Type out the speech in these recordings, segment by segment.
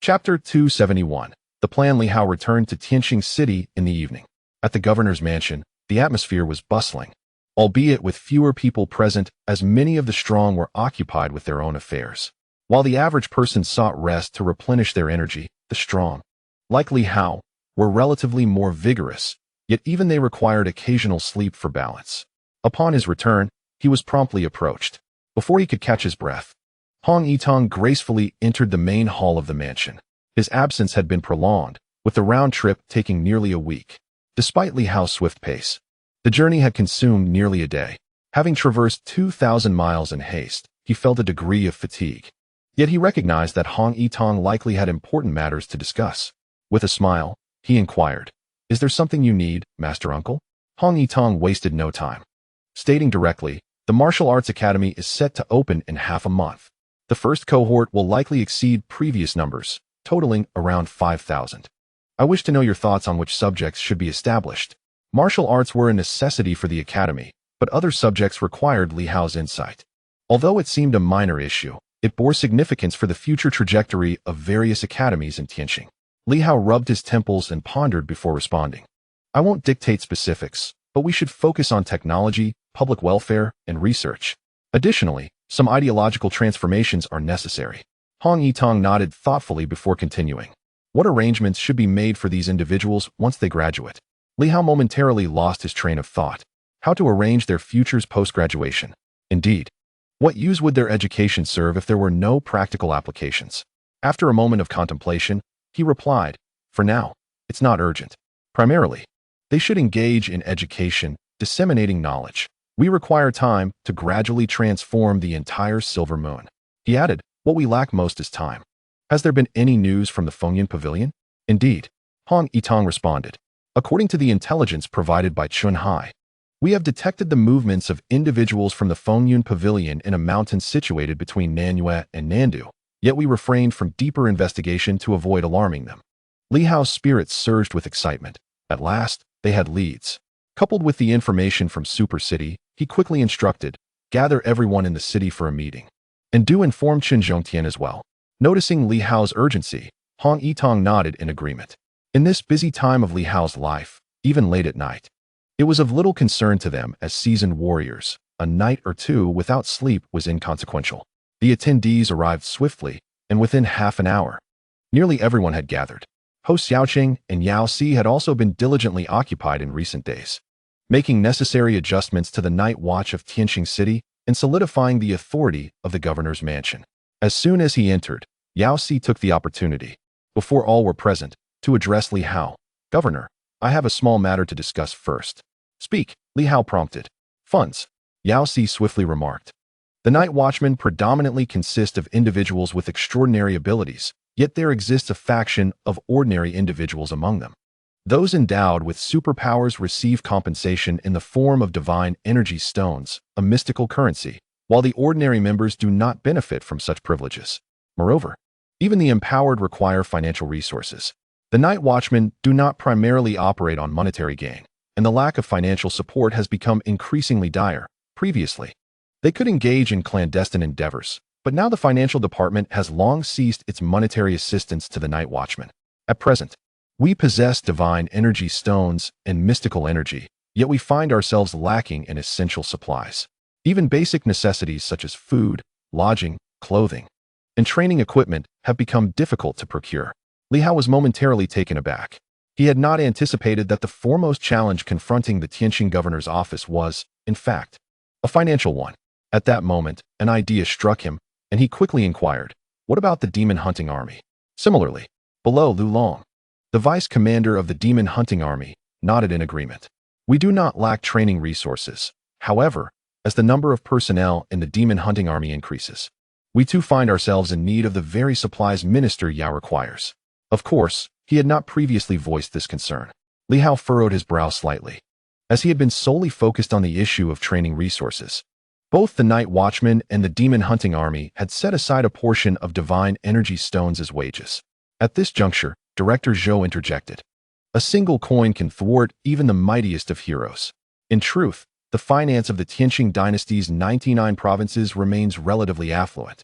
Chapter 271. The plan. Li Hao returned to Tianxing City in the evening. At the governor's mansion, the atmosphere was bustling, albeit with fewer people present, as many of the strong were occupied with their own affairs. While the average person sought rest to replenish their energy, the strong, like Li Hao, were relatively more vigorous, yet even they required occasional sleep for balance. Upon his return, he was promptly approached. Before he could catch his breath, Hong Yitang gracefully entered the main hall of the mansion. His absence had been prolonged, with the round trip taking nearly a week. Despite Li Hao's swift pace, the journey had consumed nearly a day. Having traversed 2,000 miles in haste, he felt a degree of fatigue. Yet he recognized that Hong Yitang likely had important matters to discuss. With a smile, he inquired, "Is there something you need, Master Uncle?" Hong Yitang wasted no time. Stating directly, "The Martial Arts Academy is set to open in half a month. The first cohort will likely exceed previous numbers, totaling around 5,000. I wish to know your thoughts on which subjects should be established." Martial arts were a necessity for the academy, but other subjects required Li Hao's insight. Although it seemed a minor issue, it bore significance for the future trajectory of various academies in Tianxing. Li Hao rubbed his temples and pondered before responding. "I won't dictate specifics, but we should focus on technology, public welfare, and research. Additionally, some ideological transformations are necessary." Hong Yitang nodded thoughtfully before continuing. "What arrangements should be made for these individuals once they graduate?" Li Hao momentarily lost his train of thought. How to arrange their futures post-graduation? Indeed, what use would their education serve if there were no practical applications? After a moment of contemplation, he replied, "For now, it's not urgent. Primarily, they should engage in education, disseminating knowledge. We require time to gradually transform the entire Silver Moon." He added, "What we lack most is time. Has there been any news from the Fengyun Pavilion?" "Indeed," Hong Yitang responded. "According to the intelligence provided by Chunhai, we have detected the movements of individuals from the Fengyun Pavilion in a mountain situated between Nanyue and Nandu, yet we refrained from deeper investigation to avoid alarming them." Li Hao's spirits surged with excitement. At last, they had leads. Coupled with the information from Super City, he quickly instructed, "Gather everyone in the city for a meeting. And do inform Qinzhongtian as well." Noticing Li Hao's urgency, Hong Yitang nodded in agreement. In this busy time of Li Hao's life, even late at night, it was of little concern to them as seasoned warriors. A night or two without sleep was inconsequential. The attendees arrived swiftly, and within half an hour, nearly everyone had gathered. Hosts Xiaoqing and Yao Si had also been diligently occupied in recent days, making necessary adjustments to the night watch of Tianxing City and solidifying the authority of the governor's mansion. As soon as he entered, Yao Si took the opportunity, before all were present, to address Li Hao. "Governor, I have a small matter to discuss first." "Speak," Li Hao prompted. "Funds," Yao Si swiftly remarked. The night watchmen predominantly consist of individuals with extraordinary abilities, yet there exists a faction of ordinary individuals among them. Those endowed with superpowers receive compensation in the form of divine energy stones, a mystical currency, while the ordinary members do not benefit from such privileges. Moreover, even the empowered require financial resources. The night watchmen do not primarily operate on monetary gain, and the lack of financial support has become increasingly dire. Previously, they could engage in clandestine endeavors, but now the financial department has long ceased its monetary assistance to the night watchmen. At present, we possess divine energy stones and mystical energy, yet we find ourselves lacking in essential supplies. Even basic necessities such as food, lodging, clothing, and training equipment have become difficult to procure. Li Hao was momentarily taken aback. He had not anticipated that the foremost challenge confronting the Tianxing governor's office was, in fact, a financial one. At that moment, an idea struck him, and he quickly inquired, "What about the demon hunting army?" Similarly, below Lu Long, the vice commander of the demon hunting army, nodded in agreement. "We do not lack training resources. However, as the number of personnel in the demon hunting army increases, we too find ourselves in need of the very supplies Minister Yao requires." Of course, he had not previously voiced this concern. Li Hao furrowed his brow slightly, as he had been solely focused on the issue of training resources. Both the night watchmen and the demon hunting army had set aside a portion of divine energy stones as wages. At this juncture, Director Zhou interjected, "A single coin can thwart even the mightiest of heroes. In truth, the finance of the Tianxing dynasty's 99 provinces remains relatively affluent.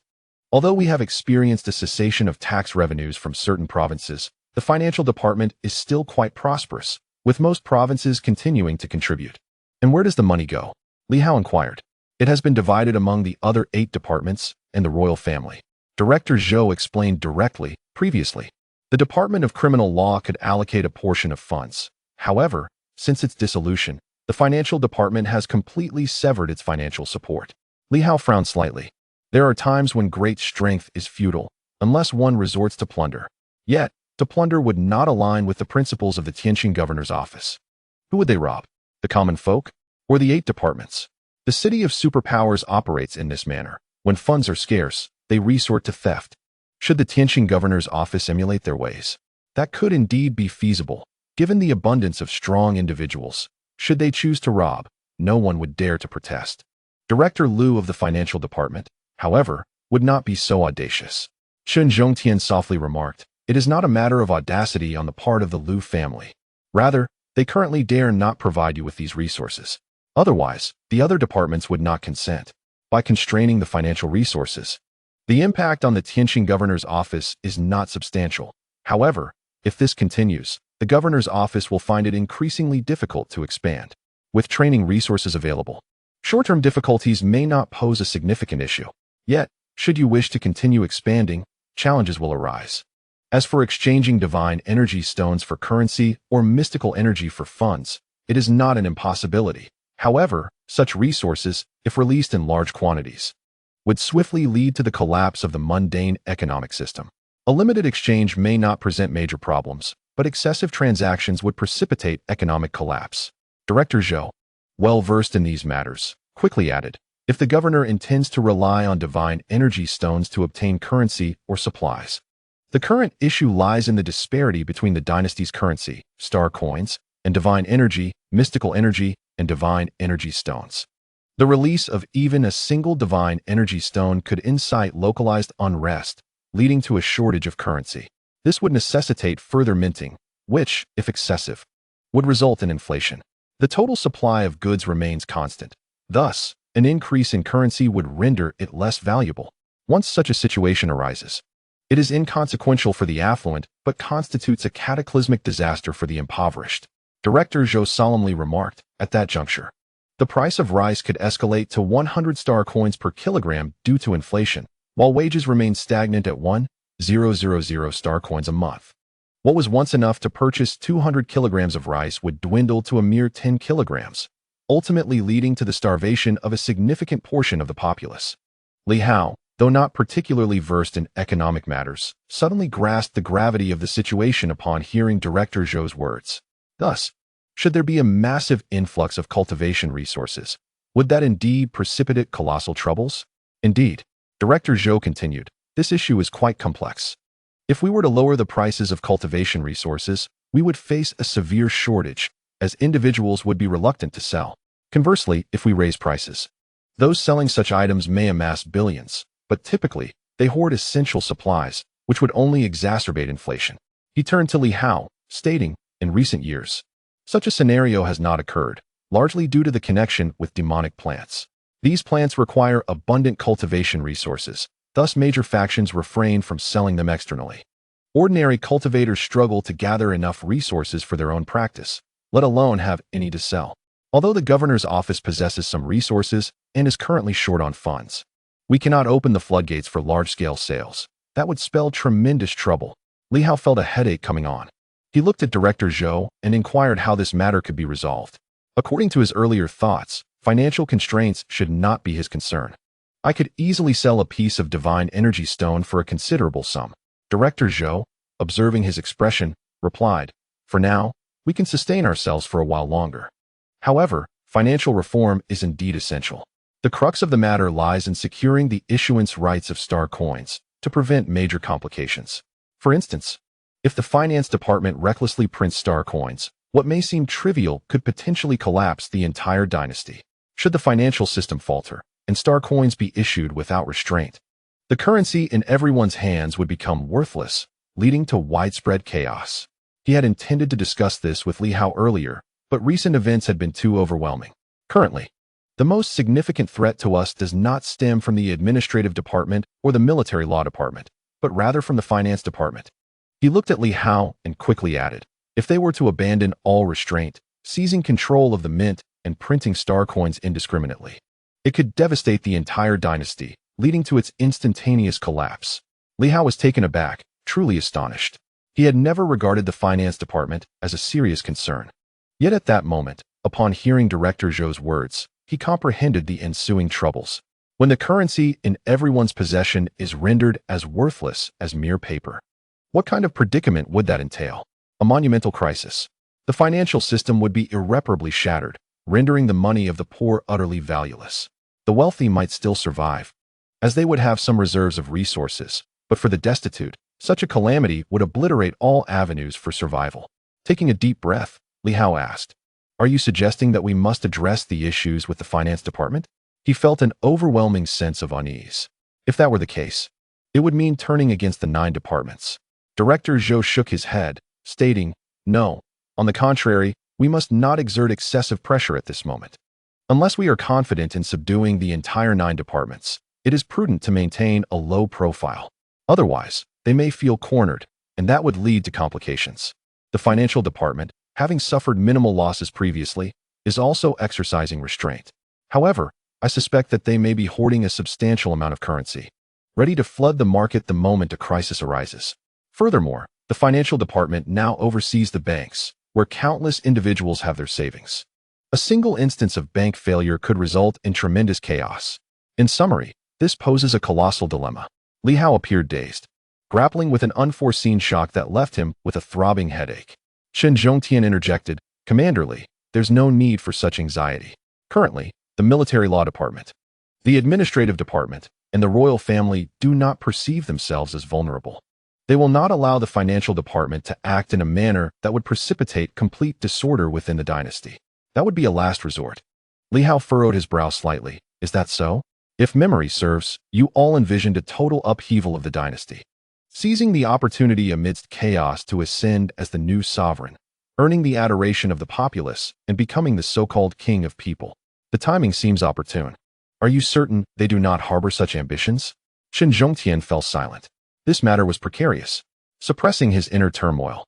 Although we have experienced a cessation of tax revenues from certain provinces, the financial department is still quite prosperous, with most provinces continuing to contribute. And where does the money go? Li Hao inquired. It has been divided among the other 8 departments and the royal family. Director Zhou explained directly, previously. The Department of Criminal Law could allocate a portion of funds. However, since its dissolution, the financial department has completely severed its financial support. Li Hao frowned slightly. There are times when great strength is futile, unless one resorts to plunder. Yet, to plunder would not align with the principles of the Tianxing governor's office. Who would they rob? The common folk? Or the 8 departments? The city of superpowers operates in this manner. When funds are scarce, they resort to theft. Should the Tianxing governor's office emulate their ways? That could indeed be feasible. Given the abundance of strong individuals, should they choose to rob, no one would dare to protest. Director Liu of the financial department, however, would not be so audacious. Chen Zhongtian softly remarked, "It is not a matter of audacity on the part of the Liu family. Rather, they currently dare not provide you with these resources. Otherwise, the other departments would not consent. By constraining the financial resources, the impact on the Tianxing governor's office is not substantial. However, if this continues, the governor's office will find it increasingly difficult to expand. With training resources available, short-term difficulties may not pose a significant issue. Yet, should you wish to continue expanding, challenges will arise. As for exchanging divine energy stones for currency or mystical energy for funds, it is not an impossibility. However, such resources, if released in large quantities, would swiftly lead to the collapse of the mundane economic system. A limited exchange may not present major problems, but excessive transactions would precipitate economic collapse. Director Zhou, well versed in these matters, quickly added, if the governor intends to rely on divine energy stones to obtain currency or supplies, the current issue lies in the disparity between the dynasty's currency, star coins, and divine energy, mystical energy, and divine energy stones. The release of even a single divine energy stone could incite localized unrest, leading to a shortage of currency. This would necessitate further minting, which, if excessive, would result in inflation. The total supply of goods remains constant. Thus, an increase in currency would render it less valuable. Once such a situation arises, it is inconsequential for the affluent, but constitutes a cataclysmic disaster for the impoverished. Director Zhou solemnly remarked, at that juncture, the price of rice could escalate to 100 star coins per kilogram due to inflation, while wages remain stagnant at 1,000 star coins a month. What was once enough to purchase 200 kilograms of rice would dwindle to a mere 10 kilograms, ultimately leading to the starvation of a significant portion of the populace. Li Hao, though not particularly versed in economic matters, suddenly grasped the gravity of the situation upon hearing Director Zhou's words. Thus, should there be a massive influx of cultivation resources, would that indeed precipitate colossal troubles? Indeed, Director Zhou continued, this issue is quite complex. If we were to lower the prices of cultivation resources, we would face a severe shortage, as individuals would be reluctant to sell. Conversely, if we raise prices, those selling such items may amass billions, but typically, they hoard essential supplies, which would only exacerbate inflation. He turned to Li Hao, stating, in recent years, such a scenario has not occurred, largely due to the connection with demonic plants. These plants require abundant cultivation resources, thus major factions refrain from selling them externally. Ordinary cultivators struggle to gather enough resources for their own practice, let alone have any to sell. Although the governor's office possesses some resources and is currently short on funds, we cannot open the floodgates for large-scale sales. That would spell tremendous trouble. Li Hao felt a headache coming on. He looked at Director Zhou and inquired how this matter could be resolved. According to his earlier thoughts, financial constraints should not be his concern. I could easily sell a piece of divine energy stone for a considerable sum. Director Zhou, observing his expression, replied, for now, we can sustain ourselves for a while longer. However, financial reform is indeed essential. The crux of the matter lies in securing the issuance rights of star coins to prevent major complications. For instance, if the finance department recklessly prints star coins, what may seem trivial could potentially collapse the entire dynasty. Should the financial system falter, and star coins be issued without restraint, the currency in everyone's hands would become worthless, leading to widespread chaos. He had intended to discuss this with Li Hao earlier, but recent events had been too overwhelming. Currently, The most significant threat to us does not stem from the administrative department or the military law department, but rather from the finance department. He looked at Li Hao and quickly added, if they were to abandon all restraint, seizing control of the mint and printing star coins indiscriminately, it could devastate the entire dynasty, leading to its instantaneous collapse. Li Hao was taken aback, truly astonished. He had never regarded the finance department as a serious concern. Yet at that moment, upon hearing Director Zhou's words, he comprehended the ensuing troubles. When the currency in everyone's possession is rendered as worthless as mere paper, what kind of predicament would that entail? A monumental crisis. The financial system would be irreparably shattered, rendering the money of the poor utterly valueless. The wealthy might still survive, as they would have some reserves of resources, but for the destitute, such a calamity would obliterate all avenues for survival. Taking a deep breath, Li Hao asked, "Are you suggesting that we must address the issues with the finance department?" He felt an overwhelming sense of unease. If that were the case, it would mean turning against the 9 departments. Director Zhou shook his head, stating, "No, on the contrary, we must not exert excessive pressure at this moment. Unless we are confident in subduing the entire 9 departments, it is prudent to maintain a low profile. Otherwise, they may feel cornered, and that would lead to complications. The financial department, having suffered minimal losses previously, is also exercising restraint. However, I suspect that they may be hoarding a substantial amount of currency, ready to flood the market the moment a crisis arises. Furthermore, the financial department now oversees the banks, where countless individuals have their savings. A single instance of bank failure could result in tremendous chaos. In summary, this poses a colossal dilemma." Li Hao appeared dazed, grappling with an unforeseen shock that left him with a throbbing headache. Chen Zhongtian interjected, "Commander Li, there's no need for such anxiety. Currently, the military law department, the administrative department, and the royal family do not perceive themselves as vulnerable. They will not allow the financial department to act in a manner that would precipitate complete disorder within the dynasty. That would be a last resort." Li Hao furrowed his brow slightly. "Is that so? If memory serves, you all envisioned a total upheaval of the dynasty, seizing the opportunity amidst chaos to ascend as the new sovereign, earning the adoration of the populace, and becoming the so-called king of people. The timing seems opportune. Are you certain they do not harbor such ambitions?" Chen Zhongtian fell silent. This matter was precarious. Suppressing his inner turmoil,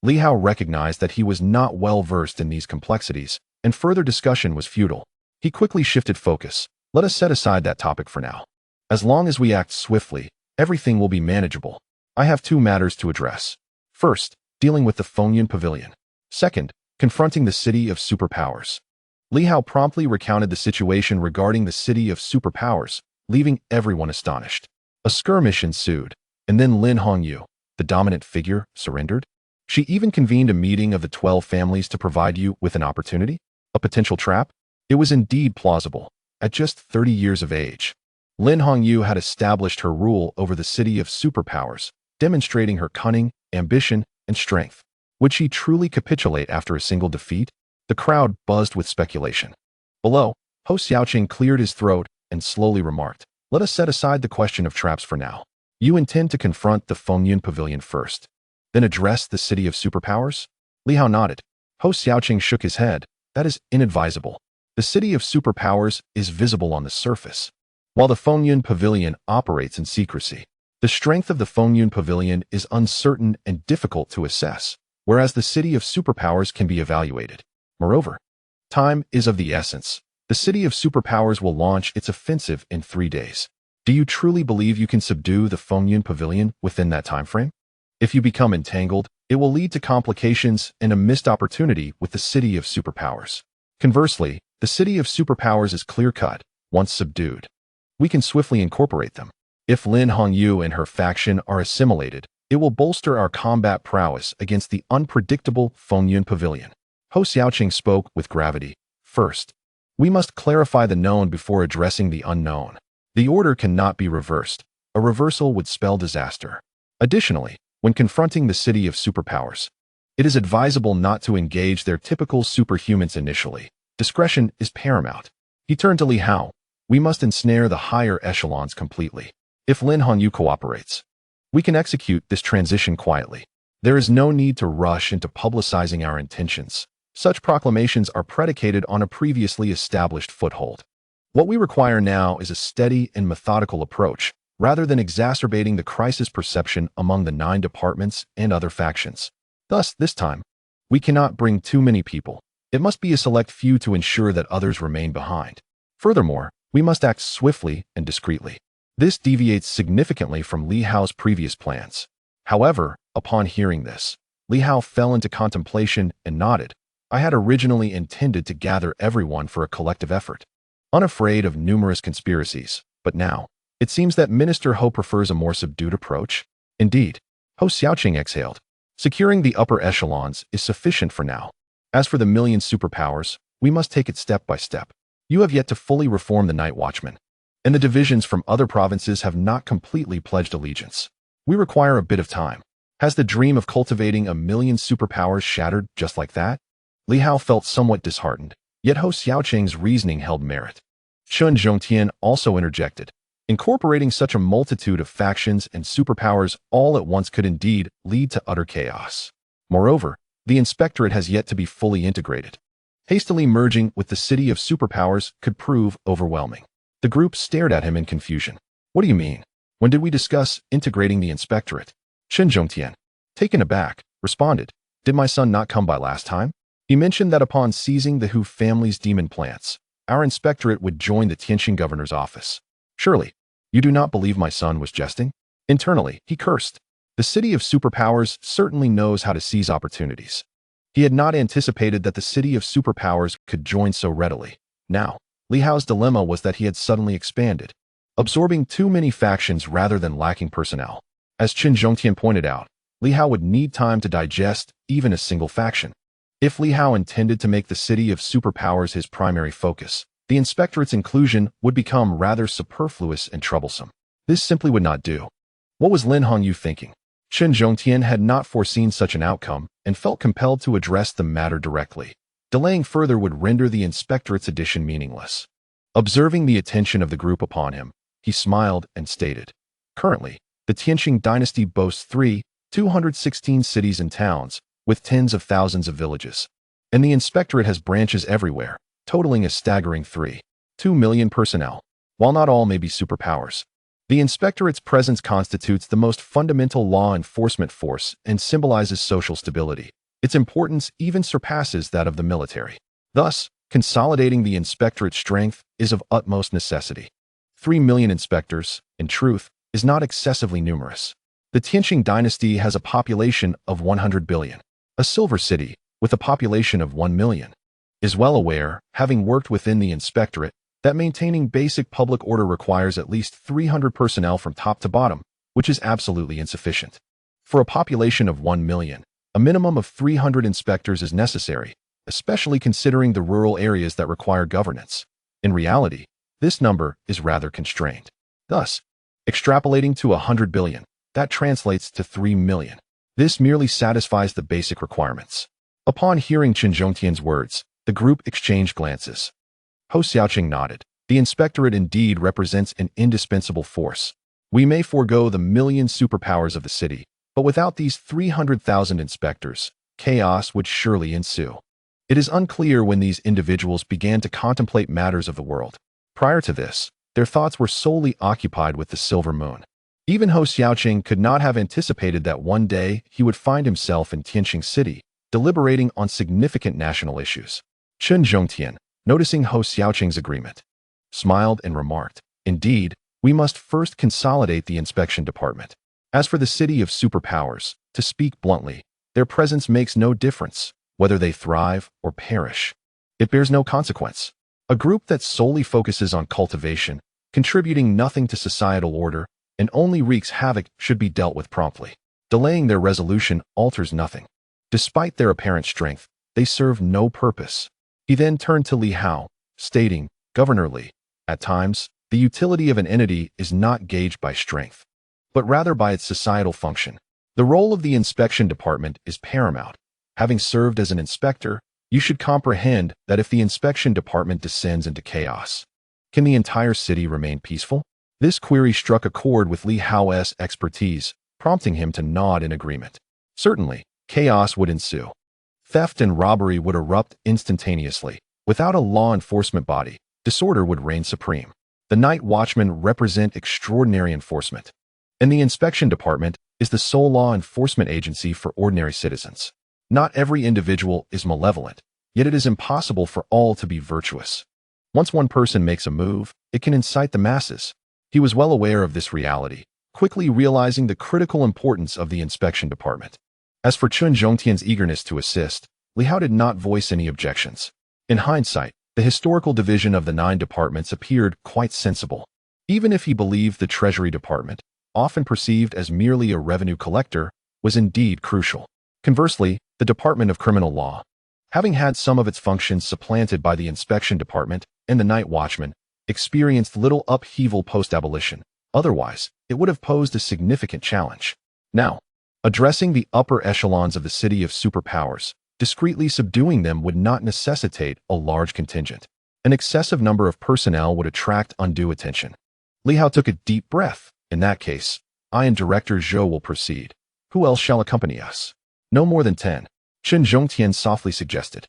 Li Hao recognized that he was not well versed in these complexities, and further discussion was futile. He quickly shifted focus. "Let us set aside that topic for now. As long as we act swiftly, everything will be manageable. I have 2 matters to address. First, dealing with the Fengyun Pavilion. Second, confronting the city of superpowers." Li Hao promptly recounted the situation regarding the city of superpowers, leaving everyone astonished. A skirmish ensued, and then Lin Hongyu, the dominant figure, surrendered. She even convened a meeting of the 12 families to provide you with an opportunity, a potential trap. It was indeed plausible. At just 30 years of age, Lin Hongyu had established her rule over the city of superpowers, demonstrating her cunning, ambition, and strength. Would she truly capitulate after a single defeat? The crowd buzzed with speculation. Below, Ho Xiaoqing cleared his throat and slowly remarked, "Let us set aside the question of traps for now. You intend to confront the Fengyun Pavilion first, then address the city of superpowers?" Li Hao nodded. Ho Xiaoqing shook his head. "That is inadvisable. The city of superpowers is visible on the surface, while the Fengyun Pavilion operates in secrecy. The strength of the Fengyun Pavilion is uncertain and difficult to assess, whereas the city of superpowers can be evaluated. Moreover, time is of the essence. The city of superpowers will launch its offensive in 3 days. Do you truly believe you can subdue the Fengyun Pavilion within that time frame? If you become entangled, it will lead to complications and a missed opportunity with the city of superpowers. Conversely, the city of superpowers is clear-cut. Once subdued, we can swiftly incorporate them. If Lin Hongyu and her faction are assimilated, it will bolster our combat prowess against the unpredictable Fengyun Pavilion." Ho Xiaoqing spoke with gravity. "First, we must clarify the known before addressing the unknown. The order cannot be reversed. A reversal would spell disaster. Additionally, when confronting the city of superpowers, it is advisable not to engage their typical superhumans initially. Discretion is paramount." He turned to Li Hao. "We must ensnare the higher echelons completely. If Lin Hongyu cooperates, we can execute this transition quietly. There is no need to rush into publicizing our intentions. Such proclamations are predicated on a previously established foothold. What we require now is a steady and methodical approach, rather than exacerbating the crisis perception among the 9 departments and other factions. Thus, this time, we cannot bring too many people. It must be a select few to ensure that others remain behind. Furthermore, we must act swiftly and discreetly. This deviates significantly from Li Hao's previous plans. However, upon hearing this, Li Hao fell into contemplation and nodded. I had originally intended to gather everyone for a collective effort, unafraid of numerous conspiracies, but now, it seems that Minister Ho prefers a more subdued approach. Indeed, Ho Xiaoqing exhaled. Securing the upper echelons is sufficient for now. As for the million superpowers, we must take it step by step. You have yet to fully reform the Night Watchman, and the divisions from other provinces have not completely pledged allegiance. We require a bit of time. Has the dream of cultivating a million superpowers shattered just like that? Li Hao felt somewhat disheartened, yet Ho Xiaoqing's reasoning held merit. Chun Zhongtian also interjected. Incorporating such a multitude of factions and superpowers all at once could indeed lead to utter chaos. Moreover, the inspectorate has yet to be fully integrated. Hastily merging with the city of superpowers could prove overwhelming. The group stared at him in confusion. What do you mean? When did we discuss integrating the inspectorate? Chun Zhongtian, taken aback, responded. Did my son not come by last time? He mentioned that upon seizing the Hu family's demon plants, our inspectorate would join the Tianxing governor's office. Surely, you do not believe my son was jesting? Internally, he cursed. The city of superpowers certainly knows how to seize opportunities. He had not anticipated that the city of superpowers could join so readily. Now, Li Hao's dilemma was that he had suddenly expanded, absorbing too many factions rather than lacking personnel. As Qin Zhongtian pointed out, Li Hao would need time to digest even a single faction. If Li Hao intended to make the city of superpowers his primary focus, the inspectorate's inclusion would become rather superfluous and troublesome. This simply would not do. What was Lin Hongyu thinking? Qin Zhongtian had not foreseen such an outcome and felt compelled to address the matter directly. Delaying further would render the inspectorate's addition meaningless. Observing the attention of the group upon him, he smiled and stated, currently, the Tianxing dynasty boasts 216 cities and towns, with tens of thousands of villages. And the inspectorate has branches everywhere, totaling a staggering 2 million personnel. While not all may be superpowers, the inspectorate's presence constitutes the most fundamental law enforcement force and symbolizes social stability. Its importance even surpasses that of the military. Thus, consolidating the inspectorate's strength is of utmost necessity. 3 million inspectors, in truth, is not excessively numerous. The Tianxing dynasty has a population of 100 billion. A silver city, with a population of 1 million, is well aware, having worked within the inspectorate, that maintaining basic public order requires at least 300 personnel from top to bottom, which is absolutely insufficient. For a population of 1 million, a minimum of 300 inspectors is necessary, especially considering the rural areas that require governance. In reality, this number is rather constrained. Thus, extrapolating to 100 billion, that translates to 3 million. This merely satisfies the basic requirements. Upon hearing Qin Zhongtian's words, the group exchanged glances. Ho Xiaoqing nodded. The inspectorate indeed represents an indispensable force. We may forego the million superpowers of the city, but without these 300,000 inspectors, chaos would surely ensue. It is unclear when these individuals began to contemplate matters of the world. Prior to this, their thoughts were solely occupied with the silver moon. Even Ho Xiaoqing could not have anticipated that one day he would find himself in Tianxing City, deliberating on significant national issues. Chun Zhongtian, noticing Ho Xiaoqing's agreement, smiled and remarked, indeed, we must first consolidate the inspection department. As for the city of superpowers, to speak bluntly, their presence makes no difference, whether they thrive or perish. It bears no consequence. A group that solely focuses on cultivation, contributing nothing to societal order, and only wreaks havoc should be dealt with promptly. Delaying their resolution alters nothing. Despite their apparent strength, they serve no purpose. He then turned to Li Hao, stating, Governor Li, at times, the utility of an entity is not gauged by strength, but rather by its societal function. The role of the inspection department is paramount. Having served as an inspector, you should comprehend that if the inspection department descends into chaos, can the entire city remain peaceful? This query struck a chord with Li Hao's expertise, prompting him to nod in agreement. Certainly, chaos would ensue. Theft and robbery would erupt instantaneously. Without a law enforcement body, disorder would reign supreme. The night watchmen represent extraordinary enforcement, and the inspection department is the sole law enforcement agency for ordinary citizens. Not every individual is malevolent, yet it is impossible for all to be virtuous. Once one person makes a move, it can incite the masses. He was well aware of this reality, quickly realizing the critical importance of the inspection department. As for Chun Zhongtian's eagerness to assist, Li Hao did not voice any objections. In hindsight, the historical division of the 9 departments appeared quite sensible. Even if he believed the Treasury Department, often perceived as merely a revenue collector, was indeed crucial. Conversely, the Department of Criminal Law, having had some of its functions supplanted by the Inspection Department and the Night Watchman, experienced little upheaval post-abolition. Otherwise, it would have posed a significant challenge. Now, addressing the upper echelons of the city of superpowers, discreetly subduing them would not necessitate a large contingent. An excessive number of personnel would attract undue attention. Li Hao took a deep breath. In that case, I and Director Zhou will proceed. Who else shall accompany us? No more than 10. Chun Zhongtian softly suggested.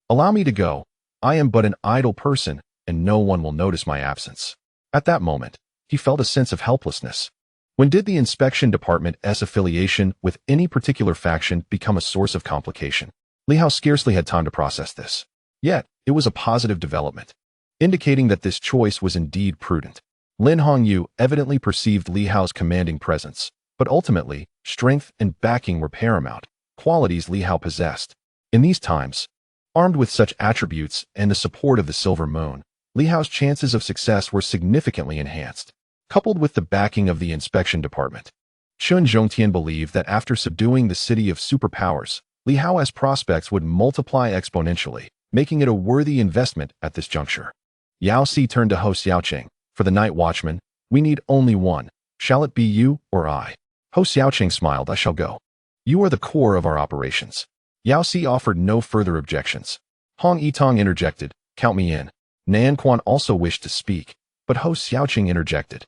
Allow me to go. I am but an idle person, and no one will notice my absence. At that moment, he felt a sense of helplessness. When did the inspection department's affiliation with any particular faction become a source of complication? Li Hao scarcely had time to process this. Yet, it was a positive development, indicating that this choice was indeed prudent. Lin Hongyu evidently perceived Li Hao's commanding presence, but ultimately, strength and backing were paramount, qualities Li Hao possessed. In these times, armed with such attributes and the support of the Silver Moon, Li Hao's chances of success were significantly enhanced. Coupled with the backing of the inspection department, Chun Zhongtian believed that after subduing the city of superpowers, Li Hao's prospects would multiply exponentially, making it a worthy investment at this juncture. Yao Si turned to Ho Xiaoqing. For the night watchman, we need only one. Shall it be you or I? Ho Xiaoqing smiled. I shall go. You are the core of our operations. Yao Si offered no further objections. Hong Yitang interjected. Count me in. Nan Quan also wished to speak, but Ho Xiaoqing interjected.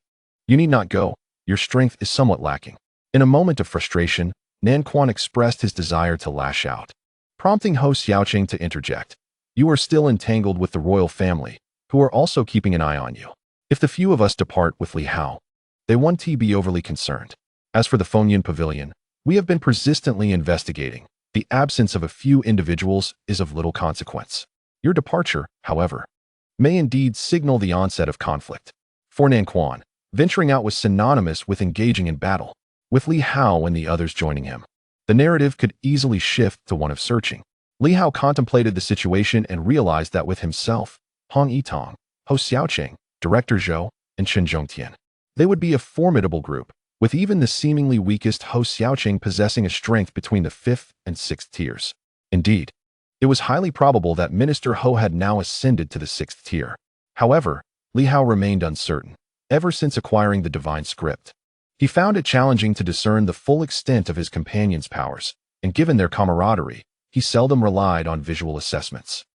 You need not go. Your strength is somewhat lacking. In a moment of frustration, Nan Quan expressed his desire to lash out, prompting Ho Xiaoqing to interject. You are still entangled with the royal family, who are also keeping an eye on you. If the few of us depart with Li Hao, they won't be overly concerned. As for the Fengyan Pavilion, we have been persistently investigating. The absence of a few individuals is of little consequence. Your departure, however, may indeed signal the onset of conflict. For Nan Quan, venturing out was synonymous with engaging in battle. With Li Hao and the others joining him, the narrative could easily shift to one of searching. Li Hao contemplated the situation and realized that with himself, Hong Yitang, Ho Xiaoqing, Director Zhou, and Chun Zhongtian, they would be a formidable group, with even the seemingly weakest Ho Xiaoqing possessing a strength between the 5th and 6th tiers. Indeed, it was highly probable that Minister Ho had now ascended to the 6th tier. However, Li Hao remained uncertain, ever since acquiring the divine script. He found it challenging to discern the full extent of his companions' powers, and given their camaraderie, he seldom relied on visual assessments.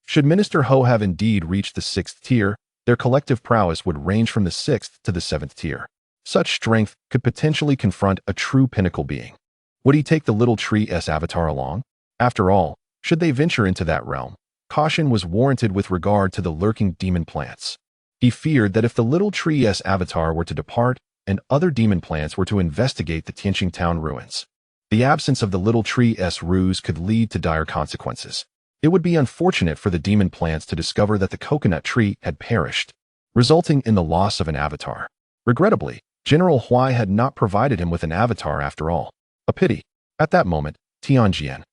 Should Minister Ho have indeed reached the 6th tier, their collective prowess would range from the 6th to the 7th tier. Such strength could potentially confront a true pinnacle being. Would he take the little tree's avatar along? After all, should they venture into that realm, caution was warranted with regard to the lurking demon plants. He feared that if the little tree's avatar were to depart, and other demon plants were to investigate the Tianxing town ruins, the absence of the little tree's ruse could lead to dire consequences. It would be unfortunate for the demon plants to discover that the coconut tree had perished, resulting in the loss of an avatar. Regrettably, General Huai had not provided him with an avatar after all. A pity. At that moment, Tianjian,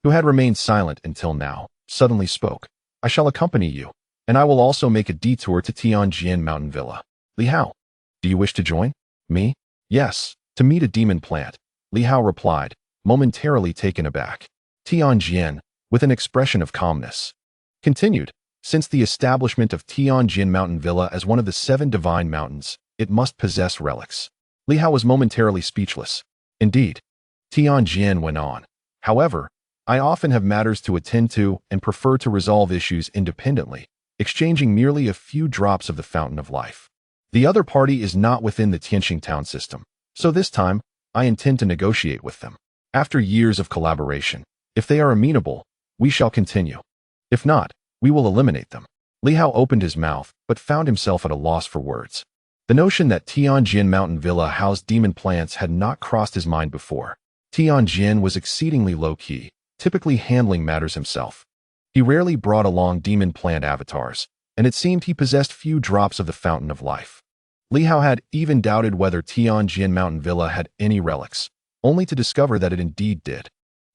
who had remained silent until now, suddenly spoke. I shall accompany you, and I will also make a detour to Tianjian Mountain Villa. Li Hao, do you wish to join me? Yes, to meet a demon plant, Li Hao replied, momentarily taken aback. Tianjian, with an expression of calmness, continued, since the establishment of Tianjin Mountain Villa as one of the 7 divine mountains, it must possess relics. Li Hao was momentarily speechless. Indeed, Tianjin went on. However, I often have matters to attend to and prefer to resolve issues independently, exchanging merely a few drops of the fountain of life. The other party is not within the Tianxing town system, so this time, I intend to negotiate with them. After years of collaboration, if they are amenable, we shall continue. If not, we will eliminate them. Li Hao opened his mouth, but found himself at a loss for words. The notion that Tianjin Mountain Villa housed demon plants had not crossed his mind before. Tianjin was exceedingly low-key, typically handling matters himself. He rarely brought along demon plant avatars, and it seemed he possessed few drops of the fountain of life. Li Hao had even doubted whether Tianjin Mountain Villa had any relics, only to discover that it indeed did.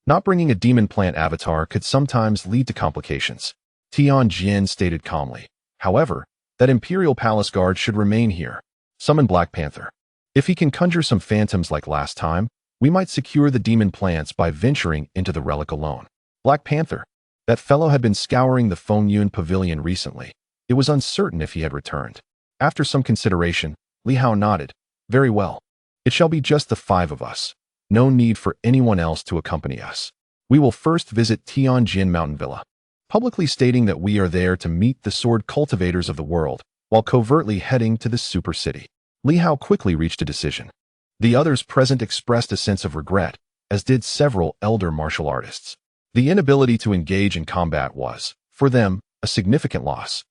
Not bringing a demon plant avatar could sometimes lead to complications. Tianjin stated calmly, however, that Imperial Palace Guard should remain here. Summon Black Panther. If he can conjure some phantoms like last time, we might secure the demon plants by venturing into the relic alone. Black Panther. That fellow had been scouring the Fengyun Pavilion recently. It was uncertain if he had returned. After some consideration, Li Hao nodded. Very well. It shall be just the 5 of us. No need for anyone else to accompany us. We will first visit Tianjin Mountain Villa, publicly stating that we are there to meet the sword cultivators of the world, while covertly heading to the super city. Li Hao quickly reached a decision. The others present expressed a sense of regret, as did several elder martial artists. The inability to engage in combat was, for them, a significant loss.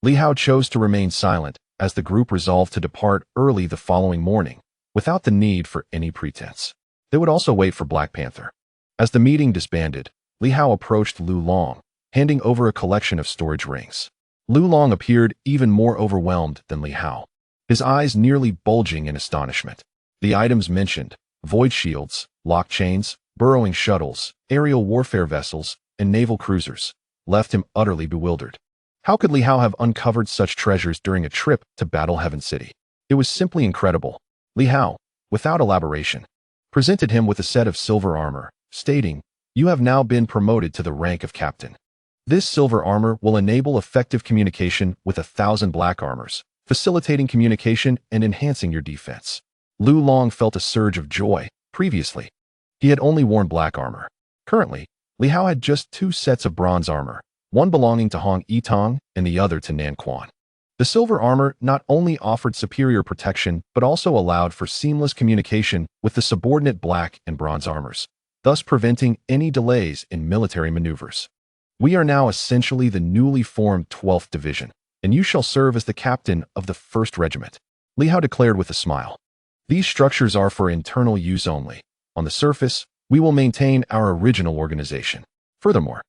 Li Hao chose to remain silent, as the group resolved to depart early the following morning, without the need for any pretense. They would also wait for Black Panther. As the meeting disbanded, Li Hao approached Lu Long, handing over a collection of storage rings. Lu Long appeared even more overwhelmed than Li Hao, his eyes nearly bulging in astonishment. The items mentioned, void shields, lock chains, burrowing shuttles, aerial warfare vessels, and naval cruisers, left him utterly bewildered. How could Li Hao have uncovered such treasures during a trip to Battle Heaven City? It was simply incredible. Li Hao, without elaboration, presented him with a set of silver armor, stating, "You have now been promoted to the rank of captain. This silver armor will enable effective communication with 1,000 black armors, facilitating communication and enhancing your defense." Lu Long felt a surge of joy. Previously, he had only worn black armor. Currently, Li Hao had just 2 sets of bronze armor, one belonging to Hong Yitang and the other to Nan Quan. The silver armor not only offered superior protection but also allowed for seamless communication with the subordinate black and bronze armors, thus preventing any delays in military maneuvers. "We are now essentially the newly formed 12th Division, and you shall serve as the captain of the 1st Regiment," Li Hao declared with a smile. "These structures are for internal use only. On the surface, we will maintain our original organization. Furthermore,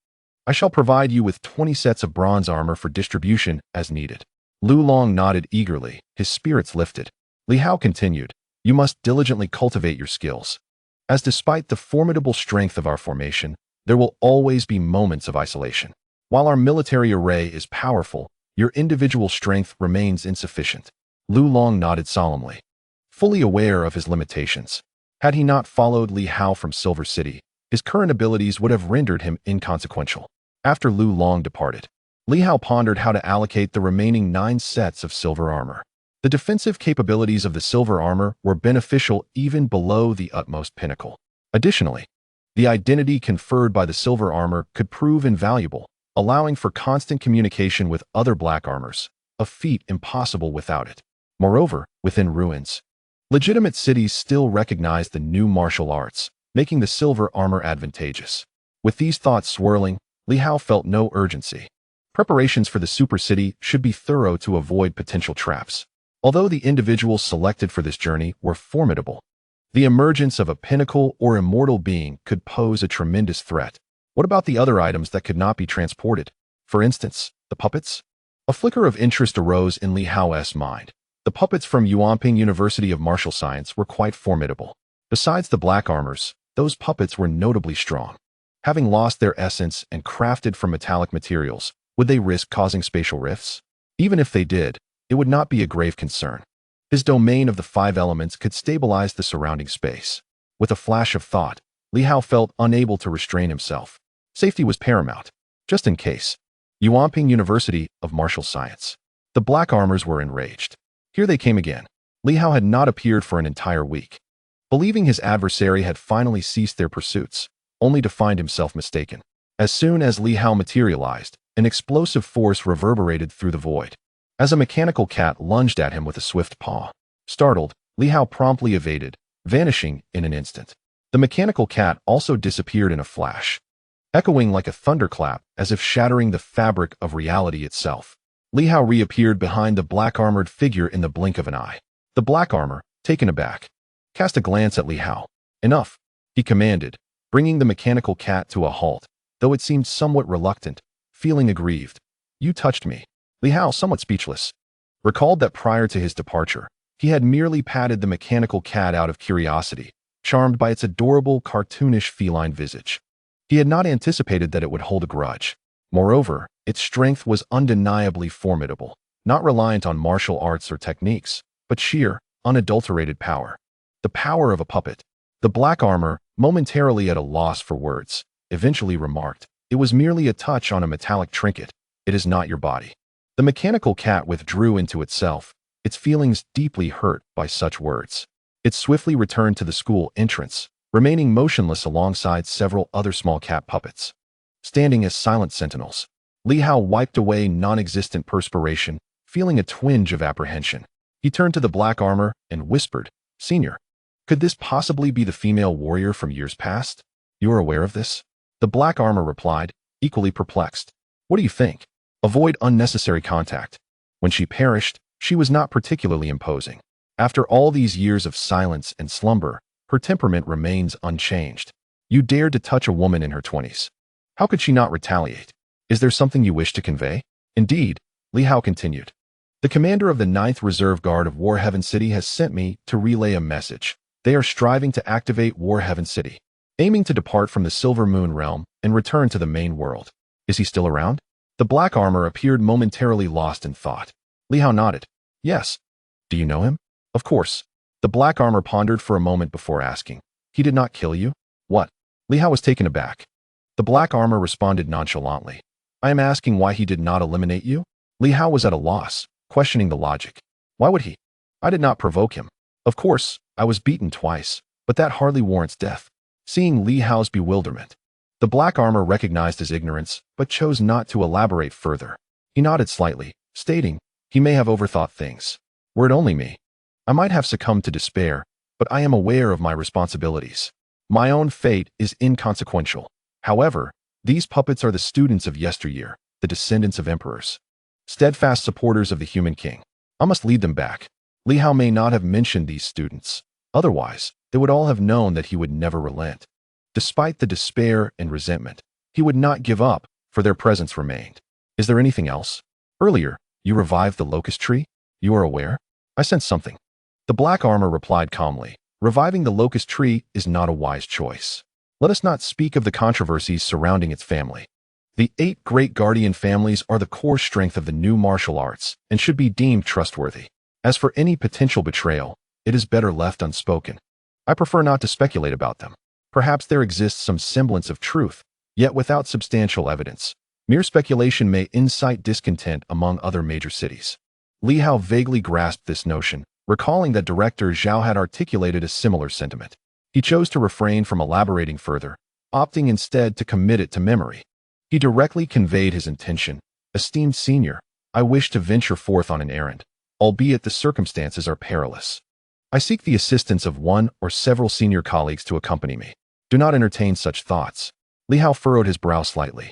I shall provide you with 20 sets of bronze armor for distribution as needed." Lu Long nodded eagerly, his spirits lifted. Li Hao continued, "You must diligently cultivate your skills, as despite the formidable strength of our formation, there will always be moments of isolation. While our military array is powerful, your individual strength remains insufficient." Lu Long nodded solemnly, fully aware of his limitations. Had he not followed Li Hao from Silver City, his current abilities would have rendered him inconsequential. After Lu Long departed, Li Hao pondered how to allocate the remaining 9 sets of silver armor. The defensive capabilities of the silver armor were beneficial even below the utmost pinnacle. Additionally, the identity conferred by the silver armor could prove invaluable, allowing for constant communication with other black armors, a feat impossible without it. Moreover, within ruins, legitimate cities still recognized the new martial arts, making the silver armor advantageous. With these thoughts swirling, Li Hao felt no urgency. Preparations for the super city should be thorough to avoid potential traps. Although the individuals selected for this journey were formidable, the emergence of a pinnacle or immortal being could pose a tremendous threat. What about the other items that could not be transported? For instance, the puppets? A flicker of interest arose in Li Hao's mind. The puppets from Yuanping University of Martial Science were quite formidable. Besides the black armors, those puppets were notably strong. Having lost their essence and crafted from metallic materials, would they risk causing spatial rifts? Even if they did, it would not be a grave concern. His domain of the 5 elements could stabilize the surrounding space. With a flash of thought, Li Hao felt unable to restrain himself. Safety was paramount, just in case. Yuanping University of Martial Science. The black armors were enraged. Here they came again. Li Hao had not appeared for an entire week, believing his adversary had finally ceased their pursuits, only to find himself mistaken. As soon as Li Hao materialized, an explosive force reverberated through the void, as a mechanical cat lunged at him with a swift paw. Startled, Li Hao promptly evaded, vanishing in an instant. The mechanical cat also disappeared in a flash, echoing like a thunderclap as if shattering the fabric of reality itself. Li Hao reappeared behind the black-armored figure in the blink of an eye. The black armor, taken aback, cast a glance at Li Hao. Enough, he commanded, bringing the mechanical cat to a halt, though it seemed somewhat reluctant, feeling aggrieved. You touched me. Li Hao, somewhat speechless, recalled that prior to his departure, he had merely patted the mechanical cat out of curiosity, charmed by its adorable, cartoonish feline visage. He had not anticipated that it would hold a grudge. Moreover, its strength was undeniably formidable, not reliant on martial arts or techniques, but sheer, unadulterated power. The power of a puppet. The black armor, momentarily at a loss for words, eventually remarked, "It was merely a touch on a metallic trinket. It is not your body." The mechanical cat withdrew into itself, its feelings deeply hurt by such words. It swiftly returned to the school entrance, remaining motionless alongside several other small cat puppets. Standing as silent sentinels, Li Hao wiped away non-existent perspiration, feeling a twinge of apprehension. He turned to the black armor and whispered, "Senior, could this possibly be the female warrior from years past? You are aware of this?" The black armor replied, equally perplexed. "What do you think? Avoid unnecessary contact. When she perished, she was not particularly imposing. After all these years of silence and slumber, her temperament remains unchanged. You dared to touch a woman in her 20s. How could she not retaliate? Is there something you wish to convey?" "Indeed," Li Hao continued. "The commander of the 9th Reserve Guard of Warhaven City has sent me to relay a message. They are striving to activate Warhaven City, aiming to depart from the Silver Moon realm and return to the main world. Is he still around?" The black armor appeared momentarily lost in thought. Li Hao nodded. "Yes." "Do you know him?" "Of course." The black armor pondered for a moment before asking. "He did not kill you?" "What?" Li Hao was taken aback. The black armor responded nonchalantly. "I am asking why he did not eliminate you?" Li Hao was at a loss, questioning the logic. "Why would he? I did not provoke him. Of course, I was beaten twice, but that hardly warrants death." Seeing Li Hao's bewilderment, the black armor recognized his ignorance, but chose not to elaborate further. He nodded slightly, stating, "He may have overthought things. Were it only me, I might have succumbed to despair, but I am aware of my responsibilities. My own fate is inconsequential. However, these puppets are the students of yesteryear, the descendants of emperors, steadfast supporters of the human king. I must lead them back." Li Hao may not have mentioned these students. Otherwise, they would all have known that he would never relent. Despite the despair and resentment, he would not give up, for their presence remained. "Is there anything else? Earlier, you revived the locust tree? You are aware? I sense something." The black armor replied calmly, "Reviving the locust tree is not a wise choice. Let us not speak of the controversies surrounding its family. The 8 great guardian families are the core strength of the new martial arts and should be deemed trustworthy. As for any potential betrayal, it is better left unspoken. I prefer not to speculate about them. Perhaps there exists some semblance of truth, yet without substantial evidence. Mere speculation may incite discontent among other major cities." Li Hao vaguely grasped this notion, recalling that Director Zhao had articulated a similar sentiment. He chose to refrain from elaborating further, opting instead to commit it to memory. He directly conveyed his intention. "Esteemed senior, I wish to venture forth on an errand, albeit the circumstances are perilous. I seek the assistance of one or several senior colleagues to accompany me. Do not entertain such thoughts." Li Hao furrowed his brow slightly.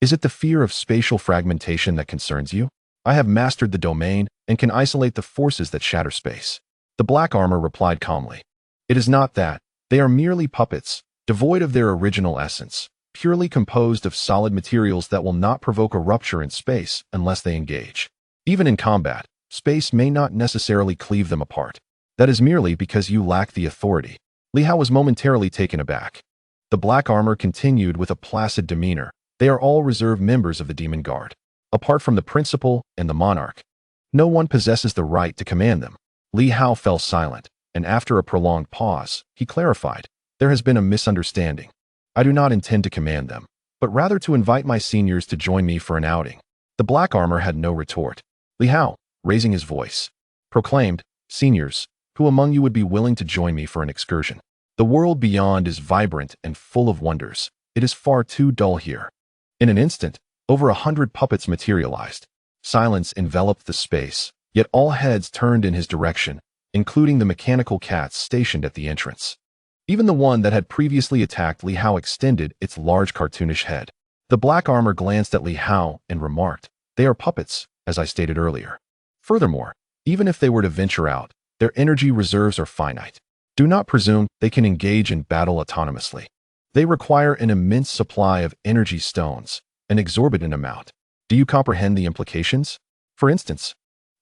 "Is it the fear of spatial fragmentation that concerns you? I have mastered the domain and can isolate the forces that shatter space." The black armor replied calmly. "It is not that. They are merely puppets, devoid of their original essence, purely composed of solid materials that will not provoke a rupture in space unless they engage. Even in combat, space may not necessarily cleave them apart. That is merely because you lack the authority." Li Hao was momentarily taken aback. The black armor continued with a placid demeanor. "They are all reserve members of the Demon Guard. Apart from the principal and the monarch, no one possesses the right to command them." Li Hao fell silent, and after a prolonged pause, he clarified, "There has been a misunderstanding. I do not intend to command them, but rather to invite my seniors to join me for an outing." The black armor had no retort. Li Hao, raising his voice, proclaimed, "Seniors, who among you would be willing to join me for an excursion? The world beyond is vibrant and full of wonders. It is far too dull here." In an instant, over 100 puppets materialized. Silence enveloped the space, yet all heads turned in his direction, including the mechanical cats stationed at the entrance. Even the one that had previously attacked Li Hao extended its large cartoonish head. The black armor glanced at Li Hao and remarked, "They are puppets, as I stated earlier. Furthermore, even if they were to venture out, their energy reserves are finite. Do not presume they can engage in battle autonomously. They require an immense supply of energy stones, an exorbitant amount. Do you comprehend the implications? For instance,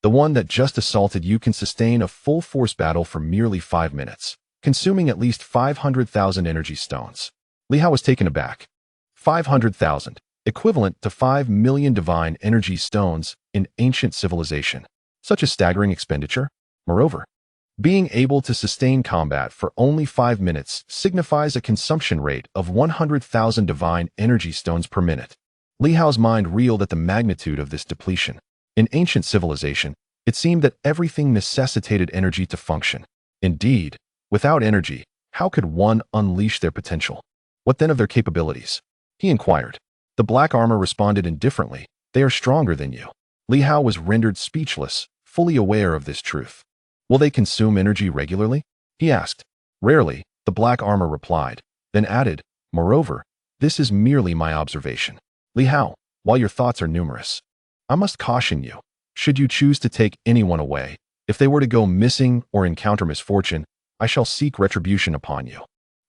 the one that just assaulted you can sustain a full-force battle for merely 5 minutes, consuming at least 500,000 energy stones. Li Hao was taken aback. 500,000, equivalent to 5 million divine energy stones in ancient civilization. Such a staggering expenditure. Moreover, being able to sustain combat for only 5 minutes signifies a consumption rate of 100,000 divine energy stones per minute. Li Hao's mind reeled at the magnitude of this depletion. In ancient civilization, it seemed that everything necessitated energy to function. Indeed, without energy, how could one unleash their potential? What then of their capabilities? He inquired. The black armor responded indifferently. They are stronger than you. Li Hao was rendered speechless, fully aware of this truth. Will they consume energy regularly? He asked. Rarely, the black armor replied, then added, moreover, this is merely my observation. Li Hao, while your thoughts are numerous, I must caution you, should you choose to take anyone away, if they were to go missing or encounter misfortune, I shall seek retribution upon you.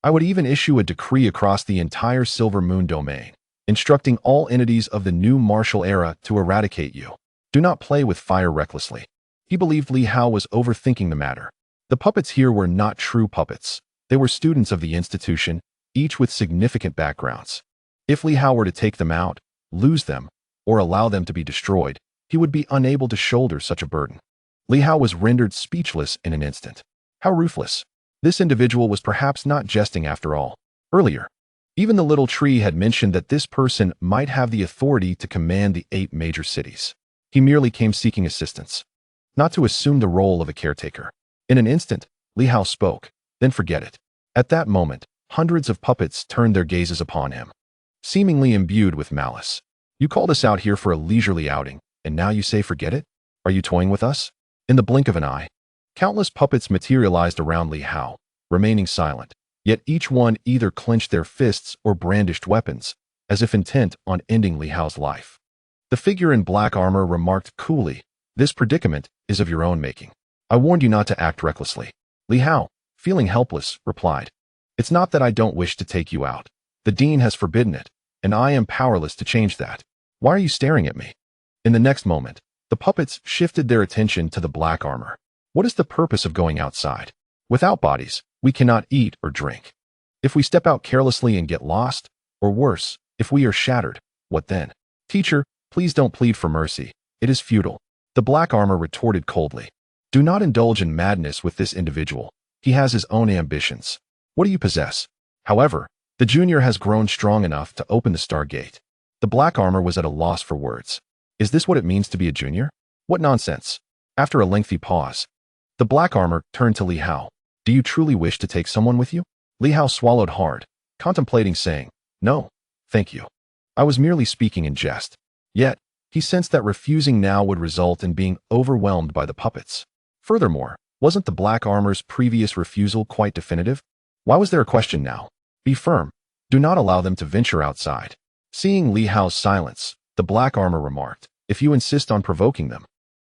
I would even issue a decree across the entire Silver Moon domain, instructing all entities of the new martial era to eradicate you. Do not play with fire recklessly. He believed Li Hao was overthinking the matter. The puppets here were not true puppets. They were students of the institution, each with significant backgrounds. If Li Hao were to take them out, lose them, or allow them to be destroyed, he would be unable to shoulder such a burden. Li Hao was rendered speechless in an instant. How ruthless. This individual was perhaps not jesting after all. Earlier, even the little tree had mentioned that this person might have the authority to command the 8 major cities. He merely came seeking assistance, not to assume the role of a caretaker. In an instant, Li Hao spoke, then forget it. At that moment, hundreds of puppets turned their gazes upon him, seemingly imbued with malice. You called us out here for a leisurely outing, and now you say forget it? Are you toying with us? In the blink of an eye, countless puppets materialized around Li Hao, remaining silent, yet each one either clenched their fists or brandished weapons, as if intent on ending Li Hao's life. The figure in black armor remarked coolly, this predicament is of your own making. I warned you not to act recklessly. Li Hao, feeling helpless, replied, it's not that I don't wish to take you out. The dean has forbidden it, and I am powerless to change that. Why are you staring at me? In the next moment, the puppets shifted their attention to the black armor. What is the purpose of going outside? Without bodies, we cannot eat or drink. If we step out carelessly and get lost, or worse, if we are shattered, what then? Teacher, please don't plead for mercy. It is futile. The black armor retorted coldly. Do not indulge in madness with this individual. He has his own ambitions. What do you possess? However, the junior has grown strong enough to open the Stargate. The black armor was at a loss for words. Is this what it means to be a junior? What nonsense. After a lengthy pause, the black armor turned to Li Hao. Do you truly wish to take someone with you? Li Hao swallowed hard, contemplating saying, no, thank you. I was merely speaking in jest. Yet, he sensed that refusing now would result in being overwhelmed by the puppets. Furthermore, wasn't the black armor's previous refusal quite definitive? Why was there a question now? Be firm. Do not allow them to venture outside. Seeing Li Hao's silence, the black armor remarked, if you insist on provoking them,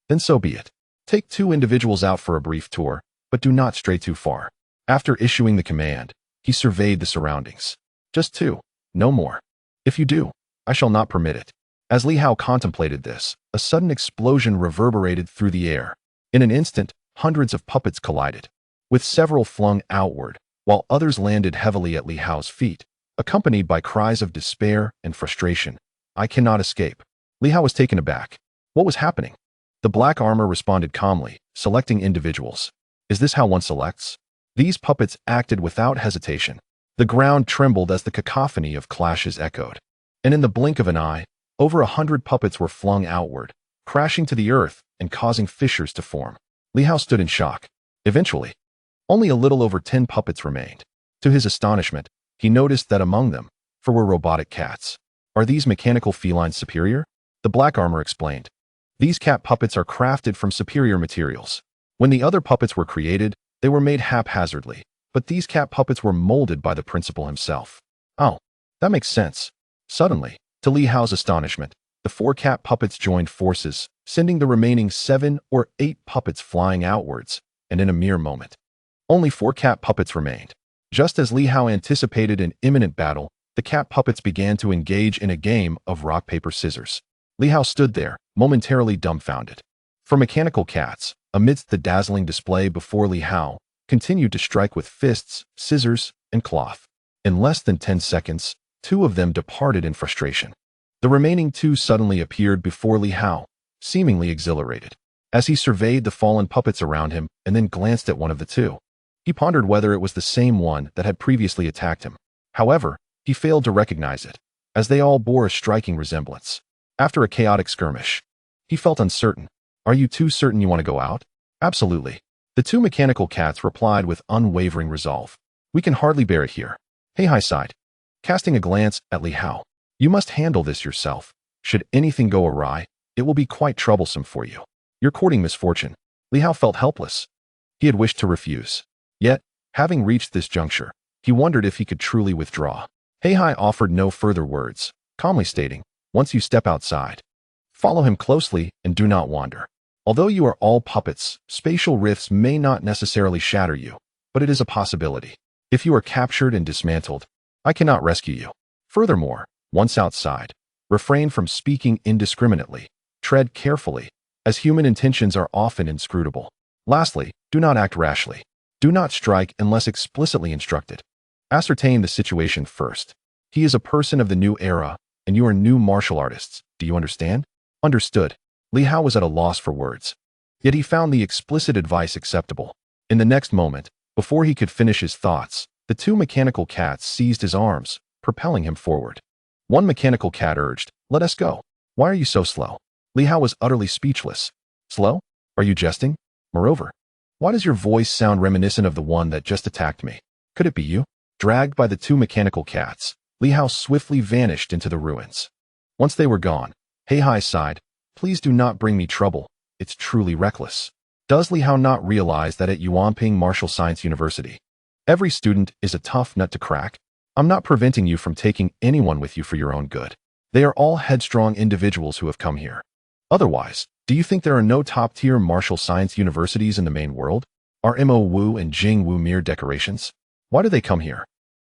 then so be it. Take 2 individuals out for a brief tour, but do not stray too far. After issuing the command, he surveyed the surroundings. Just 2, no more. If you do, I shall not permit it. As Li Hao contemplated this, a sudden explosion reverberated through the air. In an instant, hundreds of puppets collided, with several flung outward, while others landed heavily at Li Hao's feet, accompanied by cries of despair and frustration. I cannot escape. Li Hao was taken aback. What was happening? The black armor responded calmly, selecting individuals. Is this how one selects? These puppets acted without hesitation. The ground trembled as the cacophony of clashes echoed. And in the blink of an eye, over 100 puppets were flung outward, crashing to the earth and causing fissures to form. Li Hao stood in shock. Eventually, only a little over 10 puppets remained. To his astonishment, he noticed that among them, were robotic cats. Are these mechanical felines superior? The black armor explained. These cat puppets are crafted from superior materials. When the other puppets were created, they were made haphazardly, but these cat puppets were molded by the principal himself. Oh, that makes sense. Suddenly, to Li Hao's astonishment, The 4 cat puppets joined forces, sending the remaining 7 or 8 puppets flying outwards, and in a mere moment, only 4 cat puppets remained. Just as Li Hao anticipated an imminent battle, the cat puppets began to engage in a game of rock, paper, scissors. Li Hao stood there, momentarily dumbfounded. For mechanical cats, amidst the dazzling display before Li Hao, continued to strike with fists, scissors, and cloth. In less than 10 seconds, 2 of them departed in frustration. The remaining 2 suddenly appeared before Li Hao, seemingly exhilarated. As he surveyed the fallen puppets around him and then glanced at one of the 2, he pondered whether it was the same one that had previously attacked him. However, he failed to recognize it, as they all bore a striking resemblance. After a chaotic skirmish, he felt uncertain. "Are you 2 certain you want to go out?" "Absolutely." The 2 mechanical cats replied with unwavering resolve. "We can hardly bear it here." Hei sighed, casting a glance at Li Hao. "You must handle this yourself. Should anything go awry, it will be quite troublesome for you. You're courting misfortune." Li Hao felt helpless. He had wished to refuse. Yet, having reached this juncture, he wondered if he could truly withdraw. Hei offered no further words, calmly stating, "Once you step outside, follow him closely and do not wander. Although you are all puppets, spatial rifts may not necessarily shatter you, but it is a possibility. If you are captured and dismantled, I cannot rescue you. Furthermore, once outside, refrain from speaking indiscriminately. Tread carefully, as human intentions are often inscrutable. Lastly, do not act rashly. Do not strike unless explicitly instructed. Ascertain the situation first. He is a person of the new era, and you are new martial artists. Do you understand?" "Understood." Li Hao was at a loss for words. Yet he found the explicit advice acceptable. In the next moment, before he could finish his thoughts, the 2 mechanical cats seized his arms, propelling him forward. One mechanical cat urged, "Let us go." "Why are you so slow?" Li Hao was utterly speechless. "Slow? Are you jesting? Moreover, why does your voice sound reminiscent of the one that just attacked me? Could it be you?" Dragged by the 2 mechanical cats, Li Hao swiftly vanished into the ruins. Once they were gone, Hei sighed, "Please do not bring me trouble. It's truly reckless." Does Li Hao not realize that at Yuanping Martial Science University, every student is a tough nut to crack? I'm not preventing you from taking anyone with you for your own good. They are all headstrong individuals who have come here. Otherwise, do you think there are no top-tier martial science universities in the main world? Are Mo Wu and Jing Wu mere decorations? Why do they come here?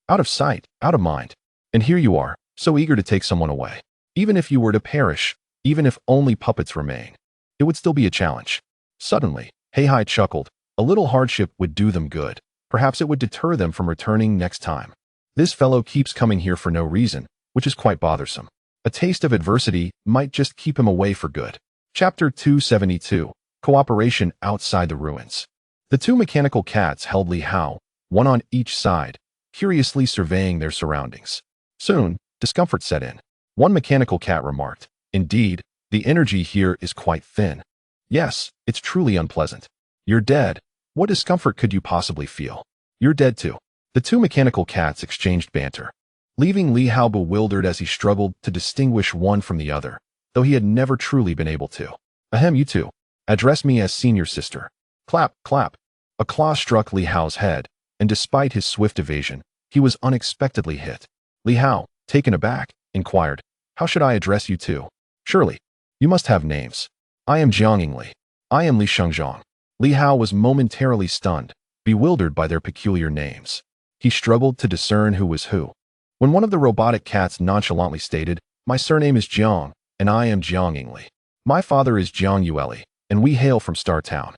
Out of sight, out of mind. And here you are, so eager to take someone away. Even if you were to perish, even if only puppets remain, it would still be a challenge. Suddenly, Hei chuckled. A little hardship would do them good. Perhaps it would deter them from returning next time. This fellow keeps coming here for no reason, which is quite bothersome. A taste of adversity might just keep him away for good. Chapter 272, Cooperation Outside the Ruins. The 2 mechanical cats held Li Hao, one on each side, curiously surveying their surroundings. Soon, discomfort set in. One mechanical cat remarked, "Indeed, the energy here is quite thin." "Yes, it's truly unpleasant." "You're dead. What discomfort could you possibly feel?" "You're dead too." The 2 mechanical cats exchanged banter, leaving Li Hao bewildered as he struggled to distinguish one from the other, though he had never truly been able to. "Ahem, you 2. Address me as senior sister." Clap, clap. A claw struck Li Hao's head, and despite his swift evasion, he was unexpectedly hit. Li Hao, taken aback, inquired, "How should I address you 2? Surely, you must have names." "I am Jiang Li." "I am Li Shengzhong." Li Hao was momentarily stunned, bewildered by their peculiar names. He struggled to discern who was who. When one of the robotic cats nonchalantly stated, "My surname is Jiang, and I am Jiang Li. My father is Jiang Yueli, and we hail from Star Town.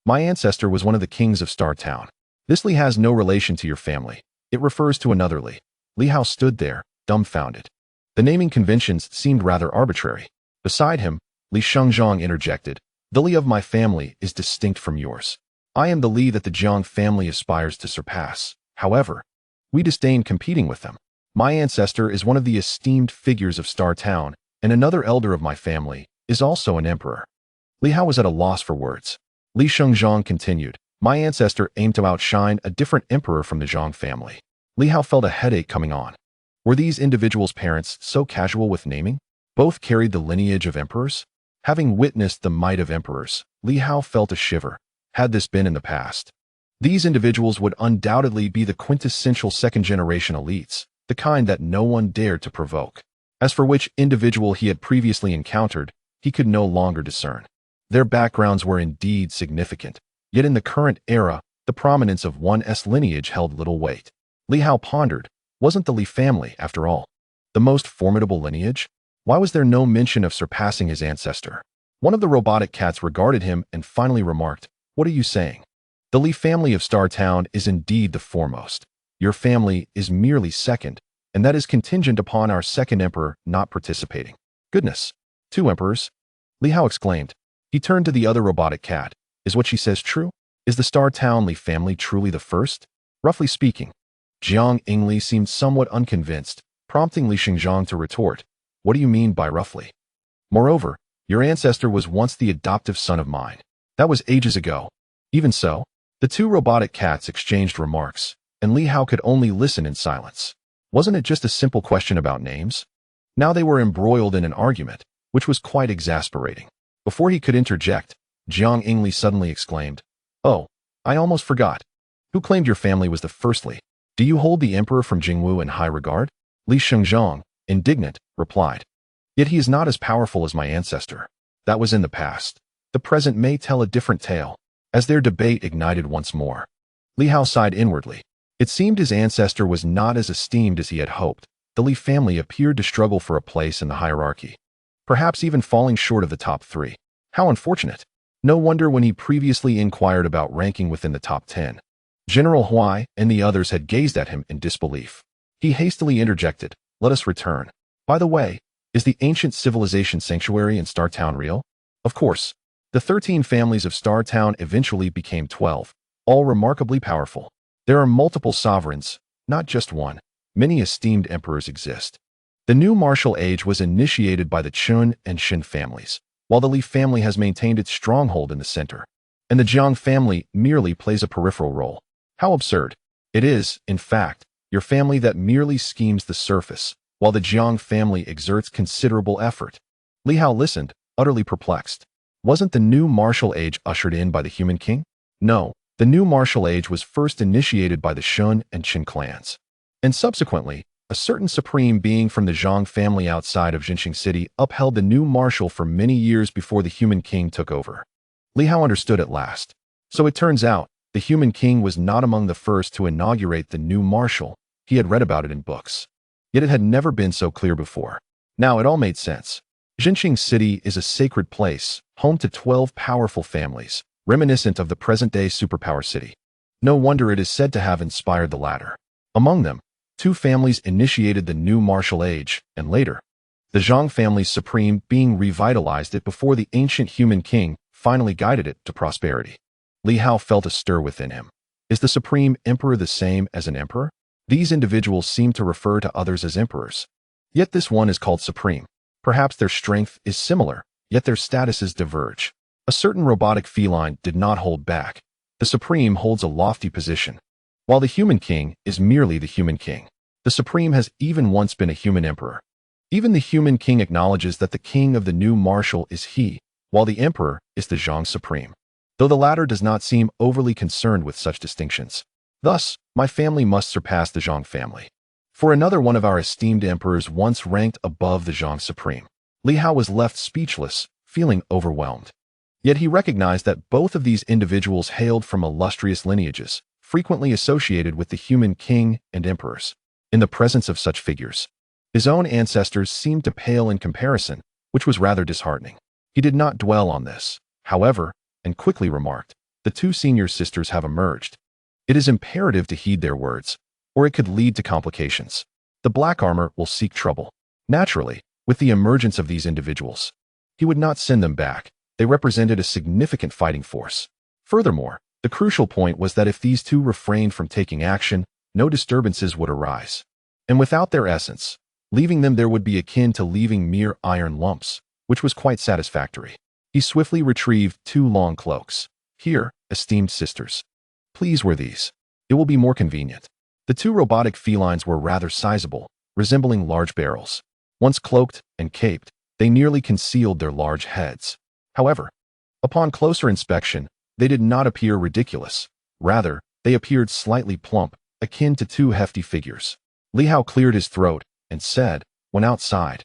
My ancestor was one of the kings of Star Town." "This Li has no relation to your family. It refers to another Li." Li Hao stood there, dumbfounded. The naming conventions seemed rather arbitrary. Beside him, Li Shengzhong interjected, "The Li of my family is distinct from yours. I am the Li that the Jiang family aspires to surpass. However, we disdain competing with them. My ancestor is one of the esteemed figures of Star Town, and another elder of my family is also an emperor." Li Hao was at a loss for words. Li Shengzhong continued, "My ancestor aimed to outshine a different emperor from the Zhang family." Li Hao felt a headache coming on. Were these individuals' parents so casual with naming? Both carried the lineage of emperors? Having witnessed the might of emperors, Li Hao felt a shiver. Had this been in the past, these individuals would undoubtedly be the quintessential second-generation elites, the kind that no one dared to provoke. As for which individual he had previously encountered, he could no longer discern. Their backgrounds were indeed significant, yet in the current era, the prominence of one's lineage held little weight. Li Hao pondered, wasn't the Li family, after all, the most formidable lineage? Why was there no mention of surpassing his ancestor? One of the robotic cats regarded him and finally remarked, "What are you saying? The Li family of Star Town is indeed the foremost. Your family is merely second, and that is contingent upon our second emperor not participating." "Goodness! 2 emperors?" Li Hao exclaimed. He turned to the other robotic cat. "Is what she says true? Is the Star Town Li family truly the first?" "Roughly speaking." Jiang Ingli seemed somewhat unconvinced, prompting Li Xingzhang to retort, "What do you mean by roughly? Moreover, your ancestor was once the adoptive son of mine. That was ages ago." Even so, the 2 robotic cats exchanged remarks, and Li Hao could only listen in silence. Wasn't it just a simple question about names? Now they were embroiled in an argument, which was quite exasperating. Before he could interject, Jiang Ingli suddenly exclaimed, "Oh, I almost forgot. Who claimed your family was the first Li? Do you hold the emperor from Jingwu in high regard?" Li Shengzhang, indignant, replied, "Yet he is not as powerful as my ancestor. That was in the past. The present may tell a different tale." As their debate ignited once more, Li Hao sighed inwardly. It seemed his ancestor was not as esteemed as he had hoped. The Li family appeared to struggle for a place in the hierarchy, perhaps even falling short of the top 3. How unfortunate. No wonder when he previously inquired about ranking within the top 10. General Huai and the others had gazed at him in disbelief. He hastily interjected, "Let us return. By the way, is the ancient civilization sanctuary in Star Town real?" Of course. The 13 families of Star Town eventually became 12, all remarkably powerful. There are multiple sovereigns, not just one. Many esteemed emperors exist. The new martial age was initiated by the Chun and Shin families, while the Li family has maintained its stronghold in the center. And the Jiang family merely plays a peripheral role. How absurd. It is, in fact, your family that merely schemes the surface, while the Jiang family exerts considerable effort. Li Hao listened, utterly perplexed. Wasn't the new martial age ushered in by the human king? No, the new martial age was first initiated by the Shun and Qin clans. And subsequently, a certain supreme being from the Zhang family outside of Tianxing City upheld the new martial for many years before the human king took over. Li Hao understood at last. So it turns out, the human king was not among the first to inaugurate the new martial. He had read about it in books. Yet it had never been so clear before. Now it all made sense. Tianxing City is a sacred place, home to 12 powerful families, reminiscent of the present-day superpower city. No wonder it is said to have inspired the latter. Among them, 2 families initiated the new martial age, and later, the Zhang family's supreme being revitalized it before the ancient human king finally guided it to prosperity. Li Hao felt a stir within him. Is the supreme emperor the same as an emperor? These individuals seem to refer to others as emperors. Yet this one is called supreme. Perhaps their strength is similar, yet their statuses diverge. A certain robotic feline did not hold back. The supreme holds a lofty position, while the human king is merely the human king. The supreme has even once been a human emperor. Even the human king acknowledges that the king of the new martial is he, while the emperor is the Zhang supreme, though the latter does not seem overly concerned with such distinctions. Thus, my family must surpass the Zhang family. For another one of our esteemed emperors once ranked above the Zhang supreme. Li Hao was left speechless, feeling overwhelmed. Yet he recognized that both of these individuals hailed from illustrious lineages, frequently associated with the human king and emperors. In the presence of such figures, his own ancestors seemed to pale in comparison, which was rather disheartening. He did not dwell on this, however, and quickly remarked, "The 2 senior sisters have emerged. It is imperative to heed their words, or it could lead to complications. The black armor will seek trouble. Naturally, with the emergence of these individuals, he would not send them back. They represented a significant fighting force. Furthermore, the crucial point was that if these 2 refrained from taking action, no disturbances would arise. And without their essence, leaving them there would be akin to leaving mere iron lumps, which was quite satisfactory." He swiftly retrieved 2 long cloaks. "Here, esteemed sisters. Please wear these. It will be more convenient." The 2 robotic felines were rather sizable, resembling large barrels. Once cloaked and caped, they nearly concealed their large heads. However, upon closer inspection, they did not appear ridiculous. Rather, they appeared slightly plump, akin to 2 hefty figures. Li Hao cleared his throat and said, when outside.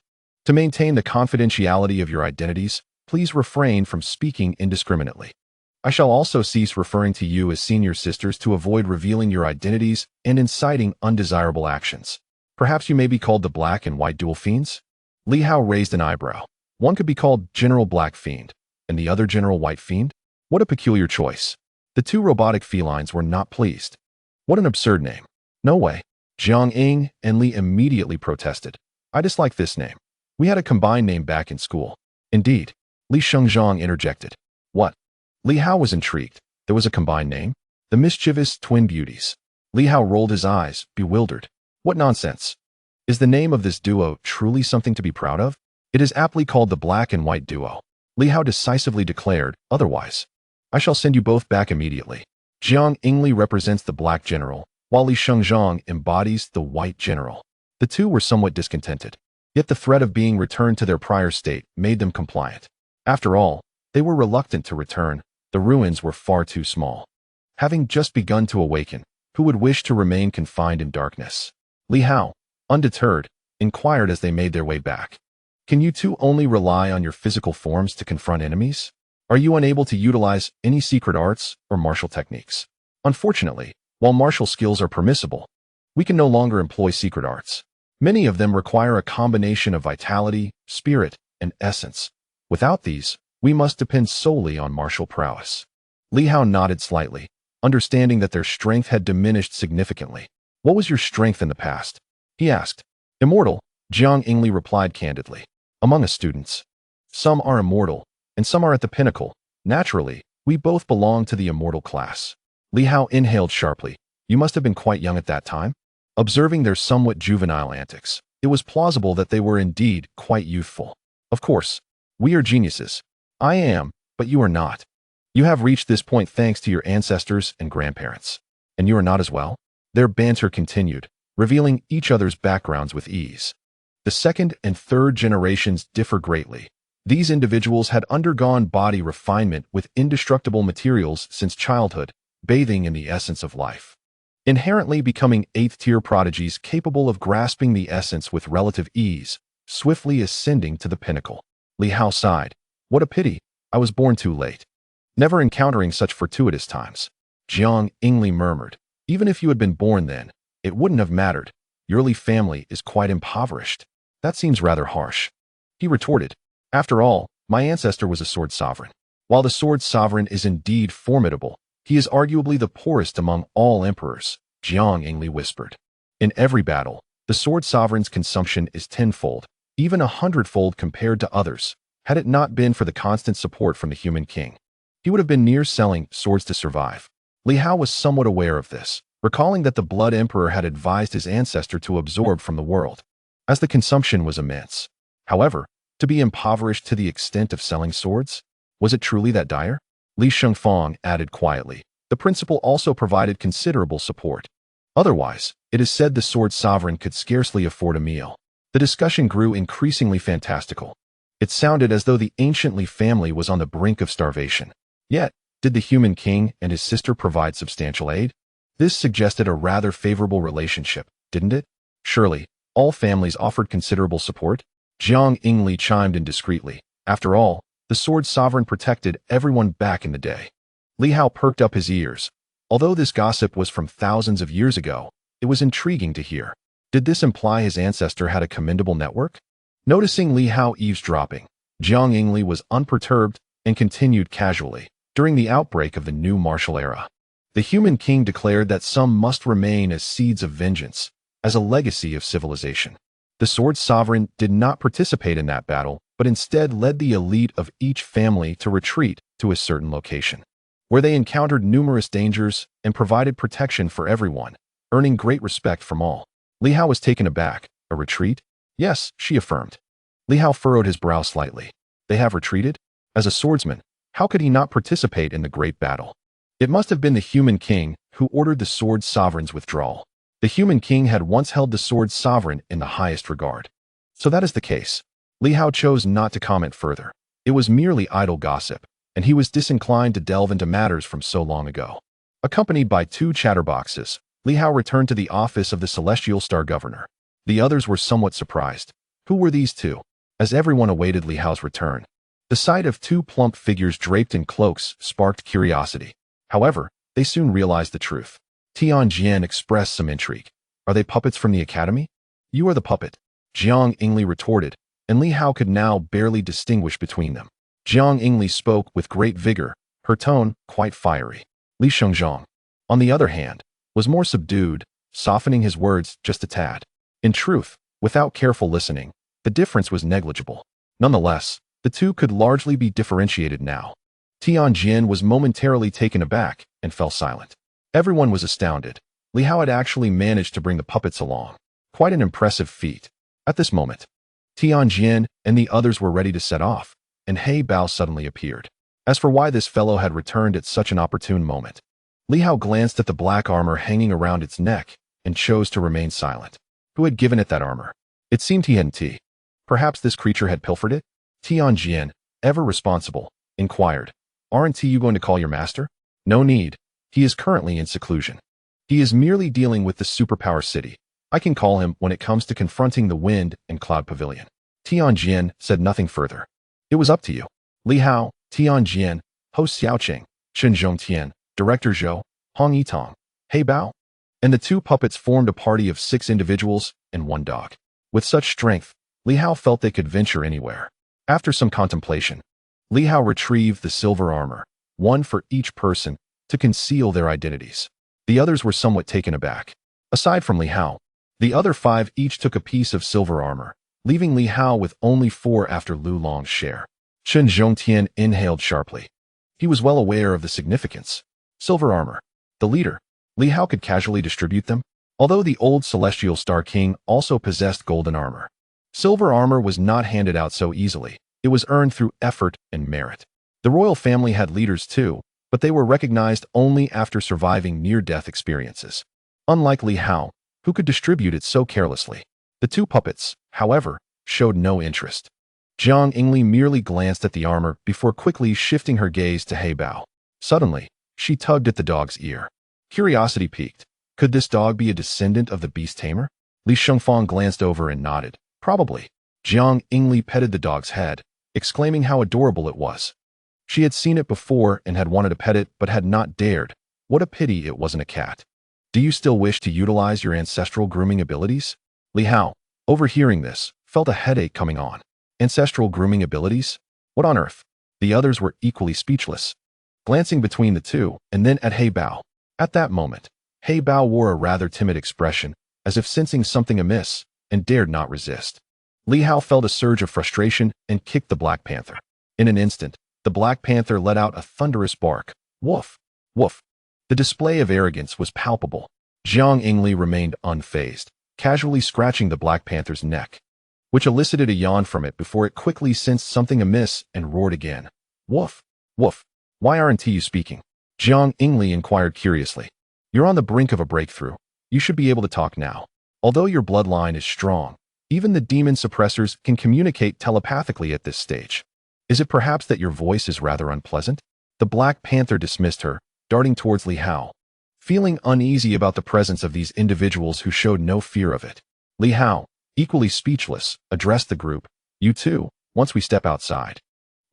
To maintain the confidentiality of your identities, please refrain from speaking indiscriminately. I shall also cease referring to you as senior sisters to avoid revealing your identities and inciting undesirable actions. Perhaps you may be called the Black and White Dual Fiends? Li Hao raised an eyebrow. One could be called General Black Fiend, and the other General White Fiend? What a peculiar choice. The two robotic felines were not pleased. What an absurd name. No way. Jiang Ying and Li immediately protested. I dislike this name. We had a combined name back in school. Indeed. Li Shengzhong interjected. What? Li Hao was intrigued. There was a combined name? The mischievous twin beauties. Li Hao rolled his eyes, bewildered. What nonsense. Is the name of this duo truly something to be proud of? It is aptly called the Black and White Duo. Li Hao decisively declared, otherwise. I shall send you both back immediately. Jiang Yingli represents the Black General, while Li Shengzhong embodies the White General. The two were somewhat discontented. Yet the threat of being returned to their prior state made them compliant. After all, they were reluctant to return. The ruins were far too small. Having just begun to awaken, who would wish to remain confined in darkness? Li Hao, undeterred, inquired as they made their way back. Can you two only rely on your physical forms to confront enemies? Are you unable to utilize any secret arts or martial techniques? Unfortunately, while martial skills are permissible, we can no longer employ secret arts. Many of them require a combination of vitality, spirit, and essence. Without these, we must depend solely on martial prowess. Li Hao nodded slightly, understanding that their strength had diminished significantly. What was your strength in the past? He asked. Immortal, Jiang Yingli replied candidly. Among us students, some are immortal, and some are at the pinnacle. Naturally, we both belong to the immortal class. Li Hao inhaled sharply. You must have been quite young at that time. Observing their somewhat juvenile antics, it was plausible that they were indeed quite youthful. Of course, we are geniuses. I am, but you are not. You have reached this point thanks to your ancestors and grandparents. And you are not as well? Their banter continued, revealing each other's backgrounds with ease. The second and third generations differ greatly. These individuals had undergone body refinement with indestructible materials since childhood, bathing in the essence of life. Inherently becoming eighth-tier prodigies capable of grasping the essence with relative ease, swiftly ascending to the pinnacle. Li Hao sighed. What a pity, I was born too late. Never encountering such fortuitous times. Jiang Yingli murmured. Even if you had been born then, it wouldn't have mattered. Your Li family is quite impoverished. That seems rather harsh. He retorted. After all, my ancestor was a sword sovereign. While the sword sovereign is indeed formidable, he is arguably the poorest among all emperors, Jiang Yingli whispered. In every battle, the sword sovereign's consumption is tenfold, even 100-fold compared to others. Had it not been for the constant support from the human king, he would have been near selling swords to survive. Li Hao was somewhat aware of this, recalling that the Blood Emperor had advised his ancestor to absorb from the world, as the consumption was immense. However, to be impoverished to the extent of selling swords? Was it truly that dire? Li Shengfang added quietly. The principal also provided considerable support. Otherwise, it is said the sword sovereign could scarcely afford a meal. The discussion grew increasingly fantastical. It sounded as though the ancient Li family was on the brink of starvation. Yet, did the human king and his sister provide substantial aid? This suggested a rather favorable relationship, didn't it? Surely, all families offered considerable support? Jiang Yingli chimed in discreetly. After all, the sword sovereign protected everyone back in the day. Li Hao perked up his ears. Although this gossip was from thousands of years ago, it was intriguing to hear. Did this imply his ancestor had a commendable network? Noticing Li Hao eavesdropping, Jiang Yingli was unperturbed and continued casually. During the outbreak of the new martial era, the human king declared that some must remain as seeds of vengeance, as a legacy of civilization. The sword sovereign did not participate in that battle, but instead led the elite of each family to retreat to a certain location, where they encountered numerous dangers and provided protection for everyone, earning great respect from all. Li Hao was taken aback. A retreat? Yes, she affirmed. Li Hao furrowed his brow slightly. They have retreated? As a swordsman, how could he not participate in the great battle? It must have been the human king who ordered the sword sovereign's withdrawal. The human king had once held the sword sovereign in the highest regard. So that is the case. Li Hao chose not to comment further. It was merely idle gossip, and he was disinclined to delve into matters from so long ago. Accompanied by two chatterboxes, Li Hao returned to the office of the Celestial Star Governor. The others were somewhat surprised. Who were these two? As everyone awaited Li Hao's return, the sight of two plump figures draped in cloaks sparked curiosity. However, they soon realized the truth. Tianxing expressed some intrigue. Are they puppets from the academy? You are the puppet, Jiang Yingli retorted, and Li Hao could now barely distinguish between them. Jiang Yingli spoke with great vigor, her tone quite fiery. Li Shengzhong, on the other hand, was more subdued, softening his words just a tad. In truth, without careful listening, the difference was negligible. Nonetheless, the two could largely be differentiated now. Tianjin was momentarily taken aback and fell silent. Everyone was astounded. Li Hao had actually managed to bring the puppets along. Quite an impressive feat. At this moment, Tianjin and the others were ready to set off, and He Bao suddenly appeared. As for why this fellow had returned at such an opportune moment, Li Hao glanced at the black armor hanging around its neck and chose to remain silent. Who had given it that armor? It seemed he hadn't. Perhaps this creature had pilfered it? Tianjin, ever responsible, inquired. Aren't you going to call your master? No need. He is currently in seclusion. He is merely dealing with the superpower city. I can call him when it comes to confronting the wind and cloud pavilion. Tianjin said nothing further. It was up to you. Li Hao, Tianjin, host Xiaoqing, Shenzhong Tian, Director Zhou, Hong Yitang, He Bao, and the two puppets formed a party of 6 individuals and 1 dog. With such strength, Li Hao felt they could venture anywhere. After some contemplation, Li Hao retrieved the silver armor, 1 for each person, to conceal their identities. The others were somewhat taken aback. Aside from Li Hao, the other 5 each took a piece of silver armor, leaving Li Hao with only 4 after Lu Long's share. Chen Zhongtian inhaled sharply. He was well aware of the significance. Silver armor. The leader. Li Hao could casually distribute them, although the old Celestial Star King also possessed golden armor. Silver armor was not handed out so easily. It was earned through effort and merit. The royal family had leaders too, but they were recognized only after surviving near-death experiences. Unlike Li Hao, who could distribute it so carelessly. The 2 puppets, however, showed no interest. Jiang Yingli merely glanced at the armor before quickly shifting her gaze to He Bao. Suddenly, she tugged at the dog's ear. Curiosity piqued. Could this dog be a descendant of the beast tamer? Li Shengfang glanced over and nodded. Probably. Jiang Yingli petted the dog's head, exclaiming how adorable it was. She had seen it before and had wanted to pet it but had not dared. What a pity it wasn't a cat. Do you still wish to utilize your ancestral grooming abilities? Li Hao, overhearing this, felt a headache coming on. Ancestral grooming abilities? What on earth? The others were equally speechless, glancing between the two and then at He Bao. At that moment, He Bao wore a rather timid expression, as if sensing something amiss, and dared not resist. Li Hao felt a surge of frustration and kicked the Black Panther. In an instant, the Black Panther let out a thunderous bark. Woof! Woof! The display of arrogance was palpable. Jiang Yingli remained unfazed, casually scratching the Black Panther's neck, which elicited a yawn from it before it quickly sensed something amiss and roared again. Woof! Woof! Why aren't you speaking? Jiang Yingli inquired curiously. You're on the brink of a breakthrough. You should be able to talk now. Although your bloodline is strong, even the demon suppressors can communicate telepathically at this stage. Is it perhaps that your voice is rather unpleasant? The Black Panther dismissed her, darting towards Li Hao, feeling uneasy about the presence of these individuals who showed no fear of it. Li Hao, equally speechless, addressed the group. You too, once we step outside,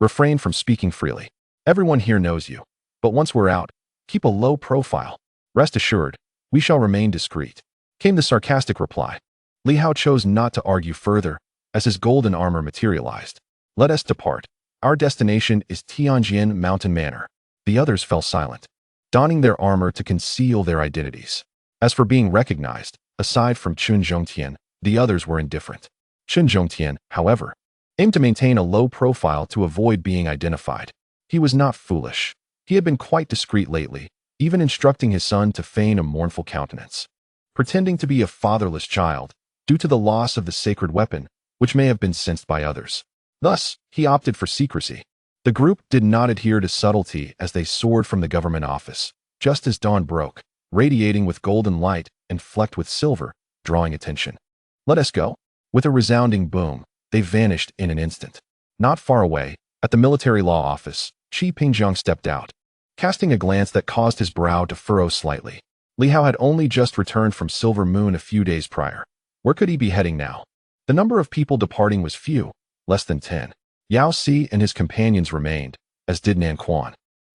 refrain from speaking freely. Everyone here knows you, but once we're out, keep a low profile. Rest assured, we shall remain discreet, came the sarcastic reply. Li Hao chose not to argue further, as his golden armor materialized. Let us depart. Our destination is Tianjin Mountain Manor. The others fell silent, donning their armor to conceal their identities. As for being recognized, aside from Chun Zhongtian, the others were indifferent. Chun Zhongtian, however, aimed to maintain a low profile to avoid being identified. He was not foolish. He had been quite discreet lately, even instructing his son to feign a mournful countenance, pretending to be a fatherless child, due to the loss of the sacred weapon, which may have been sensed by others. Thus, he opted for secrecy. The group did not adhere to subtlety as they soared from the government office, just as dawn broke, radiating with golden light and flecked with silver, drawing attention. Let us go. With a resounding boom, they vanished in an instant. Not far away, at the military law office, Qi Pingjiang stepped out, casting a glance that caused his brow to furrow slightly. Li Hao had only just returned from Silver Moon a few days prior. Where could he be heading now? The number of people departing was few, less than 10. Yao Si and his companions remained, as did Nan Quan.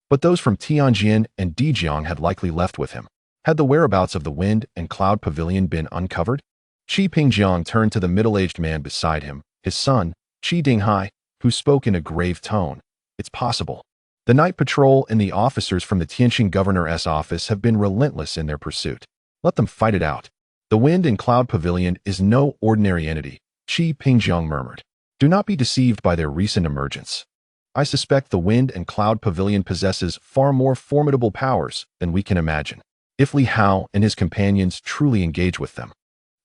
But those from Tianjin and Dijiang had likely left with him. Had the whereabouts of the Wind and Cloud Pavilion been uncovered? Qi Pingjiang turned to the middle-aged man beside him, his son, Qi Dinghai, who spoke in a grave tone. It's possible. The night patrol and the officers from the Tianxing governor's office have been relentless in their pursuit. Let them fight it out. The Wind and Cloud Pavilion is no ordinary entity, Qi Pingjiang murmured. Do not be deceived by their recent emergence. I suspect the Wind and Cloud Pavilion possesses far more formidable powers than we can imagine. If Li Hao and his companions truly engage with them,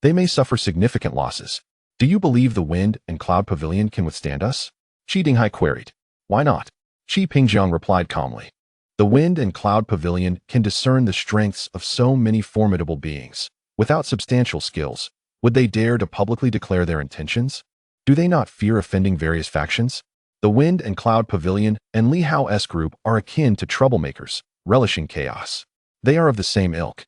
they may suffer significant losses. Do you believe the Wind and Cloud Pavilion can withstand us? Qi Dinghai queried. Why not? Qi Pingjiang replied calmly. The Wind and Cloud Pavilion can discern the strengths of so many formidable beings. Without substantial skills, would they dare to publicly declare their intentions? Do they not fear offending various factions? The Wind and Cloud Pavilion and Li Hao's group are akin to troublemakers, relishing chaos. They are of the same ilk.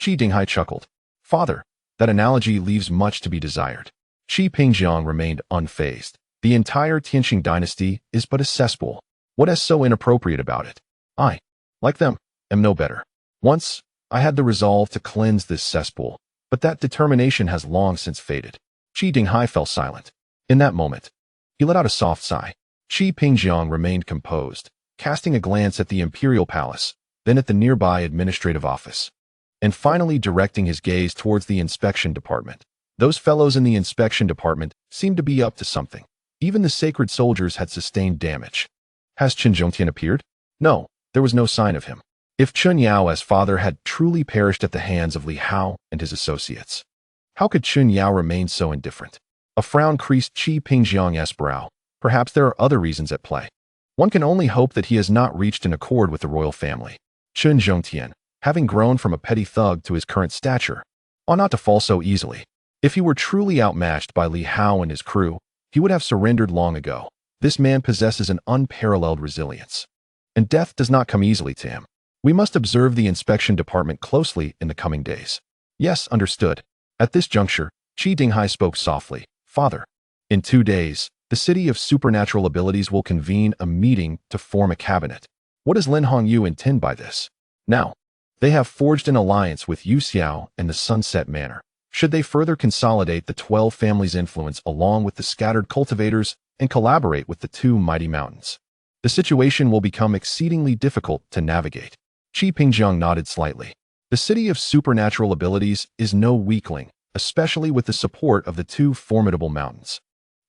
Qi Dinghai chuckled. Father, that analogy leaves much to be desired. Qi Pingjiang remained unfazed. The entire Tianxing dynasty is but a cesspool. What is so inappropriate about it? I, like them, am no better. Once, I had the resolve to cleanse this cesspool, but that determination has long since faded. Qi Dinghai fell silent. In that moment, he let out a soft sigh. Qi Pingjiang remained composed, casting a glance at the imperial palace, then at the nearby administrative office, and finally directing his gaze towards the inspection department. Those fellows in the inspection department seemed to be up to something. Even the sacred soldiers had sustained damage. Has Chen Zhongtian appeared? No, there was no sign of him. If Chun Yao's father had truly perished at the hands of Li Hao and his associates, how could Chun Yao remain so indifferent? A frown creased Qi Pingjiang's brow. Perhaps there are other reasons at play. One can only hope that he has not reached an accord with the royal family. Chun Zhongtian, having grown from a petty thug to his current stature, ought not to fall so easily. If he were truly outmatched by Li Hao and his crew, he would have surrendered long ago. This man possesses an unparalleled resilience, and death does not come easily to him. We must observe the inspection department closely in the coming days. Yes, understood. At this juncture, Qi Dinghai spoke softly. Father, in 2 days, the City of Supernatural Abilities will convene a meeting to form a cabinet. What does Lin Hongyu intend by this? Now, they have forged an alliance with Yu Xiao and the Sunset Manor. Should they further consolidate the 12 families' influence along with the scattered cultivators and collaborate with the 2 mighty mountains, the situation will become exceedingly difficult to navigate. Qi Pingjiang nodded slightly. The City of Supernatural Abilities is no weakling, especially with the support of the 2 formidable mountains.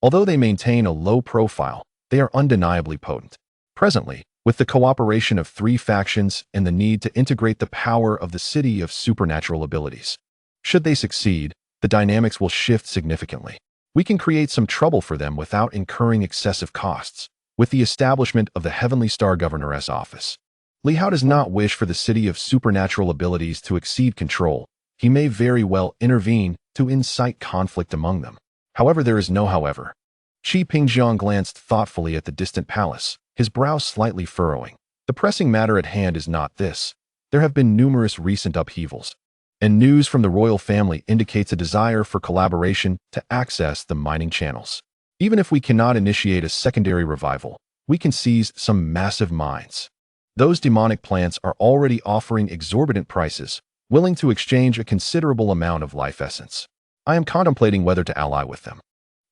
Although they maintain a low profile, they are undeniably potent. Presently, with the cooperation of 3 factions and the need to integrate the power of the City of Supernatural Abilities, should they succeed, the dynamics will shift significantly. We can create some trouble for them without incurring excessive costs. With the establishment of the Heavenly Star Governor's office, Li Hao does not wish for the City of Supernatural Abilities to exceed control. He may very well intervene to incite conflict among them. However, there is no however. Qi Pingjiang glanced thoughtfully at the distant palace, his brow slightly furrowing. The pressing matter at hand is not this. There have been numerous recent upheavals, and news from the royal family indicates a desire for collaboration to access the mining channels. Even if we cannot initiate a secondary revival, we can seize some massive mines. Those demonic plants are already offering exorbitant prices, willing to exchange a considerable amount of life essence. I am contemplating whether to ally with them.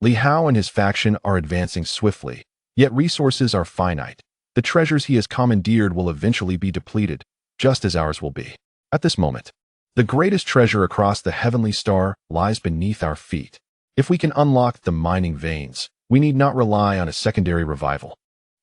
Li Hao and his faction are advancing swiftly, yet resources are finite. The treasures he has commandeered will eventually be depleted, just as ours will be. At this moment, the greatest treasure across the Heavenly Star lies beneath our feet. If we can unlock the mining veins, we need not rely on a secondary revival,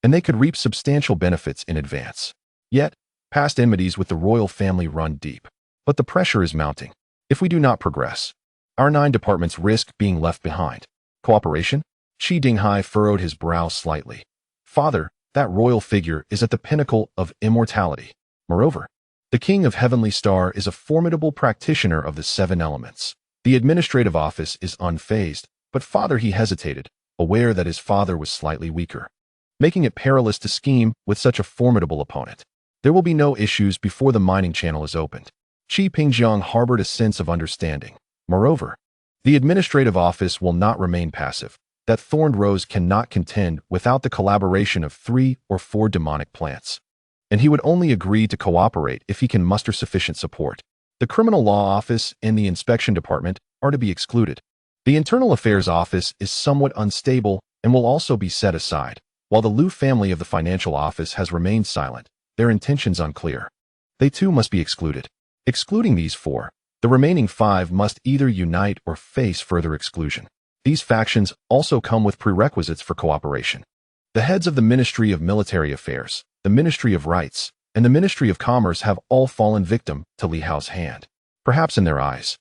and they could reap substantial benefits in advance. Yet, past enmities with the royal family run deep. But the pressure is mounting. If we do not progress, our 9 departments risk being left behind. Cooperation? Qi Dinghai furrowed his brow slightly. Father, that royal figure is at the pinnacle of immortality. Moreover, the King of Heavenly Star is a formidable practitioner of the 7 elements. The administrative office is unfazed, but father he hesitated, aware that his father was slightly weaker, making it perilous to scheme with such a formidable opponent. There will be no issues before the mining channel is opened. Qi Pingjiang harbored a sense of understanding. Moreover, The administrative office will not remain passive. That thorned rose cannot contend without the collaboration of 3 or 4 demonic plants. And he would only agree to cooperate if he can muster sufficient support. The criminal law office and the inspection department are to be excluded. The internal affairs office is somewhat unstable and will also be set aside. While the Liu family of the financial office has remained silent, their intentions unclear. They too must be excluded. Excluding these 4, the remaining 5 must either unite or face further exclusion. These factions also come with prerequisites for cooperation. The heads of the Ministry of Military Affairs, the Ministry of Rights, and the Ministry of Commerce have all fallen victim to Li Hao's hand. Perhaps in their eyes,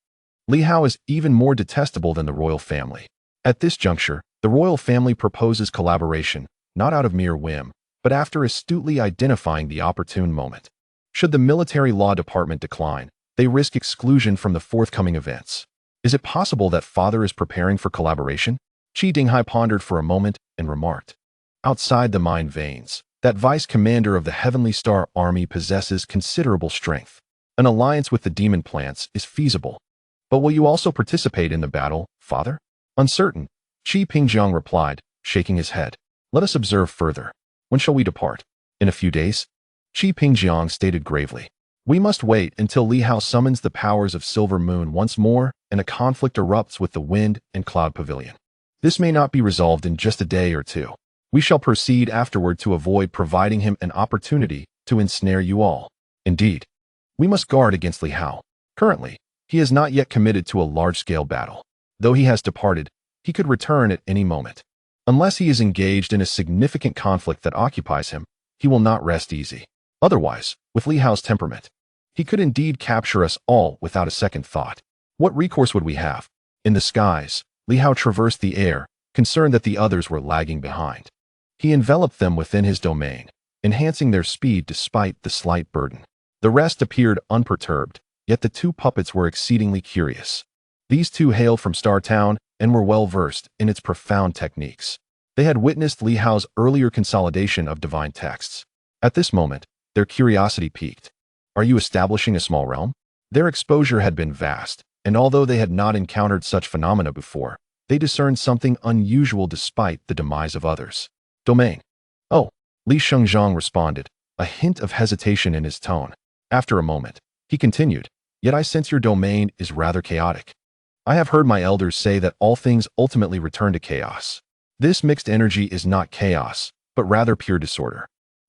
Li Hao is even more detestable than the royal family. At this juncture, the royal family proposes collaboration, not out of mere whim, but after astutely identifying the opportune moment. Should the military law department decline, they risk exclusion from the forthcoming events. Is it possible that father is preparing for collaboration? Qi Dinghai pondered for a moment and remarked, outside the mind veins, that vice commander of the Heavenly Star Army possesses considerable strength. An alliance with the demon plants is feasible. But will you also participate in the battle, father? Uncertain, Qi Pingjiang replied, shaking his head. Let us observe further. When shall we depart? In a few days? Qi Pingjiang stated gravely. We must wait until Li Hao summons the powers of Silver Moon once more and a conflict erupts with the Wind and Cloud Pavilion. This may not be resolved in just a day or 2. We shall proceed afterward to avoid providing him an opportunity to ensnare you all. Indeed, we must guard against Li Hao. Currently, he has not yet committed to a large-scale battle. Though he has departed, he could return at any moment. Unless he is engaged in a significant conflict that occupies him, he will not rest easy. Otherwise, with Li Hao's temperament, he could indeed capture us all without a second thought. What recourse would we have? In the skies, Li Hao traversed the air, concerned that the others were lagging behind. He enveloped them within his domain, enhancing their speed despite the slight burden. The rest appeared unperturbed, yet the 2 puppets were exceedingly curious. These 2 hailed from Star Town and were well versed in its profound techniques. They had witnessed Li Hao's earlier consolidation of divine texts. At this moment, their curiosity piqued. Are you establishing a small realm? Their exposure had been vast, and although they had not encountered such phenomena before, they discerned something unusual despite the demise of others. Domain. Oh, Li Shengzhang responded, a hint of hesitation in his tone. After a moment, he continued, yet I sense your domain is rather chaotic. I have heard my elders say that all things ultimately return to chaos. This mixed energy is not chaos, but rather pure disorder.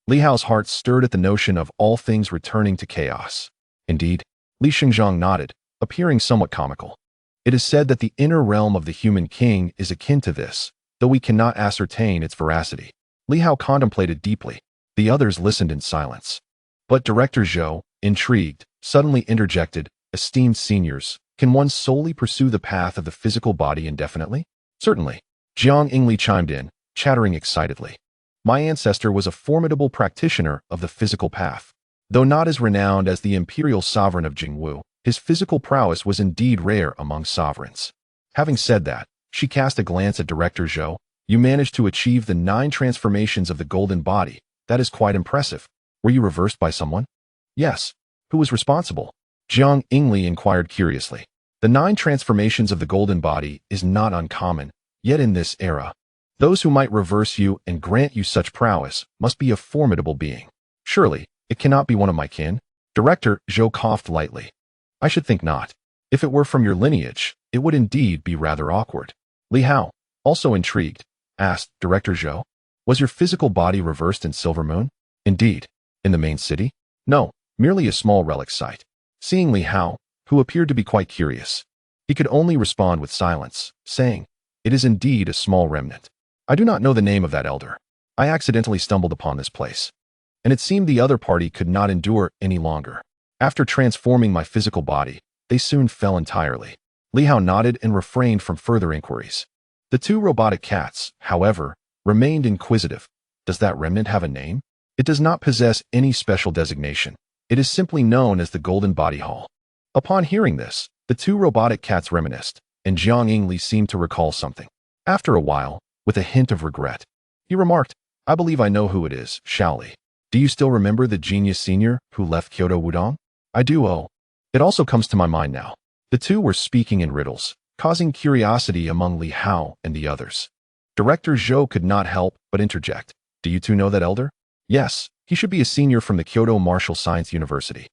Li Hao's heart stirred at the notion of all things returning to chaos. Indeed, Li Shengzhang nodded, appearing somewhat comical. It is said that the inner realm of the human king is akin to this, though we cannot ascertain its veracity. Li Hao contemplated deeply. The others listened in silence. But Director Zhou, intrigued, suddenly interjected, esteemed seniors, can one solely pursue the path of the physical body indefinitely? Certainly. Jiang Yingli chimed in, chattering excitedly. My ancestor was a formidable practitioner of the physical path. Though not as renowned as the imperial sovereign of Jingwu, his physical prowess was indeed rare among sovereigns. Having said that, she cast a glance at Director Zhou. You managed to achieve the 9 transformations of the golden body. That is quite impressive. Were you reversed by someone? Yes. Who was responsible? Jiang Yingli inquired curiously. The 9 transformations of the golden body is not uncommon, yet in this era, those who might reverse you and grant you such prowess must be a formidable being. Surely, it cannot be one of my kin? Director Zhou coughed lightly. I should think not. If it were from your lineage, it would indeed be rather awkward. Li Hao, also intrigued, asked Director Zhou, was your physical body reversed in Silver Moon? Indeed. In the main city? No, merely a small relic site. Seeing Li Hao, who appeared to be quite curious, he could only respond with silence, saying, it is indeed a small remnant. I do not know the name of that elder. I accidentally stumbled upon this place. And it seemed the other party could not endure any longer. After transforming my physical body, they soon fell entirely. Li Hao nodded and refrained from further inquiries. The 2 robotic cats, however, remained inquisitive. Does that remnant have a name? It does not possess any special designation. It is simply known as the Golden Body Hall. Upon hearing this, the 2 robotic cats reminisced, and Jiang Yingli seemed to recall something. After a while, with a hint of regret, he remarked, I believe I know who it is, Shaoli. Do you still remember the genius senior who left Kyoto Wudong? I do. Oh. It also comes to my mind now. The 2 were speaking in riddles, causing curiosity among Li Hao and the others. Director Zhou could not help but interject. Do you two know that elder? Yes, he should be a senior from the Kyoto Martial Science University.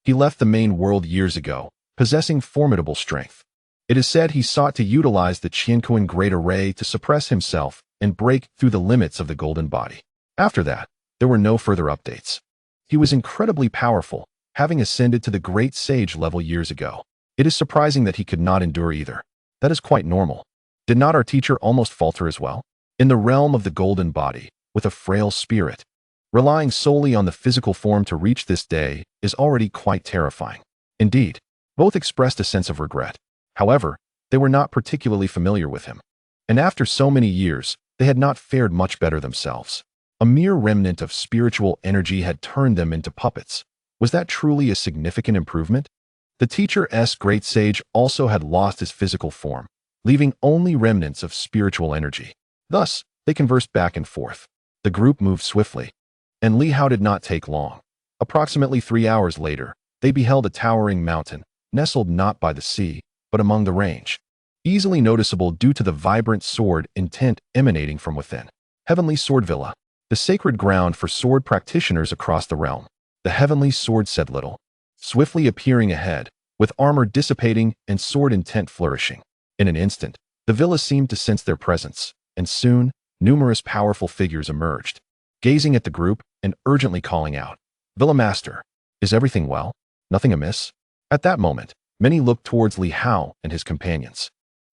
He left the main world years ago, possessing formidable strength. It is said he sought to utilize the Qianquan Great Array to suppress himself and break through the limits of the Golden Body. After that, there were no further updates. He was incredibly powerful, having ascended to the Great Sage level years ago. It is surprising that he could not endure either. That is quite normal. Did not our teacher almost falter as well? In the realm of the Golden Body, with a frail spirit, relying solely on the physical form to reach this day is already quite terrifying. Indeed, both expressed a sense of regret. However, they were not particularly familiar with him. And after so many years, they had not fared much better themselves. A mere remnant of spiritual energy had turned them into puppets. Was that truly a significant improvement? The teacher's great sage also had lost his physical form, leaving only remnants of spiritual energy. Thus, they conversed back and forth. The group moved swiftly, and Li Hao did not take long. Approximately 3 hours later, they beheld a towering mountain, nestled not by the sea, but among the range, easily noticeable due to the vibrant sword intent emanating from within. Heavenly Sword Villa, the sacred ground for sword practitioners across the realm. The Heavenly Sword said little, swiftly appearing ahead, with armor dissipating and sword intent flourishing. In an instant, the villa seemed to sense their presence, and soon, numerous powerful figures emerged, gazing at the group and urgently calling out, "Villa Master, is everything well? Nothing amiss?" At that moment, many looked towards Li Hao and his companions.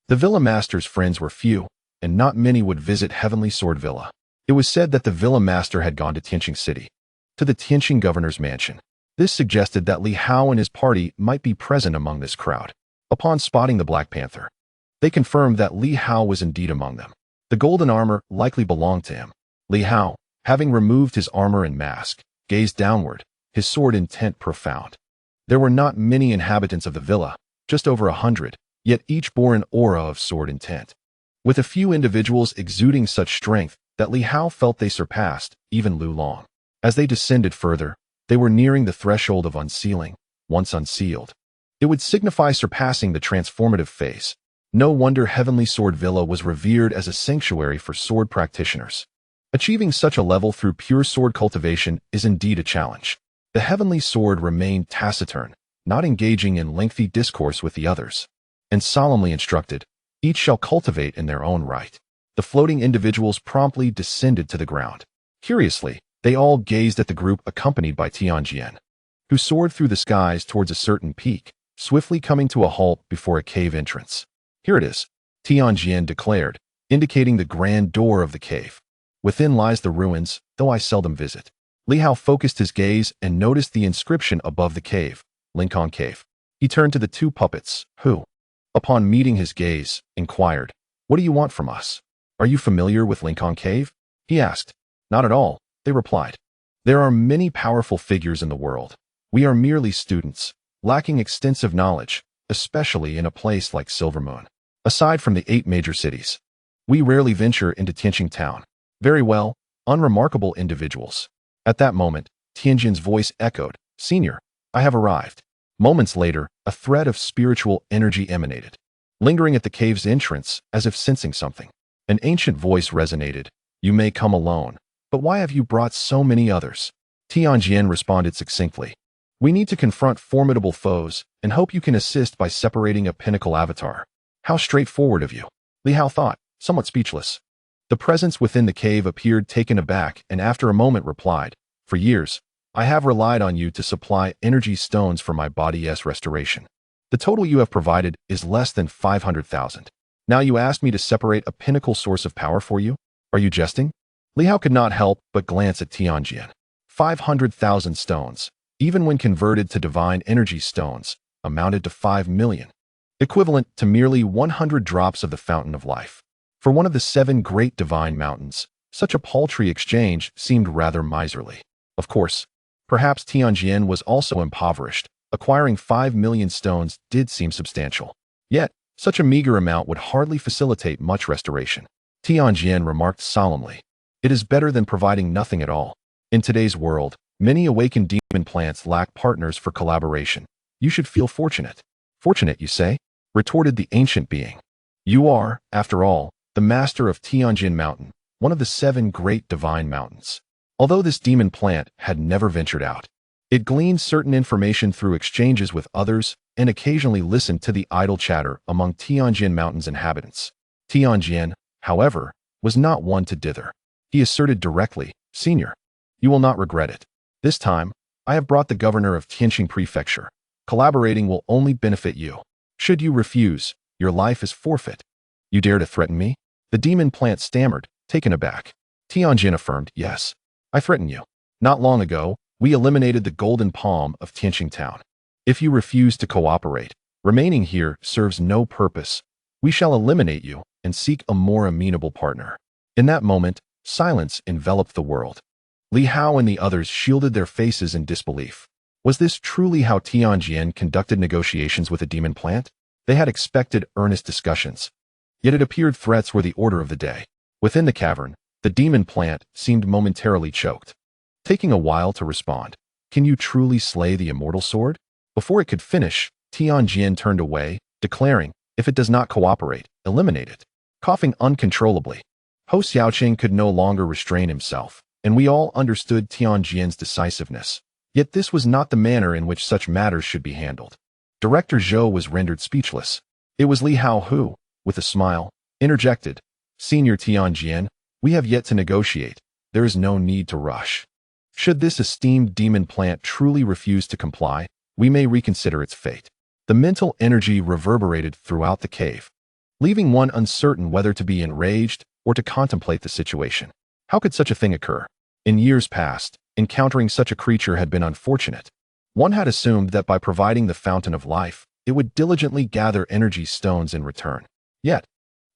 The Villa Master's friends were few, and not many would visit Heavenly Sword Villa. It was said that the Villa Master had gone to Tianxing City, to the Tianxing Governor's mansion. This suggested that Li Hao and his party might be present among this crowd. Upon spotting the Black Panther, they confirmed that Li Hao was indeed among them. The golden armor likely belonged to him. Li Hao, having removed his armor and mask, gazed downward, his sword intent profound. There were not many inhabitants of the villa, just over 100, yet each bore an aura of sword intent, with a few individuals exuding such strength that Li Hao felt they surpassed even Lu Long. As they descended further, they were nearing the threshold of unsealing. Once unsealed, it would signify surpassing the transformative phase. No wonder Heavenly Sword Villa was revered as a sanctuary for sword practitioners. Achieving such a level through pure sword cultivation is indeed a challenge. The Heavenly Sword remained taciturn, not engaging in lengthy discourse with the others, and solemnly instructed, "Each shall cultivate in their own right." The floating individuals promptly descended to the ground. Curiously, they all gazed at the group accompanied by Tianjin, who soared through the skies towards a certain peak, swiftly coming to a halt before a cave entrance. "Here it is," Tianjin declared, indicating the grand door of the cave. "Within lies the ruins, though I seldom visit." Li Hao focused his gaze and noticed the inscription above the cave, Lincoln Cave. He turned to the two puppets, who, upon meeting his gaze, inquired, "What do you want from us? Are you familiar with Lincoln Cave?" he asked. "Not at all," they replied. "There are many powerful figures in the world. We are merely students, lacking extensive knowledge, especially in a place like Silvermoon. Aside from the 8 major cities, we rarely venture into Tianxing town." "Very well, unremarkable individuals." At that moment, Tianjin's voice echoed, "Senior, I have arrived." Moments later, a thread of spiritual energy emanated, lingering at the cave's entrance as if sensing something. An ancient voice resonated, "You may come alone, but why have you brought so many others?" Tianjin responded succinctly, "We need to confront formidable foes and hope you can assist by separating a pinnacle avatar." "How straightforward of you," Li Hao thought, somewhat speechless. The presence within the cave appeared taken aback and after a moment replied, "For years, I have relied on you to supply energy stones for my body's restoration. The total you have provided is less than 500,000. Now you ask me to separate a pinnacle source of power for you? Are you jesting?" Li Hao could not help but glance at Tianjin. 500,000 stones, even when converted to divine energy stones, amounted to 5 million, equivalent to merely 100 drops of the fountain of life. For one of the 7 great divine mountains, such a paltry exchange seemed rather miserly. Of course, perhaps Tianjin was also impoverished. Acquiring 5 million stones did seem substantial. Yet, such a meager amount would hardly facilitate much restoration. Tianjin remarked solemnly, "It is better than providing nothing at all. In today's world, many awakened demon plants lack partners for collaboration. You should feel fortunate." "Fortunate, you say?" retorted the ancient being. You are, after all, the master of Tianjin Mountain, one of the 7 great divine mountains. Although this demon plant had never ventured out, it gleaned certain information through exchanges with others and occasionally listened to the idle chatter among Tianjin Mountain's inhabitants. Tianjin, however, was not one to dither. He asserted directly, Senior, you will not regret it. This time, I have brought the governor of Tianxing Prefecture. Collaborating will only benefit you. Should you refuse, your life is forfeit. You dare to threaten me? The demon plant stammered, taken aback. Tianjin affirmed, yes, I threaten you. Not long ago, we eliminated the golden palm of Tianxing Town. If you refuse to cooperate, remaining here serves no purpose. We shall eliminate you and seek a more amenable partner. In that moment, silence enveloped the world. Li Hao and the others shielded their faces in disbelief. Was this truly how Tianjin conducted negotiations with a demon plant? They had expected earnest discussions. Yet it appeared threats were the order of the day. Within the cavern, the demon plant seemed momentarily choked, taking a while to respond. Can you truly slay the immortal sword? Before it could finish, Tianjin turned away, declaring, if it does not cooperate, eliminate it. Coughing uncontrollably, Ho Xiaoqing could no longer restrain himself, and we all understood Tianjin's decisiveness. Yet this was not the manner in which such matters should be handled. Director Zhou was rendered speechless. It was Li Hao who, with a smile, interjected, Senior Tianjin, we have yet to negotiate. There is no need to rush. Should this esteemed demon plant truly refuse to comply, we may reconsider its fate. The mental energy reverberated throughout the cave, leaving one uncertain whether to be enraged or to contemplate the situation. How could such a thing occur? In years past, encountering such a creature had been unfortunate. One had assumed that by providing the fountain of life, it would diligently gather energy stones in return. Yet,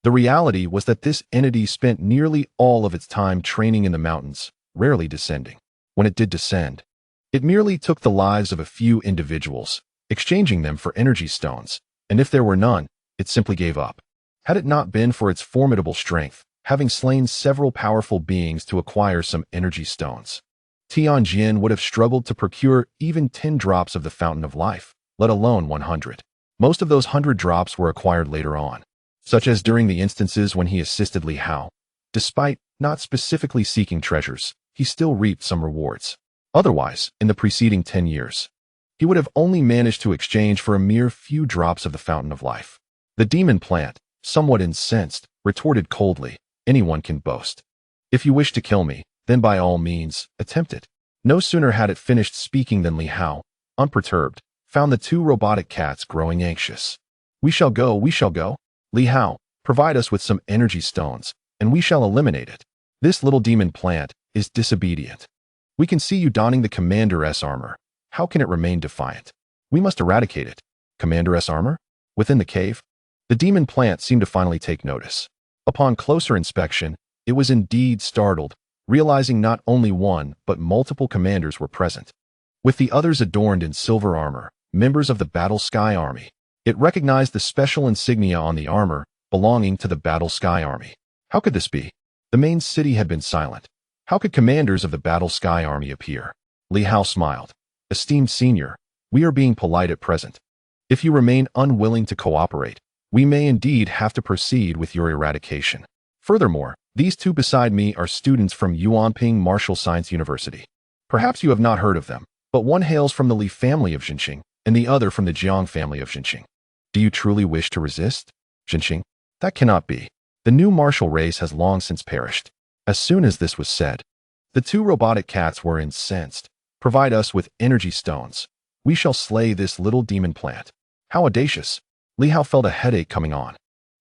the reality was that this entity spent nearly all of its time training in the mountains, rarely descending. When it did descend, it merely took the lives of a few individuals, exchanging them for energy stones, and if there were none, it simply gave up. Had it not been for its formidable strength, having slain several powerful beings to acquire some energy stones, Tianjin would have struggled to procure even 10 drops of the fountain of life, let alone 100. Most of those 100 drops were acquired later on, such as during the instances when he assisted Li Hao. Despite not specifically seeking treasures, he still reaped some rewards. Otherwise, in the preceding 10 years, he would have only managed to exchange for a mere few drops of the fountain of life. The demon plant, somewhat incensed, retorted coldly, anyone can boast. If you wish to kill me, then by all means, attempt it. No sooner had it finished speaking than Li Hao, unperturbed, found the 2 robotic cats growing anxious. We shall go. Li Hao, provide us with some energy stones, and we shall eliminate it. This little demon plant is disobedient. We can see you donning the Commander's armor. How can it remain defiant? We must eradicate it. Commander's armor? Within the cave, the demon plant seemed to finally take notice. Upon closer inspection, it was indeed startled, realizing not only one but multiple commanders were present. With the others adorned in silver armor, members of the Battle Sky Army, it recognized the special insignia on the armor belonging to the Battle Sky Army. How could this be? The main city had been silent. How could commanders of the Battle Sky Army appear? Li Hao smiled. Esteemed Senior, we are being polite at present. If you remain unwilling to cooperate, we may indeed have to proceed with your eradication. Furthermore, these 2 beside me are students from Yuanping Martial Science University. Perhaps you have not heard of them, but one hails from the Li family of Xinqing, and the other from the Jiang family of Xinqing. Do you truly wish to resist? Xinqing, that cannot be. The new martial race has long since perished. As soon as this was said, the 2 robotic cats were incensed. Provide us with energy stones. We shall slay this little demon plant. How audacious. Li Hao felt a headache coming on.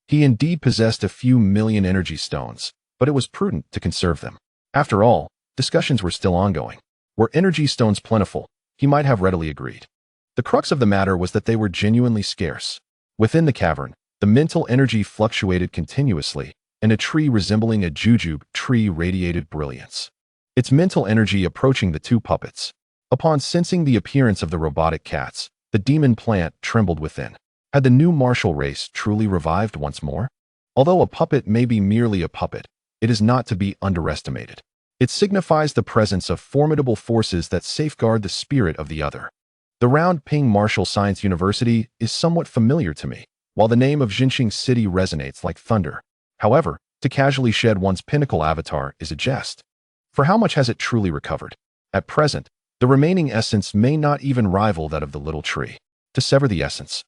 He indeed possessed a few million energy stones, but it was prudent to conserve them. After all, discussions were still ongoing. Were energy stones plentiful, he might have readily agreed. The crux of the matter was that they were genuinely scarce. Within the cavern, the mental energy fluctuated continuously, and a tree resembling a jujube tree radiated brilliance. Its mental energy approaching the 2 puppets. Upon sensing the appearance of the robotic cats, the demon plant trembled within. Had the new martial race truly revived once more? Although a puppet may be merely a puppet, it is not to be underestimated. It signifies the presence of formidable forces that safeguard the spirit of the other. The Round Ping Martial Science University is somewhat familiar to me. while the name of Tianxing City resonates like thunder. However, to casually shed one's pinnacle avatar is a jest. For how much has it truly recovered? At present, the remaining essence may not even rival that of the little tree. To sever the essence,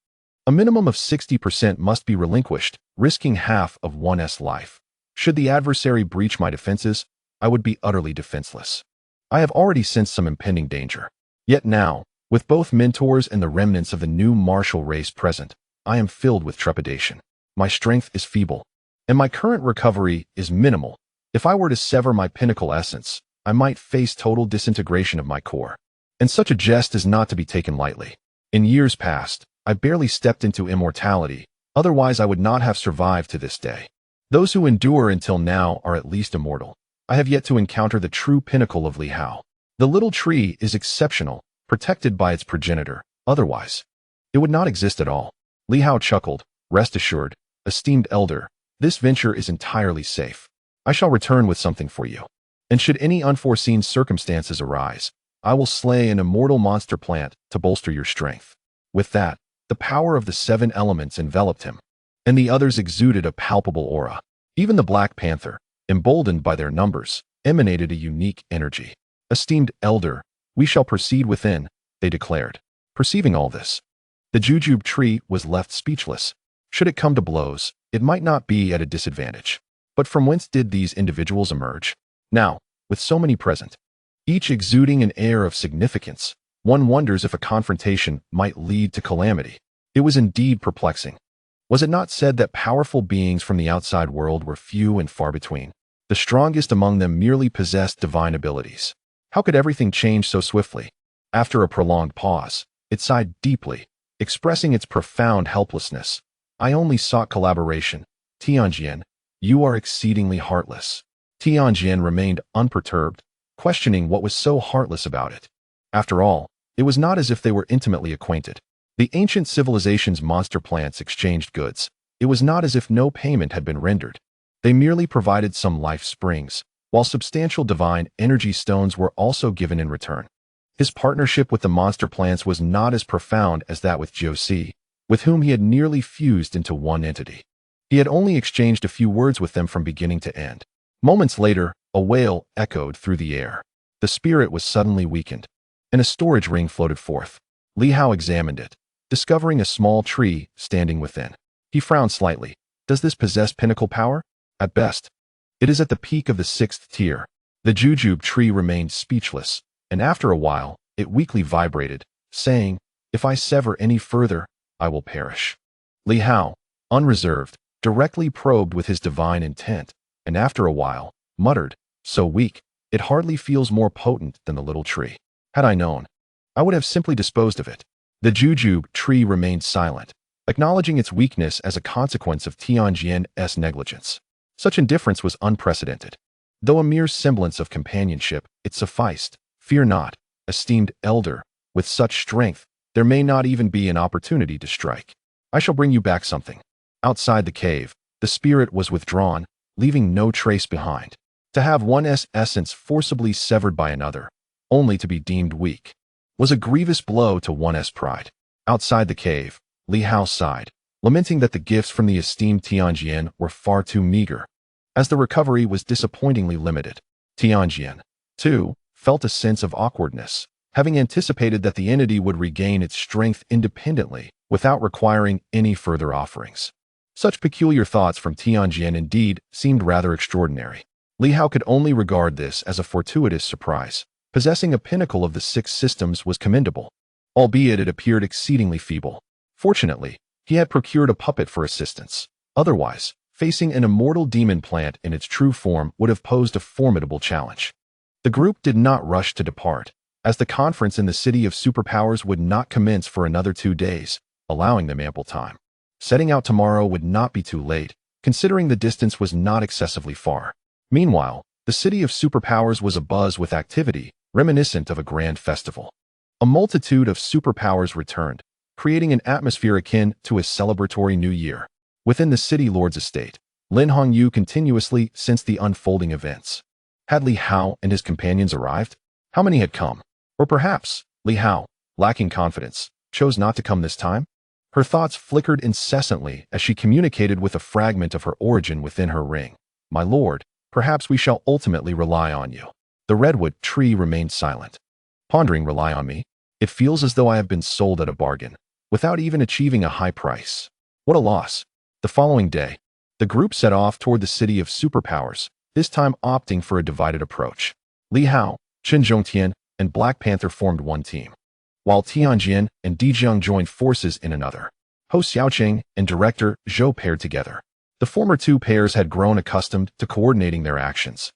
a minimum of 60% must be relinquished, risking half of one's life. Should the adversary breach my defenses, I would be utterly defenseless. I have already sensed some impending danger. Yet now, with both mentors and the remnants of the new martial race present, I am filled with trepidation. My strength is feeble, and my current recovery is minimal. If I were to sever my pinnacle essence, I might face total disintegration of my core. And such a jest is not to be taken lightly. In years past, I barely stepped into immortality, otherwise I would not have survived to this day. Those who endure until now are at least immortal. I have yet to encounter the true pinnacle of Li Hao. The little tree is exceptional, protected by its progenitor. Otherwise, it would not exist at all. Li Hao chuckled. Rest assured, esteemed elder, this venture is entirely safe. I shall return with something for you. And should any unforeseen circumstances arise, I will slay an immortal monster plant to bolster your strength. With that, the power of the 7 elements enveloped him, and the others exuded a palpable aura. Even the Black Panther, emboldened by their numbers, emanated a unique energy. Esteemed elder, we shall proceed within, they declared. Perceiving all this, the jujube tree was left speechless. Should it come to blows, it might not be at a disadvantage. But from whence did these individuals emerge? Now, with so many present, each exuding an air of significance, one wonders if a confrontation might lead to calamity. It was indeed perplexing. Was it not said that powerful beings from the outside world were few and far between? The strongest among them merely possessed divine abilities. How could everything change so swiftly? After a prolonged pause, it sighed deeply, expressing its profound helplessness. I only sought collaboration. Tianjin, you are exceedingly heartless. Tianjin remained unperturbed, questioning what was so heartless about it. After all, it was not as if they were intimately acquainted. The ancient civilization's monster plants exchanged goods. It was not as if no payment had been rendered. They merely provided some life springs, while substantial divine energy stones were also given in return. His partnership with the monster plants was not as profound as that with Josie, with whom he had nearly fused into one entity. He had only exchanged a few words with them from beginning to end. Moments later, a wail echoed through the air. The spirit was suddenly weakened, and a storage ring floated forth. Li Hao examined it, discovering a small tree standing within. He frowned slightly. Does this possess pinnacle power? At best, it is at the peak of the 6th tier. The jujube tree remained speechless, and after a while, it weakly vibrated, saying, if I sever any further, I will perish. Li Hao, unreserved, directly probed with his divine intent, and after a while, muttered, so weak, it hardly feels more potent than the little tree. Had I known, I would have simply disposed of it. The jujube tree remained silent, acknowledging its weakness as a consequence of Tianjin's negligence. Such indifference was unprecedented. Though a mere semblance of companionship, it sufficed. Fear not, esteemed elder, with such strength, there may not even be an opportunity to strike. I shall bring you back something. Outside the cave, the spirit was withdrawn, leaving no trace behind. To have one's essence forcibly severed by another, only to be deemed weak, was a grievous blow to one's pride. Outside the cave, Li Hao sighed, lamenting that the gifts from the esteemed Tianjin were far too meager, as the recovery was disappointingly limited. Tianjin, too, felt a sense of awkwardness, having anticipated that the entity would regain its strength independently without requiring any further offerings. Such peculiar thoughts from Tianjin indeed seemed rather extraordinary. Li Hao could only regard this as a fortuitous surprise. Possessing a pinnacle of the 6 systems was commendable, albeit it appeared exceedingly feeble. Fortunately, he had procured a puppet for assistance. Otherwise, facing an immortal demon plant in its true form would have posed a formidable challenge. The group did not rush to depart, as the conference in the City of Superpowers would not commence for another 2 days, allowing them ample time. Setting out tomorrow would not be too late, considering the distance was not excessively far. Meanwhile, the City of Superpowers was abuzz with activity, reminiscent of a grand festival. A multitude of superpowers returned, creating an atmosphere akin to a celebratory new year. Within the city lord's estate, Lin Hongyu continuously sensed the unfolding events. Had Li Hao and his companions arrived? How many had come? Or perhaps, Li Hao, lacking confidence, chose not to come this time? Her thoughts flickered incessantly as she communicated with a fragment of her origin within her ring. My lord, perhaps we shall ultimately rely on you. The redwood tree remained silent. Pondering rely on me? It feels as though I have been sold at a bargain, without even achieving a high price. What a loss. The following day, the group set off toward the city of superpowers, this time opting for a divided approach. Li Hao, Chen Zhongtian, and Black Panther formed one team, while Tianjin and Dijiang joined forces in another. Ho Xiaoqing and director Zhou paired together. The former two pairs had grown accustomed to coordinating their actions,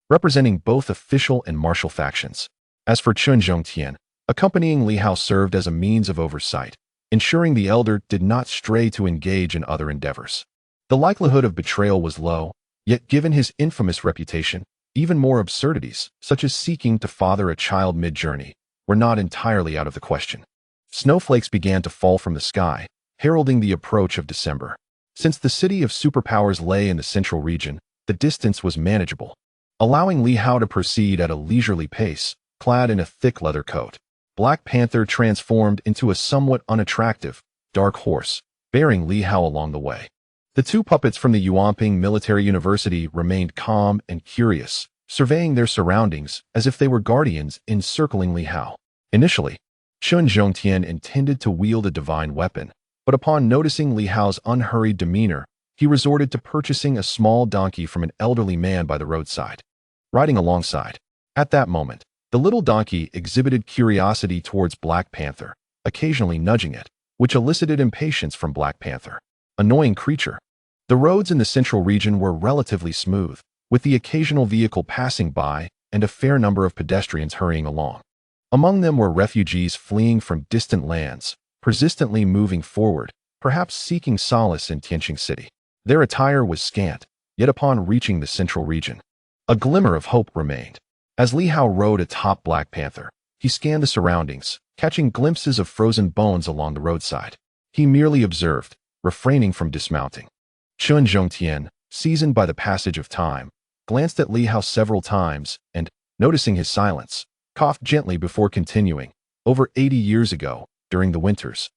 representing both official and martial factions. As for Chen Zhongtian, accompanying Li Hao served as a means of oversight, ensuring the elder did not stray to engage in other endeavors. The likelihood of betrayal was low, yet given his infamous reputation, even more absurdities, such as seeking to father a child mid-journey, were not entirely out of the question. Snowflakes began to fall from the sky, heralding the approach of December. Since the city of superpowers lay in the central region, the distance was manageable, allowing Li Hao to proceed at a leisurely pace, clad in a thick leather coat. Black Panther transformed into a somewhat unattractive, dark horse, bearing Li Hao along the way. The two puppets from the Yuanping Military University remained calm and curious, surveying their surroundings as if they were guardians encircling Li Hao. Initially, Chen Zhongtian intended to wield a divine weapon, but upon noticing Li Hao's unhurried demeanor, he resorted to purchasing a small donkey from an elderly man by the roadside. Riding alongside, at that moment, the little donkey exhibited curiosity towards Black Panther, occasionally nudging it, which elicited impatience from Black Panther. Annoying creature. The roads in the central region were relatively smooth, with the occasional vehicle passing by and a fair number of pedestrians hurrying along. Among them were refugees fleeing from distant lands, persistently moving forward, perhaps seeking solace in Tianxing City. Their attire was scant, yet upon reaching the central region, a glimmer of hope remained. As Li Hao rode atop Black Panther, he scanned the surroundings, catching glimpses of frozen bones along the roadside. He merely observed, refraining from dismounting. Chen Zhongtian, seasoned by the passage of time, glanced at Li Hao several times and, noticing his silence, coughed gently before continuing. Over 80 years ago, during the winters,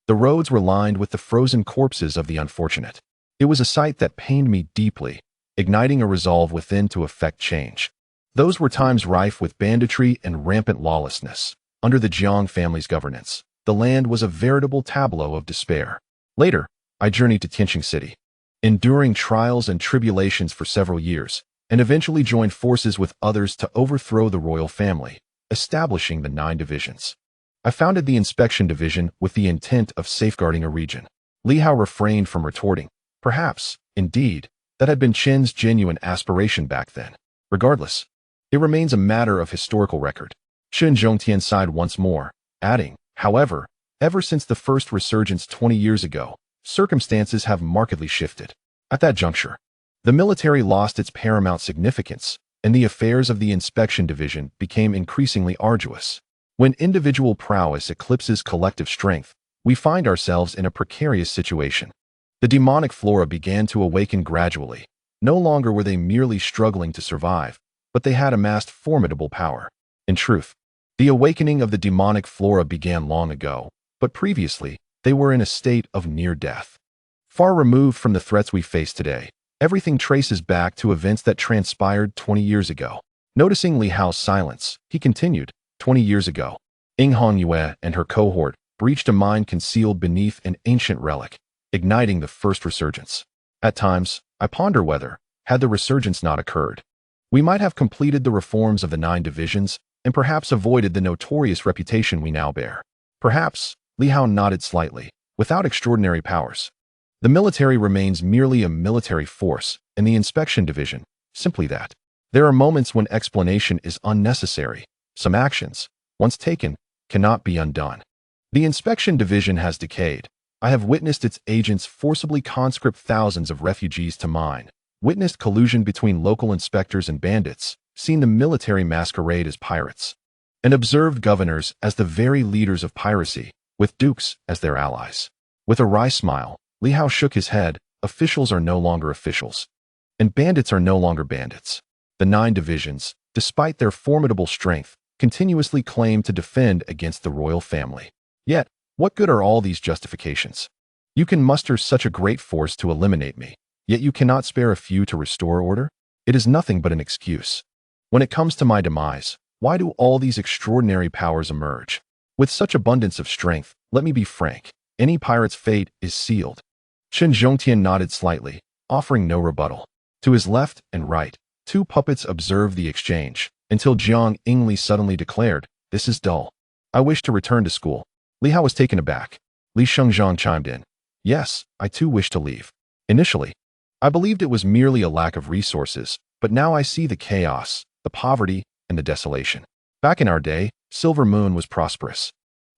the roads were lined with the frozen corpses of the unfortunate. It was a sight that pained me deeply, igniting a resolve within to effect change. Those were times rife with banditry and rampant lawlessness. Under the Jiang family's governance, the land was a veritable tableau of despair. Later, I journeyed to Tianxing City, enduring trials and tribulations for several years, and eventually joined forces with others to overthrow the royal family, establishing the 9 divisions. I founded the Inspection Division with the intent of safeguarding a region. Li Hao refrained from retorting. Perhaps, indeed, that had been Chen's genuine aspiration back then. Regardless, it remains a matter of historical record. Chen Zhongtian sighed once more, adding, however, ever since the first resurgence 20 years ago, circumstances have markedly shifted. At that juncture, the military lost its paramount significance, and the affairs of the Inspection Division became increasingly arduous. When individual prowess eclipses collective strength, we find ourselves in a precarious situation. The demonic flora began to awaken gradually. No longer were they merely struggling to survive, but they had amassed formidable power. In truth, the awakening of the demonic flora began long ago, but previously, they were in a state of near death. Far removed from the threats we face today, everything traces back to events that transpired 20 years ago. Noticing Li Hao's silence, he continued, 20 years ago, Hong Yue and her cohort breached a mine concealed beneath an ancient relic, igniting the first resurgence. At times, I ponder whether, had the resurgence not occurred, we might have completed the reforms of the 9 divisions and perhaps avoided the notorious reputation we now bear. Perhaps, Li Hao nodded slightly, without extraordinary powers. The military remains merely a military force, and the Inspection Division, simply that. There are moments when explanation is unnecessary. Some actions, once taken, cannot be undone. The Inspection Division has decayed. I have witnessed its agents forcibly conscript thousands of refugees to mine, witnessed collusion between local inspectors and bandits, seen the military masquerade as pirates, and observed governors as the very leaders of piracy, with dukes as their allies. With a wry smile, Li Hao shook his head. Officials are no longer officials, and bandits are no longer bandits. The 9 divisions, despite their formidable strength, continuously claim to defend against the royal family. Yet, What good are all these justifications? You can muster such a great force to eliminate me, yet you cannot spare a few to restore order? It is nothing but an excuse. When it comes to my demise, why do all these extraordinary powers emerge? With such abundance of strength, let me be frank, any pirate's fate is sealed. Chen Zhongtian nodded slightly, offering no rebuttal. To his left and right, two puppets observed the exchange, until Jiang Ingli suddenly declared, "This is dull. I wish to return to school." Li Hao was taken aback. Li Shengzhang chimed in, "Yes, I too wish to leave. Initially, I believed it was merely a lack of resources, but now I see the chaos, the poverty, and the desolation. Back in our day, Silver Moon was prosperous.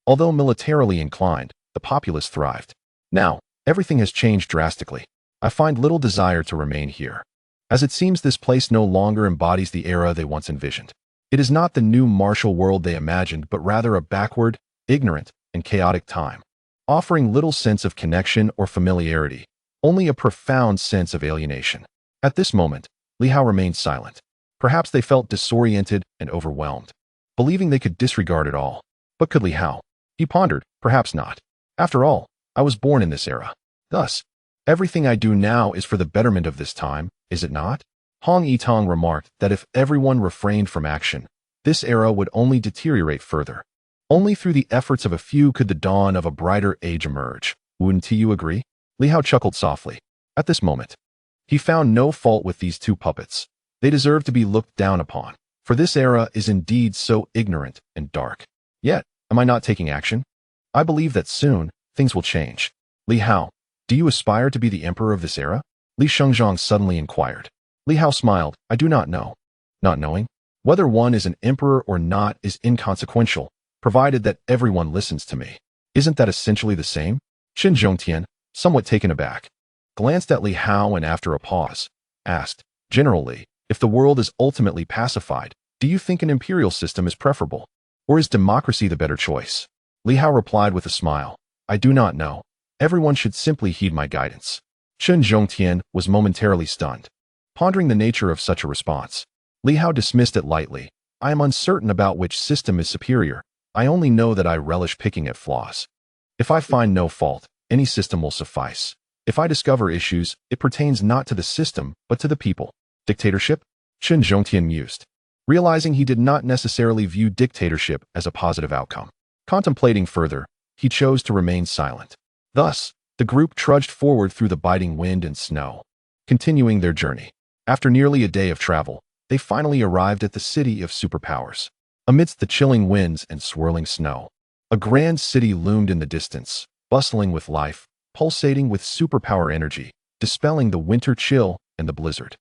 Although militarily inclined, the populace thrived. Now, everything has changed drastically. I find little desire to remain here, as it seems this place no longer embodies the era they once envisioned. It is not the new martial world they imagined, but rather a backward, ignorant, and chaotic time, offering little sense of connection or familiarity, only a profound sense of alienation." At this moment, Li Hao remained silent. Perhaps they felt disoriented and overwhelmed, believing they could disregard it all. But could Li Hao? He pondered, perhaps not. After all, I was born in this era. Thus, everything I do now is for the betterment of this time, is it not? Hong Yitang remarked that if everyone refrained from action, this era would only deteriorate further. Only through the efforts of a few could the dawn of a brighter age emerge. Wouldn't you agree? Li Hao chuckled softly. At this moment, he found no fault with these two puppets. They deserve to be looked down upon, for this era is indeed so ignorant and dark. Yet, am I not taking action? I believe that soon, things will change. Li Hao, do you aspire to be the emperor of this era? Li Shengzhang suddenly inquired. Li Hao smiled. I do not know. Not knowing? Whether one is an emperor or not is inconsequential, provided that everyone listens to me. Isn't that essentially the same? Chen Zhongtian, somewhat taken aback, glanced at Li Hao and after a pause, asked, "Generally, if the world is ultimately pacified, do you think an imperial system is preferable? Or is democracy the better choice?" Li Hao replied with a smile, "I do not know. Everyone should simply heed my guidance." Chen Zhongtian was momentarily stunned, pondering the nature of such a response. Li Hao dismissed it lightly. "I am uncertain about which system is superior. I only know that I relish picking at flaws. If I find no fault, any system will suffice. If I discover issues, it pertains not to the system, but to the people." Dictatorship? Chen Zhongtian mused, realizing he did not necessarily view dictatorship as a positive outcome. Contemplating further, he chose to remain silent. Thus, the group trudged forward through the biting wind and snow, continuing their journey. After nearly a day of travel, they finally arrived at the city of superpowers. Amidst the chilling winds and swirling snow, a grand city loomed in the distance, bustling with life, pulsating with superpower energy, dispelling the winter chill and the blizzard.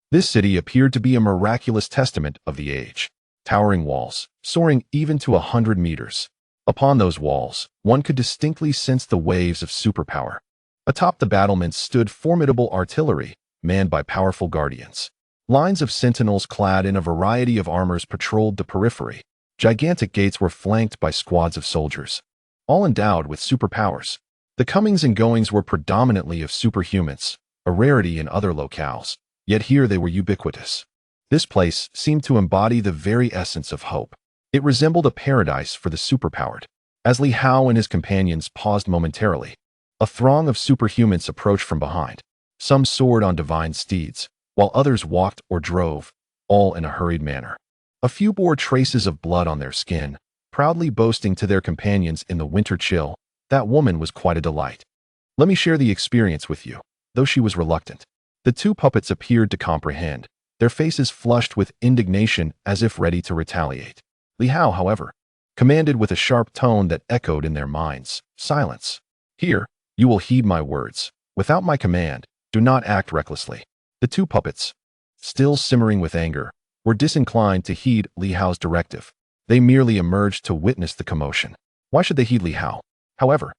This city appeared to be a miraculous testament of the age. Towering walls, soaring even to 100 meters. Upon those walls, one could distinctly sense the waves of superpower. Atop the battlements stood formidable artillery, manned by powerful guardians. Lines of sentinels clad in a variety of armors patrolled the periphery. Gigantic gates were flanked by squads of soldiers, all endowed with superpowers. The comings and goings were predominantly of superhumans, a rarity in other locales, yet here they were ubiquitous. This place seemed to embody the very essence of hope. It resembled a paradise for the superpowered. As Li Hao and his companions paused momentarily, a throng of superhumans approached from behind. Some soared on divine steeds, while others walked or drove, all in a hurried manner. A few bore traces of blood on their skin, proudly boasting to their companions in the winter chill, "That woman was quite a delight. Let me share the experience with you," though she was reluctant. The two puppets appeared to comprehend, their faces flushed with indignation as if ready to retaliate. Li Hao, however, commanded with a sharp tone that echoed in their minds, "Silence. Here, you will heed my words. Without my command, do not act recklessly." The two puppets, still simmering with anger, were disinclined to heed Li Hao's directive. They merely emerged to witness the commotion. Why should they heed Li Hao? However,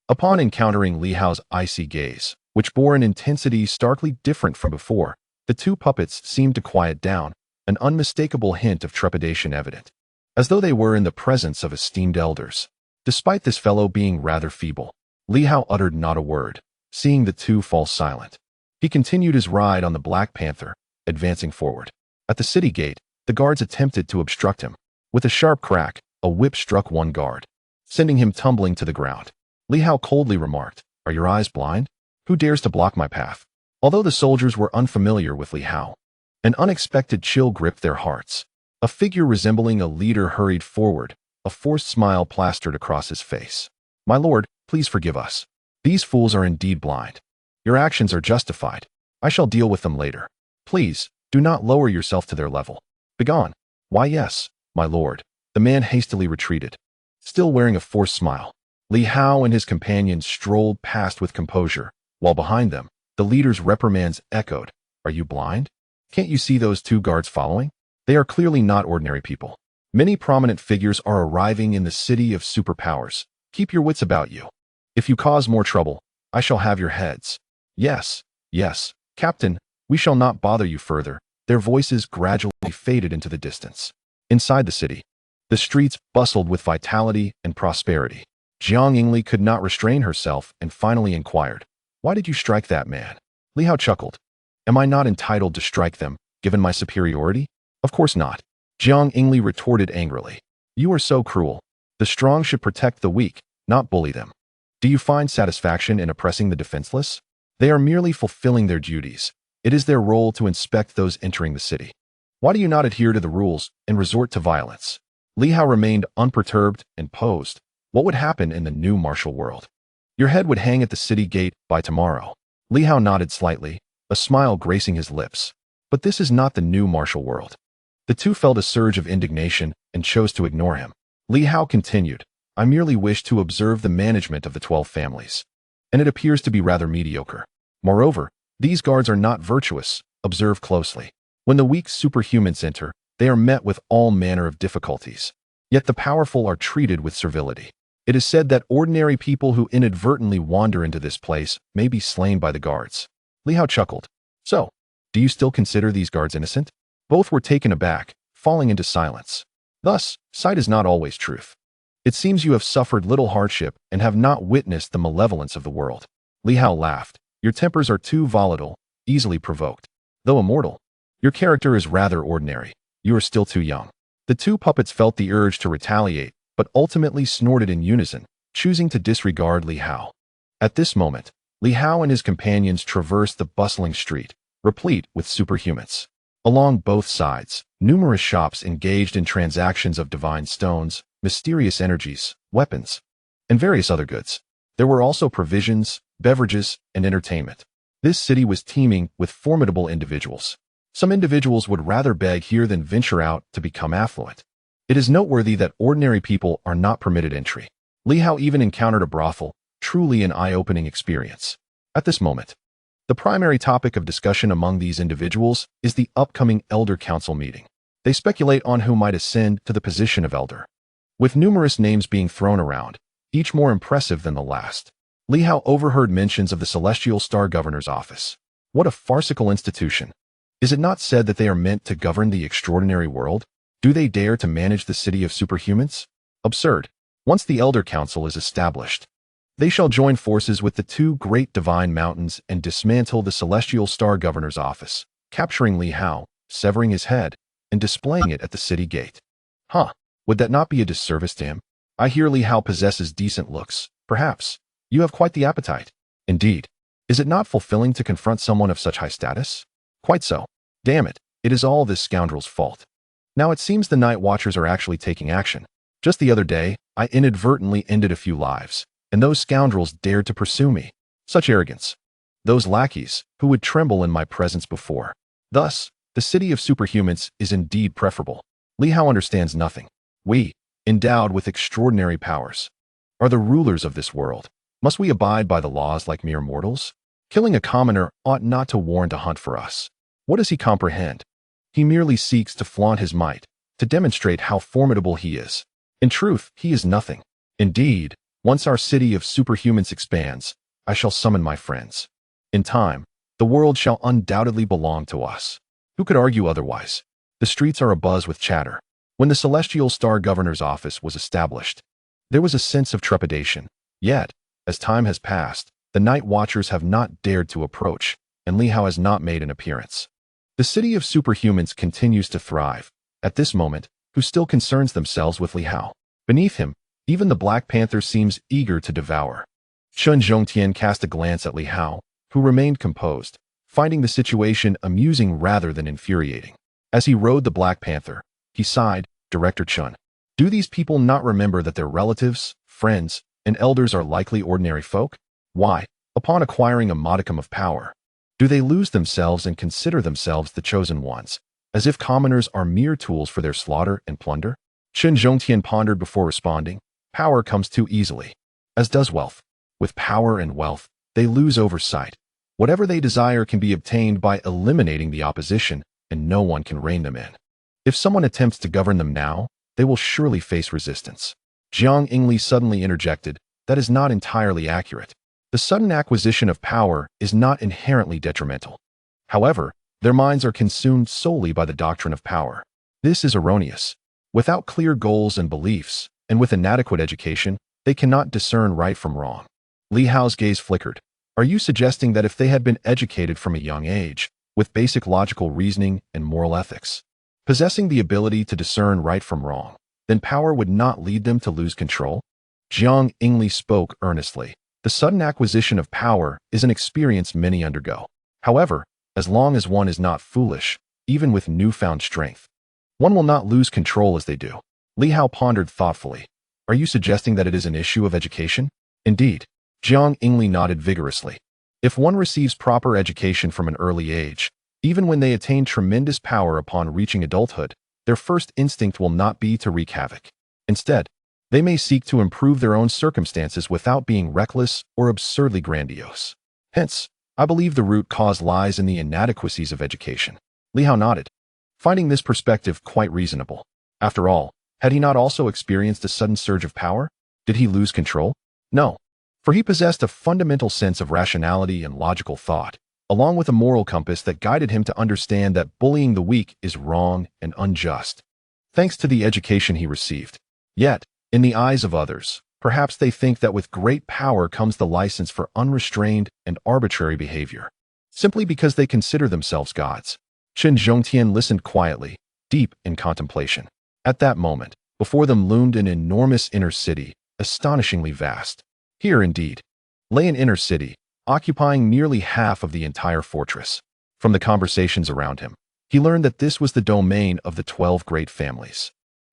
upon encountering Li Hao's icy gaze, which bore an intensity starkly different from before, the two puppets seemed to quiet down, an unmistakable hint of trepidation evident, as though they were in the presence of esteemed elders. Despite this fellow being rather feeble, Li Hao uttered not a word, seeing the two fall silent. He continued his ride on the Black Panther, advancing forward. At the city gate, the guards attempted to obstruct him. With a sharp crack, a whip struck one guard, sending him tumbling to the ground. Li Hao coldly remarked, "Are your eyes blind? Who dares to block my path?" Although the soldiers were unfamiliar with Li Hao, an unexpected chill gripped their hearts. A figure resembling a leader hurried forward, a forced smile plastered across his face. "My lord, please forgive us. These fools are indeed blind. Your actions are justified. I shall deal with them later. Please, do not lower yourself to their level. Begone." "Why yes, my lord." The man hastily retreated, still wearing a forced smile. Li Hao and his companions strolled past with composure, while behind them, the leader's reprimands echoed. "Are you blind? Can't you see those two guards following? They are clearly not ordinary people. Many prominent figures are arriving in the city of superpowers. Keep your wits about you. If you cause more trouble, I shall have your heads." "Yes, yes, Captain, we shall not bother you further." Their voices gradually faded into the distance. Inside the city, the streets bustled with vitality and prosperity. Jiang Yingli could not restrain herself and finally inquired, "Why did you strike that man?" Li Hao chuckled. "Am I not entitled to strike them, given my superiority?" "Of course not." Jiang Yingli retorted angrily. "You are so cruel. The strong should protect the weak, not bully them. Do you find satisfaction in oppressing the defenseless? They are merely fulfilling their duties. It is their role to inspect those entering the city. Why do you not adhere to the rules and resort to violence?" Li Hao remained unperturbed and posed. What would happen in the new martial world? "Your head would hang at the city gate by tomorrow." Li Hao nodded slightly, a smile gracing his lips. But this is not the new martial world. The two felt a surge of indignation and chose to ignore him. Li Hao continued, "I merely wish to observe the management of the 12 families. And it appears to be rather mediocre. Moreover, these guards are not virtuous. Observe closely. When the weak superhumans enter, they are met with all manner of difficulties. Yet the powerful are treated with servility. It is said that ordinary people who inadvertently wander into this place may be slain by the guards." Li Hao chuckled. "So, do you still consider these guards innocent?" Both were taken aback, falling into silence. Thus, sight is not always truth. "It seems you have suffered little hardship and have not witnessed the malevolence of the world." Li Hao laughed. "Your tempers are too volatile, easily provoked. Though immortal, your character is rather ordinary. You are still too young." The two puppets felt the urge to retaliate, but ultimately snorted in unison, choosing to disregard Li Hao. At this moment, Li Hao and his companions traversed the bustling street, replete with superhumans. Along both sides, numerous shops engaged in transactions of divine stones, mysterious energies, weapons, and various other goods. There were also provisions, beverages, and entertainment. This city was teeming with formidable individuals. Some individuals would rather beg here than venture out to become affluent. It is noteworthy that ordinary people are not permitted entry. Li Hao even encountered a brothel, truly an eye-opening experience. At this moment, the primary topic of discussion among these individuals is the upcoming Elder Council meeting. They speculate on who might ascend to the position of Elder. With numerous names being thrown around, each more impressive than the last, Li Hao overheard mentions of the Celestial Star Governor's office. What a farcical institution! Is it not said that they are meant to govern the extraordinary world? Do they dare to manage the city of superhumans? Absurd. Once the Elder Council is established, they shall join forces with the two great divine mountains and dismantle the Celestial Star Governor's office, capturing Li Hao, severing his head, and displaying it at the city gate. Would that not be a disservice to him? I hear Li Hao possesses decent looks. Perhaps. You have quite the appetite. Indeed. Is it not fulfilling to confront someone of such high status? Quite so. Damn it, it is all this scoundrel's fault. Now it seems the night watchers are actually taking action. Just the other day, I inadvertently ended a few lives, and those scoundrels dared to pursue me. Such arrogance. Those lackeys, who would tremble in my presence before. Thus, the city of superhumans is indeed preferable. Li Hao understands nothing. We, endowed with extraordinary powers, are the rulers of this world. Must we abide by the laws like mere mortals? Killing a commoner ought not to warrant a hunt for us. What does he comprehend? He merely seeks to flaunt his might, to demonstrate how formidable he is. In truth, he is nothing. Indeed, once our city of superhumans expands, I shall summon my friends. In time, the world shall undoubtedly belong to us. Who could argue otherwise? The streets are abuzz with chatter. When the Celestial Star Governor's office was established, there was a sense of trepidation. Yet, as time has passed, the night watchers have not dared to approach, and Li Hao has not made an appearance. The city of superhumans continues to thrive, at this moment, who still concerns themselves with Li Hao. Beneath him, Even the Black Panther seems eager to devour. Chen Zhongtian cast a glance at Li Hao, who remained composed, finding the situation amusing rather than infuriating. As he rode the Black Panther, he sighed, "Director Chen, do these people not remember that their relatives, friends, and elders are likely ordinary folk? Why, upon acquiring a modicum of power, do they lose themselves and consider themselves the chosen ones, as if commoners are mere tools for their slaughter and plunder?" Chen Zhongtian pondered before responding. Power comes too easily, as does wealth. With power and wealth, they lose oversight. Whatever they desire can be obtained by eliminating the opposition, and no one can rein them in. If someone attempts to govern them now, they will surely face resistance. Jiang Ingli suddenly interjected, "That is not entirely accurate. The sudden acquisition of power is not inherently detrimental. However, their minds are consumed solely by the doctrine of power. This is erroneous. Without clear goals and beliefs, and with inadequate education, they cannot discern right from wrong." Li Hao's gaze flickered. "Are you suggesting that if they had been educated from a young age, with basic logical reasoning and moral ethics, possessing the ability to discern right from wrong, then power would not lead them to lose control?" Jiang Ingli spoke earnestly. "The sudden acquisition of power is an experience many undergo. However, as long as one is not foolish, even with newfound strength, one will not lose control as they do." Li Hao pondered thoughtfully. "Are you suggesting that it is an issue of education?" "Indeed." Jiang Ingli nodded vigorously. "If one receives proper education from an early age, even when they attain tremendous power upon reaching adulthood, their first instinct will not be to wreak havoc. Instead, they may seek to improve their own circumstances without being reckless or absurdly grandiose. Hence, I believe the root cause lies in the inadequacies of education." Li Hao nodded, finding this perspective quite reasonable. After all, had he not also experienced a sudden surge of power? Did he lose control? No, for he possessed a fundamental sense of rationality and logical thought, along with a moral compass that guided him to understand that bullying the weak is wrong and unjust, thanks to the education he received. Yet, in the eyes of others, perhaps they think that with great power comes the license for unrestrained and arbitrary behavior, simply because they consider themselves gods. Chen Zhongtian listened quietly, deep in contemplation. At that moment, before them loomed an enormous inner city, astonishingly vast. Here, indeed, lay an inner city, occupying nearly half of the entire fortress. From the conversations around him, he learned that this was the domain of the 12 great families.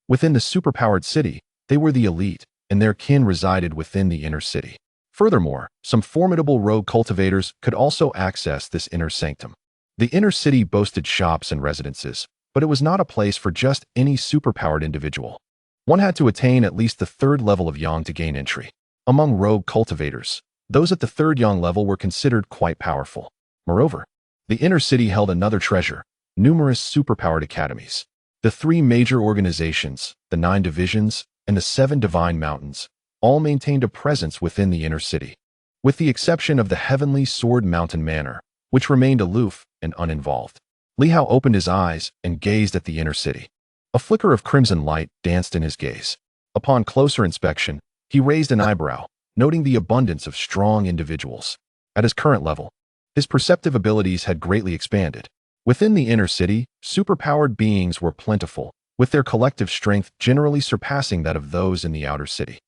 Within the superpowered city, they were the elite, and their kin resided within the inner city. Furthermore, some formidable rogue cultivators could also access this inner sanctum. The inner city boasted shops and residences, but it was not a place for just any superpowered individual. One had to attain at least the 3rd level of Yang to gain entry. Among rogue cultivators, those at the 3rd Yang level were considered quite powerful. Moreover, the inner city held another treasure: numerous superpowered academies. The 3 major organizations, the 9 divisions, and the 7 divine mountains, all maintained a presence within the inner city, with the exception of the Heavenly Sword Mountain Manor, which remained aloof and uninvolved. Li Hao opened his eyes and gazed at the inner city. A flicker of crimson light danced in his gaze. Upon closer inspection, he raised an eyebrow, noting the abundance of strong individuals. At his current level, his perceptive abilities had greatly expanded. Within the inner city, superpowered beings were plentiful, with their collective strength generally surpassing that of those in the outer city.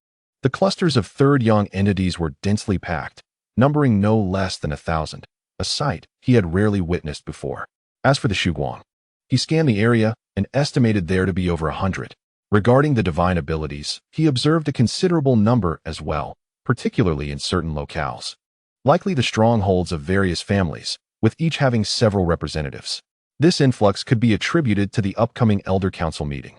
The clusters of 3rd Yang entities were densely packed, numbering no less than 1,000, a sight he had rarely witnessed before. As for the Shuguang, he scanned the area and estimated there to be over 100. Regarding the divine abilities, he observed a considerable number as well, particularly in certain locales, likely the strongholds of various families, with each having several representatives. This influx could be attributed to the upcoming Elder Council meeting,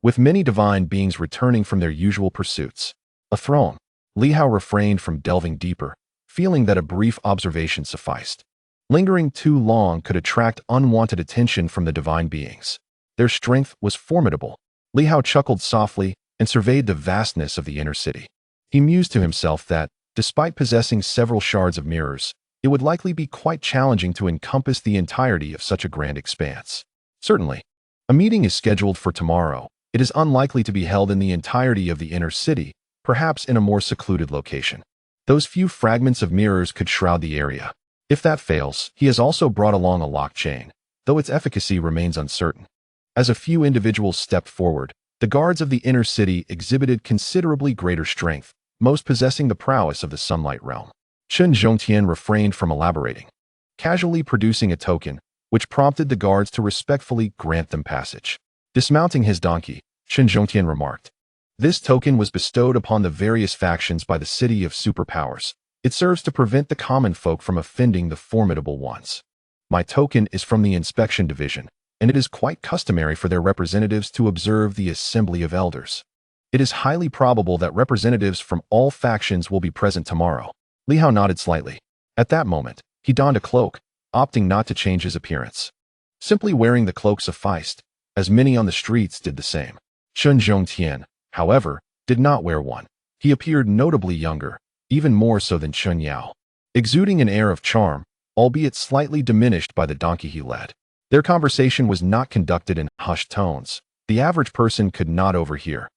with many divine beings returning from their usual pursuits. A throne. Li Hao refrained from delving deeper, feeling that a brief observation sufficed. Lingering too long could attract unwanted attention from the divine beings. Their strength was formidable. Li Hao chuckled softly and surveyed the vastness of the inner city. He mused to himself that, despite possessing several shards of mirrors, it would likely be quite challenging to encompass the entirety of such a grand expanse. Certainly, a meeting is scheduled for tomorrow. It is unlikely to be held in the entirety of the inner city, perhaps in a more secluded location. Those few fragments of mirrors could shroud the area. If that fails, he has also brought along a lock chain, though its efficacy remains uncertain. As a few individuals stepped forward, the The guards of the inner city exhibited considerably greater strength, most possessing the prowess of the sunlight realm. Chen Zhongtian refrained from elaborating, casually producing a token, which prompted the guards to respectfully grant them passage. Dismounting his donkey, Chen Zhongtian remarked, "This token was bestowed upon the various factions by the City of Superpowers. It serves to prevent the common folk from offending the formidable ones. My token is from the Inspection Division, and it is quite customary for their representatives to observe the Assembly of Elders. It is highly probable that representatives from all factions will be present tomorrow." Li Hao nodded slightly. At that moment, he donned a cloak, opting not to change his appearance. Simply wearing the cloak sufficed, as many on the streets did the same. Chen Zhongtian, however, did not wear one. He appeared notably younger, even more so than Chen Yao, exuding an air of charm, albeit slightly diminished by the donkey he led. Their conversation was not conducted in hushed tones. The average person could not overhear,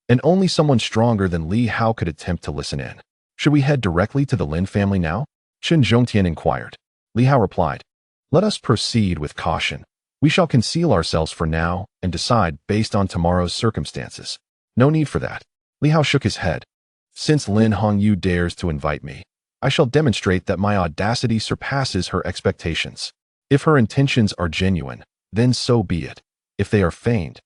and only someone stronger than Li Hao could attempt to listen in. "Should we head directly to the Lin family now?" Chen Zhongtian inquired. Li Hao replied, "Let us proceed with caution. We shall conceal ourselves for now and decide based on tomorrow's circumstances." "No need for that." Li Hao shook his head. "Since Lin Hongyu dares to invite me, I shall demonstrate that my audacity surpasses her expectations. If her intentions are genuine, then so be it. If they are feigned,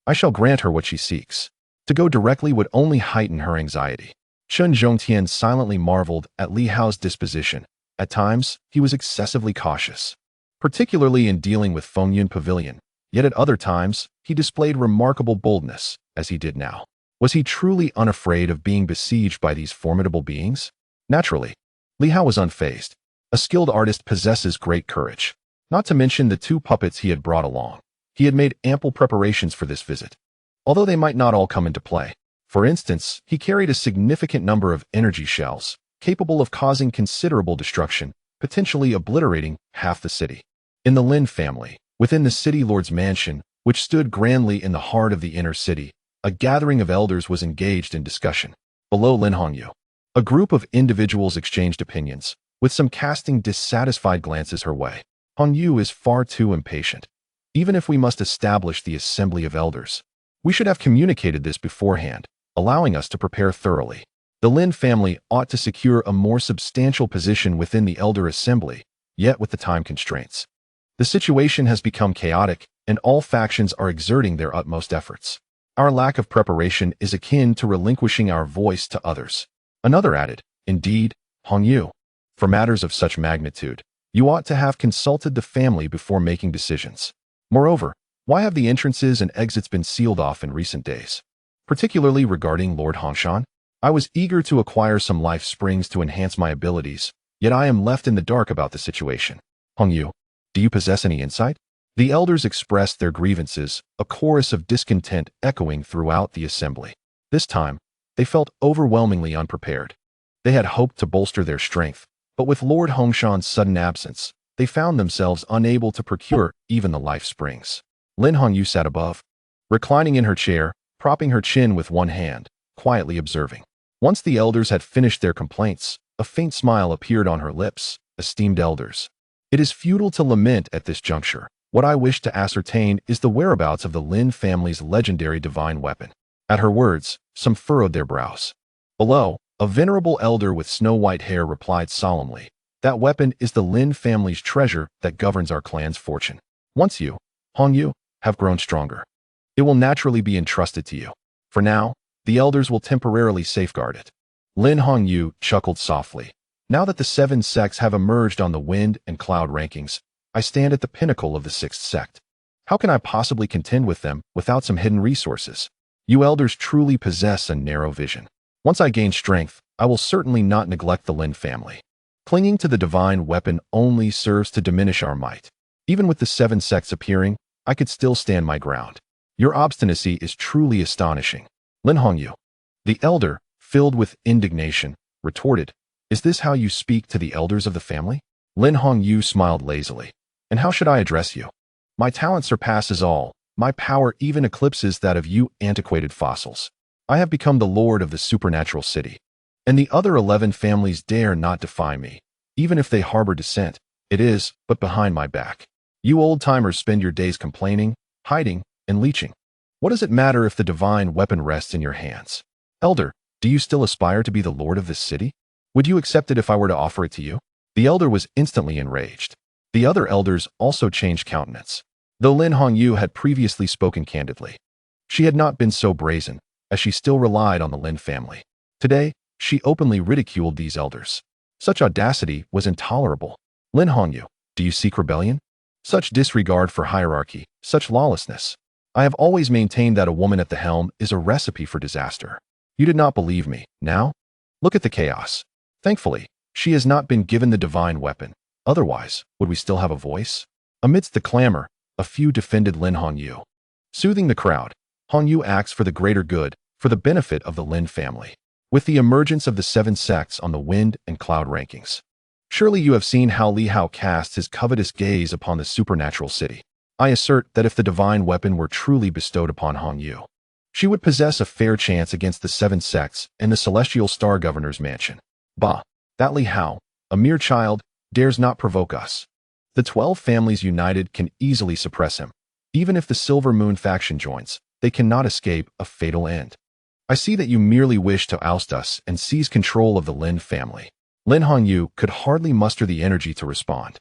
I shall grant her what she seeks. To go directly would only heighten her anxiety." Chen Zhongtian silently marveled at Li Hao's disposition. At times, he was excessively cautious, particularly in dealing with Fengyun Pavilion, yet at other times, he displayed remarkable boldness, as he did now. Was he truly unafraid of being besieged by these formidable beings? Naturally, Li Hao was unfazed. A skilled artist possesses great courage. Not to mention the 2 puppets he had brought along. He had made ample preparations for this visit, although they might not all come into play. For instance, he carried a significant number of energy shells, capable of causing considerable destruction, potentially obliterating half the city. In the Lin family, within the city lord's mansion, which stood grandly in the heart of the inner city, a gathering of elders was engaged in discussion. Below Lin Hongyu, a group of individuals exchanged opinions, with some casting dissatisfied glances her way. "Hongyu is far too impatient. Even if we must establish the Assembly of Elders, we should have communicated this beforehand, allowing us to prepare thoroughly. The Lin family ought to secure a more substantial position within the Elder Assembly, yet with the time constraints. The situation has become chaotic, and all factions are exerting their utmost efforts. Our lack of preparation is akin to relinquishing our voice to others." Another added, "Indeed, Hongyu, for matters of such magnitude, you ought to have consulted the family before making decisions. Moreover, why have the entrances and exits been sealed off in recent days? Particularly regarding Lord Hongshan, I was eager to acquire some life springs to enhance my abilities, yet I am left in the dark about the situation. Hongyu, do you possess any insight?" The elders expressed their grievances, a chorus of discontent echoing throughout the assembly. This time, they felt overwhelmingly unprepared. They had hoped to bolster their strength, but with Lord Hongshan's sudden absence, they found themselves unable to procure even the life springs. Lin Hongyu sat above, reclining in her chair, propping her chin with one hand, quietly observing. Once the elders had finished their complaints, a faint smile appeared on her lips. "Esteemed elders, it is futile to lament at this juncture. What I wish to ascertain is the whereabouts of the Lin family's legendary divine weapon." At her words, some furrowed their brows. Below, a venerable elder with snow-white hair replied solemnly, "That weapon is the Lin family's treasure that governs our clan's fortune. Once you, Hongyu, have grown stronger, it will naturally be entrusted to you. For now, the elders will temporarily safeguard it." Lin Hongyu chuckled softly. "Now that the 7 sects have emerged on the wind and cloud rankings, I stand at the pinnacle of the 6th sect. How can I possibly contend with them without some hidden resources? You elders truly possess a narrow vision. Once I gain strength, I will certainly not neglect the Lin family. Clinging to the divine weapon only serves to diminish our might. Even with the 7 sects appearing, I could still stand my ground. Your obstinacy is truly astonishing." Lin Hongyu, the elder, filled with indignation, retorted, "Is this how you speak to the elders of the family?" Lin Hongyu smiled lazily. "And how should I address you? My talent surpasses all. My power even eclipses that of you antiquated fossils. I have become the lord of the supernatural city, and the other 11 families dare not defy me. Even if they harbor dissent, it is but behind my back. You old-timers spend your days complaining, hiding, and leeching. What does it matter if the divine weapon rests in your hands? Elder, do you still aspire to be the lord of this city? Would you accept it if I were to offer it to you? The elder was instantly enraged. The other elders also changed countenance. Though Lin Hongyu had previously spoken candidly, she had not been so brazen, as she still relied on the Lin family. Today, she openly ridiculed these elders. Such audacity was intolerable. Lin Hongyu, do you seek rebellion? Such disregard for hierarchy, such lawlessness. I have always maintained that a woman at the helm is a recipe for disaster. You did not believe me. Now, look at the chaos. Thankfully, she has not been given the divine weapon. Otherwise, would we still have a voice? Amidst the clamor, a few defended Lin Hongyu. Soothing the crowd, Hongyu acts for the greater good, for the benefit of the Lin family. With the emergence of the 7 sects on the wind and cloud rankings, surely you have seen how Li Hao casts his covetous gaze upon the supernatural city. I assert that if the divine weapon were truly bestowed upon Hongyu, she would possess a fair chance against the 7 sects and the celestial star governor's mansion. Bah, that Li Hao, a mere child, dares not provoke us. The 12 families united can easily suppress him. Even if the Silver Moon faction joins, they cannot escape a fatal end. I see that you merely wish to oust us and seize control of the Lin family. Lin Hongyu could hardly muster the energy to respond.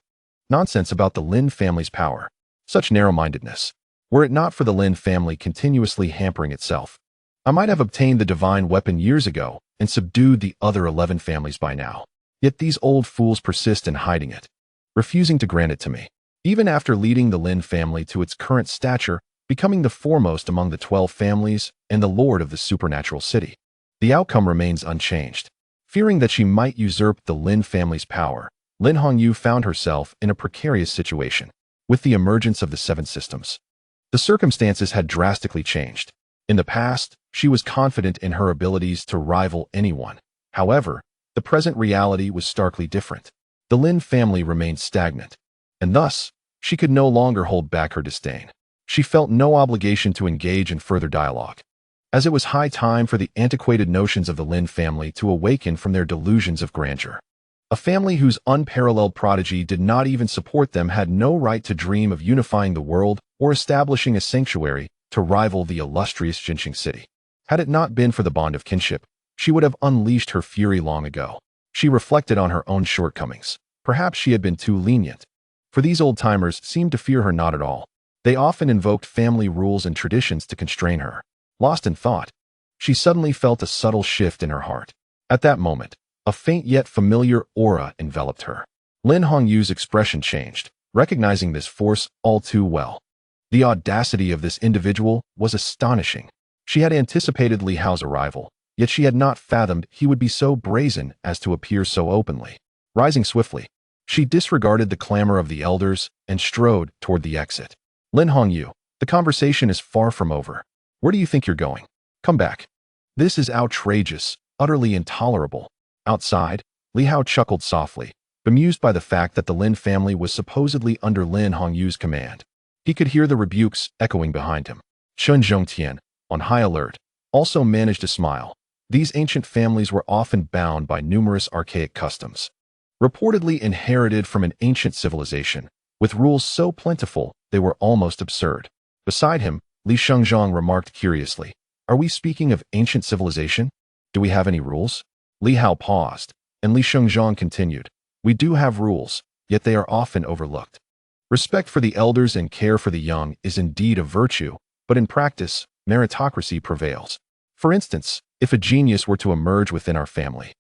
Nonsense about the Lin family's power. Such narrow-mindedness. Were it not for the Lin family continuously hampering itself, I might have obtained the divine weapon years ago and subdued the other 11 families by now. Yet these old fools persist in hiding it, refusing to grant it to me. Even after leading the Lin family to its current stature, becoming the foremost among the 12 families and the lord of the supernatural city, the outcome remains unchanged. Fearing that she might usurp the Lin family's power, Lin Hongyu found herself in a precarious situation. With the emergence of the 7 systems, the circumstances had drastically changed. In the past, she was confident in her abilities to rival anyone. However, the present reality was starkly different. The Lin family remained stagnant, and thus, she could no longer hold back her disdain. She felt no obligation to engage in further dialogue, as it was high time for the antiquated notions of the Lin family to awaken from their delusions of grandeur. A family whose unparalleled prodigy did not even support them had no right to dream of unifying the world or establishing a sanctuary to rival the illustrious Tianxing City. Had it not been for the bond of kinship, she would have unleashed her fury long ago. She reflected on her own shortcomings. Perhaps she had been too lenient, for these old-timers seemed to fear her not at all. They often invoked family rules and traditions to constrain her. Lost in thought, she suddenly felt a subtle shift in her heart. At that moment, a faint yet familiar aura enveloped her. Lin Hongyu's expression changed, recognizing this force all too well. The audacity of this individual was astonishing. She had anticipated Li Hao's arrival, yet she had not fathomed he would be so brazen as to appear so openly. Rising swiftly, she disregarded the clamor of the elders and strode toward the exit. Lin Hongyu, the conversation is far from over. Where do you think you're going? Come back. This is outrageous, utterly intolerable. Outside, Li Hao chuckled softly, bemused by the fact that the Lin family was supposedly under Lin Hongyu's command. He could hear the rebukes echoing behind him. Chen Zhongtian, on high alert, also managed to smile. These ancient families were often bound by numerous archaic customs, reportedly inherited from an ancient civilization, with rules so plentiful they were almost absurd. Beside him, Li Shengzhong remarked curiously, "Are we speaking of ancient civilization? Do we have any rules?" Li Hao paused, and Li Shengzhong continued, "We do have rules, yet they are often overlooked. Respect for the elders and care for the young is indeed a virtue, but in practice, meritocracy prevails. For instance, if a genius were to emerge within our family,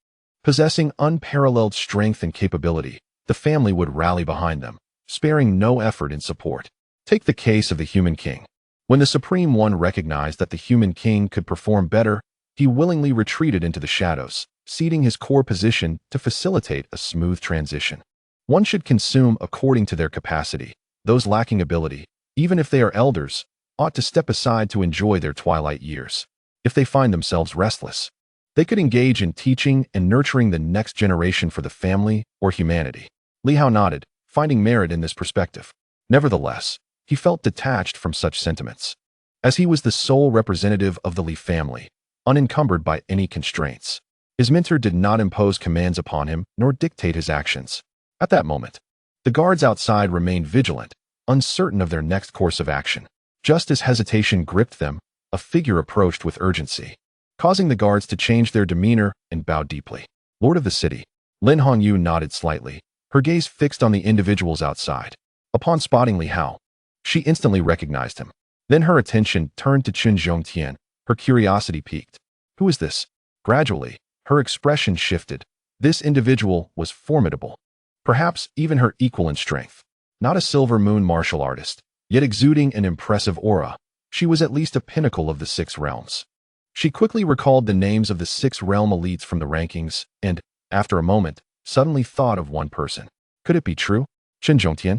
possessing unparalleled strength and capability, the family would rally behind them, sparing no effort in support. Take the case of the human king. When the Supreme One recognized that the human king could perform better, he willingly retreated into the shadows, ceding his core position to facilitate a smooth transition. One should consume according to their capacity. Those lacking ability, even if they are elders, ought to step aside to enjoy their twilight years. If they find themselves restless, they could engage in teaching and nurturing the next generation for the family or humanity." Li Hao nodded, finding merit in this perspective. Nevertheless, he felt detached from such sentiments, as he was the sole representative of the Li family, unencumbered by any constraints. His mentor did not impose commands upon him nor dictate his actions. At that moment, the guards outside remained vigilant, uncertain of their next course of action. Just as hesitation gripped them, a figure approached with urgency, causing the guards to change their demeanor and bow deeply. Lord of the city. Lin Hongyu nodded slightly, her gaze fixed on the individuals outside. Upon spotting Li Hao, she instantly recognized him. Then her attention turned to Qin Zhongtian, her curiosity piqued. Who is this? Gradually, her expression shifted. This individual was formidable, perhaps even her equal in strength. Not a silver moon martial artist, yet exuding an impressive aura, she was at least a pinnacle of the six realms. She quickly recalled the names of the six realm elites from the rankings and, after a moment, suddenly thought of one person. Could it be true? Qin Zhongtian?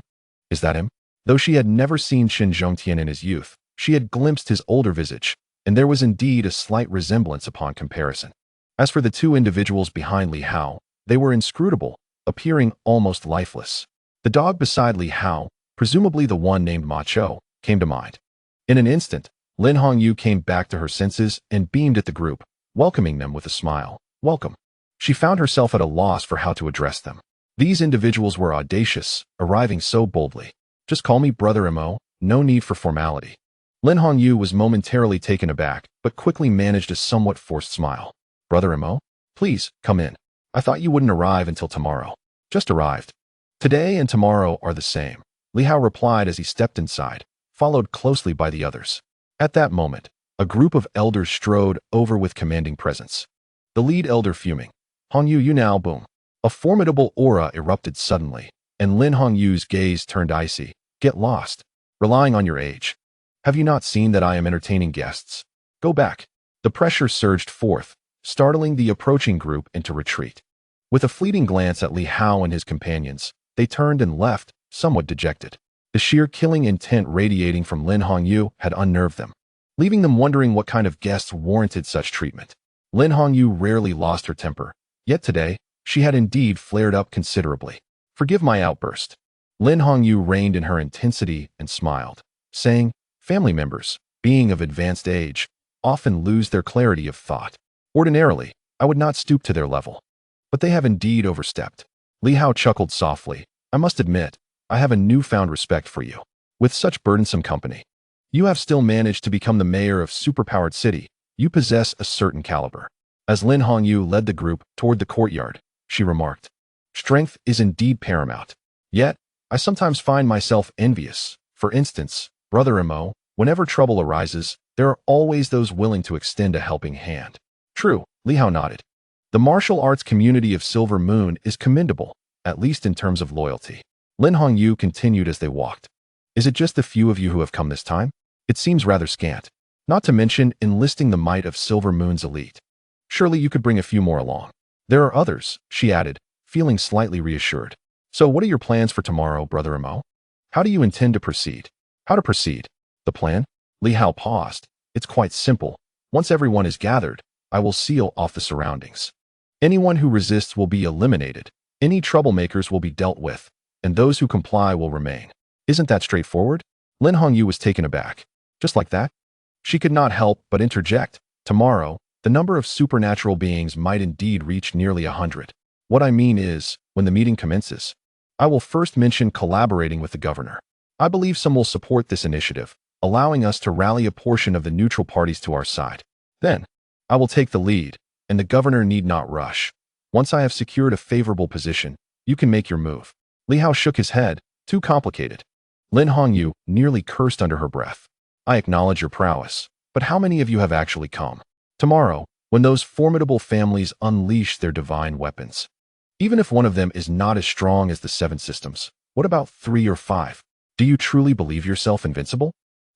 Is that him? Though she had never seen Qin Zhongtian in his youth, she had glimpsed his older visage, and there was indeed a slight resemblance upon comparison. As for the two individuals behind Li Hao, they were inscrutable, appearing almost lifeless. The dog beside Li Hao, presumably the one named Ma Chou, came to mind. In an instant, Lin Hongyu came back to her senses and beamed at the group, welcoming them with a smile. Welcome. She found herself at a loss for how to address them. These individuals were audacious, arriving so boldly. Just call me Brother Mo, no need for formality. Lin Hongyu was momentarily taken aback, but quickly managed a somewhat forced smile. Brother Mo? Please, come in. I thought you wouldn't arrive until tomorrow. Just arrived. Today and tomorrow are the same, Li Hao replied as he stepped inside, followed closely by the others. At that moment, a group of elders strode over with commanding presence. The lead elder fuming. Hongyu, you now, boom. A formidable aura erupted suddenly, and Lin Hongyu's gaze turned icy. Get lost. Relying on your age. Have you not seen that I am entertaining guests? Go back. The pressure surged forth, startling the approaching group into retreat. With a fleeting glance at Li Hao and his companions, they turned and left, somewhat dejected. The sheer killing intent radiating from Lin Hongyu had unnerved them, leaving them wondering what kind of guests warranted such treatment. Lin Hongyu rarely lost her temper, yet today, she had indeed flared up considerably. Forgive my outburst. Lin Hongyu reined in her intensity and smiled, saying, family members, being of advanced age, often lose their clarity of thought. Ordinarily, I would not stoop to their level. But they have indeed overstepped. Li Hao chuckled softly. I must admit, I have a newfound respect for you. With such burdensome company, you have still managed to become the mayor of superpowered city. You possess a certain caliber. As Lin Hongyu led the group toward the courtyard, she remarked, strength is indeed paramount. Yet, I sometimes find myself envious. For instance, Brother Mo, whenever trouble arises, there are always those willing to extend a helping hand. True, Li Hao nodded. The martial arts community of Silver Moon is commendable, at least in terms of loyalty. Lin Hongyu continued as they walked. Is it just the few of you who have come this time? It seems rather scant. Not to mention enlisting the might of Silver Moon's elite. Surely you could bring a few more along. There are others, she added, feeling slightly reassured. So what are your plans for tomorrow, Brother Mo? How do you intend to proceed? How to proceed? The plan? Li Hao paused. It's quite simple. Once everyone is gathered, I will seal off the surroundings. Anyone who resists will be eliminated. Any troublemakers will be dealt with, and those who comply will remain. Isn't that straightforward? Lin Hongyu was taken aback. Just like that? She could not help but interject. Tomorrow, the number of supernatural beings might indeed reach nearly 100. What I mean is, when the meeting commences, I will first mention collaborating with the governor. I believe some will support this initiative, allowing us to rally a portion of the neutral parties to our side. Then, I will take the lead, and the governor need not rush. Once I have secured a favorable position, you can make your move. Li Hao shook his head. Too complicated. Lin Hongyu nearly cursed under her breath. I acknowledge your prowess, but how many of you have actually come? Tomorrow, when those formidable families unleash their divine weapons. Even if one of them is not as strong as the 7 systems, what about 3 or 5? Do you truly believe yourself invincible?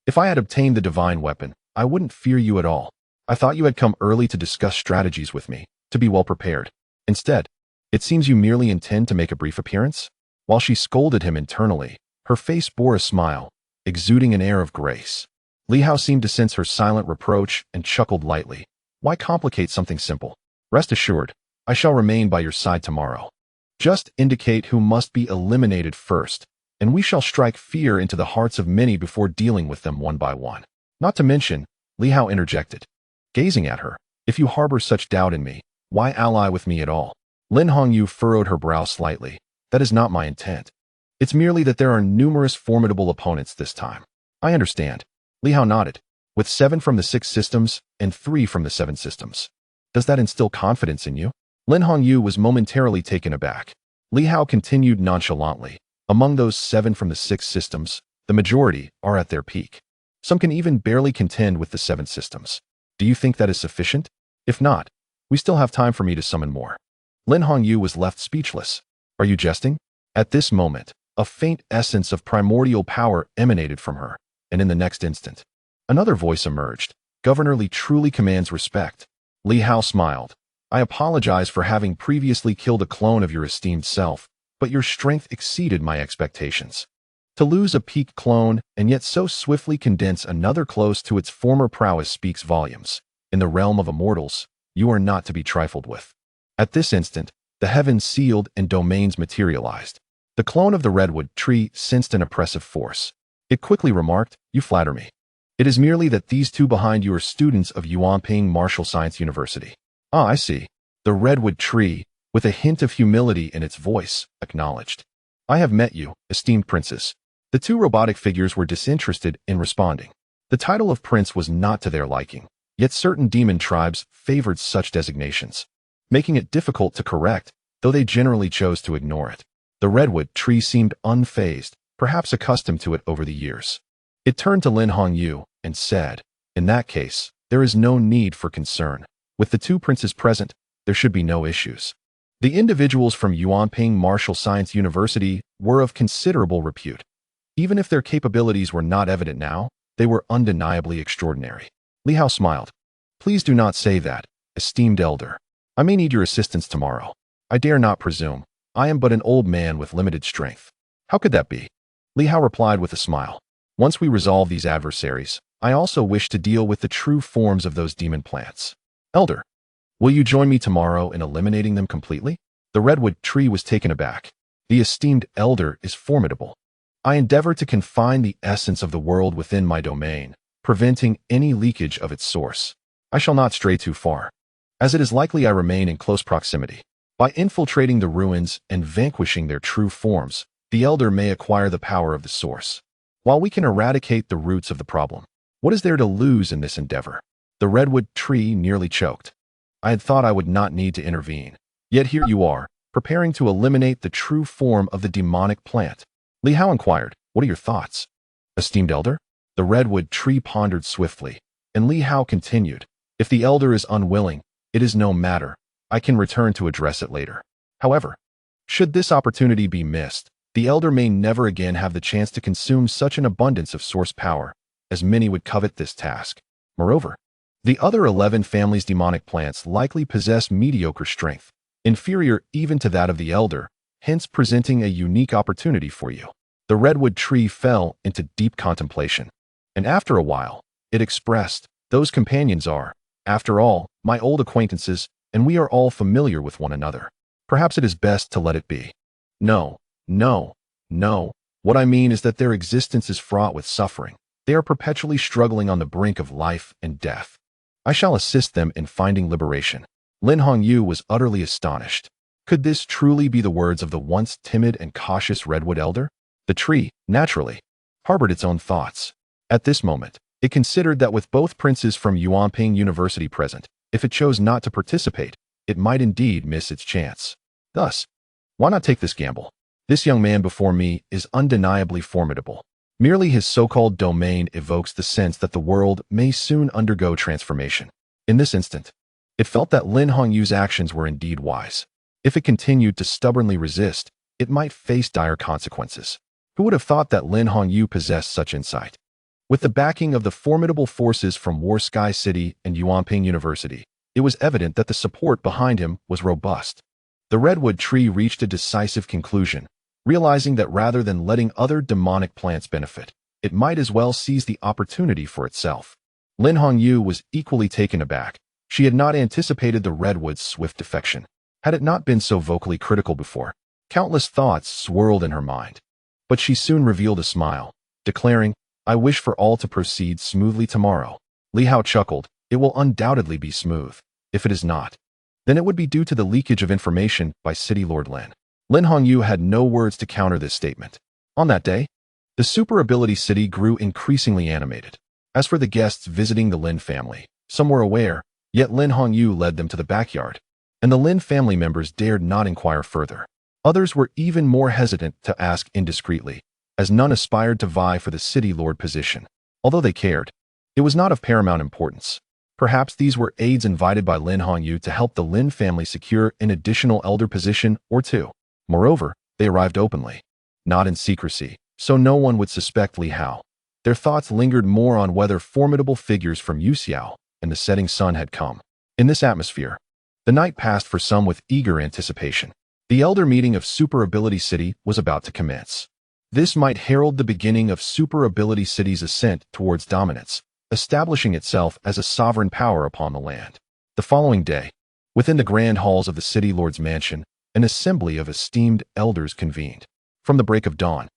If I had obtained the divine weapon, I wouldn't fear you at all. I thought you had come early to discuss strategies with me, to be well prepared. Instead, it seems you merely intend to make a brief appearance? While she scolded him internally, her face bore a smile, exuding an air of grace. Li Hao seemed to sense her silent reproach and chuckled lightly. Why complicate something simple? Rest assured, I shall remain by your side tomorrow. Just indicate who must be eliminated first, and we shall strike fear into the hearts of many before dealing with them one by one. Not to mention, Li Hao interjected, gazing at her, if you harbor such doubt in me, why ally with me at all? Lin Hongyu furrowed her brow slightly. That is not my intent. It's merely that there are numerous formidable opponents this time. I understand. Li Hao nodded. with 7 from the 6 systems and 3 from the 7 systems. Does that instill confidence in you? Lin Hongyu was momentarily taken aback. Li Hao continued nonchalantly. Among those 7 from the 6 systems, the majority are at their peak. Some can even barely contend with the 7 systems. Do you think that is sufficient? If not, we still have time for me to summon more. Lin Hongyu was left speechless. Are you jesting? At this moment, a faint essence of primordial power emanated from her, and in the next instant, another voice emerged. Governor Li truly commands respect. Li Hao smiled. I apologize for having previously killed a clone of your esteemed self, but your strength exceeded my expectations. To lose a peak clone and yet so swiftly condense another close to its former prowess speaks volumes. In the realm of immortals, you are not to be trifled with. At this instant, the heavens sealed and domains materialized. The clone of the redwood tree sensed an oppressive force. It quickly remarked, "You flatter me. It is merely that these 2 behind you are students of Yuanping Martial Science University." Ah, I see. The redwood tree, with a hint of humility in its voice, acknowledged. I have met you, esteemed princess. The 2 robotic figures were disinterested in responding. The title of prince was not to their liking, yet certain demon tribes favored such designations, making it difficult to correct, though they generally chose to ignore it. The redwood tree seemed unfazed, perhaps accustomed to it over the years. It turned to Lin Hongyu and said, "In that case, there is no need for concern. With the 2 princes present, there should be no issues." The individuals from Yuanping Martial Science University were of considerable repute. Even if their capabilities were not evident now, they were undeniably extraordinary. Li Hao smiled. "Please do not say that, esteemed elder. I may need your assistance tomorrow. I dare not presume. I am but an old man with limited strength." "How could that be?" Li Hao replied with a smile. "Once we resolve these adversaries, I also wish to deal with the true forms of those demon plants. Elder, will you join me tomorrow in eliminating them completely?" The redwood tree was taken aback. "The esteemed elder is formidable. I endeavor to confine the essence of the world within my domain, preventing any leakage of its source. I shall not stray too far, as it is likely I remain in close proximity. By infiltrating the ruins and vanquishing their true forms, the elder may acquire the power of the source, while we can eradicate the roots of the problem. What is there to lose in this endeavor?" The redwood tree nearly choked. "I had thought I would not need to intervene. Yet here you are, preparing to eliminate the true form of the demonic plant." Li Hao inquired, "What are your thoughts, esteemed elder?" The redwood tree pondered swiftly, and Li Hao continued, "If the elder is unwilling, it is no matter. I can return to address it later. However, should this opportunity be missed, the elder may never again have the chance to consume such an abundance of source power, as many would covet this task. Moreover, the other 11 families' demonic plants likely possess mediocre strength, inferior even to that of the elder, hence presenting a unique opportunity for you." The redwood tree fell into deep contemplation, and after a while, it expressed, "Those companions are, after all, my old acquaintances, and we are all familiar with one another. Perhaps it is best to let it be." No. What I mean is that their existence is fraught with suffering. They are perpetually struggling on the brink of life and death. I shall assist them in finding liberation." Lin Hongyu was utterly astonished. Could this truly be the words of the once timid and cautious redwood elder? The tree, naturally, harbored its own thoughts. At this moment, it considered that with both princes from Yuanping University present, if it chose not to participate, it might indeed miss its chance. Thus, why not take this gamble? This young man before me is undeniably formidable. Merely his so-called domain evokes the sense that the world may soon undergo transformation. In this instant, it felt that Lin Hongyu's actions were indeed wise. If it continued to stubbornly resist, it might face dire consequences. Who would have thought that Lin Hongyu possessed such insight? With the backing of the formidable forces from War Sky City and Yuanping University, it was evident that the support behind him was robust. The redwood tree reached a decisive conclusion, realizing that rather than letting other demonic plants benefit, it might as well seize the opportunity for itself. Lin Hongyu was equally taken aback. She had not anticipated the redwood's swift defection. Had it not been so vocally critical before, countless thoughts swirled in her mind. But she soon revealed a smile, declaring, "I wish for all to proceed smoothly tomorrow." Li Hao chuckled. "It will undoubtedly be smooth. If it is not, then it would be due to the leakage of information by City Lord Lin." Lin Hongyu had no words to counter this statement. On that day, the super ability city grew increasingly animated. As for the guests visiting the Lin family, some were aware, yet Lin Hongyu led them to the backyard, and the Lin family members dared not inquire further. Others were even more hesitant to ask indiscreetly, as none aspired to vie for the city lord position. Although they cared, it was not of paramount importance. Perhaps these were aides invited by Lin Hongyu to help the Lin family secure an additional elder position or two. Moreover, they arrived openly, not in secrecy, so no one would suspect Li Hao. Their thoughts lingered more on whether formidable figures from Yuxiao and the setting sun had come. In this atmosphere, the night passed for some with eager anticipation. The elder meeting of Super Ability City was about to commence. This might herald the beginning of Super Ability City's ascent towards dominance, establishing itself as a sovereign power upon the land. The following day, within the grand halls of the city lord's mansion, an assembly of esteemed elders convened. From the break of dawn,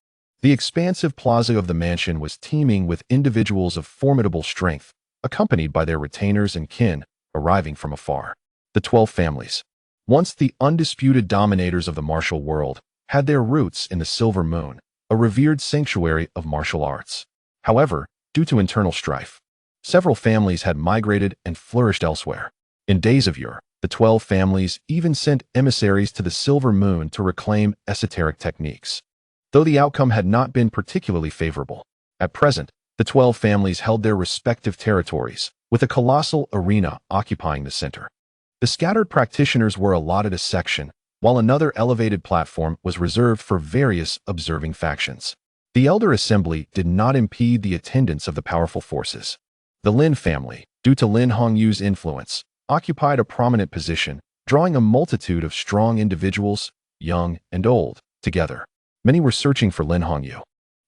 the expansive plaza of the mansion was teeming with individuals of formidable strength, accompanied by their retainers and kin arriving from afar. The 12 families, once the undisputed dominators of the martial world, had their roots in the Silver Moon, a revered sanctuary of martial arts. However, due to internal strife, several families had migrated and flourished elsewhere. In days of yore, the 12 families even sent emissaries to the Silver Moon to reclaim esoteric techniques. Though the outcome had not been particularly favorable, at present, the 12 families held their respective territories, with a colossal arena occupying the center. The scattered practitioners were allotted a section, while another elevated platform was reserved for various observing factions. The elder assembly did not impede the attendance of the powerful forces. The Lin family, due to Lin Hongyu's influence, occupied a prominent position, drawing a multitude of strong individuals, young and old, together. Many were searching for Lin Hongyu,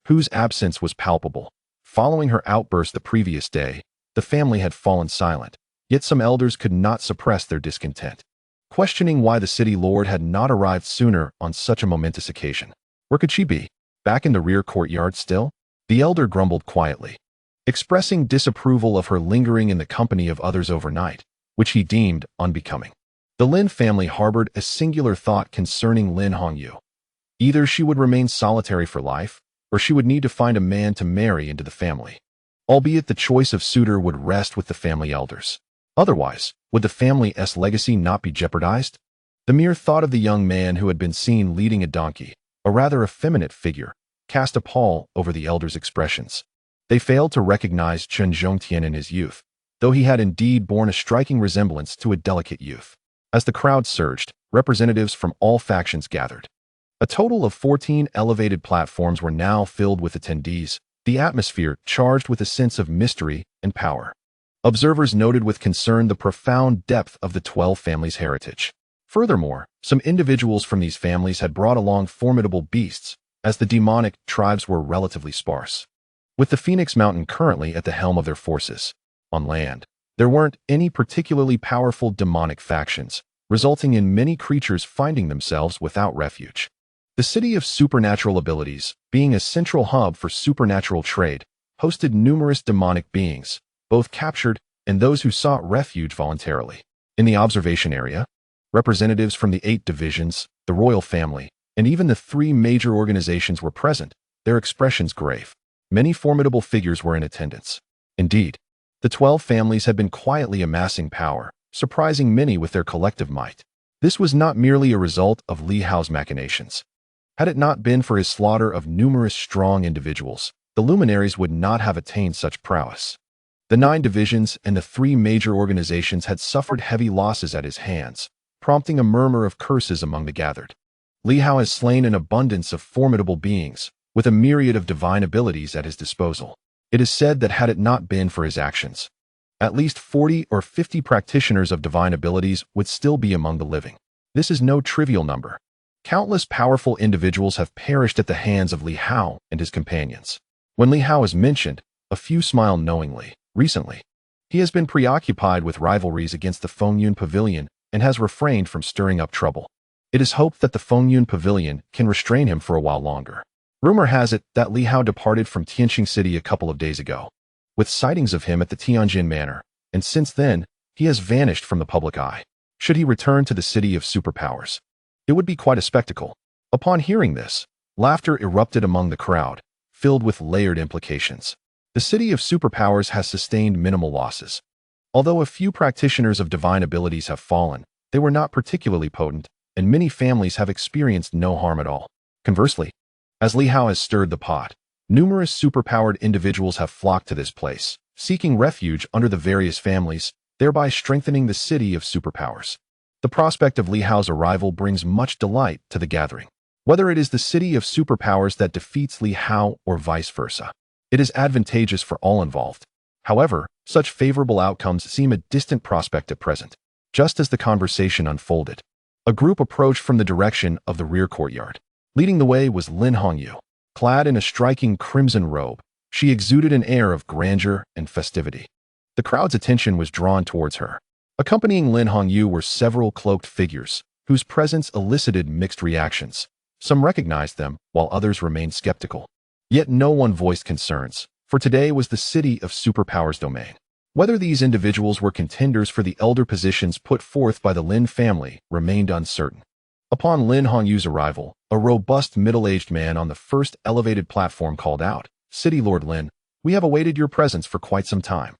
whose absence was palpable. Following her outburst the previous day, the family had fallen silent, yet some elders could not suppress their discontent, questioning why the city lord had not arrived sooner on such a momentous occasion. Where could she be? Back in the rear courtyard still? The elder grumbled quietly, expressing disapproval of her lingering in the company of others overnight, which he deemed unbecoming. The Lin family harbored a singular thought concerning Lin Hongyu. Either she would remain solitary for life, or she would need to find a man to marry into the family. Albeit the choice of suitor would rest with the family elders. Otherwise, would the family's legacy not be jeopardized? The mere thought of the young man who had been seen leading a donkey, a rather effeminate figure, cast a pall over the elders' expressions. They failed to recognize Chen Zhongtian in his youth, though he had indeed borne a striking resemblance to a delicate youth. As the crowd surged, representatives from all factions gathered. A total of 14 elevated platforms were now filled with attendees, the atmosphere charged with a sense of mystery and power. Observers noted with concern the profound depth of the 12 families' heritage. Furthermore, some individuals from these families had brought along formidable beasts, as the demonic tribes were relatively sparse. With the Phoenix Mountain currently at the helm of their forces, on land, there weren't any particularly powerful demonic factions, resulting in many creatures finding themselves without refuge. The city of supernatural abilities, being a central hub for supernatural trade, hosted numerous demonic beings, both captured and those who sought refuge voluntarily. In the observation area, representatives from the 8 divisions, the royal family, and even the 3 major organizations were present, their expressions grave. Many formidable figures were in attendance. Indeed, the 12 families had been quietly amassing power, surprising many with their collective might. This was not merely a result of Li Hao's machinations. Had it not been for his slaughter of numerous strong individuals, the luminaries would not have attained such prowess. The 9 divisions and the 3 major organizations had suffered heavy losses at his hands, prompting a murmur of curses among the gathered. Li Hao has slain an abundance of formidable beings, with a myriad of divine abilities at his disposal. It is said that had it not been for his actions, at least 40 or 50 practitioners of divine abilities would still be among the living. This is no trivial number. Countless powerful individuals have perished at the hands of Li Hao and his companions. When Li Hao is mentioned, a few smile knowingly. Recently, he has been preoccupied with rivalries against the Fengyun Pavilion and has refrained from stirring up trouble. It is hoped that the Fengyun Pavilion can restrain him for a while longer. Rumor has it that Li Hao departed from Tianxing City a couple of days ago, with sightings of him at the Tianjin Manor, and since then, he has vanished from the public eye. Should he return to the city of superpowers, it would be quite a spectacle. Upon hearing this, laughter erupted among the crowd, filled with layered implications. The city of superpowers has sustained minimal losses. Although a few practitioners of divine abilities have fallen, they were not particularly potent, and many families have experienced no harm at all. Conversely, as Li Hao has stirred the pot, numerous superpowered individuals have flocked to this place, seeking refuge under the various families, thereby strengthening the city of superpowers. The prospect of Li Hao's arrival brings much delight to the gathering. Whether it is the city of superpowers that defeats Li Hao or vice versa, it is advantageous for all involved. However, such favorable outcomes seem a distant prospect at present. Just as the conversation unfolded, a group approached from the direction of the rear courtyard. Leading the way was Lin Hongyu. Clad in a striking crimson robe, she exuded an air of grandeur and festivity. The crowd's attention was drawn towards her. Accompanying Lin Hongyu were several cloaked figures, whose presence elicited mixed reactions. Some recognized them, while others remained skeptical. Yet no one voiced concerns, for today was the city of superpowers domain. Whether these individuals were contenders for the elder positions put forth by the Lin family remained uncertain. Upon Lin Hongyu's arrival, a robust middle-aged man on the first elevated platform called out, "City Lord Lin, we have awaited your presence for quite some time.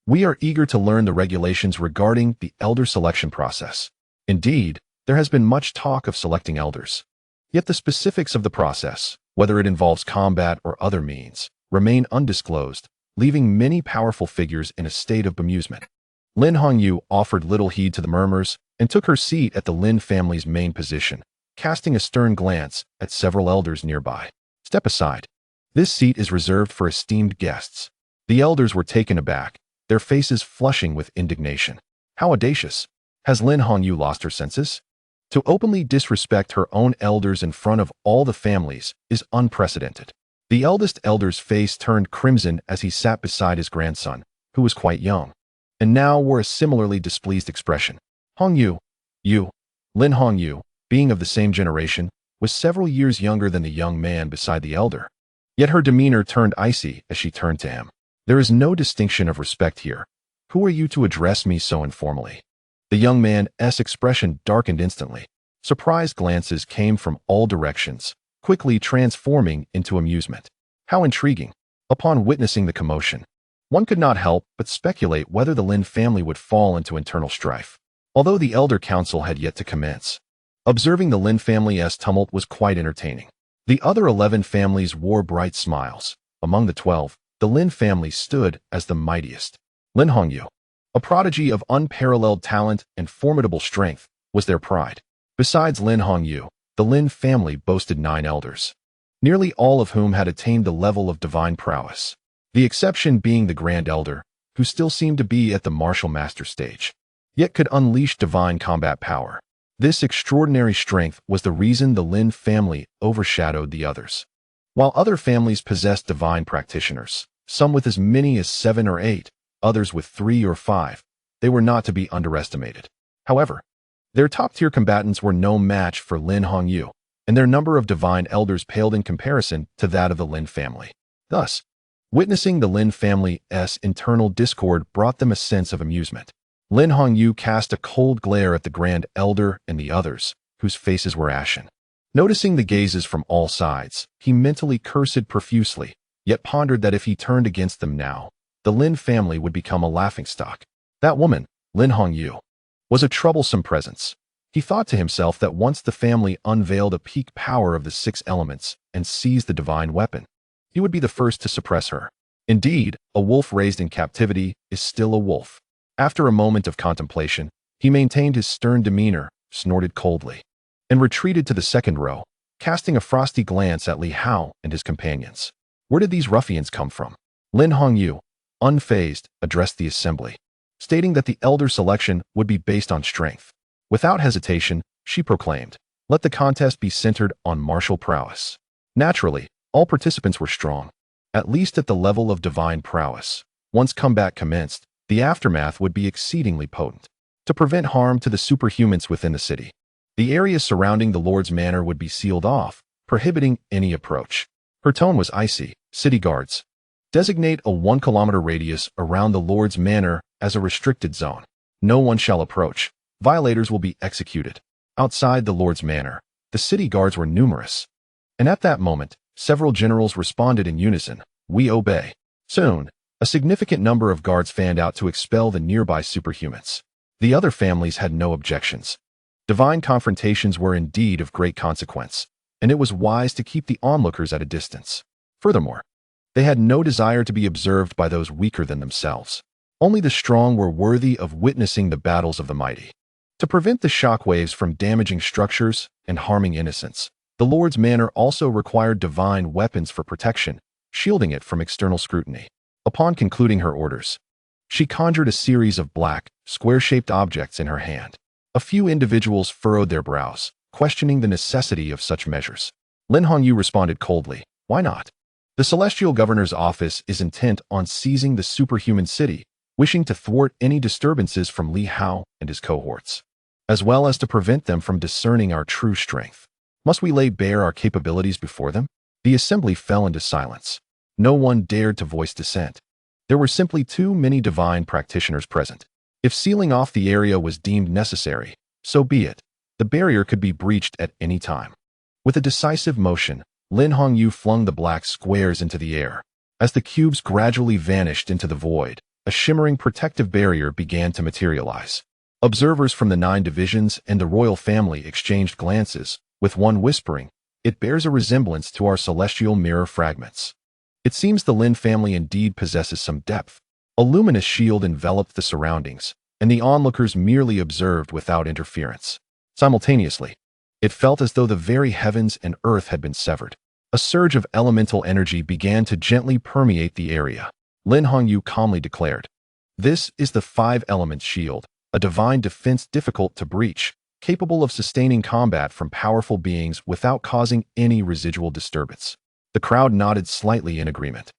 We are eager to learn the regulations regarding the elder selection process. Indeed, there has been much talk of selecting elders. Yet the specifics of the process, whether it involves combat or other means, remain undisclosed, leaving many powerful figures in a state of bemusement." Lin Hongyu offered little heed to the murmurs and took her seat at the Lin family's main position, casting a stern glance at several elders nearby. "Step aside. This seat is reserved for esteemed guests." The elders were taken aback, their faces flushing with indignation. How audacious! Has Lin Hongyu lost her senses? To openly disrespect her own elders in front of all the families is unprecedented. The eldest elder's face turned crimson as he sat beside his grandson, who was quite young, and now wore a similarly displeased expression. Hongyu, Lin Hongyu, being of the same generation, was several years younger than the young man beside the elder. Yet her demeanor turned icy as she turned to him. "There is no distinction of respect here. Who are you to address me so informally?" The young man's expression darkened instantly. Surprised glances came from all directions, quickly transforming into amusement. How intriguing! Upon witnessing the commotion, one could not help but speculate whether the Lin family would fall into internal strife, although the elder council had yet to commence. Observing the Lin family's tumult was quite entertaining. The other 11 families wore bright smiles. Among the 12, the Lin family stood as the mightiest. Lin Hongyu, a prodigy of unparalleled talent and formidable strength, was their pride. Besides Lin Hongyu, the Lin family boasted 9 elders, nearly all of whom had attained the level of divine prowess, the exception being the Grand Elder, who still seemed to be at the martial master stage, yet could unleash divine combat power. This extraordinary strength was the reason the Lin family overshadowed the others. While other families possessed divine practitioners, some with as many as 7 or 8, others with 3 or 5, they were not to be underestimated. However, their top-tier combatants were no match for Lin Hongyu, and their number of divine elders paled in comparison to that of the Lin family. Thus, witnessing the Lin family's internal discord brought them a sense of amusement. Lin Hongyu cast a cold glare at the Grand Elder and the others, whose faces were ashen. Noticing the gazes from all sides, he mentally cursed profusely, yet pondered that if he turned against them now, the Lin family would become a laughingstock. That woman, Lin Hongyu, was a troublesome presence. He thought to himself that once the family unveiled a peak power of the 6 elements and seized the divine weapon, he would be the first to suppress her. Indeed, a wolf raised in captivity is still a wolf. After a moment of contemplation, he maintained his stern demeanor, snorted coldly, and retreated to the second row, casting a frosty glance at Li Hao and his companions. Where did these ruffians come from? Lin Hongyu, unfazed, addressed the assembly, stating that the elder selection would be based on strength. Without hesitation, she proclaimed, "Let the contest be centered on martial prowess." Naturally, all participants were strong, at least at the level of divine prowess. Once combat commenced, the aftermath would be exceedingly potent. To prevent harm to the superhumans within the city, the area surrounding the Lord's Manor would be sealed off, prohibiting any approach. Her tone was icy. "City guards, designate a 1-kilometer radius around the Lord's Manor as a restricted zone. No one shall approach. Violators will be executed." Outside the Lord's Manor, the city guards were numerous, and at that moment, several generals responded in unison, "We obey." Soon, a significant number of guards fanned out to expel the nearby superhumans. The other families had no objections. Divine confrontations were indeed of great consequence, and it was wise to keep the onlookers at a distance. Furthermore, they had no desire to be observed by those weaker than themselves. Only the strong were worthy of witnessing the battles of the mighty. To prevent the shockwaves from damaging structures and harming innocents, the Lord's manor also required divine weapons for protection, shielding it from external scrutiny. Upon concluding her orders, she conjured a series of black, square-shaped objects in her hand. A few individuals furrowed their brows, questioning the necessity of such measures. Lin Hongyu responded coldly, "Why not? The Celestial Governor's office is intent on seizing the superhuman city, wishing to thwart any disturbances from Li Hao and his cohorts, as well as to prevent them from discerning our true strength. Must we lay bare our capabilities before them?" The assembly fell into silence. No one dared to voice dissent. There were simply too many divine practitioners present. If sealing off the area was deemed necessary, so be it. The barrier could be breached at any time. With a decisive motion, Lin Hongyu flung the black squares into the air. As the cubes gradually vanished into the void, a shimmering protective barrier began to materialize. Observers from the 9 divisions and the royal family exchanged glances, with one whispering, "It bears a resemblance to our celestial mirror fragments." It seems the Lin family indeed possesses some depth. A luminous shield enveloped the surroundings, and the onlookers merely observed without interference. Simultaneously, it felt as though the very heavens and earth had been severed. A surge of elemental energy began to gently permeate the area. Lin Hongyu calmly declared, "This is the 5-element shield, a divine defense difficult to breach, capable of sustaining combat from powerful beings without causing any residual disturbance." The crowd nodded slightly in agreement.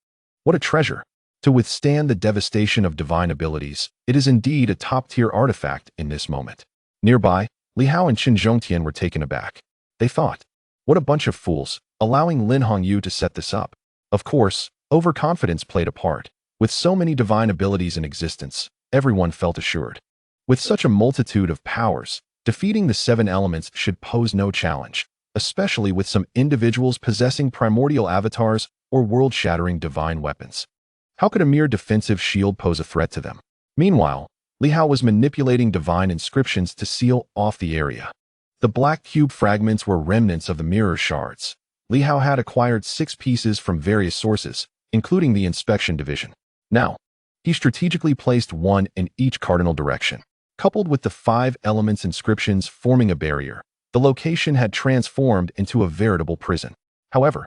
What a treasure! To withstand the devastation of divine abilities, it is indeed a top-tier artifact in this moment. Nearby, Li Hao and Qin Zhongtian were taken aback. They thought, "What a bunch of fools, allowing Lin Hongyu to set this up." Of course, overconfidence played a part. With so many divine abilities in existence, everyone felt assured. With such a multitude of powers, defeating the 7 elements should pose no challenge, especially with some individuals possessing primordial avatars or world-shattering divine weapons. How could a mere defensive shield pose a threat to them? Meanwhile, Li Hao was manipulating divine inscriptions to seal off the area. The black cube fragments were remnants of the mirror shards. Li Hao had acquired 6 pieces from various sources, including the inspection division. Now, he strategically placed one in each cardinal direction. Coupled with the 5 elements inscriptions forming a barrier, the location had transformed into a veritable prison. However,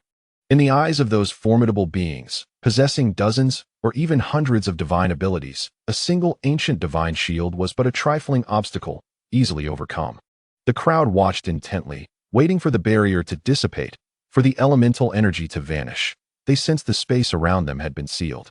in the eyes of those formidable beings, possessing dozens or even hundreds of divine abilities, a single ancient divine shield was but a trifling obstacle, easily overcome. The crowd watched intently, waiting for the barrier to dissipate, for the elemental energy to vanish. They sensed the space around them had been sealed.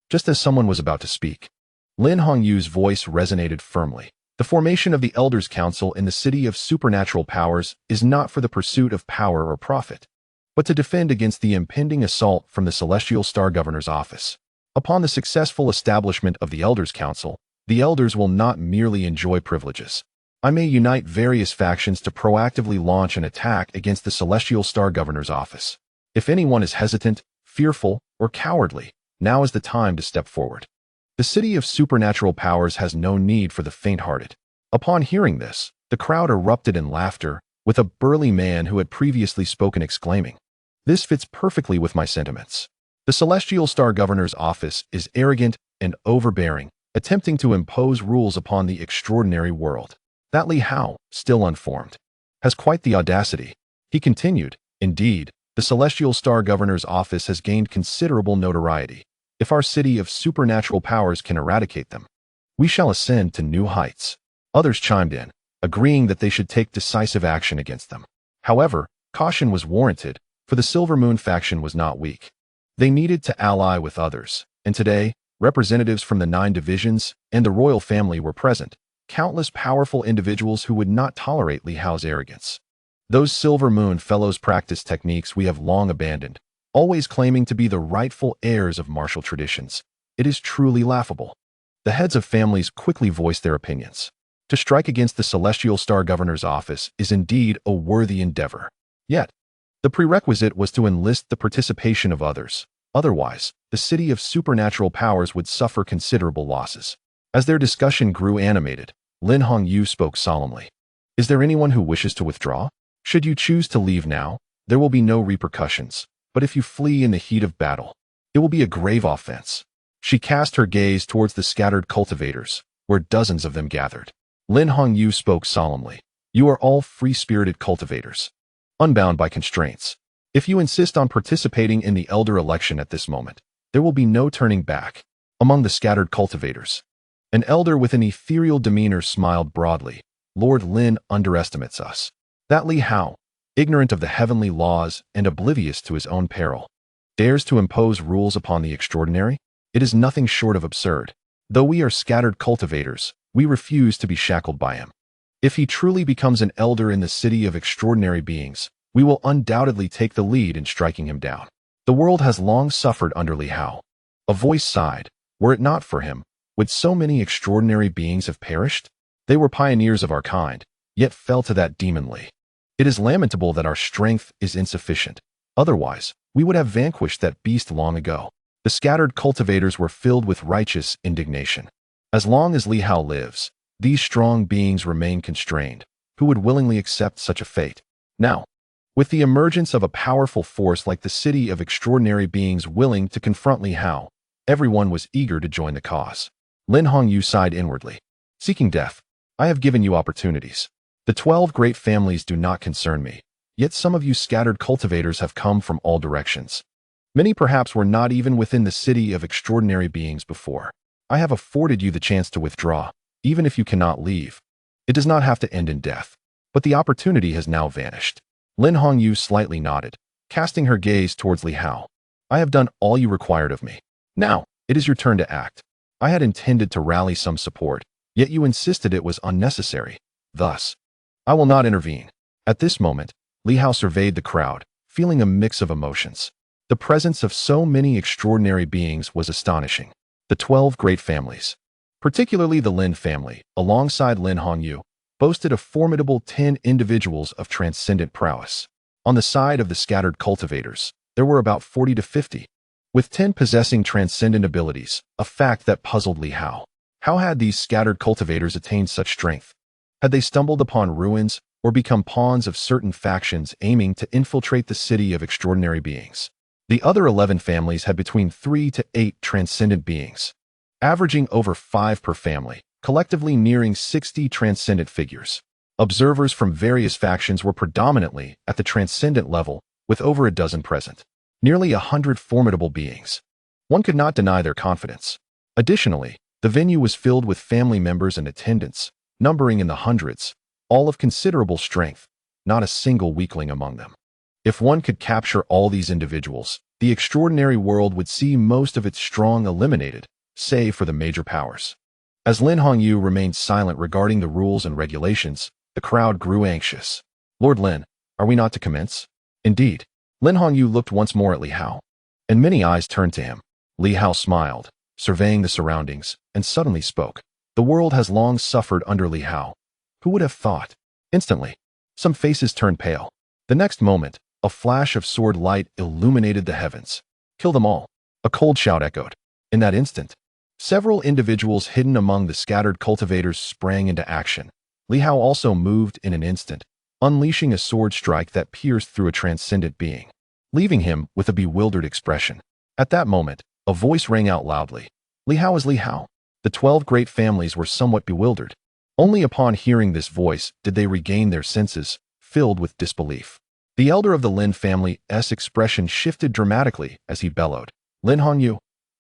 Just as someone was about to speak, Lin Hongyu's voice resonated firmly. The formation of the Elders' Council in the City of Supernatural Powers is not for the pursuit of power or profit, but to defend against the impending assault from the Celestial Star Governor's office. Upon the successful establishment of the Elders' Council, the Elders will not merely enjoy privileges. I may unite various factions to proactively launch an attack against the Celestial Star Governor's office. If anyone is hesitant, fearful, or cowardly, now is the time to step forward. The City of Supernatural Powers has no need for the faint-hearted. Upon hearing this, the crowd erupted in laughter, with a burly man who had previously spoken exclaiming, "This fits perfectly with my sentiments. The Celestial Star Governor's office is arrogant and overbearing, attempting to impose rules upon the extraordinary world. That Li Hao, still unformed, has quite the audacity." He continued, "Indeed, the Celestial Star Governor's office has gained considerable notoriety. If our City of Supernatural Powers can eradicate them, we shall ascend to new heights." Others chimed in, agreeing that they should take decisive action against them. However, caution was warranted, for the Silver Moon faction was not weak. They needed to ally with others, and today, representatives from the 9 divisions and the royal family were present, countless powerful individuals who would not tolerate Li Hao's arrogance. Those Silver Moon fellows practice techniques we have long abandoned, always claiming to be the rightful heirs of martial traditions. It is truly laughable. The heads of families quickly voiced their opinions. To strike against the Celestial Star Governor's office is indeed a worthy endeavor. Yet, the prerequisite was to enlist the participation of others. Otherwise, the city of supernatural powers would suffer considerable losses. As their discussion grew animated, Lin Hongyu spoke solemnly. Is there anyone who wishes to withdraw? Should you choose to leave now, there will be no repercussions. But if you flee in the heat of battle, it will be a grave offense. She cast her gaze towards the scattered cultivators, where dozens of them gathered. Lin Hongyu spoke solemnly. You are all free-spirited cultivators, unbound by constraints. If you insist on participating in the elder election at this moment, there will be no turning back. Among the scattered cultivators, an elder with an ethereal demeanor smiled broadly. Lord Lin underestimates us. That Li Hao, ignorant of the heavenly laws and oblivious to his own peril, dares to impose rules upon the extraordinary? It is nothing short of absurd. Though we are scattered cultivators, we refuse to be shackled by him. If he truly becomes an elder in the city of extraordinary beings, we will undoubtedly take the lead in striking him down. The world has long suffered under Li Hao. A voice sighed. Were it not for him, would so many extraordinary beings have perished? They were pioneers of our kind, yet fell to that demon Li. It is lamentable that our strength is insufficient. Otherwise, we would have vanquished that beast long ago. The scattered cultivators were filled with righteous indignation. As long as Li Hao lives, these strong beings remain constrained. Who would willingly accept such a fate? Now, with the emergence of a powerful force like the city of extraordinary beings willing to confront Li Hao, everyone was eager to join the cause. Lin Hongyu sighed inwardly. Seeking death, I have given you opportunities. The 12 great families do not concern me, yet some of you scattered cultivators have come from all directions. Many perhaps were not even within the city of extraordinary beings before. I have afforded you the chance to withdraw, even if you cannot leave. It does not have to end in death, but the opportunity has now vanished. Lin Hongyu slightly nodded, casting her gaze towards Li Hao. I have done all you required of me. Now, it is your turn to act. I had intended to rally some support, yet you insisted it was unnecessary. Thus, I will not intervene. At this moment, Li Hao surveyed the crowd, feeling a mix of emotions. The presence of so many extraordinary beings was astonishing. The 12 great families, particularly the Lin family, alongside Lin Hongyu, boasted a formidable 10 individuals of transcendent prowess. On the side of the scattered cultivators, there were about 40 to 50, with 10 possessing transcendent abilities, a fact that puzzled Li Hao. How had these scattered cultivators attained such strength? Had they stumbled upon ruins or become pawns of certain factions aiming to infiltrate the city of extraordinary beings? The other 11 families had between 3 to 8 transcendent beings, averaging over 5 per family, collectively nearing 60 transcendent figures. Observers from various factions were predominantly at the transcendent level, with over a dozen present. Nearly 100 formidable beings. One could not deny their confidence. Additionally, the venue was filled with family members and attendants, numbering in the hundreds, all of considerable strength, not a single weakling among them. If one could capture all these individuals, the extraordinary world would see most of its strong eliminated, save for the major powers. As Lin Hongyu remained silent regarding the rules and regulations, the crowd grew anxious. Lord Lin, are we not to commence? Indeed. Lin Hongyu looked once more at Li Hao, and many eyes turned to him. Li Hao smiled, surveying the surroundings, and suddenly spoke. The world has long suffered under Li Hao. Who would have thought? Instantly, some faces turned pale. The next moment, a flash of sword light illuminated the heavens. Kill them all. A cold shout echoed. In that instant, several individuals hidden among the scattered cultivators sprang into action. Li Hao also moved in an instant, unleashing a sword strike that pierced through a transcendent being, leaving him with a bewildered expression. At that moment, a voice rang out loudly. Li Hao is Li Hao. The 12 great families were somewhat bewildered. Only upon hearing this voice did they regain their senses, filled with disbelief. The elder of the Lin family's expression shifted dramatically as he bellowed. Lin Hongyu,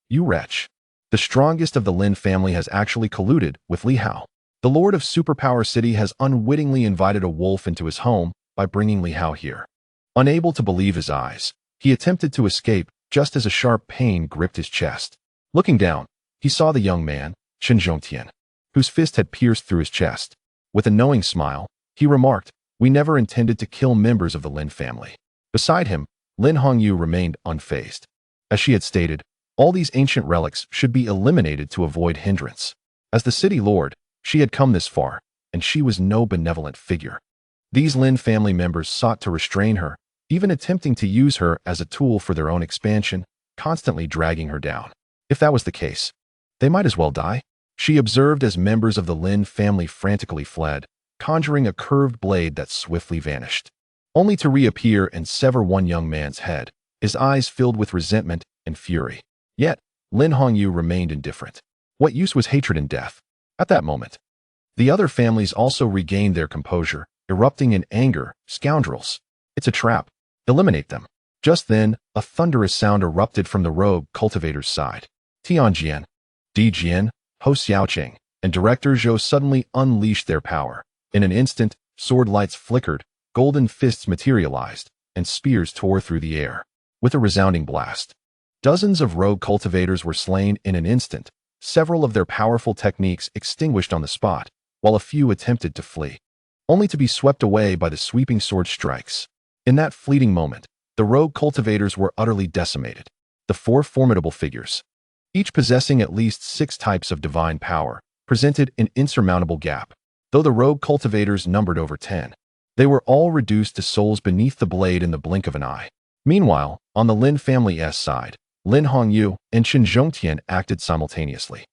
you wretch. The strongest of the Lin family has actually colluded with Li Hao. The Lord of Superpower City has unwittingly invited a wolf into his home by bringing Li Hao here. Unable to believe his eyes, he attempted to escape just as a sharp pain gripped his chest. Looking down, he saw the young man, Chen Zhongtian, whose fist had pierced through his chest. With a knowing smile, he remarked, we never intended to kill members of the Lin family. Beside him, Lin Hongyu remained unfazed. As she had stated, all these ancient relics should be eliminated to avoid hindrance. As the city lord, she had come this far, and she was no benevolent figure. These Lin family members sought to restrain her, even attempting to use her as a tool for their own expansion, constantly dragging her down. If that was the case, they might as well die. She observed as members of the Lin family frantically fled, conjuring a curved blade that swiftly vanished, only to reappear and sever one young man's head, his eyes filled with resentment and fury. Yet, Lin Hongyu remained indifferent. What use was hatred in death? At that moment, the other families also regained their composure, erupting in anger. Scoundrels! It's a trap. Eliminate them. Just then, a thunderous sound erupted from the rogue cultivator's side. Tianjian, Di Jian, Ho Xiaoqing, and Director Zhou suddenly unleashed their power. In an instant, sword lights flickered, golden fists materialized, and spears tore through the air. With a resounding blast, dozens of rogue cultivators were slain in an instant, several of their powerful techniques extinguished on the spot, while a few attempted to flee, only to be swept away by the sweeping sword strikes. In that fleeting moment, the rogue cultivators were utterly decimated. The four formidable figures, each possessing at least 6 types of divine power, presented an insurmountable gap. Though the rogue cultivators numbered over 10, they were all reduced to souls beneath the blade in the blink of an eye. Meanwhile, on the Lin family's side, Lin Hongyu and Qin Zhongtian acted simultaneously.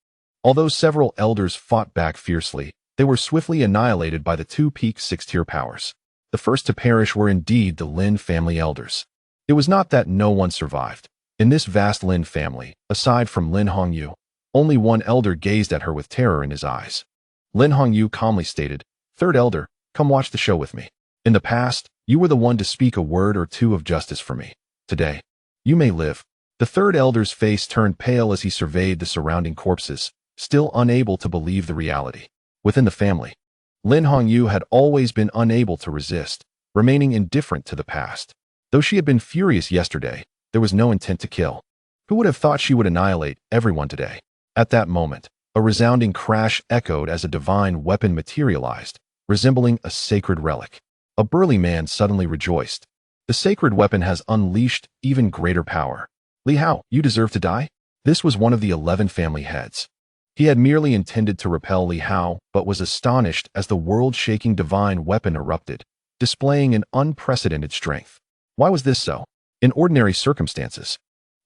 Although several elders fought back fiercely, they were swiftly annihilated by the 2 peak 6-tier powers. The first to perish were indeed the Lin family elders. It was not that no one survived. In this vast Lin family, aside from Lin Hongyu, only one elder gazed at her with terror in his eyes. Lin Hongyu calmly stated, "Third elder, come watch the show with me. In the past, you were the one to speak a word or two of justice for me. Today, you may live." The third elder's face turned pale as he surveyed the surrounding corpses, still unable to believe the reality. Within the family, Lin Hongyu had always been unable to resist, remaining indifferent to the past. Though she had been furious yesterday, there was no intent to kill. Who would have thought she would annihilate everyone today? At that moment, a resounding crash echoed as a divine weapon materialized, resembling a sacred relic. A burly man suddenly rejoiced. The sacred weapon has unleashed even greater power. Li Hao, you deserve to die? This was one of the 11 family heads. He had merely intended to repel Li Hao, but was astonished as the world-shaking divine weapon erupted, displaying an unprecedented strength. Why was this so? In ordinary circumstances,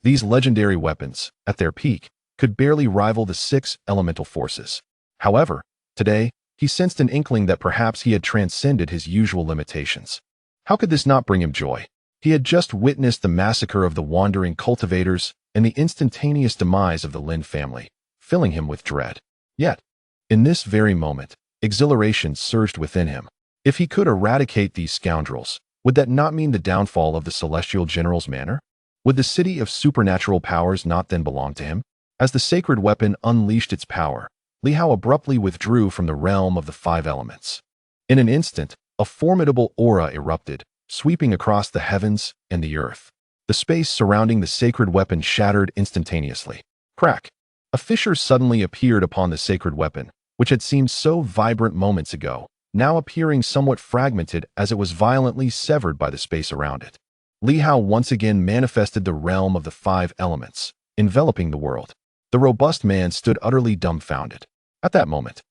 these legendary weapons, at their peak, could barely rival the 6 elemental forces. However, today, he sensed an inkling that perhaps he had transcended his usual limitations. How could this not bring him joy? He had just witnessed the massacre of the wandering cultivators and the instantaneous demise of the Lin family, filling him with dread. Yet, in this very moment, exhilaration surged within him. If he could eradicate these scoundrels, would that not mean the downfall of the celestial general's manor? Would the city of supernatural powers not then belong to him? As the sacred weapon unleashed its power, Li Hao abruptly withdrew from the realm of the 5 elements. In an instant, a formidable aura erupted, sweeping across the heavens and the earth. The space surrounding the sacred weapon shattered instantaneously. Crack! A fissure suddenly appeared upon the sacred weapon, which had seemed so vibrant moments ago, now appearing somewhat fragmented as it was violently severed by the space around it. Li Hao once again manifested the realm of the 5 elements, enveloping the world. The robust man stood utterly dumbfounded. At that moment,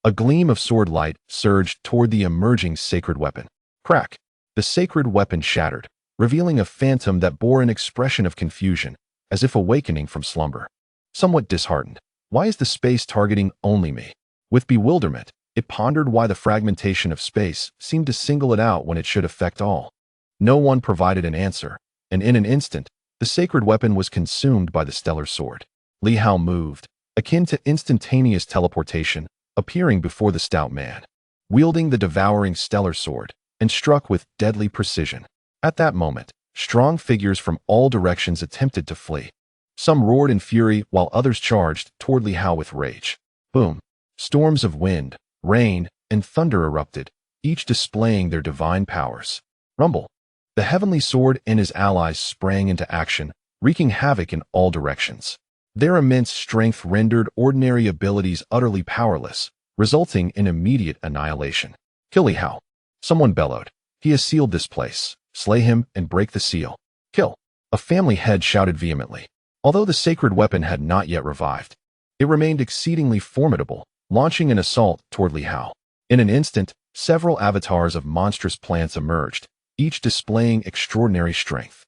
a gleam of sword light surged toward the emerging sacred weapon. Crack! The sacred weapon shattered, revealing a phantom that bore an expression of confusion, as if awakening from slumber. Somewhat disheartened, why is the space targeting only me? With bewilderment, it pondered why the fragmentation of space seemed to single it out when it should affect all. No one provided an answer, and in an instant, the sacred weapon was consumed by the stellar sword. Li Hao moved, akin to instantaneous teleportation, appearing before the stout man, wielding the devouring stellar sword, and struck with deadly precision. At that moment, strong figures from all directions attempted to flee. Some roared in fury while others charged toward Li Hao with rage. Boom! Storms of wind, rain, and thunder erupted, each displaying their divine powers. Rumble! The heavenly sword and his allies sprang into action, wreaking havoc in all directions. Their immense strength rendered ordinary abilities utterly powerless, resulting in immediate annihilation. Kill Li Hao! Someone bellowed. He has sealed this place. Slay him and break the seal. Kill! A family head shouted vehemently. Although the sacred weapon had not yet revived, it remained exceedingly formidable, launching an assault toward Li Hao. In an instant, several avatars of monstrous plants emerged, each displaying extraordinary strength.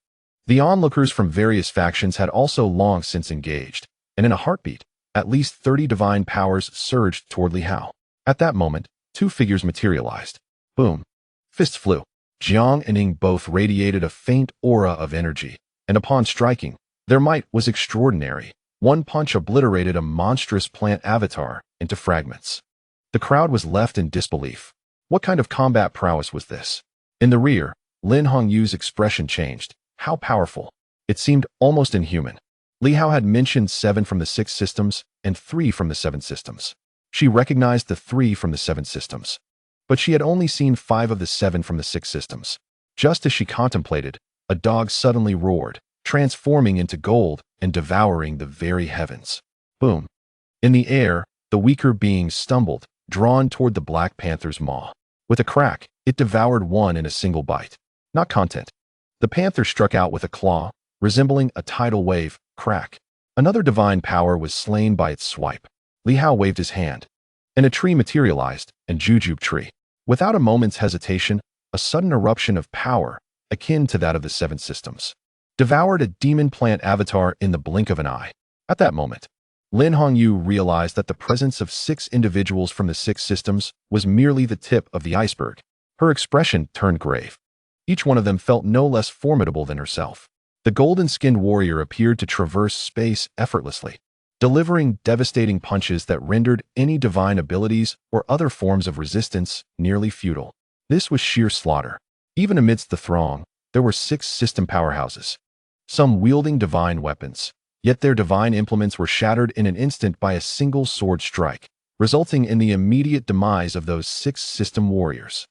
The onlookers from various factions had also long since engaged, and in a heartbeat, at least 30 divine powers surged toward Li Hao. At that moment, two figures materialized. Boom. Fists flew. Jiang and Ying both radiated a faint aura of energy, and upon striking, their might was extraordinary. One punch obliterated a monstrous plant avatar into fragments. The crowd was left in disbelief. What kind of combat prowess was this? In the rear, Lin Hongyu's expression changed. How powerful. It seemed almost inhuman. Li Hao had mentioned 7 from the 6 systems and 3 from the 7 systems. She recognized the 3 from the 7 systems, but she had only seen 5 of the 7 from the 6 systems. Just as she contemplated, a dog suddenly roared, transforming into gold and devouring the very heavens. Boom. In the air, the weaker being stumbled, drawn toward the Black Panther's maw. With a crack, it devoured one in a single bite. Not content. The panther struck out with a claw, resembling a tidal wave. Crack. Another divine power was slain by its swipe. Li Hao waved his hand, and a tree materialized, a jujube tree. Without a moment's hesitation, a sudden eruption of power, akin to that of the 7 systems, devoured a demon plant avatar in the blink of an eye. At that moment, Lin Hongyu realized that the presence of 6 individuals from the 6 systems was merely the tip of the iceberg. Her expression turned grave. Each one of them felt no less formidable than herself. The golden-skinned warrior appeared to traverse space effortlessly, delivering devastating punches that rendered any divine abilities or other forms of resistance nearly futile. This was sheer slaughter. Even amidst the throng, there were 6 system powerhouses, some wielding divine weapons, yet their divine implements were shattered in an instant by a single sword strike, resulting in the immediate demise of those 6 system warriors.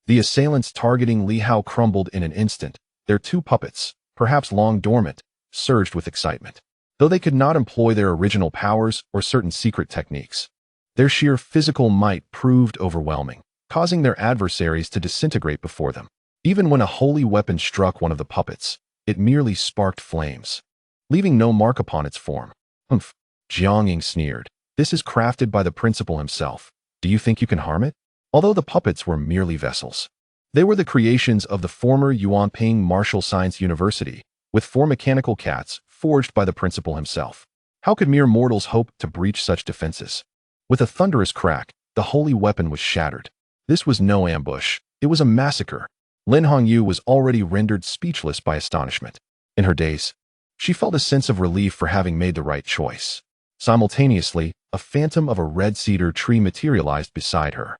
The assailants targeting Li Hao crumbled in an instant. Their 2 puppets, perhaps long dormant, surged with excitement. Though they could not employ their original powers or certain secret techniques, their sheer physical might proved overwhelming, causing their adversaries to disintegrate before them. Even when a holy weapon struck one of the puppets, it merely sparked flames, leaving no mark upon its form. Humph, Jiang Ying sneered. This is crafted by the principal himself. Do you think you can harm it? Although the puppets were merely vessels, they were the creations of the former Yuanping Martial Science University, with 4 mechanical cats forged by the principal himself. How could mere mortals hope to breach such defenses? With a thunderous crack, the holy weapon was shattered. This was no ambush. It was a massacre. Lin Hongyu was already rendered speechless by astonishment. In her daze, she felt a sense of relief for having made the right choice. Simultaneously, a phantom of a red cedar tree materialized beside her,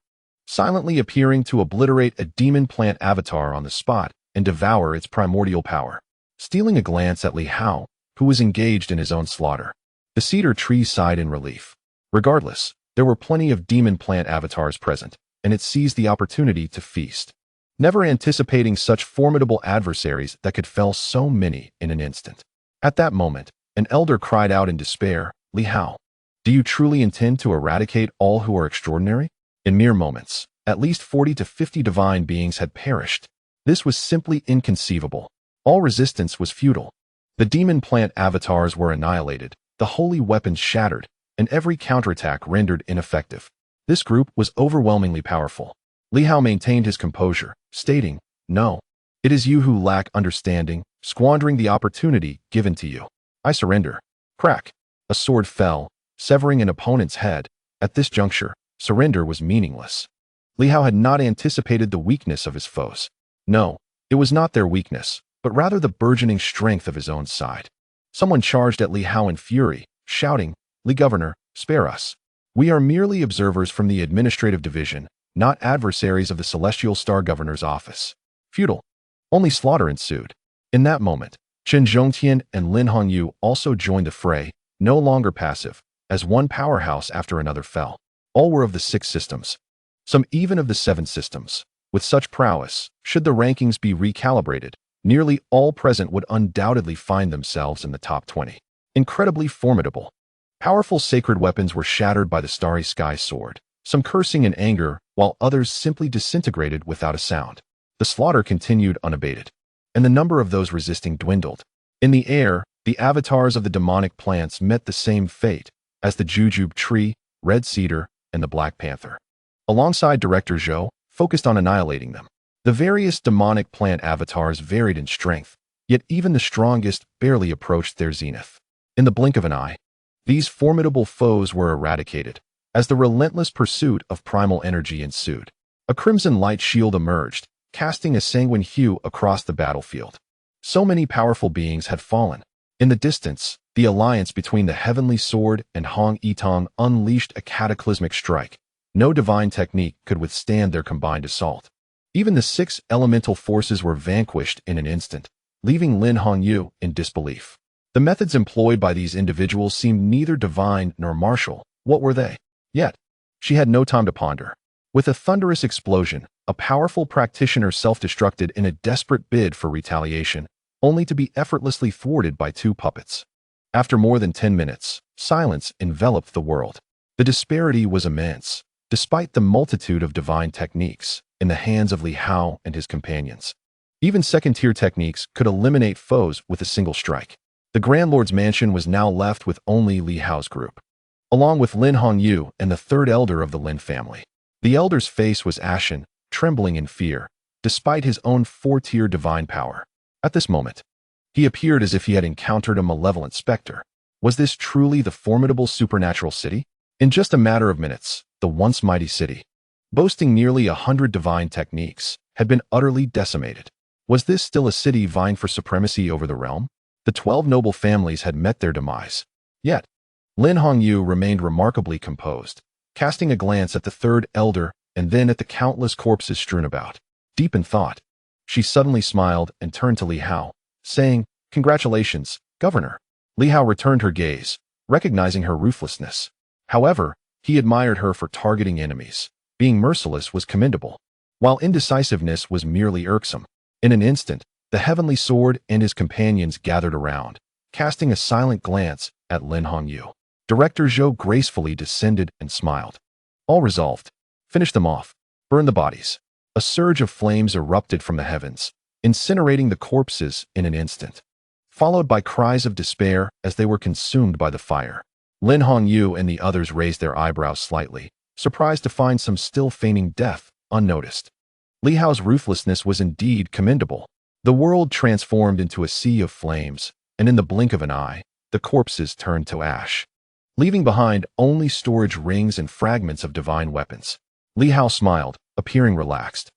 silently appearing to obliterate a demon plant avatar on the spot and devour its primordial power. Stealing a glance at Li Hao, who was engaged in his own slaughter, the cedar tree sighed in relief. Regardless, there were plenty of demon plant avatars present, and it seized the opportunity to feast, never anticipating such formidable adversaries that could fell so many in an instant. At that moment, an elder cried out in despair, Li Hao, do you truly intend to eradicate all who are extraordinary? In mere moments, at least 40 to 50 divine beings had perished. This was simply inconceivable. All resistance was futile. The demon plant avatars were annihilated, the holy weapons shattered, and every counterattack rendered ineffective. This group was overwhelmingly powerful. Li Hao maintained his composure, stating, no, it is you who lack understanding, squandering the opportunity given to you. I surrender. Crack. A sword fell, severing an opponent's head. At this juncture, surrender was meaningless. Li Hao had not anticipated the weakness of his foes. No, it was not their weakness, but rather the burgeoning strength of his own side. Someone charged at Li Hao in fury, shouting, Li Governor, spare us. We are merely observers from the administrative division, not adversaries of the Celestial Star Governor's office. Futile. Only slaughter ensued. In that moment, Chen Zhongtian and Lin Hongyu also joined the fray, no longer passive, as one powerhouse after another fell. All were of the 6 systems, some even of the 7 systems. With such prowess, should the rankings be recalibrated, nearly all present would undoubtedly find themselves in the top 20. Incredibly formidable. Powerful sacred weapons were shattered by the Starry Sky sword, some cursing in anger, while others simply disintegrated without a sound. The slaughter continued unabated, and the number of those resisting dwindled. In the air, the avatars of the demonic plants met the same fate as the jujube tree, red cedar, and the Black Panther. Alongside Director Zhou, focused on annihilating them. The various demonic plant avatars varied in strength, Yet even the strongest barely approached their zenith. In the blink of an eye, these formidable foes were eradicated, as the relentless pursuit of primal energy ensued. A crimson light shield emerged, casting a sanguine hue across the battlefield. So many powerful beings had fallen. In the distance, the alliance between the Heavenly Sword and Hong Yitang unleashed a cataclysmic strike. No divine technique could withstand their combined assault. Even the 6 elemental forces were vanquished in an instant, leaving Lin Hongyu in disbelief. The methods employed by these individuals seemed neither divine nor martial. What were they? Yet, she had no time to ponder. With a thunderous explosion, a powerful practitioner self-destructed in a desperate bid for retaliation, only to be effortlessly thwarted by 2 puppets. After more than 10 minutes, silence enveloped the world. The disparity was immense, despite the multitude of divine techniques in the hands of Li Hao and his companions. Even second-tier techniques could eliminate foes with a single strike. The Grand Lord's mansion was now left with only Li Hao's group, along with Lin Hongyu and the 3rd elder of the Lin family. The elder's face was ashen, trembling in fear, despite his own 4-tier divine power. At this moment, he appeared as if he had encountered a malevolent specter. Was this truly the formidable supernatural city? In just a matter of minutes, the once mighty city, boasting nearly 100 divine techniques, had been utterly decimated. Was this still a city vying for supremacy over the realm? The 12 noble families had met their demise. Yet, Lin Hongyu remained remarkably composed, casting a glance at the 3rd elder and then at the countless corpses strewn about. Deep in thought, she suddenly smiled and turned to Li Hao, saying, "Congratulations, Governor." Li Hao returned her gaze, recognizing her ruthlessness. However, he admired her for targeting enemies. Being merciless was commendable, while indecisiveness was merely irksome. In an instant, the Heavenly Sword and his companions gathered around, casting a silent glance at Lin Hongyu. Director Zhou gracefully descended and smiled. All resolved. Finish them off. Burn the bodies. A surge of flames erupted from the heavens, incinerating the corpses in an instant, followed by cries of despair as they were consumed by the fire. Lin Hongyu and the others raised their eyebrows slightly, surprised to find some still feigning death unnoticed. Li Hao's ruthlessness was indeed commendable. The world transformed into a sea of flames, and in the blink of an eye, the corpses turned to ash, leaving behind only storage rings and fragments of divine weapons. Li Hao smiled, appearing relaxed.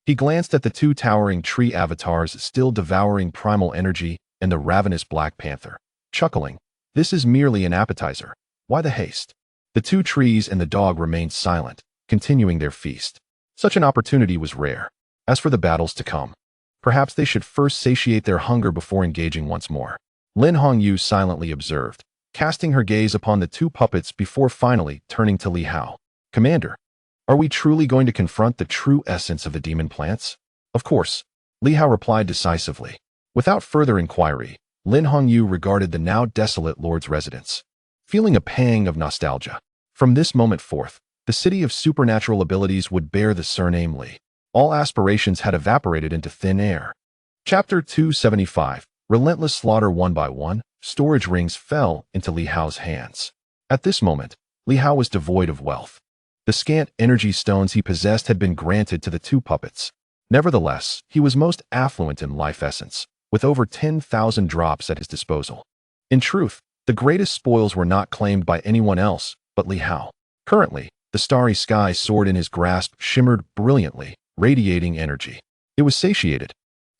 He glanced at the 2 towering tree avatars still devouring primal energy and the ravenous Black Panther, chuckling, "This is merely an appetizer. Why the haste?" The 2 trees and the dog remained silent, continuing their feast. Such an opportunity was rare. As for the battles to come, perhaps they should first satiate their hunger before engaging once more. Lin Hongyu silently observed, casting her gaze upon the 2 puppets before finally turning to Li Hao. "Commander, are we truly going to confront the true essence of the demon plants?" "Of course," Li Hao replied decisively. Without further inquiry, Lin Hongyu regarded the now desolate Lord's residence, feeling a pang of nostalgia. From this moment forth, the city of supernatural abilities would bear the surname Li. All aspirations had evaporated into thin air. Chapter 275, Relentless Slaughter. One by one, storage rings fell into Li Hao's hands. At this moment, Li Hao was devoid of wealth. The scant energy stones he possessed had been granted to the 2 puppets. Nevertheless, he was most affluent in life essence, with over 10,000 drops at his disposal. In truth, the greatest spoils were not claimed by anyone else but Li Hao. Currently, the starry sky sword in his grasp shimmered brilliantly, radiating energy. It was satiated.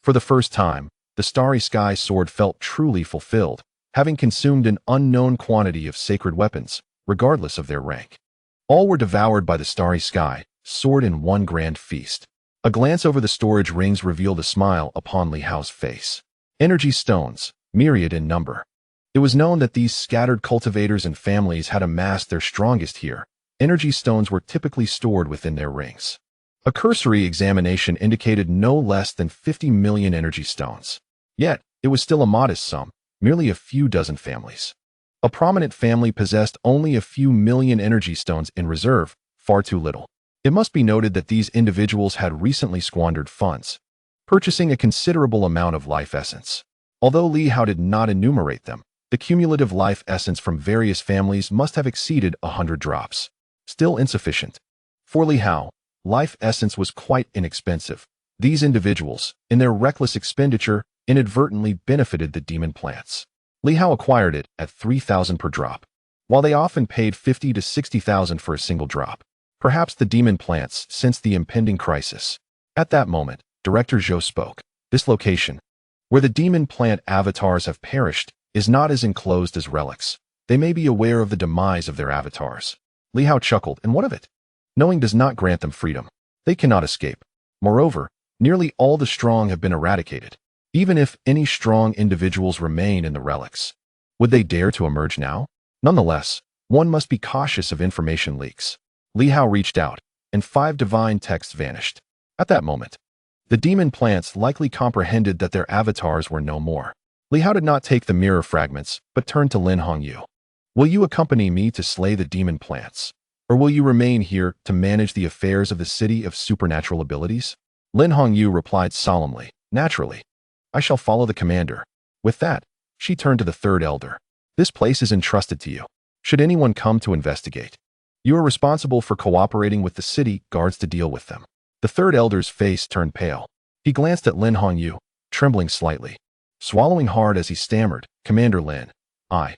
For the first time, the starry sky sword felt truly fulfilled, having consumed an unknown quantity of sacred weapons, regardless of their rank. All were devoured by the starry sky sword in one grand feast. A glance over the storage rings revealed a smile upon Li Hao's face. Energy stones, myriad in number. It was known that these scattered cultivators and families had amassed their strongest here. Energy stones were typically stored within their rings. A cursory examination indicated no less than 50 million energy stones. Yet, it was still a modest sum, merely a few dozen families. A prominent family possessed only a few million energy stones in reserve, far too little. It must be noted that these individuals had recently squandered funds, purchasing a considerable amount of life essence. Although Li Hao did not enumerate them, the cumulative life essence from various families must have exceeded 100 drops. Still insufficient. For Li Hao, life essence was quite inexpensive. These individuals, in their reckless expenditure, inadvertently benefited the demon plants. Li Hao acquired it at 3,000 per drop, while they often paid 50 to 60,000 for a single drop. Perhaps the demon plants sensed the impending crisis. At that moment, Director Zhou spoke. This location, where the demon plant avatars have perished, is not as enclosed as relics. They may be aware of the demise of their avatars. Li Hao chuckled, and what of it? Knowing does not grant them freedom. They cannot escape. Moreover, nearly all the strong have been eradicated. Even if any strong individuals remain in the relics, would they dare to emerge now? Nonetheless, one must be cautious of information leaks. Li Hao reached out, and 5 divine texts vanished. At that moment, the demon plants likely comprehended that their avatars were no more. Li Hao did not take the mirror fragments, but turned to Lin Hongyu. Will you accompany me to slay the demon plants? Or will you remain here to manage the affairs of the city of supernatural abilities? Lin Hongyu replied solemnly, naturally. I shall follow the commander. With that, she turned to the third elder. This place is entrusted to you. Should anyone come to investigate, you are responsible for cooperating with the city guards to deal with them. The third elder's face turned pale. He glanced at Lin Hongyu, trembling slightly. Swallowing hard as he stammered, Commander Lin, I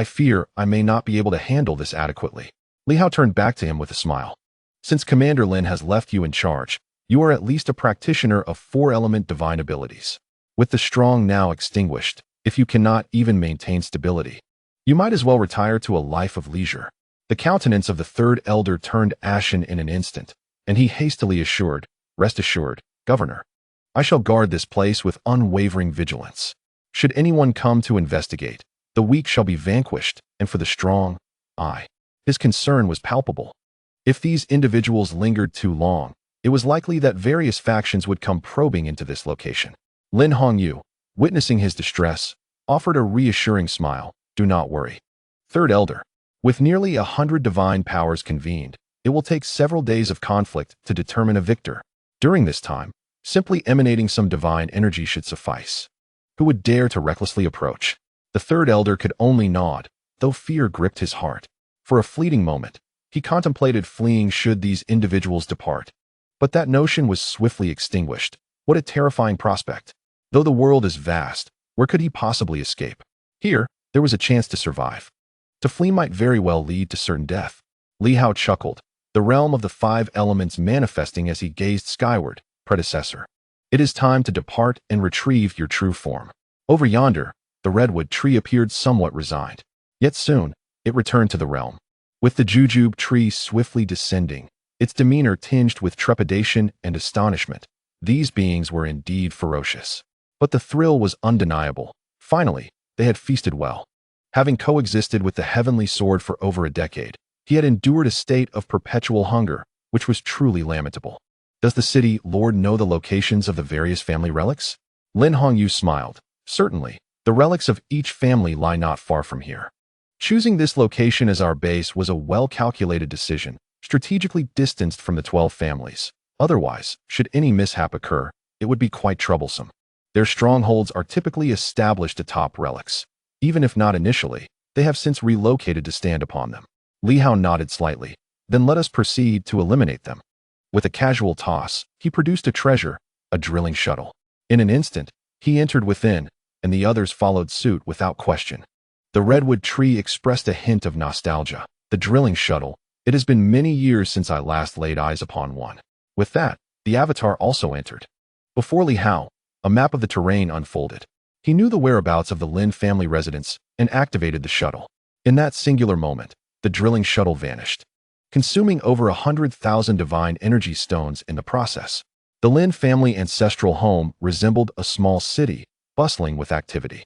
fear I may not be able to handle this adequately. Li Hao turned back to him with a smile. Since Commander Lin has left you in charge, you are at least a practitioner of 4-element divine abilities. With the strong now extinguished, if you cannot even maintain stability, you might as well retire to a life of leisure. The countenance of the third elder turned ashen in an instant, and he hastily assured, Rest assured, Governor, I shall guard this place with unwavering vigilance. Should anyone come to investigate, the weak shall be vanquished, and for the strong, His concern was palpable. If these individuals lingered too long, it was likely that various factions would come probing into this location. Lin Hongyu, witnessing his distress, offered a reassuring smile. Do not worry. Third Elder, with nearly 100 divine powers convened, it will take several days of conflict to determine a victor. During this time, simply emanating some divine energy should suffice. Who would dare to recklessly approach? The third elder could only nod, though fear gripped his heart. For a fleeting moment, he contemplated fleeing should these individuals depart. But that notion was swiftly extinguished. What a terrifying prospect. Though the world is vast, where could he possibly escape? Here, there was a chance to survive. To flee might very well lead to certain death. Li Hao chuckled, the realm of the 5 elements manifesting as he gazed skyward. Predecessor, it is time to depart and retrieve your true form. Over yonder, the redwood tree appeared somewhat resigned. Yet soon, it returned to the realm. With the jujube tree swiftly descending, its demeanor tinged with trepidation and astonishment. These beings were indeed ferocious. But the thrill was undeniable. Finally, they had feasted well. Having coexisted with the heavenly sword for over a decade, he had endured a state of perpetual hunger, which was truly lamentable. Does the city lord know the locations of the various family relics? Lin Hongyu smiled. Certainly, the relics of each family lie not far from here. Choosing this location as our base was a well-calculated decision, strategically distanced from the 12 families. Otherwise, should any mishap occur, it would be quite troublesome. Their strongholds are typically established atop relics. Even if not initially, they have since relocated to stand upon them. Li Hao nodded slightly. Then let us proceed to eliminate them. With a casual toss, he produced a treasure, a drilling shuttle. In an instant, he entered within, and the others followed suit without question. The redwood tree expressed a hint of nostalgia. The drilling shuttle, it has been many years since I last laid eyes upon one. With that, the avatar also entered. Before Li Hao, a map of the terrain unfolded. He knew the whereabouts of the Lin family residence and activated the shuttle. In that singular moment, the drilling shuttle vanished, consuming over 100,000 divine energy stones in the process. The Lin family ancestral home resembled a small city, bustling with activity.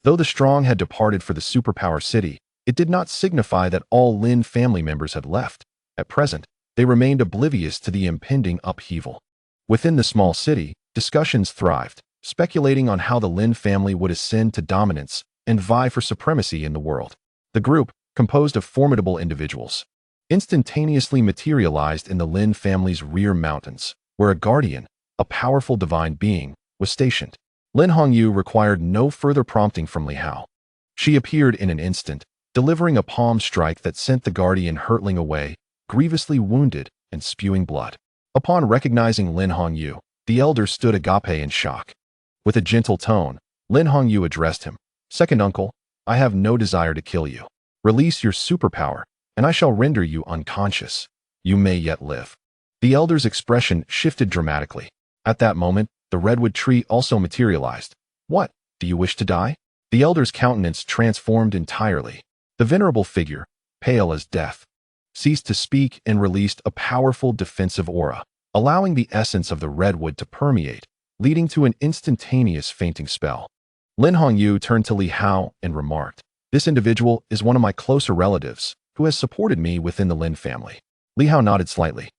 Though the strong had departed for the superpower city, it did not signify that all Lin family members had left. At present, they remained oblivious to the impending upheaval. Within the small city, discussions thrived, speculating on how the Lin family would ascend to dominance and vie for supremacy in the world. The group, composed of formidable individuals, instantaneously materialized in the Lin family's rear mountains, where a guardian, a powerful divine being, was stationed. Lin Hongyu required no further prompting from Li Hao. She appeared in an instant, delivering a palm strike that sent the guardian hurtling away, grievously wounded and spewing blood. Upon recognizing Lin Hongyu, the elder stood agape in shock. With a gentle tone, Lin Hongyu addressed him. Second uncle, I have no desire to kill you. Release your superpower, and I shall render you unconscious. You may yet live. The elder's expression shifted dramatically. At that moment, the redwood tree also materialized. What? Do you wish to die? The elder's countenance transformed entirely. The venerable figure, pale as death, ceased to speak and released a powerful defensive aura, allowing the essence of the redwood to permeate, leading to an instantaneous fainting spell. Lin Hongyu turned to Li Hao and remarked, "This individual is one of my closer relatives, who has supported me within the Lin family." Li Hao nodded slightly,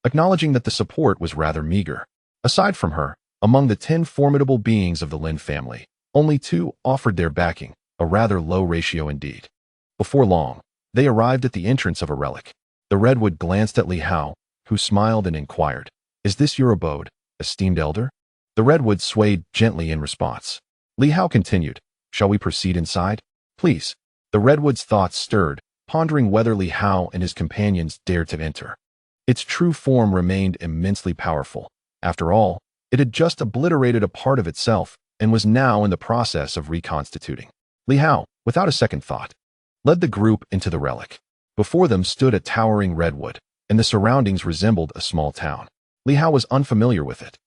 acknowledging that the support was rather meager. Aside from her, among the 10 formidable beings of the Lin family, only 2 offered their backing, a rather low ratio indeed. Before long, they arrived at the entrance of a relic. The redwood glanced at Li Hao, who smiled and inquired, "Is this your abode, esteemed elder?" The redwood swayed gently in response. Li Hao continued, "Shall we proceed inside? Please." The redwood's thoughts stirred, pondering whether Li Hao and his companions dared to enter. Its true form remained immensely powerful. After all, it had just obliterated a part of itself and was now in the process of reconstituting. Li Hao, without a second thought, led the group into the relic. Before them stood a towering redwood, and the surroundings resembled a small town. Li Hao was unfamiliar with it,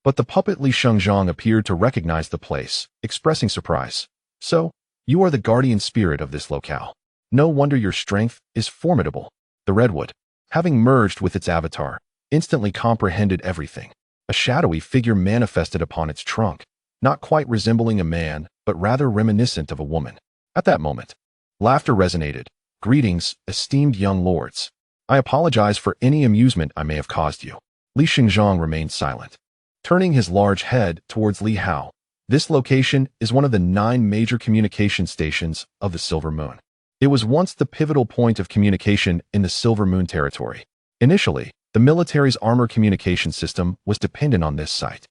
but the puppet Li Shengzhong appeared to recognize the place, expressing surprise. "So, you are the guardian spirit of this locale. No wonder your strength is formidable." The redwood, having merged with its avatar, instantly comprehended everything. A shadowy figure manifested upon its trunk, not quite resembling a man, but rather reminiscent of a woman. At that moment, laughter resonated. "Greetings, esteemed young lords. I apologize for any amusement I may have caused you." Li Shengzhong remained silent, turning his large head towards Li Hao. "This location is one of the 9 major communication stations of the Silver Moon. It was once the pivotal point of communication in the Silver Moon territory. Initially, the military's armor communication system was dependent on this site,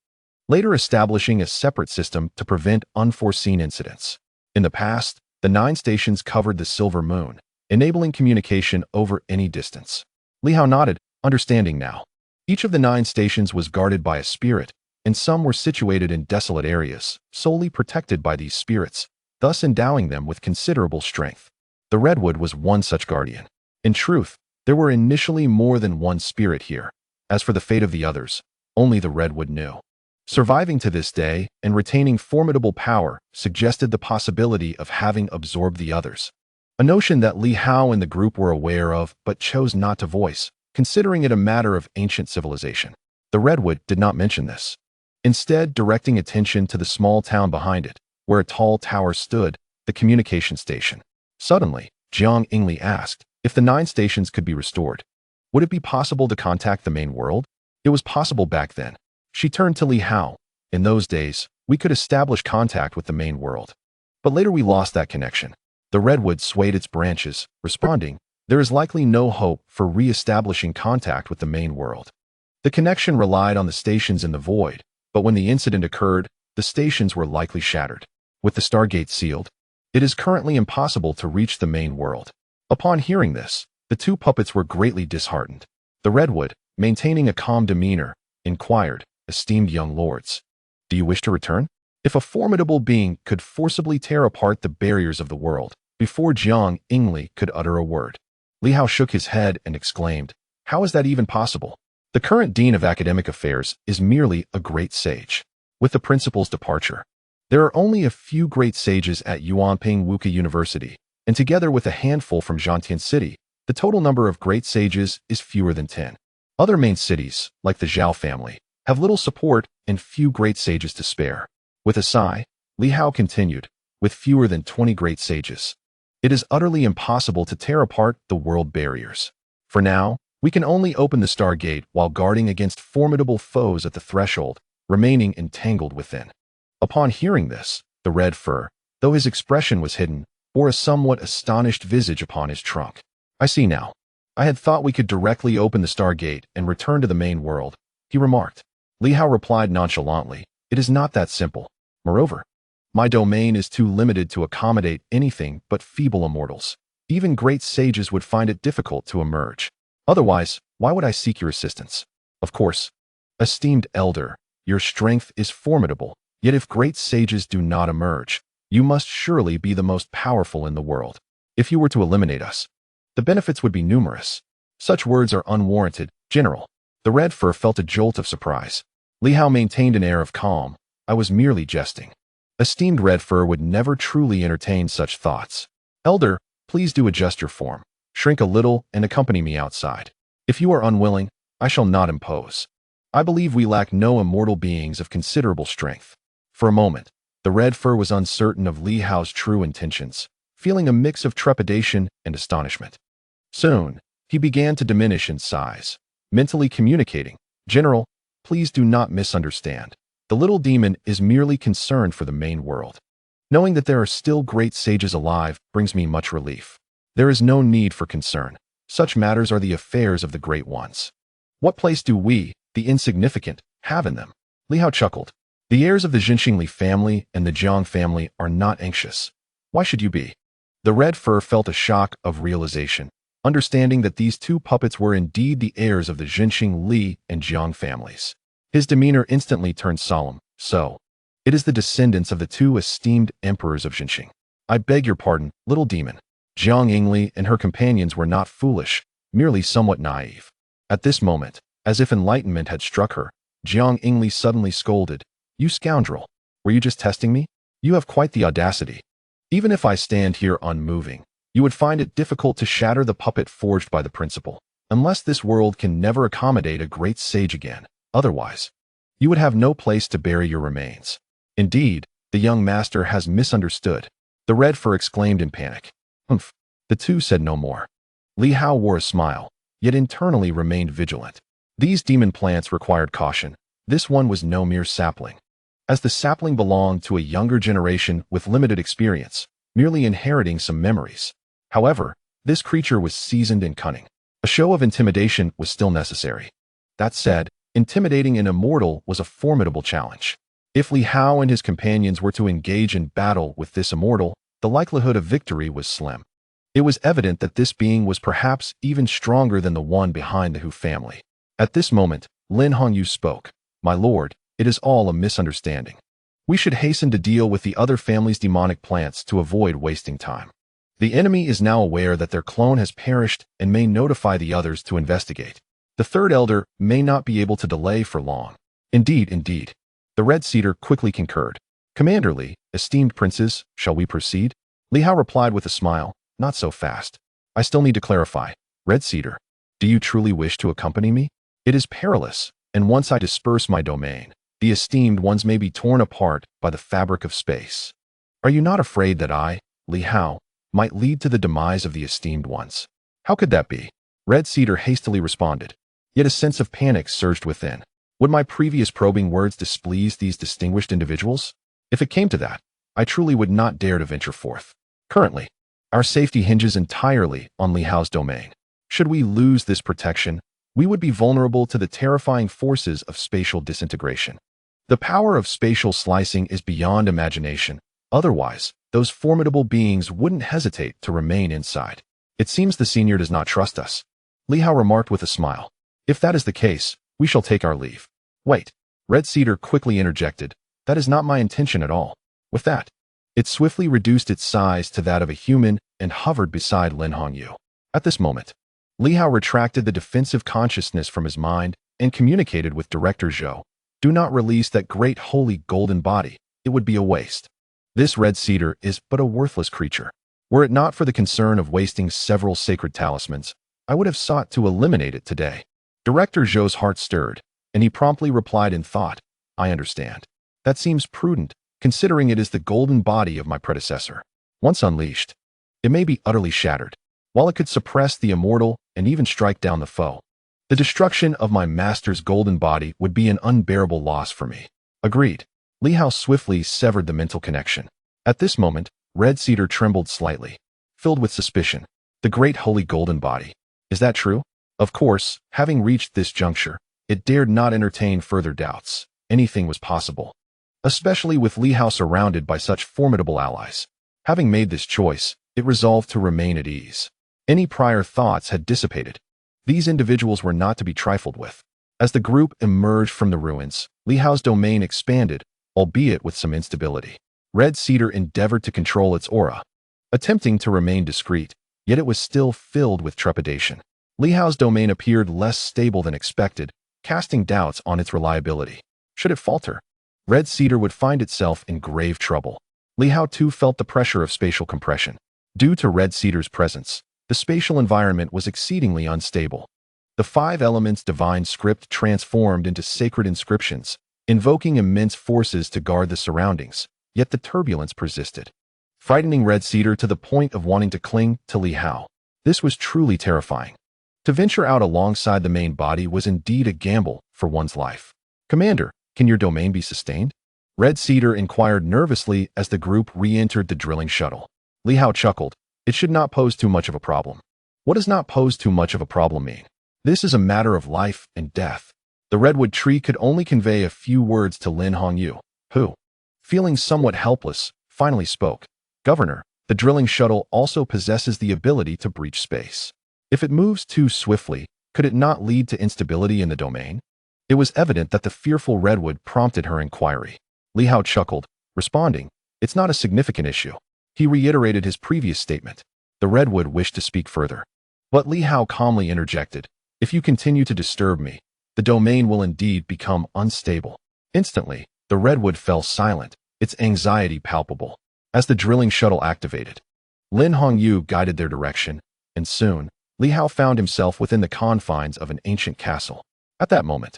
later establishing a separate system to prevent unforeseen incidents. In the past, the 9 stations covered the Silver Moon, enabling communication over any distance." Li Hao nodded, understanding now. Each of the 9 stations was guarded by a spirit, and some were situated in desolate areas, solely protected by these spirits, thus endowing them with considerable strength. The redwood was one such guardian. In truth, there were initially more than one spirit here. As for the fate of the others, only the redwood knew. Surviving to this day and retaining formidable power suggested the possibility of having absorbed the others, a notion that Li Hao and the group were aware of but chose not to voice, considering it a matter of ancient civilization. The redwood did not mention this, instead directing attention to the small town behind it, where a tall tower stood, the communication station. Suddenly, Jiang Ingli asked, if the 9 stations could be restored, would it be possible to contact the main world? It was possible back then. She turned to Li Hao. "In those days, we could establish contact with the main world. But later we lost that connection." The redwood swayed its branches, responding, "There is likely no hope for re-establishing contact with the main world. The connection relied on the stations in the void, but when the incident occurred, the stations were likely shattered. With the Stargate sealed, it is currently impossible to reach the main world." Upon hearing this, the 2 puppets were greatly disheartened. The redwood, maintaining a calm demeanor, inquired, "Esteemed young lords, do you wish to return?" If a formidable being could forcibly tear apart the barriers of the world, before Jiang Ingli could utter a word, Li Hao shook his head and exclaimed, "How is that even possible? The current Dean of Academic Affairs is merely a great sage." With the principal's departure, there are only a few great sages at Yuanping Wuke University, and together with a handful from Tianxing City, the total number of great sages is fewer than 10. Other main cities, like the Zhao family, have little support and few great sages to spare. With a sigh, Li Hao continued, "With fewer than 20 great sages, it is utterly impossible to tear apart the world barriers. For now, we can only open the Stargate while guarding against formidable foes at the threshold, remaining entangled within." Upon hearing this, the red fur, though his expression was hidden, bore a somewhat astonished visage upon his trunk. "I see now. I had thought we could directly open the Stargate and return to the main world," he remarked. Li Hao replied nonchalantly, "It is not that simple. Moreover, my domain is too limited to accommodate anything but feeble immortals. Even great sages would find it difficult to emerge. Otherwise, why would I seek your assistance? Of course, esteemed elder, your strength is formidable, Yet if great sages do not emerge, you must surely be the most powerful in the world. If you were to eliminate us, the benefits would be numerous. Such words are unwarranted, General. The red fur felt a jolt of surprise. Li Hao maintained an air of calm. I was merely jesting. Esteemed red fur would never truly entertain such thoughts. Elder, please do adjust your form. Shrink a little and accompany me outside. If you are unwilling, I shall not impose. I believe we lack no immortal beings of considerable strength. For a moment, the red fur was uncertain of Li Hao's true intentions, feeling a mix of trepidation and astonishment. Soon, he began to diminish in size, mentally communicating, General, please do not misunderstand. The little demon is merely concerned for the main world. Knowing that there are still great sages alive brings me much relief. There is no need for concern. Such matters are the affairs of the great ones. What place do we, the insignificant, have in them? Li Hao chuckled. The heirs of the Tianxing family and the Jiang family are not anxious. Why should you be? The red fur felt a shock of realization, understanding that these two puppets were indeed the heirs of the Tianxing, Li, and Jiang families. His demeanor instantly turned solemn. So, it is the descendants of the two esteemed emperors of Tianxing. I beg your pardon, little demon. Jiang Yingli and her companions were not foolish, merely somewhat naive. At this moment, as if enlightenment had struck her, Jiang Yingli suddenly scolded, You scoundrel! Were you just testing me? You have quite the audacity. Even if I stand here unmoving, you would find it difficult to shatter the puppet forged by the principal, unless this world can never accommodate a great sage again. Otherwise, you would have no place to bury your remains. Indeed, the young master has misunderstood. The red fur exclaimed in panic. Humph. The two said no more. Li Hao wore a smile, yet internally remained vigilant. These demon plants required caution. This one was no mere sapling. As the sapling belonged to a younger generation with limited experience, merely inheriting some memories. However, this creature was seasoned and cunning. A show of intimidation was still necessary. That said, intimidating an immortal was a formidable challenge. If Li Hao and his companions were to engage in battle with this immortal, the likelihood of victory was slim. It was evident that this being was perhaps even stronger than the one behind the Hu family. At this moment, Lin Hongyu spoke. My lord, it is all a misunderstanding. We should hasten to deal with the other family's demonic plants to avoid wasting time. The enemy is now aware that their clone has perished and may notify the others to investigate. The third elder may not be able to delay for long. Indeed. The red cedar quickly concurred. Commander Li, esteemed princes, shall we proceed? Li Hao replied with a smile, not so fast. I still need to clarify. Red cedar, do you truly wish to accompany me? It is perilous, and once I disperse my domain, the esteemed ones may be torn apart by the fabric of space. Are you not afraid that I, Li Hao, might lead to the demise of the esteemed ones? How could that be? Red cedar hastily responded. Yet a sense of panic surged within. Would my previous probing words displease these distinguished individuals? If it came to that, I truly would not dare to venture forth. Currently, our safety hinges entirely on Li Hao's domain. Should we lose this protection, we would be vulnerable to the terrifying forces of spatial disintegration. The power of spatial slicing is beyond imagination. Otherwise, those formidable beings wouldn't hesitate to remain inside. It seems the senior does not trust us. Li Hao remarked with a smile. If that is the case, we shall take our leave. Wait. Red Cedar quickly interjected. That is not my intention at all. With that, it swiftly reduced its size to that of a human and hovered beside Lin Hongyu. At this moment, Li Hao retracted the defensive consciousness from his mind and communicated with Director Zhou. Do not release that great holy golden body. It would be a waste. This red cedar is but a worthless creature. Were it not for the concern of wasting several sacred talismans, I would have sought to eliminate it today. Director Zhou's heart stirred, and he promptly replied in thought, I understand. That seems prudent, considering it is the golden body of my predecessor. Once unleashed, it may be utterly shattered, while it could suppress the immortal and even strike down the foe. The destruction of my master's golden body would be an unbearable loss for me. Agreed. Li Hao swiftly severed the mental connection. At this moment, Red Cedar trembled slightly, filled with suspicion. The great holy golden body. Is that true? Of course, having reached this juncture, it dared not entertain further doubts. Anything was possible, especially with Li Hao surrounded by such formidable allies. Having made this choice, it resolved to remain at ease. Any prior thoughts had dissipated. These individuals were not to be trifled with. As the group emerged from the ruins, Li Hao's domain expanded, albeit with some instability. Red cedar endeavored to control its aura, attempting to remain discreet, yet it was still filled with trepidation. Li Hao's domain appeared less stable than expected, casting doubts on its reliability. Should it falter, red cedar would find itself in grave trouble. Li Hao too felt the pressure of spatial compression. Due to red cedar's presence, the spatial environment was exceedingly unstable. The 5 elements divine script transformed into sacred inscriptions, invoking immense forces to guard the surroundings, yet the turbulence persisted, frightening red cedar to the point of wanting to cling to Li Hao. This was truly terrifying. To venture out alongside the main body was indeed a gamble for one's life. "Commander, can your domain be sustained?" Red cedar inquired nervously as the group re-entered the drilling shuttle. Li Hao chuckled. "It should not pose too much of a problem." What does not pose too much of a problem mean? This is a matter of life and death. The redwood tree could only convey a few words to Lin Hongyu, who, feeling somewhat helpless, finally spoke. "Governor, the drilling shuttle also possesses the ability to breach space. If it moves too swiftly, could it not lead to instability in the domain?" It was evident that the fearful redwood prompted her inquiry. Li Hao chuckled, responding, "It's not a significant issue." He reiterated his previous statement. The redwood wished to speak further, but Li Hao calmly interjected, "If you continue to disturb me, the domain will indeed become unstable." Instantly, the redwood fell silent, its anxiety palpable. As the drilling shuttle activated, Lin Hongyu guided their direction, and soon, Li Hao found himself within the confines of an ancient castle. At that moment,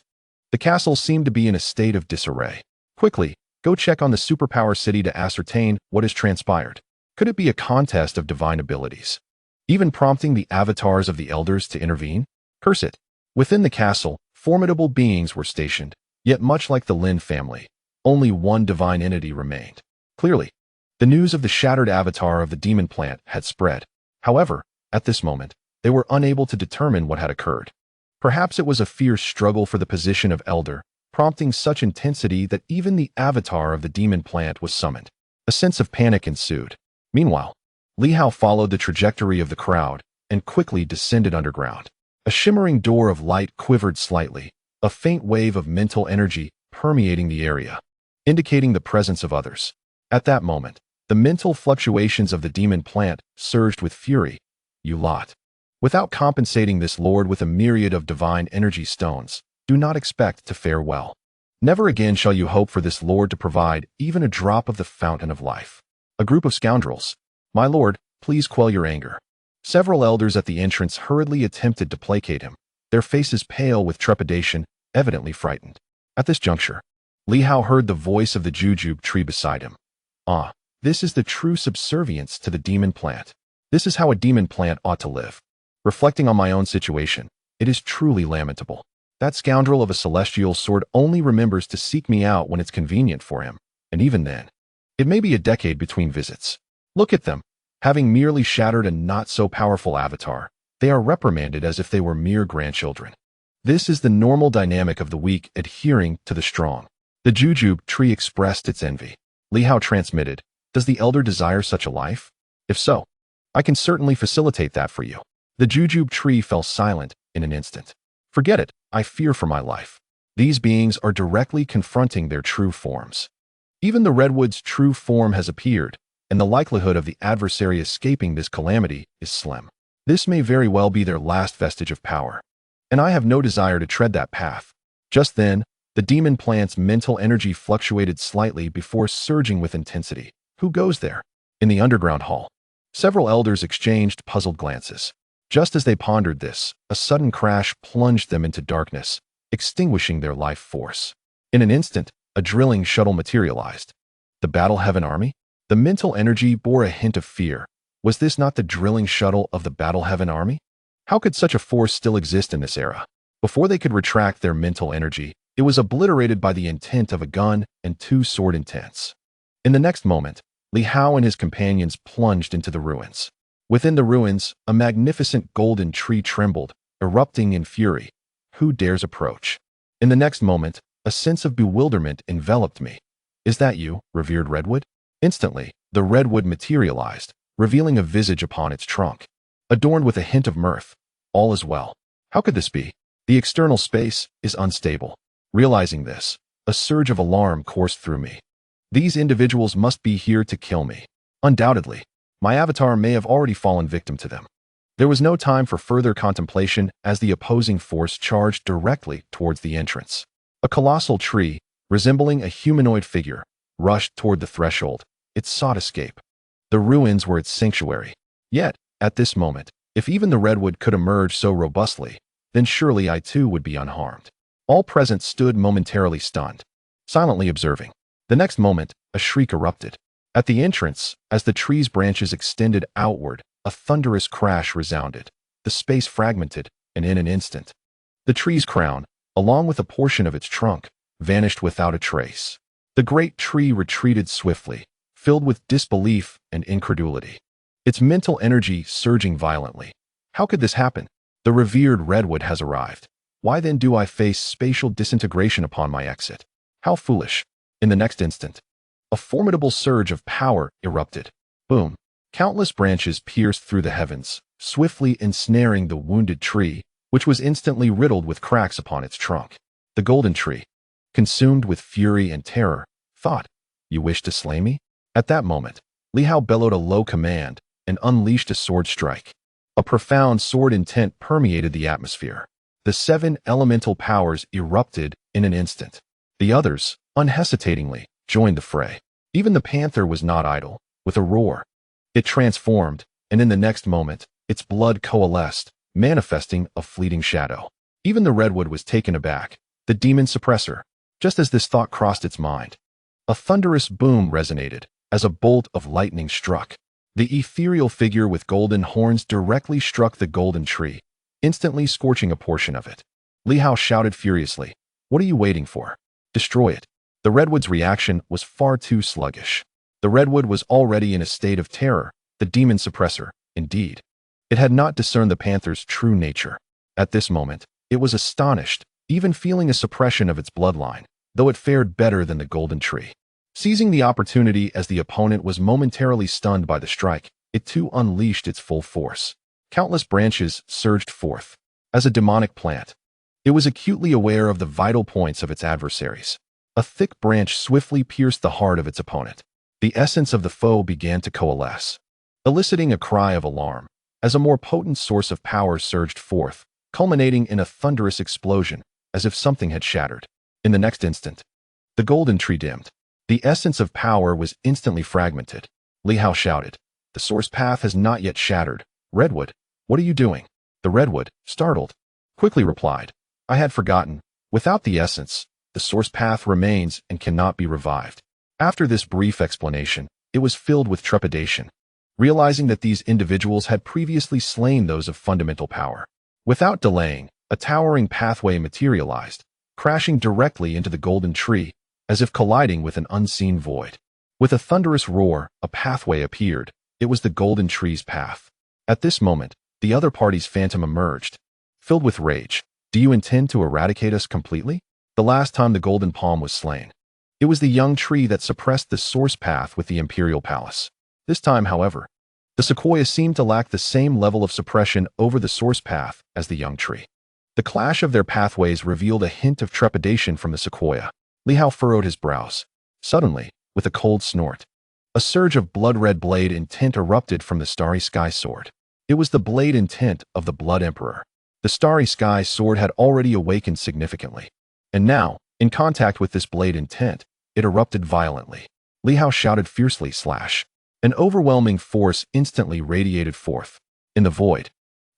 the castle seemed to be in a state of disarray. "Quickly, go check on the superpower city to ascertain what has transpired." Could it be a contest of divine abilities, even prompting the avatars of the elders to intervene? Curse it. Within the castle, formidable beings were stationed, yet much like the Lin family, only one divine entity remained. Clearly, the news of the shattered avatar of the demon plant had spread. However, at this moment, they were unable to determine what had occurred. Perhaps it was a fierce struggle for the position of elder, prompting such intensity that even the avatar of the demon plant was summoned. A sense of panic ensued. Meanwhile, Li Hao followed the trajectory of the crowd and quickly descended underground. A shimmering door of light quivered slightly, a faint wave of mental energy permeating the area, indicating the presence of others. At that moment, the mental fluctuations of the demon plant surged with fury. "You lot. Without compensating this lord with a myriad of divine energy stones, do not expect to fare well. Never again shall you hope for this lord to provide even a drop of the fountain of life." A group of scoundrels. "My lord, please quell your anger." Several elders at the entrance hurriedly attempted to placate him, their faces pale with trepidation, evidently frightened. At this juncture, Li Hao heard the voice of the jujube tree beside him. "Ah, this is the true subservience to the demon plant. This is how a demon plant ought to live. Reflecting on my own situation, it is truly lamentable. That scoundrel of a celestial sword only remembers to seek me out when it's convenient for him, and even then, it may be a decade between visits. Look at them. Having merely shattered a not-so-powerful avatar, they are reprimanded as if they were mere grandchildren. This is the normal dynamic of the weak adhering to the strong." The jujube tree expressed its envy. Li Hao transmitted, "Does the elder desire such a life? If so, I can certainly facilitate that for you." The jujube tree fell silent in an instant. "Forget it, I fear for my life. These beings are directly confronting their true forms. Even the redwood's true form has appeared, and the likelihood of the adversary escaping this calamity is slim. This may very well be their last vestige of power, and I have no desire to tread that path." Just then, the demon plant's mental energy fluctuated slightly before surging with intensity. "Who goes there?" In the underground hall, several elders exchanged puzzled glances. Just as they pondered this, a sudden crash plunged them into darkness, extinguishing their life force. In an instant, a drilling shuttle materialized. The Battle Heaven Army? The mental energy bore a hint of fear. Was this not the drilling shuttle of the Battle Heaven Army? How could such a force still exist in this era? Before they could retract their mental energy, it was obliterated by the intent of a gun and 2 sword intents. In the next moment, Li Hao and his companions plunged into the ruins. Within the ruins, a magnificent golden tree trembled, erupting in fury. "Who dares approach?" In the next moment, a sense of bewilderment enveloped me. "Is that you, revered redwood?" Instantly, the redwood materialized, revealing a visage upon its trunk, adorned with a hint of mirth. "All is well." How could this be? The external space is unstable. Realizing this, a surge of alarm coursed through me. These individuals must be here to kill me. Undoubtedly, my avatar may have already fallen victim to them. There was no time for further contemplation as the opposing force charged directly towards the entrance. A colossal tree, resembling a humanoid figure, rushed toward the threshold. It sought escape. The ruins were its sanctuary. Yet, at this moment, if even the redwood could emerge so robustly, then surely I too would be unharmed. All present stood momentarily stunned, silently observing. The next moment, a shriek erupted. At the entrance, as the tree's branches extended outward, a thunderous crash resounded. The space fragmented, and in an instant, the tree's crown, along with a portion of its trunk, vanished without a trace. The great tree retreated swiftly, filled with disbelief and incredulity. Its mental energy surging violently. How could this happen? The revered redwood has arrived. Why then do I face spatial disintegration upon my exit? How foolish. In the next instant, a formidable surge of power erupted. Boom. Countless branches pierced through the heavens, swiftly ensnaring the wounded tree, which was instantly riddled with cracks upon its trunk. The golden tree, consumed with fury and terror, thought, "You wish to slay me?" At that moment, Li Hao bellowed a low command and unleashed a sword strike. A profound sword intent permeated the atmosphere. The 7 elemental powers erupted in an instant. The others, unhesitatingly, joined the fray. Even the panther was not idle. With a roar, it transformed, and in the next moment, its blood coalesced, manifesting a fleeting shadow. Even the redwood was taken aback. The demon suppressor. Just as this thought crossed its mind, a thunderous boom resonated as a bolt of lightning struck. The ethereal figure with golden horns directly struck the golden tree, instantly scorching a portion of it. Li Hao shouted furiously, "What are you waiting for? Destroy it." The redwood's reaction was far too sluggish. The redwood was already in a state of terror, the demon suppressor, indeed. It had not discerned the panther's true nature. At this moment, it was astonished, even feeling a suppression of its bloodline, though it fared better than the golden tree. Seizing the opportunity as the opponent was momentarily stunned by the strike, it too unleashed its full force. Countless branches surged forth. As a demonic plant, it was acutely aware of the vital points of its adversaries. A thick branch swiftly pierced the heart of its opponent. The essence of the foe began to coalesce, eliciting a cry of alarm, as a more potent source of power surged forth, culminating in a thunderous explosion, as if something had shattered. In the next instant, the golden tree dimmed. The essence of power was instantly fragmented. Li Hao shouted, "The source path has not yet shattered. Redwood, what are you doing?" The redwood, startled, quickly replied, "I had forgotten. Without the essence, the source path remains and cannot be revived." After this brief explanation, it was filled with trepidation, realizing that these individuals had previously slain those of fundamental power. Without delaying, a towering pathway materialized, crashing directly into the golden tree, as if colliding with an unseen void. With a thunderous roar, a pathway appeared. It was the golden tree's path. At this moment, the other party's phantom emerged, filled with rage. "Do you intend to eradicate us completely?" The last time the golden palm was slain, it was the young tree that suppressed the source path with the imperial palace. This time, however, the sequoia seemed to lack the same level of suppression over the source path as the young tree. The clash of their pathways revealed a hint of trepidation from the sequoia. Li Hao furrowed his brows. Suddenly, with a cold snort, a surge of blood-red blade intent erupted from the starry sky sword. It was the blade intent of the Blood Emperor. The starry sky sword had already awakened significantly, and now, in contact with this blade intent, it erupted violently. Li Hao shouted fiercely, "Slash!" An overwhelming force instantly radiated forth. In the void,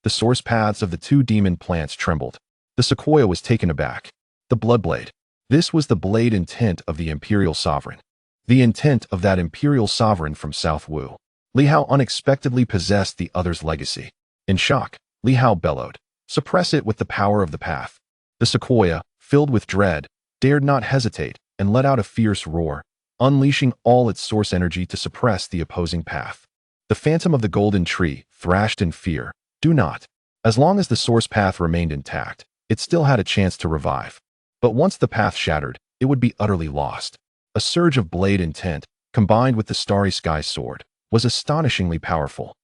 the source paths of the 2 demon plants trembled. The sequoia was taken aback. The bloodblade. This was the blade intent of the imperial sovereign. The intent of that imperial sovereign from South Wu. Li Hao unexpectedly possessed the other's legacy. In shock, Li Hao bellowed, "Suppress it with the power of the path." The sequoia, filled with dread, dared not hesitate and let out a fierce roar, unleashing all its source energy to suppress the opposing path. The phantom of the golden tree thrashed in fear, "Do not." As long as the source path remained intact, it still had a chance to revive. But once the path shattered, it would be utterly lost. A surge of blade intent, combined with the starry sky sword, was astonishingly powerful,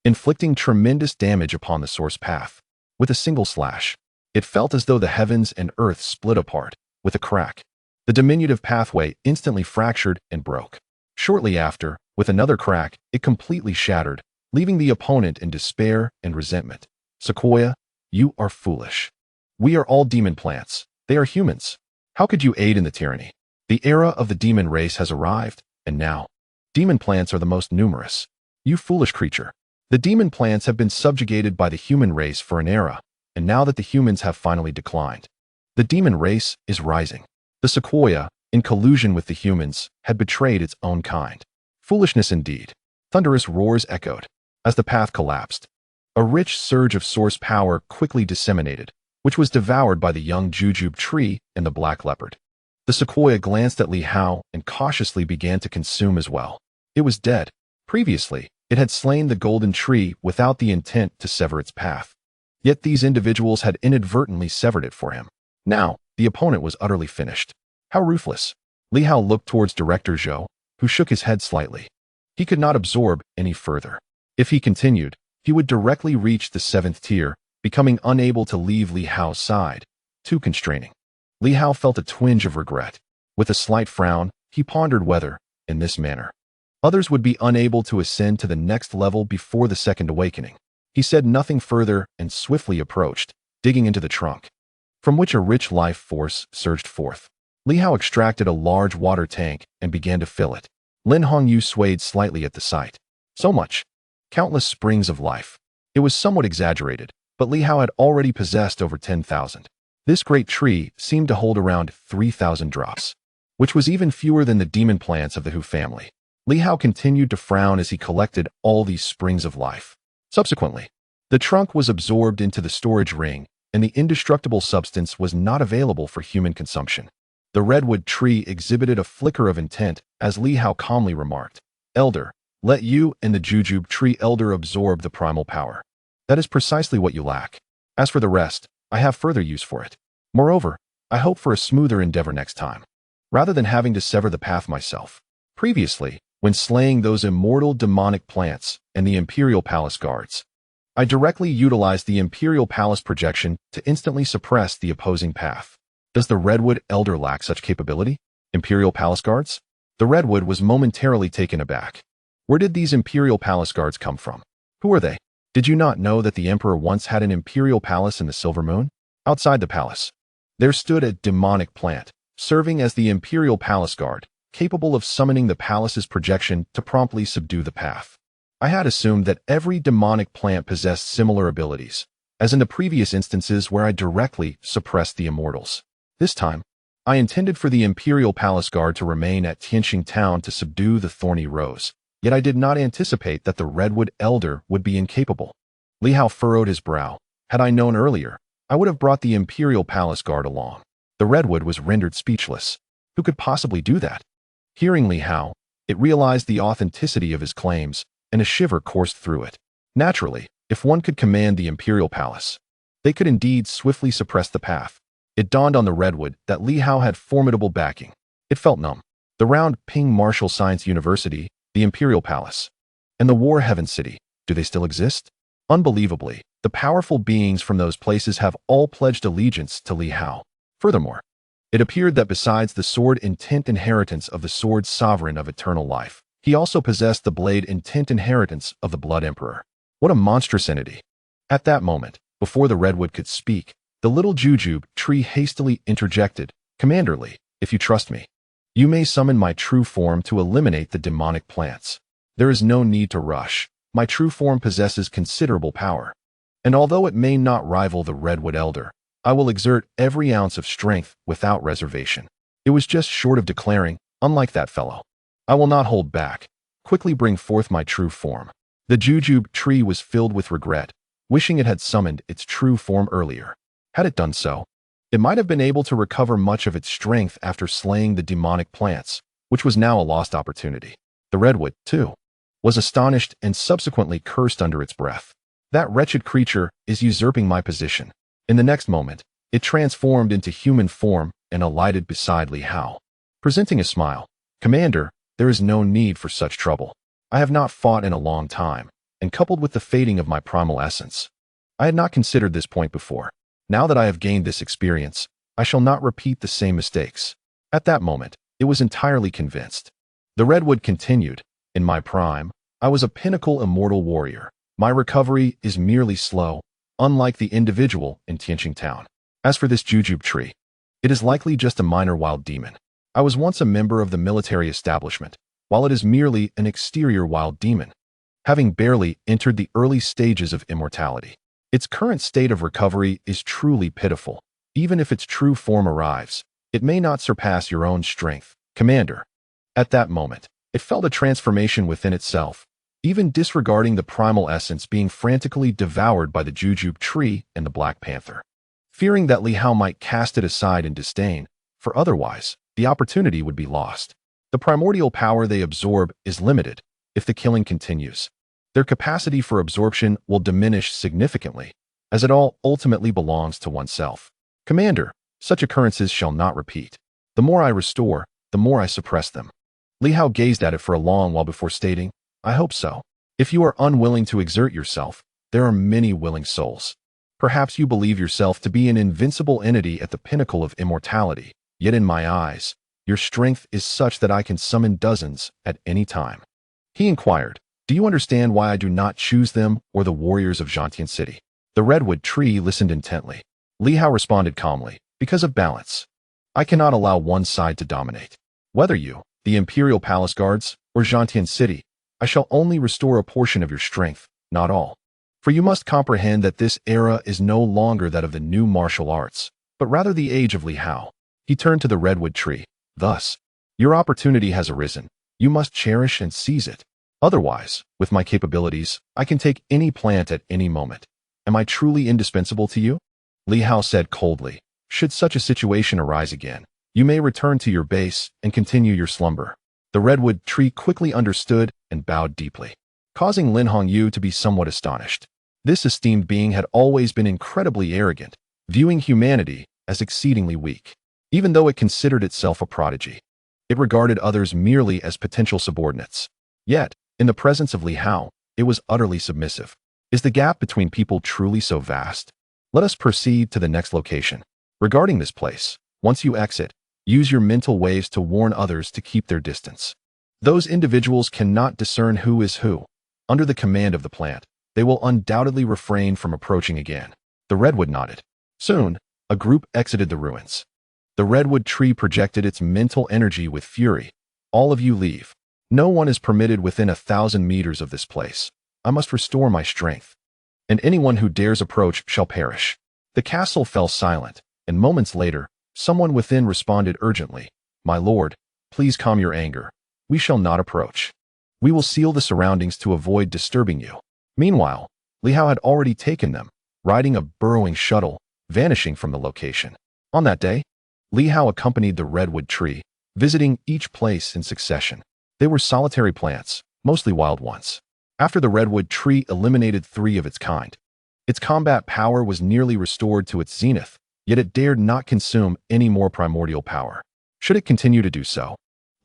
inflicting tremendous damage upon the source path. With a single slash, it felt as though the heavens and earth split apart. With a crack, The diminutive pathway instantly fractured and broke. Shortly after, with another crack, it completely shattered, leaving the opponent in despair and resentment. Sequoia, you are foolish. We are all demon plants. They are humans. How could you aid in the tyranny? The era of the demon race has arrived, and now, demon plants are the most numerous. You foolish creature. The demon plants have been subjugated by the human race for an era, and now that the humans have finally declined, the demon race is rising. The sequoia, in collusion with the humans, had betrayed its own kind. Foolishness indeed. Thunderous roars echoed. As the path collapsed, a rich surge of source power quickly disseminated, which was devoured by the young jujube tree and the black leopard. The sequoia glanced at Li Hao and cautiously began to consume as well. It was dead. Previously, it had slain the golden tree without the intent to sever its path. Yet these individuals had inadvertently severed it for him. Now, the opponent was utterly finished. How ruthless. Li Hao looked towards Director Zhou, who shook his head slightly. He could not absorb any further. If he continued, he would directly reach the 7th tier, becoming unable to leave Li Hao's side. Too constraining. Li Hao felt a twinge of regret. With a slight frown, he pondered whether, in this manner, others would be unable to ascend to the next level before the second awakening. He said nothing further and swiftly approached, digging into the trunk, from which a rich life force surged forth. Li Hao extracted a large water tank and began to fill it. Lin Hongyu swayed slightly at the sight. So much. Countless springs of life. It was somewhat exaggerated, but Li Hao had already possessed over 10,000. This great tree seemed to hold around 3,000 drops, which was even fewer than the demon plants of the Hu family. Li Hao continued to frown as he collected all these springs of life. Subsequently, the trunk was absorbed into the storage ring, and the indestructible substance was not available for human consumption. The redwood tree exhibited a flicker of intent as Li Hao calmly remarked, "Elder, let you and the jujube tree elder absorb the primal power. That is precisely what you lack. As for the rest, I have further use for it. Moreover, I hope for a smoother endeavor next time, rather than having to sever the path myself." Previously, when slaying those immortal demonic plants and the Imperial Palace guards, I directly utilized the Imperial Palace projection to instantly suppress the opposing path. Does the Redwood Elder lack such capability? Imperial Palace guards? The Redwood was momentarily taken aback. Where did these Imperial Palace guards come from? Who are they? Did you not know that the Emperor once had an Imperial Palace in the Silver Moon? Outside the palace, there stood a demonic plant, serving as the Imperial Palace guard, capable of summoning the palace's projection to promptly subdue the path. I had assumed that every demonic plant possessed similar abilities, as in the previous instances where I directly suppressed the immortals. This time, I intended for the Imperial Palace Guard to remain at Tianxing Town to subdue the Thorny Rose, yet I did not anticipate that the Redwood Elder would be incapable. Li Hao furrowed his brow. Had I known earlier, I would have brought the Imperial Palace Guard along. The Redwood was rendered speechless. Who could possibly do that? Hearing Li Hao, it realized the authenticity of his claims, and a shiver coursed through it. Naturally, if one could command the Imperial Palace, they could indeed swiftly suppress the path. It dawned on the Redwood that Li Hao had formidable backing. It felt numb. The round Ping Martial Science University, the Imperial Palace, and the War Heaven City, do they still exist? Unbelievably, the powerful beings from those places have all pledged allegiance to Li Hao. Furthermore, it appeared that besides the sword intent inheritance of the sword sovereign of eternal life, he also possessed the blade intent inheritance of the Blood Emperor. What a monstrous entity. At that moment, before the Redwood could speak, the little jujube tree hastily interjected, "Commander Li, if you trust me, you may summon my true form to eliminate the demonic plants. There is no need to rush. My true form possesses considerable power, and although it may not rival the Redwood Elder, I will exert every ounce of strength without reservation." It was just short of declaring, "Unlike that fellow, I will not hold back. Quickly bring forth my true form." The jujube tree was filled with regret, wishing it had summoned its true form earlier. Had it done so, it might have been able to recover much of its strength after slaying the demonic plants, which was now a lost opportunity. The Redwood, too, was astonished and subsequently cursed under its breath. That wretched creature is usurping my position. In the next moment, it transformed into human form and alighted beside Li Hao. Presenting a smile, "Commander, there is no need for such trouble. I have not fought in a long time, and coupled with the fading of my primal essence, I had not considered this point before. Now that I have gained this experience, I shall not repeat the same mistakes. At that moment, it was entirely convinced. The redwood continued, "In my prime, I was a pinnacle immortal warrior. My recovery is merely slow, unlike the individual in Tianxing town. As for this jujube tree, it is likely just a minor wild demon. I was once a member of the military establishment, while it is merely an exterior wild demon, having barely entered the early stages of immortality. Its current state of recovery is truly pitiful. Even if its true form arrives, it may not surpass your own strength, Commander." At that moment, it felt a transformation within itself, even disregarding the primal essence being frantically devoured by the jujube tree and the Black Panther. Fearing that Li Hao might cast it aside in disdain, for otherwise, the opportunity would be lost. The primordial power they absorb is limited if the killing continues. Their capacity for absorption will diminish significantly, as it all ultimately belongs to oneself. "Commander, such occurrences shall not repeat. The more I restore, the more I suppress them." Li Hao gazed at it for a long while before stating, "I hope so. If you are unwilling to exert yourself, there are many willing souls. Perhaps you believe yourself to be an invincible entity at the pinnacle of immortality, yet in my eyes, your strength is such that I can summon dozens at any time." He inquired, "Do you understand why I do not choose them or the warriors of Tianxing City?" The redwood tree listened intently. Li Hao responded calmly, "Because of balance. I cannot allow one side to dominate. Whether you, the Imperial Palace Guards, or Tianxing City, I shall only restore a portion of your strength, not all. For you must comprehend that this era is no longer that of the new martial arts, but rather the age of Li Hao." He turned to the redwood tree. "Thus, your opportunity has arisen. You must cherish and seize it. Otherwise, with my capabilities, I can take any plant at any moment. Am I truly indispensable to you?" Li Hao said coldly, "Should such a situation arise again, you may return to your base and continue your slumber." The redwood tree quickly understood and bowed deeply, causing Lin Hongyu to be somewhat astonished. This esteemed being had always been incredibly arrogant, viewing humanity as exceedingly weak. Even though it considered itself a prodigy, it regarded others merely as potential subordinates. Yet, in the presence of Li Hao, it was utterly submissive. Is the gap between people truly so vast? Let us proceed to the next location. Regarding this place, once you exit, use your mental waves to warn others to keep their distance. Those individuals cannot discern who is who. Under the command of the plant, they will undoubtedly refrain from approaching again. The redwood nodded. Soon, a group exited the ruins. The redwood tree projected its mental energy with fury. "All of you leave. No one is permitted within 1,000 meters of this place. I must restore my strength. And anyone who dares approach shall perish." The castle fell silent, and moments later, someone within responded urgently, "My lord, please calm your anger. We shall not approach. We will seal the surroundings to avoid disturbing you." Meanwhile, Li Hao had already taken them, riding a burrowing shuttle, vanishing from the location. On that day, Li Hao accompanied the redwood tree, visiting each place in succession. They were solitary plants, mostly wild ones. After the redwood tree eliminated 3 of its kind, its combat power was nearly restored to its zenith, yet it dared not consume any more primordial power. Should it continue to do so,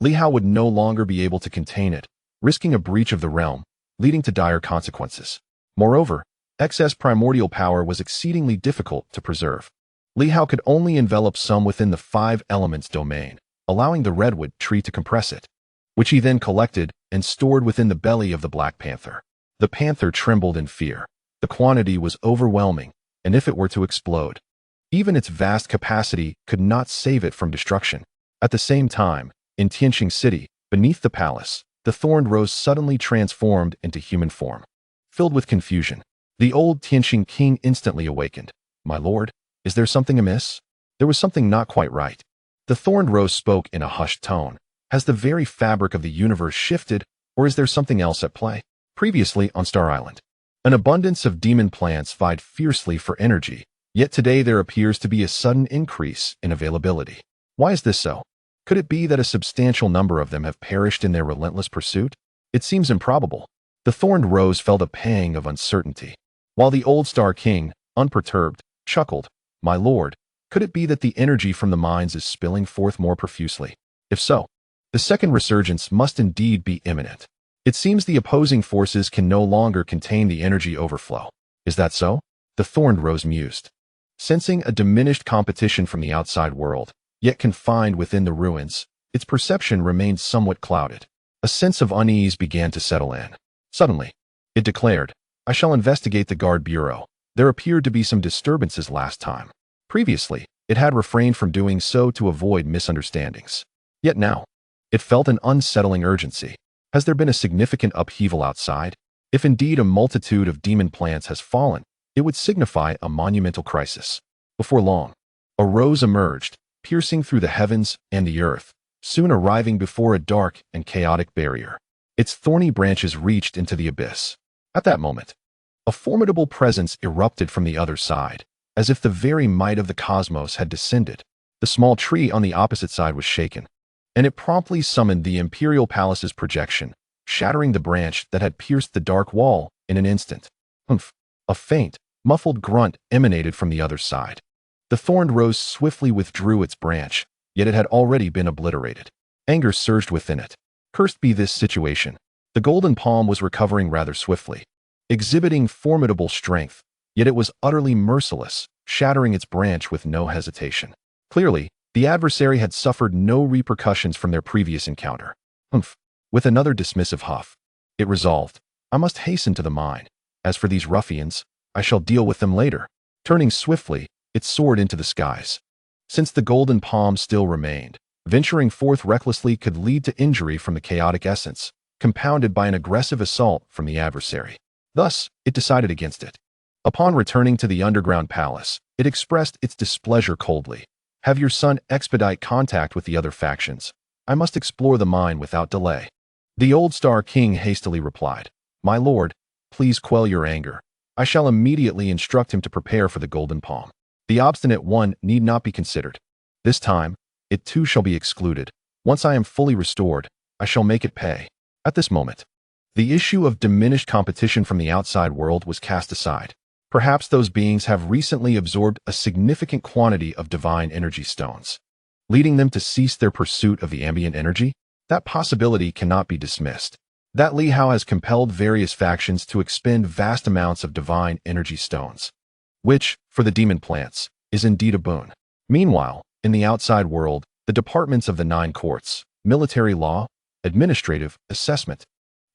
Li Hao would no longer be able to contain it, risking a breach of the realm, leading to dire consequences. Moreover, excess primordial power was exceedingly difficult to preserve. Li Hao could only envelop some within the 5 elements domain, allowing the redwood tree to compress it, which he then collected and stored within the belly of the Black Panther. The panther trembled in fear. The quantity was overwhelming, and if it were to explode, even its vast capacity could not save it from destruction. At the same time, in Tianxing City, beneath the palace, the thorned rose suddenly transformed into human form. Filled with confusion, the old Tianxing king instantly awakened. "My lord, is there something amiss?" There was something not quite right. The thorned rose spoke in a hushed tone. "Has the very fabric of the universe shifted, or is there something else at play?" Previously on Star Island, an abundance of demon plants vied fiercely for energy, yet today there appears to be a sudden increase in availability. Why is this so? Could it be that a substantial number of them have perished in their relentless pursuit? It seems improbable. The thorned rose felt a pang of uncertainty, while the old Star King, unperturbed, chuckled. "My lord, could it be that the energy from the mines is spilling forth more profusely? If so, the second resurgence must indeed be imminent. It seems the opposing forces can no longer contain the energy overflow. Is that so?" The thorned rose mused. Sensing a diminished competition from the outside world, Yet confined within the ruins, its perception remained somewhat clouded. A sense of unease began to settle in. Suddenly, it declared, "I shall investigate the guard bureau. There appeared to be some disturbances last time." Previously, it had refrained from doing so to avoid misunderstandings. Yet now, it felt an unsettling urgency. Has there been a significant upheaval outside? If indeed a multitude of demon plants has fallen, it would signify a monumental crisis. Before long, a rose emerged, piercing through the heavens and the earth, soon arriving before a dark and chaotic barrier. Its thorny branches reached into the abyss. At that moment, a formidable presence erupted from the other side, as if the very might of the cosmos had descended. The small tree on the opposite side was shaken, and it promptly summoned the imperial palace's projection, shattering the branch that had pierced the dark wall in an instant. Humph! A faint, muffled grunt emanated from the other side. The thorned rose swiftly withdrew its branch, yet it had already been obliterated. Anger surged within it. Cursed be this situation. The golden palm was recovering rather swiftly, exhibiting formidable strength, yet it was utterly merciless, shattering its branch with no hesitation. Clearly, the adversary had suffered no repercussions from their previous encounter. Humph! With another dismissive huff, it resolved, "I must hasten to the mine. As for these ruffians, I shall deal with them later." Turning swiftly, it soared into the skies. Since the golden palm still remained, venturing forth recklessly could lead to injury from the chaotic essence, compounded by an aggressive assault from the adversary. Thus, it decided against it. Upon returning to the underground palace, it expressed its displeasure coldly. "Have your son expedite contact with the other factions. I must explore the mine without delay." The Old Star King hastily replied, "My lord, please quell your anger. I shall immediately instruct him to prepare for the golden palm. The obstinate one need not be considered. This time, it too shall be excluded. Once I am fully restored, I shall make it pay." At this moment, the issue of diminished competition from the outside world was cast aside. Perhaps those beings have recently absorbed a significant quantity of divine energy stones, leading them to cease their pursuit of the ambient energy. That possibility cannot be dismissed. That Li Hao has compelled various factions to expend vast amounts of divine energy stones, which, for the demon plants, is indeed a boon. Meanwhile, in the outside world, the departments of the 9 courts, military law, administrative, assessment,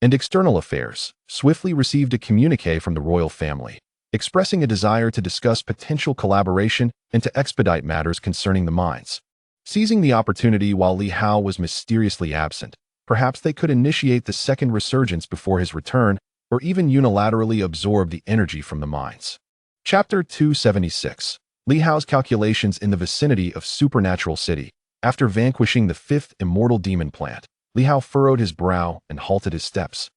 and external affairs, swiftly received a communique from the royal family, expressing a desire to discuss potential collaboration and to expedite matters concerning the mines. Seizing the opportunity while Li Hao was mysteriously absent, perhaps they could initiate the second resurgence before his return, or even unilaterally absorb the energy from the mines. Chapter 276. Li Hao's calculations in the vicinity of Supernatural City. After vanquishing the 5th immortal demon plant, Li Hao furrowed his brow and halted his steps,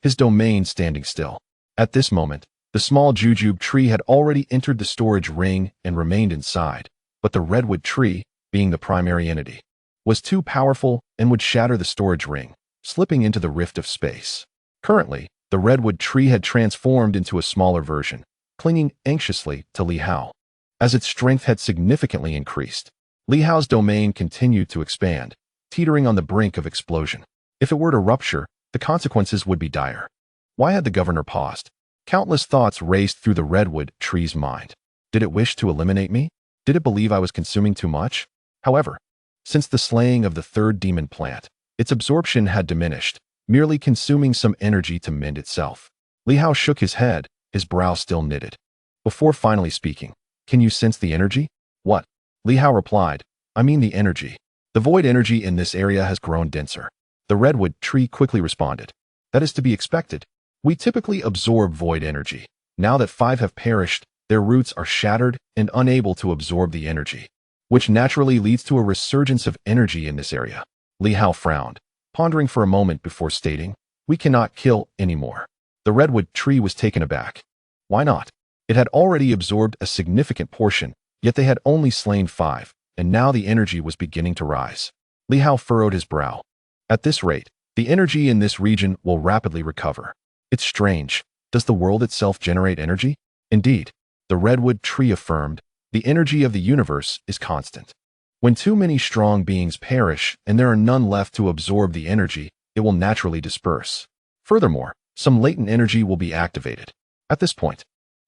his domain standing still. At this moment, the small jujube tree had already entered the storage ring and remained inside, but the redwood tree, being the primary entity, was too powerful and would shatter the storage ring, slipping into the rift of space. Currently, the redwood tree had transformed into a smaller version, clinging anxiously to Li Hao. As its strength had significantly increased, Li Hao's domain continued to expand, teetering on the brink of explosion. If it were to rupture, the consequences would be dire. Why had the governor paused? Countless thoughts raced through the redwood tree's mind. Did it wish to eliminate me? Did it believe I was consuming too much? However, since the slaying of the 3rd demon plant, its absorption had diminished, merely consuming some energy to mend itself. Li Hao shook his head, his brow still knitted. Before finally speaking, "Can you sense the energy?" "What?" Li Hao replied, "I mean the energy. The void energy in this area has grown denser." The redwood tree quickly responded, "That is to be expected. We typically absorb void energy. Now that 5 have perished, their roots are shattered and unable to absorb the energy, which naturally leads to a resurgence of energy in this area." Li Hao frowned, pondering for a moment before stating, "We cannot kill anymore." The redwood tree was taken aback. Why not? It had already absorbed a significant portion, yet they had only slain 5, and now the energy was beginning to rise. Li Hao furrowed his brow. At this rate, the energy in this region will rapidly recover. It's strange. Does the world itself generate energy? Indeed, the redwood tree affirmed, the energy of the universe is constant. When too many strong beings perish and there are none left to absorb the energy, it will naturally disperse. Furthermore, some latent energy will be activated. At this point,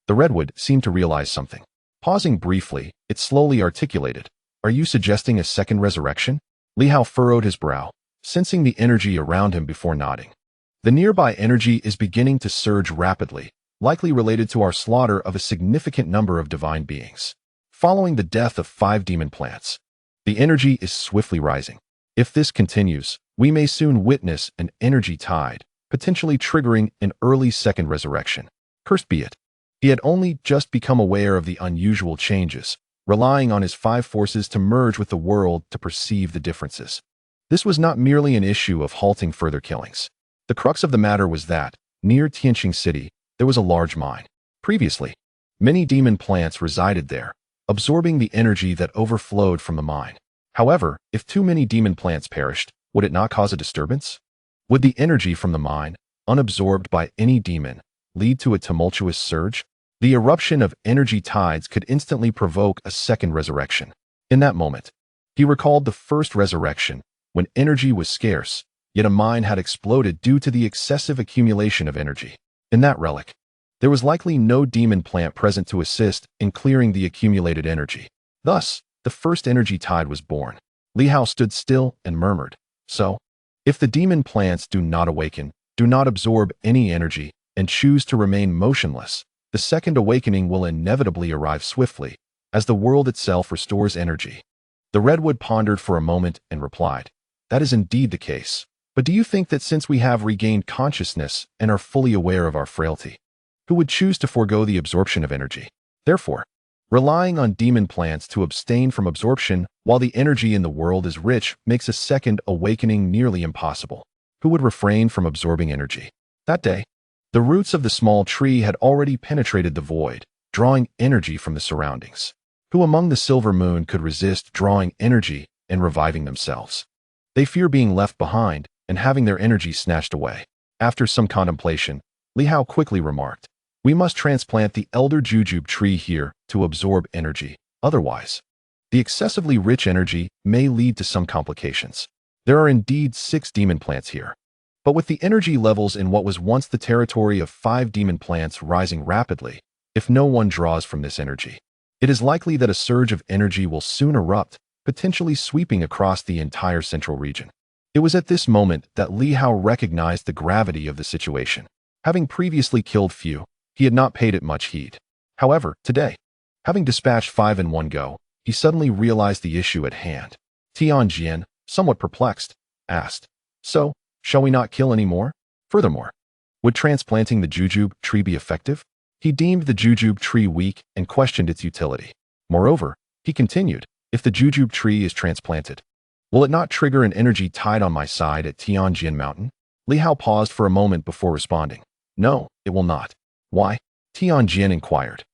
the redwood seemed to realize something. Pausing briefly, it slowly articulated, Are you suggesting a second resurrection? Li Hao furrowed his brow, sensing the energy around him before nodding. The nearby energy is beginning to surge rapidly, likely related to our slaughter of a significant number of divine beings. Following the death of 5 demon plants, the energy is swiftly rising. If this continues, we may soon witness an energy tide, potentially triggering an early second resurrection. Cursed be it. He had only just become aware of the unusual changes, relying on his 5 forces to merge with the world to perceive the differences. This was not merely an issue of halting further killings. The crux of the matter was that, near Tianxing City, there was a large mine. Previously, many demon plants resided there, absorbing the energy that overflowed from the mine. However, if too many demon plants perished, would it not cause a disturbance? Would the energy from the mine, unabsorbed by any demon, lead to a tumultuous surge? The eruption of energy tides could instantly provoke a second resurrection. In that moment, he recalled the first resurrection, when energy was scarce, yet a mine had exploded due to the excessive accumulation of energy. In that relic, there was likely no demon plant present to assist in clearing the accumulated energy. Thus, the first energy tide was born. Li Hao stood still and murmured, "So, if the demon plants do not awaken, do not absorb any energy, and choose to remain motionless, the second awakening will inevitably arrive swiftly, as the world itself restores energy." The redwood pondered for a moment and replied, "That is indeed the case. But do you think that since we have regained consciousness and are fully aware of our frailty, who would choose to forego the absorption of energy? Therefore, relying on demon plants to abstain from absorption while the energy in the world is rich makes a second awakening nearly impossible. Who would refrain from absorbing energy?" That day, the roots of the small tree had already penetrated the void, drawing energy from the surroundings. Who among the silver moon could resist drawing energy and reviving themselves? They fear being left behind and having their energy snatched away. After some contemplation, Li Hao quickly remarked, "We must transplant the elder jujube tree here to absorb energy. Otherwise, the excessively rich energy may lead to some complications. There are indeed 6 demon plants here. But with the energy levels in what was once the territory of 5 demon plants rising rapidly, if no one draws from this energy, it is likely that a surge of energy will soon erupt, potentially sweeping across the entire central region." It was at this moment that Li Hao recognized the gravity of the situation. Having previously killed few, he had not paid it much heed. However, today, having dispatched 5 in one go, he suddenly realized the issue at hand. Tianjin, somewhat perplexed, asked, "So, shall we not kill any more? Furthermore, would transplanting the jujube tree be effective?" He deemed the jujube tree weak and questioned its utility. Moreover, he continued, "If the jujube tree is transplanted, will it not trigger an energy tide on my side at Tianjin Mountain?" Li Hao paused for a moment before responding, "No, it will not." "Why?" Tianjin inquired.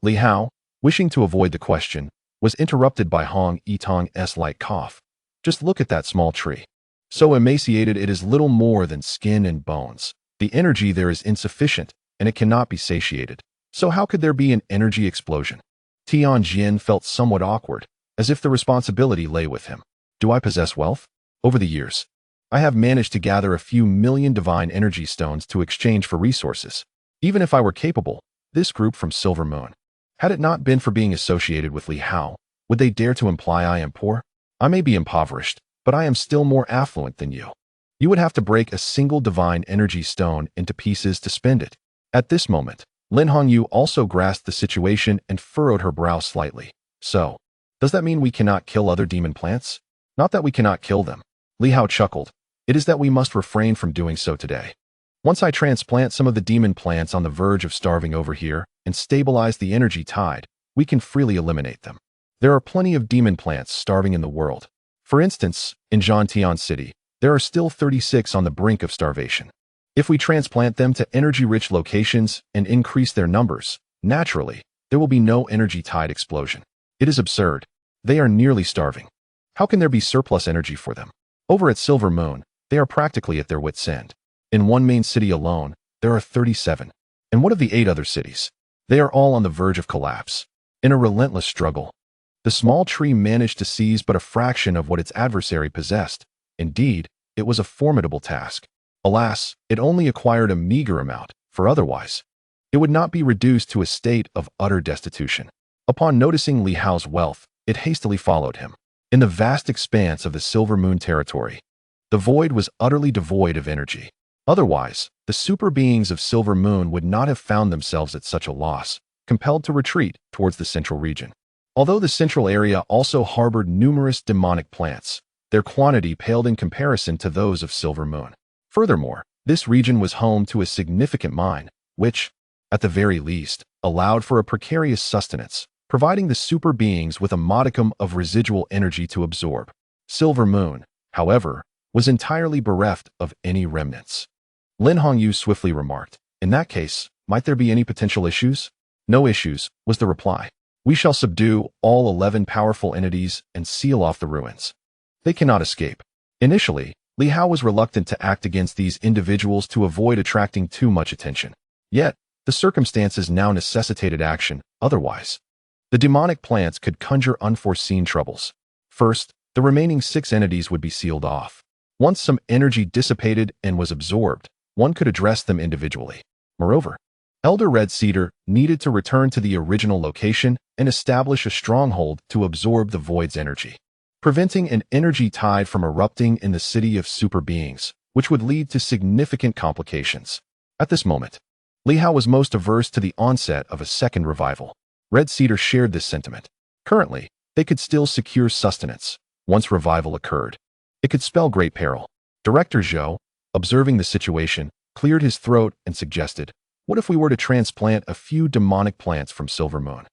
Li Hao, wishing to avoid the question, was interrupted by Hong Yitang's light cough. "Just look at that small tree. So emaciated it is little more than skin and bones. The energy there is insufficient, and it cannot be satiated. So how could there be an energy explosion?" Tianjin felt somewhat awkward, as if the responsibility lay with him. "Do I possess wealth? Over the years, I have managed to gather a few million divine energy stones to exchange for resources. Even if I were capable, this group from Silver Moon, had it not been for being associated with Li Hao, would they dare to imply I am poor? I may be impoverished, but I am still more affluent than you. You would have to break a single divine energy stone into pieces to spend it." At this moment, Lin Hongyu also grasped the situation and furrowed her brow slightly. "So, does that mean we cannot kill other demon plants?" "Not that we cannot kill them." Li Hao chuckled. "It is that we must refrain from doing so today. Once I transplant some of the demon plants on the verge of starving over here and stabilize the energy tide, we can freely eliminate them. There are plenty of demon plants starving in the world. For instance, in Tianxing City, there are still 36 on the brink of starvation. If we transplant them to energy-rich locations and increase their numbers, naturally, there will be no energy tide explosion. It is absurd. They are nearly starving. How can there be surplus energy for them? Over at Silver Moon, they are practically at their wits' end. In one main city alone, there are 37. And what of the 8 other cities? They are all on the verge of collapse. In a relentless struggle, the small tree managed to seize but a fraction of what its adversary possessed. Indeed, it was a formidable task. Alas, it only acquired a meager amount, for otherwise, it would not be reduced to a state of utter destitution. Upon noticing Li Hao's wealth, it hastily followed him. In the vast expanse of the Silver Moon territory, the void was utterly devoid of energy. Otherwise, the super beings of Silver Moon would not have found themselves at such a loss, compelled to retreat towards the central region. Although the central area also harbored numerous demonic plants, their quantity paled in comparison to those of Silver Moon. Furthermore, this region was home to a significant mine, which, at the very least, allowed for a precarious sustenance, providing the super beings with a modicum of residual energy to absorb. Silver Moon, however, was entirely bereft of any remnants. Lin Hongyu swiftly remarked, "In that case, might there be any potential issues?" "No issues," was the reply. "We shall subdue all 11 powerful entities and seal off the ruins. They cannot escape." Initially, Li Hao was reluctant to act against these individuals to avoid attracting too much attention. Yet, the circumstances now necessitated action, otherwise the demonic plants could conjure unforeseen troubles. First, the remaining 6 entities would be sealed off. Once some energy dissipated and was absorbed, one could address them individually. Moreover, Elder Red Cedar needed to return to the original location and establish a stronghold to absorb the void's energy, preventing an energy tide from erupting in the city of super beings, which would lead to significant complications. At this moment, Li Hao was most averse to the onset of a second revival. Red Cedar shared this sentiment. Currently, they could still secure sustenance. Once revival occurred, it could spell great peril. Director Zhou, observing the situation, cleared his throat and suggested, "What if we were to transplant a few demonic plants from Silver Moon?"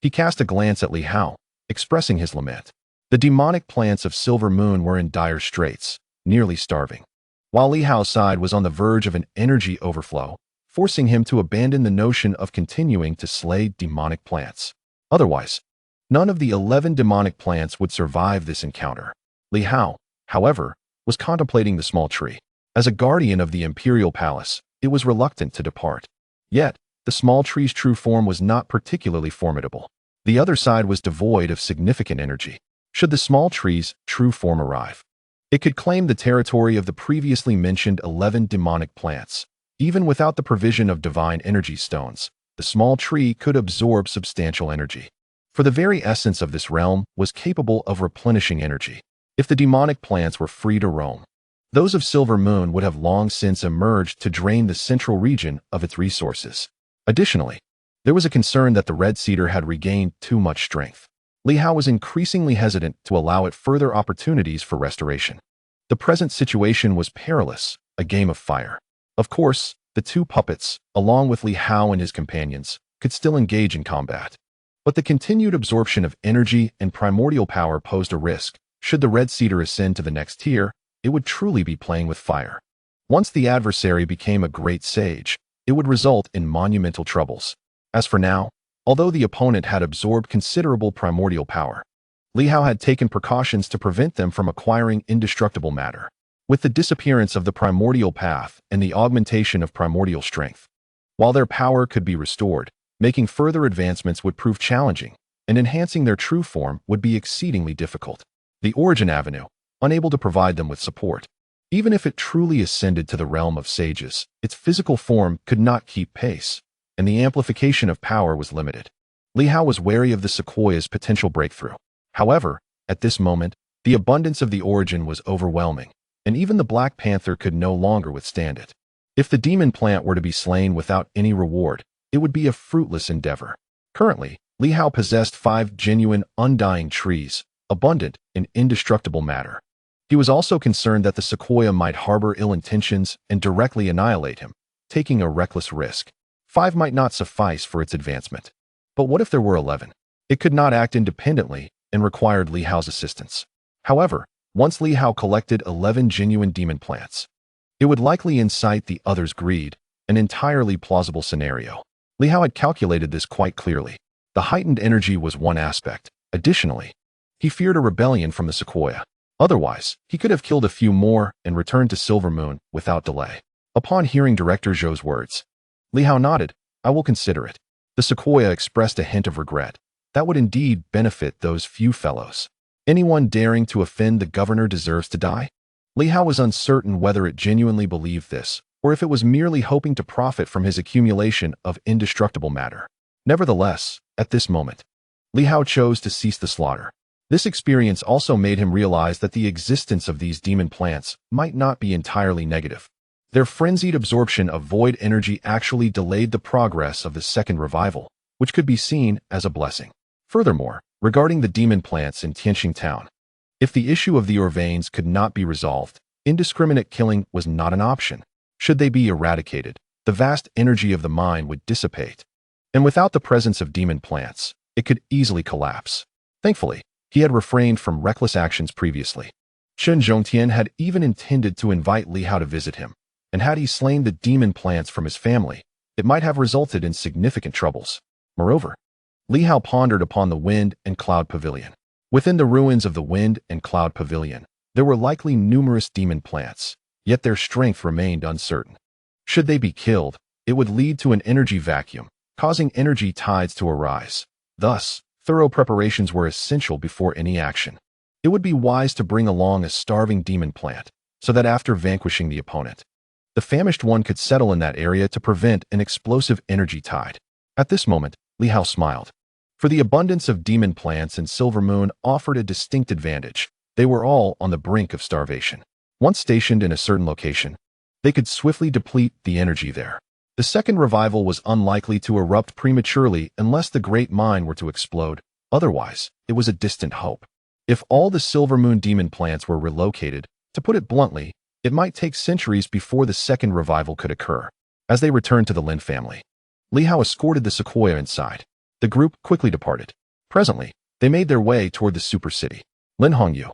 He cast a glance at Li Hao, expressing his lament. The demonic plants of Silver Moon were in dire straits, nearly starving, while Li Hao's side was on the verge of an energy overflow, forcing him to abandon the notion of continuing to slay demonic plants. Otherwise, none of the 11 demonic plants would survive this encounter. Li Hao, however, was contemplating the small tree. As a guardian of the imperial palace, it was reluctant to depart. Yet, the small tree's true form was not particularly formidable. The other side was devoid of significant energy. Should the small tree's true form arrive, it could claim the territory of the previously mentioned 11 demonic plants. Even without the provision of divine energy stones, the small tree could absorb substantial energy. For the very essence of this realm was capable of replenishing energy. If the demonic plants were free to roam, those of Silver Moon would have long since emerged to drain the central region of its resources. Additionally, there was a concern that the Red Cedar had regained too much strength. Li Hao was increasingly hesitant to allow it further opportunities for restoration. The present situation was perilous, a game of fire. Of course, the 2 puppets, along with Li Hao and his companions, could still engage in combat. But the continued absorption of energy and primordial power posed a risk. Should the Red Cedar ascend to the next tier, it would truly be playing with fire. Once the adversary became a great sage, it would result in monumental troubles. As for now, although the opponent had absorbed considerable primordial power, Li Hao had taken precautions to prevent them from acquiring indestructible matter. With the disappearance of the primordial path and the augmentation of primordial strength, while their power could be restored, making further advancements would prove challenging, and enhancing their true form would be exceedingly difficult. The Origin Avenue, unable to provide them with support. Even if it truly ascended to the realm of sages, its physical form could not keep pace, and the amplification of power was limited. Li Hao was wary of the Sequoia's potential breakthrough. However, at this moment, the abundance of the Origin was overwhelming, and even the Black Panther could no longer withstand it. If the demon plant were to be slain without any reward, it would be a fruitless endeavor. Currently, Li Hao possessed 5 genuine, undying trees, abundant in indestructible matter. He was also concerned that the Sequoia might harbor ill intentions and directly annihilate him, taking a reckless risk. 5 might not suffice for its advancement. But what if there were 11? It could not act independently and required Li Hao's assistance. However, once Li Hao collected 11 genuine demon plants, it would likely incite the others' greed, an entirely plausible scenario. Li Hao had calculated this quite clearly. The heightened energy was one aspect. Additionally, he feared a rebellion from the Sequoia. Otherwise, he could have killed a few more and returned to Silver Moon without delay. Upon hearing Director Zhou's words, Li Hao nodded. "I will consider it." The Sequoia expressed a hint of regret. That would indeed benefit those few fellows. Anyone daring to offend the governor deserves to die? Li Hao was uncertain whether it genuinely believed this, or if it was merely hoping to profit from his accumulation of indestructible matter. Nevertheless, at this moment, Li Hao chose to cease the slaughter. This experience also made him realize that the existence of these demon plants might not be entirely negative. Their frenzied absorption of void energy actually delayed the progress of the second revival, which could be seen as a blessing. Furthermore, regarding the demon plants in Tianxing town, if the issue of the Orvanes could not be resolved, indiscriminate killing was not an option. Should they be eradicated, the vast energy of the mine would dissipate. And without the presence of demon plants, it could easily collapse. Thankfully, he had refrained from reckless actions previously. Chen Zhongtian had even intended to invite Li Hao to visit him, and had he slain the demon plants from his family, it might have resulted in significant troubles. Moreover, Li Hao pondered upon the Wind and Cloud Pavilion. Within the ruins of the Wind and Cloud Pavilion, there were likely numerous demon plants, yet their strength remained uncertain. Should they be killed, it would lead to an energy vacuum, causing energy tides to arise. Thus, thorough preparations were essential before any action. It would be wise to bring along a starving demon plant, so that after vanquishing the opponent, the famished one could settle in that area to prevent an explosive energy tide. At this moment, Li Hao smiled. For the abundance of demon plants in Silver Moon offered a distinct advantage. They were all on the brink of starvation. Once stationed in a certain location, they could swiftly deplete the energy there. The second revival was unlikely to erupt prematurely unless the great mine were to explode. Otherwise, it was a distant hope. If all the Silver Moon demon plants were relocated, to put it bluntly, it might take centuries before the second revival could occur. As they returned to the Lin family, Li Hao escorted the Sequoia inside. The group quickly departed. Presently, they made their way toward the super city. Lin Hongyu,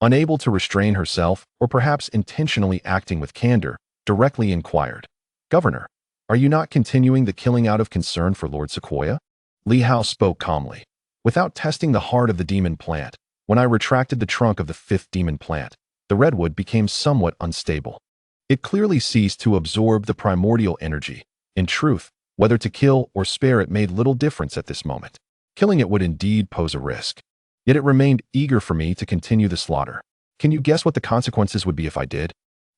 unable to restrain herself, or perhaps intentionally acting with candor, directly inquired, "Governor, are you not continuing the killing out of concern for Lord Sequoia?" Li Hao spoke calmly. "Without testing the heart of the demon plant, when I retracted the trunk of the fifth demon plant, the redwood became somewhat unstable. It clearly ceased to absorb the primordial energy. In truth, whether to kill or spare it made little difference at this moment. Killing it would indeed pose a risk. Yet it remained eager for me to continue the slaughter. Can you guess what the consequences would be if I did?"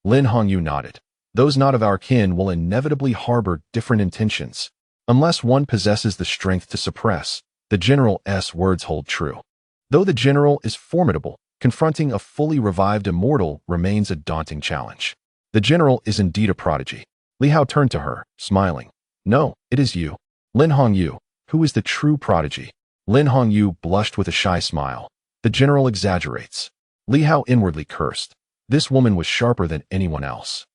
Lin Hongyu nodded. "Those not of our kin will inevitably harbor different intentions. Unless one possesses the strength to suppress, the general's words hold true. Though the general is formidable, confronting a fully revived immortal remains a daunting challenge. The general is indeed a prodigy." Li Hao turned to her, smiling. "No, it is you, Lin Hongyu, who is the true prodigy." Lin Hongyu blushed with a shy smile. "The general exaggerates." Li Hao inwardly cursed. This woman was sharper than anyone else.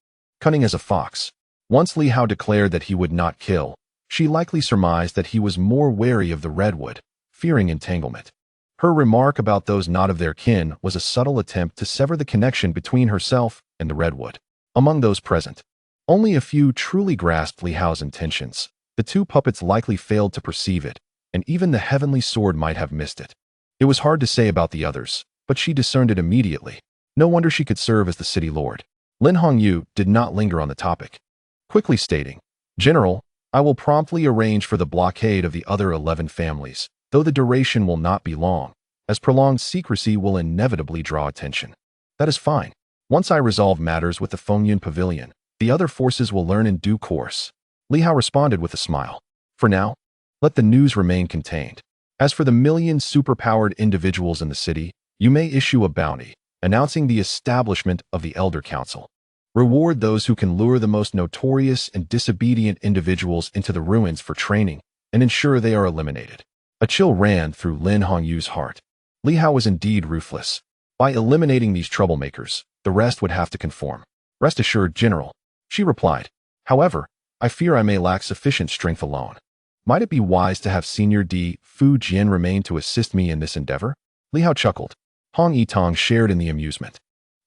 Cunning as a fox. Once Li Hao declared that he would not kill, she likely surmised that he was more wary of the redwood, fearing entanglement. Her remark about those not of their kin was a subtle attempt to sever the connection between herself and the redwood. Among those present, only a few truly grasped Li Hao's intentions. The two puppets likely failed to perceive it, and even the heavenly sword might have missed it. It was hard to say about the others, but she discerned it immediately. No wonder she could serve as the city lord. Lin Hongyu did not linger on the topic, quickly stating, "General, I will promptly arrange for the blockade of the other 11 families, though the duration will not be long, as prolonged secrecy will inevitably draw attention." "That is fine. Once I resolve matters with the Fengyun Pavilion, the other forces will learn in due course." Li Hao responded with a smile. "For now, let the news remain contained. As for the million superpowered individuals in the city, you may issue a bounty, announcing the establishment of the Elder Council. Reward those who can lure the most notorious and disobedient individuals into the ruins for training, and ensure they are eliminated." A chill ran through Lin Hongyu's heart. Li Hao was indeed ruthless. By eliminating these troublemakers, the rest would have to conform. "Rest assured, General," she replied. "However, I fear I may lack sufficient strength alone. Might it be wise to have Senior D. Fu Jian remain to assist me in this endeavor?" Li Hao chuckled. Hong Yitang shared in the amusement.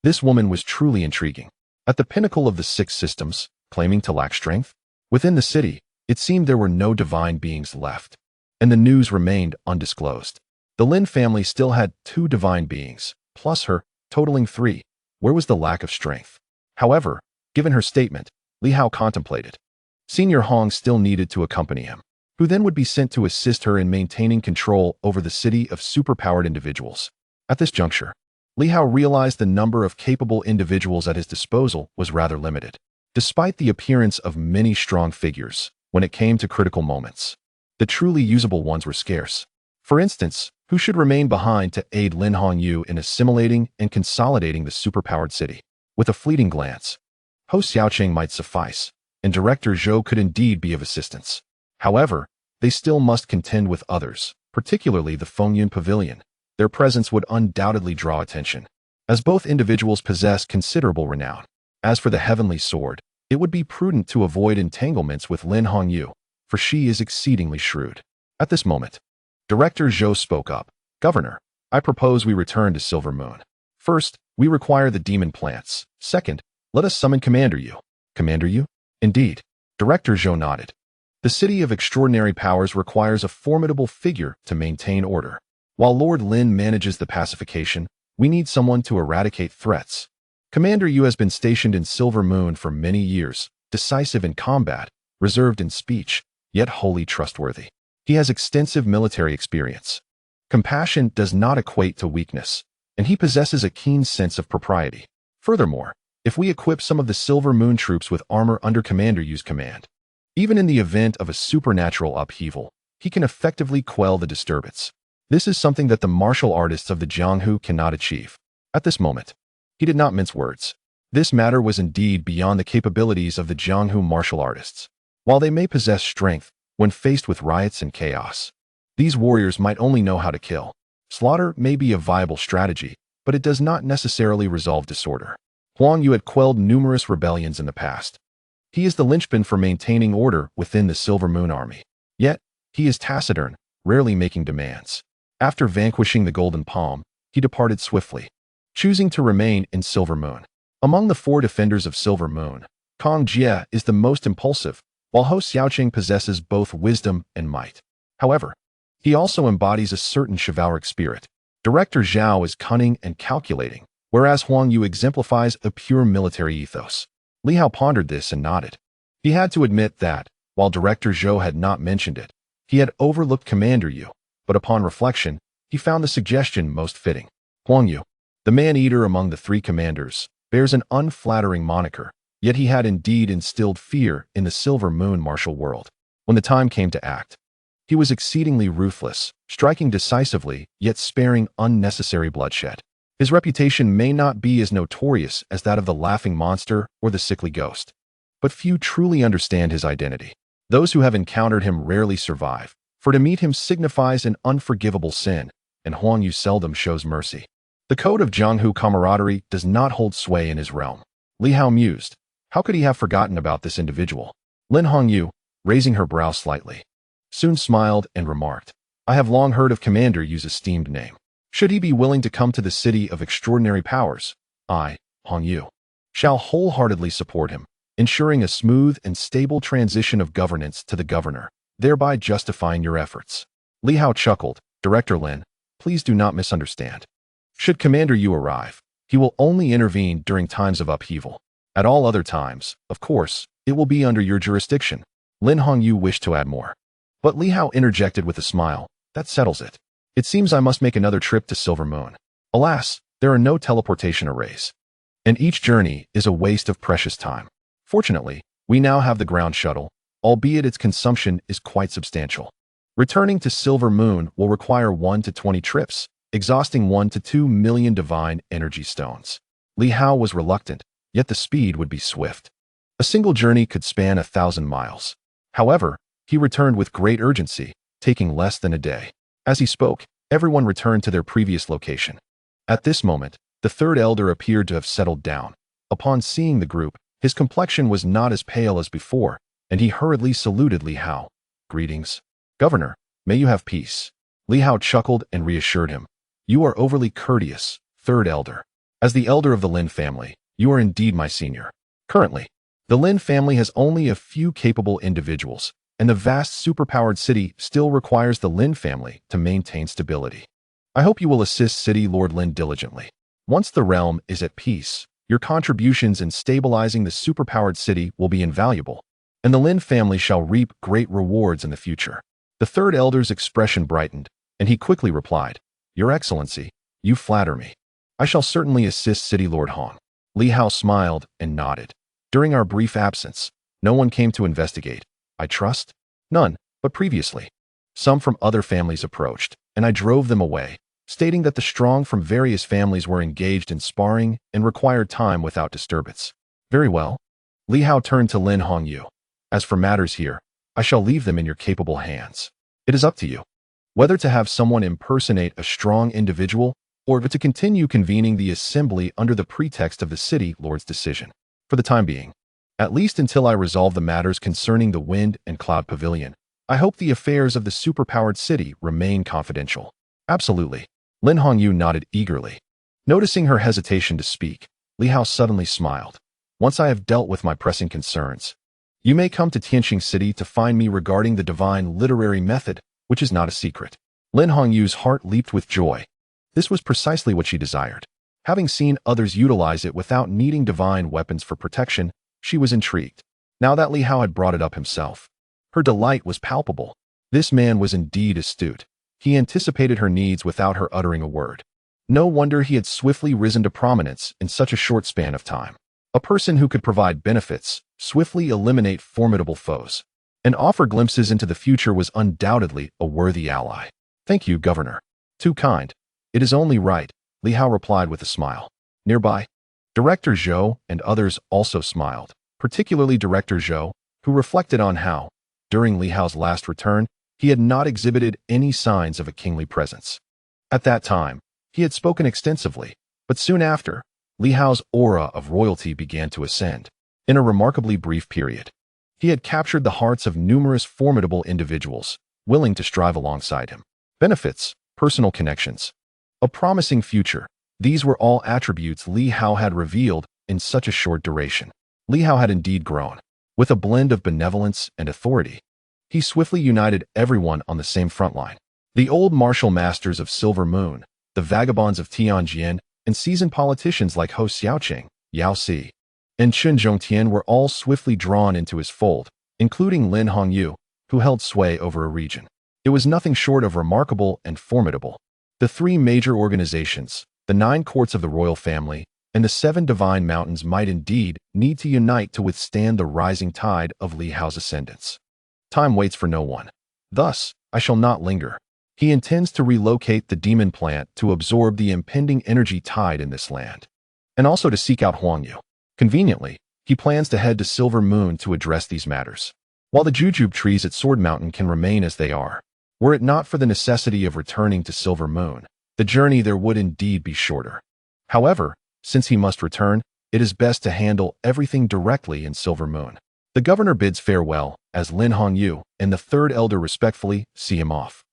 This woman was truly intriguing. At the pinnacle of the 6 systems, claiming to lack strength? Within the city, it seemed there were no divine beings left, and the news remained undisclosed. The Lin family still had 2 divine beings, plus her, totaling 3. Where was the lack of strength? However, given her statement, Li Hao contemplated. Senior Hong still needed to accompany him, who then would be sent to assist her in maintaining control over the city of superpowered individuals. At this juncture, Li Hao realized the number of capable individuals at his disposal was rather limited. Despite the appearance of many strong figures, when it came to critical moments, the truly usable ones were scarce. For instance, who should remain behind to aid Lin Hongyu in assimilating and consolidating the superpowered city. With a fleeting glance, Hou Xiaoqing might suffice, and Director Zhou could indeed be of assistance. However, they still must contend with others, particularly the Fengyun Pavilion. Their presence would undoubtedly draw attention, as both individuals possess considerable renown. As for the Heavenly Sword, it would be prudent to avoid entanglements with Lin Hongyu, for she is exceedingly shrewd. At this moment, Director Zhou spoke up. Governor, I propose we return to Silver Moon. First, we require the demon plants. Second, let us summon Commander Yu. Commander Yu? Indeed. Director Zhou nodded. The City of Extraordinary Powers requires a formidable figure to maintain order. While Lord Lin manages the pacification, we need someone to eradicate threats. Commander Yu has been stationed in Silver Moon for many years, decisive in combat, reserved in speech, yet wholly trustworthy. He has extensive military experience. Compassion does not equate to weakness, and he possesses a keen sense of propriety. Furthermore, if we equip some of the Silver Moon troops with armor under Commander Yu's command, even in the event of a supernatural upheaval, he can effectively quell the disturbance. This is something that the martial artists of the Jianghu cannot achieve. At this moment, he did not mince words. This matter was indeed beyond the capabilities of the Jianghu martial artists. While they may possess strength when faced with riots and chaos, these warriors might only know how to kill. Slaughter may be a viable strategy, but it does not necessarily resolve disorder. Huang Yu had quelled numerous rebellions in the past. He is the linchpin for maintaining order within the Silver Moon army. Yet, he is taciturn, rarely making demands. After vanquishing the Golden Palm, he departed swiftly, choosing to remain in Silver Moon. Among the 4 defenders of Silver Moon, Kong Jie is the most impulsive, while Hou Xiaoqing possesses both wisdom and might. However, he also embodies a certain chivalric spirit. Director Zhao is cunning and calculating, whereas Huang Yu exemplifies a pure military ethos. Li Hao pondered this and nodded. He had to admit that, while Director Zhou had not mentioned it, he had overlooked Commander Yu, but upon reflection, he found the suggestion most fitting. Huang Yu, the man-eater among the 3 commanders, bears an unflattering moniker, yet he had indeed instilled fear in the Silver Moon martial world. When the time came to act, he was exceedingly ruthless, striking decisively, yet sparing unnecessary bloodshed. His reputation may not be as notorious as that of the laughing monster or the sickly ghost, but few truly understand his identity. Those who have encountered him rarely survive, for to meet him signifies an unforgivable sin, and Huang Yu seldom shows mercy. The code of Jianghu camaraderie does not hold sway in his realm. Li Hao mused. How could he have forgotten about this individual? Lin Hongyu, raising her brow slightly, soon smiled and remarked, I have long heard of Commander Yu's esteemed name. Should he be willing to come to the City of Extraordinary Powers, I, Hongyu, shall wholeheartedly support him, ensuring a smooth and stable transition of governance to the governor, thereby justifying your efforts. Li Hao chuckled. Director Lin, please do not misunderstand. Should Commander Yu arrive, he will only intervene during times of upheaval. At all other times, of course, it will be under your jurisdiction. Lin Hongyu wished to add more, but Li Hao interjected with a smile. That settles it. It seems I must make another trip to Silver Moon. Alas, there are no teleportation arrays, and each journey is a waste of precious time. Fortunately, we now have the ground shuttle, albeit its consumption is quite substantial. Returning to Silver Moon will require 1 to 20 trips, exhausting 1 to 2 million divine energy stones. Li Hao was reluctant, yet the speed would be swift. A single journey could span 1,000 miles. However, he returned with great urgency, taking less than a day. As he spoke, everyone returned to their previous location. At this moment, the 3rd elder appeared to have settled down. Upon seeing the group, his complexion was not as pale as before, and he hurriedly saluted Li Hao. Greetings. Governor, may you have peace. Li Hao chuckled and reassured him. You are overly courteous, 3rd elder. As the elder of the Lin family, you are indeed my senior. Currently, the Lin family has only a few capable individuals, and the vast superpowered city still requires the Lin family to maintain stability. I hope you will assist City Lord Lin diligently. Once the realm is at peace, your contributions in stabilizing the superpowered city will be invaluable, and the Lin family shall reap great rewards in the future. The 3rd elder's expression brightened, and he quickly replied, Your Excellency, you flatter me. I shall certainly assist City Lord Hong. Li Hao smiled and nodded. During our brief absence, no one came to investigate. I trust? None, but previously. Some from other families approached, and I drove them away, stating that the strong from various families were engaged in sparring and required time without disturbance. Very well. Li Hao turned to Lin Hongyu. As for matters here, I shall leave them in your capable hands. It is up to you whether to have someone impersonate a strong individual or to continue convening the assembly under the pretext of the city lord's decision. For the time being, at least until I resolve the matters concerning the Wind and Cloud Pavilion, I hope the affairs of the superpowered city remain confidential. Absolutely. Lin Hongyu nodded eagerly. Noticing her hesitation to speak, Li Hao suddenly smiled. Once I have dealt with my pressing concerns, you may come to Tianxing City to find me regarding the divine literary method, which is not a secret. Lin Hongyu's heart leaped with joy. This was precisely what she desired. Having seen others utilize it without needing divine weapons for protection, she was intrigued. Now that Li Hao had brought it up himself, her delight was palpable. This man was indeed astute. He anticipated her needs without her uttering a word. No wonder he had swiftly risen to prominence in such a short span of time. A person who could provide benefits, swiftly eliminate formidable foes, and offer glimpses into the future was undoubtedly a worthy ally. Thank you, Governor. Too kind. It is only right, Li Hao replied with a smile. Nearby, Director Zhou and others also smiled, particularly Director Zhou, who reflected on how, during Li Hao's last return, he had not exhibited any signs of a kingly presence. At that time, he had spoken extensively, but soon after, Li Hao's aura of royalty began to ascend. In a remarkably brief period, he had captured the hearts of numerous formidable individuals, willing to strive alongside him. Benefits, personal connections, a promising future. These were all attributes Li Hao had revealed in such a short duration. Li Hao had indeed grown. With a blend of benevolence and authority, he swiftly united everyone on the same front line. The old martial masters of Silver Moon, the vagabonds of Tianjin, and seasoned politicians like Hou Xiaoqing, Yao Si, and Chen Zhongtian were all swiftly drawn into his fold, including Lin Hongyu, who held sway over a region. It was nothing short of remarkable and formidable. The three major organizations, the 9 courts of the royal family, and the 7 divine mountains might indeed need to unite to withstand the rising tide of Li Hao's ascendance. Time waits for no one. Thus, I shall not linger. He intends to relocate the demon plant to absorb the impending energy tide in this land, and also to seek out Huangyu. Conveniently, he plans to head to Silver Moon to address these matters, while the jujube trees at Sword Mountain can remain as they are. Were it not for the necessity of returning to Silver Moon, the journey there would indeed be shorter. However, since he must return, it is best to handle everything directly in Silver Moon. The governor bids farewell, as Lin Hongyu and the third elder respectfully see him off.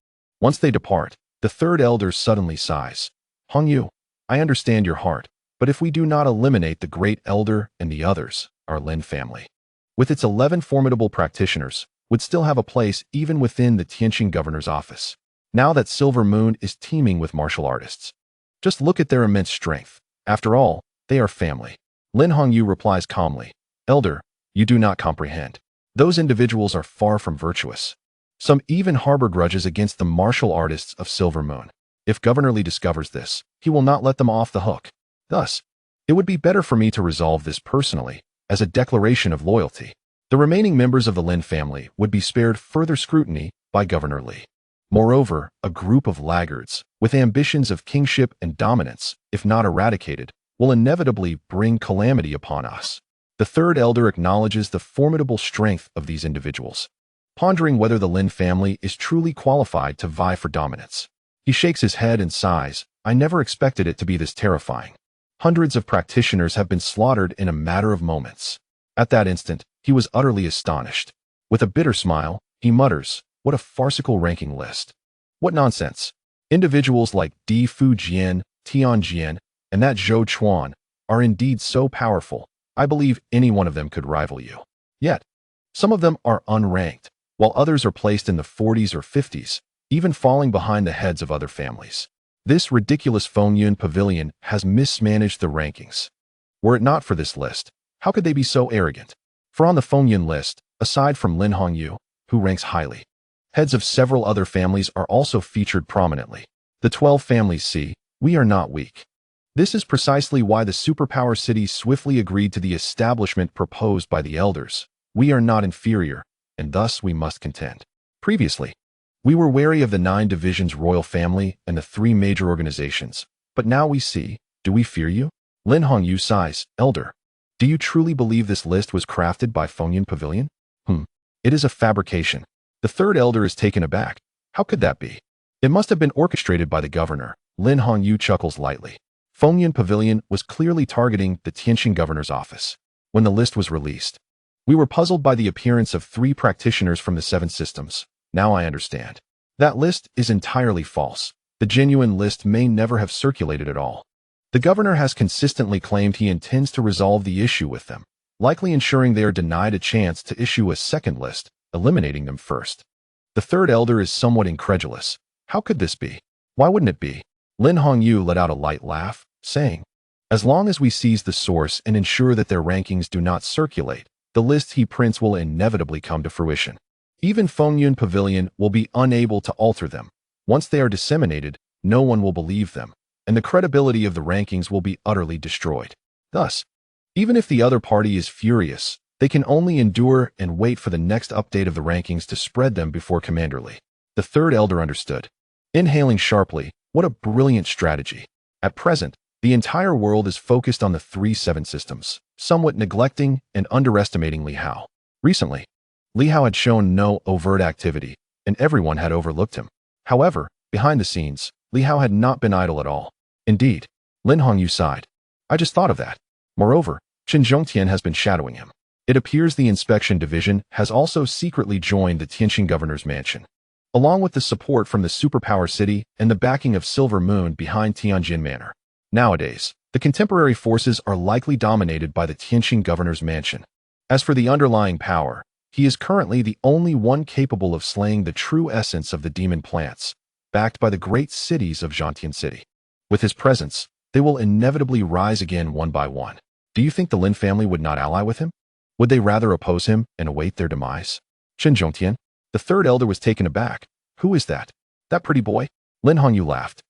Once they depart, the third elder suddenly sighs. Hongyu, I understand your heart, but if we do not eliminate the great elder and the others, our Lin family, with its 11 formidable practitioners, would still have a place even within the Tianxing governor's office. Now that Silver Moon is teeming with martial artists. Just look at their immense strength. After all, they are family. Lin Hongyu replies calmly, Elder, you do not comprehend. Those individuals are far from virtuous. Some even harbor grudges against the martial artists of Silver Moon. If Governor Li discovers this, he will not let them off the hook. Thus, it would be better for me to resolve this personally, as a declaration of loyalty. The remaining members of the Lin family would be spared further scrutiny by Governor Li. Moreover, a group of laggards, with ambitions of kingship and dominance, if not eradicated, will inevitably bring calamity upon us. The third elder acknowledges the formidable strength of these individuals, pondering whether the Lin family is truly qualified to vie for dominance. He shakes his head and sighs. I never expected it to be this terrifying. Hundreds of practitioners have been slaughtered in a matter of moments. At that instant, he was utterly astonished. With a bitter smile, he mutters, what a farcical ranking list. What nonsense. Individuals like Di Fujian, Tianjin, and that Zhou Chuan are indeed so powerful, I believe any one of them could rival you. Yet, some of them are unranked, while others are placed in the 40s or 50s, even falling behind the heads of other families. This ridiculous Fengyun pavilion has mismanaged the rankings. Were it not for this list, how could they be so arrogant? For on the Fengyun list, aside from Lin Hongyu, who ranks highly, heads of several other families are also featured prominently. The 12 families see, we are not weak. This is precisely why the superpower city swiftly agreed to the establishment proposed by the elders. We are not inferior, and thus we must contend. Previously, We were wary of the 9 divisions royal family and the 3 major organizations, but now we see. Do we fear you? Lin Hongyu sighs, Elder. Do you truly believe this list was crafted by Fengyan Pavilion? It is a fabrication. The 3rd elder is taken aback. How could that be? It must have been orchestrated by the governor. Lin Hongyu chuckles lightly. Fengyan Pavilion was clearly targeting the Tianxing governor's office. When the list was released, we were puzzled by the appearance of 3 practitioners from the 7 systems. Now I understand. That list is entirely false. The genuine list may never have circulated at all. The governor has consistently claimed he intends to resolve the issue with them, likely ensuring they are denied a chance to issue a second list, eliminating them first. The 3rd elder is somewhat incredulous. How could this be? Why wouldn't it be? Lin Hongyu let out a light laugh, saying, as long as we seize the source and ensure that their rankings do not circulate, the list he prints will inevitably come to fruition. Even Fengyan Pavilion will be unable to alter them. Once they are disseminated, no one will believe them, and the credibility of the rankings will be utterly destroyed. Thus, even if the other party is furious, they can only endure and wait for the next update of the rankings to spread them before Commander Li. The 3rd elder understood. Inhaling sharply, what a brilliant strategy. At present, the entire world is focused on the 3-7 systems, somewhat neglecting and underestimating Li Hao. Recently, Li Hao had shown no overt activity, and everyone had overlooked him. However, behind the scenes, Li Hao had not been idle at all. Indeed, Lin Hongyu sighed. I just thought of that. Moreover, Qin Zhongtian has been shadowing him. It appears the inspection division has also secretly joined the Tianxing governor's mansion. Along with the support from the superpower city and the backing of Silver Moon behind Tianjin Manor. Nowadays, the contemporary forces are likely dominated by the Tianxing governor's mansion. As for the underlying power, he is currently the only one capable of slaying the true essence of the demon plants, backed by the great cities of Tianxing City. With his presence, they will inevitably rise again one by one. Do you think the Lin family would not ally with him? Would they rather oppose him and await their demise? Qin Zhongtian, the 3rd elder, was taken aback. Who is that? That pretty boy? Lin Hongyu laughed.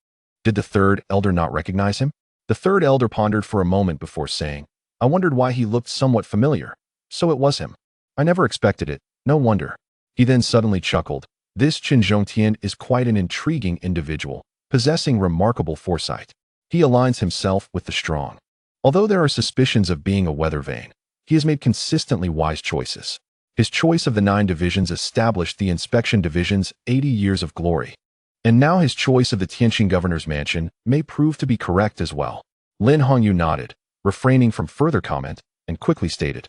Did the 3rd elder not recognize him? The 3rd elder pondered for a moment before saying, I wondered why he looked somewhat familiar. So it was him. I never expected it. No wonder. He then suddenly chuckled. This Qin Zhongtian is quite an intriguing individual, possessing remarkable foresight. He aligns himself with the strong. Although there are suspicions of being a weather vane, he has made consistently wise choices. His choice of the 9 divisions established the inspection division's 80 years of glory. And now his choice of the Tianxing governor's mansion may prove to be correct as well. Lin Hongyu nodded, refraining from further comment, and quickly stated,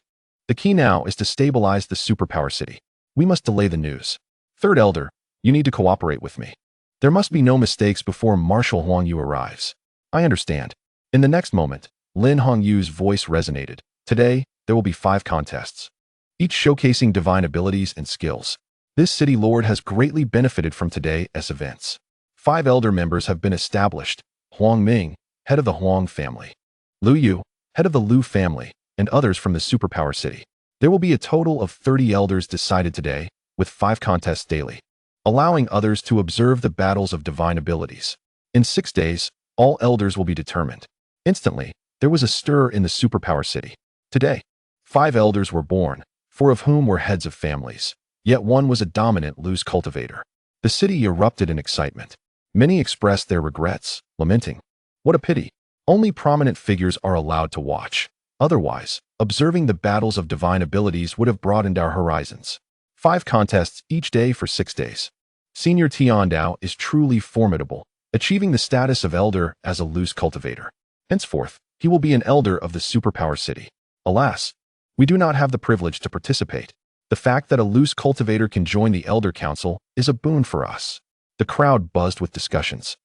the key now is to stabilize the superpower city. We must delay the news. 3rd elder, you need to cooperate with me. There must be no mistakes before Marshal Huang Yu arrives. I understand. In the next moment, Lin Hongyu's voice resonated. Today, there will be 5 contests, each showcasing divine abilities and skills. This city lord has greatly benefited from today's events. 5 elder members have been established. Huang Ming, head of the Huang family. Lu Yu, head of the Lu family, and others from the superpower city. There will be a total of 30 elders decided today, with 5 contests daily, allowing others to observe the battles of divine abilities. In 6 days, all elders will be determined. Instantly, there was a stir in the superpower city. Today, 5 elders were born, 4 of whom were heads of families. Yet one was a dominant loose cultivator. The city erupted in excitement. Many expressed their regrets, lamenting, what a pity. Only prominent figures are allowed to watch. Otherwise, observing the battles of divine abilities would have broadened our horizons. 5 contests each day for 6 days. Senior Tiandao is truly formidable, achieving the status of elder as a loose cultivator. Henceforth, he will be an elder of the superpower city. Alas, we do not have the privilege to participate. The fact that a loose cultivator can join the Elder Council is a boon for us. The crowd buzzed with discussions,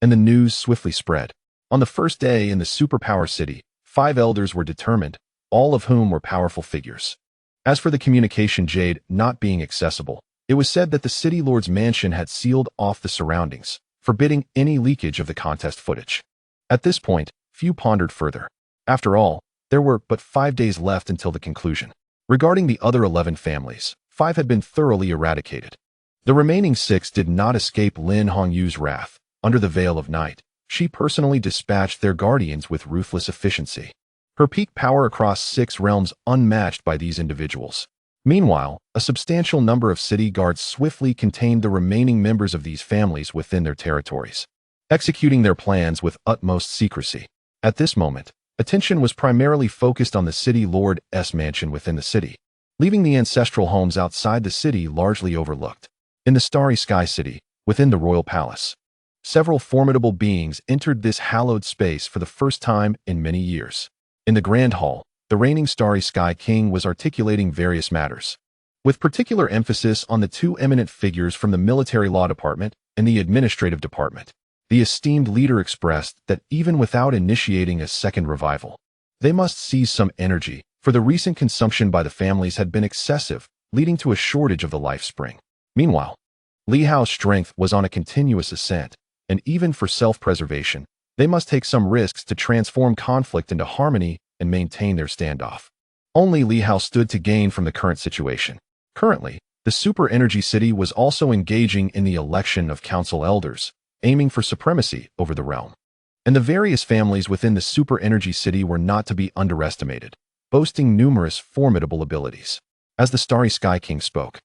and the news swiftly spread. On the first day in the superpower city, 5 elders were determined, all of whom were powerful figures. As for the communication jade not being accessible, it was said that the city lord's mansion had sealed off the surroundings, forbidding any leakage of the contest footage. At this point, few pondered further. After all, there were but 5 days left until the conclusion. Regarding the other 11 families, 5 had been thoroughly eradicated. The remaining 6 did not escape Lin Hongyu's wrath. Under the veil of night, she personally dispatched their guardians with ruthless efficiency. Her peak power across 6 realms unmatched by these individuals. Meanwhile, a substantial number of city guards swiftly contained the remaining members of these families within their territories, executing their plans with utmost secrecy. At this moment, attention was primarily focused on the city lord's mansion within the city, leaving the ancestral homes outside the city largely overlooked. In the Starry Sky City, within the royal palace, several formidable beings entered this hallowed space for the first time in many years. In the Grand Hall, the reigning Starry Sky King was articulating various matters, with particular emphasis on the two eminent figures from the military law department and the administrative department. The esteemed leader expressed that even without initiating a second revival, they must seize some energy, for the recent consumption by the families had been excessive, leading to a shortage of the life spring. Meanwhile, Li Hao's strength was on a continuous ascent, and even for self-preservation, they must take some risks to transform conflict into harmony and maintain their standoff. Only Li Hao stood to gain from the current situation. Currently, the Super Energy City was also engaging in the election of council elders, aiming for supremacy over the realm. And the various families within the Super Energy City were not to be underestimated, boasting numerous formidable abilities. As the Starry Sky King spoke,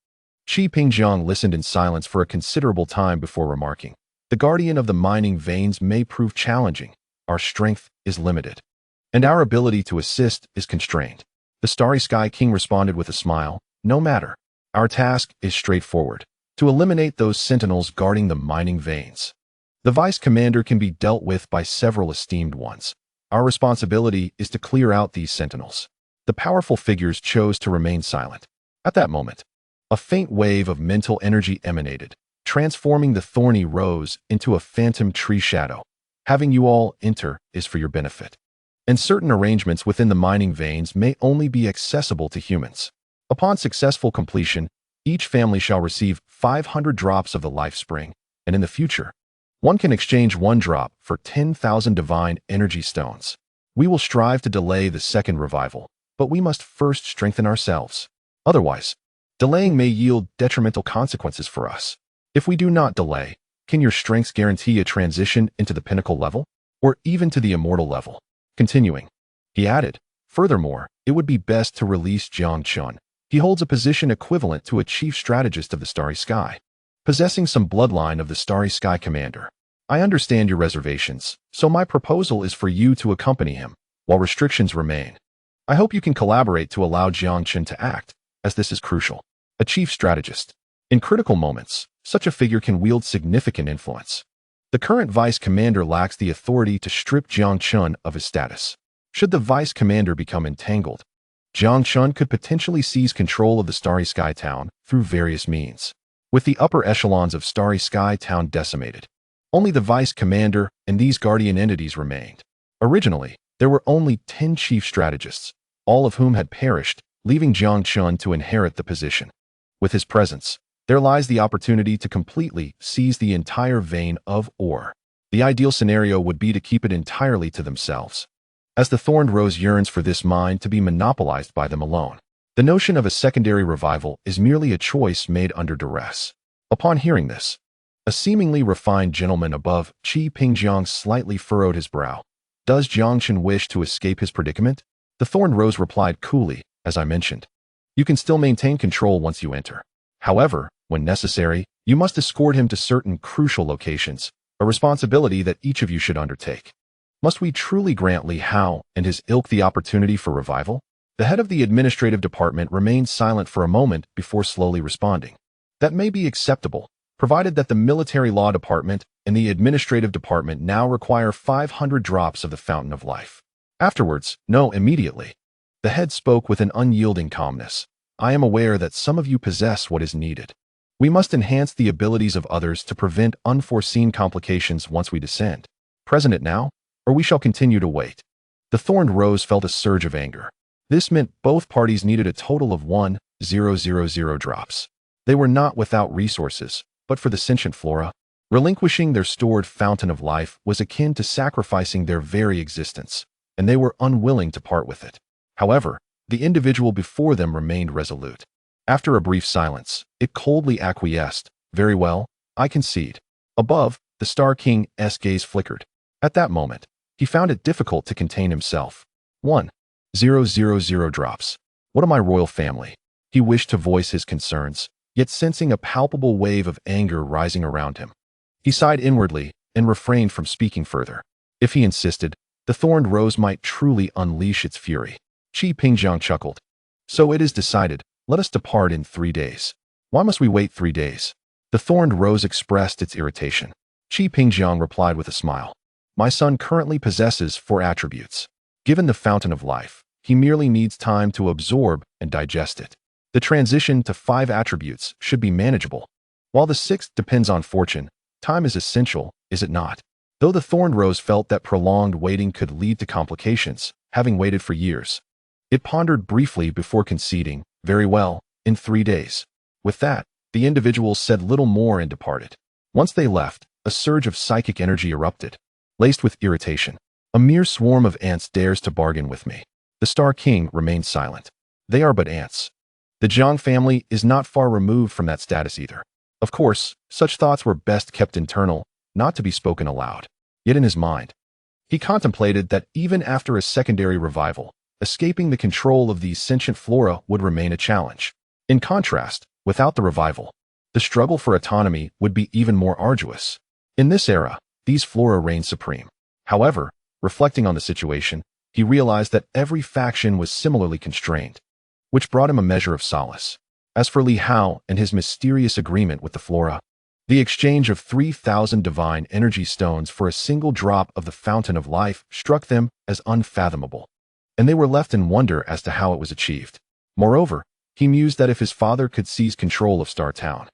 Qi Pingjiang listened in silence for a considerable time before remarking, "The guardian of the mining veins may prove challenging. Our strength is limited, and our ability to assist is constrained." The Starry Sky King responded with a smile, "No matter. Our task is straightforward, to eliminate those sentinels guarding the mining veins. The vice commander can be dealt with by several esteemed ones. Our responsibility is to clear out these sentinels." The powerful figures chose to remain silent. At that moment, a faint wave of mental energy emanated, transforming the thorny rose into a phantom tree shadow. "Having you all enter is for your benefit, and certain arrangements within the mining veins may only be accessible to humans. Upon successful completion, each family shall receive 500 drops of the life spring, and in the future, one can exchange 1 drop for 10,000 divine energy stones. We will strive to delay the second revival, but we must first strengthen ourselves. Otherwise, delaying may yield detrimental consequences for us. If we do not delay, can your strengths guarantee a transition into the pinnacle level, or even to the immortal level?" Continuing, he added, "Furthermore, it would be best to release Jiang Chun. He holds a position equivalent to a chief strategist of the Starry Sky, possessing some bloodline of the Starry Sky Commander. I understand your reservations, so my proposal is for you to accompany him, while restrictions remain. I hope you can collaborate to allow Jiang Chun to act, as this is crucial. A chief strategist. In critical moments, such a figure can wield significant influence. The current vice commander lacks the authority to strip Jiang Chun of his status. Should the vice commander become entangled, Jiang Chun could potentially seize control of the Starry Sky Town through various means. With the upper echelons of Starry Sky Town decimated, only the vice commander and these guardian entities remained. Originally, there were only 10 chief strategists, all of whom had perished, leaving Jiang Chun to inherit the position. With his presence, there lies the opportunity to completely seize the entire vein of ore. The ideal scenario would be to keep it entirely to themselves, as the Thorned Rose yearns for this mine to be monopolized by them alone. The notion of a secondary revival is merely a choice made under duress. Upon hearing this, a seemingly refined gentleman above Qi Pingjiang slightly furrowed his brow. "Does Jiang Chun wish to escape his predicament?" The Thorned Rose replied coolly, "As I mentioned, you can still maintain control once you enter. However, when necessary, you must escort him to certain crucial locations, a responsibility that each of you should undertake." Must we truly grant Li Hao and his ilk the opportunity for revival? The head of the administrative department remained silent for a moment before slowly responding. "That may be acceptable, provided that the military law department and the administrative department now require 500 drops of the fountain of life. Afterwards, no, immediately." The head spoke with an unyielding calmness. "I am aware that some of you possess what is needed. We must enhance the abilities of others to prevent unforeseen complications once we descend. Present it now, or we shall continue to wait." The Thorned Rose felt a surge of anger. This meant both parties needed a total of 1,000 drops. They were not without resources, but for the sentient flora, relinquishing their stored fountain of life was akin to sacrificing their very existence, and they were unwilling to part with it. However, the individual before them remained resolute. After a brief silence, it coldly acquiesced. "Very well, I concede." Above, the Star King's gaze flickered. At that moment, he found it difficult to contain himself. 1,000 drops. What of my royal family? He wished to voice his concerns, yet sensing a palpable wave of anger rising around him. He sighed inwardly and refrained from speaking further. If he insisted, the thorned rose might truly unleash its fury. Qi Pingjiang chuckled. So it is decided, let us depart in 3 days. Why must we wait 3 days? The thorned rose expressed its irritation. Qi Pingjiang replied with a smile. My son currently possesses 4 attributes. Given the fountain of life, he merely needs time to absorb and digest it. The transition to 5 attributes should be manageable. While the 6th depends on fortune, time is essential, is it not? Though the thorned rose felt that prolonged waiting could lead to complications, having waited for years, it pondered briefly before conceding, very well, in 3 days. With that, the individuals said little more and departed. Once they left, a surge of psychic energy erupted, laced with irritation. A mere swarm of ants dares to bargain with me. The Star King remained silent. They are but ants. The Jiang family is not far removed from that status either. Of course, such thoughts were best kept internal, not to be spoken aloud. Yet in his mind, he contemplated that even after a secondary revival, escaping the control of these sentient flora would remain a challenge. In contrast, without the revival, the struggle for autonomy would be even more arduous. In this era, these flora reigned supreme. However, reflecting on the situation, he realized that every faction was similarly constrained, which brought him a measure of solace. As for Li Hao and his mysterious agreement with the flora, the exchange of 3,000 divine energy stones for a single drop of the fountain of life struck them as unfathomable, and they were left in wonder as to how it was achieved. Moreover, he mused that if his father could seize control of Star Town,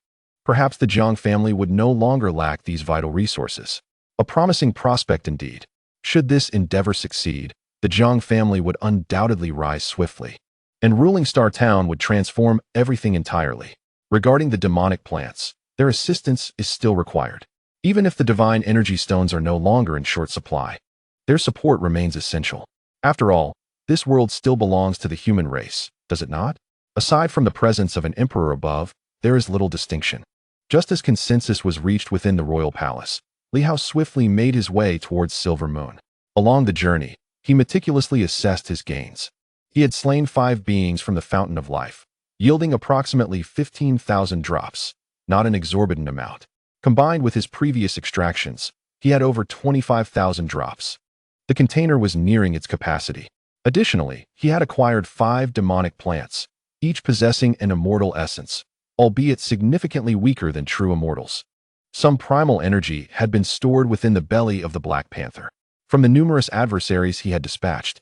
perhaps the Jiang family would no longer lack these vital resources. A promising prospect indeed. Should this endeavor succeed, the Jiang family would undoubtedly rise swiftly, and ruling Star Town would transform everything entirely. Regarding the demonic plants, their assistance is still required. Even if the divine energy stones are no longer in short supply, their support remains essential. After all, this world still belongs to the human race, does it not? Aside from the presence of an emperor above, there is little distinction. Just as consensus was reached within the royal palace, Li Hao swiftly made his way towards Silver Moon. Along the journey, he meticulously assessed his gains. He had slain 5 beings from the Fountain of Life, yielding approximately 15,000 drops, not an exorbitant amount. Combined with his previous extractions, he had over 25,000 drops. The container was nearing its capacity. Additionally, he had acquired 5 demonic plants, each possessing an immortal essence, albeit significantly weaker than true immortals. Some primal energy had been stored within the belly of the Black Panther. From the numerous adversaries he had dispatched,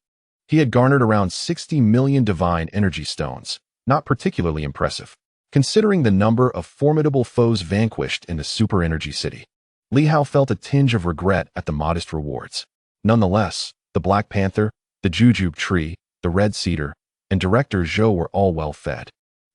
he had garnered around 60 million divine energy stones, not particularly impressive, considering the number of formidable foes vanquished in the super energy city. Li Hao felt a tinge of regret at the modest rewards. Nonetheless, the Black Panther, the jujube tree, the red cedar, and Director Zhou were all well fed,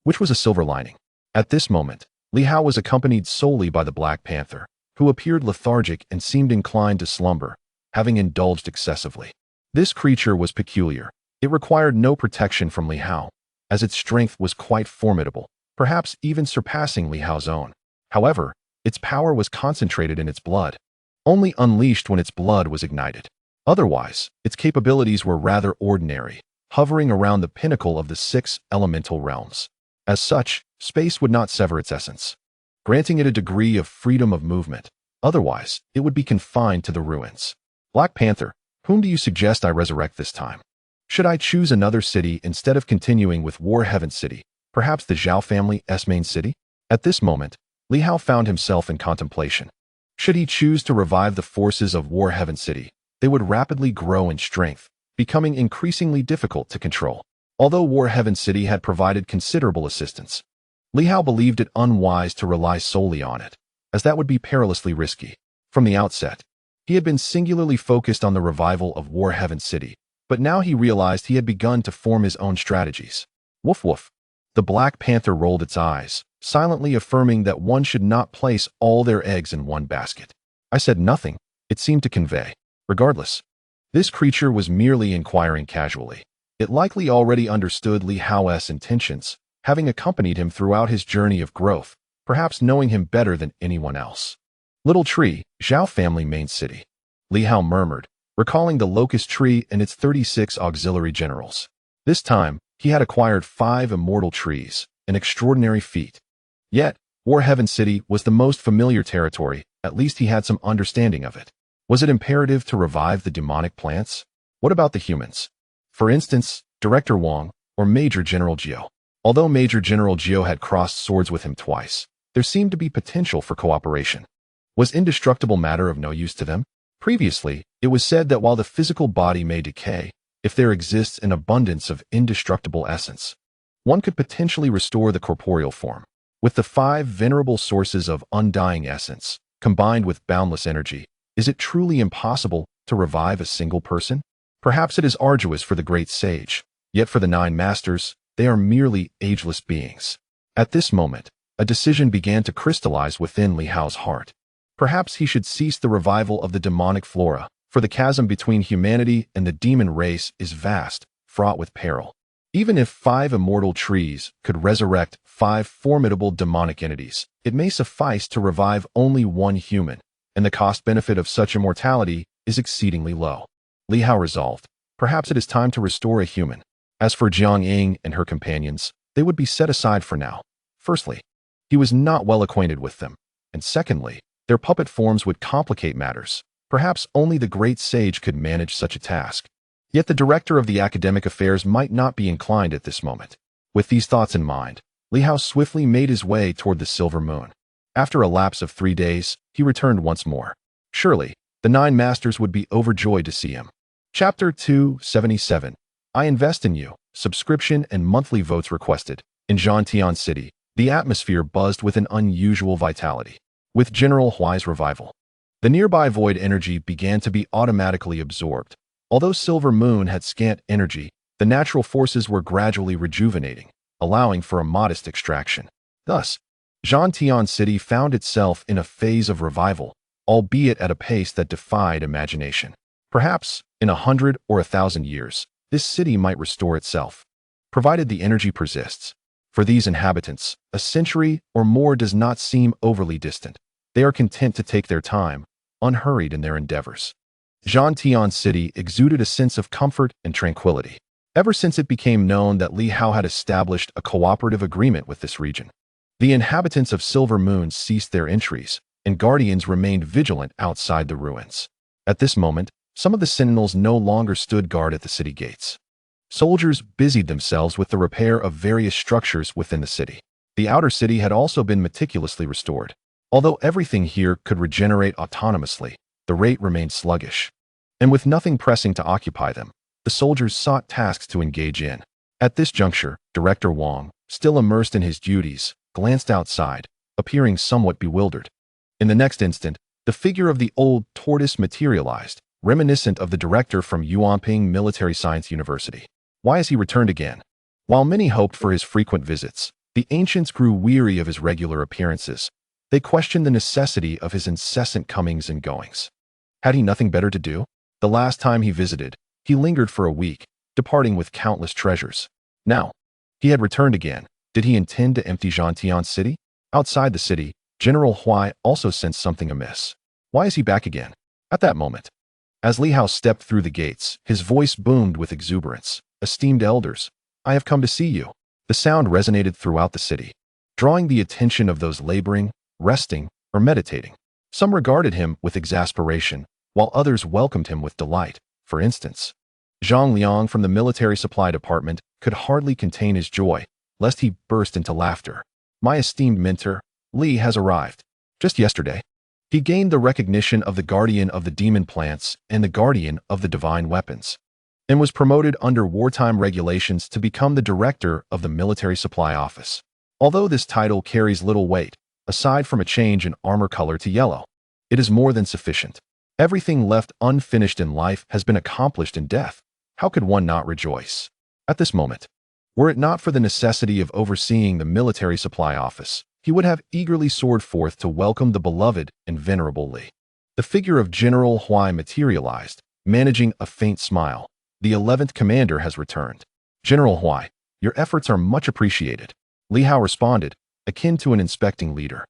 which was a silver lining. At this moment, Li Hao was accompanied solely by the Black Panther, who appeared lethargic and seemed inclined to slumber, having indulged excessively. This creature was peculiar. It required no protection from Li Hao, as its strength was quite formidable, perhaps even surpassing Li Hao's own. However, its power was concentrated in its blood, only unleashed when its blood was ignited. Otherwise, its capabilities were rather ordinary, hovering around the pinnacle of the 6 elemental realms. As such, space would not sever its essence, granting it a degree of freedom of movement. Otherwise, it would be confined to the ruins. Black Panther, whom do you suggest I resurrect this time? Should I choose another city instead of continuing with War Heaven City, perhaps the Zhao family's main city? At this moment, Li Hao found himself in contemplation. Should he choose to revive the forces of War Heaven City, they would rapidly grow in strength, becoming increasingly difficult to control. Although War Heaven City had provided considerable assistance, Li Hao believed it unwise to rely solely on it, as that would be perilously risky. From the outset, he had been singularly focused on the revival of War Heaven City, but now he realized he had begun to form his own strategies. Woof woof. The Black Panther rolled its eyes, silently affirming that one should not place all their eggs in one basket. I said nothing, it seemed to convey. Regardless, this creature was merely inquiring casually. It likely already understood Li Hao's intentions, having accompanied him throughout his journey of growth, perhaps knowing him better than anyone else. Little Tree, Zhao family main city. Li Hao murmured, recalling the locust tree and its 36 auxiliary generals. This time, He had acquired 5 immortal trees, an extraordinary feat. Yet, War Heaven City was the most familiar territory, at least he had some understanding of it. Was it imperative to revive the demonic plants? What about the humans? For instance, Director Wang or Major General Jiao. Although Major General Jiao had crossed swords with him twice, there seemed to be potential for cooperation. Was indestructible matter of no use to them? Previously, it was said that while the physical body may decay, if there exists an abundance of indestructible essence, one could potentially restore the corporeal form. With the 5 venerable sources of undying essence, combined with boundless energy, is it truly impossible to revive a single person? Perhaps it is arduous for the great sage, yet for the 9 masters, they are merely ageless beings. At this moment, a decision began to crystallize within Li Hao's heart. Perhaps he should cease the revival of the demonic flora, for the chasm between humanity and the demon race is vast, fraught with peril. Even if 5 immortal trees could resurrect 5 formidable demonic entities, it may suffice to revive only 1 human, and the cost-benefit of such immortality is exceedingly low. Li Hao resolved, perhaps it is time to restore a human. As for Jiang Ying and her companions, they would be set aside for now. Firstly, he was not well acquainted with them, and secondly, their puppet forms would complicate matters. Perhaps only the great sage could manage such a task. Yet the director of the academic affairs might not be inclined at this moment. With these thoughts in mind, Li Hao swiftly made his way toward the silver moon. After a lapse of 3 days, he returned once more. Surely, the 9 masters would be overjoyed to see him. Chapter 277. I invest in you. Subscription and monthly votes requested. In Tianxing City, the atmosphere buzzed with an unusual vitality. With General Huai's revival, the nearby void energy began to be automatically absorbed. Although Silver Moon had scant energy, the natural forces were gradually rejuvenating, allowing for a modest extraction. Thus, Tianxing City found itself in a phase of revival, albeit at a pace that defied imagination. Perhaps, in 100 or 1,000 years, this city might restore itself, provided the energy persists. For these inhabitants, a century or more does not seem overly distant. They are content to take their time, unhurried in their endeavors. Tianxing City exuded a sense of comfort and tranquility. Ever since it became known that Li Hao had established a cooperative agreement with this region, the inhabitants of Silver Moon ceased their entries, and guardians remained vigilant outside the ruins. At this moment, some of the sentinels no longer stood guard at the city gates. Soldiers busied themselves with the repair of various structures within the city. The outer city had also been meticulously restored. Although everything here could regenerate autonomously, the rate remained sluggish. And with nothing pressing to occupy them, the soldiers sought tasks to engage in. At this juncture, Director Wang, still immersed in his duties, glanced outside, appearing somewhat bewildered. In the next instant, the figure of the old tortoise materialized, reminiscent of the director from Yuanping Military Science University. Why has he returned again? While many hoped for his frequent visits, the ancients grew weary of his regular appearances. They questioned the necessity of his incessant comings and goings. Had he nothing better to do? The last time he visited, he lingered for a week, departing with countless treasures. Now, he had returned again. Did he intend to empty Tianxing City? Outside the city, General Huai also sensed something amiss. Why is he back again? At that moment, as Li Hao stepped through the gates, his voice boomed with exuberance. Esteemed elders, I have come to see you. The sound resonated throughout the city, drawing the attention of those laboring, resting, or meditating. Some regarded him with exasperation, while others welcomed him with delight. For instance, Zhang Liang from the military supply department could hardly contain his joy, lest he burst into laughter. My esteemed mentor, Li, has arrived. Just yesterday, he gained the recognition of the guardian of the demon plants and the guardian of the divine weapons, and was promoted under wartime regulations to become the director of the military supply office. Although this title carries little weight, aside from a change in armor color to yellow, it is more than sufficient. Everything left unfinished in life has been accomplished in death. How could one not rejoice? At this moment, were it not for the necessity of overseeing the military supply office, he would have eagerly soared forth to welcome the beloved and venerable Li. The figure of General Huai materialized, managing a faint smile. The 11th commander has returned. General Huai, your efforts are much appreciated. Li Hao responded, akin to an inspecting leader.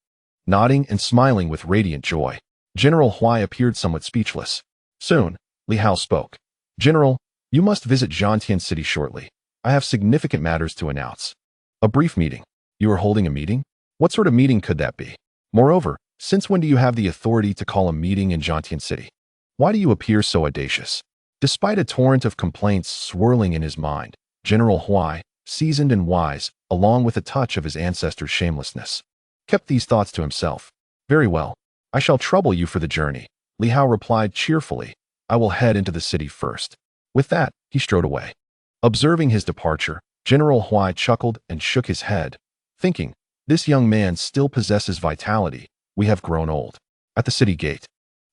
Nodding and smiling with radiant joy, General Huai appeared somewhat speechless. Soon, Li Hao spoke. General, you must visit Tianxing City shortly. I have significant matters to announce. A brief meeting. You are holding a meeting? What sort of meeting could that be? Moreover, since when do you have the authority to call a meeting in Tianxing City? Why do you appear so audacious? Despite a torrent of complaints swirling in his mind, General Huai, seasoned and wise, along with a touch of his ancestors' shamelessness, kept these thoughts to himself. Very well. I shall trouble you for the journey, Li Hao replied cheerfully. I will head into the city first. With that, he strode away. Observing his departure, General Huai chuckled and shook his head, thinking, this young man still possesses vitality. We have grown old. At the city gate,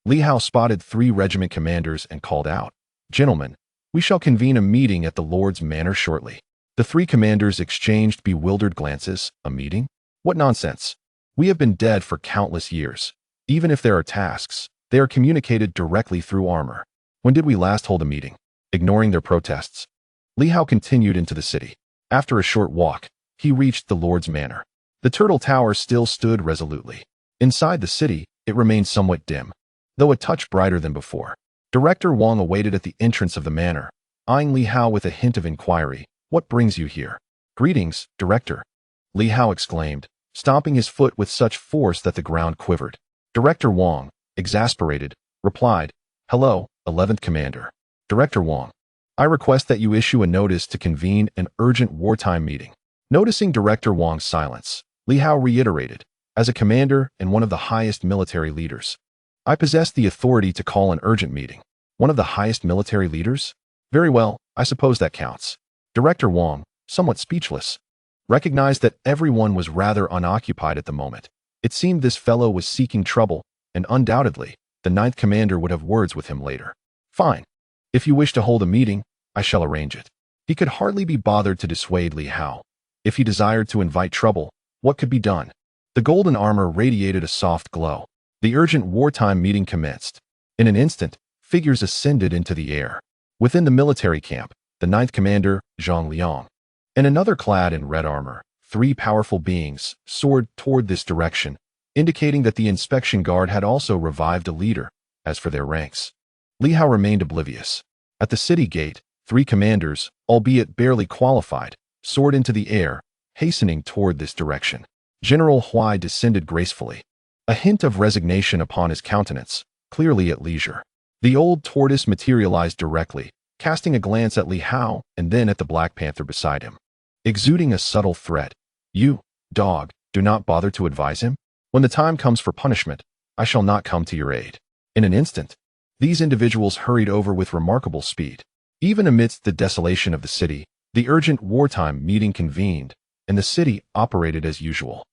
Li Hao spotted 3 regiment commanders and called out, Gentlemen, we shall convene a meeting at the Lord's manor shortly. The 3 commanders exchanged bewildered glances. A meeting? What nonsense! We have been dead for countless years. Even if there are tasks, they are communicated directly through armor. When did we last hold a meeting? Ignoring their protests, Li Hao continued into the city. After a short walk, he reached the Lord's manor. The Turtle Tower still stood resolutely. Inside the city, it remained somewhat dim, though a touch brighter than before. Director Wang awaited at the entrance of the manor, eyeing Li Hao with a hint of inquiry. What brings you here? Greetings, Director, Li Hao exclaimed, stomping his foot with such force that the ground quivered. Director Wang, exasperated, replied, Hello, 11th Commander. Director Wang, I request that you issue a notice to convene an urgent wartime meeting. Noticing Director Wang's silence, Li Hao reiterated, as a commander and one of the highest military leaders, I possess the authority to call an urgent meeting. One of the highest military leaders? Very well, I suppose that counts. Director Wang, somewhat speechless, recognized that everyone was rather unoccupied at the moment. It seemed this fellow was seeking trouble, and undoubtedly, the 9th Commander would have words with him later. Fine. If you wish to hold a meeting, I shall arrange it. He could hardly be bothered to dissuade Li Hao. If he desired to invite trouble, what could be done? The golden armor radiated a soft glow. The urgent wartime meeting commenced. In an instant, figures ascended into the air. Within the military camp, the 9th Commander, Zhang Liang, and another clad in red armor, 3 powerful beings, soared toward this direction, indicating that the inspection guard had also revived a leader. As for their ranks, Li Hao remained oblivious. At the city gate, 3 commanders, albeit barely qualified, soared into the air, hastening toward this direction. General Huai descended gracefully, a hint of resignation upon his countenance, clearly at leisure. The old tortoise materialized directly, casting a glance at Li Hao and then at the Black Panther beside him, exuding a subtle threat. You, dog, do not bother to advise him? When the time comes for punishment, I shall not come to your aid. In an instant, these individuals hurried over with remarkable speed. Even amidst the desolation of the city, the urgent wartime meeting convened, and the city operated as usual.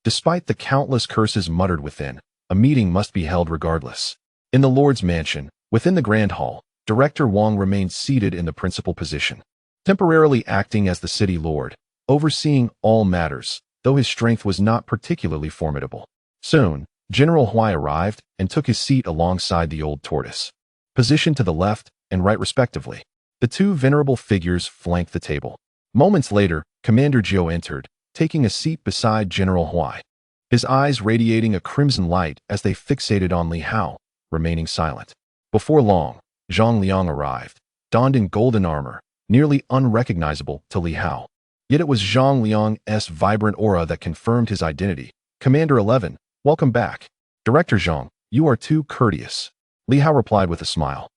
Despite the countless curses muttered within, a meeting must be held regardless. In the Lord's mansion, within the Grand Hall, Director Wang remained seated in the principal position, temporarily acting as the city lord, overseeing all matters, though his strength was not particularly formidable. Soon, General Huai arrived and took his seat alongside the old tortoise, positioned to the left and right respectively. The 2 venerable figures flanked the table. Moments later, Commander Zhou entered, taking a seat beside General Huai, his eyes radiating a crimson light as they fixated on Li Hao, remaining silent. Before long, Zhang Liang arrived, donned in golden armor, nearly unrecognizable to Li Hao. Yet it was Zhang Liang's vibrant aura that confirmed his identity. Commander 11, welcome back. Director Zhang, you are too courteous, Li Hao replied with a smile,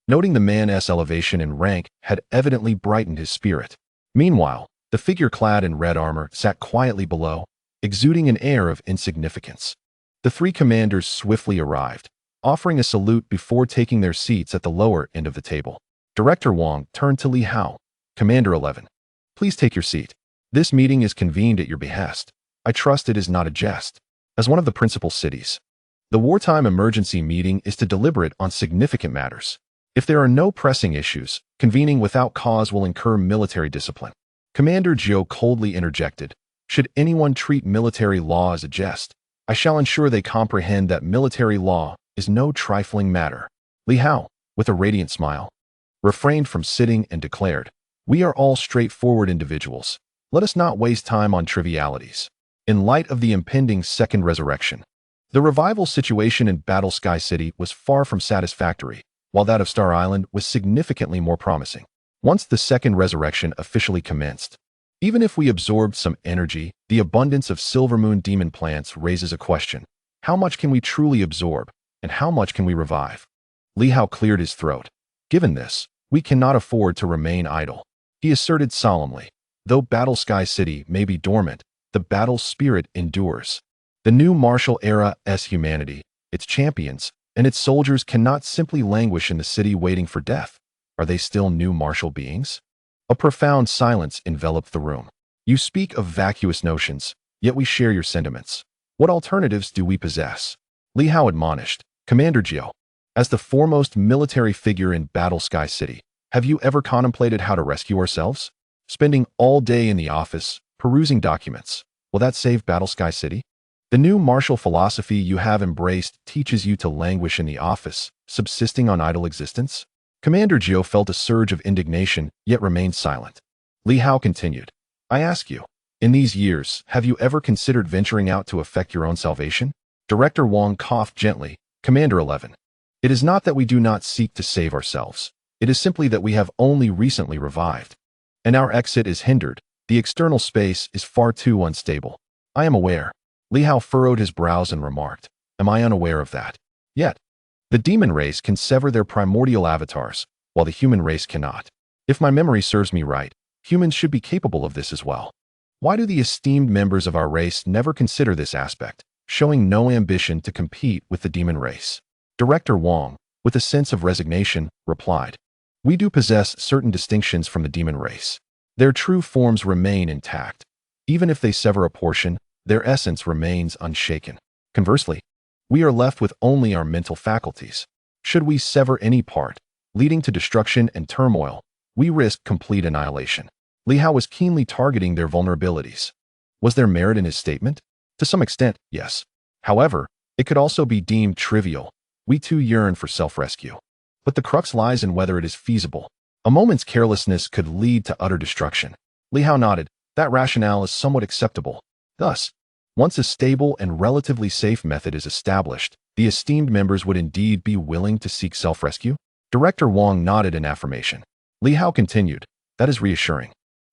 noting the man's elevation in rank had evidently brightened his spirit. Meanwhile, the figure clad in red armor sat quietly below, exuding an air of insignificance. The 3 commanders swiftly arrived, offering a salute before taking their seats at the lower end of the table. Director Wang turned to Li Hao. Commander 11, please take your seat. This meeting is convened at your behest. I trust it is not a jest. As one of the principal cities, the wartime emergency meeting is to deliberate on significant matters. If there are no pressing issues, convening without cause will incur military discipline. Commander Zhou coldly interjected. Should anyone treat military law as a jest, I shall ensure they comprehend that military law is no trifling matter. Li Hao, with a radiant smile, refrained from sitting and declared, We are all straightforward individuals. Let us not waste time on trivialities. In light of the impending second resurrection, the revival situation in Battle Sky City was far from satisfactory, while that of Star Island was significantly more promising. once the second resurrection officially commenced. Even if we absorbed some energy, the abundance of Silver Moon demon plants raises a question. How much can we truly absorb, and how much can we revive? Li Hao cleared his throat. Given this, we cannot afford to remain idle. He asserted solemnly, though Battle Sky City may be dormant, the battle spirit endures. The new martial era's humanity, its champions, and its soldiers cannot simply languish in the city waiting for death. Are they still new martial beings? A profound silence enveloped the room. You speak of vacuous notions, yet we share your sentiments. What alternatives do we possess? Li Hao admonished, Commander Jiao, as the foremost military figure in Battle Sky City, have you ever contemplated how to rescue ourselves? Spending all day in the office, perusing documents, will that save Battle Sky City? The new martial philosophy you have embraced teaches you to languish in the office, subsisting on idle existence? Commander Jiao felt a surge of indignation, yet remained silent. Li Hao continued, I ask you, in these years, have you ever considered venturing out to effect your own salvation? Director Wang coughed gently, Commander 11. It is not that we do not seek to save ourselves. It is simply that we have only recently revived. And our exit is hindered. The external space is far too unstable. I am aware. Li Hao furrowed his brows and remarked, am I unaware of that? Yet, the demon race can sever their primordial avatars, while the human race cannot. If my memory serves me right, humans should be capable of this as well. Why do the esteemed members of our race never consider this aspect, showing no ambition to compete with the demon race? Director Wang, with a sense of resignation, replied, we do possess certain distinctions from the demon race. Their true forms remain intact. Even if they sever a portion, their essence remains unshaken. Conversely, we are left with only our mental faculties. Should we sever any part, leading to destruction and turmoil, we risk complete annihilation. Li Hao was keenly targeting their vulnerabilities. Was there merit in his statement? To some extent, yes. However, it could also be deemed trivial. We too yearn for self-rescue. But the crux lies in whether it is feasible. A moment's carelessness could lead to utter destruction. Li Hao nodded. That rationale is somewhat acceptable. Thus, once a stable and relatively safe method is established, the esteemed members would indeed be willing to seek self-rescue? Director Wang nodded in affirmation. Li Hao continued, that is reassuring.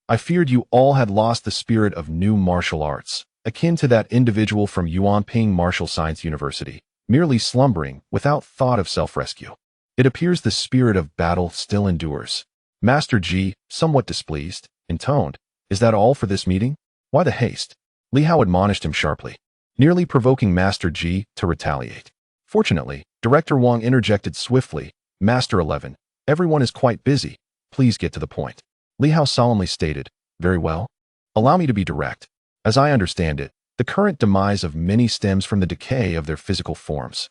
I feared you all had lost the spirit of new martial arts, akin to that individual from Yuanping Martial Science University, merely slumbering without thought of self-rescue. It appears the spirit of battle still endures. Master Ji, somewhat displeased, intoned, is that all for this meeting? Why the haste? Li Hao admonished him sharply, nearly provoking Master Ji to retaliate. Fortunately, Director Wang interjected swiftly, Master 11, everyone is quite busy. Please get to the point. Li Hao solemnly stated, very well. Allow me to be direct. As I understand it, the current demise of many stems from the decay of their physical forms.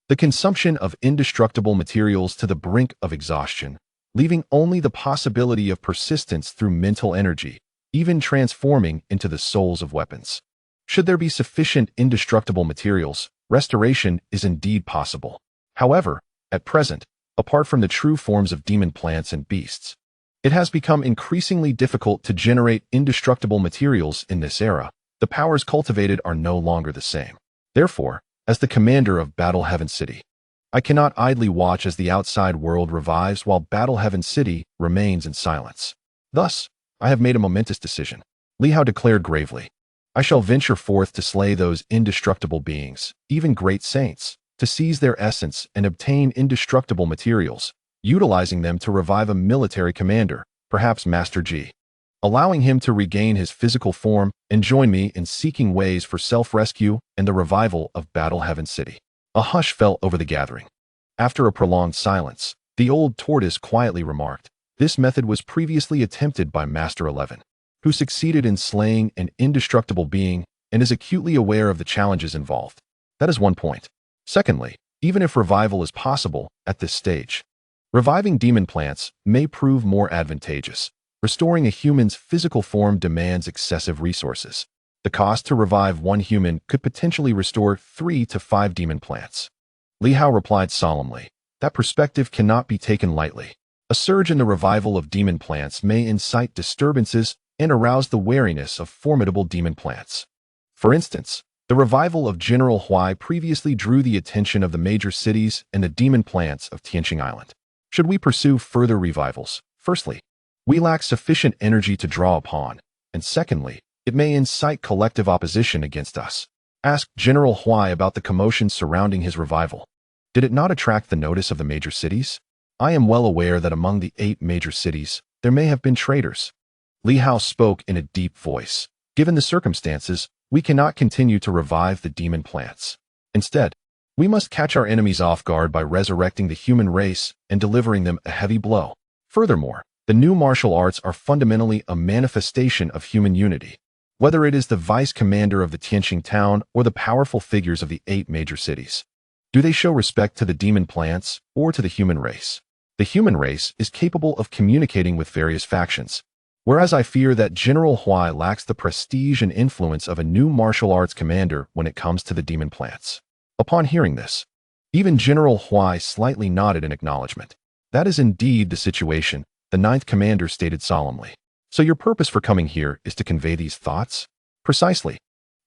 The consumption of indestructible materials to the brink of exhaustion, leaving only the possibility of persistence through mental energy, even transforming into the souls of weapons. Should there be sufficient indestructible materials, restoration is indeed possible. However, at present, apart from the true forms of demon plants and beasts, it has become increasingly difficult to generate indestructible materials in this era. The powers cultivated are no longer the same. Therefore, as the commander of Battle Heaven City, I cannot idly watch as the outside world revives while Battle Heaven City remains in silence. Thus, I have made a momentous decision. Li Hao declared gravely, I shall venture forth to slay those indestructible beings, even great saints, to seize their essence and obtain indestructible materials, utilizing them to revive a military commander, perhaps Master Ji, allowing him to regain his physical form and join me in seeking ways for self-rescue and the revival of Battle Heaven City. A hush fell over the gathering. After a prolonged silence, the old tortoise quietly remarked, this method was previously attempted by Master 11, who succeeded in slaying an indestructible being and is acutely aware of the challenges involved. That is one point. Secondly, even if revival is possible at this stage, reviving demon plants may prove more advantageous. Restoring a human's physical form demands excessive resources. The cost to revive one human could potentially restore 3 to 5 demon plants. Li Hao replied solemnly, that perspective cannot be taken lightly. A surge in the revival of demon plants may incite disturbances and arouse the wariness of formidable demon plants. For instance, the revival of General Huai previously drew the attention of the major cities and the demon plants of Tianxing Island. Should we pursue further revivals? Firstly, we lack sufficient energy to draw upon, and secondly, it may incite collective opposition against us. Ask General Huai about the commotion surrounding his revival. Did it not attract the notice of the major cities? I am well aware that among the 8 major cities, there may have been traitors. Li Hao spoke in a deep voice. Given the circumstances, we cannot continue to revive the demon plants. Instead, we must catch our enemies off guard by resurrecting the human race and delivering them a heavy blow. Furthermore, the new martial arts are fundamentally a manifestation of human unity. Whether it is the vice commander of the Tianxing town or the powerful figures of the 8 major cities, do they show respect to the demon plants or to the human race? The human race is capable of communicating with various factions, whereas I fear that General Huai lacks the prestige and influence of a new martial arts commander when it comes to the demon plants. Upon hearing this, even General Huai slightly nodded in acknowledgement. That is indeed the situation, the 9th commander stated solemnly. So your purpose for coming here is to convey these thoughts? Precisely.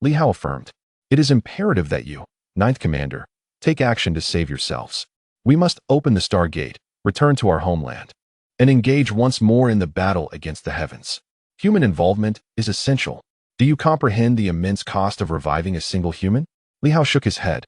Li Hao affirmed. It is imperative that you, 9th commander, take action to save yourselves. We must open the Star Gate, return to our homeland, and engage once more in the battle against the heavens. Human involvement is essential. Do you comprehend the immense cost of reviving a single human? Li Hao shook his head.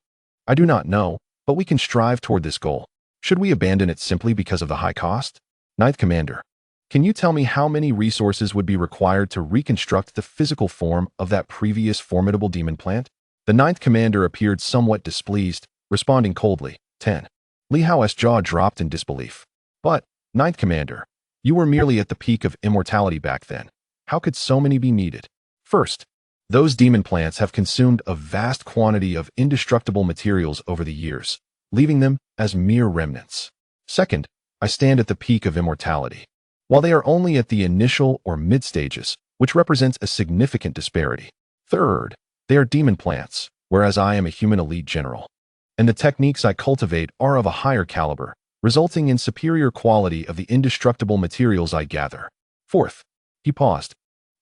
I do not know, but we can strive toward this goal. Should we abandon it simply because of the high cost? 9th commander, can you tell me how many resources would be required to reconstruct the physical form of that previous formidable demon plant? The 9th commander appeared somewhat displeased, responding coldly, 10. Li Hao's jaw dropped in disbelief. But, 9th commander, you were merely at the peak of immortality back then. How could so many be needed? First, those demon plants have consumed a vast quantity of indestructible materials over the years, leaving them as mere remnants. Second, I stand at the peak of immortality. While they are only at the initial or mid stages, which represents a significant disparity. Third, they are demon plants, whereas I am a human elite general. And the techniques I cultivate are of a higher caliber, resulting in superior quality of the indestructible materials I gather. Fourth, he paused.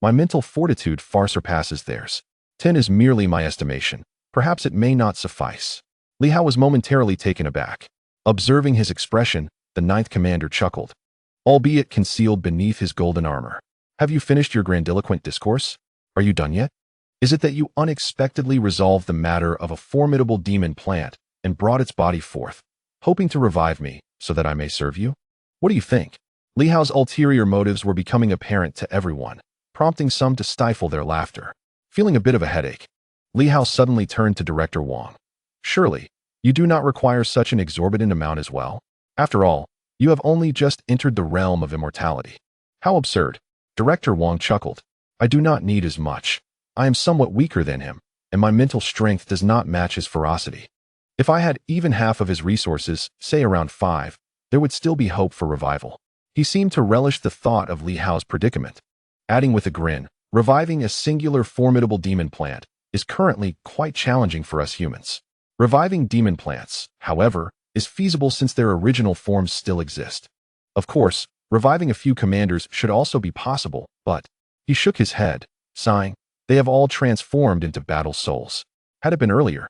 My mental fortitude far surpasses theirs. 10 is merely my estimation. Perhaps it may not suffice. Li Hao was momentarily taken aback. Observing his expression, the 9th commander chuckled, albeit concealed beneath his golden armor. Have you finished your grandiloquent discourse? Are you done yet? Is it that you unexpectedly resolved the matter of a formidable demon plant and brought its body forth, hoping to revive me so that I may serve you? What do you think? Li Hao's ulterior motives were becoming apparent to everyone, prompting some to stifle their laughter. Feeling a bit of a headache, Li Hao suddenly turned to Director Wang. Surely, you do not require such an exorbitant amount as well? After all, you have only just entered the realm of immortality. How absurd. Director Wang chuckled. I do not need as much. I am somewhat weaker than him, and my mental strength does not match his ferocity. If I had even half of his resources, say around 5, there would still be hope for revival. He seemed to relish the thought of Li Hao's predicament, adding with a grin, reviving a singular formidable demon plant is currently quite challenging for us humans. Reviving demon plants, however, is feasible since their original forms still exist. Of course, reviving a few commanders should also be possible, but he shook his head, sighing, they have all transformed into battle souls. Had it been earlier,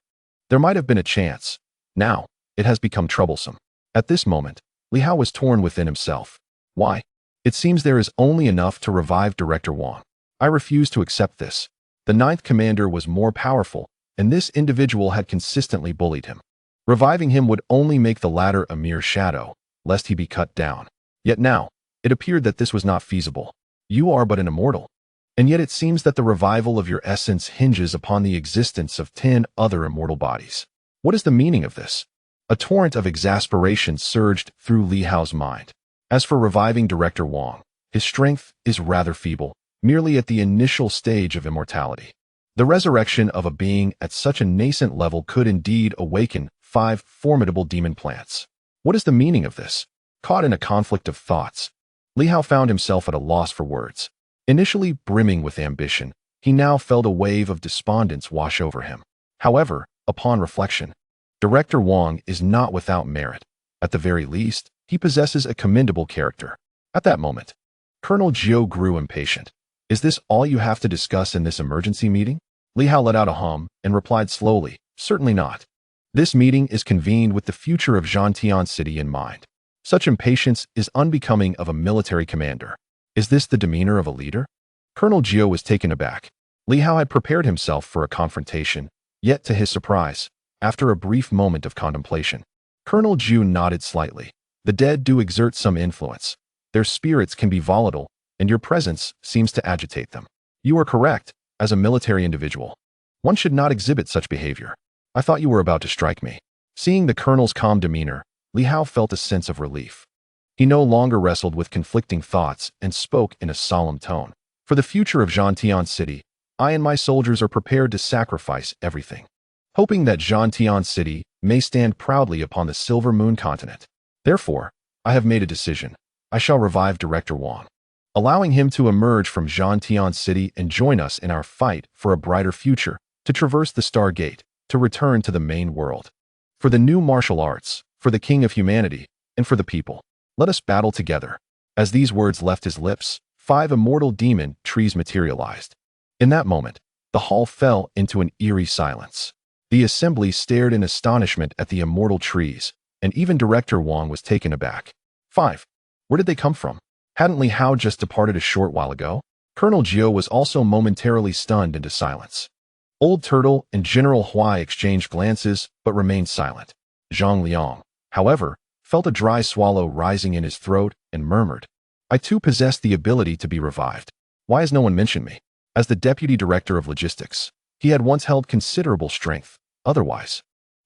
there might have been a chance. Now, it has become troublesome. At this moment, Li Hao was torn within himself. Why? It seems there is only enough to revive Director Wang. I refuse to accept this. The 9th commander was more powerful, and this individual had consistently bullied him. Reviving him would only make the latter a mere shadow, lest he be cut down. Yet now, it appeared that this was not feasible. You are but an immortal. And yet it seems that the revival of your essence hinges upon the existence of 10 other immortal bodies. What is the meaning of this? A torrent of exasperation surged through Li Hao's mind. As for reviving Director Wang, his strength is rather feeble, merely at the initial stage of immortality. The resurrection of a being at such a nascent level could indeed awaken 5 formidable demon plants. What is the meaning of this? Caught in a conflict of thoughts, Li Hao found himself at a loss for words. Initially brimming with ambition, he now felt a wave of despondence wash over him. However, upon reflection, Director Wang is not without merit. At the very least, he possesses a commendable character. At that moment, Colonel Jiu grew impatient. Is this all you have to discuss in this emergency meeting? Li Hao let out a hum and replied slowly, certainly not. This meeting is convened with the future of Tianxing City in mind. Such impatience is unbecoming of a military commander. Is this the demeanor of a leader? Colonel Jiu was taken aback. Li Hao had prepared himself for a confrontation, yet to his surprise, after a brief moment of contemplation, Colonel Jiu nodded slightly. The dead do exert some influence. Their spirits can be volatile, and your presence seems to agitate them. You are correct. As a military individual, one should not exhibit such behavior. I thought you were about to strike me. Seeing the colonel's calm demeanor, Li Hao felt a sense of relief. He no longer wrestled with conflicting thoughts and spoke in a solemn tone. For the future of Tianxing City, I and my soldiers are prepared to sacrifice everything, hoping that Tianxing City may stand proudly upon the Silver Moon continent. Therefore, I have made a decision. I shall revive Director Wang, allowing him to emerge from Tianxing City and join us in our fight for a brighter future, to traverse the Star Gate, to return to the main world. For the new martial arts, for the King of Humanity, and for the people, let us battle together. As these words left his lips, 5 immortal demon trees materialized. In that moment, the hall fell into an eerie silence. The assembly stared in astonishment at the immortal trees, and even Director Wang was taken aback. 5. Where did they come from? Hadn't Li Hao just departed a short while ago? Colonel Jiu was also momentarily stunned into silence. Old Turtle and General Huai exchanged glances, but remained silent. Zhang Liang, however, felt a dry swallow rising in his throat and murmured, I too possess the ability to be revived. Why has no one mentioned me? As the deputy director of logistics, he had once held considerable strength. Otherwise,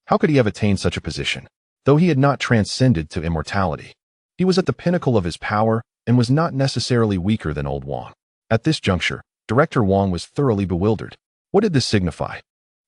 how could he have attained such a position? Though he had not transcended to immortality, he was at the pinnacle of his power and was not necessarily weaker than old Wang. At this juncture, Director Wang was thoroughly bewildered. What did this signify?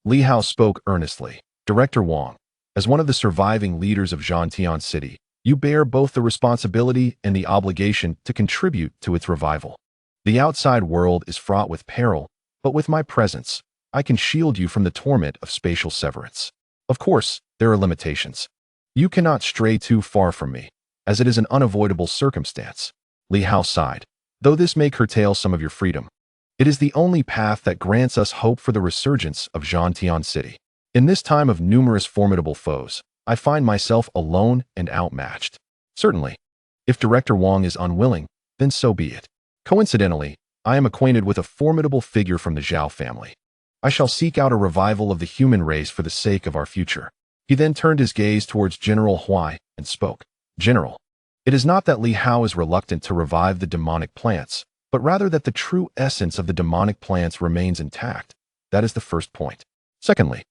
Li Hao spoke earnestly. Director Wang, as one of the surviving leaders of Tianxing City, you bear both the responsibility and the obligation to contribute to its revival. The outside world is fraught with peril, but with my presence, I can shield you from the torment of spatial severance. Of course, there are limitations. You cannot stray too far from me, as it is an unavoidable circumstance. Li Hao sighed. Though this may curtail some of your freedom, it is the only path that grants us hope for the resurgence of Tianxing City. In this time of numerous formidable foes, I find myself alone and outmatched. Certainly, if Director Wang is unwilling, then so be it. Coincidentally, I am acquainted with a formidable figure from the Zhao family. I shall seek out a revival of the human race for the sake of our future. He then turned his gaze towards General Huai and spoke. General, it is not that Li Hao is reluctant to revive the demonic plants, but rather that the true essence of the demonic plants remains intact. That is the first point. Secondly,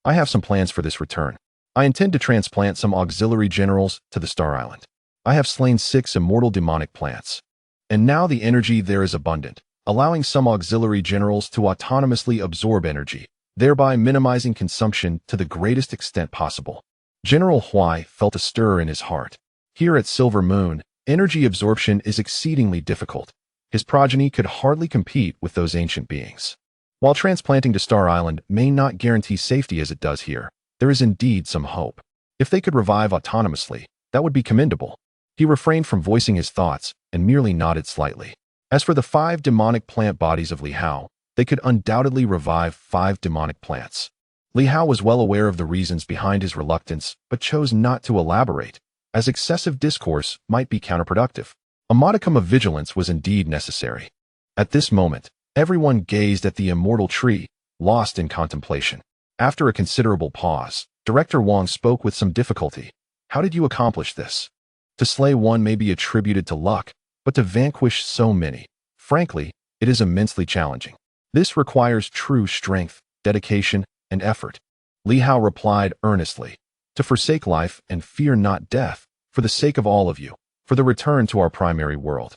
I have some plans for this return. I intend to transplant some auxiliary generals to the Star Island. I have slain 6 immortal demonic plants, and now the energy there is abundant, allowing some auxiliary generals to autonomously absorb energy, thereby minimizing consumption to the greatest extent possible. General Huai felt a stir in his heart. Here at Silver Moon, energy absorption is exceedingly difficult. His progeny could hardly compete with those ancient beings. While transplanting to Star Island may not guarantee safety as it does here, there is indeed some hope. If they could revive autonomously, that would be commendable. He refrained from voicing his thoughts and merely nodded slightly. As for the 5 demonic plant bodies of Li Hao, they could undoubtedly revive 5 demonic plants. Li Hao was well aware of the reasons behind his reluctance, but chose not to elaborate, as excessive discourse might be counterproductive. A modicum of vigilance was indeed necessary. At this moment, everyone gazed at the immortal tree, lost in contemplation. After a considerable pause, Director Wang spoke with some difficulty. How did you accomplish this? To slay one may be attributed to luck, but to vanquish so many, frankly, it is immensely challenging. This requires true strength, dedication, and effort. Li Hao replied earnestly, to forsake life and fear not death, for the sake of all of you, for the return to our primary world.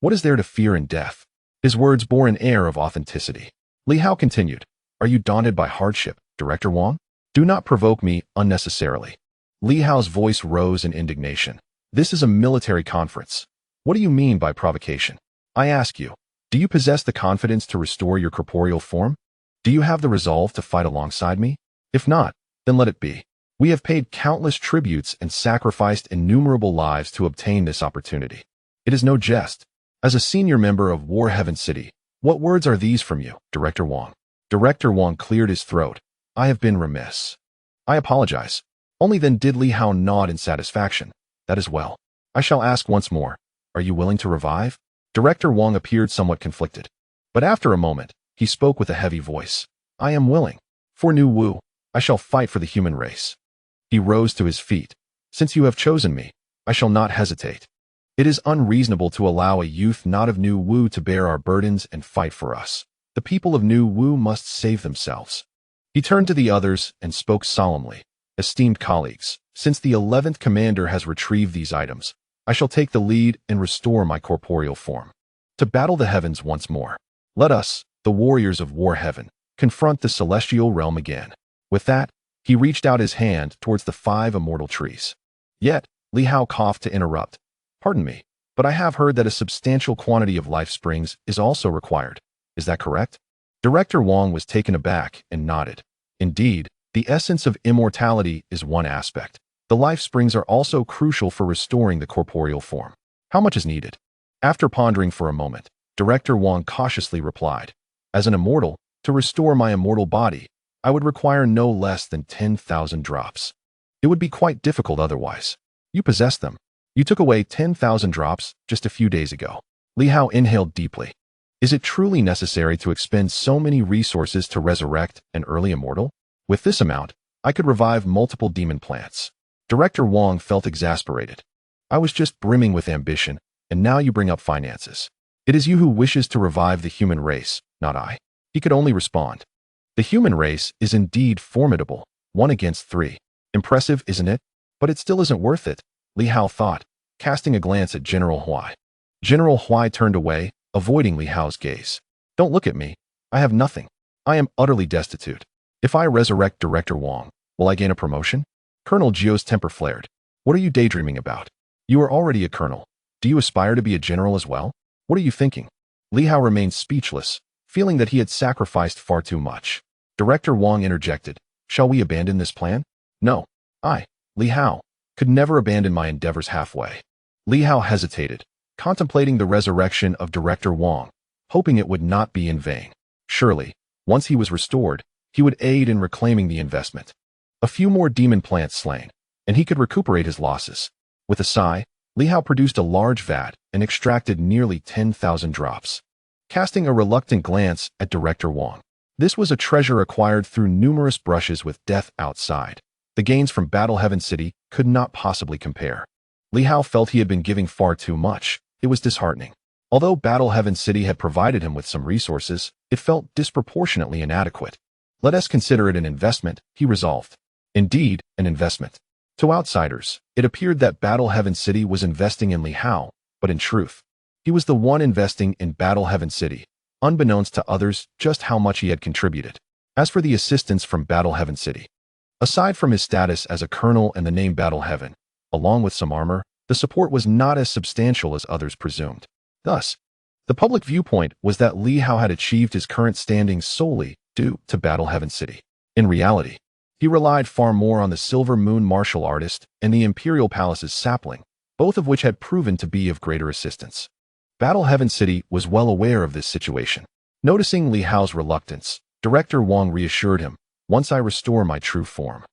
What is there to fear in death? His words bore an air of authenticity. Li Hao continued, Are you daunted by hardship, Director Wang? Do not provoke me unnecessarily. Li Hao's voice rose in indignation. This is a military conference. What do you mean by provocation? I ask you, do you possess the confidence to restore your corporeal form? Do you have the resolve to fight alongside me? If not, then let it be. We have paid countless tributes and sacrificed innumerable lives to obtain this opportunity. It is no jest. As a senior member of War Heaven City, what words are these from you, Director Wang? Director Wang cleared his throat. I have been remiss. I apologize. Only then did Li Hao nod in satisfaction. That is well. I shall ask once more. Are you willing to revive? Director Wang appeared somewhat conflicted. But after a moment, he spoke with a heavy voice. I am willing. For New Wu, I shall fight for the human race. He rose to his feet. Since you have chosen me, I shall not hesitate. It is unreasonable to allow a youth not of New Wu to bear our burdens and fight for us. The people of New Wu must save themselves. He turned to the others and spoke solemnly. Esteemed colleagues, since the 11th commander has retrieved these items, I shall take the lead and restore my corporeal form. To battle the heavens once more. Let us, the warriors of War Heaven, confront the celestial realm again. With that, he reached out his hand towards the 5 immortal trees. Yet, Li Hao coughed to interrupt. Pardon me, but I have heard that a substantial quantity of life springs is also required. Is that correct? Director Wang was taken aback and nodded. Indeed, the essence of immortality is one aspect. The life springs are also crucial for restoring the corporeal form. How much is needed? After pondering for a moment, Director Wang cautiously replied, as an immortal, to restore my immortal body, I would require no less than 10,000 drops. It would be quite difficult otherwise. You possess them. You took away 10,000 drops just a few days ago. Li Hao inhaled deeply. Is it truly necessary to expend so many resources to resurrect an early immortal? With this amount, I could revive multiple demon plants. Director Wang felt exasperated. I was just brimming with ambition, and now you bring up finances. It is you who wishes to revive the human race, not I. He could only respond. The human race is indeed formidable, 1 against 3. Impressive, isn't it? But it still isn't worth it, Li Hao thought, casting a glance at General Huai. General Huai turned away, avoiding Li Hao's gaze. Don't look at me. I have nothing. I am utterly destitute. If I resurrect Director Wang, will I gain a promotion? Colonel Jiu's temper flared. What are you daydreaming about? You are already a colonel. Do you aspire to be a general as well? What are you thinking? Li Hao remained speechless, feeling that he had sacrificed far too much. Director Wang interjected. Shall we abandon this plan? No. I, Li Hao, could never abandon my endeavors halfway. Li Hao hesitated, contemplating the resurrection of Director Wang, hoping it would not be in vain. Surely, once he was restored, he would aid in reclaiming the investment. A few more demon plants slain, and he could recuperate his losses. With a sigh, Li Hao produced a large vat and extracted nearly 10,000 drops. Casting a reluctant glance at Director Wang, this was a treasure acquired through numerous brushes with death outside. The gains from Battle Heaven City could not possibly compare. Li Hao felt he had been giving far too much. It was disheartening. Although Battle Heaven City had provided him with some resources, it felt disproportionately inadequate. Let us consider it an investment, he resolved. Indeed, an investment. To outsiders, it appeared that Battle Heaven City was investing in Li Hao, but in truth, he was the one investing in Battle Heaven City, unbeknownst to others just how much he had contributed. As for the assistance from Battle Heaven City, aside from his status as a colonel and the name Battle Heaven, along with some armor, the support was not as substantial as others presumed. Thus, the public viewpoint was that Li Hao had achieved his current standing solely due to Battle Heaven City. In reality, he relied far more on the Silver Moon martial artist and the Imperial Palace's sapling, both of which had proven to be of greater assistance. Battle Heaven City was well aware of this situation. Noticing Li Hao's reluctance, Director Wang reassured him, once I restore my true form,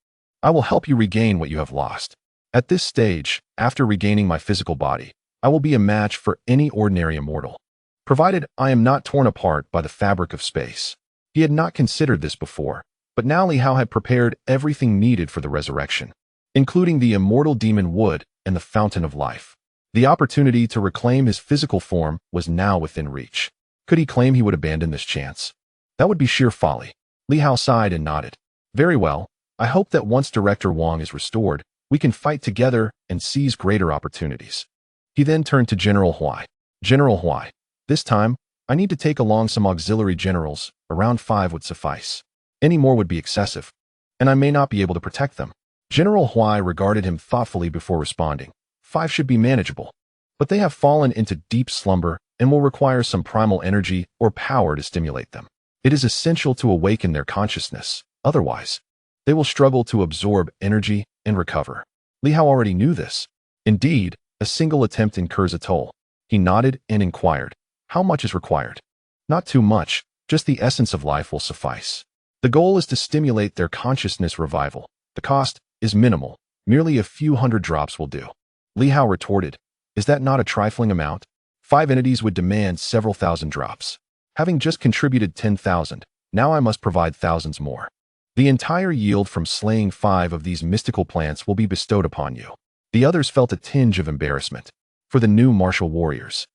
I will help you regain what you have lost. At this stage, after regaining my physical body, I will be a match for any ordinary immortal, provided I am not torn apart by the fabric of space. He had not considered this before, but now Li Hao had prepared everything needed for the resurrection, including the immortal demon wood and the fountain of life. The opportunity to reclaim his physical form was now within reach. Could he claim he would abandon this chance? That would be sheer folly. Li Hao sighed and nodded. Very well, I hope that once Director Wang is restored, we can fight together and seize greater opportunities. He then turned to General Huai. General Huai, this time, I need to take along some auxiliary generals. Around 5 would suffice. Any more would be excessive, and I may not be able to protect them. General Huai regarded him thoughtfully before responding. 5 should be manageable, but they have fallen into deep slumber and will require some primal energy or power to stimulate them. It is essential to awaken their consciousness. Otherwise, they will struggle to absorb energy and recover. Li Hao already knew this. Indeed, a single attempt incurs a toll. He nodded and inquired, how much is required? Not too much, just the essence of life will suffice. The goal is to stimulate their consciousness revival. The cost is minimal. Merely a few hundred drops will do. Li Hao retorted, is that not a trifling amount? 5 entities would demand several thousand drops. Having just contributed 10,000, now I must provide thousands more. The entire yield from slaying 5 of these mystical plants will be bestowed upon you. The others felt a tinge of embarrassment. For the new martial warriors,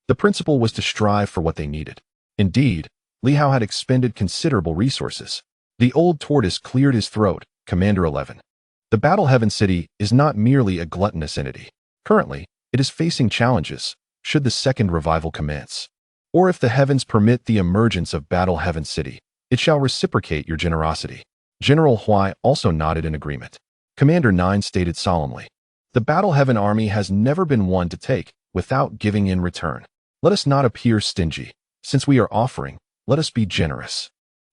the principle was to strive for what they needed. Indeed, Li Hao had expended considerable resources. The old tortoise cleared his throat. Commander 11. The Battle Heaven City is not merely a gluttonous entity. Currently, it is facing challenges, should the second revival commence. Or if the heavens permit the emergence of Battle Heaven City, it shall reciprocate your generosity. General Huai also nodded in agreement. Commander 9 stated solemnly, the Battle Heaven army has never been one to take without giving in return. Let us not appear stingy. Since we are offering, let us be generous.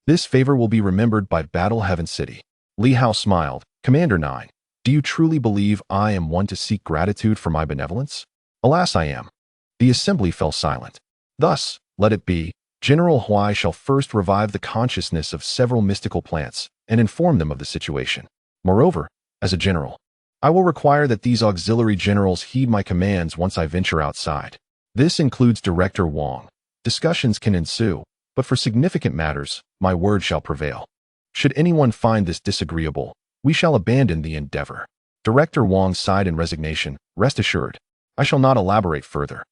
This favor will be remembered by Battle Heaven City. Li Hao smiled. Commander 9, do you truly believe I am one to seek gratitude for my benevolence? Alas, I am. The assembly fell silent. Thus, let it be, General Huai shall first revive the consciousness of several mystical plants and inform them of the situation. Moreover, as a general, I will require that these auxiliary generals heed my commands once I venture outside. This includes Director Wang. Discussions can ensue, but for significant matters, my word shall prevail. Should anyone find this disagreeable, we shall abandon the endeavor. Director Wang sighed in resignation. Rest assured, I shall not elaborate further.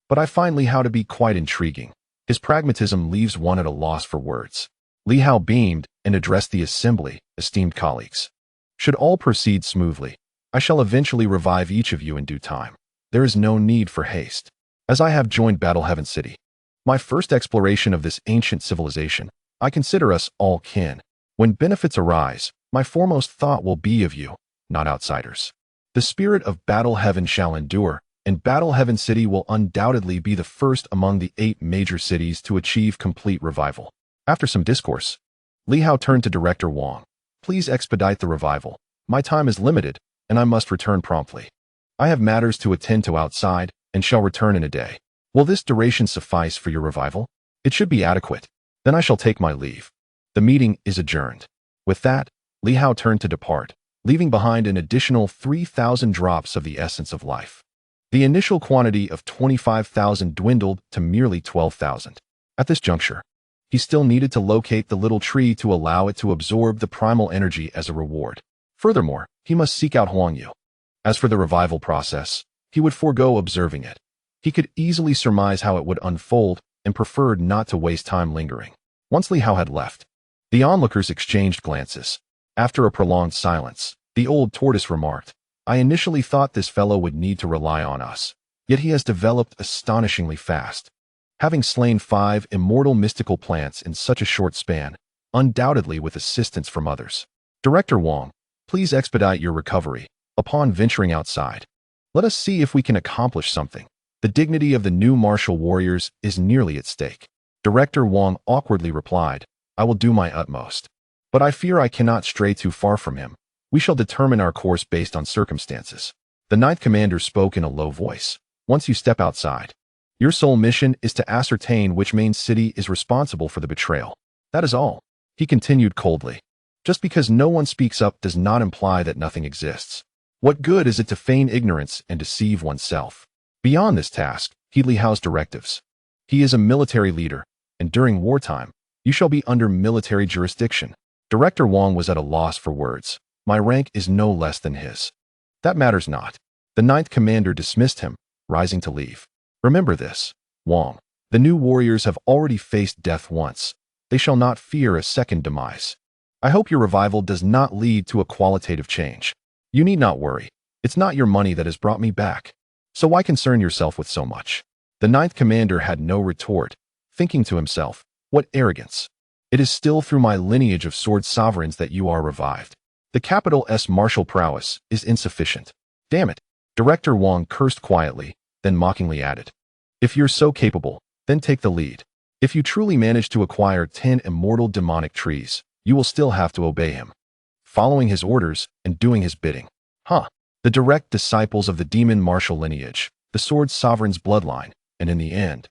But I find Li Hao to be quite intriguing. His pragmatism leaves one at a loss for words. Li Hao beamed and addressed the assembly. Esteemed colleagues, should all proceed smoothly, I shall eventually revive each of you in due time. There is no need for haste. As I have joined Battle Heaven City, my first exploration of this ancient civilization, I consider us all kin. When benefits arise, my foremost thought will be of you, not outsiders. The spirit of Battle Heaven shall endure, and Battle Heaven City will undoubtedly be the first among the 8 major cities to achieve complete revival. After some discourse, Li Hao turned to Director Wang. Please expedite the revival. My time is limited, and I must return promptly. I have matters to attend to outside, and shall return in a day. Will this duration suffice for your revival? It should be adequate. Then I shall take my leave. The meeting is adjourned. With that, Li Hao turned to depart, leaving behind an additional 3,000 drops of the essence of life. The initial quantity of 25,000 dwindled to merely 12,000. At this juncture, he still needed to locate the little tree to allow it to absorb the primal energy as a reward. Furthermore, he must seek out Huangyu. As for the revival process, he would forego observing it. He could easily surmise how it would unfold and preferred not to waste time lingering. Once Li Hao had left, the onlookers exchanged glances. After a prolonged silence, the old tortoise remarked, I initially thought this fellow would need to rely on us, yet he has developed astonishingly fast. Having slain 5 immortal mystical plants in such a short span, undoubtedly with assistance from others. Director Wang, please expedite your recovery. Upon venturing outside, let us see if we can accomplish something. The dignity of the new martial warriors is nearly at stake. Director Wang awkwardly replied, I will do my utmost. But I fear I cannot stray too far from him. We shall determine our course based on circumstances. The 9th commander spoke in a low voice. Once you step outside, your sole mission is to ascertain which main city is responsible for the betrayal. That is all. He continued coldly. Just because no one speaks up does not imply that nothing exists. What good is it to feign ignorance and deceive oneself? Beyond this task, heed Li Hao's directives. He is a military leader, and during wartime, you shall be under military jurisdiction. Director Wang was at a loss for words. My rank is no less than his. That matters not. The 9th commander dismissed him, rising to leave. Remember this, Wang. The new warriors have already faced death once. They shall not fear a second demise. I hope your revival does not lead to a qualitative change. You need not worry. It's not your money that has brought me back. So why concern yourself with so much? The 9th commander had no retort, thinking to himself, what arrogance. It is still through my lineage of sword sovereigns that you are revived. The capital S martial prowess is insufficient. Damn it. Director Wang cursed quietly, then mockingly added, if you're so capable, then take the lead. If you truly manage to acquire 10 immortal demonic trees, you will still have to obey him, following his orders and doing his bidding. The direct disciples of the demon martial lineage, the sword sovereign's bloodline, and in the end,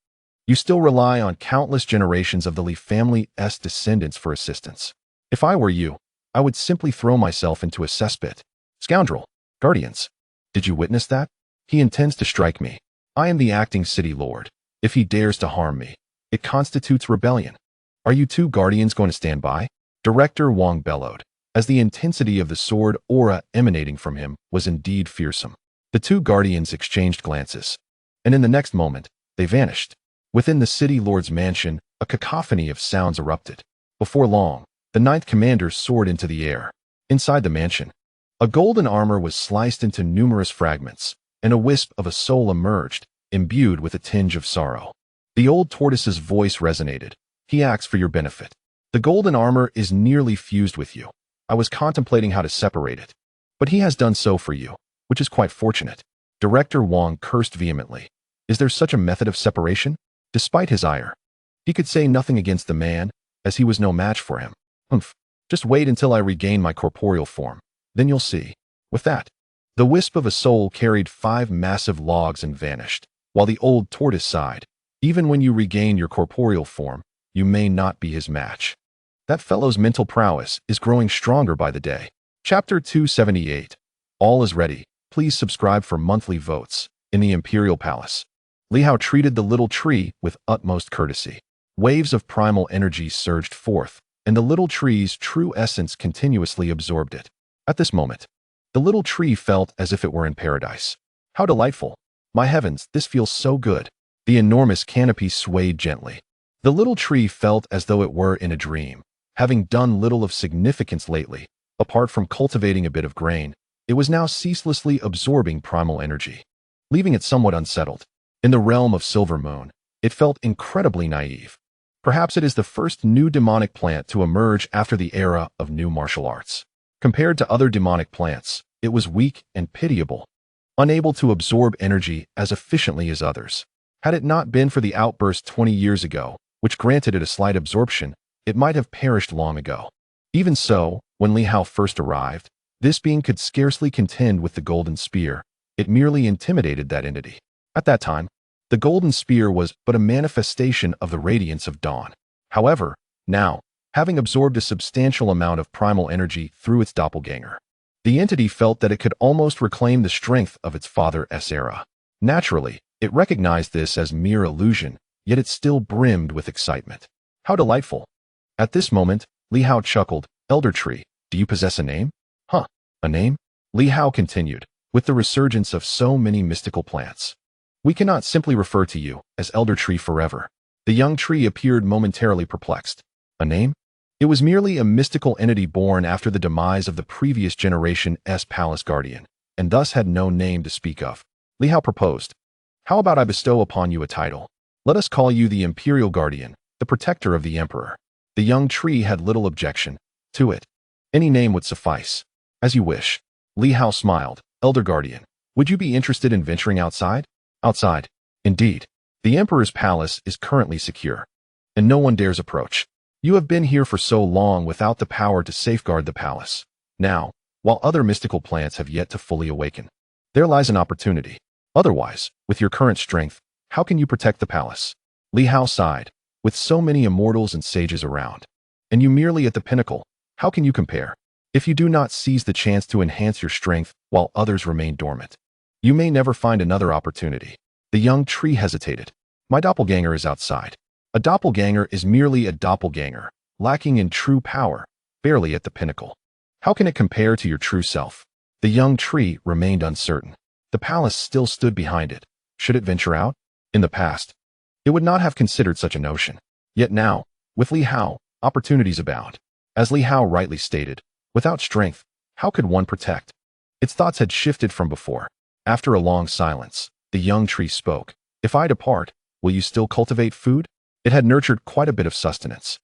you still rely on countless generations of the Li family's descendants for assistance. If I were you, I would simply throw myself into a cesspit. Scoundrel, guardians, did you witness that? He intends to strike me. I am the acting city lord. If he dares to harm me, it constitutes rebellion. Are you two guardians going to stand by? Director Wang bellowed, as the intensity of the sword aura emanating from him was indeed fearsome. The two guardians exchanged glances, and in the next moment, they vanished. Within the city lord's mansion, a cacophony of sounds erupted. Before long, the ninth commander soared into the air. Inside the mansion, a golden armor was sliced into numerous fragments, and a wisp of a soul emerged, imbued with a tinge of sorrow. The old tortoise's voice resonated. He acts for your benefit. The golden armor is nearly fused with you. I was contemplating how to separate it, but he has done so for you, which is quite fortunate. Director Wang cursed vehemently. Is there such a method of separation? Despite his ire, he could say nothing against the man, as he was no match for him. Humph. Just wait until I regain my corporeal form. Then you'll see. With that, the wisp of a soul carried 5 massive logs and vanished, while the old tortoise sighed. Even when you regain your corporeal form, you may not be his match. That fellow's mental prowess is growing stronger by the day. Chapter 278. All is ready. Please subscribe for monthly votes. In the Imperial Palace, Li Hao treated the little tree with utmost courtesy. Waves of primal energy surged forth, and the little tree's true essence continuously absorbed it. At this moment, the little tree felt as if it were in paradise. How delightful! My heavens, this feels so good. The enormous canopy swayed gently. The little tree felt as though it were in a dream. Having done little of significance lately, apart from cultivating a bit of grain, it was now ceaselessly absorbing primal energy, leaving it somewhat unsettled. In the realm of Silver Moon, it felt incredibly naive. Perhaps it is the first new demonic plant to emerge after the era of new martial arts. Compared to other demonic plants, it was weak and pitiable, unable to absorb energy as efficiently as others. Had it not been for the outburst 20 years ago, which granted it a slight absorption, it might have perished long ago. Even so, when Li Hao first arrived, this being could scarcely contend with the golden spear. It merely intimidated that entity. At that time, the golden spear was but a manifestation of the radiance of dawn. However, now, having absorbed a substantial amount of primal energy through its doppelganger, the entity felt that it could almost reclaim the strength of its father's era. Naturally, it recognized this as mere illusion, yet it still brimmed with excitement. How delightful! At this moment, Li Hao chuckled. Elder Tree, do you possess a name? Huh, a name? Li Hao continued, with the resurgence of so many mystical plants. We cannot simply refer to you as Elder Tree forever. The young tree appeared momentarily perplexed. A name? It was merely a mystical entity born after the demise of the previous generation's palace guardian, and thus had no name to speak of. Li Hao proposed. How about I bestow upon you a title? Let us call you the Imperial Guardian, the protector of the Emperor. The young tree had little objection to it. Any name would suffice. As you wish. Li Hao smiled. Elder Guardian, would you be interested in venturing outside? Outside. Indeed. The Emperor's palace is currently secure, and no one dares approach. You have been here for so long without the power to safeguard the palace. Now, while other mystical plants have yet to fully awaken, there lies an opportunity. Otherwise, with your current strength, how can you protect the palace? Li Hao sighed. With so many immortals and sages around, and you merely at the pinnacle, how can you compare? If you do not seize the chance to enhance your strength while others remain dormant, you may never find another opportunity. The young tree hesitated. My doppelganger is outside. A doppelganger is merely a doppelganger, lacking in true power, barely at the pinnacle. How can it compare to your true self? The young tree remained uncertain. The palace still stood behind it. Should it venture out? In the past, it would not have considered such a notion. Yet now, with Li Hao, opportunities abound. As Li Hao rightly stated, without strength, how could one protect? Its thoughts had shifted from before. After a long silence, the young tree spoke. If I depart, will you still cultivate food? It had nurtured quite a bit of sustenance.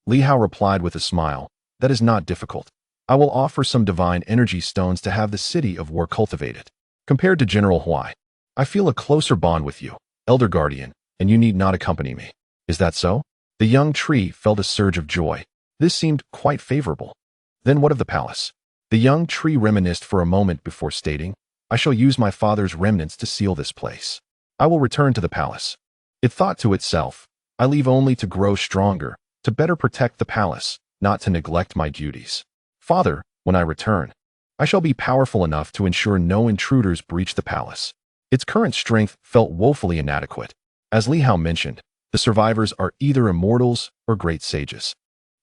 Li Hao replied with a smile. That is not difficult. I will offer some divine energy stones to have the city of war cultivated. Compared to General Huai, I feel a closer bond with you, Elder Guardian, and you need not accompany me. Is that so? The young tree felt a surge of joy. This seemed quite favorable. Then what of the palace? The young tree reminisced for a moment before stating, I shall use my father's remnants to seal this place. I will return to the palace. It thought to itself, I leave only to grow stronger, to better protect the palace, not to neglect my duties. Father, when I return, I shall be powerful enough to ensure no intruders breach the palace. Its current strength felt woefully inadequate. As Li Hao mentioned, the survivors are either immortals or great sages.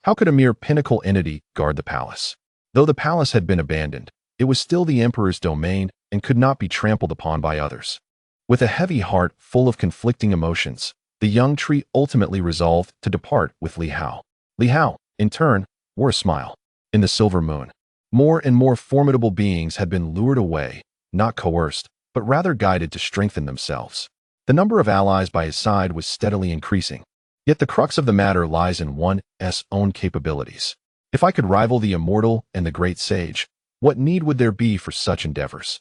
How could a mere pinnacle entity guard the palace? Though the palace had been abandoned, it was still the emperor's domain and could not be trampled upon by others. With a heavy heart full of conflicting emotions, the young tree ultimately resolved to depart with Li Hao. Li Hao, in turn, wore a smile. In the silver moon, more and more formidable beings had been lured away, not coerced, but rather guided to strengthen themselves. The number of allies by his side was steadily increasing. Yet the crux of the matter lies in one's own capabilities. If I could rival the immortal and the great sage, what need would there be for such endeavors?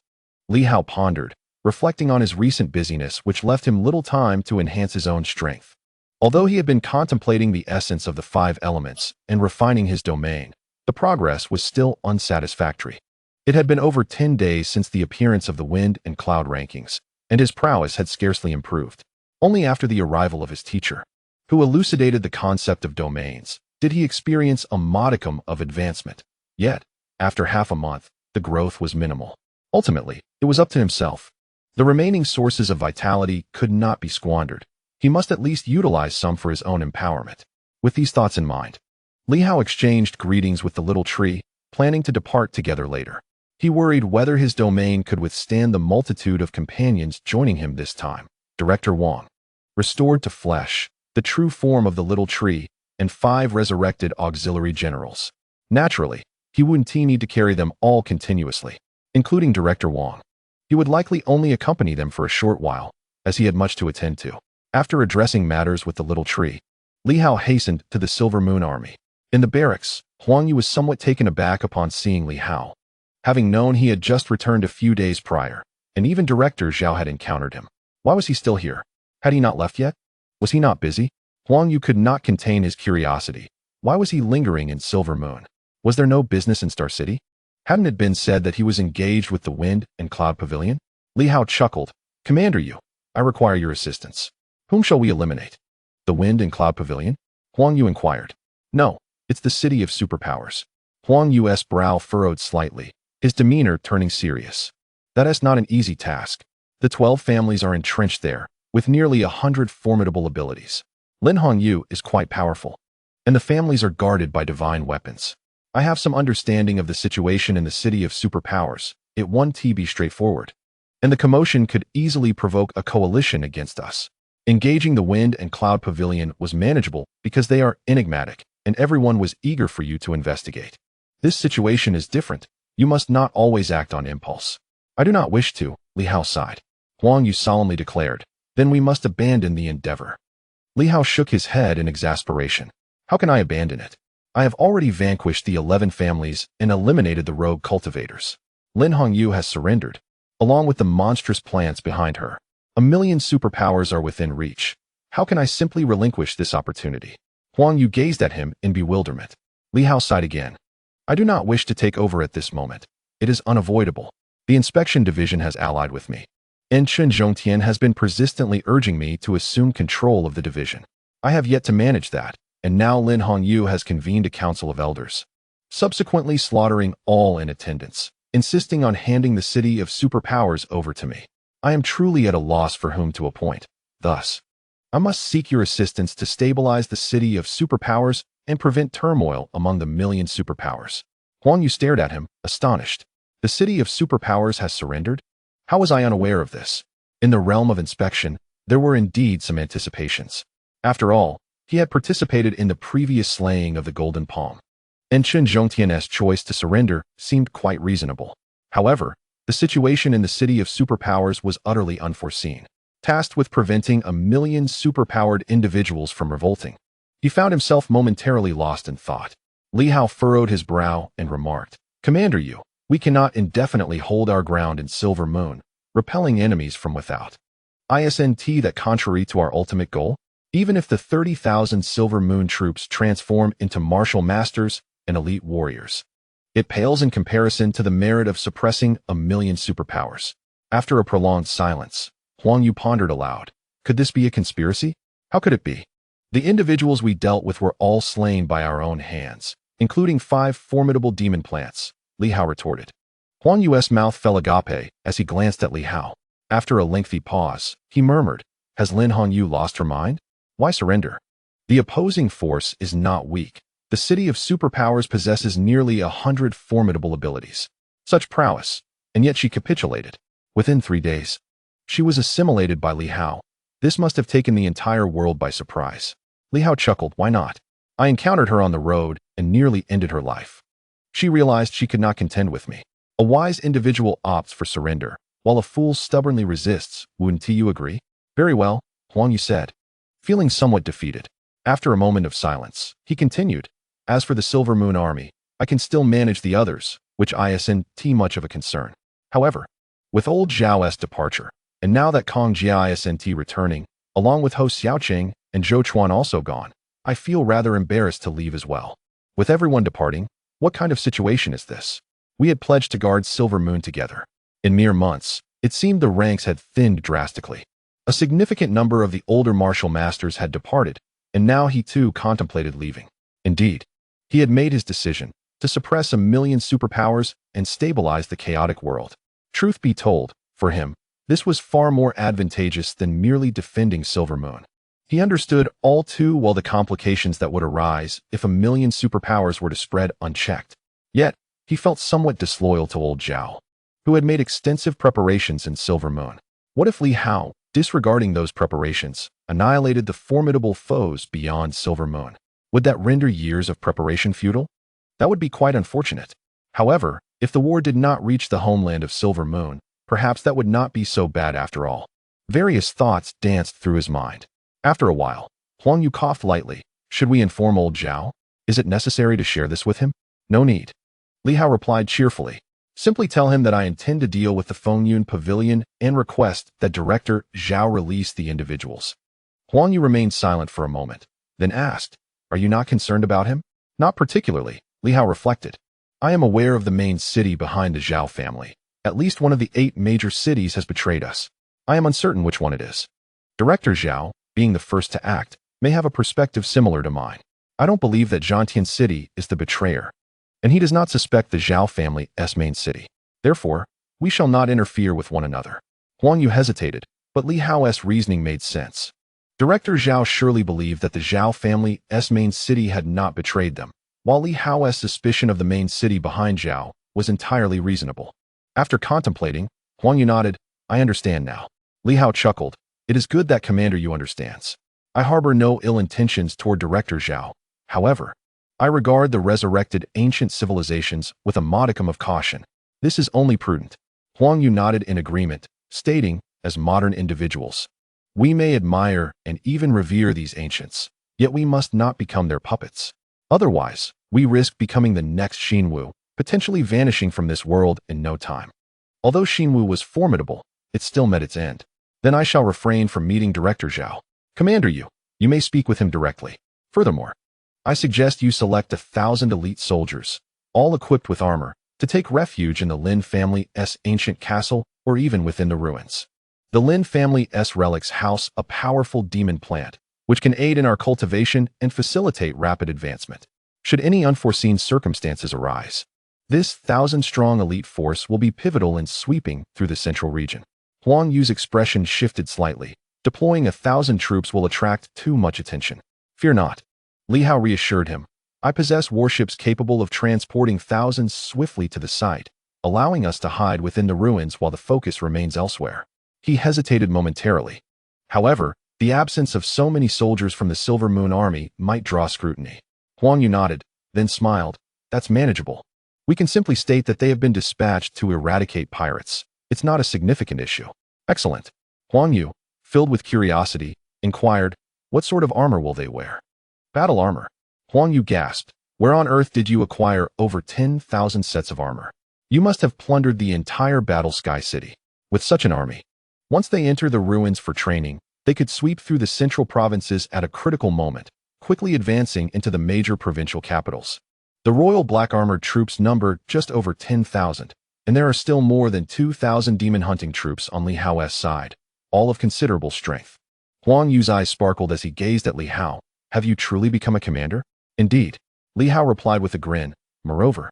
Li Hao pondered, reflecting on his recent busyness, which left him little time to enhance his own strength. Although he had been contemplating the essence of the 5 elements and refining his domain, the progress was still unsatisfactory. It had been over 10 days since the appearance of the wind and cloud rankings, and his prowess had scarcely improved. Only after the arrival of his teacher, who elucidated the concept of domains, did he experience a modicum of advancement. Yet, after half a month, the growth was minimal. Ultimately, it was up to himself. The remaining sources of vitality could not be squandered. He must at least utilize some for his own empowerment. With these thoughts in mind, Li Hao exchanged greetings with the little tree, planning to depart together later. He worried whether his domain could withstand the multitude of companions joining him this time. Director Wang, restored to flesh, the true form of the little tree, and 5 resurrected auxiliary generals. Naturally, he wouldn't need to carry them all continuously, including Director Wang. He would likely only accompany them for a short while, as he had much to attend to. After addressing matters with the little tree, Li Hao hastened to the Silver Moon Army. In the barracks, Huang Yu was somewhat taken aback upon seeing Li Hao. Having known he had just returned a few days prior, and even Director Zhao had encountered him. Why was he still here? Had he not left yet? Was he not busy? Huang Yu could not contain his curiosity. Why was he lingering in Silver Moon? Was there no business in Star City? Hadn't it been said that he was engaged with the Wind and Cloud Pavilion? Li Hao chuckled. Commander Yu, I require your assistance. Whom shall we eliminate? The Wind and Cloud Pavilion? Huang Yu inquired. No, it's the City of Superpowers. Huang Yu's brow furrowed slightly, his demeanor turning serious. That is not an easy task. The 12 families are entrenched there, with nearly 100 formidable abilities. Lin Hongyu is quite powerful, and the families are guarded by divine weapons. I have some understanding of the situation in the City of Superpowers. It won't be straightforward, and the commotion could easily provoke a coalition against us. Engaging the Wind and Cloud Pavilion was manageable because they are enigmatic, and everyone was eager for you to investigate. This situation is different. You must not always act on impulse. I do not wish to, Li Hao sighed. Huang Yu solemnly declared. Then we must abandon the endeavor. Li Hao shook his head in exasperation. How can I abandon it? I have already vanquished the 11 families and eliminated the rogue cultivators. Lin Hongyu has surrendered, along with the monstrous plants behind her. 1,000,000 superpowers are within reach. How can I simply relinquish this opportunity? Huang Yu gazed at him in bewilderment. Li Hao sighed again. I do not wish to take over at this moment. It is unavoidable. The inspection division has allied with me. And Chen Zhongtian has been persistently urging me to assume control of the division. I have yet to manage that, and now Lin Hongyu has convened a council of elders, subsequently slaughtering all in attendance, insisting on handing the City of Superpowers over to me. I am truly at a loss for whom to appoint. Thus, I must seek your assistance to stabilize the City of Superpowers and prevent turmoil among the 1,000,000 superpowers. Huang Yu stared at him, astonished. The City of Superpowers has surrendered? How was I unaware of this? In the realm of inspection, there were indeed some anticipations. After all, he had participated in the previous slaying of the Golden Palm, and Chen Zhongtian's choice to surrender seemed quite reasonable. However, the situation in the City of Superpowers was utterly unforeseen. Tasked with preventing 1,000,000 superpowered individuals from revolting, he found himself momentarily lost in thought. Li Hao furrowed his brow and remarked, Commander Yu, we cannot indefinitely hold our ground in Silver Moon, repelling enemies from without. Isn't that contrary to our ultimate goal? Even if the 30,000 Silver Moon troops transform into martial masters and elite warriors, it pales in comparison to the merit of suppressing 1,000,000 superpowers. After a prolonged silence, Huang Yu pondered aloud. Could this be a conspiracy? How could it be? The individuals we dealt with were all slain by our own hands, including 5 formidable demon plants, Li Hao retorted. Huang Yu's mouth fell agape as he glanced at Li Hao. After a lengthy pause, he murmured, Has Lin Hongyu lost her mind? Why surrender? The opposing force is not weak. The city of superpowers possesses nearly 100 formidable abilities. Such prowess, and yet she capitulated. Within 3 days, she was assimilated by Li Hao. This must have taken the entire world by surprise. Li Hao chuckled, why not? I encountered her on the road and nearly ended her life. She realized she could not contend with me. A wise individual opts for surrender, while a fool stubbornly resists. Wouldn't you agree? Very well, Huang Yu said, feeling somewhat defeated. After a moment of silence, he continued, as for the Silver Moon Army, I can still manage the others, which isn't much of a concern. However, with old Zhao's departure, and now that Kong Jia isn't returning, along with Ho Xiaoqing and Zhou Chuan also gone, I feel rather embarrassed to leave as well. With everyone departing, what kind of situation is this? We had pledged to guard Silver Moon together. In mere months, it seemed the ranks had thinned drastically. A significant number of the older martial masters had departed, and now he too contemplated leaving. Indeed, he had made his decision to suppress 1,000,000 superpowers and stabilize the chaotic world. Truth be told, for him, this was far more advantageous than merely defending Silver Moon. He understood all too well the complications that would arise if 1,000,000 superpowers were to spread unchecked. Yet, he felt somewhat disloyal to old Zhao, who had made extensive preparations in Silver Moon. What if Li Hao, disregarding those preparations, annihilated the formidable foes beyond Silver Moon? Would that render years of preparation futile? That would be quite unfortunate. However, if the war did not reach the homeland of Silver Moon, perhaps that would not be so bad after all. Various thoughts danced through his mind. After a while, Huang Yu coughed lightly. Should we inform old Zhao? Is it necessary to share this with him? No need. Li Hao replied cheerfully. Simply tell him that I intend to deal with the Fengyun Pavilion and request that Director Zhao release the individuals. Huang Yu remained silent for a moment, then asked, are you not concerned about him? Not particularly, Li Hao reflected. I am aware of the main city behind the Zhao family. At least one of the 8 major cities has betrayed us. I am uncertain which one it is. Director Zhao, being the first to act, may have a perspective similar to mine. I don't believe that Tianxing City is the betrayer, and he does not suspect the Zhao family's main city. Therefore, we shall not interfere with one another. Huang Yu hesitated, but Li Hao's reasoning made sense. Director Zhao surely believed that the Zhao family's main city had not betrayed them, while Li Hao's suspicion of the main city behind Zhao was entirely reasonable. After contemplating, Huang Yu nodded, I understand now. Li Hao chuckled. It is good that Commander Yu understands. I harbor no ill intentions toward Director Zhao. However, I regard the resurrected ancient civilizations with a modicum of caution. This is only prudent. Huang Yu nodded in agreement, stating, as modern individuals, we may admire and even revere these ancients, yet we must not become their puppets. Otherwise, we risk becoming the next Xinwu, potentially vanishing from this world in no time. Although Xinwu was formidable, it still met its end. Then I shall refrain from meeting Director Zhao. Commander Yu, you may speak with him directly. Furthermore, I suggest you select 1,000 elite soldiers, all equipped with armor, to take refuge in the Lin family's ancient castle or even within the ruins. The Lin family's relics house a powerful demon plant, which can aid in our cultivation and facilitate rapid advancement. Should any unforeseen circumstances arise, this 1,000-strong elite force will be pivotal in sweeping through the central region. Huang Yu's expression shifted slightly. Deploying 1,000 troops will attract too much attention. Fear not. Li Hao reassured him. I possess warships capable of transporting thousands swiftly to the site, allowing us to hide within the ruins while the focus remains elsewhere. He hesitated momentarily. However, the absence of so many soldiers from the Silver Moon Army might draw scrutiny. Huang Yu nodded, then smiled. That's manageable. We can simply state that they have been dispatched to eradicate pirates. It's not a significant issue. Excellent. Huang Yu, filled with curiosity, inquired, what sort of armor will they wear? Battle armor. Huang Yu gasped. Where on earth did you acquire over 10,000 sets of armor? You must have plundered the entire Battle Sky City. With such an army, once they enter the ruins for training, they could sweep through the central provinces at a critical moment, quickly advancing into the major provincial capitals. The Royal Black Armored troops number just over 10,000, and there are still more than 2,000 demon hunting troops on Li Hao's side, all of considerable strength. Huang Yu's eyes sparkled as he gazed at Li Hao. Have you truly become a commander? Indeed. Li Hao replied with a grin. Moreover,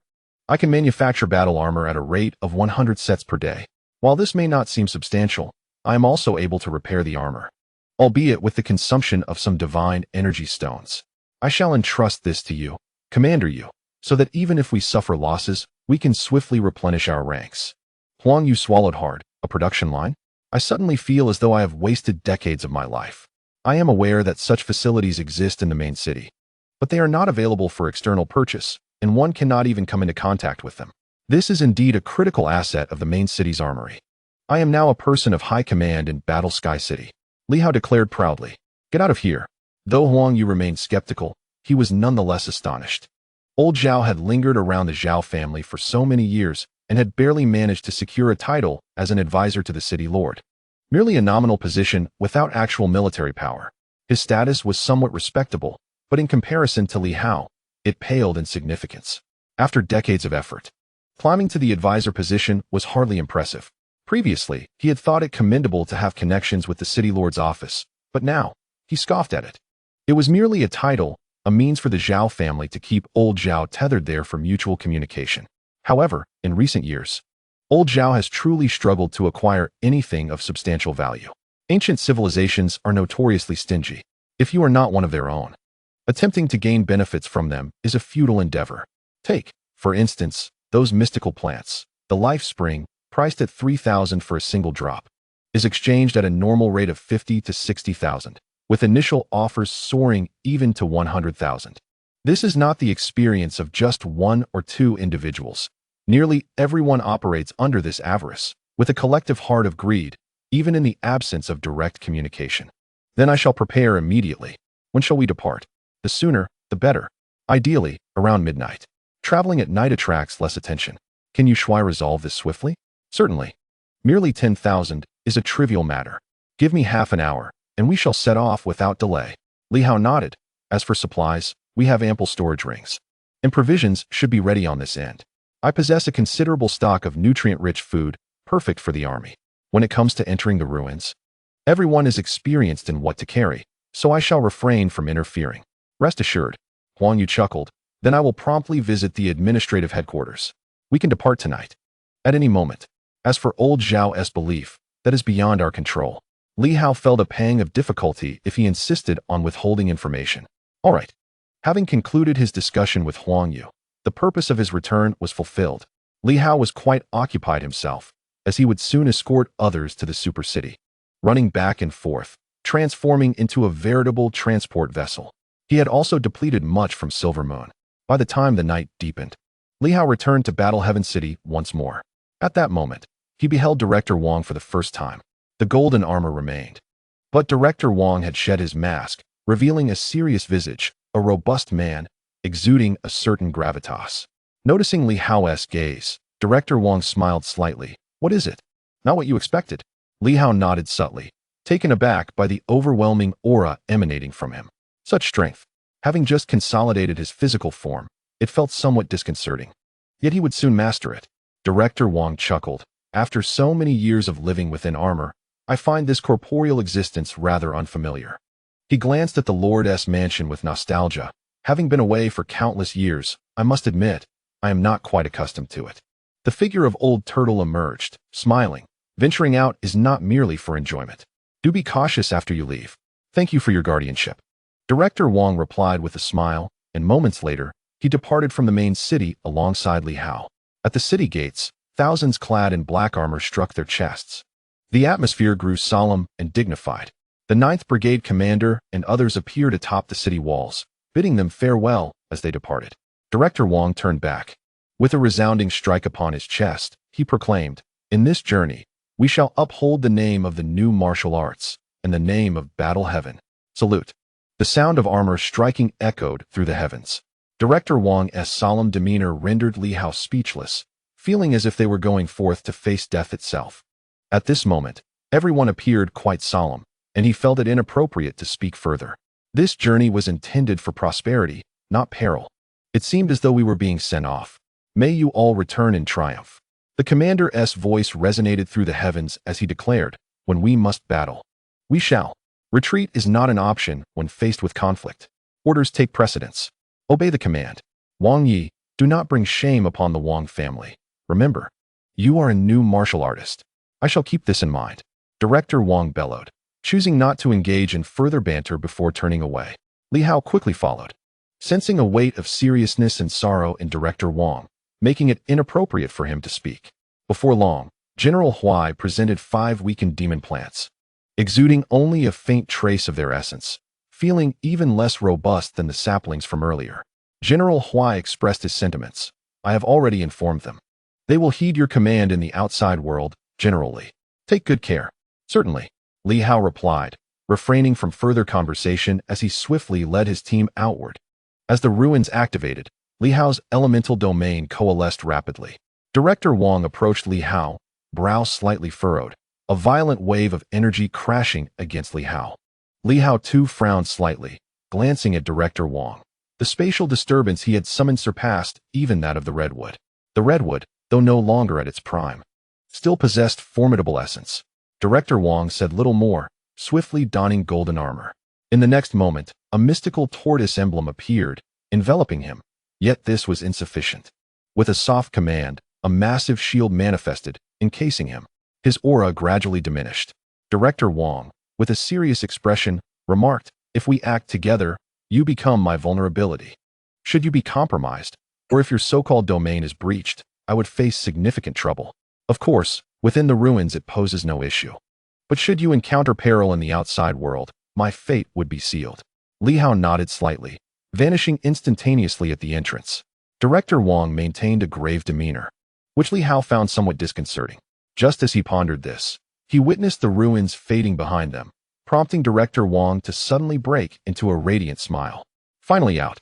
I can manufacture battle armor at a rate of 100 sets per day. While this may not seem substantial, I am also able to repair the armor. albeit with the consumption of some divine energy stones. I shall entrust this to you, Commander Yu, so that even if we suffer losses, we can swiftly replenish our ranks. Huang Yu swallowed hard. A production line? I suddenly feel as though I have wasted decades of my life. I am aware that such facilities exist in the main city, but they are not available for external purchase, and one cannot even come into contact with them. This is indeed a critical asset of the main city's armory. I am now a person of high command in Battle Sky City, Li Hao declared proudly. Get out of here. Though Huang Yu remained skeptical, he was nonetheless astonished. Old Zhao had lingered around the Zhao family for so many years and had barely managed to secure a title as an advisor to the city lord. Merely a nominal position without actual military power. His status was somewhat respectable, but in comparison to Li Hao, it paled in significance. After decades of effort, climbing to the advisor position was hardly impressive. Previously, he had thought it commendable to have connections with the city lord's office, but now, he scoffed at it. It was merely a title, a means for the Zhao family to keep old Zhao tethered there for mutual communication. However, in recent years, old Zhao has truly struggled to acquire anything of substantial value. Ancient civilizations are notoriously stingy, if you are not one of their own. Attempting to gain benefits from them is a futile endeavor. Take, for instance, those mystical plants. The life spring, priced at 3,000 for a single drop, is exchanged at a normal rate of 50 to 60,000, with initial offers soaring even to 100,000. This is not the experience of just one or two individuals. Nearly everyone operates under this avarice, with a collective heart of greed, even in the absence of direct communication. Then I shall prepare immediately. When shall we depart? The sooner, the better. Ideally, around midnight. Traveling at night attracts less attention. Can you Shui resolve this swiftly? Certainly. Merely 10,000 is a trivial matter. Give me half an hour, and we shall set off without delay. Li Hao nodded. As for supplies, we have ample storage rings, and provisions should be ready on this end. I possess a considerable stock of nutrient-rich food, perfect for the army. When it comes to entering the ruins, everyone is experienced in what to carry, so I shall refrain from interfering. Rest assured. Huang Yu chuckled. Then I will promptly visit the administrative headquarters. We can depart tonight. At any moment. As for old Zhao's belief, that is beyond our control. Li Hao felt a pang of difficulty if he insisted on withholding information. All right. Having concluded his discussion with Huang Yu, the purpose of his return was fulfilled. Li Hao was quite occupied himself, as he would soon escort others to the super city, running back and forth, transforming into a veritable transport vessel. He had also depleted much from Silver Moon. By the time the night deepened, Li Hao returned to Battle Heaven City once more. At that moment, he beheld Director Wang for the first time. The golden armor remained, but Director Wang had shed his mask, revealing a serious visage, a robust man, exuding a certain gravitas. Noticing Li Hao's gaze, Director Wang smiled slightly. What is it? Not what you expected. Li Hao nodded subtly, taken aback by the overwhelming aura emanating from him. Such strength. Having just consolidated his physical form, it felt somewhat disconcerting. Yet he would soon master it. Director Wang chuckled. After so many years of living within armor, I find this corporeal existence rather unfamiliar. He glanced at the Lord's mansion with nostalgia. Having been away for countless years, I must admit, I am not quite accustomed to it. The figure of Old Turtle emerged, smiling. Venturing out is not merely for enjoyment. Do be cautious after you leave. Thank you for your guardianship. Director Wang replied with a smile, and moments later, he departed from the main city alongside Li Hao. At the city gates, thousands clad in black armor struck their chests. The atmosphere grew solemn and dignified. The 9th Brigade commander and others appeared atop the city walls, bidding them farewell as they departed. Director Wang turned back. With a resounding strike upon his chest, he proclaimed, "In this journey, we shall uphold the name of the new martial arts and the name of Battle Heaven. Salute." The sound of armor striking echoed through the heavens. Director Wang's solemn demeanor rendered Li Hao speechless, feeling as if they were going forth to face death itself. At this moment, everyone appeared quite solemn, and he felt it inappropriate to speak further. This journey was intended for prosperity, not peril. It seemed as though we were being sent off. May you all return in triumph. The commander's voice resonated through the heavens as he declared, when we must battle, we shall. Retreat is not an option when faced with conflict. Orders take precedence. Obey the command. Wang Yi, do not bring shame upon the Wang family. Remember, you are a new martial artist. I shall keep this in mind. Director Wang bellowed. choosing not to engage in further banter before turning away. Li Hao quickly followed, sensing a weight of seriousness and sorrow in Director Wang, making it inappropriate for him to speak. Before long, General Huai presented 5 weakened demon plants, exuding only a faint trace of their essence, feeling even less robust than the saplings from earlier. General Huai expressed his sentiments. I have already informed them. They will heed your command in the outside world, General Li. Take good care. Certainly, Li Hao replied, refraining from further conversation as he swiftly led his team outward. As the ruins activated, Li Hao's elemental domain coalesced rapidly. Director Wang approached Li Hao, brow slightly furrowed, a violent wave of energy crashing against Li Hao. Li Hao too frowned slightly, glancing at Director Wang. The spatial disturbance he had summoned surpassed even that of the redwood. The redwood, though no longer at its prime, still possessed formidable essence. Director Wang said little more, swiftly donning golden armor. In the next moment, a mystical tortoise emblem appeared, enveloping him. Yet this was insufficient. With a soft command, a massive shield manifested, encasing him. His aura gradually diminished. Director Wang, with a serious expression, remarked, if we act together, you become my vulnerability. Should you be compromised, or if your so-called domain is breached, I would face significant trouble. Of course, within the ruins it poses no issue. But should you encounter peril in the outside world, my fate would be sealed. Li Hao nodded slightly, vanishing instantaneously at the entrance. Director Wang maintained a grave demeanor, which Li Hao found somewhat disconcerting. Just as he pondered this, he witnessed the ruins fading behind them, prompting Director Wang to suddenly break into a radiant smile. Finally out.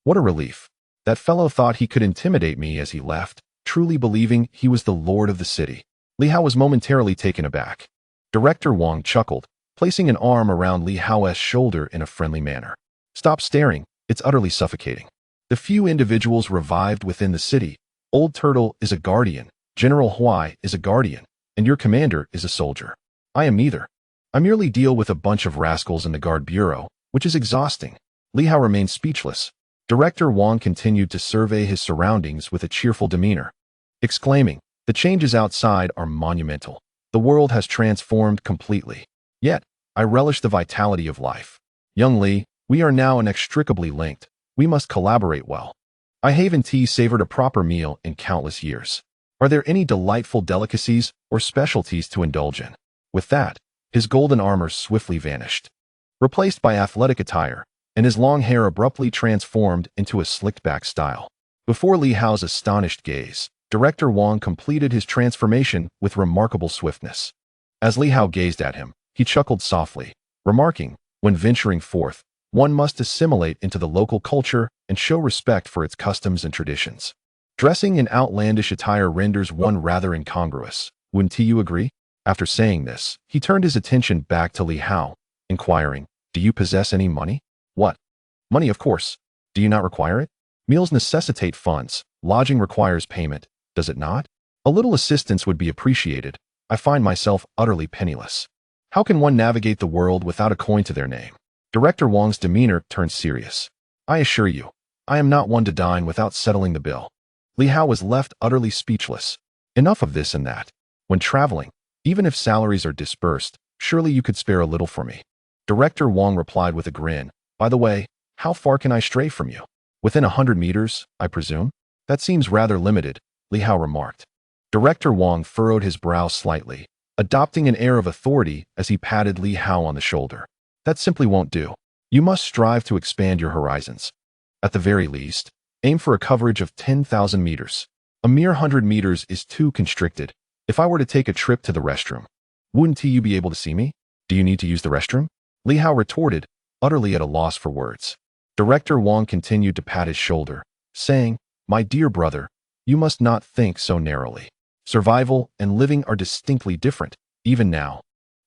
What a relief. That fellow thought he could intimidate me as he left, truly believing he was the lord of the city. Li Hao was momentarily taken aback. Director Wang chuckled, placing an arm around Li Hao's shoulder in a friendly manner. Stop staring, it's utterly suffocating. The few individuals revived within the city. Old Turtle is a guardian, General Huai is a guardian, and your commander is a soldier. I am neither. I merely deal with a bunch of rascals in the guard bureau, which is exhausting. Li Hao remained speechless. Director Wang continued to survey his surroundings with a cheerful demeanor, exclaiming, the changes outside are monumental. The world has transformed completely. Yet, I relish the vitality of life. Young Li, we are now inextricably linked. We must collaborate well. I haven't savored a proper meal in countless years. Are there any delightful delicacies or specialties to indulge in? With that, his golden armor swiftly vanished, replaced by athletic attire, and his long hair abruptly transformed into a slicked-back style. Before Li Hao's astonished gaze, Director Wang completed his transformation with remarkable swiftness. As Li Hao gazed at him, he chuckled softly, remarking, when venturing forth, one must assimilate into the local culture and show respect for its customs and traditions. Dressing in outlandish attire renders one rather incongruous, wouldn't you agree? After saying this, he turned his attention back to Li Hao, inquiring, do you possess any money? What? Money, of course. Do you not require it? Meals necessitate funds, lodging requires payment, does it not? A little assistance would be appreciated. I find myself utterly penniless. How can one navigate the world without a coin to their name? Director Wang's demeanor turned serious. I assure you, I am not one to dine without settling the bill. Li Hao was left utterly speechless. Enough of this and that. When traveling, even if salaries are dispersed, surely you could spare a little for me. Director Wang replied with a grin. By the way, how far can I stray from you? Within 100 meters, I presume? That seems rather limited, Li Hao remarked. Director Wang furrowed his brow slightly, adopting an air of authority as he patted Li Hao on the shoulder. That simply won't do. You must strive to expand your horizons. At the very least, aim for a coverage of 10,000 meters. A mere 100 meters is too constricted. If I were to take a trip to the restroom, wouldn't you be able to see me? Do you need to use the restroom? Li Hao retorted, utterly at a loss for words. Director Wang continued to pat his shoulder, saying, my dear brother, you must not think so narrowly. Survival and living are distinctly different, even now.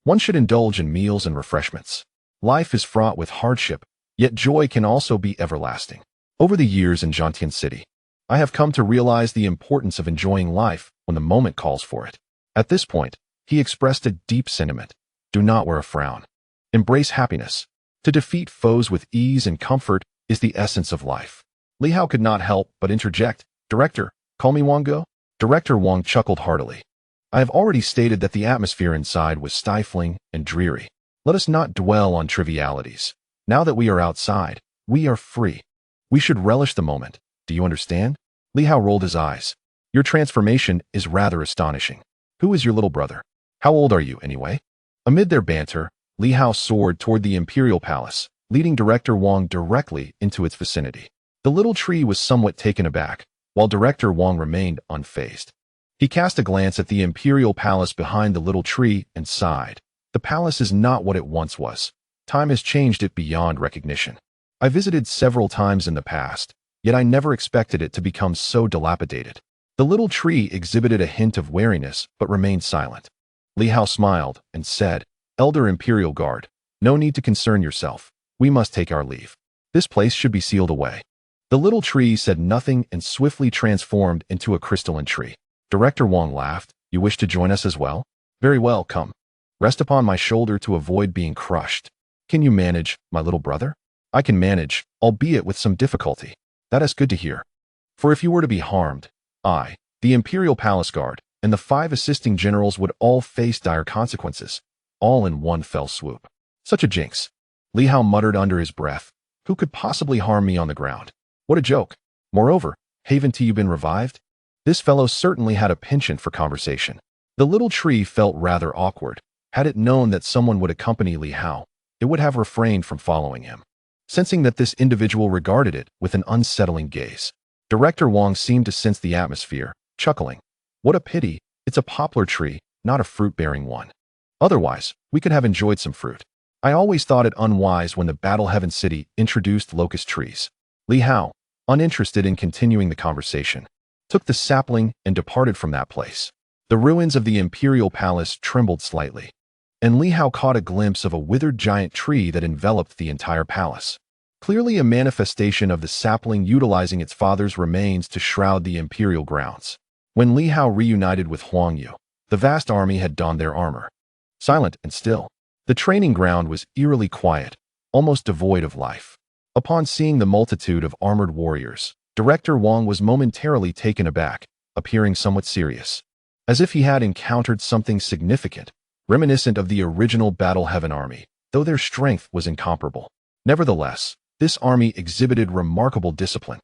One should indulge in meals and refreshments. Life is fraught with hardship, yet joy can also be everlasting. Over the years in Tianxing City, I have come to realize the importance of enjoying life when the moment calls for it. At this point, he expressed a deep sentiment. Do not wear a frown. Embrace happiness. To defeat foes with ease and comfort is the essence of life. Li Hao could not help but interject, Director, call me Wango? Director Wang chuckled heartily. I have already stated that the atmosphere inside was stifling and dreary. Let us not dwell on trivialities. Now that we are outside, we are free. We should relish the moment. Do you understand? Li Hao rolled his eyes. Your transformation is rather astonishing. Who is your little brother? How old are you, anyway? Amid their banter, Li Hao soared toward the Imperial Palace, leading Director Wang directly into its vicinity. The little tree was somewhat taken aback, while Director Wang remained unfazed. He cast a glance at the Imperial Palace behind the little tree and sighed. The palace is not what it once was. Time has changed it beyond recognition. I visited several times in the past, yet I never expected it to become so dilapidated. The little tree exhibited a hint of wariness but remained silent. Li Hao smiled and said, Elder Imperial Guard, no need to concern yourself. We must take our leave. This place should be sealed away. The little tree said nothing and swiftly transformed into a crystalline tree. Director Wang laughed. You wish to join us as well? Very well, come. Rest upon my shoulder to avoid being crushed. Can you manage, my little brother? I can manage, albeit with some difficulty. That is good to hear. For if you were to be harmed, I, the Imperial Palace Guard, and the 5 assisting generals would all face dire consequences, all in one fell swoop. Such a jinx. Li Hao muttered under his breath. Who could possibly harm me on the ground? What a joke. Moreover, haven't you been revived? This fellow certainly had a penchant for conversation. The little tree felt rather awkward. Had it known that someone would accompany Li Hao, it would have refrained from following him. Sensing that this individual regarded it with an unsettling gaze, Director Wang seemed to sense the atmosphere, chuckling. What a pity, it's a poplar tree, not a fruit-bearing one. Otherwise, we could have enjoyed some fruit. I always thought it unwise when the Battle Heaven City introduced locust trees. Li Hao, uninterested in continuing the conversation, took the sapling and departed from that place. The ruins of the Imperial Palace trembled slightly, and Li Hao caught a glimpse of a withered giant tree that enveloped the entire palace. Clearly a manifestation of the sapling utilizing its father's remains to shroud the imperial grounds. When Li Hao reunited with Hong Yitang, the vast army had donned their armor. Silent and still, the training ground was eerily quiet, almost devoid of life. Upon seeing the multitude of armored warriors, Director Wang was momentarily taken aback, appearing somewhat serious, as if he had encountered something significant, reminiscent of the original Battle Heaven army, though their strength was incomparable. Nevertheless, this army exhibited remarkable discipline.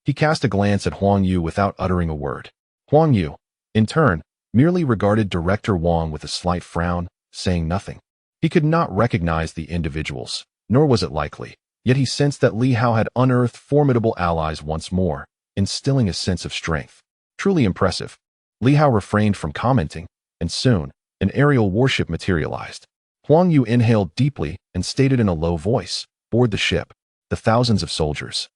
He cast a glance at Huang Yu without uttering a word. Huang Yu, in turn, merely regarded Director Wang with a slight frown, saying nothing. He could not recognize the individuals, nor was it likely, yet he sensed that Li Hao had unearthed formidable allies once more, instilling a sense of strength. Truly impressive. Li Hao refrained from commenting, and soon, an aerial warship materialized. Huang Yu inhaled deeply and stated in a low voice, board the ship. The thousands of soldiers,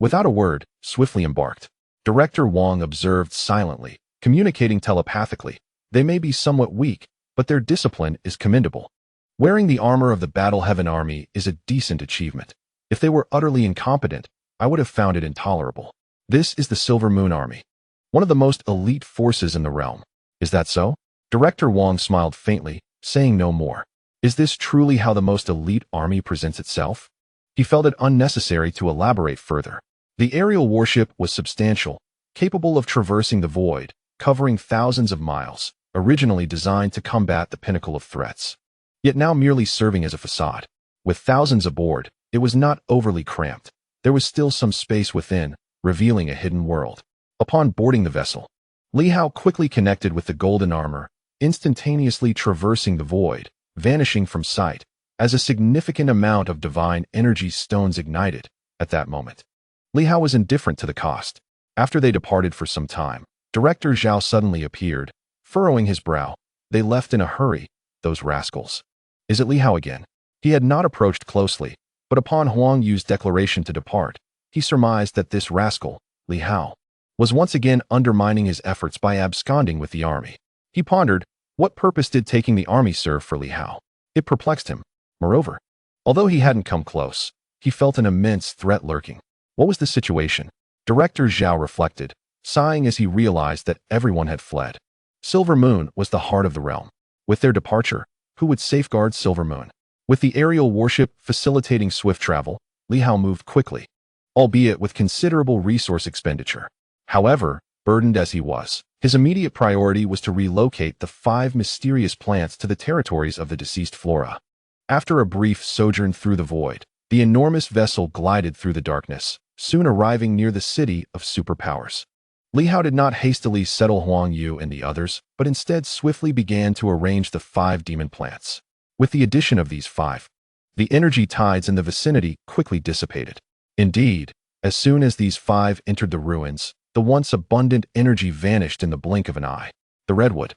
without a word, swiftly embarked. Director Wang observed silently, communicating telepathically. They may be somewhat weak, but their discipline is commendable. Wearing the armor of the Battle Heaven army is a decent achievement. If they were utterly incompetent, I would have found it intolerable. This is the Silver Moon Army, one of the most elite forces in the realm. Is that so? Director Wang smiled faintly, saying no more. Is this truly how the most elite army presents itself? He felt it unnecessary to elaborate further. The aerial warship was substantial, capable of traversing the void, covering thousands of miles, originally designed to combat the pinnacle of threats, yet now merely serving as a facade. With thousands aboard, it was not overly cramped. There was still some space within, revealing a hidden world. Upon boarding the vessel, Li Hao quickly connected with the golden armor, instantaneously traversing the void, vanishing from sight, as a significant amount of divine energy stones ignited. At that moment, Li Hao was indifferent to the cost. After they departed for some time, Director Zhao suddenly appeared, furrowing his brow. They left in a hurry, those rascals. Is it Li Hao again? He had not approached closely, but upon Huang Yu's declaration to depart, he surmised that this rascal, Li Hao, was once again undermining his efforts by absconding with the army. He pondered, what purpose did taking the army serve for Li Hao? It perplexed him. Moreover, although he hadn't come close, he felt an immense threat lurking. What was the situation? Director Zhao reflected, sighing as he realized that everyone had fled. Silver Moon was the heart of the realm. With their departure, who would safeguard Silver Moon? With the aerial warship facilitating swift travel, Li Hao moved quickly, albeit with considerable resource expenditure. However, burdened as he was, his immediate priority was to relocate the 5 mysterious plants to the territories of the deceased flora. After a brief sojourn through the void, the enormous vessel glided through the darkness, soon arriving near the city of superpowers. Li Hao did not hastily settle Huang Yu and the others, but instead swiftly began to arrange the 5 demon plants. With the addition of these 5, the energy tides in the vicinity quickly dissipated. Indeed, as soon as these 5 entered the ruins, the once abundant energy vanished in the blink of an eye. The redwood,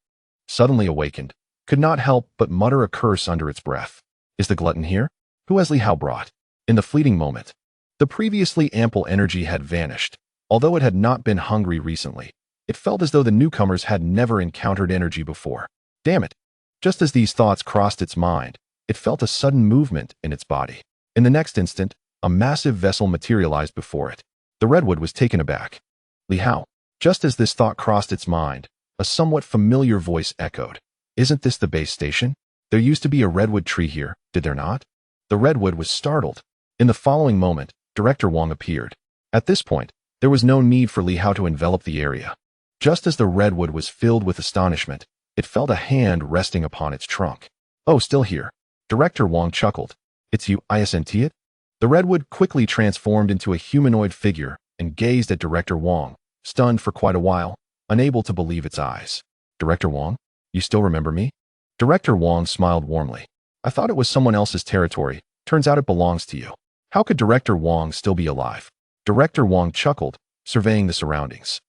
suddenly awakened, could not help but mutter a curse under its breath. Is the glutton here? Who has Li Hao brought? In the fleeting moment, the previously ample energy had vanished. Although it had not been hungry recently, it felt as though the newcomers had never encountered energy before. Damn it! Just as these thoughts crossed its mind, it felt a sudden movement in its body. In the next instant, a massive vessel materialized before it. The redwood was taken aback. Li Hao. Just as this thought crossed its mind, a somewhat familiar voice echoed. Isn't this the base station? There used to be a redwood tree here, did there not? The redwood was startled. In the following moment, Director Wang appeared. At this point, there was no need for Li Hao to envelop the area. Just as the redwood was filled with astonishment, it felt a hand resting upon its trunk. Oh, still here. Director Wang chuckled. It's you, isn't it? The redwood quickly transformed into a humanoid figure and gazed at Director Wang, stunned for quite a while, unable to believe its eyes. Director Wang, you still remember me? Director Wang smiled warmly. I thought it was someone else's territory. Turns out it belongs to you. How could Director Wang still be alive? Director Wang chuckled, surveying the surroundings.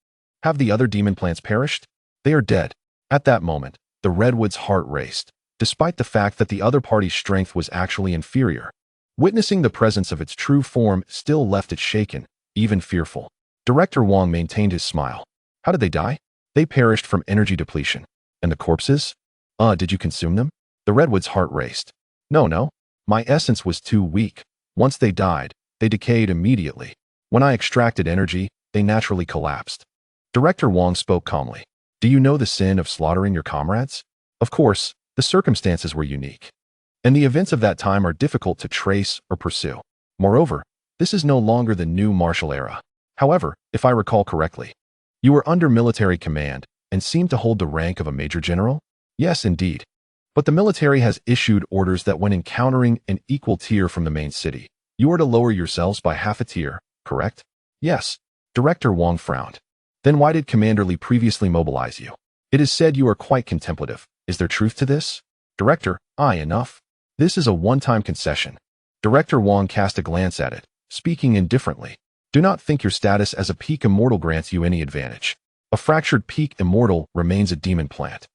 Have the other demon plants perished? They are dead. At that moment, the redwood's heart raced, despite the fact that the other party's strength was actually inferior. Witnessing the presence of its true form still left it shaken, even fearful. Director Wang maintained his smile. How did they die? They perished from energy depletion. And the corpses? Did you consume them? The redwood's heart raced. No. My essence was too weak. Once they died, they decayed immediately. When I extracted energy, they naturally collapsed. Director Wang spoke calmly. Do you know the sin of slaughtering your comrades? Of course, the circumstances were unique, and the events of that time are difficult to trace or pursue. Moreover, this is no longer the new martial era. However, if I recall correctly, you were under military command and seem to hold the rank of a major general? Yes, indeed. But the military has issued orders that when encountering an equal tier from the main city, you are to lower yourselves by half a tier, correct? Yes. Director Wang frowned. Then why did Commander Li previously mobilize you? It is said you are quite contemplative. Is there truth to this? Director, enough. This is a one-time concession. Director Wang cast a glance at it, speaking indifferently. Do not think your status as a peak immortal grants you any advantage. A fractured peak immortal remains a demon plant.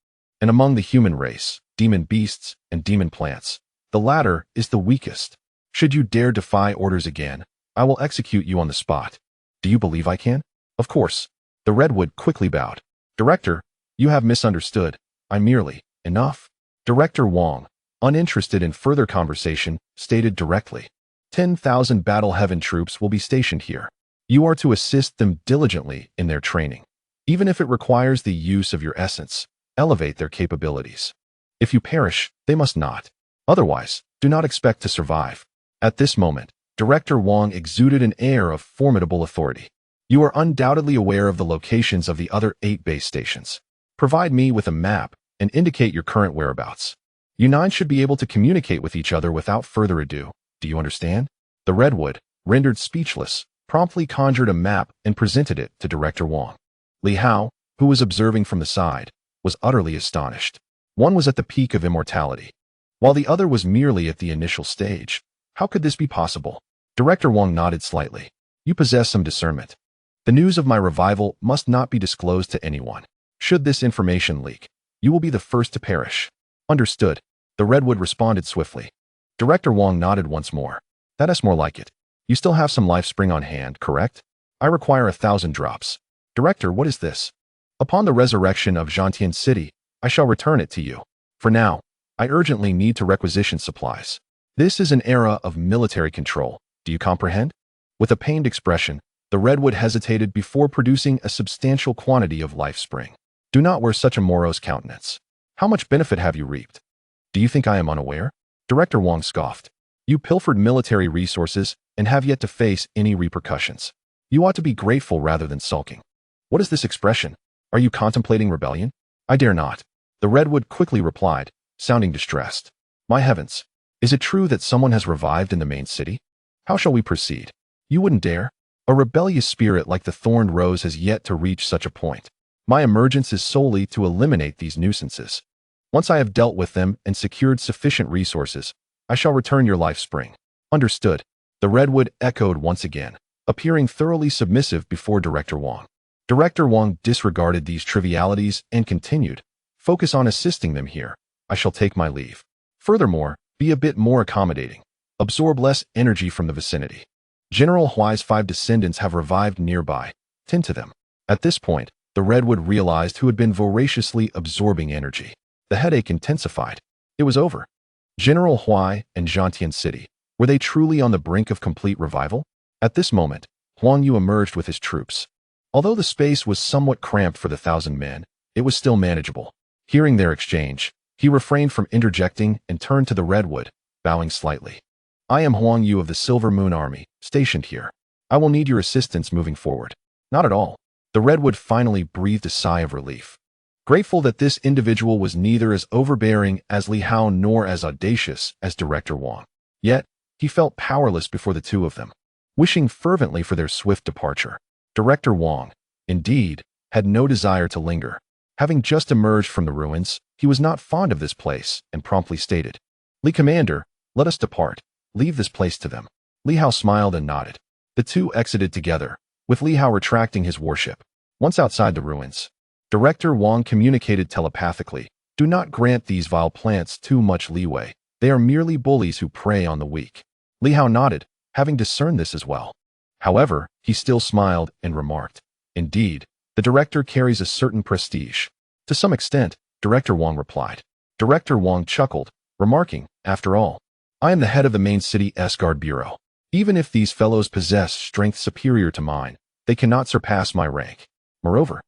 And among the human race, demon beasts and demon plants, the latter is the weakest. Should you dare defy orders again, I will execute you on the spot. Do you believe I can? Of course. The redwood quickly bowed. Director, you have misunderstood. I merely, enough. Director Wang, uninterested in further conversation, stated directly. 10,000 Battle Heaven troops will be stationed here. You are to assist them diligently in their training. Even if it requires the use of your essence, elevate their capabilities. If you perish, they must not. Otherwise, do not expect to survive. At this moment, Director Wang exuded an air of formidable authority. You are undoubtedly aware of the locations of the other 8 base stations. Provide me with a map and indicate your current whereabouts. You 9 should be able to communicate with each other without further ado. Do you understand? The redwood, rendered speechless, promptly conjured a map and presented it to Director Wang. Li Hao, who was observing from the side, was utterly astonished. One was at the peak of immortality, while the other was merely at the initial stage. How could this be possible? Director Wang nodded slightly. You possess some discernment. The news of my revival must not be disclosed to anyone. Should this information leak, you will be the first to perish. Understood. The redwood responded swiftly. Director Wang nodded once more. That is more like it. You still have some life spring on hand, correct? I require 1,000 drops. Director, what is this? Upon the resurrection of Tianxing City, I shall return it to you. For now, I urgently need to requisition supplies. This is an era of military control. Do you comprehend? With a pained expression, the redwood hesitated before producing a substantial quantity of life spring. Do not wear such a morose countenance. How much benefit have you reaped? Do you think I am unaware? Director Wang scoffed. You pilfered military resources and have yet to face any repercussions. You ought to be grateful rather than sulking. What is this expression? Are you contemplating rebellion? I dare not. The redwood quickly replied, sounding distressed. My heavens! Is it true that someone has revived in the main city? How shall we proceed? You wouldn't dare? A rebellious spirit like the thorned rose has yet to reach such a point. My emergence is solely to eliminate these nuisances. Once I have dealt with them and secured sufficient resources, I shall return your life spring. Understood. The redwood echoed once again, appearing thoroughly submissive before Director Wang. Director Wang disregarded these trivialities and continued, focus on assisting them here. I shall take my leave. Furthermore, be a bit more accommodating. Absorb less energy from the vicinity. General Huai's 5 descendants have revived nearby. Tend to them. At this point, the redwood realized who had been voraciously absorbing energy. The headache intensified. It was over. General Huai and Tianxing City, were they truly on the brink of complete revival? At this moment, Huang Yu emerged with his troops. Although the space was somewhat cramped for the 1,000 men, it was still manageable. Hearing their exchange, he refrained from interjecting and turned to the redwood, bowing slightly. I am Huang Yu of the Silver Moon Army, stationed here. I will need your assistance moving forward. Not at all. The redwood finally breathed a sigh of relief. Grateful that this individual was neither as overbearing as Li Hao nor as audacious as Director Wang. Yet, he felt powerless before the two of them, wishing fervently for their swift departure. Director Wang, indeed, had no desire to linger. Having just emerged from the ruins, he was not fond of this place and promptly stated, Li Commander, let us depart. Leave this place to them. Li Hao smiled and nodded. The two exited together, with Li Hao retracting his warship. Once outside the ruins, Director Wang communicated telepathically, do not grant these vile plants too much leeway. They are merely bullies who prey on the weak. Li Hao nodded, having discerned this as well. However, he still smiled and remarked, indeed, the director carries a certain prestige. To some extent, Director Wang replied. Director Wang chuckled, remarking, after all, I am the head of the main city's guard bureau. Even if these fellows possess strength superior to mine, they cannot surpass my rank. Moreover,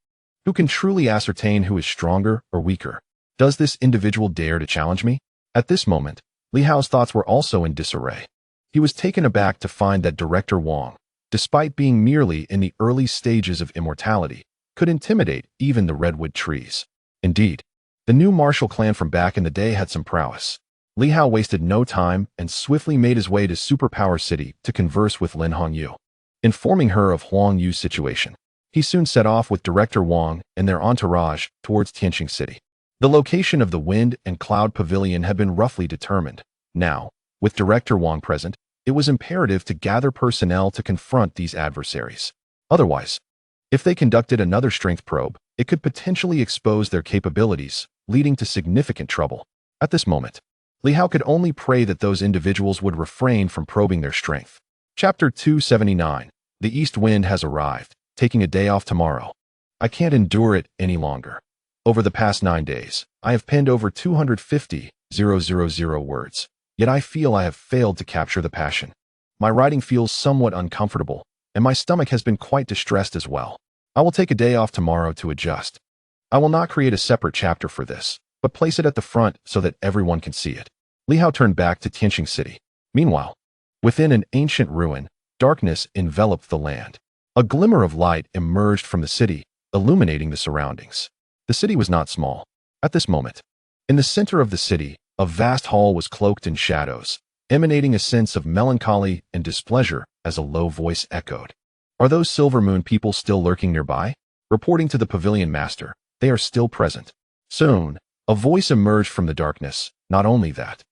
who can truly ascertain who is stronger or weaker? Does this individual dare to challenge me? At this moment, Li Hao's thoughts were also in disarray. He was taken aback to find that Director Wang, despite being merely in the early stages of immortality, could intimidate even the redwood trees. Indeed, the new martial clan from back in the day had some prowess. Li Hao wasted no time and swiftly made his way to Superpower City to converse with Lin Hongyu. Informing her of Huang Yu's situation, he soon set off with Director Wang and their entourage towards Tianxing City. The location of the Wind and Cloud Pavilion had been roughly determined. Now, with Director Wang present, it was imperative to gather personnel to confront these adversaries. Otherwise, if they conducted another strength probe, it could potentially expose their capabilities, leading to significant trouble. At this moment, Li Hao could only pray that those individuals would refrain from probing their strength. Chapter 279. The East Wind has arrived, taking a day off tomorrow. I can't endure it any longer. Over the past 9 days, I have penned over 250,000 words, yet I feel I have failed to capture the passion. My writing feels somewhat uncomfortable, and my stomach has been quite distressed as well. I will take a day off tomorrow to adjust. I will not create a separate chapter for this, but place it at the front so that everyone can see it. Li Hao turned back to Tianxing City. Meanwhile, within an ancient ruin, darkness enveloped the land. A glimmer of light emerged from the city, illuminating the surroundings. The city was not small. At this moment, in the center of the city, a vast hall was cloaked in shadows, emanating a sense of melancholy and displeasure as a low voice echoed. Are those Silver Moon people still lurking nearby? Reporting to the pavilion master, they are still present. Soon, a voice emerged from the darkness. Not only that,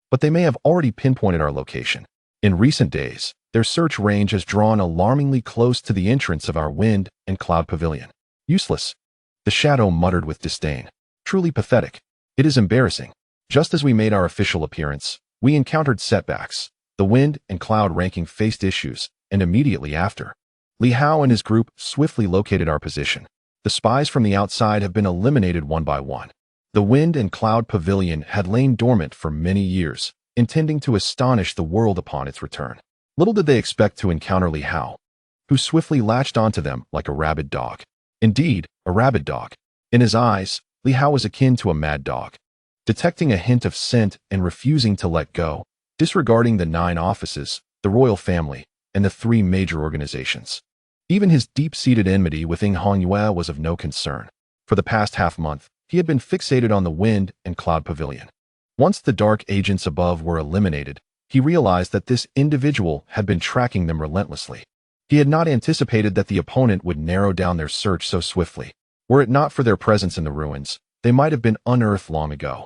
but they may have already pinpointed our location. In recent days, their search range has drawn alarmingly close to the entrance of our Wind and Cloud Pavilion. Useless. The shadow muttered with disdain. Truly pathetic. It is embarrassing. Just as we made our official appearance, we encountered setbacks. The Wind and Cloud ranking faced issues, and immediately after, Li Hao and his group swiftly located our position. The spies from the outside have been eliminated one by one. The Wind and Cloud Pavilion had lain dormant for many years, intending to astonish the world upon its return. Little did they expect to encounter Li Hao, who swiftly latched onto them like a rabid dog. Indeed, a rabid dog. In his eyes, Li Hao was akin to a mad dog. Detecting a hint of scent and refusing to let go, disregarding the 9 offices, the royal family, and the 3 major organizations. Even his deep-seated enmity with Hong Yitang was of no concern. For the past half-month, he had been fixated on the Wind and Cloud Pavilion. Once the dark agents above were eliminated, he realized that this individual had been tracking them relentlessly. He had not anticipated that the opponent would narrow down their search so swiftly. Were it not for their presence in the ruins, they might have been unearthed long ago.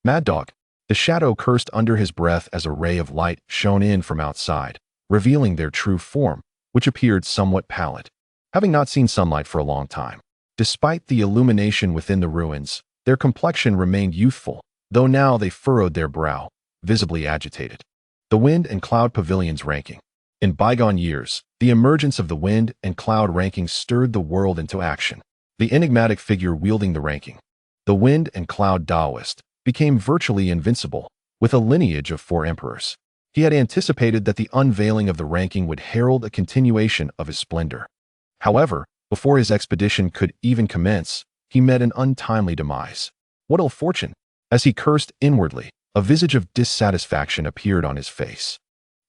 Mad Dog. The shadow cursed under his breath as a ray of light shone in from outside, revealing their true form, which appeared somewhat pallid, having not seen sunlight for a long time. Despite the illumination within the ruins, their complexion remained youthful, though now they furrowed their brow, visibly agitated. The Wind and Cloud Pavilion's ranking. In bygone years, the emergence of the Wind and Cloud ranking stirred the world into action. The enigmatic figure wielding the ranking, the Wind and Cloud Taoist, became virtually invincible, with a lineage of 4 emperors. He had anticipated that the unveiling of the ranking would herald a continuation of his splendor. However, before his expedition could even commence, he met an untimely demise. What ill fortune! As he cursed inwardly, a visage of dissatisfaction appeared on his face.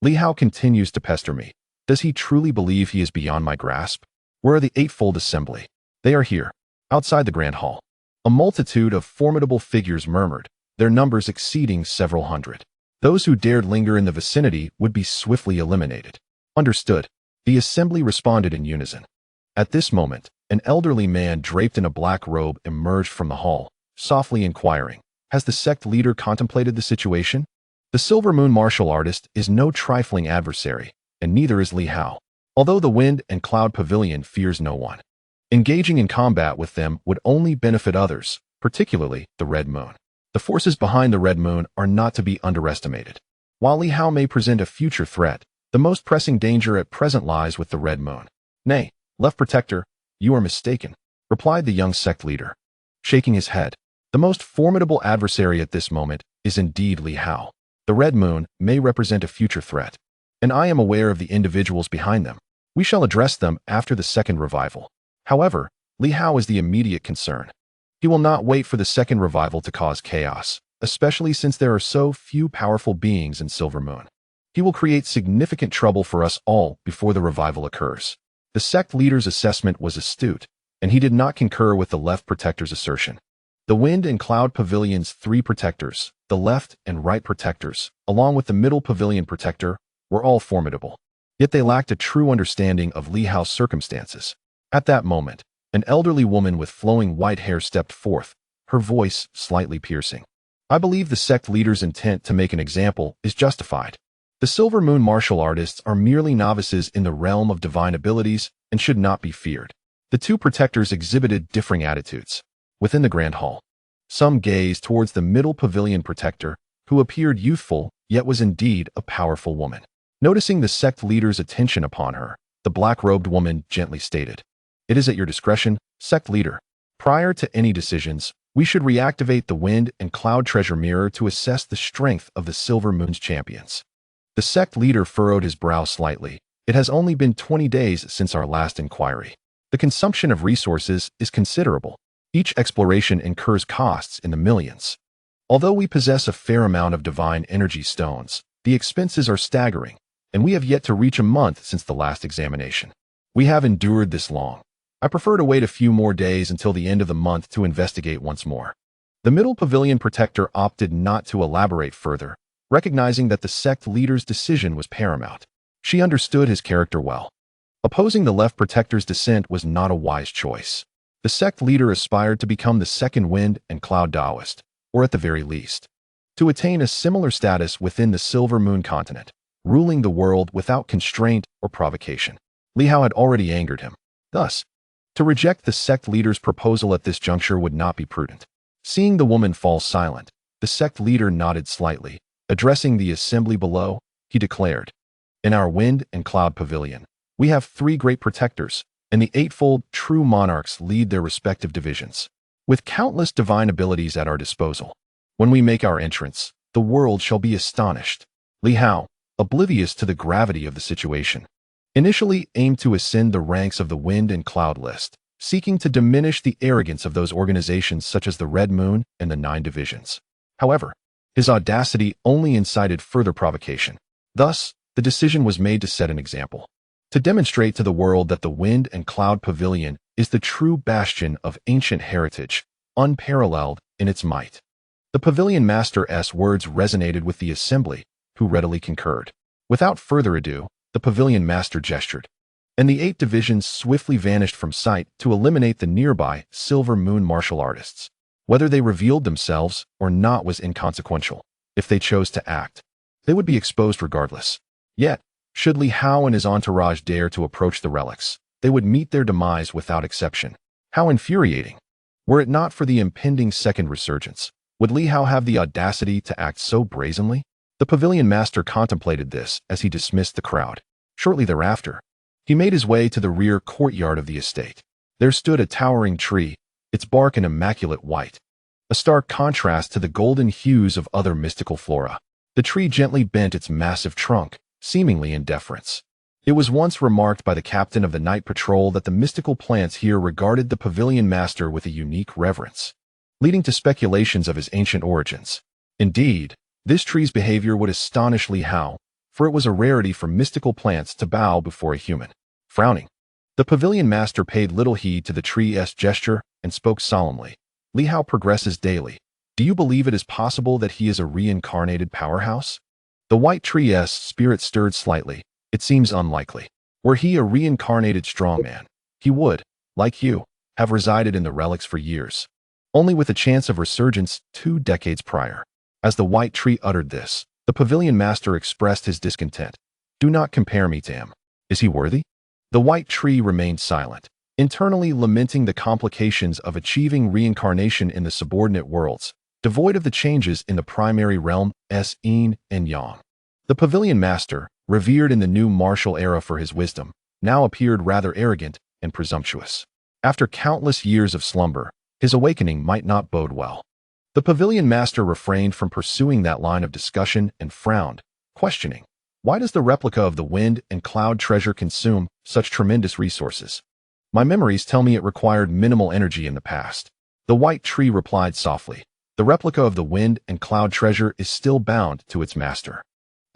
Li Hao continues to pester me. Does he truly believe he is beyond my grasp? Where are the Eightfold Assembly? They are here, outside the Grand Hall. A multitude of formidable figures murmured, their numbers exceeding several hundred. Those who dared linger in the vicinity would be swiftly eliminated. Understood. The assembly responded in unison. At this moment, an elderly man draped in a black robe emerged from the hall, softly inquiring, "Has the sect leader contemplated the situation?" The Silver Moon martial artist is no trifling adversary, and neither is Li Hao. Although the Wind and Cloud Pavilion fears no one, engaging in combat with them would only benefit others, particularly the Red Moon. The forces behind the Red Moon are not to be underestimated. While Li Hao may present a future threat, the most pressing danger at present lies with the Red Moon. "Nay, Left Protector, you are mistaken," replied the young sect leader, shaking his head. The most formidable adversary at this moment is indeed Li Hao. The Red Moon may represent a future threat, and I am aware of the individuals behind them. We shall address them after the second revival. However, Li Hao is the immediate concern. He will not wait for the second revival to cause chaos, especially since there are so few powerful beings in Silver Moon. He will create significant trouble for us all before the revival occurs. The sect leader's assessment was astute, and he did not concur with the Left Protector's assertion. The Wind and Cloud Pavilion's 3 protectors, the Left and Right Protectors, along with the Middle Pavilion Protector, were all formidable. Yet they lacked a true understanding of Li Hao's circumstances. At that moment, an elderly woman with flowing white hair stepped forth, her voice slightly piercing. "I believe the sect leader's intent to make an example is justified. The Silver Moon martial artists are merely novices in the realm of divine abilities and should not be feared." The 2 protectors exhibited differing attitudes. Within the Grand Hall, some gazed towards the Middle Pavilion Protector, who appeared youthful yet was indeed a powerful woman. Noticing the sect leader's attention upon her, the black-robed woman gently stated, "It is at your discretion, sect leader. Prior to any decisions, we should reactivate the Wind and Cloud Treasure Mirror to assess the strength of the Silver Moon's champions." The sect leader furrowed his brow slightly. "It has only been 20 days since our last inquiry. The consumption of resources is considerable. Each exploration incurs costs in the millions. Although we possess a fair amount of divine energy stones, the expenses are staggering, and we have yet to reach a month since the last examination. We have endured this long. I prefer to wait a few more days until the end of the month to investigate once more." The Middle Pavilion Protector opted not to elaborate further, recognizing that the sect leader's decision was paramount. She understood his character well. Opposing the Left Protector's dissent was not a wise choice. The sect leader aspired to become the second Wind and Cloud Taoist, or at the very least, to attain a similar status within the Silver Moon continent, ruling the world without constraint or provocation. Li Hao had already angered him. Thus, to reject the sect leader's proposal at this juncture would not be prudent. Seeing the woman fall silent, the sect leader nodded slightly. Addressing the assembly below, he declared, "In our Wind and Cloud Pavilion, we have 3 great protectors, and the Eightfold true monarchs lead their respective divisions, with countless divine abilities at our disposal. When we make our entrance, the world shall be astonished." Li Hao, oblivious to the gravity of the situation, initially aimed to ascend the ranks of the Wind and Cloud list, seeking to diminish the arrogance of those organizations such as the Red Moon and the 9 divisions. However, his audacity only incited further provocation. Thus, the decision was made to set an example, to demonstrate to the world that the Wind and Cloud Pavilion is the true bastion of ancient heritage, unparalleled in its might. The pavilion master's words resonated with the assembly, who readily concurred. Without further ado, the pavilion master gestured, and the 8 divisions swiftly vanished from sight to eliminate the nearby Silver Moon martial artists. Whether they revealed themselves or not was inconsequential. If they chose to act, they would be exposed regardless. Yet, should Li Hao and his entourage dare to approach the relics, they would meet their demise without exception. How infuriating! Were it not for the impending second resurgence, would Li Hao have the audacity to act so brazenly? The pavilion master contemplated this as he dismissed the crowd. Shortly thereafter, he made his way to the rear courtyard of the estate. There stood a towering tree, its bark an immaculate white, a stark contrast to the golden hues of other mystical flora. The tree gently bent its massive trunk, seemingly in deference. It was once remarked by the captain of the night patrol that the mystical plants here regarded the pavilion master with a unique reverence, leading to speculations of his ancient origins. Indeed, this tree's behavior would astonish Li Hao, for it was a rarity for mystical plants to bow before a human. Frowning, the pavilion master paid little heed to the tree's gesture and spoke solemnly. Li Hao progresses daily. Do you believe it is possible that he is a reincarnated powerhouse? The white tree's spirit stirred slightly. It seems unlikely. Were he a reincarnated strongman, he would, like you, have resided in the relics for years, only with a chance of resurgence 2 decades prior. As the white tree uttered this, the pavilion master expressed his discontent. Do not compare me to him. Is he worthy? The white tree remained silent, internally lamenting the complications of achieving reincarnation in the subordinate worlds, devoid of the changes in the primary realm, yin and yang. The pavilion master, revered in the new martial era for his wisdom, now appeared rather arrogant and presumptuous. After countless years of slumber, his awakening might not bode well. The pavilion master refrained from pursuing that line of discussion and frowned, questioning, why does the replica of the wind and cloud treasure consume such tremendous resources? My memories tell me it required minimal energy in the past. The white tree replied softly, the replica of the wind and cloud treasure is still bound to its master.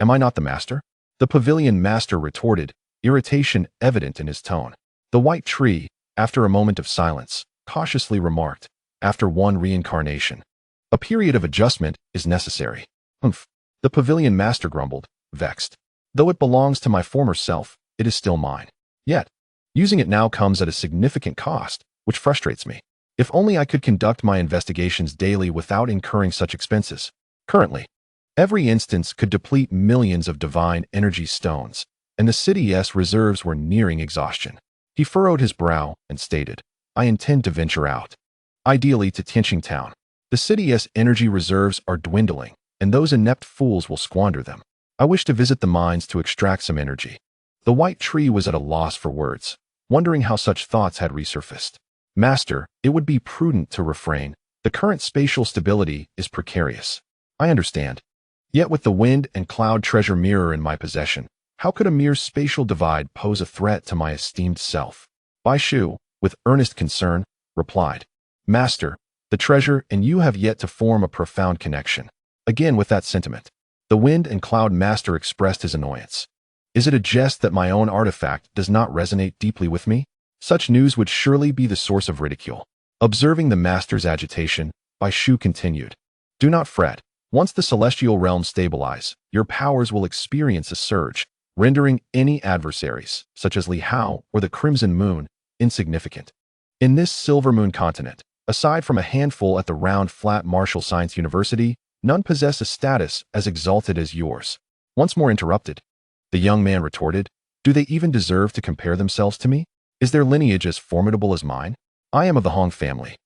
Am I not the master? The pavilion master retorted, irritation evident in his tone. The white tree, after a moment of silence, cautiously remarked, after one reincarnation, a period of adjustment is necessary. Humph. The pavilion master grumbled, vexed. Though it belongs to my former self, it is still mine. Yet, using it now comes at a significant cost, which frustrates me. If only I could conduct my investigations daily without incurring such expenses. Currently, every instance could deplete millions of divine energy stones, and the city's reserves were nearing exhaustion. He furrowed his brow and stated, I intend to venture out. Ideally to Tianxing town. The city's energy reserves are dwindling, and those inept fools will squander them. I wish to visit the mines to extract some energy. The white tree was at a loss for words, wondering how such thoughts had resurfaced. Master, it would be prudent to refrain. The current spatial stability is precarious. I understand. Yet with the wind and cloud treasure mirror in my possession, how could a mere spatial divide pose a threat to my esteemed self? Bai Shu, with earnest concern, replied, Master, the treasure and you have yet to form a profound connection. Again with that sentiment, the wind and cloud master expressed his annoyance. Is it a jest that my own artifact does not resonate deeply with me? Such news would surely be the source of ridicule. Observing the master's agitation, Bai Shu continued, Do not fret. Once the celestial realms stabilize, your powers will experience a surge, rendering any adversaries, such as Li Hao or the Crimson Moon, insignificant. In this Silver Moon continent, aside from a handful at the Round Flat Martial Science University, none possess a status as exalted as yours. Once more interrupted, the young man retorted, Do they even deserve to compare themselves to me? Is their lineage as formidable as mine? I am of the Hong family,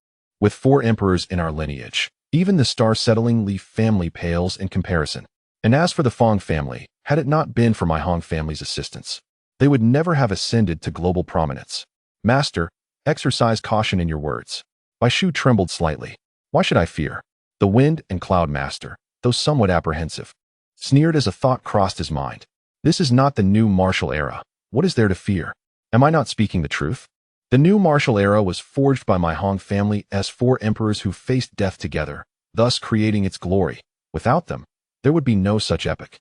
with 4 emperors in our lineage. Even the star-settling Li family pales in comparison. And as for the Fong family, had it not been for my Hong family's assistance, they would never have ascended to global prominence. Master, exercise caution in your words. Bai Shu trembled slightly. Why should I fear? The wind and cloud master, though somewhat apprehensive, sneered as a thought crossed his mind. This is not the new martial era. What is there to fear? Am I not speaking the truth? The new martial era was forged by my Hong family as 4 emperors who faced death together, thus creating its glory. Without them, there would be no such epic.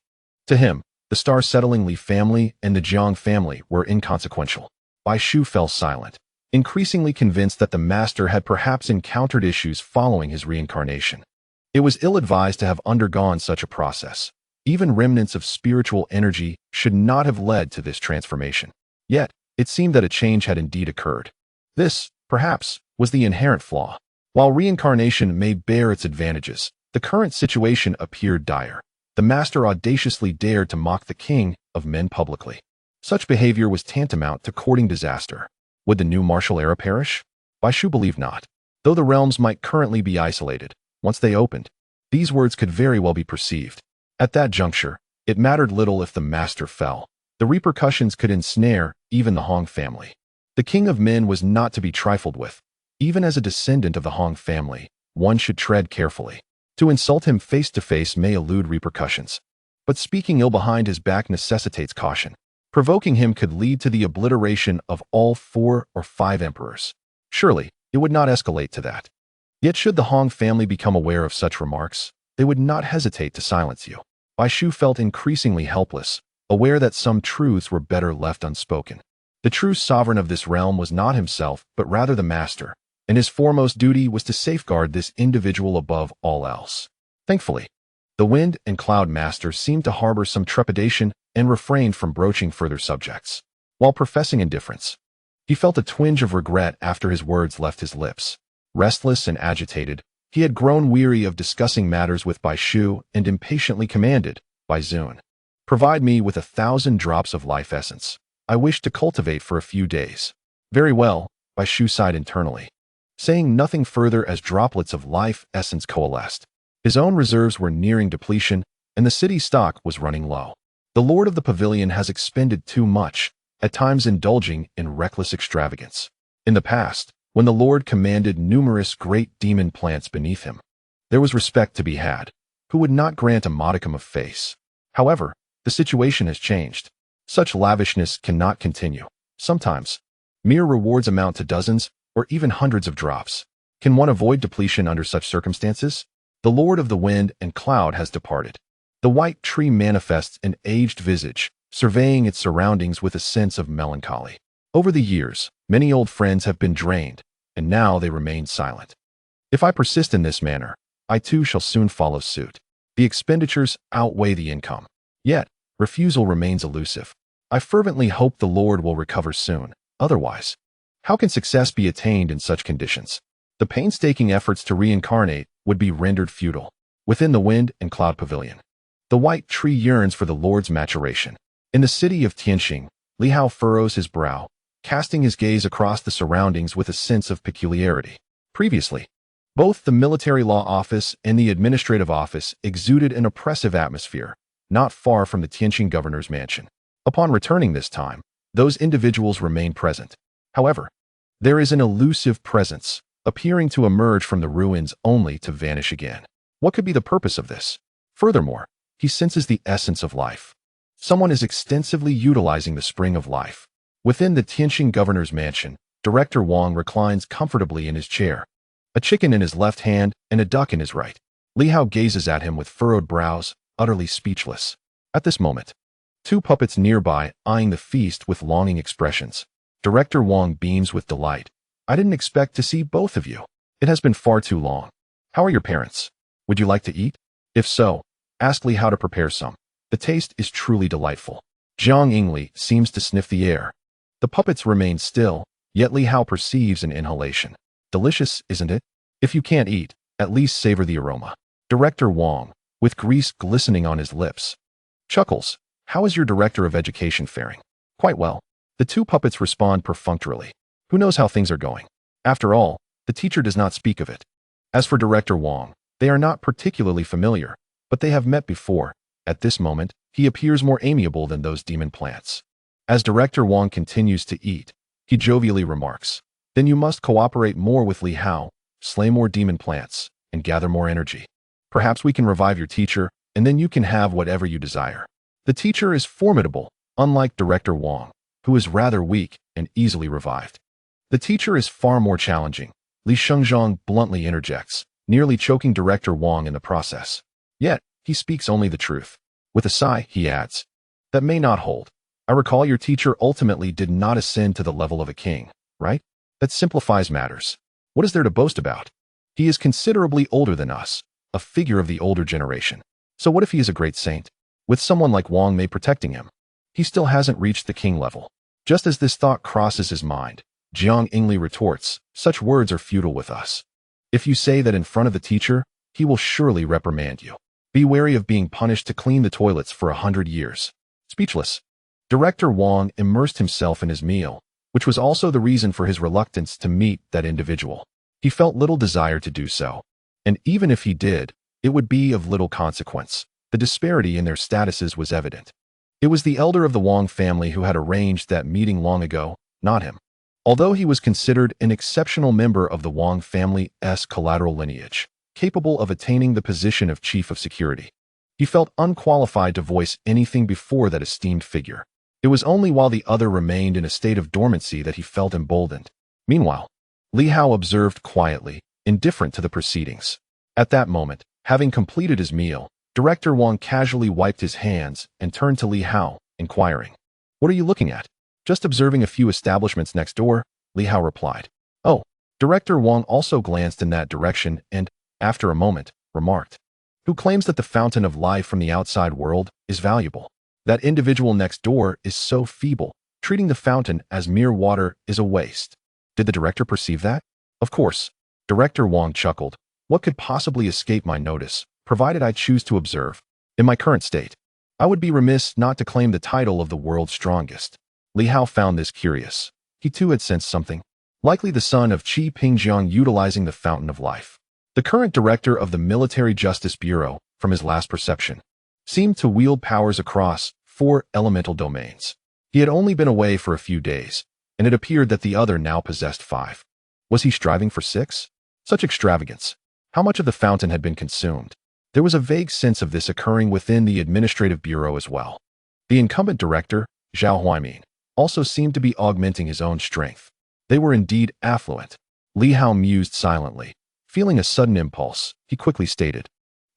To him, the star-settling Li family and the Jiang family were inconsequential. Bai Shu fell silent, increasingly convinced that the master had perhaps encountered issues following his reincarnation. It was ill-advised to have undergone such a process. Even remnants of spiritual energy should not have led to this transformation. Yet, it seemed that a change had indeed occurred. This, perhaps, was the inherent flaw. While reincarnation may bear its advantages, the current situation appeared dire. The master audaciously dared to mock the king of men publicly. Such behavior was tantamount to courting disaster. Would the new martial era perish? Bai Shu believed not. Though the realms might currently be isolated, once they opened, these words could very well be perceived. At that juncture, it mattered little if the master fell. The repercussions could ensnare even the Hong family. The king of men was not to be trifled with. Even as a descendant of the Hong family, one should tread carefully. To insult him face to face may elude repercussions, but speaking ill behind his back necessitates caution. Provoking him could lead to the obliteration of all 4 or 5 emperors. Surely, it would not escalate to that. Yet should the Hong family become aware of such remarks, they would not hesitate to silence you. Bai Shu felt increasingly helpless, aware that some truths were better left unspoken. The true sovereign of this realm was not himself, but rather the master, and his foremost duty was to safeguard this individual above all else. Thankfully, the Wind and Cloud Master seemed to harbor some trepidation and refrained from broaching further subjects. While professing indifference, he felt a twinge of regret after his words left his lips. Restless and agitated, he had grown weary of discussing matters with Bai Shu and impatiently commanded, "Bai Zun, provide me with 1,000 drops of life essence. I wish to cultivate for a few days." "Very well," Bai Shu sighed internally, saying nothing further as droplets of life essence coalesced. His own reserves were nearing depletion, and the city's stock was running low. The lord of the pavilion has expended too much, at times indulging in reckless extravagance. In the past, when the lord commanded numerous great demon plants beneath him, there was respect to be had. Who would not grant a modicum of face? However, the situation has changed. Such lavishness cannot continue. Sometimes, mere rewards amount to dozens or even hundreds of drops. Can one avoid depletion under such circumstances? The Lord of the Wind and Cloud has departed. The white tree manifests an aged visage, surveying its surroundings with a sense of melancholy. Over the years, many old friends have been drained, and now they remain silent. If I persist in this manner, I too shall soon follow suit. The expenditures outweigh the income. Yet, refusal remains elusive. I fervently hope the Lord will recover soon. Otherwise, how can success be attained in such conditions? The painstaking efforts to reincarnate would be rendered futile. Within the Wind and Cloud Pavilion, the white tree yearns for the Lord's maturation. In the city of Tianxing, Li Hao furrows his brow, casting his gaze across the surroundings with a sense of peculiarity. Previously, both the military law office and the administrative office exuded an oppressive atmosphere, not far from the Tianxing governor's mansion. Upon returning this time, those individuals remain present. However, there is an elusive presence, appearing to emerge from the ruins only to vanish again. What could be the purpose of this? Furthermore, he senses the essence of life. Someone is extensively utilizing the spring of life. Within the Tianxing governor's mansion, Director Wang reclines comfortably in his chair, a chicken in his left hand and a duck in his right. Li Hao gazes at him with furrowed brows, utterly speechless. At this moment, 2 puppets nearby eyeing the feast with longing expressions. Director Wang beams with delight. "I didn't expect to see both of you. It has been far too long. How are your parents? Would you like to eat? If so, ask Li Hao to prepare some. The taste is truly delightful." Jiang Yingli seems to sniff the air. The puppets remain still, yet Li Hao perceives an inhalation. "Delicious, isn't it? If you can't eat, at least savor the aroma." Director Wang, with grease glistening on his lips, chuckles. "How is your director of education faring?" "Quite well." The 2 puppets respond perfunctorily. Who knows how things are going? After all, the teacher does not speak of it. As for Director Wang, they are not particularly familiar, but they have met before. At this moment, he appears more amiable than those demon plants. As Director Wang continues to eat, he jovially remarks, "Then you must cooperate more with Li Hao, slay more demon plants, and gather more energy. Perhaps we can revive your teacher, and then you can have whatever you desire." The teacher is formidable, unlike Director Wang, who is rather weak and easily revived. The teacher is far more challenging, Li Shengzhong bluntly interjects, nearly choking Director Wang in the process. Yet, he speaks only the truth. With a sigh, he adds, "That may not hold. I recall your teacher ultimately did not ascend to the level of a king, right? That simplifies matters. What is there to boast about? He is considerably older than us. a figure of the older generation. So what if he is a great saint, with someone like Wang Mei protecting him? He still hasn't reached the king level. Just as this thought crosses his mind, Jiang Ingli retorts, such words are futile with us. If you say that in front of the teacher, he will surely reprimand you. Be wary of being punished to clean the toilets for 100 years. Speechless, Director Wang immersed himself in his meal, which was also the reason for his reluctance to meet that individual. He felt little desire to do so. And even if he did, it would be of little consequence. The disparity in their statuses was evident. It was the elder of the Wang family who had arranged that meeting long ago, not him. Although he was considered an exceptional member of the Wang family's collateral lineage, capable of attaining the position of chief of security, he felt unqualified to voice anything before that esteemed figure. It was only while the other remained in a state of dormancy that he felt emboldened. Meanwhile, Li Hao observed quietly, indifferent to the proceedings. At that moment, having completed his meal, Director Wang casually wiped his hands and turned to Li Hao, inquiring, "What are you looking at?" "Just observing a few establishments next door," Li Hao replied. "Oh." Director Wang also glanced in that direction and, after a moment, remarked, "Who claims that the fountain of life from the outside world is valuable? That individual next door is so feeble, treating the fountain as mere water is a waste." Did the director perceive that? Of course. Director Wang chuckled. What could possibly escape my notice, provided I choose to observe? In my current state, I would be remiss not to claim the title of the world's strongest. Li Hao found this curious. He too had sensed something. Likely the son of Qi Pingjiang utilizing the fountain of life. The current director of the Military Justice Bureau, from his last perception, seemed to wield powers across 4 elemental domains. He had only been away for a few days, and it appeared that the other now possessed 5. Was he striving for 6? Such extravagance. How much of the fountain had been consumed? There was a vague sense of this occurring within the administrative bureau as well. The incumbent director, Zhao Huaimin, also seemed to be augmenting his own strength. They were indeed affluent. Li Hao mused silently. Feeling a sudden impulse, he quickly stated,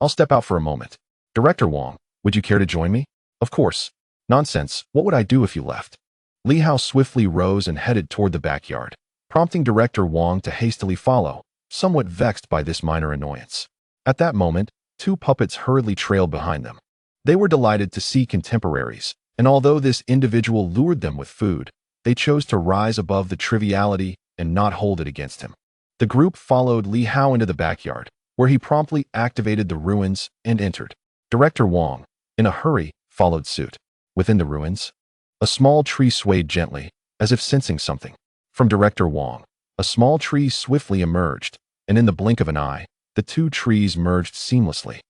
"I'll step out for a moment. Director Wang, would you care to join me?" "Of course." "Nonsense, what would I do if you left?" Li Hao swiftly rose and headed toward the backyard, prompting Director Wang to hastily follow, somewhat vexed by this minor annoyance. At that moment, 2 puppets hurriedly trailed behind them. They were delighted to see contemporaries, and although this individual lured them with food, they chose to rise above the triviality and not hold it against him. The group followed Li Hao into the backyard, where he promptly activated the ruins and entered. Director Wang, in a hurry, followed suit. Within the ruins, a small tree swayed gently, as if sensing something. From Director Wang, a small tree swiftly emerged, and in the blink of an eye, the 2 trees merged seamlessly.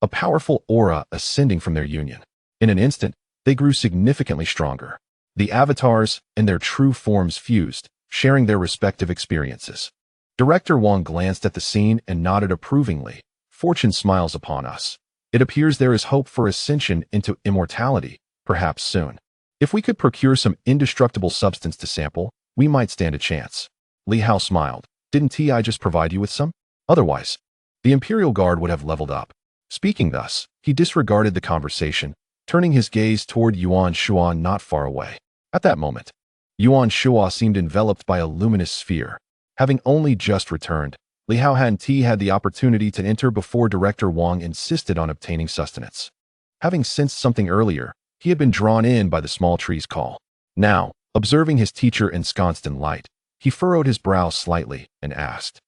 A powerful aura ascending from their union. In an instant, they grew significantly stronger. The avatars and their true forms fused, sharing their respective experiences. Director Wang glanced at the scene and nodded approvingly. "Fortune smiles upon us. It appears there is hope for ascension into immortality, perhaps soon. If we could procure some indestructible substance to sample, we might stand a chance." Li Hao smiled. "Didn't I just provide you with some? Otherwise, the Imperial Guard would have leveled up." Speaking thus, he disregarded the conversation, turning his gaze toward Yuan Shuo not far away. At that moment, Yuan Shuo seemed enveloped by a luminous sphere. Having only just returned, Li Hao had the opportunity to enter before Director Wang insisted on obtaining sustenance. Having sensed something earlier, he had been drawn in by the small tree's call. Now, observing his teacher ensconced in light, he furrowed his brow slightly and asked,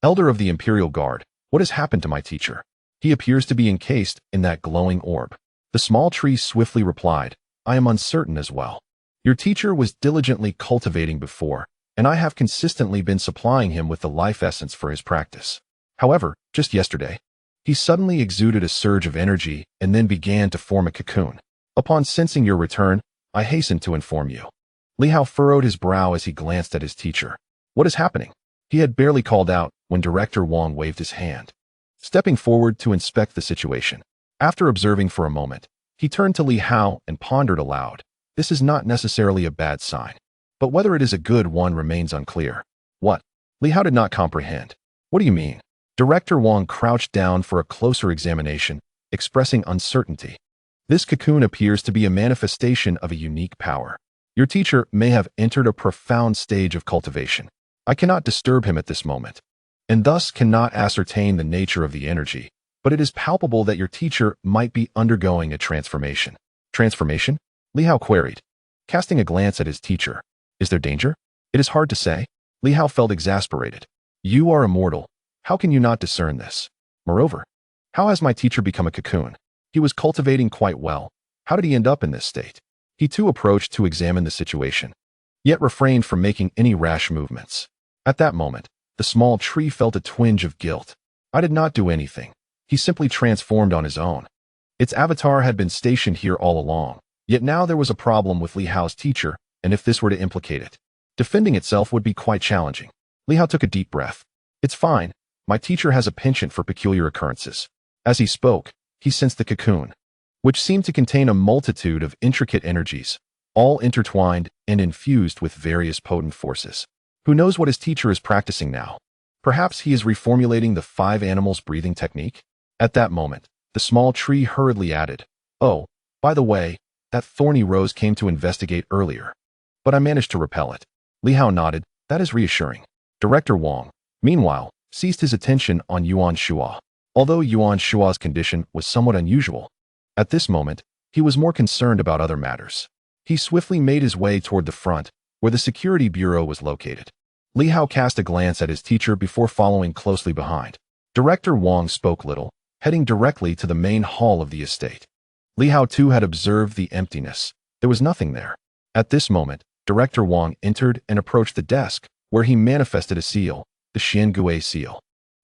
"Elder of the Imperial Guard, what has happened to my teacher? He appears to be encased in that glowing orb." The small tree swiftly replied, "I am uncertain as well. Your teacher was diligently cultivating before, and I have consistently been supplying him with the life essence for his practice. However, just yesterday, he suddenly exuded a surge of energy and then began to form a cocoon. Upon sensing your return, I hastened to inform you." Li Hao furrowed his brow as he glanced at his teacher. What is happening? He had barely called out when Director Wang waved his hand, stepping forward to inspect the situation. After observing for a moment, he turned to Li Hao and pondered aloud. This is not necessarily a bad sign, but whether it is a good one remains unclear. What? Li Hao did not comprehend. What do you mean? Director Wang crouched down for a closer examination, expressing uncertainty. This cocoon appears to be a manifestation of a unique power. Your teacher may have entered a profound stage of cultivation. I cannot disturb him at this moment, and thus cannot ascertain the nature of the energy, but it is palpable that your teacher might be undergoing a transformation. Transformation? Li Hao queried, casting a glance at his teacher. Is there danger? It is hard to say. Li Hao felt exasperated. You are immortal. How can you not discern this? Moreover, how has my teacher become a cocoon? He was cultivating quite well. How did he end up in this state? He too approached to examine the situation, yet refrained from making any rash movements. At that moment, the small tree felt a twinge of guilt. I did not do anything. He simply transformed on his own. Its avatar had been stationed here all along, yet now there was a problem with Li Hao's teacher, and if this were to implicate it, defending itself would be quite challenging. Li Hao took a deep breath. It's fine. My teacher has a penchant for peculiar occurrences. As he spoke, he sensed the cocoon, which seemed to contain a multitude of intricate energies, all intertwined and infused with various potent forces. Who knows what his teacher is practicing now? Perhaps he is reformulating the 5 animals breathing technique? At that moment, the small tree hurriedly added, Oh, by the way, that thorny rose came to investigate earlier, but I managed to repel it. Li Hao nodded. That is reassuring. Director Wang, meanwhile, seized his attention on Yuan Shua. Although Yuan Shua's condition was somewhat unusual, at this moment, he was more concerned about other matters. He swiftly made his way toward the front, where the security bureau was located. Li Hao cast a glance at his teacher before following closely behind. Director Wang spoke little, heading directly to the main hall of the estate. Li Hao too had observed the emptiness. There was nothing there. At this moment, Director Wang entered and approached the desk, where he manifested a seal, the Xiangui seal.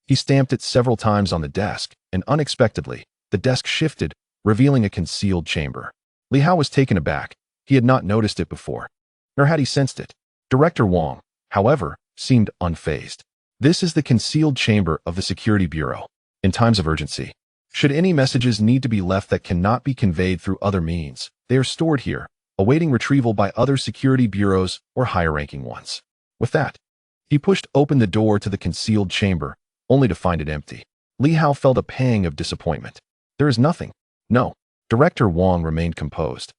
He stamped it several times on the desk, and unexpectedly, the desk shifted, revealing a concealed chamber. Li Hao was taken aback. He had not noticed it before, nor had he sensed it. Director Wang, however, seemed unfazed. This is the concealed chamber of the Security Bureau. In times of urgency, should any messages need to be left that cannot be conveyed through other means, they are stored here, awaiting retrieval by other security bureaus or higher-ranking ones. With that, he pushed open the door to the concealed chamber, only to find it empty. Li Hao felt a pang of disappointment. There is nothing. No. Director Wang remained composed,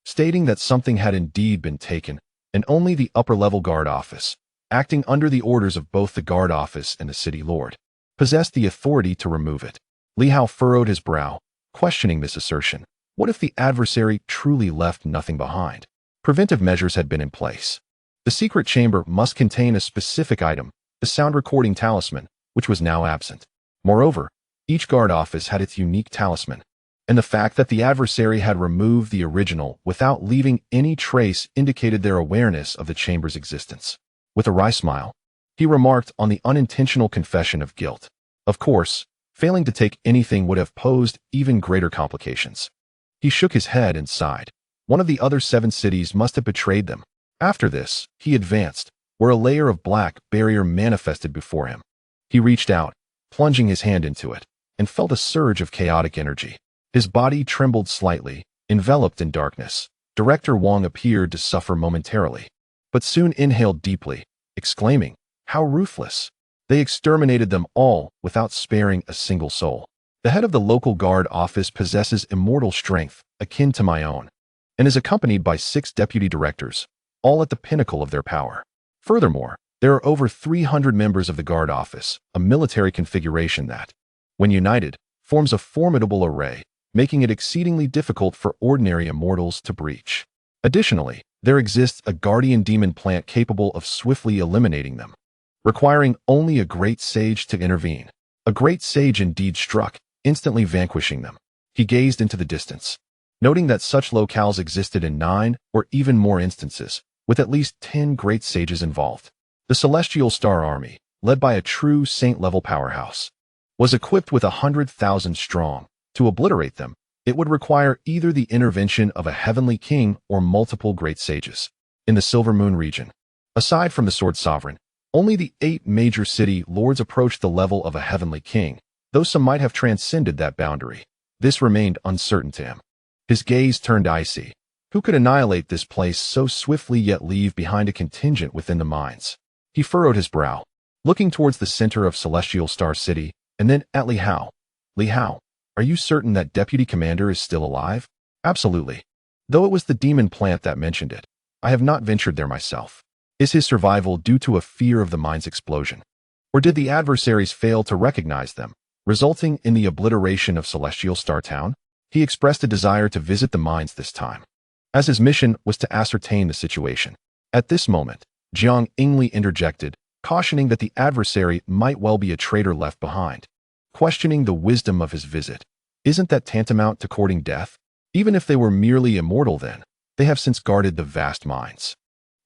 stating that something had indeed been taken, and only the upper-level guard office, acting under the orders of both the guard office and the city lord, possessed the authority to remove it. Li Hao furrowed his brow, questioning this assertion. What if the adversary truly left nothing behind? Preventive measures had been in place. The secret chamber must contain a specific item, the sound recording talisman, which was now absent. Moreover, each guard office had its unique talisman, and the fact that the adversary had removed the original without leaving any trace indicated their awareness of the chamber's existence. With a wry smile, he remarked on the unintentional confession of guilt. Of course, failing to take anything would have posed even greater complications. He shook his head and sighed. One of the other 7 cities must have betrayed them. After this, he advanced, where a layer of black barrier manifested before him. He reached out, plunging his hand into it, and felt a surge of chaotic energy. His body trembled slightly, enveloped in darkness. Director Wang appeared to suffer momentarily, but soon inhaled deeply, exclaiming, How ruthless! They exterminated them all without sparing a single soul. The head of the local guard office possesses immortal strength, akin to my own, and is accompanied by 6 deputy directors, all at the pinnacle of their power. Furthermore, there are over 300 members of the guard office, a military configuration that, when united, forms a formidable array, making it exceedingly difficult for ordinary immortals to breach. Additionally, there exists a guardian demon plant capable of swiftly eliminating them, requiring only a great sage to intervene. A great sage indeed struck, instantly vanquishing them. He gazed into the distance, noting that such locales existed in 9 or even more instances, with at least 10 great sages involved. The Celestial Star Army, led by a true saint-level powerhouse, was equipped with 100,000 strong. To obliterate them, it would require either the intervention of a heavenly king or multiple great sages. In the Silver Moon region, aside from the Sword Sovereign, only the 8 major city lords approached the level of a heavenly king, though some might have transcended that boundary. This remained uncertain to him. His gaze turned icy. Who could annihilate this place so swiftly yet leave behind a contingent within the mines? He furrowed his brow, looking towards the center of Celestial Star City, and then at Li Hao. Li Hao, are you certain that Deputy Commander is still alive? Absolutely. Though it was the demon plant that mentioned it, I have not ventured there myself. Is his survival due to a fear of the mine's explosion? Or did the adversaries fail to recognize them, resulting in the obliteration of Celestial Star Town. He expressed a desire to visit the mines this time, as his mission was to ascertain the situation. At this moment, Jiang Ingli interjected, cautioning that the adversary might well be a traitor left behind. Questioning the wisdom of his visit. Isn't that tantamount to courting death? Even if they were merely immortal then, they have since guarded the vast mines.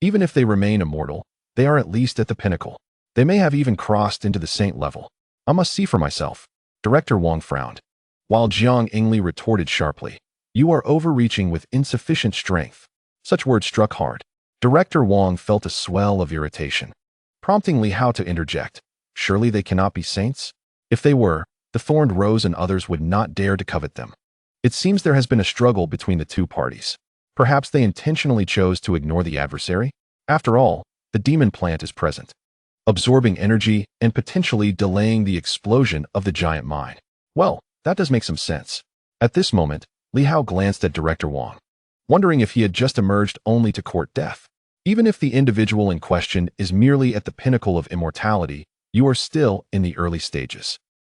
Even if they remain immortal, they are at least at the pinnacle. They may have even crossed into the saint level. I must see for myself. Director Wang frowned, while Jiang Ingli retorted sharply, "You are overreaching with insufficient strength." Such words struck hard. Director Wang felt a swell of irritation, prompting Li Hao to interject. Surely they cannot be saints? If they were, the Thorned Rose and others would not dare to covet them. It seems there has been a struggle between the two parties. Perhaps they intentionally chose to ignore the adversary? After all, the demon plant is present, absorbing energy and potentially delaying the explosion of the giant mine. Well, that does make some sense. At this moment, Li Hao glanced at Director Wang, wondering if he had just emerged only to court death. Even if the individual in question is merely at the pinnacle of immortality, you are still in the early stages.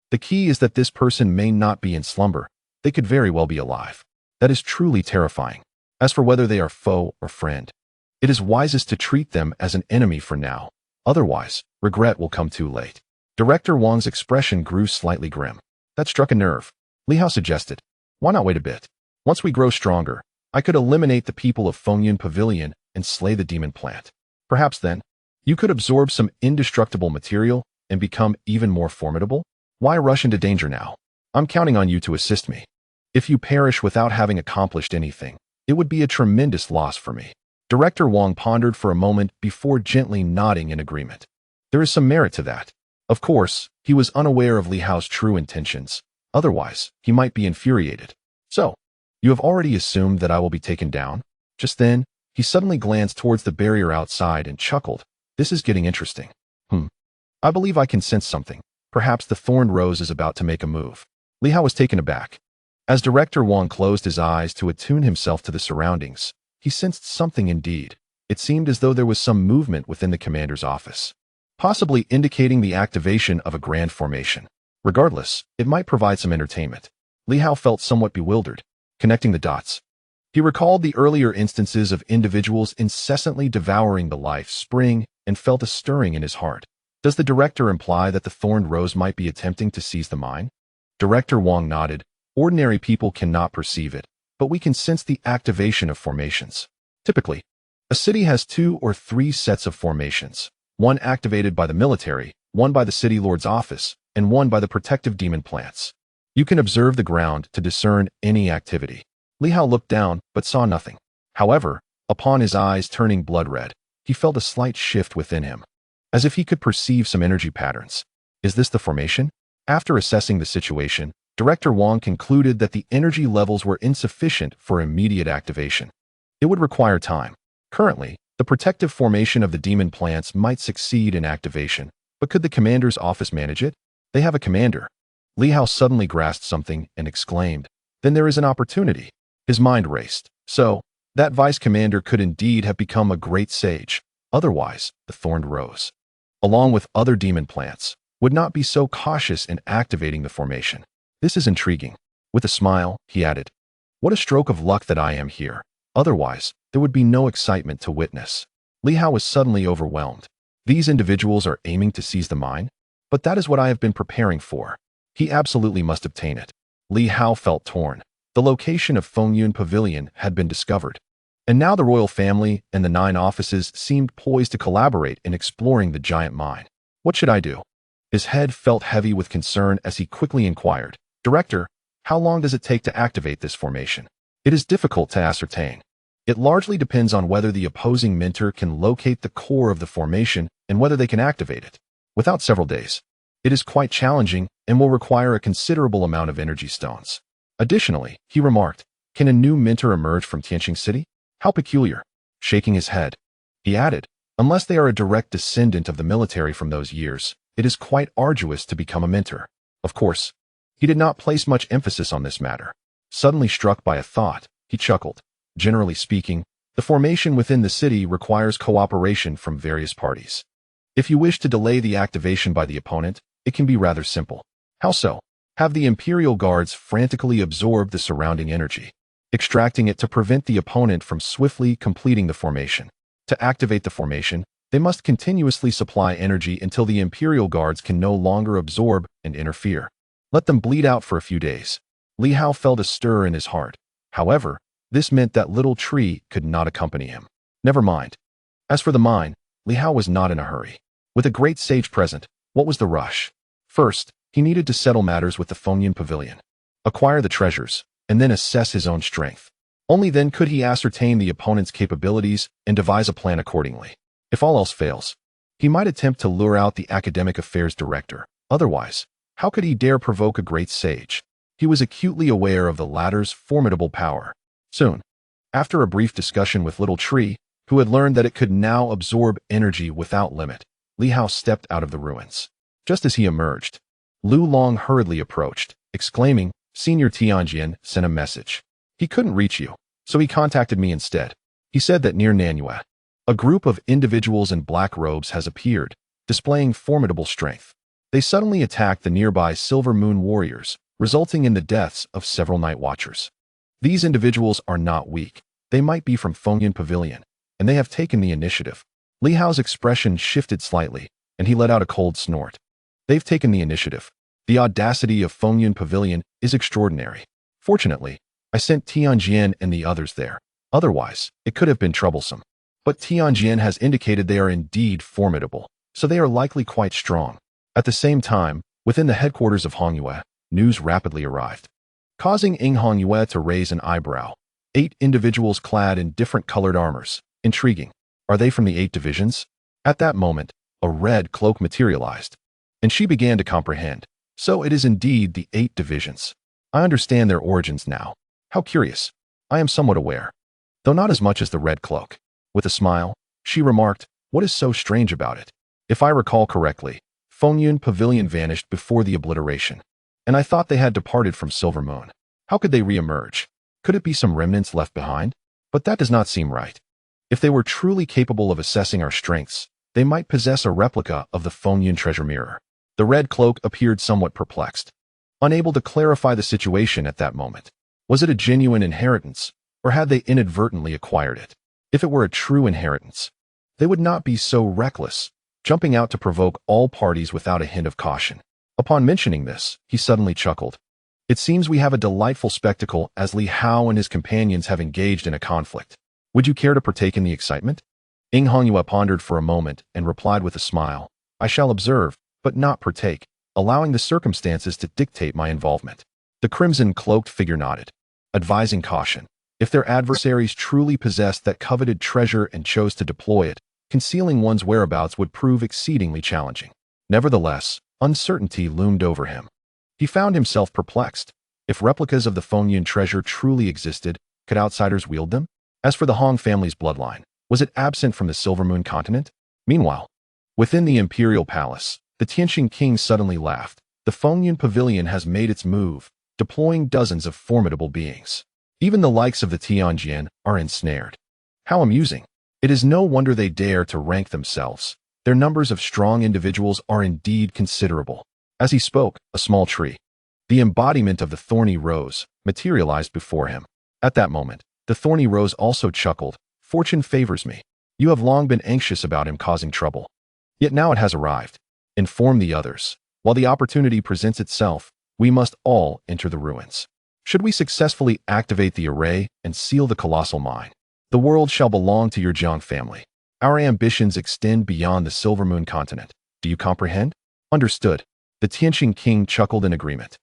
The key is that this person may not be in slumber. They could very well be alive. That is truly terrifying. As for whether they are foe or friend, it is wisest to treat them as an enemy for now. Otherwise, regret will come too late. Director Wang's expression grew slightly grim. That struck a nerve. Li Hao suggested, "Why not wait a bit? Once we grow stronger, I could eliminate the people of Fengyun Pavilion and slay the demon plant. Perhaps then, you could absorb some indestructible material and become even more formidable. Why rush into danger now? I'm counting on you to assist me. If you perish without having accomplished anything, it would be a tremendous loss for me." Director Wang pondered for a moment before gently nodding in agreement. There is some merit to that. Of course, he was unaware of Li Hao's true intentions. Otherwise, he might be infuriated. "So, you have already assumed that I will be taken down?" Just then, he suddenly glanced towards the barrier outside and chuckled. "This is getting interesting. I believe I can sense something. Perhaps the Thorned Rose is about to make a move." Li Hao was taken aback. As Director Wang closed his eyes to attune himself to the surroundings, he sensed something indeed. It seemed as though there was some movement within the commander's office, possibly indicating the activation of a grand formation. Regardless, it might provide some entertainment. Li Hao felt somewhat bewildered, connecting the dots. He recalled the earlier instances of individuals incessantly devouring the life spring and felt a stirring in his heart. Does the director imply that the Thorned Rose might be attempting to seize the mine? Director Wang nodded. Ordinary people cannot perceive it, but we can sense the activation of formations. Typically, a city has 2 or 3 sets of formations, one activated by the military, one by the city lord's office, and one by the protective demon plants. You can observe the ground to discern any activity. Li Hao looked down, but saw nothing. However, upon his eyes turning blood red, he felt a slight shift within him, as if he could perceive some energy patterns. Is this the formation? After assessing the situation, Director Wang concluded that the energy levels were insufficient for immediate activation. It would require time. Currently, the protective formation of the demon plants might succeed in activation, but could the commander's office manage it? They have a commander. Li Hao suddenly grasped something and exclaimed, "Then there is an opportunity." His mind raced. So, that vice commander could indeed have become a great sage. Otherwise, the Thorned Rose, along with other demon plants, would not be so cautious in activating the formation. This is intriguing. With a smile, he added, "What a stroke of luck that I am here. Otherwise, there would be no excitement to witness." Li Hao was suddenly overwhelmed. These individuals are aiming to seize the mine? But that is what I have been preparing for. He absolutely must obtain it. Li Hao felt torn. The location of Fengyun Pavilion had been discovered, and now the royal family and the 9 offices seemed poised to collaborate in exploring the giant mine. What should I do? His head felt heavy with concern as he quickly inquired, "Director, how long does it take to activate this formation?" It is difficult to ascertain. It largely depends on whether the opposing mentor can locate the core of the formation and whether they can activate it. Without several days, it is quite challenging and will require a considerable amount of energy stones. Additionally, he remarked, "Can a new mentor emerge from Tianxing City? How peculiar." Shaking his head, he added, "Unless they are a direct descendant of the military from those years, it is quite arduous to become a mentor." Of course, he did not place much emphasis on this matter. Suddenly struck by a thought, he chuckled. Generally speaking, the formation within the city requires cooperation from various parties. If you wish to delay the activation by the opponent, it can be rather simple. How so? Have the Imperial Guards frantically absorb the surrounding energy, extracting it to prevent the opponent from swiftly completing the formation. To activate the formation, they must continuously supply energy until the Imperial Guards can no longer absorb and interfere. Let them bleed out for a few days. Li Hao felt a stir in his heart. However, this meant that little tree could not accompany him. Never mind. As for the mine, Li Hao was not in a hurry. With a great sage present, what was the rush? First, he needed to settle matters with the Fengyan Pavilion, acquire the treasures, and then assess his own strength. Only then could he ascertain the opponent's capabilities and devise a plan accordingly. If all else fails, he might attempt to lure out the academic affairs director. Otherwise, how could he dare provoke a great sage? He was acutely aware of the latter's formidable power. Soon, after a brief discussion with Little Tree, who had learned that it could now absorb energy without limit, Li Hao stepped out of the ruins. Just as he emerged, Lu Long hurriedly approached, exclaiming, "Senior Tianjin sent a message. He couldn't reach you, so he contacted me instead. He said that near Nanyue, a group of individuals in black robes has appeared, displaying formidable strength. They suddenly attacked the nearby Silver Moon warriors, resulting in the deaths of several night watchers. These individuals are not weak. They might be from Fengyan Pavilion, and they have taken the initiative." Li Hao's expression shifted slightly, and he let out a cold snort. They've taken the initiative. The audacity of Fengyan Pavilion is extraordinary. Fortunately, I sent Tianjin and the others there. Otherwise, it could have been troublesome. But Tianjin has indicated they are indeed formidable, so they are likely quite strong. At the same time, within the headquarters of Hongyue, news rapidly arrived, causing Hongyue to raise an eyebrow. 8 individuals clad in different colored armors. Intriguing. Are they from the 8 divisions? At that moment, a red cloak materialized, and she began to comprehend. So it is indeed the 8 divisions. I understand their origins now. How curious. I am somewhat aware, though not as much as the red cloak. With a smile, she remarked, "What is so strange about it? If I recall correctly, Fengyan Pavilion vanished before the obliteration, and I thought they had departed from Silver Moon. How could they re-emerge? Could it be some remnants left behind? But that does not seem right. If they were truly capable of assessing our strengths, they might possess a replica of the Fengyan treasure mirror." The red cloak appeared somewhat perplexed, unable to clarify the situation at that moment. Was it a genuine inheritance, or had they inadvertently acquired it? If it were a true inheritance, they would not be so reckless, jumping out to provoke all parties without a hint of caution. Upon mentioning this, he suddenly chuckled. It seems we have a delightful spectacle as Li Hao and his companions have engaged in a conflict. Would you care to partake in the excitement? Hongyue pondered for a moment and replied with a smile, "I shall observe, but not partake, allowing the circumstances to dictate my involvement." The crimson-cloaked figure nodded, advising caution. If their adversaries truly possessed that coveted treasure and chose to deploy it, concealing one's whereabouts would prove exceedingly challenging. Nevertheless, uncertainty loomed over him. He found himself perplexed. If replicas of the Fengyan treasure truly existed, could outsiders wield them? As for the Hong family's bloodline, was it absent from the Silver Moon continent? Meanwhile, within the Imperial Palace, the Tianxing King suddenly laughed. The Fengyan Pavilion has made its move, deploying dozens of formidable beings. Even the likes of the Tianjin are ensnared. How amusing. It is no wonder they dare to rank themselves. Their numbers of strong individuals are indeed considerable. As he spoke, a small tree, the embodiment of the thorny rose, materialized before him. At that moment, the thorny rose also chuckled. "Fortune favors me. You have long been anxious about him causing trouble. Yet now it has arrived. Inform the others. While the opportunity presents itself, we must all enter the ruins. Should we successfully activate the array and seal the colossal mine, the world shall belong to your Jiang family. Our ambitions extend beyond the Silver Moon continent. Do you comprehend?" "Understood." The Tianxing King chuckled in agreement,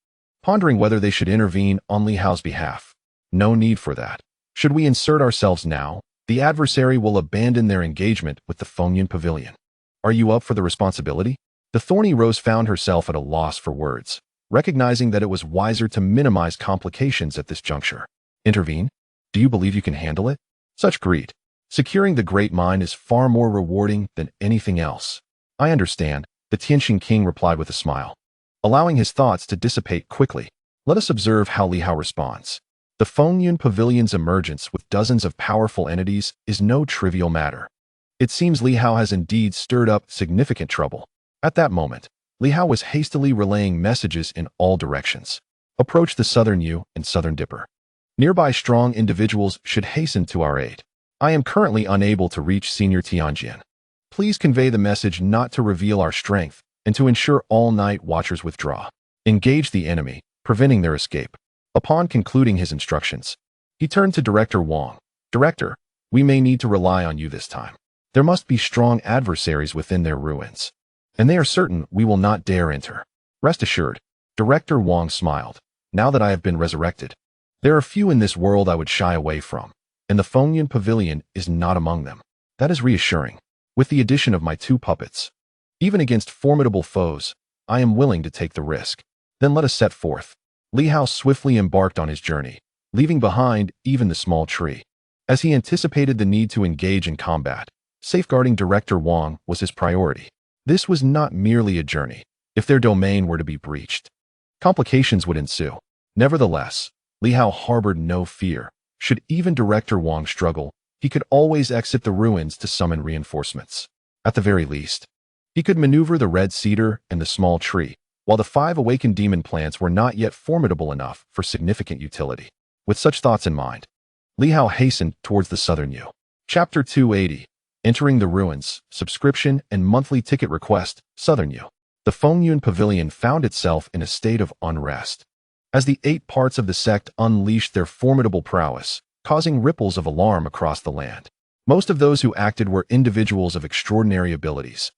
pondering whether they should intervene on Li Hao's behalf. No need for that. Should we insert ourselves now, the adversary will abandon their engagement with the Fengyan Pavilion. Are you up for the responsibility? The thorny rose found herself at a loss for words, recognizing that it was wiser to minimize complications at this juncture. Intervene? Do you believe you can handle it? Such greed. Securing the great mine is far more rewarding than anything else. I understand, the Tianxing King replied with a smile, allowing his thoughts to dissipate quickly. Let us observe how Li Hao responds. The Fengyan Pavilion's emergence with dozens of powerful entities is no trivial matter. It seems Li Hao has indeed stirred up significant trouble. At that moment, Li Hao was hastily relaying messages in all directions. Approach the Southern U and Southern Dipper. Nearby strong individuals should hasten to our aid. I am currently unable to reach Senior Tianjin. Please convey the message not to reveal our strength and to ensure all night watchers withdraw. Engage the enemy, preventing their escape. Upon concluding his instructions, he turned to Director Wang. Director, we may need to rely on you this time. There must be strong adversaries within their ruins, and they are certain we will not dare enter. Rest assured, Director Wang smiled. Now that I have been resurrected, there are few in this world I would shy away from, and the Fengyun Pavilion is not among them. That is reassuring. With the addition of my 2 puppets, even against formidable foes, I am willing to take the risk. Then let us set forth. Li Hao swiftly embarked on his journey, leaving behind even the small tree. As he anticipated the need to engage in combat, safeguarding Director Wang was his priority. This was not merely a journey. If their domain were to be breached, complications would ensue. Nevertheless, Li Hao harbored no fear. Should even Director Wang struggle, he could always exit the ruins to summon reinforcements. At the very least, he could maneuver the red cedar and the small tree, while the 5 awakened demon plants were not yet formidable enough for significant utility. With such thoughts in mind, Li Hao hastened towards the Southern U. Chapter 280. Entering the Ruins, Subscription and Monthly Ticket Request, Southern U. The Fengyun Pavilion found itself in a state of unrest, as the 8 parts of the sect unleashed their formidable prowess, causing ripples of alarm across the land. Most of those who acted were individuals of extraordinary abilities,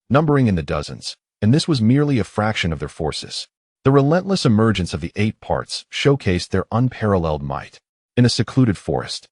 numbering in the dozens, and this was merely a fraction of their forces. The relentless emergence of the 8 parts showcased their unparalleled might. In a secluded forest,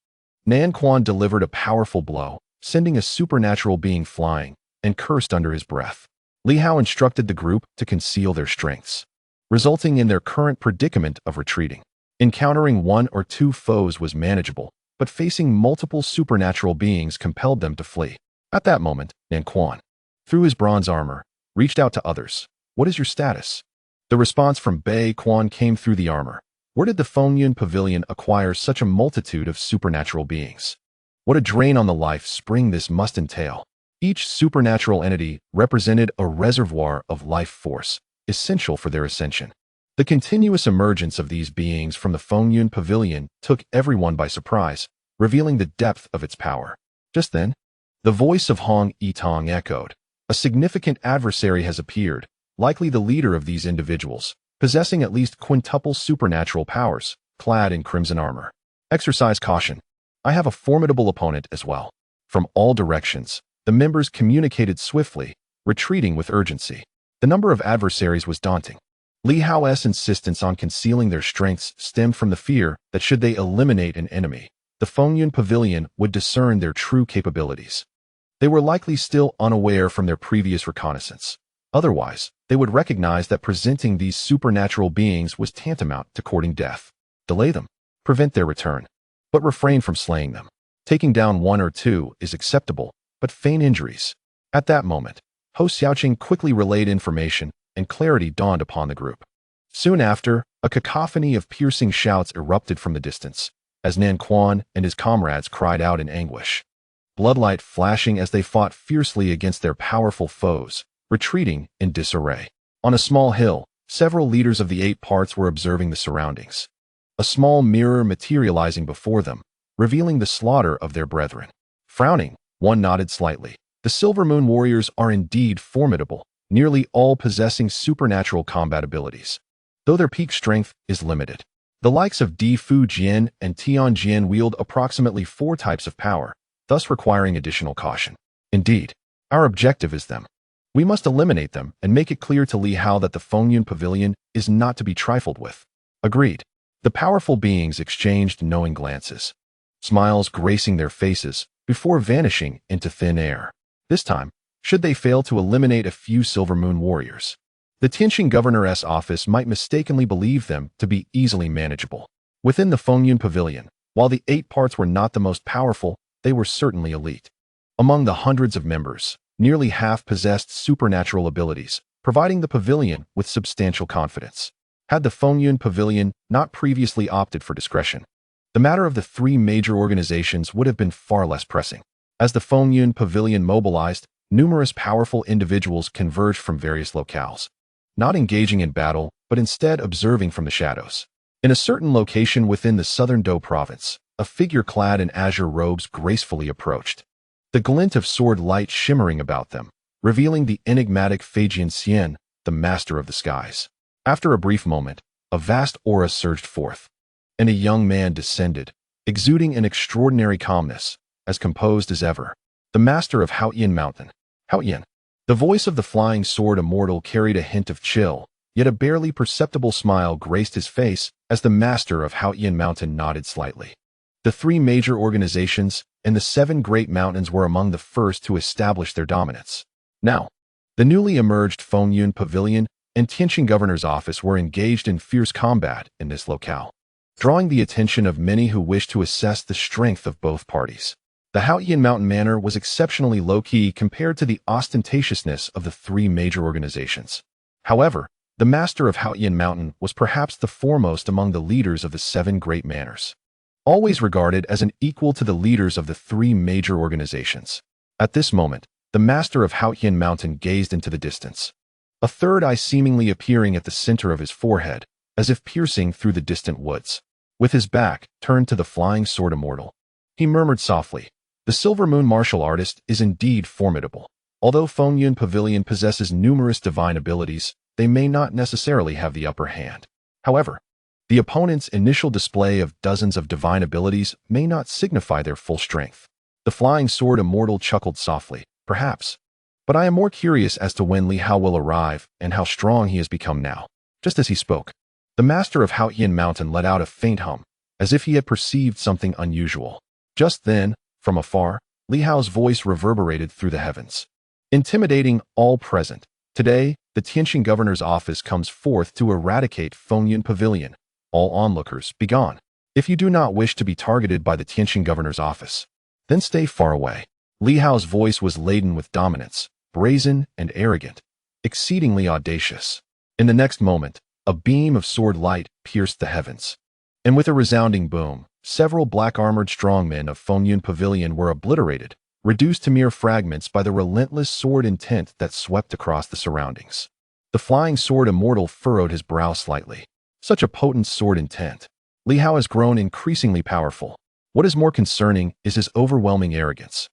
Nan Quan delivered a powerful blow, sending a supernatural being flying, and cursed under his breath. Li Hao instructed the group to conceal their strengths, resulting in their current predicament of retreating. Encountering 1 or 2 foes was manageable, but facing multiple supernatural beings compelled them to flee. At that moment, Nan Quan, through his bronze armor, reached out to others. What is your status? The response from Bei Quan came through the armor. Where did the Fengyun Pavilion acquire such a multitude of supernatural beings? What a drain on the life spring this must entail. Each supernatural entity represented a reservoir of life force, essential for their ascension. The continuous emergence of these beings from the Fengyun Pavilion took everyone by surprise, revealing the depth of its power. Just then, the voice of Hong Yitang echoed. A significant adversary has appeared, likely the leader of these individuals, possessing at least quintuple supernatural powers, clad in crimson armor. Exercise caution. I have a formidable opponent as well. From all directions, the members communicated swiftly, retreating with urgency. The number of adversaries was daunting. Li Hao's insistence on concealing their strengths stemmed from the fear that should they eliminate an enemy, the Fengyun Pavilion would discern their true capabilities. They were likely still unaware from their previous reconnaissance. Otherwise, they would recognize that presenting these supernatural beings was tantamount to courting death. Delay them, prevent their return, but refrain from slaying them. Taking down 1 or 2 is acceptable, but feign injuries. At that moment, Ho Xiaoqing quickly relayed information, and clarity dawned upon the group. Soon after, a cacophony of piercing shouts erupted from the distance, as Nan Quan and his comrades cried out in anguish. Bloodlight flashing as they fought fiercely against their powerful foes, retreating in disarray. On a small hill, several leaders of the 8 parts were observing the surroundings. A small mirror materializing before them, revealing the slaughter of their brethren. Frowning, one nodded slightly. The Silver Moon warriors are indeed formidable, nearly all possessing supernatural combat abilities, though their peak strength is limited. The likes of Di Fu Jian and Tian Jian wield approximately 4 types of power, thus requiring additional caution. Indeed, our objective is them. We must eliminate them and make it clear to Li Hao that the Fengyun Pavilion is not to be trifled with. Agreed. The powerful beings exchanged knowing glances, smiles gracing their faces before vanishing into thin air. This time, should they fail to eliminate a few Silver Moon warriors, the Tianxing Governor's office might mistakenly believe them to be easily manageable. Within the Fengyun Pavilion, while the 8 parts were not the most powerful, they were certainly elite. Among the hundreds of members, nearly half possessed supernatural abilities, providing the pavilion with substantial confidence. Had the Fengyun Pavilion not previously opted for discretion, the matter of the 3 major organizations would have been far less pressing. As the Fengyun Pavilion mobilized, numerous powerful individuals converged from various locales. not engaging in battle, but instead observing from the shadows. In a certain location within the southern Dou province, a figure clad in azure robes gracefully approached, the glint of sword light shimmering about them, revealing the enigmatic Feijian Xian, the master of the skies. After a brief moment, a vast aura surged forth, and a young man descended, exuding an extraordinary calmness, as composed as ever. The master of Haoyan Mountain. Haoyan. The voice of the flying sword immortal carried a hint of chill, yet a barely perceptible smile graced his face as the master of Haoyan Mountain nodded slightly. The three major organizations and the 7 great mountains were among the first to establish their dominance. Now, the newly emerged Fengyun Pavilion and Tianxing Governor's Office were engaged in fierce combat in this locale, drawing the attention of many who wished to assess the strength of both parties. The Haoyan Mountain Manor was exceptionally low-key compared to the ostentatiousness of the 3 major organizations. However, the master of Haoyan Mountain was perhaps the foremost among the leaders of the 7 great manors, always regarded as an equal to the leaders of the 3 major organizations. At this moment, the master of Haoyan Mountain gazed into the distance, a third eye seemingly appearing at the center of his forehead, as if piercing through the distant woods. With his back turned to the flying sword immortal, he murmured softly, "The Silver Moon martial artist is indeed formidable. Although Fengyun Pavilion possesses numerous divine abilities, they may not necessarily have the upper hand. However, the opponent's initial display of dozens of divine abilities may not signify their full strength." The flying sword immortal chuckled softly, "Perhaps. But I am more curious as to when Li Hao will arrive and how strong he has become now." Just as he spoke, the master of Haoyan Mountain let out a faint hum, as if he had perceived something unusual. Just then, from afar, Li Hao's voice reverberated through the heavens, intimidating all present. "Today, the Tianxing Governor's Office comes forth to eradicate Fengyun Pavilion. All onlookers, begone. If you do not wish to be targeted by the Tianxing Governor's Office, then stay far away." Li Hao's voice was laden with dominance, brazen and arrogant, exceedingly audacious. In the next moment, a beam of sword light pierced the heavens, and with a resounding boom, several black-armored strongmen of Fengyun Pavilion were obliterated, reduced to mere fragments by the relentless sword intent that swept across the surroundings. The flying sword immortal furrowed his brow slightly. Such a potent sword intent. Li Hao has grown increasingly powerful. What is more concerning is his overwhelming arrogance.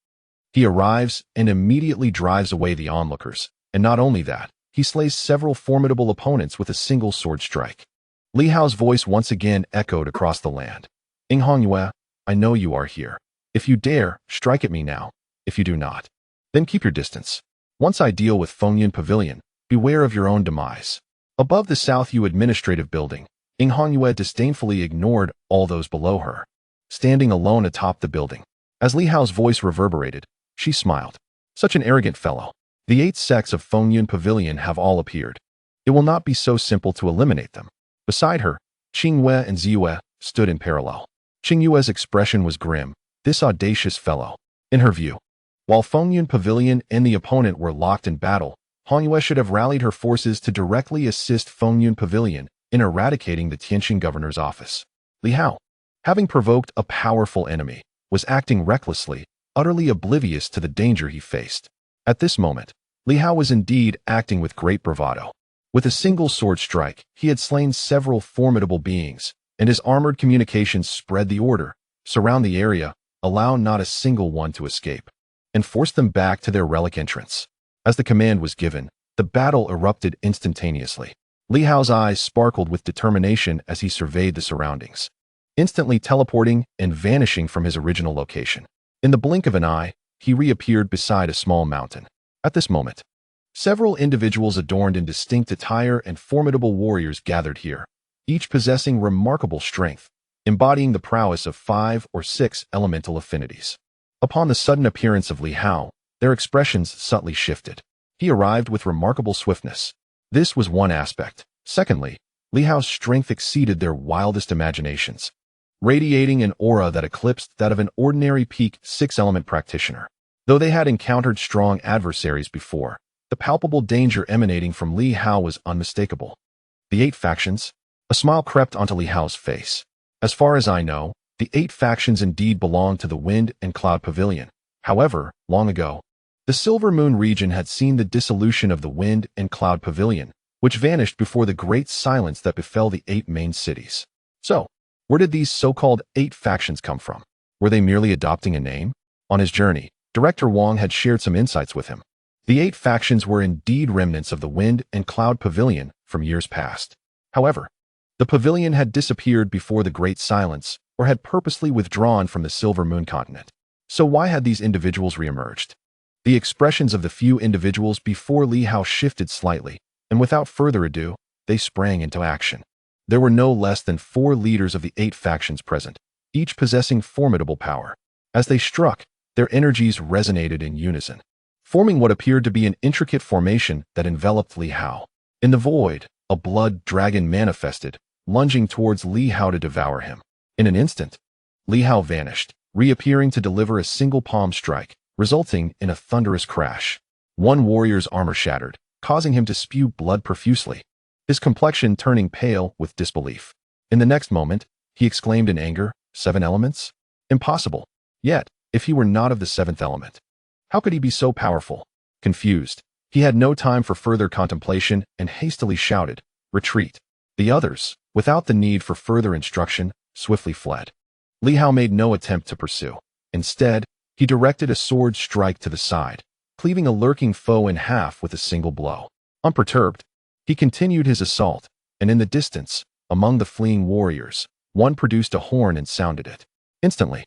He arrives and immediately drives away the onlookers, and not only that, he slays several formidable opponents with a single sword strike. Li Hao's voice once again echoed across the land. "Inghongyue, I know you are here. If you dare, strike at me now. If you do not, then keep your distance. Once I deal with Fengyun Pavilion, beware of your own demise." Above the South U administrative building, Inghongyue disdainfully ignored all those below her, standing alone atop the building. As Li Hao's voice reverberated, she smiled. "Such an arrogant fellow. The 8 sects of Fengyun Pavilion have all appeared. It will not be so simple to eliminate them." Beside her, Qingyue and Ziyue stood in parallel. Qingyue's expression was grim. This audacious fellow. In her view, while Fengyun Pavilion and the opponent were locked in battle, Hongyue should have rallied her forces to directly assist Fengyun Pavilion in eradicating the Tianxing Governor's Office. Li Hao, having provoked a powerful enemy, was acting recklessly, utterly oblivious to the danger he faced. At this moment, Li Hao was indeed acting with great bravado. With a single sword strike, he had slain several formidable beings, and his armored communications spread the order, surround the area, allow not a single one to escape, and force them back to their relic entrance. As the command was given, the battle erupted instantaneously. Li Hao's eyes sparkled with determination as he surveyed the surroundings, instantly teleporting and vanishing from his original location. In the blink of an eye, he reappeared beside a small mountain. At this moment, several individuals adorned in distinct attire and formidable warriors gathered here, each possessing remarkable strength, embodying the prowess of 5 or 6 elemental affinities. Upon the sudden appearance of Li Hao, their expressions subtly shifted. He arrived with remarkable swiftness. This was one aspect. Secondly, Li Hao's strength exceeded their wildest imaginations, radiating an aura that eclipsed that of an ordinary peak 6-element practitioner. Though they had encountered strong adversaries before, the palpable danger emanating from Li Hao was unmistakable. The 8 factions? A smile crept onto Li Hao's face. As far as I know, the 8 factions indeed belong to the Wind and Cloud Pavilion. However, long ago, the Silver Moon region had seen the dissolution of the Wind and Cloud Pavilion, which vanished before the great silence that befell the 8 main cities. So, where did these so-called 8 factions come from? Were they merely adopting a name? On his journey, Director Wang had shared some insights with him. The 8 factions were indeed remnants of the Wind and Cloud Pavilion from years past. However, the pavilion had disappeared before the Great Silence, or had purposely withdrawn from the Silver Moon continent. So why had these individuals reemerged? The expressions of the few individuals before Li Hao shifted slightly, and without further ado, they sprang into action. There were no less than 4 leaders of the 8 factions present, each possessing formidable power. As they struck, their energies resonated in unison, forming what appeared to be an intricate formation that enveloped Li Hao. In the void, a blood dragon manifested, lunging towards Li Hao to devour him. In an instant, Li Hao vanished, reappearing to deliver a single palm strike, resulting in a thunderous crash. One warrior's armor shattered, causing him to spew blood profusely, his complexion turning pale with disbelief. In the next moment, he exclaimed in anger, 7 elements? Impossible. Yet, if he were not of the 7th element, how could he be so powerful? Confused, he had no time for further contemplation and hastily shouted, retreat. The others, without the need for further instruction, swiftly fled. Li Hao made no attempt to pursue. Instead, he directed a sword strike to the side, cleaving a lurking foe in half with a single blow. Unperturbed, he continued his assault, and in the distance, among the fleeing warriors, one produced a horn and sounded it. Instantly,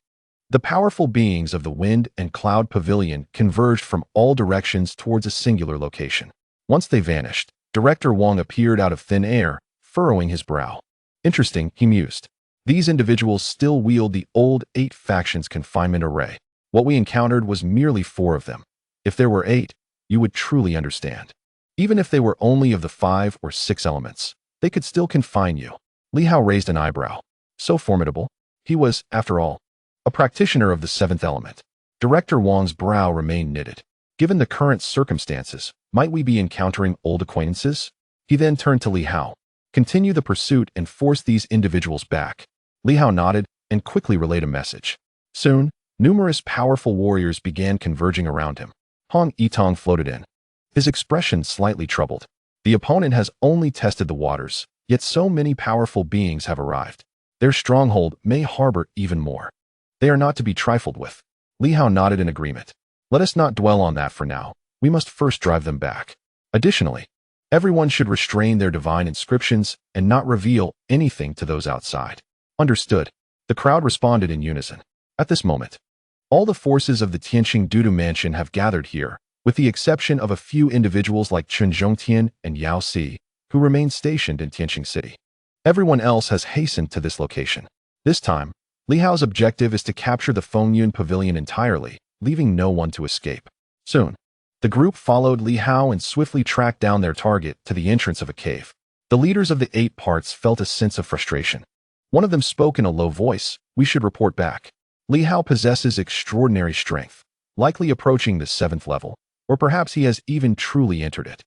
the powerful beings of the Wind and Cloud Pavilion converged from all directions towards a singular location. Once they vanished, Director Wang appeared out of thin air, furrowing his brow. Interesting, he mused. These individuals still wield the old 8 factions confinement array. What we encountered was merely 4 of them. If there were 8, you would truly understand. Even if they were only of the 5 or 6 elements, they could still confine you. Li Hao raised an eyebrow. So formidable. He was, after all, a practitioner of the 7th element. Director Wang's brow remained knitted. Given the current circumstances, might we be encountering old acquaintances? He then turned to Li Hao. Continue the pursuit and force these individuals back. Li Hao nodded and quickly relayed a message. Soon, numerous powerful warriors began converging around him. Hong Yitang floated in, his expression slightly troubled. The opponent has only tested the waters, yet so many powerful beings have arrived. Their stronghold may harbor even more. They are not to be trifled with. Li Hao nodded in agreement. Let us not dwell on that for now. We must first drive them back. Additionally, everyone should restrain their divine inscriptions and not reveal anything to those outside. Understood. The crowd responded in unison. At this moment, all the forces of the Tianxing Dudu mansion have gathered here, with the exception of a few individuals like Chen Zhongtian and Yao Si, who remain stationed in Tianxing City. Everyone else has hastened to this location. This time, Li Hao's objective is to capture the Fengyun Pavilion entirely, leaving no one to escape. Soon, the group followed Li Hao and swiftly tracked down their target to the entrance of a cave. The leaders of the 8 parts felt a sense of frustration. One of them spoke in a low voice, we should report back. Li Hao possesses extraordinary strength, likely approaching the 7th level, or perhaps he has even truly entered it.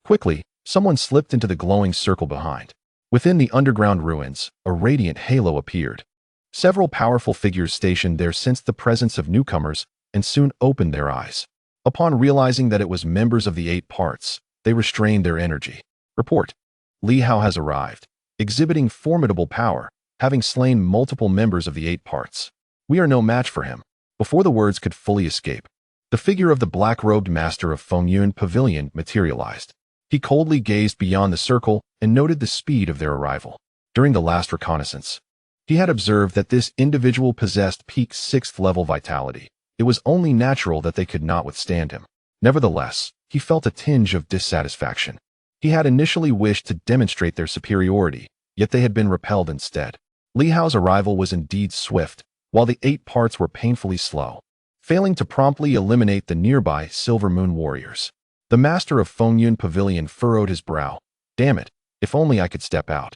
Quickly, someone slipped into the glowing circle behind. Within the underground ruins, a radiant halo appeared. Several powerful figures stationed there sensed the presence of newcomers and soon opened their eyes. Upon realizing that it was members of the 8 parts, they restrained their energy. Report. Li Hao has arrived, exhibiting formidable power, having slain multiple members of the 8 parts. We are no match for him. Before the words could fully escape, the figure of the black-robed master of Fengyun Pavilion materialized. He coldly gazed beyond the circle and noted the speed of their arrival. During the last reconnaissance, he had observed that this individual possessed peak 6th level vitality. It was only natural that they could not withstand him. Nevertheless, he felt a tinge of dissatisfaction. He had initially wished to demonstrate their superiority, yet they had been repelled instead. Li Hao's arrival was indeed swift, while the 8 parts were painfully slow, failing to promptly eliminate the nearby Silver Moon warriors. The master of Fengyun Pavilion furrowed his brow. Damn it, if only I could step out.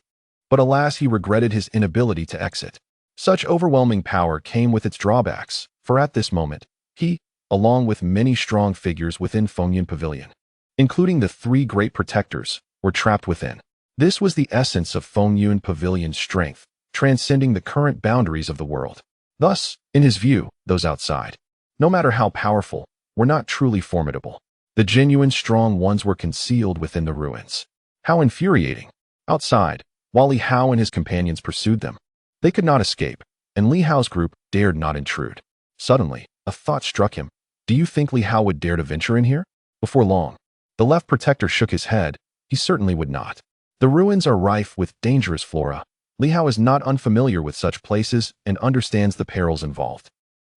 But alas, he regretted his inability to exit. Such overwhelming power came with its drawbacks, for at this moment, he, along with many strong figures within Fengyun Pavilion, including the 3 great protectors, were trapped within. This was the essence of Fengyun Pavilion's strength, transcending the current boundaries of the world. Thus, in his view, those outside, no matter how powerful, were not truly formidable. The genuine strong ones were concealed within the ruins. How infuriating. Outside, while Li Hao and his companions pursued them, they could not escape, and Li Hao's group dared not intrude. Suddenly, a thought struck him. Do you think Li Hao would dare to venture in here? Before long, the left protector shook his head. He certainly would not. The ruins are rife with dangerous flora. Li Hao is not unfamiliar with such places and understands the perils involved.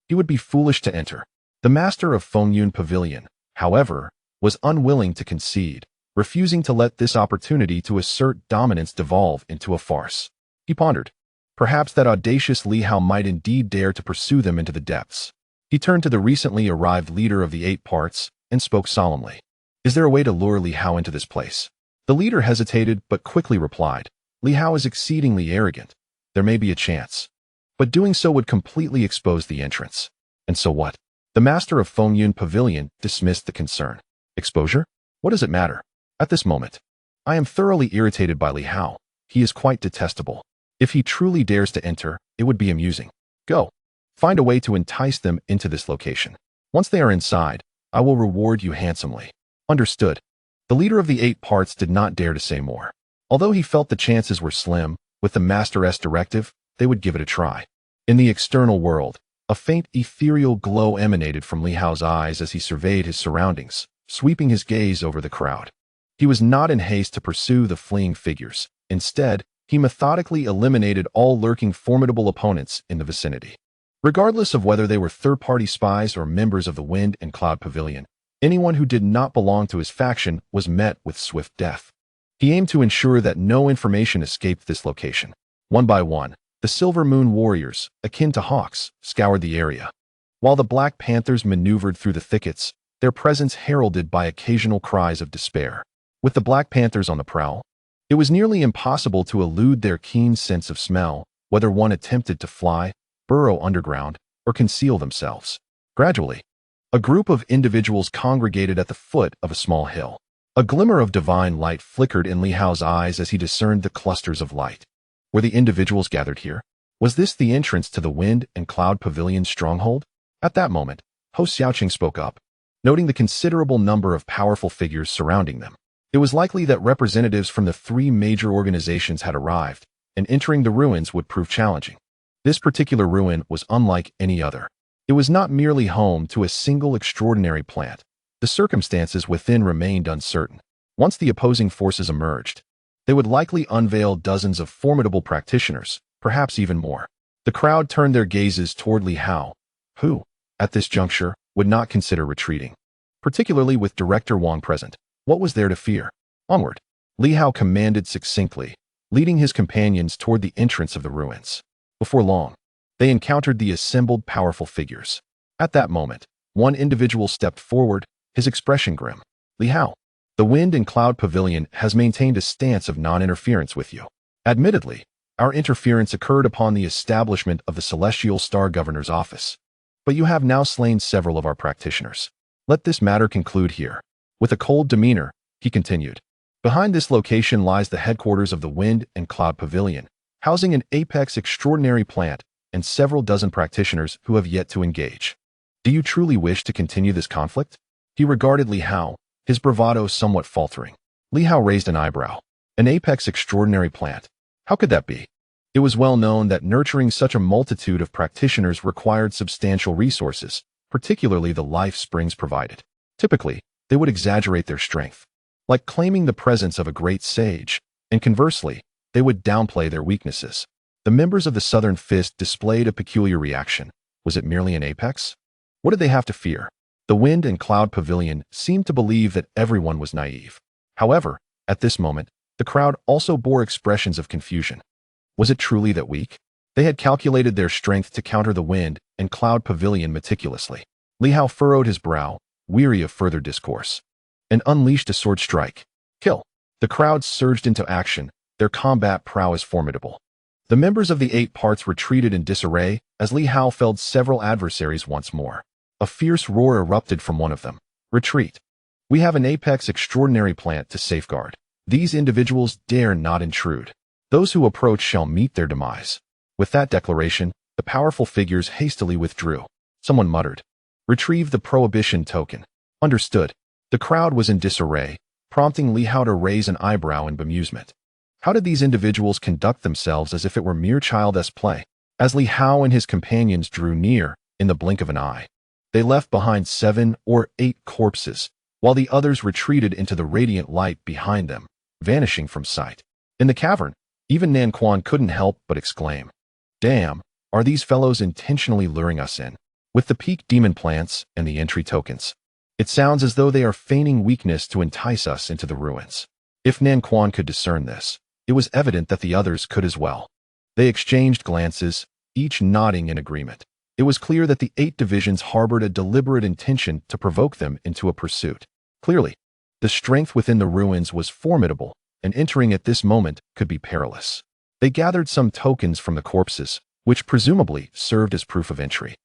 He would be foolish to enter. The master of Fengyun Pavilion, however, was unwilling to concede, refusing to let this opportunity to assert dominance devolve into a farce. He pondered. Perhaps that audacious Li Hao might indeed dare to pursue them into the depths. He turned to the recently arrived leader of the 8 parts and spoke solemnly. Is there a way to lure Li Hao into this place? The leader hesitated but quickly replied. Li Hao is exceedingly arrogant. There may be a chance. But doing so would completely expose the entrance. And so what? The master of Fengyun Pavilion dismissed the concern. Exposure? What does it matter? At this moment, I am thoroughly irritated by Li Hao. He is quite detestable. If he truly dares to enter, it would be amusing. Go. Find a way to entice them into this location. Once they are inside, I will reward you handsomely. Understood. The leader of the 8 parts did not dare to say more. Although he felt the chances were slim, with the Master's directive, they would give it a try. In the external world, a faint ethereal glow emanated from Li Hao's eyes as he surveyed his surroundings, sweeping his gaze over the crowd. He was not in haste to pursue the fleeing figures. Instead, he methodically eliminated all lurking formidable opponents in the vicinity. Regardless of whether they were third-party spies or members of the Wind and Cloud Pavilion, anyone who did not belong to his faction was met with swift death. He aimed to ensure that no information escaped this location. One by one, the Silver Moon warriors, akin to hawks, scoured the area. While the Black Panthers maneuvered through the thickets, their presence heralded by occasional cries of despair. With the Black Panthers on the prowl, it was nearly impossible to elude their keen sense of smell, whether one attempted to fly, burrow underground, or conceal themselves. Gradually, a group of individuals congregated at the foot of a small hill. A glimmer of divine light flickered in Li Hao's eyes as he discerned the clusters of light. Were the individuals gathered here? Was this the entrance to the Wind and Cloud Pavilion's stronghold? At that moment, host Xiaoqing spoke up, noting the considerable number of powerful figures surrounding them. It was likely that representatives from the 3 major organizations had arrived, and entering the ruins would prove challenging. This particular ruin was unlike any other. It was not merely home to a single extraordinary plant. The circumstances within remained uncertain. Once the opposing forces emerged, they would likely unveil dozens of formidable practitioners, perhaps even more. The crowd turned their gazes toward Li Hao, who, at this juncture, would not consider retreating. Particularly with Director Wang present, what was there to fear? Onward, Li Hao commanded succinctly, leading his companions toward the entrance of the ruins. Before long, they encountered the assembled powerful figures. At that moment, one individual stepped forward, his expression grim. Li Hao, the Wind and Cloud Pavilion has maintained a stance of non-interference with you. Admittedly, our interference occurred upon the establishment of the Celestial Star Governor's office. But you have now slain several of our practitioners. Let this matter conclude here. With a cold demeanor, he continued. Behind this location lies the headquarters of the Wind and Cloud Pavilion, housing an apex extraordinary plant and several dozen practitioners who have yet to engage. Do you truly wish to continue this conflict? He regarded Li Hao, his bravado somewhat faltering. Li Hao raised an eyebrow. An apex extraordinary plant. How could that be? It was well known that nurturing such a multitude of practitioners required substantial resources, particularly the life springs provided. Typically, they would exaggerate their strength, like claiming the presence of a great sage, and conversely, they would downplay their weaknesses. The members of the Southern Fist displayed a peculiar reaction. Was it merely an apex? What did they have to fear? The Wind and Cloud Pavilion seemed to believe that everyone was naive. However, at this moment, the crowd also bore expressions of confusion. Was it truly that weak? They had calculated their strength to counter the Wind and Cloud Pavilion meticulously. Li Hao furrowed his brow, weary of further discourse, and unleashed a sword strike. Kill! The crowd surged into action, their combat prowess formidable. The members of the 8 parts retreated in disarray as Li Hao felled several adversaries once more. A fierce roar erupted from one of them. Retreat! We have an apex extraordinary plant to safeguard. These individuals dare not intrude. Those who approach shall meet their demise. With that declaration, the powerful figures hastily withdrew. Someone muttered, "Retrieve the prohibition token." Understood. The crowd was in disarray, prompting Li Hao to raise an eyebrow in bemusement. How did these individuals conduct themselves as if it were mere childish play? As Li Hao and his companions drew near, in the blink of an eye, they left behind 7 or 8 corpses, while the others retreated into the radiant light behind them, vanishing from sight. In the cavern, even Nan Quan couldn't help but exclaim, "Damn, are these fellows intentionally luring us in? With the peak demon plants and the entry tokens. It sounds as though they are feigning weakness to entice us into the ruins." If Nan Quan could discern this, it was evident that the others could as well. They exchanged glances, each nodding in agreement. It was clear that the 8 divisions harbored a deliberate intention to provoke them into a pursuit. Clearly, the strength within the ruins was formidable, and entering at this moment could be perilous. They gathered some tokens from the corpses, which presumably served as proof of entry.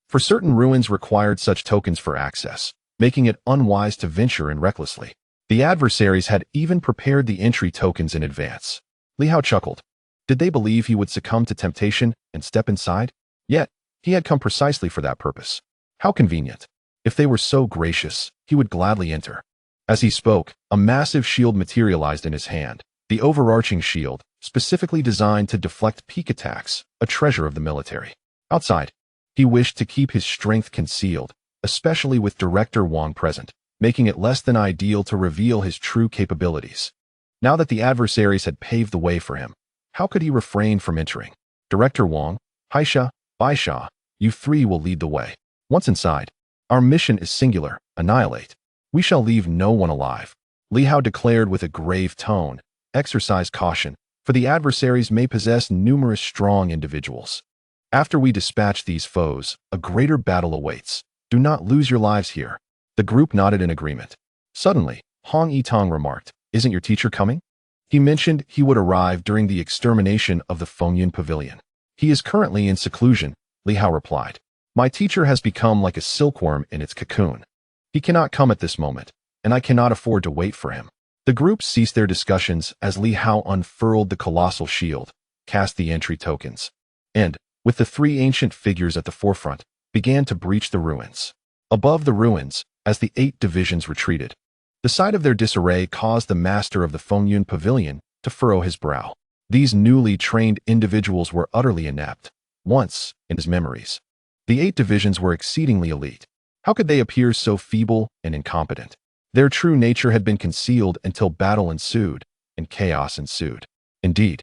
For certain ruins required such tokens for access, making it unwise to venture in recklessly. The adversaries had even prepared the entry tokens in advance. Li Hao chuckled. Did they believe he would succumb to temptation and step inside? Yet, he had come precisely for that purpose. How convenient. If they were so gracious, he would gladly enter. As he spoke, a massive shield materialized in his hand, the overarching shield, specifically designed to deflect peak attacks, a treasure of the military. Outside, he wished to keep his strength concealed, especially with Director Wang present, making it less than ideal to reveal his true capabilities. Now that the adversaries had paved the way for him, how could he refrain from entering? Director Wang, Haisha, Baisha, you 3 will lead the way. Once inside, our mission is singular, annihilate. We shall leave no one alive. Li Hao declared with a grave tone, exercise caution, for the adversaries may possess numerous strong individuals. After we dispatch these foes, a greater battle awaits. Do not lose your lives here. The group nodded in agreement. Suddenly, Hong Yitang remarked, "Isn't your teacher coming?" He mentioned he would arrive during the extermination of the Fengyun Pavilion. "He is currently in seclusion," Li Hao replied. "My teacher has become like a silkworm in its cocoon. He cannot come at this moment, and I cannot afford to wait for him." The group ceased their discussions as Li Hao unfurled the colossal shield, cast the entry tokens, and, with the 3 ancient figures at the forefront, began to breach the ruins. Above the ruins, as the 8 divisions retreated, the sight of their disarray caused the master of the Fengyun Pavilion to furrow his brow. These newly trained individuals were utterly inept. Once, in his memories, the 8 divisions were exceedingly elite. How could they appear so feeble and incompetent? Their true nature had been concealed until battle ensued, and chaos ensued. Indeed,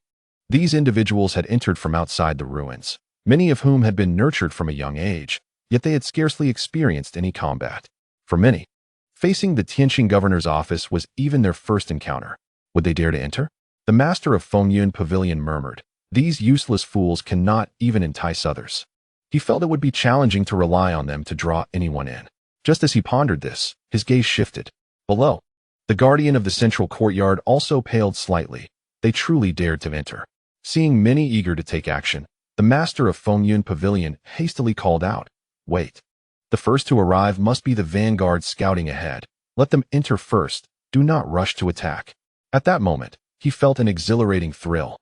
these individuals had entered from outside the ruins, many of whom had been nurtured from a young age, yet they had scarcely experienced any combat. For many, facing the Tianxing governor's office was even their first encounter. Would they dare to enter? The master of Fengyun Pavilion murmured, "These useless fools cannot even entice others." He felt it would be challenging to rely on them to draw anyone in. Just as he pondered this, his gaze shifted. Below, the guardian of the central courtyard also paled slightly. They truly dared to enter. Seeing many eager to take action, the master of Fengyun Pavilion hastily called out, "Wait. The first to arrive must be the vanguard scouting ahead. Let them enter first. Do not rush to attack." At that moment, he felt an exhilarating thrill.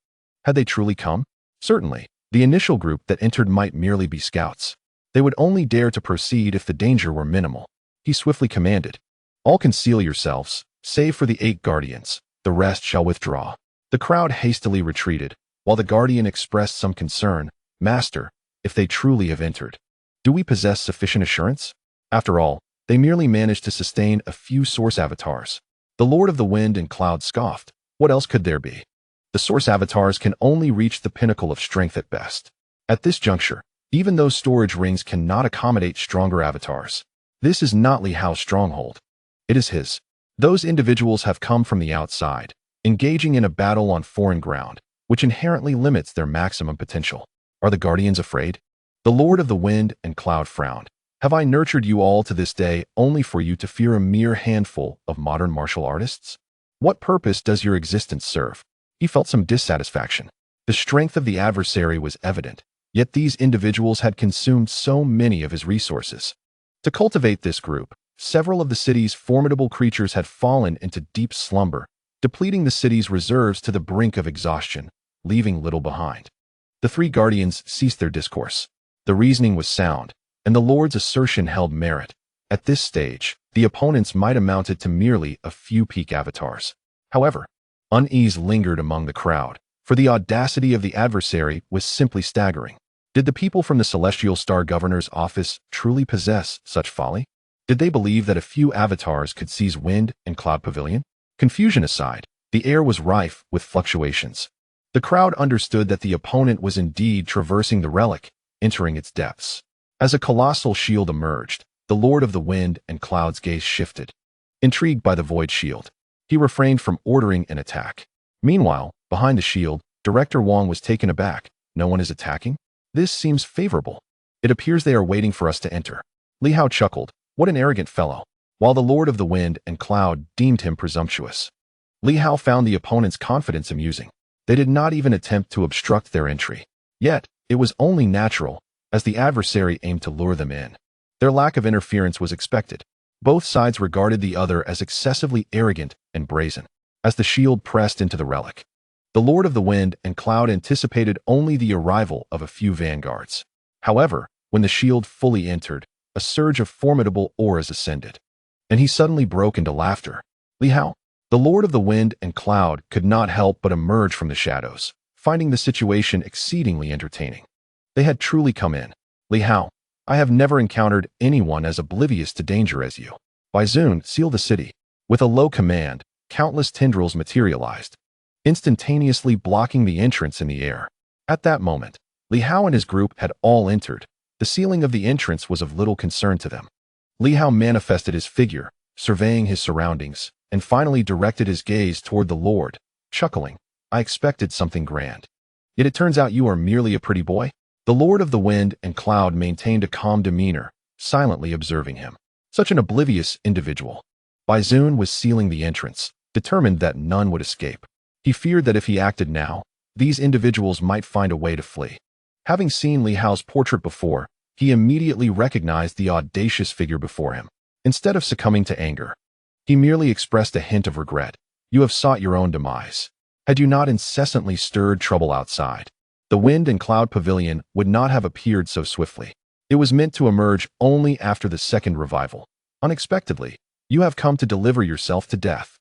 Had they truly come? Certainly, the initial group that entered might merely be scouts. They would only dare to proceed if the danger were minimal. He swiftly commanded, "All conceal yourselves, save for the 8 guardians. The rest shall withdraw." The crowd hastily retreated, while the guardian expressed some concern. "Master, if they truly have entered, do we possess sufficient assurance? After all, they merely managed to sustain a few source avatars." The Lord of the Wind and Cloud scoffed. What else could there be? The source avatars can only reach the pinnacle of strength at best. At this juncture, even those storage rings cannot accommodate stronger avatars. This is not Li Hao's stronghold. It is his. Those individuals have come from the outside, engaging in a battle on foreign ground, which inherently limits their maximum potential. Are the guardians afraid? The Lord of the Wind and Cloud frowned. "Have I nurtured you all to this day only for you to fear a mere handful of modern martial artists? What purpose does your existence serve?" He felt some dissatisfaction. The strength of the adversary was evident, yet these individuals had consumed so many of his resources. To cultivate this group, several of the city's formidable creatures had fallen into deep slumber, depleting the city's reserves to the brink of exhaustion, leaving little behind. The 3 guardians ceased their discourse. The reasoning was sound, and the Lord's assertion held merit. At this stage, the opponents might amounted to merely a few peak avatars. However, unease lingered among the crowd, for the audacity of the adversary was simply staggering. Did the people from the Celestial Star Governor's office truly possess such folly? Did they believe that a few avatars could seize Wind and Cloud Pavilion? Confusion aside, the air was rife with fluctuations. The crowd understood that the opponent was indeed traversing the relic, entering its depths. As a colossal shield emerged, the Lord of the Wind and Cloud's gaze shifted. Intrigued by the void shield, he refrained from ordering an attack. Meanwhile, behind the shield, Director Wong was taken aback. No one is attacking? This seems favorable. It appears they are waiting for us to enter. Li Hao chuckled. What an arrogant fellow. While the Lord of the Wind and Cloud deemed him presumptuous, Li Hao found the opponent's confidence amusing. They did not even attempt to obstruct their entry. Yet, it was only natural, as the adversary aimed to lure them in. Their lack of interference was expected. Both sides regarded the other as excessively arrogant and brazen. As the shield pressed into the relic, the Lord of the Wind and Cloud anticipated only the arrival of a few vanguards. However, when the shield fully entered, a surge of formidable auras ascended, and he suddenly broke into laughter. Li Hao, the Lord of the Wind and Cloud, could not help but emerge from the shadows, finding the situation exceedingly entertaining. They had truly come in. Li Hao, I have never encountered anyone as oblivious to danger as you. Baizun, seal the city. With a low command, countless tendrils materialized, instantaneously blocking the entrance in the air. At that moment, Li Hao and his group had all entered. The sealing of the entrance was of little concern to them. Li Hao manifested his figure, surveying his surroundings, and finally directed his gaze toward the Lord, chuckling. I expected something grand. Yet it turns out you are merely a pretty boy? The Lord of the Wind and Cloud maintained a calm demeanor, silently observing him. Such an oblivious individual. Baizun was sealing the entrance, determined that none would escape. He feared that if he acted now, these individuals might find a way to flee. Having seen Li Hao's portrait before, he immediately recognized the audacious figure before him. Instead of succumbing to anger, he merely expressed a hint of regret. You have sought your own demise. Had you not incessantly stirred trouble outside, the Wind and Cloud Pavilion would not have appeared so swiftly. It was meant to emerge only after the second revival. Unexpectedly, you have come to deliver yourself to death.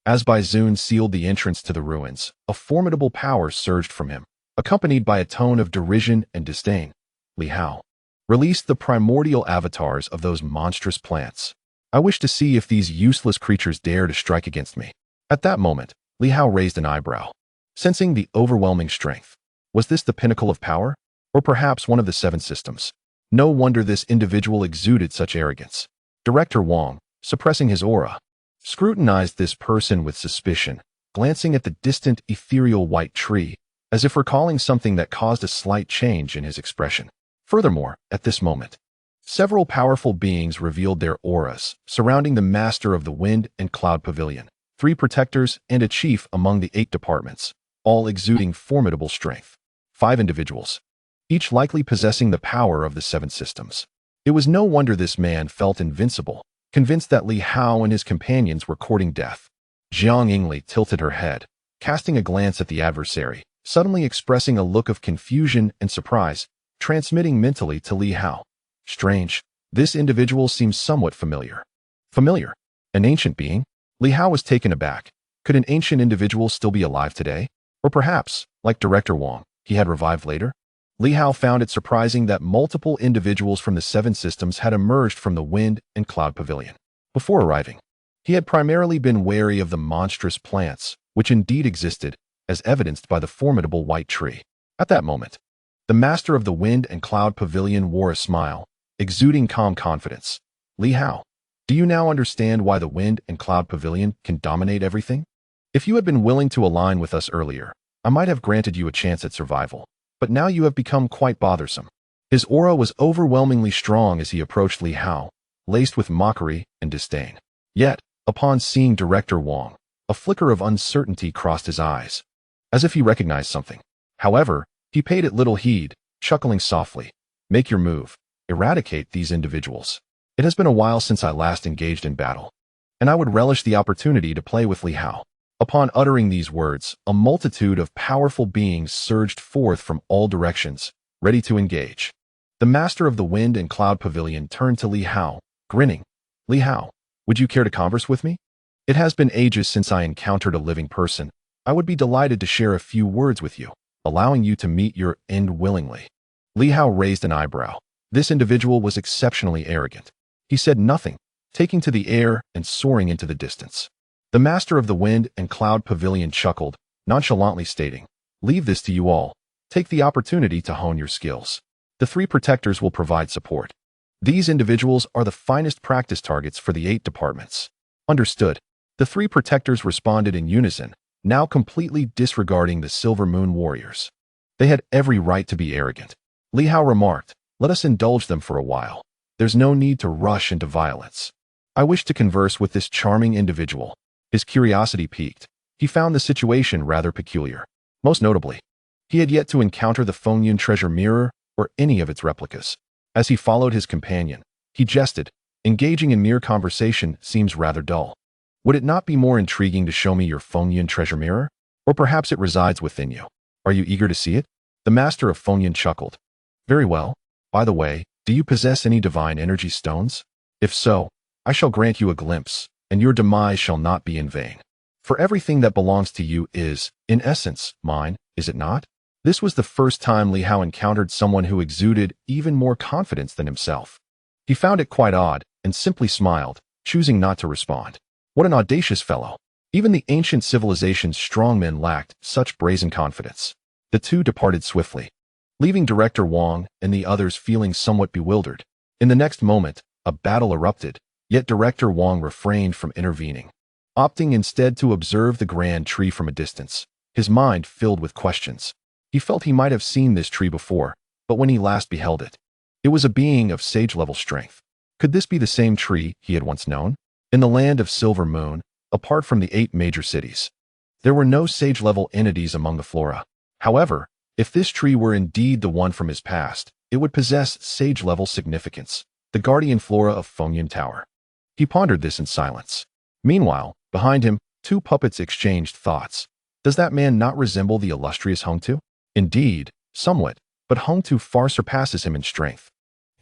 As Baizun sealed the entrance to the ruins, a formidable power surged from him, accompanied by a tone of derision and disdain. Li Hao, release the primordial avatars of those monstrous plants. I wish to see if these useless creatures dare to strike against me. At that moment, Li Hao raised an eyebrow, sensing the overwhelming strength. Was this the pinnacle of power? Or perhaps one of the seven systems? No wonder this individual exuded such arrogance. Director Wong, suppressing his aura, scrutinized this person with suspicion, glancing at the distant ethereal white tree, as if recalling something that caused a slight change in his expression. Furthermore, at this moment, several powerful beings revealed their auras, surrounding the master of the Wind and Cloud Pavilion, 3 protectors and a chief among the 8 departments, all exuding formidable strength. 5 individuals, each likely possessing the power of the 7 systems. It was no wonder this man felt invincible, convinced that Li Hao and his companions were courting death. Jiang Yingli tilted her head, casting a glance at the adversary, suddenly expressing a look of confusion and surprise, transmitting mentally to Li Hao. Strange, this individual seems somewhat familiar. Familiar? An ancient being? Li Hao was taken aback. Could an ancient individual still be alive today? Or perhaps, like Director Wong, he had revived later? Li Hao found it surprising that multiple individuals from the 7 systems had emerged from the Wind and Cloud Pavilion. Before arriving, he had primarily been wary of the monstrous plants, which indeed existed, as evidenced by the formidable white tree. At that moment, the master of the Wind and Cloud Pavilion wore a smile, exuding calm confidence. Li Hao, do you now understand why the Wind and Cloud Pavilion can dominate everything? If you had been willing to align with us earlier, I might have granted you a chance at survival, but now you have become quite bothersome. His aura was overwhelmingly strong as he approached Li Hao, laced with mockery and disdain. Yet, upon seeing Director Wong, a flicker of uncertainty crossed his eyes, as if he recognized something. However, he paid it little heed, chuckling softly. Make your move. Eradicate these individuals. It has been a while since I last engaged in battle, and I would relish the opportunity to play with Li Hao. Upon uttering these words, a multitude of powerful beings surged forth from all directions, ready to engage. The master of the Wind and Cloud Pavilion turned to Li Hao, grinning. Li Hao, would you care to converse with me? It has been ages since I encountered a living person. I would be delighted to share a few words with you, allowing you to meet your end willingly. Li Hao raised an eyebrow. This individual was exceptionally arrogant. He said nothing, taking to the air and soaring into the distance. The master of the wind and cloud pavilion chuckled, nonchalantly stating, "Leave this to you all. Take the opportunity to hone your skills. The 3 protectors will provide support. These individuals are the finest practice targets for the 8 departments." Understood. The 3 protectors responded in unison, now completely disregarding the Silver Moon warriors. They had every right to be arrogant. Li Hao remarked, "Let us indulge them for a while. There's no need to rush into violence. I wish to converse with this charming individual." His curiosity piqued. He found the situation rather peculiar. Most notably, he had yet to encounter the Fengyun treasure mirror or any of its replicas. As he followed his companion, he jested, "Engaging in mere conversation seems rather dull. Would it not be more intriguing to show me your Fengyun treasure mirror? Or perhaps it resides within you. Are you eager to see it?" The master of Fengyun chuckled. "Very well. By the way, do you possess any divine energy stones? If so, I shall grant you a glimpse, and your demise shall not be in vain. For everything that belongs to you is, in essence, mine, is it not?" This was the first time Li Hao encountered someone who exuded even more confidence than himself. He found it quite odd, and simply smiled, choosing not to respond. What an audacious fellow! Even the ancient civilization's strongmen lacked such brazen confidence. The 2 departed swiftly, leaving Director Wang and the others feeling somewhat bewildered. In the next moment, a battle erupted, yet Director Wang refrained from intervening, opting instead to observe the grand tree from a distance, his mind filled with questions. He felt he might have seen this tree before, but when he last beheld it, it was a being of sage-level strength. Could this be the same tree he had once known? In the land of Silver Moon, apart from the 8 major cities, there were no sage-level entities among the flora. However, if this tree were indeed the one from his past, it would possess sage-level significance, the guardian flora of Fengyun Tower. He pondered this in silence. Meanwhile, behind him, 2 puppets exchanged thoughts. Does that man not resemble the illustrious Hongtu? Indeed, somewhat, but Hongtu far surpasses him in strength.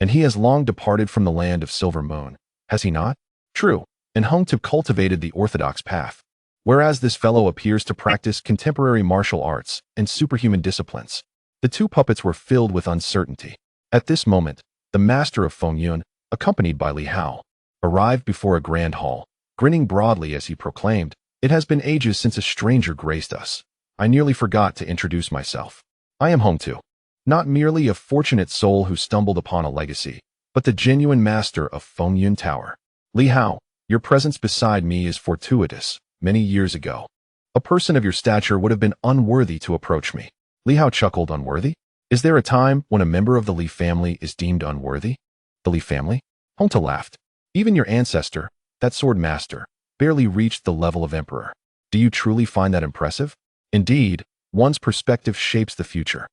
And he has long departed from the land of Silver Moon, has he not? True, and Hongtu cultivated the orthodox path, whereas this fellow appears to practice contemporary martial arts and superhuman disciplines. The 2 puppets were filled with uncertainty. At this moment, the master of Fengyun, accompanied by Li Hao, arrived before a grand hall, grinning broadly as he proclaimed, "It has been ages since a stranger graced us. I nearly forgot to introduce myself. I am Hongtu, not merely a fortunate soul who stumbled upon a legacy, but the genuine master of Fengyun Tower. Li Hao, your presence beside me is fortuitous. Many years ago, a person of your stature would have been unworthy to approach me." Li Hao chuckled. "Unworthy? Is there a time when a member of the Li family is deemed unworthy?" "The Li family?" Hongtu laughed. "Even your ancestor, that sword master, barely reached the level of emperor. Do you truly find that impressive? Indeed, one's perspective shapes the future.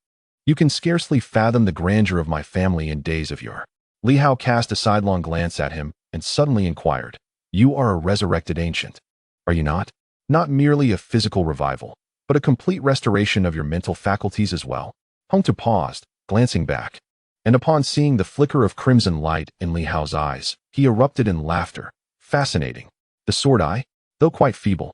You can scarcely fathom the grandeur of my family in days of yore." Li Hao cast a sidelong glance at him and suddenly inquired, "You are a resurrected ancient, are you not? Not merely a physical revival, but a complete restoration of your mental faculties as well?" Hongtu paused, glancing back, and upon seeing the flicker of crimson light in Li Hao's eyes, he erupted in laughter. "Fascinating. The sword eye? Though quite feeble,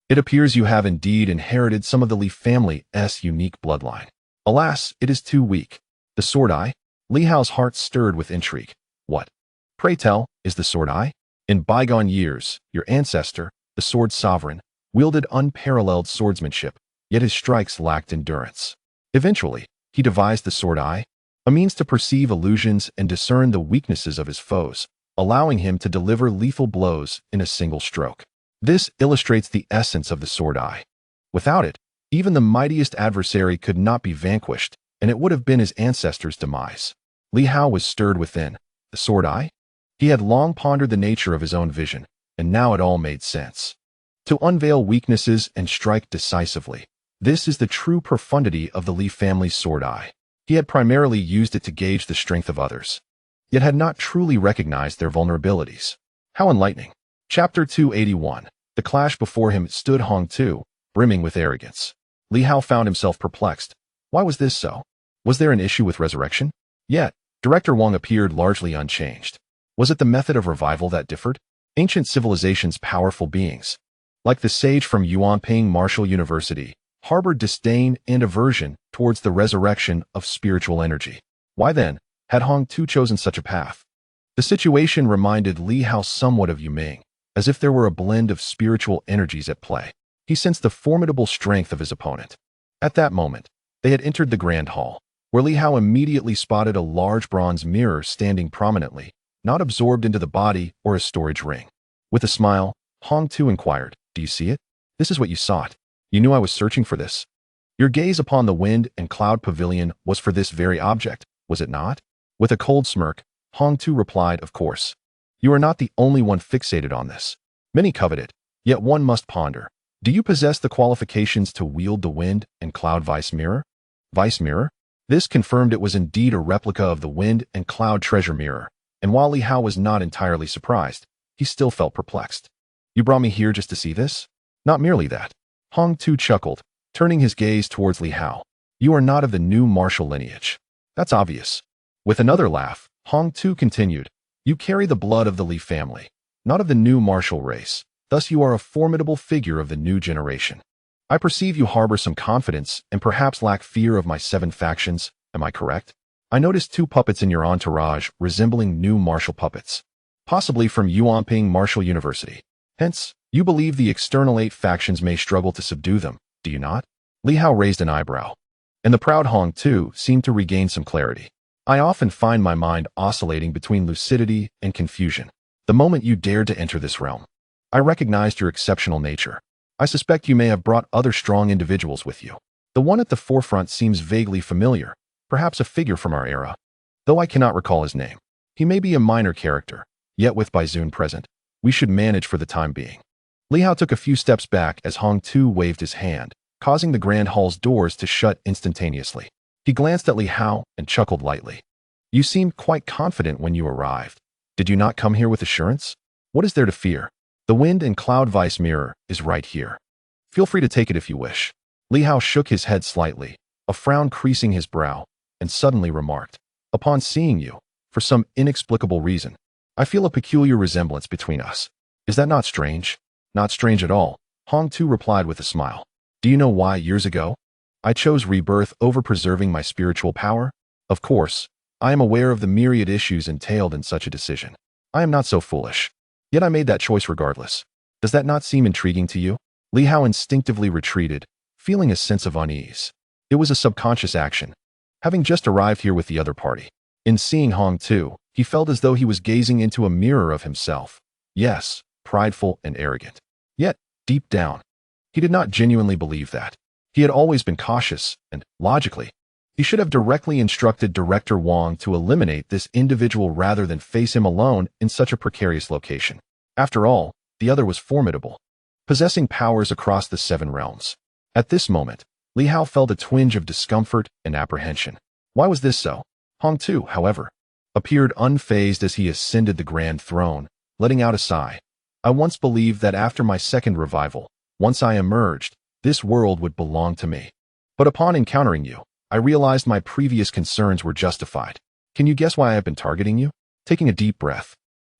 it appears you have indeed inherited some of the Li family's unique bloodline. Alas, it is too weak. The sword eye?" Li Hao's heart stirred with intrigue. "What, pray tell, is the sword eye? In bygone years, your ancestor, the sword sovereign, wielded unparalleled swordsmanship, yet his strikes lacked endurance. Eventually, he devised the sword eye, a means to perceive illusions and discern the weaknesses of his foes, allowing him to deliver lethal blows in a single stroke. This illustrates the essence of the sword eye. Without it, even the mightiest adversary could not be vanquished, and it would have been his ancestor's demise." Li Hao was stirred within. The sword eye? He had long pondered the nature of his own vision, and now it all made sense. To unveil weaknesses and strike decisively. This is the true profundity of the Li family's sword eye. He had primarily used it to gauge the strength of others, yet had not truly recognized their vulnerabilities. How enlightening. Chapter 281. The clash before him stood Hongtu, brimming with arrogance. Li Hao found himself perplexed. Why was this so? Was there an issue with resurrection? Yet, Director Wang appeared largely unchanged. Was it the method of revival that differed? Ancient civilizations' powerful beings, like the sage from Yuanping Martial University, harbored disdain and aversion towards the resurrection of spiritual energy. Why then had Hong Tu chosen such a path? The situation reminded Li Hao somewhat of Yuming, as if there were a blend of spiritual energies at play. He sensed the formidable strength of his opponent. At that moment, they had entered the grand hall, where Li Hao immediately spotted a large bronze mirror standing prominently, not absorbed into the body or a storage ring. With a smile, Hong Tu inquired, "Do you see it? This is what you sought. You knew I was searching for this. Your gaze upon the wind and cloud pavilion was for this very object, was it not?" With a cold smirk, Hong Tu replied, "Of course. You are not the only one fixated on this. Many covet it, yet one must ponder. Do you possess the qualifications to wield the wind and cloud vice mirror?" Vice mirror? This confirmed it was indeed a replica of the wind and cloud treasure mirror, and while Li Hao was not entirely surprised, he still felt perplexed. "You brought me here just to see this?" "Not merely that." Hong Tu chuckled, turning his gaze towards Li Hao. "You are not of the new martial lineage. That's obvious." With another laugh, Hong Tu continued, "You carry the blood of the Li family, not of the new martial race. Thus you are a formidable figure of the new generation. I perceive you harbor some confidence and perhaps lack fear of my 7 factions. Am I correct? I noticed 2 puppets in your entourage resembling new martial puppets, possibly from Yuanping Martial University. Hence, you believe the external 8 factions may struggle to subdue them, do you not?" Li Hao raised an eyebrow, and the proud Hong Tu seemed to regain some clarity. "I often find my mind oscillating between lucidity and confusion. The moment you dared to enter this realm, I recognized your exceptional nature. I suspect you may have brought other strong individuals with you. The one at the forefront seems vaguely familiar, perhaps a figure from our era, though I cannot recall his name. He may be a minor character, yet with Baizun present, we should manage for the time being." Li Hao took a few steps back as Hong Tu waved his hand, causing the grand hall's doors to shut instantaneously. He glanced at Li Hao and chuckled lightly. "You seemed quite confident when you arrived. Did you not come here with assurance? What is there to fear? The wind and cloud vice mirror is right here. Feel free to take it if you wish." Li Hao shook his head slightly, a frown creasing his brow, and suddenly remarked, "Upon seeing you, for some inexplicable reason, I feel a peculiar resemblance between us. Is that not strange?" "Not strange at all," Hong Tu replied with a smile. "Do you know why years ago I chose rebirth over preserving my spiritual power? Of course, I am aware of the myriad issues entailed in such a decision. I am not so foolish. Yet I made that choice regardless. Does that not seem intriguing to you?" Li Hao instinctively retreated, feeling a sense of unease. It was a subconscious action, having just arrived here with the other party. In seeing Hong Tu, he felt as though he was gazing into a mirror of himself. Yes, prideful and arrogant. Yet, deep down, he did not genuinely believe that. He had always been cautious, and, logically, he should have directly instructed Director Wang to eliminate this individual rather than face him alone in such a precarious location. After all, the other was formidable, possessing powers across the 7 realms. At this moment, Li Hao felt a twinge of discomfort and apprehension. Why was this so? Hong Tu, however, appeared unfazed as he ascended the grand throne, letting out a sigh. "I once believed that after my second revival, once I emerged, this world would belong to me. But upon encountering you, I realized my previous concerns were justified. Can you guess why I have been targeting you?" Taking a deep breath,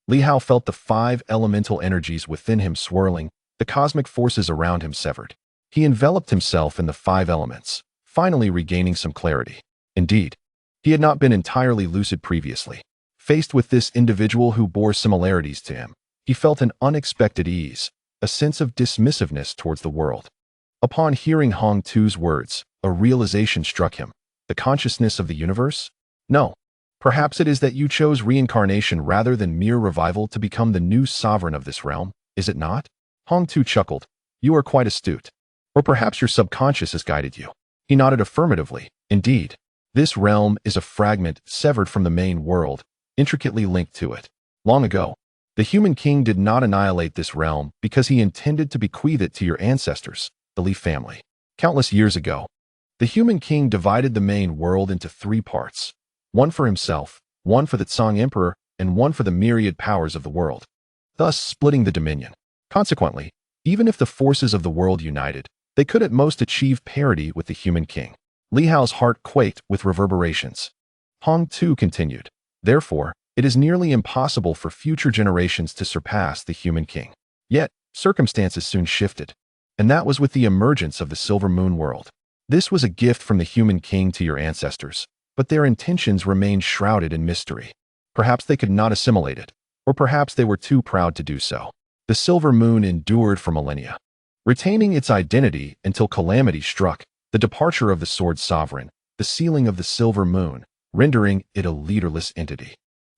Li Hao felt the 5 elemental energies within him swirling, the cosmic forces around him severed. He enveloped himself in the 5 elements, finally regaining some clarity. Indeed, he had not been entirely lucid previously. Faced with this individual who bore similarities to him, he felt an unexpected ease, a sense of dismissiveness towards the world. Upon hearing Hong Tu's words, a realization struck him. The consciousness of the universe? No. Perhaps it is that you chose reincarnation rather than mere revival to become the new sovereign of this realm, is it not? Hong Tu chuckled. "You are quite astute. Or perhaps your subconscious has guided you." He nodded affirmatively. "Indeed, this realm is a fragment severed from the main world, intricately linked to it. Long ago, the human king did not annihilate this realm because he intended to bequeath it to your ancestors, the Li family. Countless years ago, the human king divided the main world into 3 parts, one for himself, one for the Tsang Emperor, and one for the myriad powers of the world, thus splitting the dominion. Consequently, even if the forces of the world united, they could at most achieve parity with the human king." Li Hao's heart quaked with reverberations. Hong Tu continued, "Therefore, It is nearly impossible for future generations to surpass the human king. Yet, circumstances soon shifted, and that was with the emergence of the Silver Moon world. This was a gift from the human king to your ancestors, but their intentions remained shrouded in mystery. Perhaps they could not assimilate it, or perhaps they were too proud to do so. The Silver Moon endured for millennia, retaining its identity until calamity struck, the departure of the Sword Sovereign, the sealing of the Silver Moon, rendering it a leaderless entity.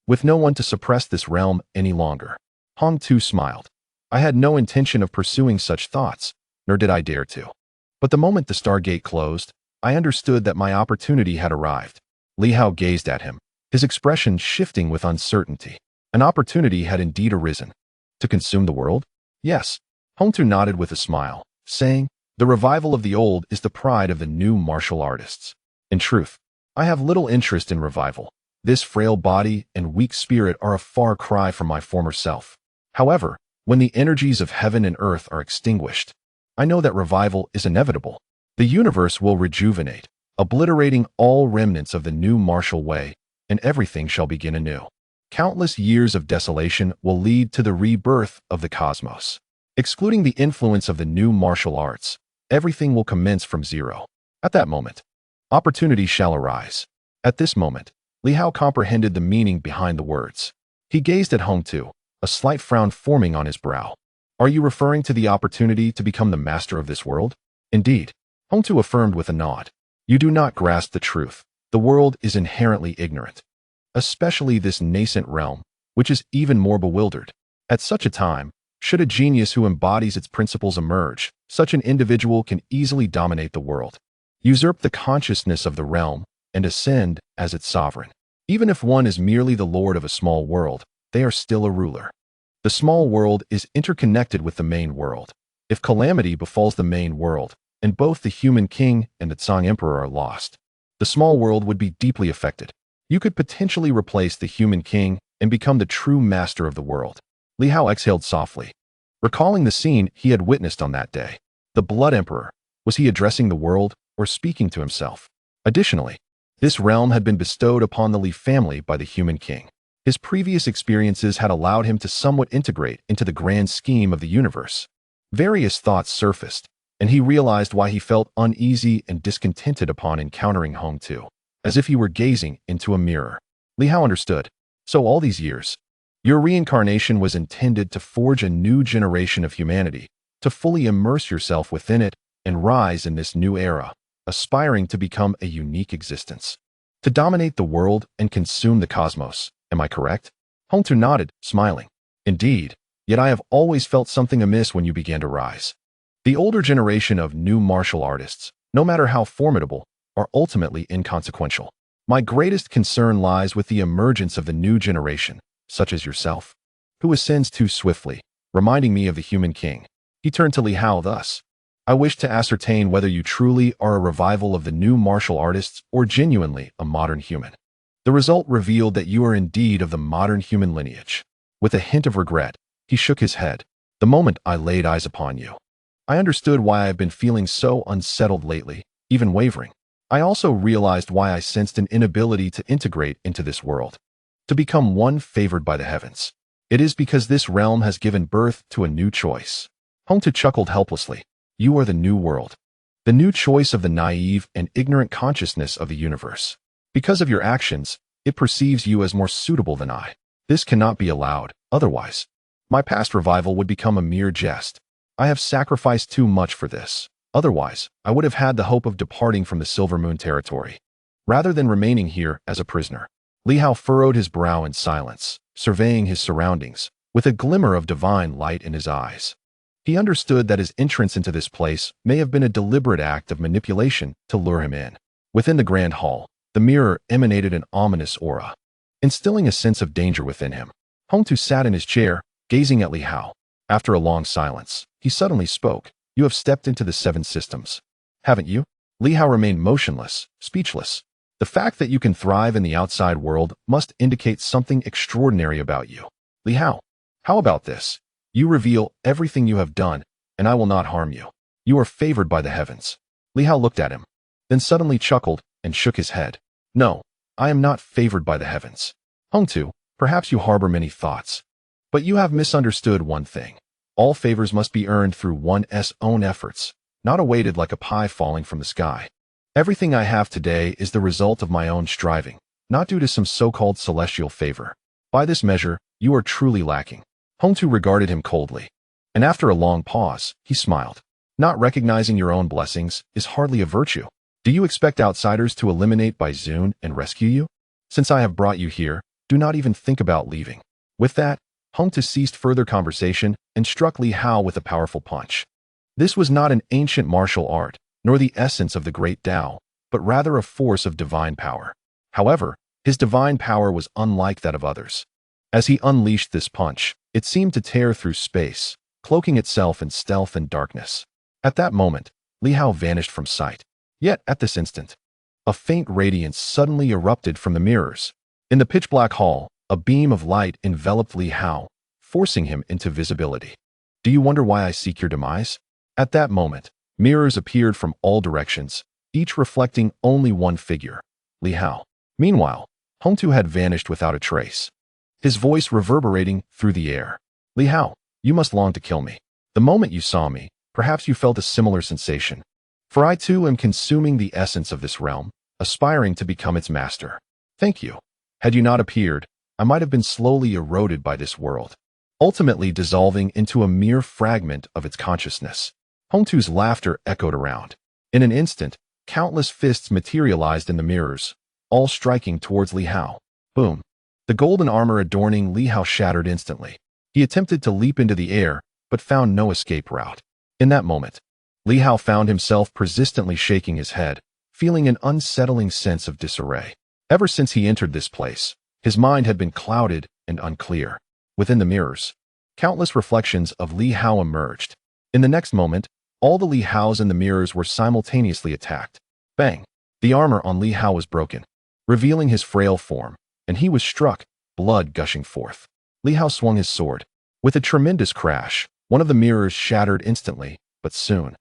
With no one to suppress this realm any longer, Hong too smiled. I had no intention of pursuing such thoughts, nor did I dare to. But the moment the Stargate closed, I understood that my opportunity had arrived. Li Hao gazed at him, his expression shifting with uncertainty. An opportunity had indeed arisen. To consume the world? Yes. Hong Tu nodded with a smile, saying, the revival of the old is the pride of the new martial artists. In truth, I have little interest in revival. This frail body and weak spirit are a far cry from my former self. However, when the energies of heaven and earth are extinguished, I know that revival is inevitable. The universe will rejuvenate, obliterating all remnants of the new martial way, and everything shall begin anew. Countless years of desolation will lead to the rebirth of the cosmos. Excluding the influence of the new martial arts, everything will commence from zero. At that moment, opportunity shall arise. At this moment, Li Hao comprehended the meaning behind the words. He gazed at Hong Tu, a slight frown forming on his brow. Are you referring to the opportunity to become the master of this world? Indeed, Hong Tu affirmed with a nod. You do not grasp the truth. The world is inherently ignorant, especially this nascent realm, which is even more bewildered. At such a time, should a genius who embodies its principles emerge, such an individual can easily dominate the world, usurp the consciousness of the realm, and ascend as its sovereign. Even if one is merely the lord of a small world, they are still a ruler. The small world is interconnected with the main world. If calamity befalls the main world, and both the human king and the Tsang emperor are lost, the small world would be deeply affected. You could potentially replace the human king and become the true master of the world. Li Hao exhaled softly, recalling the scene he had witnessed on that day. The Blood Emperor, was he addressing the world or speaking to himself? Additionally, this realm had been bestowed upon the Li family by the human king. His previous experiences had allowed him to somewhat integrate into the grand scheme of the universe. Various thoughts surfaced, and he realized why he felt uneasy and discontented upon encountering Hong Tu, as if he were gazing into a mirror. Li Hao understood. So all these years, your reincarnation was intended to forge a new generation of humanity, to fully immerse yourself within it and rise in this new era, aspiring to become a unique existence. To dominate the world and consume the cosmos, am I correct? Hong Tu nodded, smiling. Indeed, yet I have always felt something amiss when you began to rise. The older generation of new martial artists, no matter how formidable, are ultimately inconsequential. My greatest concern lies with the emergence of the new generation, such as yourself, who ascends too swiftly, reminding me of the human king. He turned to Li Hao thus. I wish to ascertain whether you truly are a revival of the new martial artists or genuinely a modern human. The result revealed that you are indeed of the modern human lineage. With a hint of regret, he shook his head. The moment I laid eyes upon you, I understood why I have been feeling so unsettled lately, even wavering. I also realized why I sensed an inability to integrate into this world, to become one favored by the heavens. It is because this realm has given birth to a new choice. Hong Tu chuckled helplessly. You are the new world, the new choice of the naive and ignorant consciousness of the universe. Because of your actions, it perceives you as more suitable than I. This cannot be allowed, otherwise, my past revival would become a mere jest. I have sacrificed too much for this. Otherwise, I would have had the hope of departing from the Silver Moon territory, rather than remaining here as a prisoner. Li Hao furrowed his brow in silence, surveying his surroundings, with a glimmer of divine light in his eyes. He understood that his entrance into this place may have been a deliberate act of manipulation to lure him in. Within the grand hall, the mirror emanated an ominous aura, instilling a sense of danger within him. Hong Tu sat in his chair, gazing at Li Hao. After a long silence, he suddenly spoke. You have stepped into the 7 systems, haven't you? Li Hao remained motionless, speechless. The fact that you can thrive in the outside world must indicate something extraordinary about you. Li Hao, how about this? You reveal everything you have done, and I will not harm you. You are favored by the heavens. Li Hao looked at him, then suddenly chuckled and shook his head. No, I am not favored by the heavens. Hong Tu, Perhaps you harbor many thoughts. But you have misunderstood one thing. All favors must be earned through one's own efforts, not awaited like a pie falling from the sky. Everything I have today is the result of my own striving, not due to some so-called celestial favor. By this measure, you are truly lacking. Hongtu regarded him coldly. And after a long pause, he smiled. Not recognizing your own blessings is hardly a virtue. Do you expect outsiders to eliminate by Zune and rescue you? Since I have brought you here, do not even think about leaving. With that, Hongtu ceased further conversation and struck Li Hao with a powerful punch. This was not an ancient martial art, nor the essence of the great Tao, but rather a force of divine power. However, his divine power was unlike that of others. As he unleashed this punch, it seemed to tear through space, cloaking itself in stealth and darkness. At that moment, Li Hao vanished from sight. Yet, at this instant, a faint radiance suddenly erupted from the mirrors. In the pitch-black hall, a beam of light enveloped Li Hao, forcing him into visibility. Do you wonder why I seek your demise? At that moment, mirrors appeared from all directions, each reflecting only one figure, Li Hao. Meanwhile, Hongtu had vanished without a trace, his voice reverberating through the air. Li Hao, you must long to kill me. The moment you saw me, perhaps you felt a similar sensation. For I too am consuming the essence of this realm, aspiring to become its master. Thank you. Had you not appeared, I might have been slowly eroded by this world, ultimately dissolving into a mere fragment of its consciousness. Hongtu's laughter echoed around. In an instant, countless fists materialized in the mirrors, all striking towards Li Hao. Boom. The golden armor adorning Li Hao shattered instantly. He attempted to leap into the air, but found no escape route. In that moment, Li Hao found himself persistently shaking his head, feeling an unsettling sense of disarray. Ever since he entered this place, his mind had been clouded and unclear. Within the mirrors, countless reflections of Li Hao emerged. In the next moment, all the Li Haos in the mirrors were simultaneously attacked. Bang! The armor on Li Hao was broken, revealing his frail form, and he was struck, blood gushing forth. Li Hao swung his sword. With a tremendous crash, one of the mirrors shattered instantly, but soon,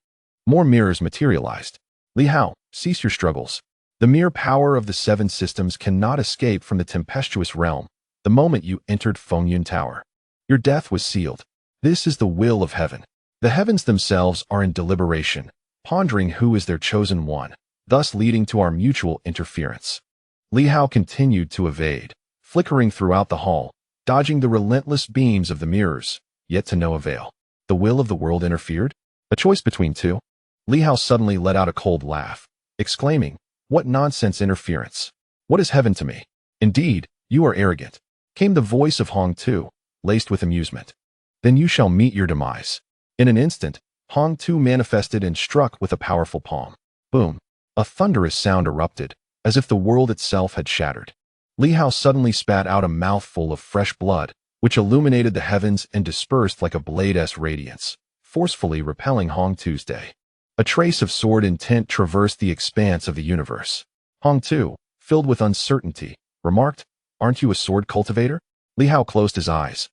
more mirrors materialized. Li Hao, cease your struggles. The mere power of the 7 systems cannot escape from the tempestuous realm. The moment you entered Fengyun Tower, your death was sealed. This is the will of heaven. The heavens themselves are in deliberation, pondering who is their chosen one, thus leading to our mutual interference. Li Hao continued to evade, flickering throughout the hall, dodging the relentless beams of the mirrors, yet to no avail. The will of the world interfered? A choice between two? Li Hao suddenly let out a cold laugh, exclaiming, "What nonsense interference! What is heaven to me? Indeed, you are arrogant." Came the voice of Hongtu, laced with amusement. "Then you shall meet your demise." In an instant, Hongtu manifested and struck with a powerful palm. Boom! A thunderous sound erupted, as if the world itself had shattered. Li Hao suddenly spat out a mouthful of fresh blood, which illuminated the heavens and dispersed like a blade's radiance, forcefully repelling Hongtu's day. A trace of sword intent traversed the expanse of the universe. Hongtu, filled with uncertainty, remarked, "Aren't you a sword cultivator?" Li Hao closed his eyes,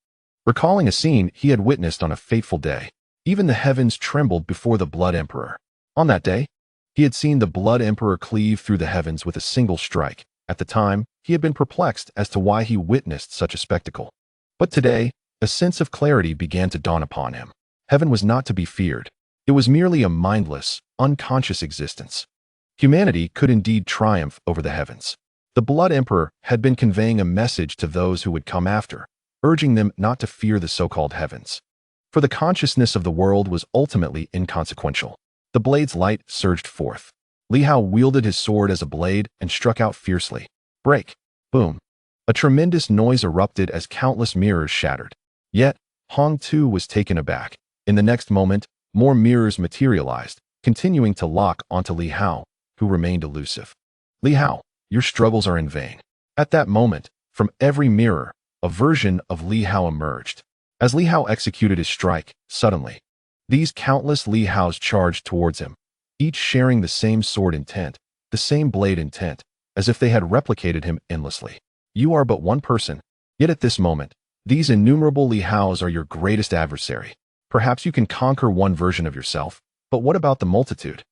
recalling a scene he had witnessed on a fateful day. Even the heavens trembled before the Blood Emperor. On that day, he had seen the Blood Emperor cleave through the heavens with a single strike. At the time, he had been perplexed as to why he witnessed such a spectacle. But today, a sense of clarity began to dawn upon him. Heaven was not to be feared. It was merely a mindless, unconscious existence. Humanity could indeed triumph over the heavens. The Blood Emperor had been conveying a message to those who would come after, urging them not to fear the so-called heavens. For the consciousness of the world was ultimately inconsequential. The blade's light surged forth. Li Hao wielded his sword as a blade and struck out fiercely. Break! Boom! A tremendous noise erupted as countless mirrors shattered. Yet, Hongtu was taken aback. In the next moment, more mirrors materialized, continuing to lock onto Li Hao, who remained elusive. Li Hao, your struggles are in vain. At that moment, from every mirror, a version of Li Hao emerged. As Li Hao executed his strike, suddenly, these countless Li Haos charged towards him, each sharing the same sword intent, the same blade intent, as if they had replicated him endlessly. You are but one person, yet at this moment, these innumerable Li Haos are your greatest adversary. Perhaps you can conquer one version of yourself, but what about the multitude?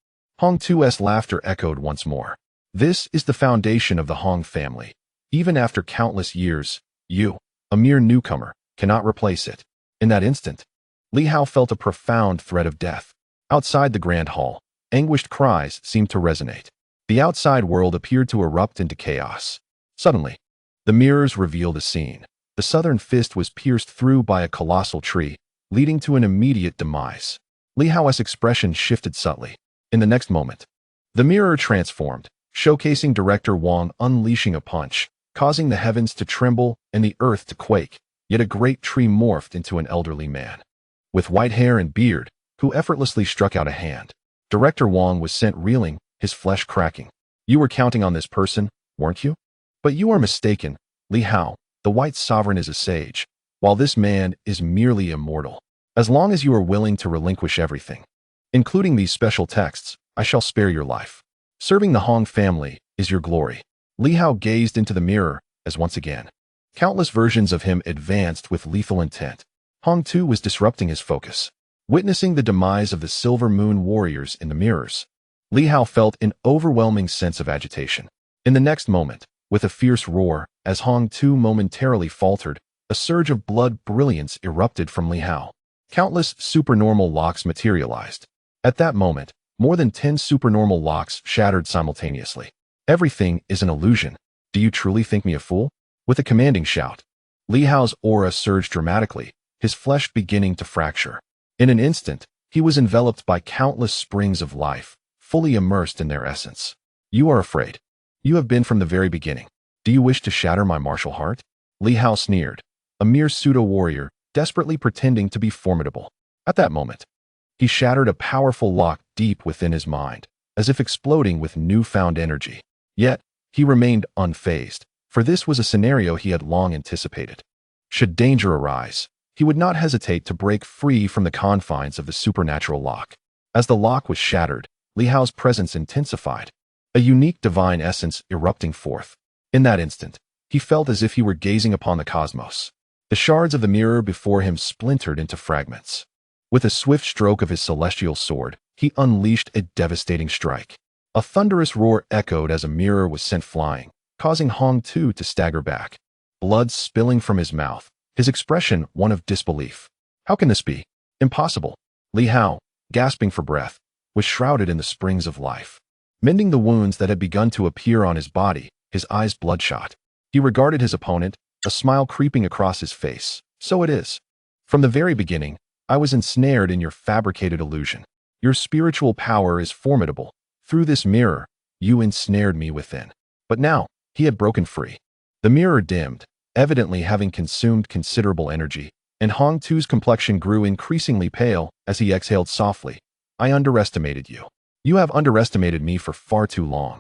Hongtu's laughter echoed once more. This is the foundation of the Hong family. Even after countless years, you, A mere newcomer cannot replace it. In that instant, Li Hao felt a profound threat of death. Outside the grand hall, anguished cries seemed to resonate. The outside world appeared to erupt into chaos. Suddenly, the mirrors revealed a scene. The southern fist was pierced through by a colossal tree, leading to an immediate demise. Li Hao's expression shifted subtly. In the next moment, the mirror transformed, showcasing Director Wang unleashing a punch, causing the heavens to tremble and the earth to quake. Yet a great tree morphed into an elderly man, with white hair and beard, who effortlessly struck out a hand. Director Wang was sent reeling, his flesh cracking. You were counting on this person, weren't you? But you are mistaken, Li Hao. The white sovereign is a sage, while this man is merely immortal. As long as you are willing to relinquish everything, including these special texts, I shall spare your life. Serving the Hong family is your glory. Li Hao gazed into the mirror as once again, countless versions of him advanced with lethal intent. Hong too was disrupting his focus. Witnessing the demise of the Silver Moon warriors in the mirrors, Li Hao felt an overwhelming sense of agitation. In the next moment, with a fierce roar, as Hong too momentarily faltered, a surge of blood brilliance erupted from Li Hao. Countless supernormal locks materialized. At that moment, more than 10 supernormal locks shattered simultaneously. Everything is an illusion. Do you truly think me a fool? With a commanding shout, Li Hao's aura surged dramatically, his flesh beginning to fracture. In an instant, he was enveloped by countless springs of life, fully immersed in their essence. You are afraid. You have been from the very beginning. Do you wish to shatter my martial heart? Li Hao sneered, a mere pseudo-warrior, desperately pretending to be formidable. At that moment, he shattered a powerful lock deep within his mind, as if exploding with newfound energy. Yet, he remained unfazed, for this was a scenario he had long anticipated. Should danger arise, he would not hesitate to break free from the confines of the supernatural lock. As the lock was shattered, Li Hao's presence intensified, a unique divine essence erupting forth. In that instant, he felt as if he were gazing upon the cosmos. The shards of the mirror before him splintered into fragments. With a swift stroke of his celestial sword, he unleashed a devastating strike. A thunderous roar echoed as a mirror was sent flying, causing Hong too to stagger back. Blood spilling from his mouth, his expression one of disbelief. How can this be? Impossible. Li Hao, gasping for breath, was shrouded in the springs of life. Mending the wounds that had begun to appear on his body, his eyes bloodshot. He regarded his opponent, a smile creeping across his face. So it is. From the very beginning, I was ensnared in your fabricated illusion. Your spiritual power is formidable. Through this mirror, you ensnared me within. But now, he had broken free. The mirror dimmed, evidently having consumed considerable energy, and Hong too's complexion grew increasingly pale as he exhaled softly. I underestimated you. You have underestimated me for far too long.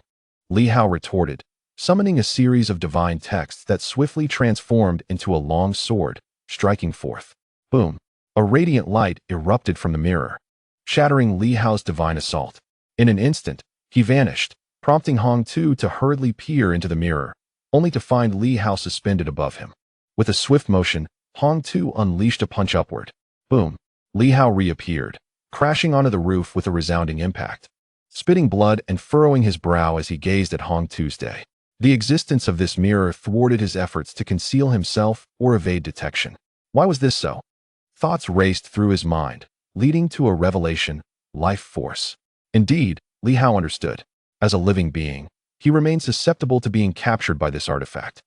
Li Hao retorted, summoning a series of divine texts that swiftly transformed into a long sword, striking forth. Boom! A radiant light erupted from the mirror, shattering Li Hao's divine assault. In an instant, he vanished, prompting Hong too to hurriedly peer into the mirror, only to find Li Hao suspended above him. With a swift motion, Hong too unleashed a punch upward. Boom! Li Hao reappeared, crashing onto the roof with a resounding impact, spitting blood and furrowing his brow as he gazed at Hong too's day. The existence of this mirror thwarted his efforts to conceal himself or evade detection. Why was this so? Thoughts raced through his mind, leading to a revelation: life force. Indeed, Li Hao understood. As a living being, he remained susceptible to being captured by this artifact.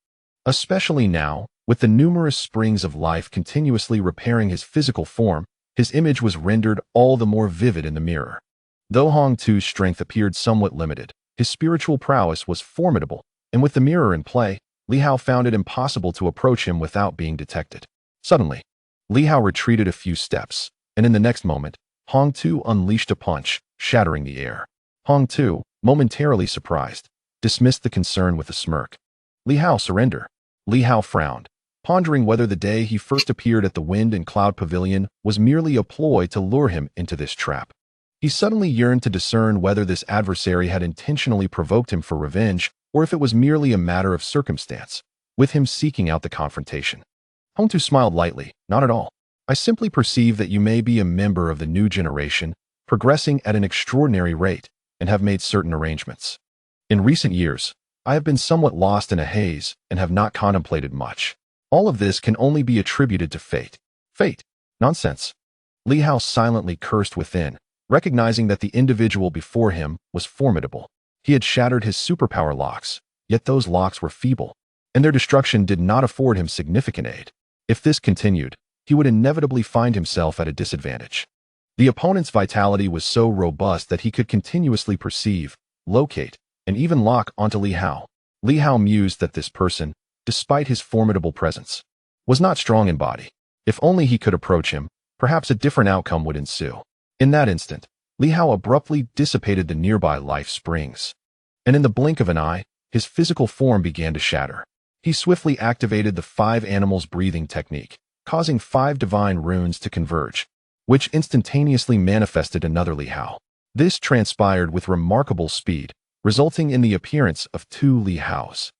Especially now, with the numerous springs of life continuously repairing his physical form, his image was rendered all the more vivid in the mirror. Though Hong too's strength appeared somewhat limited, his spiritual prowess was formidable, and with the mirror in play, Li Hao found it impossible to approach him without being detected. Suddenly, Li Hao retreated a few steps, and in the next moment, Hong too unleashed a punch, shattering the air. Hong too, momentarily surprised, dismissed the concern with a smirk. Li Hao, surrender. Li Hao frowned, pondering whether the day he first appeared at the Wind and Cloud Pavilion was merely a ploy to lure him into this trap. He suddenly yearned to discern whether this adversary had intentionally provoked him for revenge, or if it was merely a matter of circumstance, with him seeking out the confrontation. Hong too smiled lightly. Not at all. I simply perceive that you may be a member of the new generation, progressing at an extraordinary rate, and have made certain arrangements. In recent years, I have been somewhat lost in a haze and have not contemplated much. All of this can only be attributed to fate. Fate? Nonsense. Li Hao silently cursed within, recognizing that the individual before him was formidable. He had shattered his superpower locks, yet those locks were feeble, and their destruction did not afford him significant aid. If this continued, he would inevitably find himself at a disadvantage. The opponent's vitality was so robust that he could continuously perceive, locate, and even lock onto Li Hao. Li Hao mused that this person, despite his formidable presence, was not strong in body. If only he could approach him, perhaps a different outcome would ensue. In that instant, Li Hao abruptly dissipated the nearby life springs, and in the blink of an eye, his physical form began to shatter. He swiftly activated the 5 animals breathing technique, causing 5 divine runes to converge, which instantaneously manifested another Li Hao. This transpired with remarkable speed, resulting in the appearance of 2 Li Haos.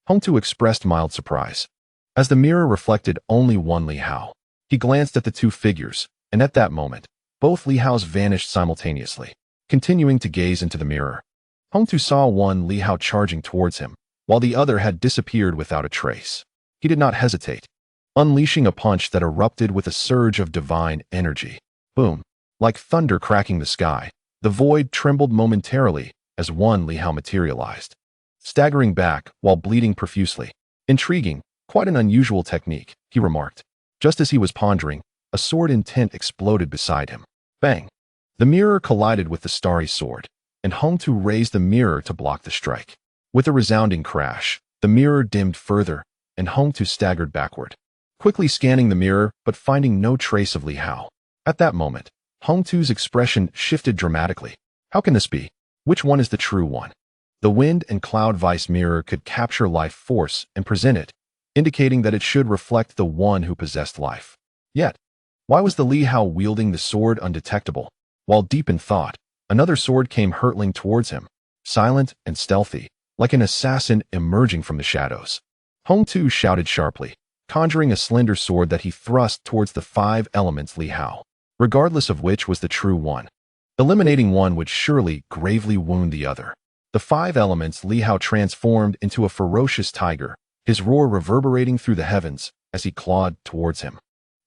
Hongtu expressed mild surprise. As the mirror reflected only 1 Li Hao, he glanced at the 2 figures, and at that moment, both Li Haos vanished simultaneously. Continuing to gaze into the mirror, Hongtu saw 1 Li Hao charging towards him, while the other had disappeared without a trace. He did not hesitate, unleashing a punch that erupted with a surge of divine energy. Boom! Like thunder cracking the sky, the void trembled momentarily as 1 Li Hao materialized, staggering back while bleeding profusely. Intriguing, quite an unusual technique, he remarked. Just as he was pondering, a sword intent exploded beside him. Bang! The mirror collided with the starry sword, and Hongtu raised the mirror to block the strike. With a resounding crash, the mirror dimmed further, and Hongtu staggered backward, quickly scanning the mirror but finding no trace of Li Hao. At that moment, Hongtu's expression shifted dramatically. How can this be? Which one is the true one? The wind and cloud vice mirror could capture life force and present it, indicating that it should reflect the one who possessed life. Yet, why was the Li Hao wielding the sword undetectable? While deep in thought, another sword came hurtling towards him, silent and stealthy, like an assassin emerging from the shadows. Hongtu shouted sharply, conjuring a slender sword that he thrust towards the 5 elements Li Hao, regardless of which was the true one. Eliminating one would surely gravely wound the other. The 5 elements Li Hao transformed into a ferocious tiger, his roar reverberating through the heavens as he clawed towards him.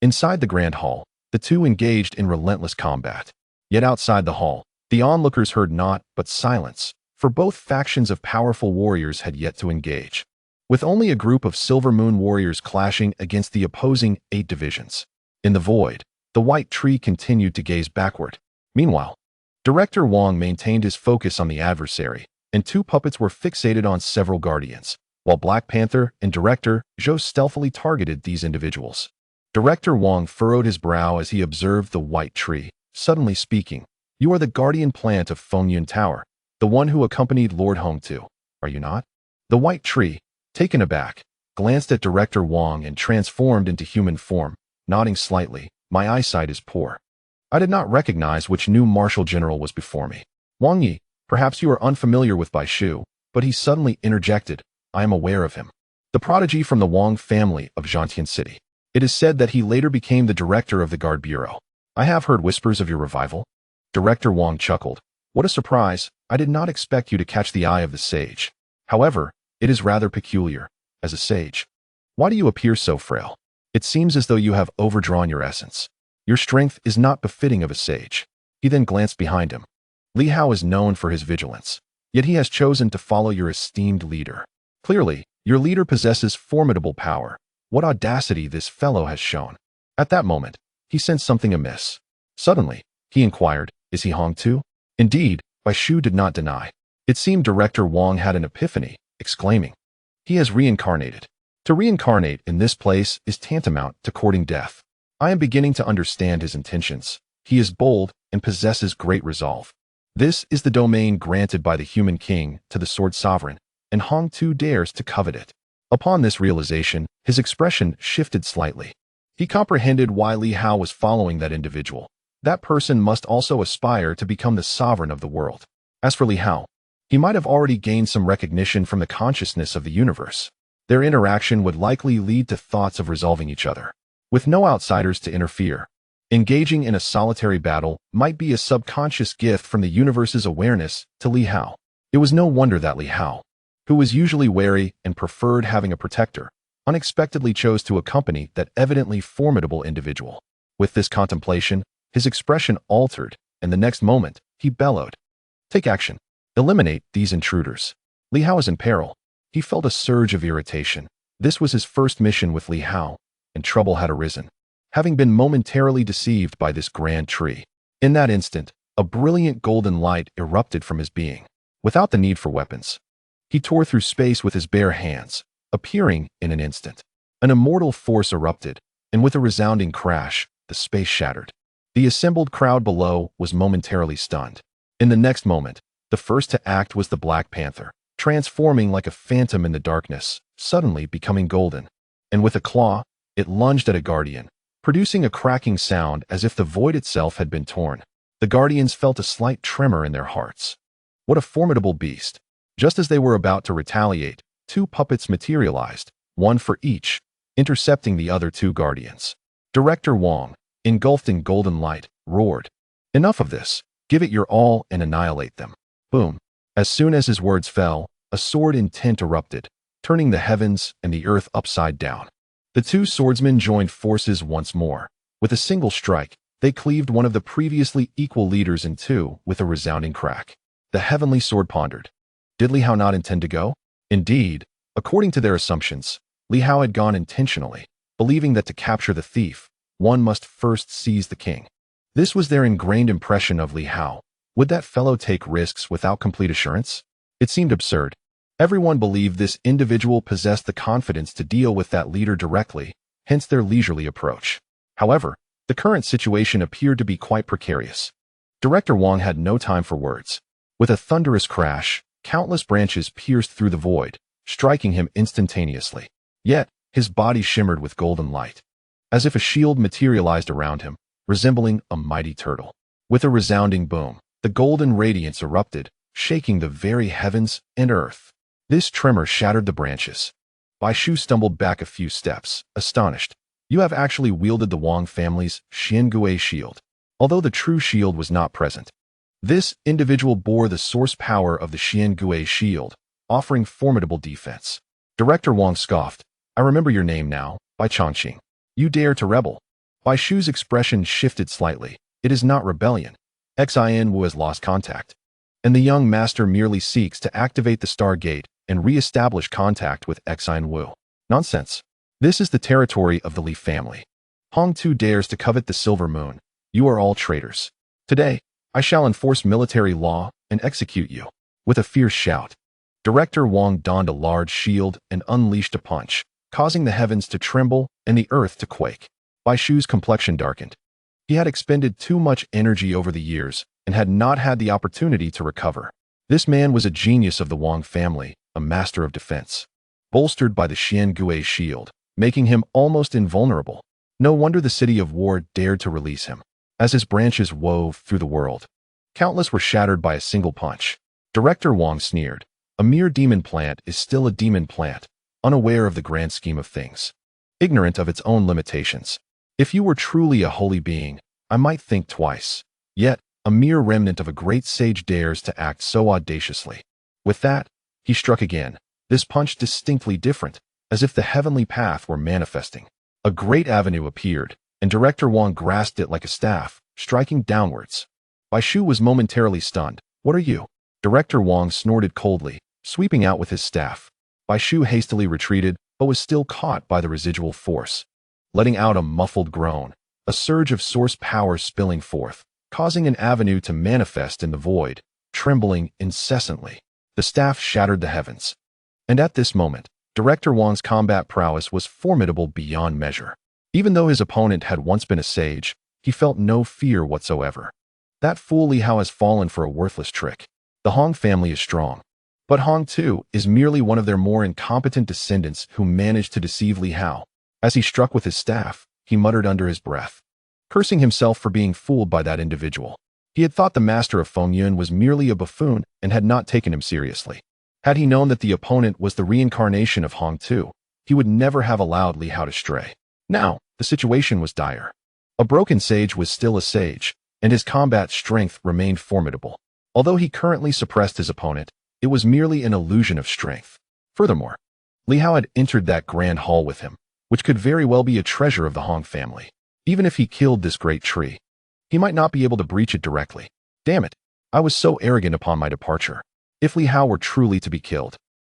Inside the grand hall, the 2 engaged in relentless combat. Yet outside the hall, the onlookers heard naught but silence, for both factions of powerful warriors had yet to engage, with only a group of Silver Moon warriors clashing against the opposing 8 divisions. In the void, the white tree continued to gaze backward. Meanwhile, Director Wang maintained his focus on the adversary, and 2 puppets were fixated on several guardians, while Black Panther and Director Zhou stealthily targeted these individuals. Director Wang furrowed his brow as he observed the white tree, suddenly speaking. You are the guardian plant of Fengyun Tower, the one who accompanied Lord Hongtu, are you not? The white tree, taken aback, glanced at Director Wang and transformed into human form, nodding slightly. My eyesight is poor. I did not recognize which new martial general was before me. Wang Yi, perhaps you are unfamiliar with Bai Shu, but he suddenly interjected. I am aware of him. The prodigy from the Wang family of Tianxing City. It is said that he later became the director of the Guard Bureau. I have heard whispers of your revival. Director Wang chuckled. What a surprise. I did not expect you to catch the eye of the sage. However, it is rather peculiar. As a sage, why do you appear so frail? It seems as though you have overdrawn your essence. Your strength is not befitting of a sage. He then glanced behind him. Li Hao is known for his vigilance, yet he has chosen to follow your esteemed leader. Clearly, your leader possesses formidable power. What audacity this fellow has shown. At that moment, he sensed something amiss. Suddenly, he inquired, is he Hongtu? Indeed, Bai Shu did not deny. It seemed Director Wang had an epiphany, exclaiming, he has reincarnated. To reincarnate in this place is tantamount to courting death. I am beginning to understand his intentions. He is bold and possesses great resolve. This is the domain granted by the human king to the sword sovereign, and Hongtu dares to covet it. Upon this realization, his expression shifted slightly. He comprehended why Li Hao was following that individual. That person must also aspire to become the sovereign of the world. As for Li Hao, he might have already gained some recognition from the consciousness of the universe. Their interaction would likely lead to thoughts of resolving each other, with no outsiders to interfere. Engaging in a solitary battle might be a subconscious gift from the universe's awareness to Li Hao. It was no wonder that Li Hao, who was usually wary and preferred having a protector, unexpectedly chose to accompany that evidently formidable individual. With this contemplation, his expression altered, and the next moment, he bellowed, "Take action. Eliminate these intruders." Li Hao is in peril. He felt a surge of irritation. This was his first mission with Li Hao, and trouble had arisen, having been momentarily deceived by this grand tree. In that instant, a brilliant golden light erupted from his being, without the need for weapons. He tore through space with his bare hands, appearing in an instant. An immortal force erupted, and with a resounding crash, the space shattered. The assembled crowd below was momentarily stunned. In the next moment, the first to act was the Black Panther, transforming like a phantom in the darkness, suddenly becoming golden. And with a claw, it lunged at a guardian, producing a cracking sound as if the void itself had been torn. The guardians felt a slight tremor in their hearts. What a formidable beast! Just as they were about to retaliate, two puppets materialized, one for each, intercepting the other two guardians. Director Wong, engulfed in golden light, roared, "Enough of this! Give it your all and annihilate them." Boom! As soon as his words fell, a sword intent erupted, turning the heavens and the earth upside down. The two swordsmen joined forces once more. With a single strike, they cleaved one of the previously equal leaders in two with a resounding crack. The heavenly sword pondered. Did Li Hao not intend to go? Indeed, according to their assumptions, Li Hao had gone intentionally, believing that to capture the thief, one must first seize the king. This was their ingrained impression of Li Hao. Would that fellow take risks without complete assurance? It seemed absurd. Everyone believed this individual possessed the confidence to deal with that leader directly, hence their leisurely approach. However, the current situation appeared to be quite precarious. Director Wong had no time for words. With a thunderous crash, countless branches pierced through the void, striking him instantaneously. Yet, his body shimmered with golden light, as if a shield materialized around him, resembling a mighty turtle. With a resounding boom, the golden radiance erupted, shaking the very heavens and earth. This tremor shattered the branches. Bai Shu stumbled back a few steps, astonished. "You have actually wielded the Wong family's Xiangui shield," although the true shield was not present. This individual bore the source power of the Xiangui shield, offering formidable defense. Director Wong scoffed. "I remember your name now, Bai Chongqing. You dare to rebel." Bai Shu's expression shifted slightly. "It is not rebellion. Xin Wu has lost contact, and the young master merely seeks to activate the Star Gate and re-establish contact with Xin Wu." Nonsense. This is the territory of the Li family. Hong Tu dares to covet the Silver Moon. You are all traitors. Today, I shall enforce military law and execute you. With a fierce shout, Director Wong donned a large shield and unleashed a punch, causing the heavens to tremble and the earth to quake. Bai Shu's complexion darkened. He had expended too much energy over the years and had not had the opportunity to recover. This man was a genius of the Wong family, a master of defense, bolstered by the Xiangui shield, making him almost invulnerable. No wonder the city of war dared to release him. As his branches wove through the world, countless were shattered by a single punch. Director Wong sneered. A mere demon plant is still a demon plant, unaware of the grand scheme of things, ignorant of its own limitations. If you were truly a holy being, I might think twice. Yet, a mere remnant of a great sage dares to act so audaciously. With that, he struck again, this punch distinctly different, as if the heavenly path were manifesting. A great avenue appeared, and Director Wong grasped it like a staff, striking downwards. Bai Shu was momentarily stunned. "What are you?" Director Wong snorted coldly, sweeping out with his staff. Bai Shu hastily retreated, but was still caught by the residual force. Letting out a muffled groan, a surge of source power spilling forth, causing an avenue to manifest in the void, trembling incessantly. The staff shattered the heavens. And at this moment, Director Wong's combat prowess was formidable beyond measure. Even though his opponent had once been a sage, he felt no fear whatsoever. That fool Li Hao has fallen for a worthless trick. The Hong family is strong, but Hong too is merely one of their more incompetent descendants who managed to deceive Li Hao. As he struck with his staff, he muttered under his breath, cursing himself for being fooled by that individual. He had thought the master of Fengyun was merely a buffoon and had not taken him seriously. Had he known that the opponent was the reincarnation of Hong Tu, he would never have allowed Li Hao to stray. Now, the situation was dire. A broken sage was still a sage, and his combat strength remained formidable. Although he currently suppressed his opponent, it was merely an illusion of strength. Furthermore, Li Hao had entered that grand hall with him, which could very well be a treasure of the Hong family. Even if he killed this great tree, he might not be able to breach it directly. Damn it, I was so arrogant upon my departure. If Li Hao were truly to be killed,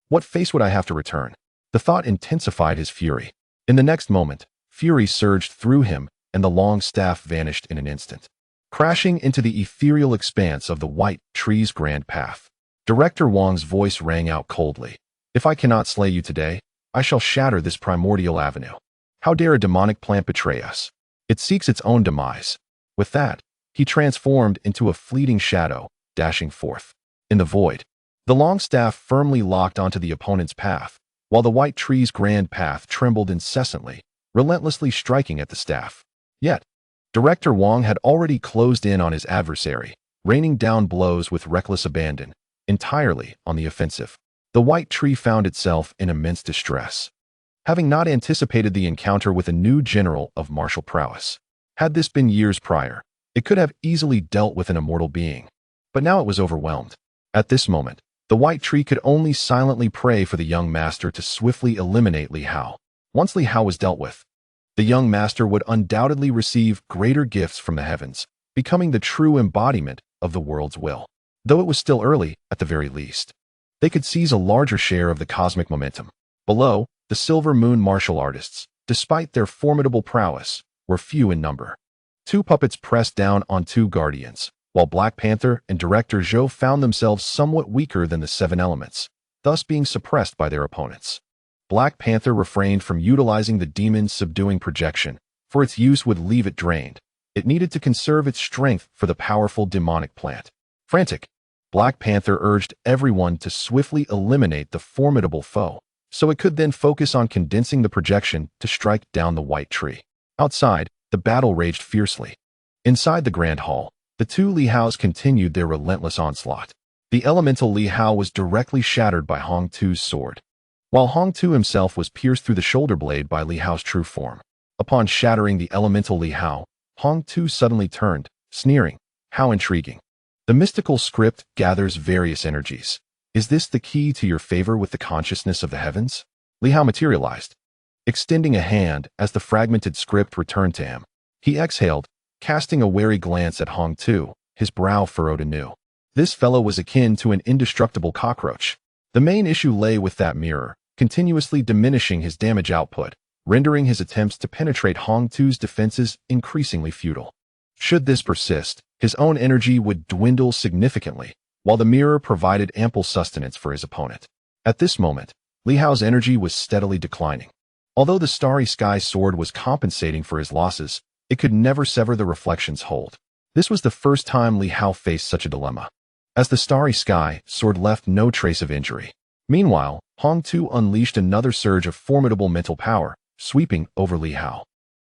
what face would I have to return? The thought intensified his fury. In the next moment, fury surged through him, and the long staff vanished in an instant, crashing into the ethereal expanse of the white tree's grand path. Director Wang's voice rang out coldly. If I cannot slay you today, I shall shatter this primordial avenue. How dare a demonic plant betray us? It seeks its own demise. With that, he transformed into a fleeting shadow, dashing forth. In the void, the long staff firmly locked onto the opponent's path, while the white tree's grand path trembled incessantly, relentlessly striking at the staff. Yet, Director Wang had already closed in on his adversary, raining down blows with reckless abandon, entirely on the offensive. The white tree found itself in immense distress, having not anticipated the encounter with a new general of martial prowess. Had this been years prior, it could have easily dealt with an immortal being, but now it was overwhelmed. At this moment, the white tree could only silently pray for the young master to swiftly eliminate Li Hao. Once Li Hao was dealt with, the young master would undoubtedly receive greater gifts from the heavens, becoming the true embodiment of the world's will. Though it was still early, at the very least, they could seize a larger share of the cosmic momentum. Below, the Silver Moon martial artists, despite their formidable prowess, were few in number. Two puppets pressed down on two guardians, while Black Panther and Director Zhou found themselves somewhat weaker than the seven elements, thus being suppressed by their opponents. Black Panther refrained from utilizing the demon's subduing projection, for its use would leave it drained. It needed to conserve its strength for the powerful demonic plant. Frantic, Black Panther urged everyone to swiftly eliminate the formidable foe, so it could then focus on condensing the projection to strike down the white tree. Outside, the battle raged fiercely. Inside the grand hall, the two Li Haos continued their relentless onslaught. The elemental Li Hao was directly shattered by Hong Tu's sword, while Hong Tu himself was pierced through the shoulder blade by Li Hao's true form. Upon shattering the elemental Li Hao, Hong Tu suddenly turned, sneering. How intriguing. The mystical script gathers various energies. Is this the key to your favor with the consciousness of the heavens? Li Hao materialized, extending a hand as the fragmented script returned to him. He exhaled, casting a wary glance at Hong Tu, his brow furrowed anew. This fellow was akin to an indestructible cockroach. The main issue lay with that mirror, continuously diminishing his damage output, rendering his attempts to penetrate Hong Tu's defenses increasingly futile. Should this persist, his own energy would dwindle significantly, while the mirror provided ample sustenance for his opponent. At this moment, Li Hao's energy was steadily declining. Although the Starry Sky sword was compensating for his losses, it could never sever the reflection's hold. This was the first time Li Hao faced such a dilemma, as the Starry Sky sword left no trace of injury. Meanwhile, Hong Tu unleashed another surge of formidable mental power, sweeping over Li Hao.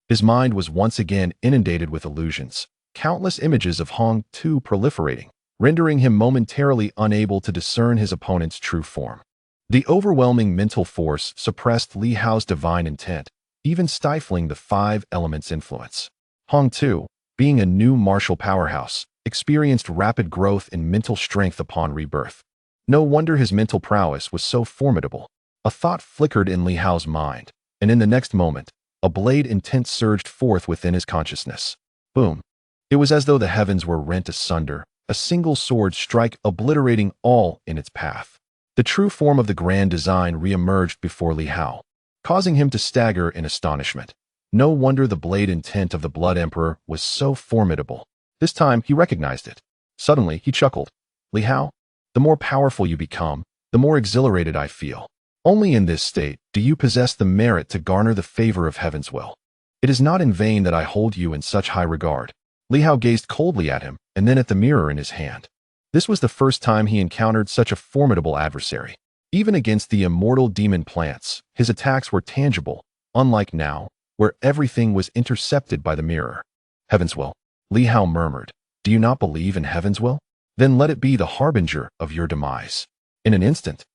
His mind was once again inundated with illusions, countless images of Hong Tu proliferating, rendering him momentarily unable to discern his opponent's true form. The overwhelming mental force suppressed Li Hao's divine intent, even stifling the five elements' influence. Hong Tu, being a new martial powerhouse, experienced rapid growth in mental strength upon rebirth. No wonder his mental prowess was so formidable. A thought flickered in Li Hao's mind, and in the next moment, a blade intent surged forth within his consciousness. Boom. It was as though the heavens were rent asunder, a single sword strike obliterating all in its path. The true form of the grand design re-emerged before Li Hao, causing him to stagger in astonishment. No wonder the blade intent of the Blood Emperor was so formidable. This time he recognized it. Suddenly he chuckled. Li Hao, the more powerful you become, the more exhilarated I feel. Only in this state do you possess the merit to garner the favor of heaven's will. It is not in vain that I hold you in such high regard. Li Hao gazed coldly at him and then at the mirror in his hand. This was the first time he encountered such a formidable adversary. Even against the immortal demon plants, his attacks were tangible, unlike now, where everything was intercepted by the mirror. Heaven's will, Li Hao murmured. Do you not believe in heaven's will? Then let it be the harbinger of your demise. In an instant,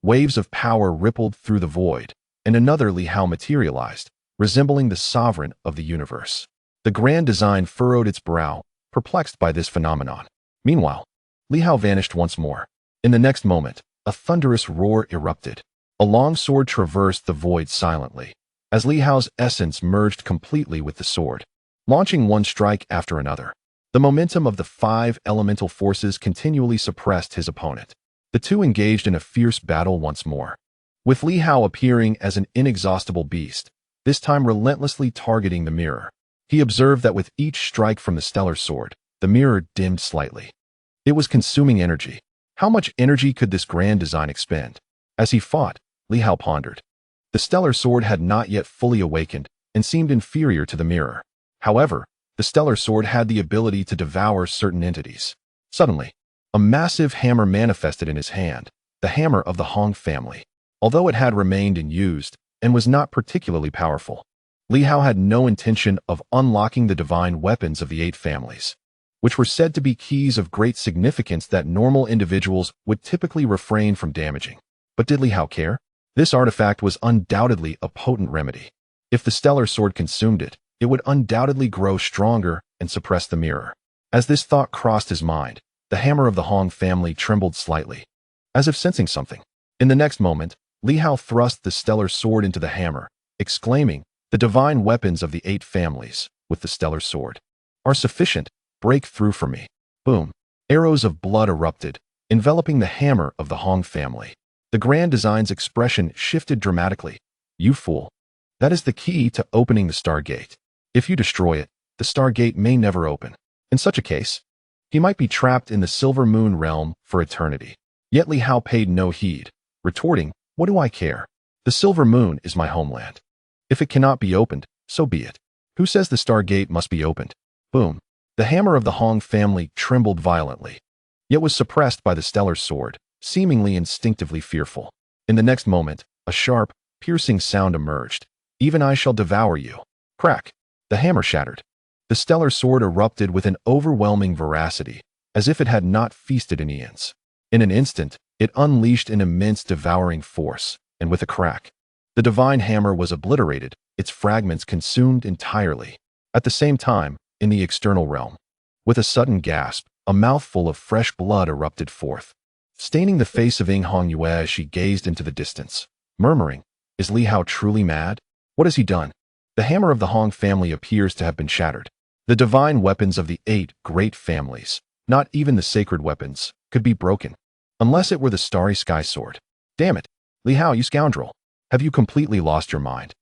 waves of power rippled through the void, and another Li Hao materialized, resembling the sovereign of the universe. The grand design furrowed its brow, perplexed by this phenomenon. Meanwhile, Li Hao vanished once more. In the next moment, a thunderous roar erupted. A long sword traversed the void silently, as Li Hao's essence merged completely with the sword, launching one strike after another. The momentum of the 5 elemental forces continually suppressed his opponent. The two engaged in a fierce battle once more, with Li Hao appearing as an inexhaustible beast, this time relentlessly targeting the mirror. He observed that with each strike from the stellar sword, the mirror dimmed slightly. It was consuming energy. How much energy could this grand design expend? As he fought, Li Hao pondered. The stellar sword had not yet fully awakened and seemed inferior to the mirror. However, the stellar sword had the ability to devour certain entities. Suddenly, a massive hammer manifested in his hand, the hammer of the Hong family. Although it had remained unused and was not particularly powerful, Li Hao had no intention of unlocking the divine weapons of the 8 families, which were said to be keys of great significance that normal individuals would typically refrain from damaging. But did Li Hao care? This artifact was undoubtedly a potent remedy. If the stellar sword consumed it, it would undoubtedly grow stronger and suppress the mirror. As this thought crossed his mind, the hammer of the Hong family trembled slightly, as if sensing something. In the next moment, Li Hao thrust the stellar sword into the hammer, exclaiming, "The divine weapons of the 8 families, with the stellar sword, are sufficient. Break through for me." Boom. Arrows of blood erupted, enveloping the hammer of the Hong family. The grand design's expression shifted dramatically. "You fool. That is the key to opening the Stargate. If you destroy it, the Stargate may never open. In such a case, he might be trapped in the Silver Moon realm for eternity." Yet Li Hao paid no heed, retorting, "What do I care? The Silver Moon is my homeland. If it cannot be opened, so be it. Who says the Stargate must be opened?" Boom. The hammer of the Hong family trembled violently, yet was suppressed by the stellar sword, seemingly instinctively fearful. In the next moment, a sharp, piercing sound emerged. "Even I shall devour you." Crack. The hammer shattered. The stellar sword erupted with an overwhelming veracity, as if it had not feasted in eons. In an instant, it unleashed an immense devouring force, and with a crack, the divine hammer was obliterated, its fragments consumed entirely. At the same time, in the external realm, with a sudden gasp, a mouthful of fresh blood erupted forth, staining the face of Hong Yue as she gazed into the distance, murmuring, "Is Li Hao truly mad? What has he done?" The hammer of the Hong family appears to have been shattered. The divine weapons of the 8 great families, not even the sacred weapons, could be broken, unless it were the starry sky sword. Damn it, Li Hao, you scoundrel. Have you completely lost your mind?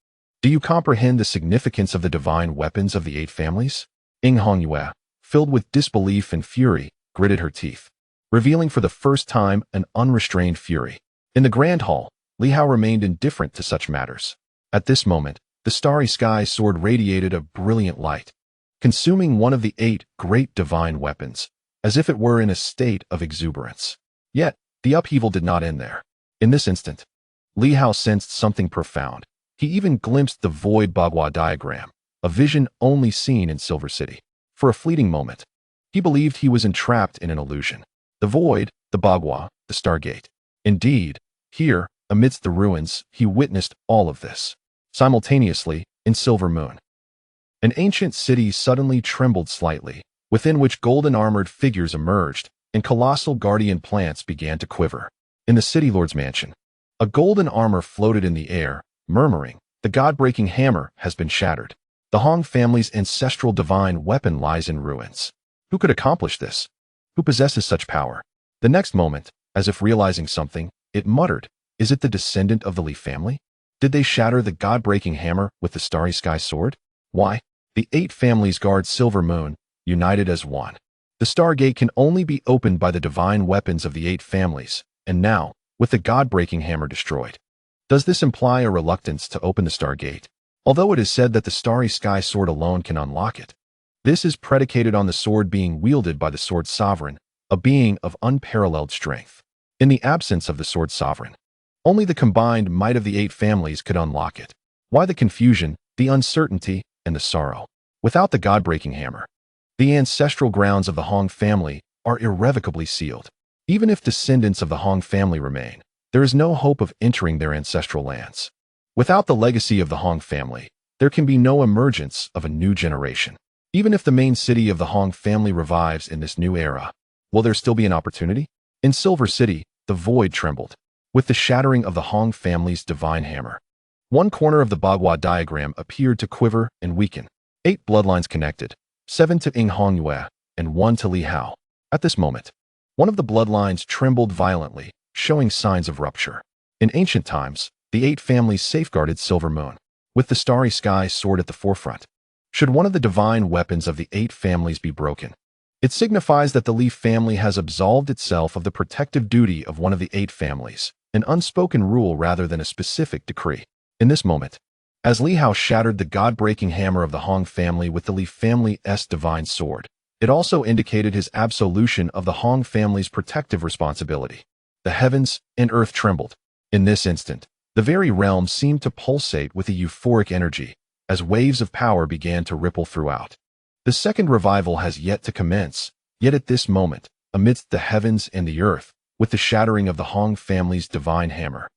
Do you comprehend the significance of the divine weapons of the 8 families? Hong Yue, filled with disbelief and fury, gritted her teeth, revealing for the first time an unrestrained fury. In the grand hall, Li Hao remained indifferent to such matters. At this moment, the starry sky sword radiated a brilliant light, consuming one of the 8 great divine weapons, as if it were in a state of exuberance. Yet, the upheaval did not end there. In this instant, Li Hao sensed something profound. He even glimpsed the void Bagua diagram, a vision only seen in Silver City. For a fleeting moment, he believed he was entrapped in an illusion. The void, the Bagua, the Stargate. Indeed, here, amidst the ruins, he witnessed all of this. Simultaneously, in Silver Moon, an ancient city suddenly trembled slightly, within which golden-armored figures emerged, and colossal guardian plants began to quiver. In the city lord's mansion, a golden armor floated in the air, murmuring, "The god-breaking hammer has been shattered. The Hong family's ancestral divine weapon lies in ruins. Who could accomplish this? Who possesses such power?" The next moment, as if realizing something, it muttered, "Is it the descendant of the Li family? Did they shatter the god-breaking hammer with the starry sky sword? Why, the 8 families guard Silver Moon, united as one. The Stargate can only be opened by the divine weapons of the 8 families, and now, with the god-breaking hammer destroyed. Does this imply a reluctance to open the Stargate? Although it is said that the starry sky sword alone can unlock it, this is predicated on the sword being wielded by the sword sovereign, a being of unparalleled strength. In the absence of the sword sovereign, only the combined might of the 8 families could unlock it. Why the confusion, the uncertainty, and the sorrow? Without the god-breaking hammer, the ancestral grounds of the Hong family are irrevocably sealed. Even if descendants of the Hong family remain, there is no hope of entering their ancestral lands. Without the legacy of the Hong family, there can be no emergence of a new generation. Even if the main city of the Hong family revives in this new era, will there still be an opportunity? In Silver City, the void trembled. with the shattering of the Hong family's divine hammer. One corner of the Bagua diagram appeared to quiver and weaken. 8 bloodlines connected, 7 to Hong Yue and 1 to Li Hao. At this moment, one of the bloodlines trembled violently, showing signs of rupture. In ancient times, the 8 families safeguarded Silver Moon, with the starry sky soared at the forefront. Should one of the divine weapons of the 8 families be broken, it signifies that the Li family has absolved itself of the protective duty of one of the 8 families, an unspoken rule rather than a specific decree. In this moment, as Li Hao shattered the god-breaking hammer of the Hong family with the Li family's divine sword, it also indicated his absolution of the Hong family's protective responsibility. The heavens and earth trembled. In this instant, the very realm seemed to pulsate with a euphoric energy, as waves of power began to ripple throughout. The second revival has yet to commence, yet at this moment, amidst the heavens and the earth, with the shattering of the Hong family's divine hammer,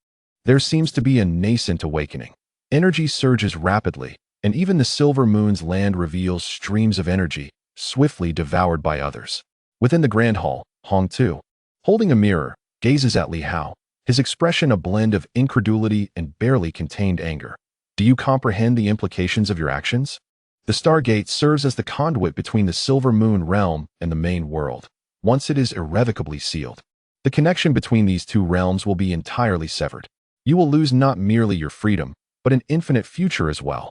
there seems to be a nascent awakening. Energy surges rapidly, and even the Silver Moon's land reveals streams of energy, swiftly devoured by others. Within the Grand Hall, Hong Tu, holding a mirror, gazes at Li Hao, his expression a blend of incredulity and barely contained anger. Do you comprehend the implications of your actions? The Stargate serves as the conduit between the Silver Moon realm and the main world. Once it is irrevocably sealed, the connection between these two realms will be entirely severed. You will lose not merely your freedom, but an infinite future as well.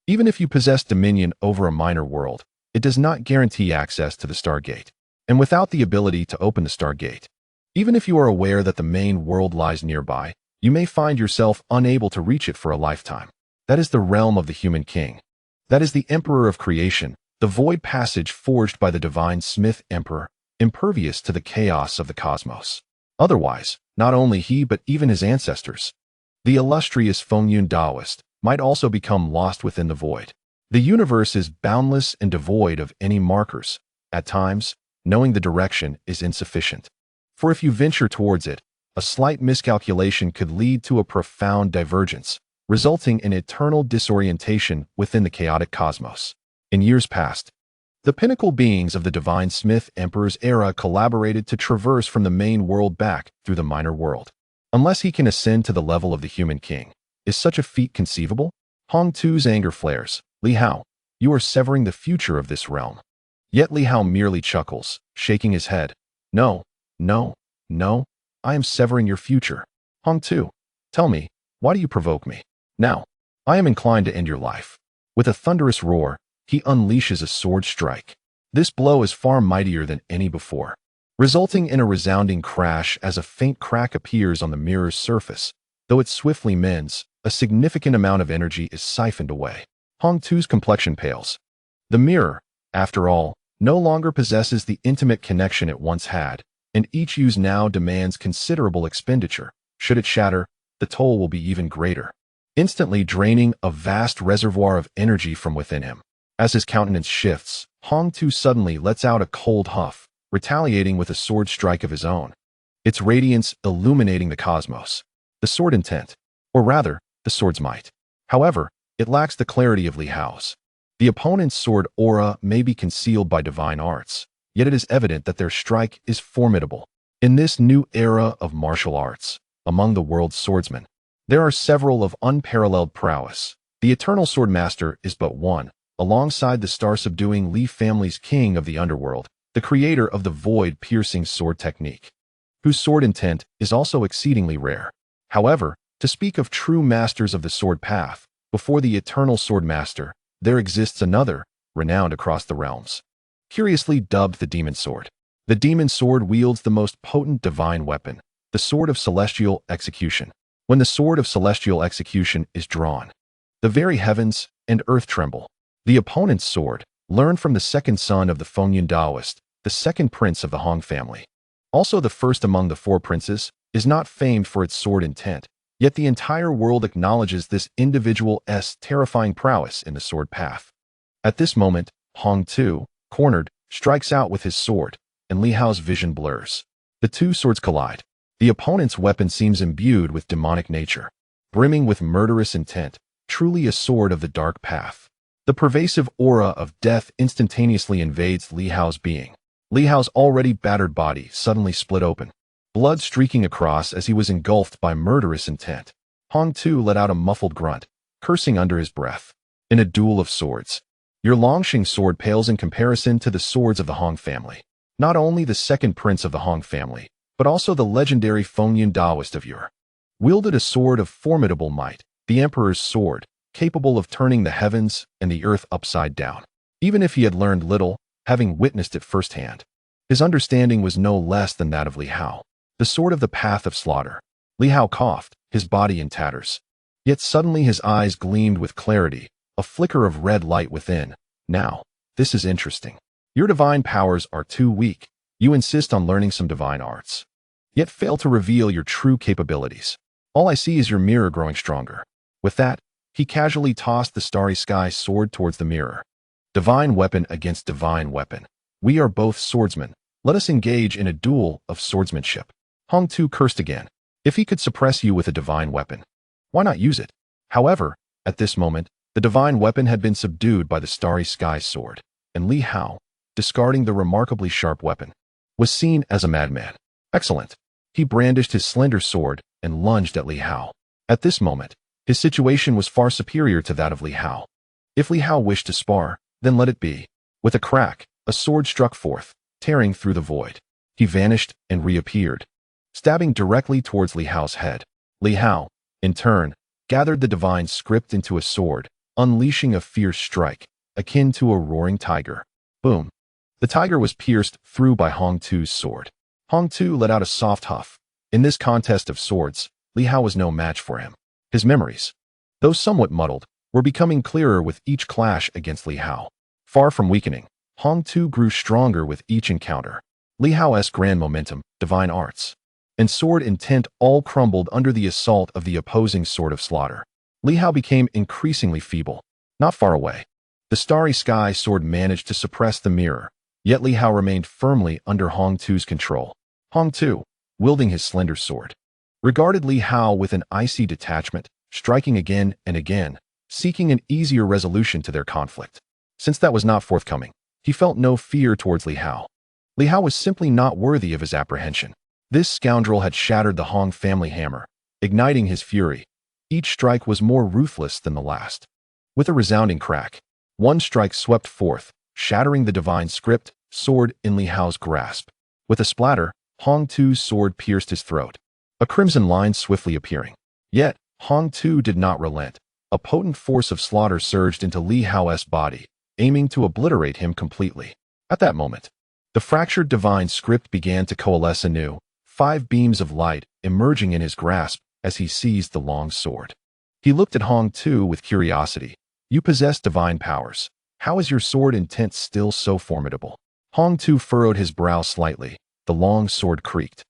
Even if you possess dominion over a minor world, it does not guarantee access to the Stargate. And without the ability to open the Stargate, even if you are aware that the main world lies nearby, you may find yourself unable to reach it for a lifetime. That is the realm of the human king. That is the Emperor of creation, the void passage forged by the divine Smith Emperor, impervious to the chaos of the cosmos. Otherwise, not only he but even his ancestors, the illustrious Fengyun Taoist, might also become lost within the void. The universe is boundless and devoid of any markers. At times, knowing the direction is insufficient. For if you venture towards it, a slight miscalculation could lead to a profound divergence, resulting in eternal disorientation within the chaotic cosmos. In years past, the pinnacle beings of the divine Smith Emperor's era collaborated to traverse from the main world back through the minor world. Unless he can ascend to the level of the human king, is such a feat conceivable? Hong Tu's anger flares. Li Hao, you are severing the future of this realm. Yet Li Hao merely chuckles, shaking his head. No, no, no, I am severing your future. Hong Tu, tell me, why do you provoke me? Now, I am inclined to end your life. With a thunderous roar, he unleashes a sword strike. This blow is far mightier than any before, resulting in a resounding crash as a faint crack appears on the mirror's surface. Though it swiftly mends, a significant amount of energy is siphoned away. Hong Tu's complexion pales. The mirror, after all, no longer possesses the intimate connection it once had, and each use now demands considerable expenditure. Should it shatter, the toll will be even greater, instantly draining a vast reservoir of energy from within him. As his countenance shifts, Hong Tu suddenly lets out a cold huff, retaliating with a sword strike of his own, its radiance illuminating the cosmos. The sword intent, or rather, the sword's might. However, it lacks the clarity of Li Hao's. The opponent's sword aura may be concealed by divine arts, yet it is evident that their strike is formidable. In this new era of martial arts, among the world's swordsmen, there are several of unparalleled prowess. The Eternal Swordmaster is but one, alongside the star-subduing Li family's king of the underworld, the creator of the void-piercing sword technique, whose sword intent is also exceedingly rare. However, to speak of true masters of the sword path, before the Eternal Swordmaster, there exists another, renowned across the realms, curiously dubbed the Demon Sword. The Demon Sword wields the most potent divine weapon, the Sword of Celestial Execution. When the Sword of Celestial Execution is drawn, the very heavens and earth tremble. The opponent's sword, learned from the second son of the Fengyun Taoist, the second prince of the Hong family, also the first among the 4 princes, is not famed for its sword intent, yet the entire world acknowledges this individual's terrifying prowess in the sword path. At this moment, Hong Tu, cornered, strikes out with his sword, and Li Hao's vision blurs. The two swords collide. The opponent's weapon seems imbued with demonic nature, brimming with murderous intent, truly a sword of the dark path. The pervasive aura of death instantaneously invades Li Hao's being. Li Hao's already battered body suddenly split open. blood streaking across as he was engulfed by murderous intent. Hong Tu let out a muffled grunt, cursing under his breath. In a duel of swords, your Longxing sword pales in comparison to the swords of the Hong family. Not only the second prince of the Hong family, but also the legendary Fengyun Daoist of yore, wielded a sword of formidable might, the emperor's sword, capable of turning the heavens and the earth upside down. Even if he had learned little, having witnessed it firsthand, his understanding was no less than that of Li Hao, the sword of the path of slaughter. Li Hao coughed, his body in tatters. Yet suddenly his eyes gleamed with clarity, a flicker of red light within. Now, this is interesting. Your divine powers are too weak. You insist on learning some divine arts, yet fail to reveal your true capabilities. All I see is your mirror growing stronger. With that, he casually tossed the starry sky sword towards the mirror. Divine weapon against divine weapon. We are both swordsmen. Let us engage in a duel of swordsmanship. Hong Tu cursed again. If he could suppress you with a divine weapon, why not use it? However, at this moment, the divine weapon had been subdued by the starry sky sword, and Li Hao, discarding the remarkably sharp weapon, was seen as a madman. Excellent. He brandished his slender sword and lunged at Li Hao. At this moment, his situation was far superior to that of Li Hao. If Li Hao wished to spar, then let it be. With a crack, a sword struck forth, tearing through the void. He vanished and reappeared, stabbing directly towards Li Hao's head. Li Hao, in turn, gathered the divine script into a sword, unleashing a fierce strike, akin to a roaring tiger. Boom. The tiger was pierced through by Hong Tu's sword. Hong Tu let out a soft huff. In this contest of swords, Li Hao was no match for him. His memories, though somewhat muddled, were becoming clearer with each clash against Li Hao. Far from weakening, Hong Tu grew stronger with each encounter. Li Hao's grand momentum, divine arts, and sword intent all crumbled under the assault of the opposing sword of slaughter. Li Hao became increasingly feeble. Not far away, the starry sky sword managed to suppress the mirror, yet Li Hao remained firmly under Hong Tu's control. Hong Tu, wielding his slender sword, regarded Li Hao with an icy detachment, striking again and again, seeking an easier resolution to their conflict. Since that was not forthcoming, he felt no fear towards Li Hao. Li Hao was simply not worthy of his apprehension. This scoundrel had shattered the Hong family hammer, igniting his fury. Each strike was more ruthless than the last. With a resounding crack, one strike swept forth, shattering the divine script, sword in Li Hao's grasp. With a splatter, Hong Tu's sword pierced his throat, a crimson line swiftly appearing. Yet, Hong Tu did not relent. A potent force of slaughter surged into Li Hao's body, aiming to obliterate him completely. At that moment, the fractured divine script began to coalesce anew, 5 beams of light emerging in his grasp as he seized the long sword. He looked at Hong Tu with curiosity. You possess divine powers. How is your sword intent still so formidable? Hong Tu furrowed his brow slightly. The long sword creaked,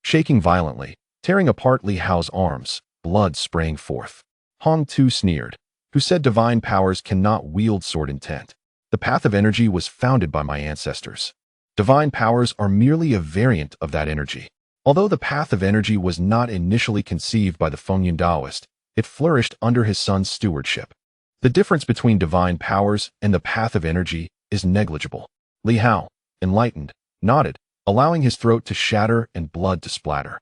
shaking violently, tearing apart Li Hao's arms, blood spraying forth. Hong Tu sneered. Who said divine powers cannot wield sword intent? The path of energy was founded by my ancestors. Divine powers are merely a variant of that energy. Although the path of energy was not initially conceived by the Fengyun Daoist, it flourished under his son's stewardship. The difference between divine powers and the path of energy is negligible. Li Hao, enlightened, nodded, allowing his throat to shatter and blood to splatter.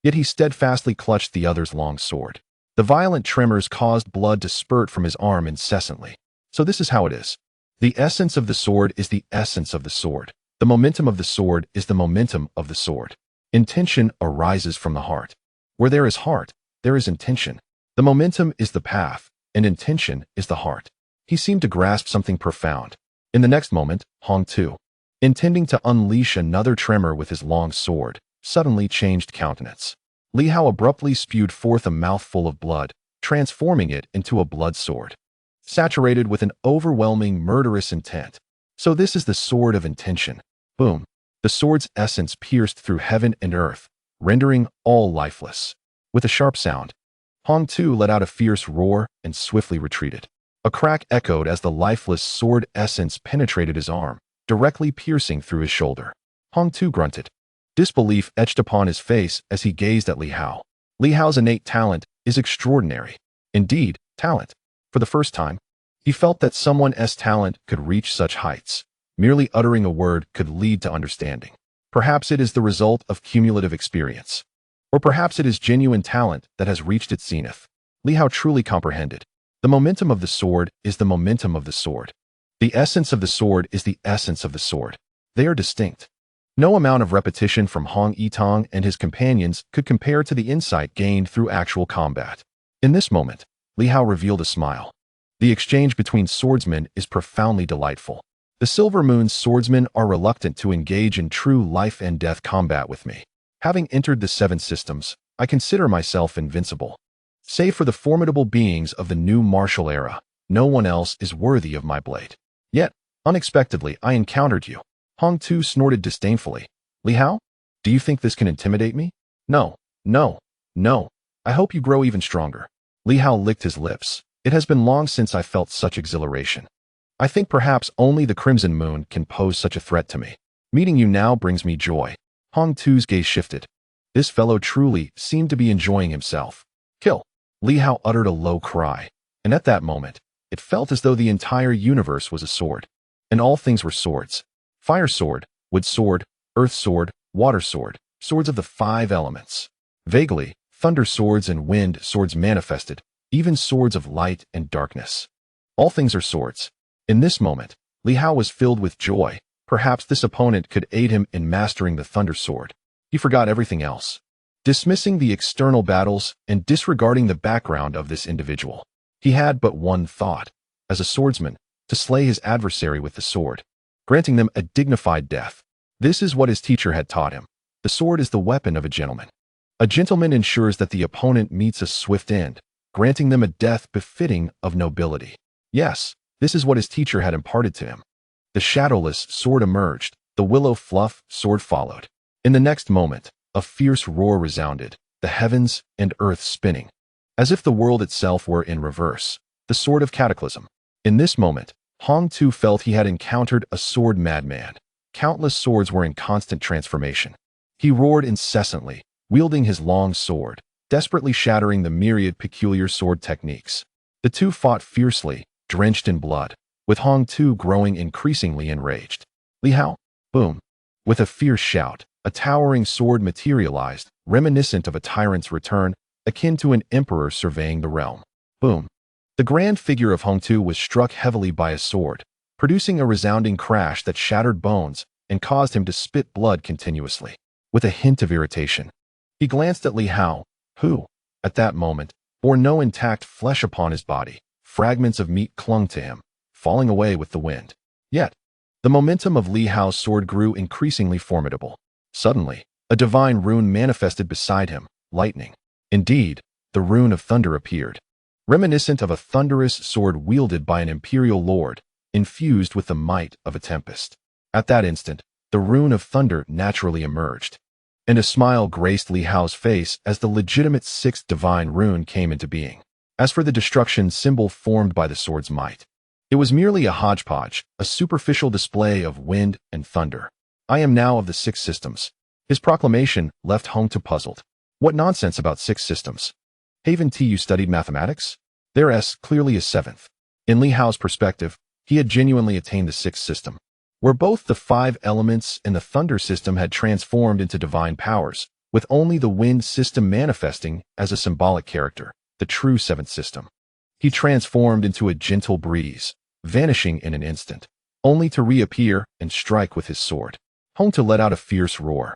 Yet he steadfastly clutched the other's long sword. The violent tremors caused blood to spurt from his arm incessantly. So this is how it is. The essence of the sword is the essence of the sword. The momentum of the sword is the momentum of the sword. Intention arises from the heart. Where there is heart, there is intention. The momentum is the path, and intention is the heart. He seemed to grasp something profound. In the next moment, Hong Tu, intending to unleash another tremor with his long sword, suddenly changed countenance. Li Hao abruptly spewed forth a mouthful of blood, transforming it into a blood sword, saturated with an overwhelming murderous intent. So this is the sword of intention. Boom. The sword's essence pierced through heaven and earth, rendering all lifeless. With a sharp sound, Hong Tu let out a fierce roar and swiftly retreated. A crack echoed as the lifeless sword essence penetrated his arm, directly piercing through his shoulder. Hong Tu grunted. Disbelief etched upon his face as he gazed at Li Hao. Li Hao's innate talent is extraordinary. Indeed, talent. For the first time, he felt that someone's talent could reach such heights. Merely uttering a word could lead to understanding. Perhaps it is the result of cumulative experience. Or perhaps it is genuine talent that has reached its zenith. Li Hao truly comprehended. The momentum of the sword is the momentum of the sword. The essence of the sword is the essence of the sword. They are distinct. No amount of repetition from Hong Yitang and his companions could compare to the insight gained through actual combat. In this moment, Li Hao revealed a smile. The exchange between swordsmen is profoundly delightful. The Silver Moon's swordsmen are reluctant to engage in true life-and-death combat with me. Having entered the 7 systems, I consider myself invincible. Save for the formidable beings of the new martial era, no one else is worthy of my blade. Yet, unexpectedly, I encountered you. Hong Tu snorted disdainfully. Li Hao? Do you think this can intimidate me? No, no, no. I hope you grow even stronger. Li Hao licked his lips. It has been long since I felt such exhilaration. I think perhaps only the Crimson Moon can pose such a threat to me. Meeting you now brings me joy. Hong Tu's gaze shifted. This fellow truly seemed to be enjoying himself. Kill. Li Hao uttered a low cry, and at that moment, it felt as though the entire universe was a sword. And all things were swords. Fire sword, wood sword, earth sword, water sword, swords of the 5 elements. Vaguely, thunder swords and wind swords manifested, even swords of light and darkness. All things are swords. In this moment, Li Hao was filled with joy. Perhaps this opponent could aid him in mastering the thunder sword. He forgot everything else. Dismissing the external battles and disregarding the background of this individual. He had but one thought, as a swordsman, to slay his adversary with the sword, granting them a dignified death. This is what his teacher had taught him. The sword is the weapon of a gentleman. A gentleman ensures that the opponent meets a swift end, granting them a death befitting of nobility. Yes, this is what his teacher had imparted to him. The shadowless sword emerged, the willow fluff sword followed. In the next moment, a fierce roar resounded, the heavens and earth spinning. As if the world itself were in reverse, the sword of cataclysm. In this moment, Hong Tu felt he had encountered a sword madman. Countless swords were in constant transformation. He roared incessantly, wielding his long sword, desperately shattering the myriad peculiar sword techniques. The two fought fiercely, drenched in blood, with Hong Tu growing increasingly enraged. Li Hao! Boom! With a fierce shout, a towering sword materialized, reminiscent of a tyrant's return, akin to an emperor surveying the realm. Boom! The grand figure of Hong Tu was struck heavily by a sword, producing a resounding crash that shattered bones and caused him to spit blood continuously. With a hint of irritation, he glanced at Li Hao, who, at that moment, bore no intact flesh upon his body. Fragments of meat clung to him, falling away with the wind. Yet, the momentum of Li Hao's sword grew increasingly formidable. Suddenly, a divine rune manifested beside him, lightning. Indeed, the rune of thunder appeared, reminiscent of a thunderous sword wielded by an imperial lord, infused with the might of a tempest. At that instant, the rune of thunder naturally emerged, and a smile graced Li Hao's face as the legitimate 6th divine rune came into being. As for the destruction symbol formed by the sword's might, it was merely a hodgepodge, a superficial display of wind and thunder. I am now of the 6 systems. His proclamation left Hong Tu puzzled. What nonsense about 6 systems? Haven't you studied mathematics? There's clearly a 7th. In Li Hao's perspective, he had genuinely attained the 6th system, where both the 5 elements and the thunder system had transformed into divine powers, with only the wind system manifesting as a symbolic character, the true 7th system. He transformed into a gentle breeze, vanishing in an instant, only to reappear and strike with his sword. Hong Tu let out a fierce roar,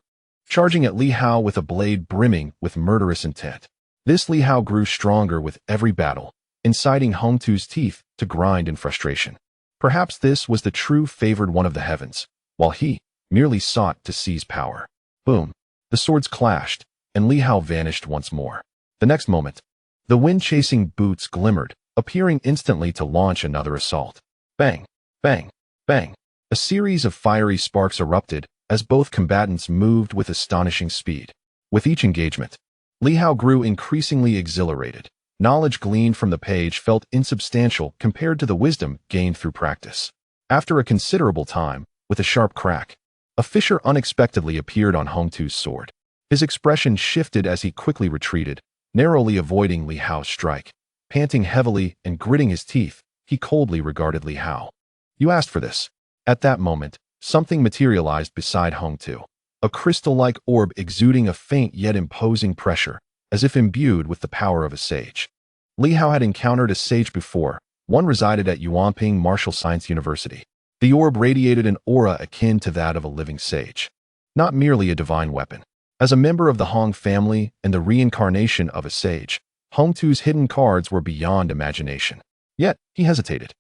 charging at Li Hao with a blade brimming with murderous intent. This Li Hao grew stronger with every battle, inciting Hong Tu's teeth to grind in frustration. Perhaps this was the true favored one of the heavens, while he merely sought to seize power. Boom! The swords clashed, and Li Hao vanished once more. The next moment, the wind-chasing boots glimmered, appearing instantly to launch another assault. Bang! Bang! Bang! A series of fiery sparks erupted as both combatants moved with astonishing speed. With each engagement, Li Hao grew increasingly exhilarated. Knowledge gleaned from the page felt insubstantial compared to the wisdom gained through practice. After a considerable time, with a sharp crack, a fissure unexpectedly appeared on Hong Tu's sword. His expression shifted as he quickly retreated, narrowly avoiding Li Hao's strike. Panting heavily and gritting his teeth, he coldly regarded Li Hao. You asked for this. At that moment, something materialized beside Hong Tu. a crystal-like orb exuding a faint yet imposing pressure, as if imbued with the power of a sage. Li Hao had encountered a sage before. One resided at Yuanping Martial Science University. The orb radiated an aura akin to that of a living sage, not merely a divine weapon. As a member of the Hong family and the reincarnation of a sage, Hong Tu's hidden cards were beyond imagination. Yet, he hesitated.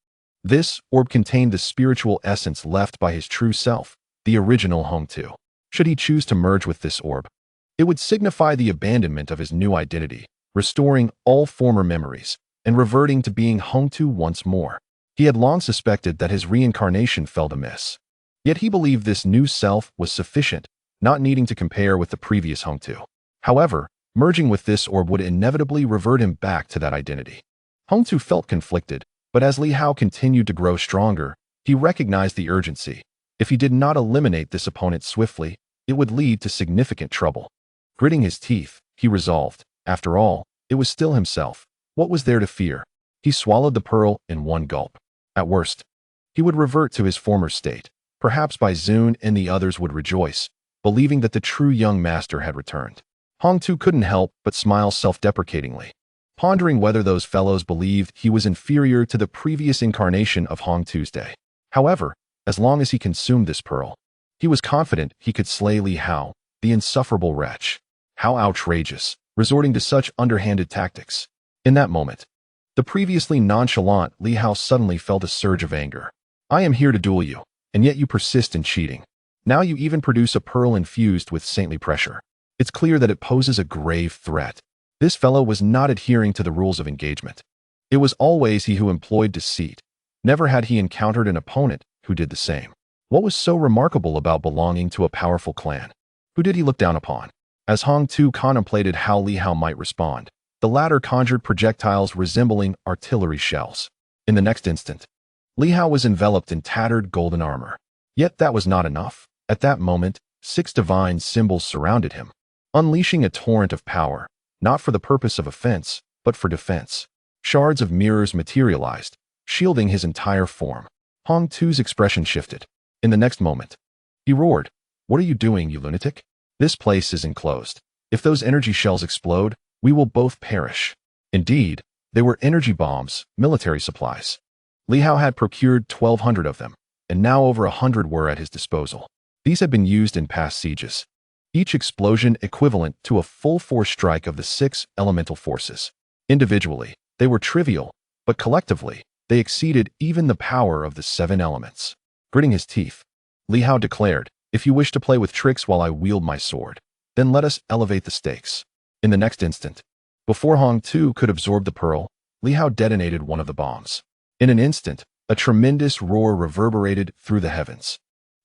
This orb contained the spiritual essence left by his true self, the original Hong Tu. Should he choose to merge with this orb, it would signify the abandonment of his new identity, restoring all former memories, and reverting to being Hong Tu once more. He had long suspected that his reincarnation felt amiss. Yet he believed this new self was sufficient, not needing to compare with the previous Hong Tu. However, merging with this orb would inevitably revert him back to that identity. Hong Tu felt conflicted, but as Li Hao continued to grow stronger, he recognized the urgency. If he did not eliminate this opponent swiftly, it would lead to significant trouble. Gritting his teeth, he resolved. After all, it was still himself. What was there to fear? He swallowed the pearl in one gulp. At worst, he would revert to his former state. Perhaps by Zun and the others would rejoice, believing that the true young master had returned. Hong Tu couldn't help but smile self-deprecatingly, pondering whether those fellows believed he was inferior to the previous incarnation of Hong Tuesday. However, as long as he consumed this pearl, he was confident he could slay Li Hao, the insufferable wretch. How outrageous, resorting to such underhanded tactics. In that moment, the previously nonchalant Li Hao suddenly felt a surge of anger. I am here to duel you, and yet you persist in cheating. Now you even produce a pearl infused with saintly pressure. It's clear that it poses a grave threat. This fellow was not adhering to the rules of engagement. It was always he who employed deceit. Never had he encountered an opponent who did the same. What was so remarkable about belonging to a powerful clan? Who did he look down upon? As Hong Tu contemplated how Li Hao might respond, the latter conjured projectiles resembling artillery shells. In the next instant, Li Hao was enveloped in tattered golden armor. Yet that was not enough. At that moment, 6 divine symbols surrounded him, unleashing a torrent of power, not for the purpose of offense, but for defense. Shards of mirrors materialized, shielding his entire form. Hong Tu's expression shifted. In the next moment, he roared, "What are you doing, you lunatic? This place is enclosed. If those energy shells explode, we will both perish." Indeed, they were energy bombs, military supplies. Li Hao had procured 1,200 of them, and now over 100 were at his disposal. These had been used in past sieges, each explosion equivalent to a full-force strike of the 6 elemental forces. Individually, they were trivial, but collectively, they exceeded even the power of the 7 elements. Gritting his teeth, Li Hao declared, "If you wish to play with tricks while I wield my sword, then let us elevate the stakes." In the next instant, before Hong Tu could absorb the pearl, Li Hao detonated one of the bombs. In an instant, a tremendous roar reverberated through the heavens.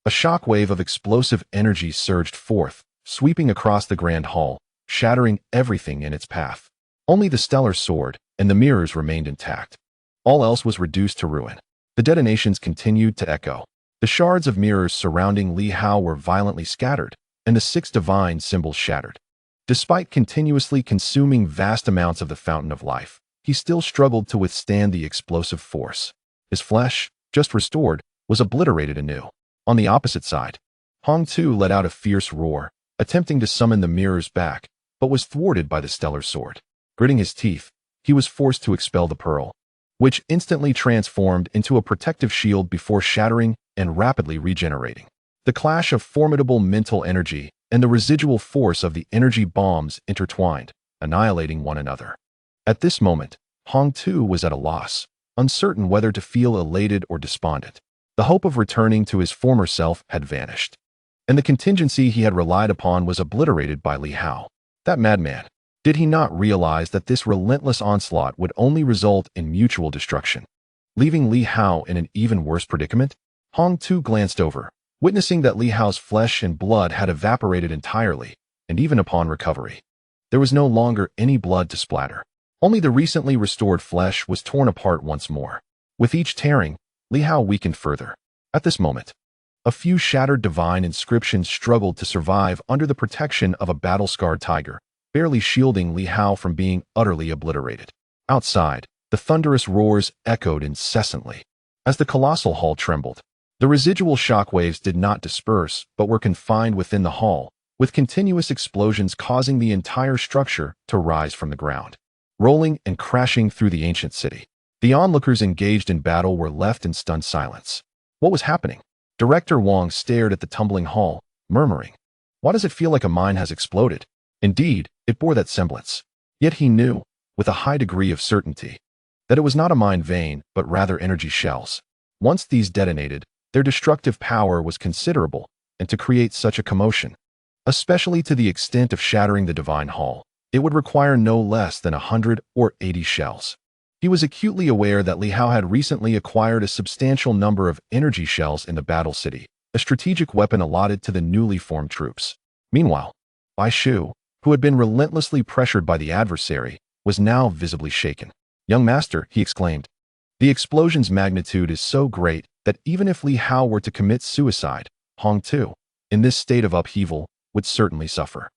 A shockwave of explosive energy surged forth, sweeping across the grand hall, shattering everything in its path. Only the stellar sword and the mirrors remained intact. All else was reduced to ruin. The detonations continued to echo. The shards of mirrors surrounding Li Hao were violently scattered, and the 6 divine symbols shattered. Despite continuously consuming vast amounts of the fountain of life, he still struggled to withstand the explosive force. His flesh, just restored, was obliterated anew. On the opposite side, Hong Tu let out a fierce roar, attempting to summon the mirrors back, but was thwarted by the stellar sword. Gritting his teeth, he was forced to expel the pearl, which instantly transformed into a protective shield before shattering and rapidly regenerating. The clash of formidable mental energy and the residual force of the energy bombs intertwined, annihilating one another. At this moment, Hong Tu was at a loss, uncertain whether to feel elated or despondent. The hope of returning to his former self had vanished, and the contingency he had relied upon was obliterated by Li Hao. That madman. Did he not realize that this relentless onslaught would only result in mutual destruction, leaving Li Hao in an even worse predicament? Hong Tu glanced over, witnessing that Li Hao's flesh and blood had evaporated entirely, and even upon recovery, there was no longer any blood to splatter. Only the recently restored flesh was torn apart once more. With each tearing, Li Hao weakened further. At this moment, a few shattered divine inscriptions struggled to survive under the protection of a battle-scarred tiger, barely shielding Li Hao from being utterly obliterated. Outside, the thunderous roars echoed incessantly. As the colossal hall trembled, The residual shockwaves did not disperse, but were confined within the hall, with continuous explosions causing the entire structure to rise from the ground, rolling and crashing through the ancient city. The onlookers engaged in battle were left in stunned silence. What was happening? Director Wang stared at the tumbling hall, murmuring, "Why does it feel like a mine has exploded?" Indeed, it bore that semblance. Yet he knew, with a high degree of certainty, that it was not a mine vein, but rather energy shells. Once these detonated, their destructive power was considerable, and to create such a commotion, especially to the extent of shattering the divine hall, it would require no less than 100 or 80 shells. He was acutely aware that Li Hao had recently acquired a substantial number of energy shells in the battle city, a strategic weapon allotted to the newly formed troops. Meanwhile, Bai Shu, who had been relentlessly pressured by the adversary, was now visibly shaken. "Young master," he exclaimed, "the explosion's magnitude is so great that even if Li Hao were to commit suicide, Hong too, in this state of upheaval, would certainly suffer."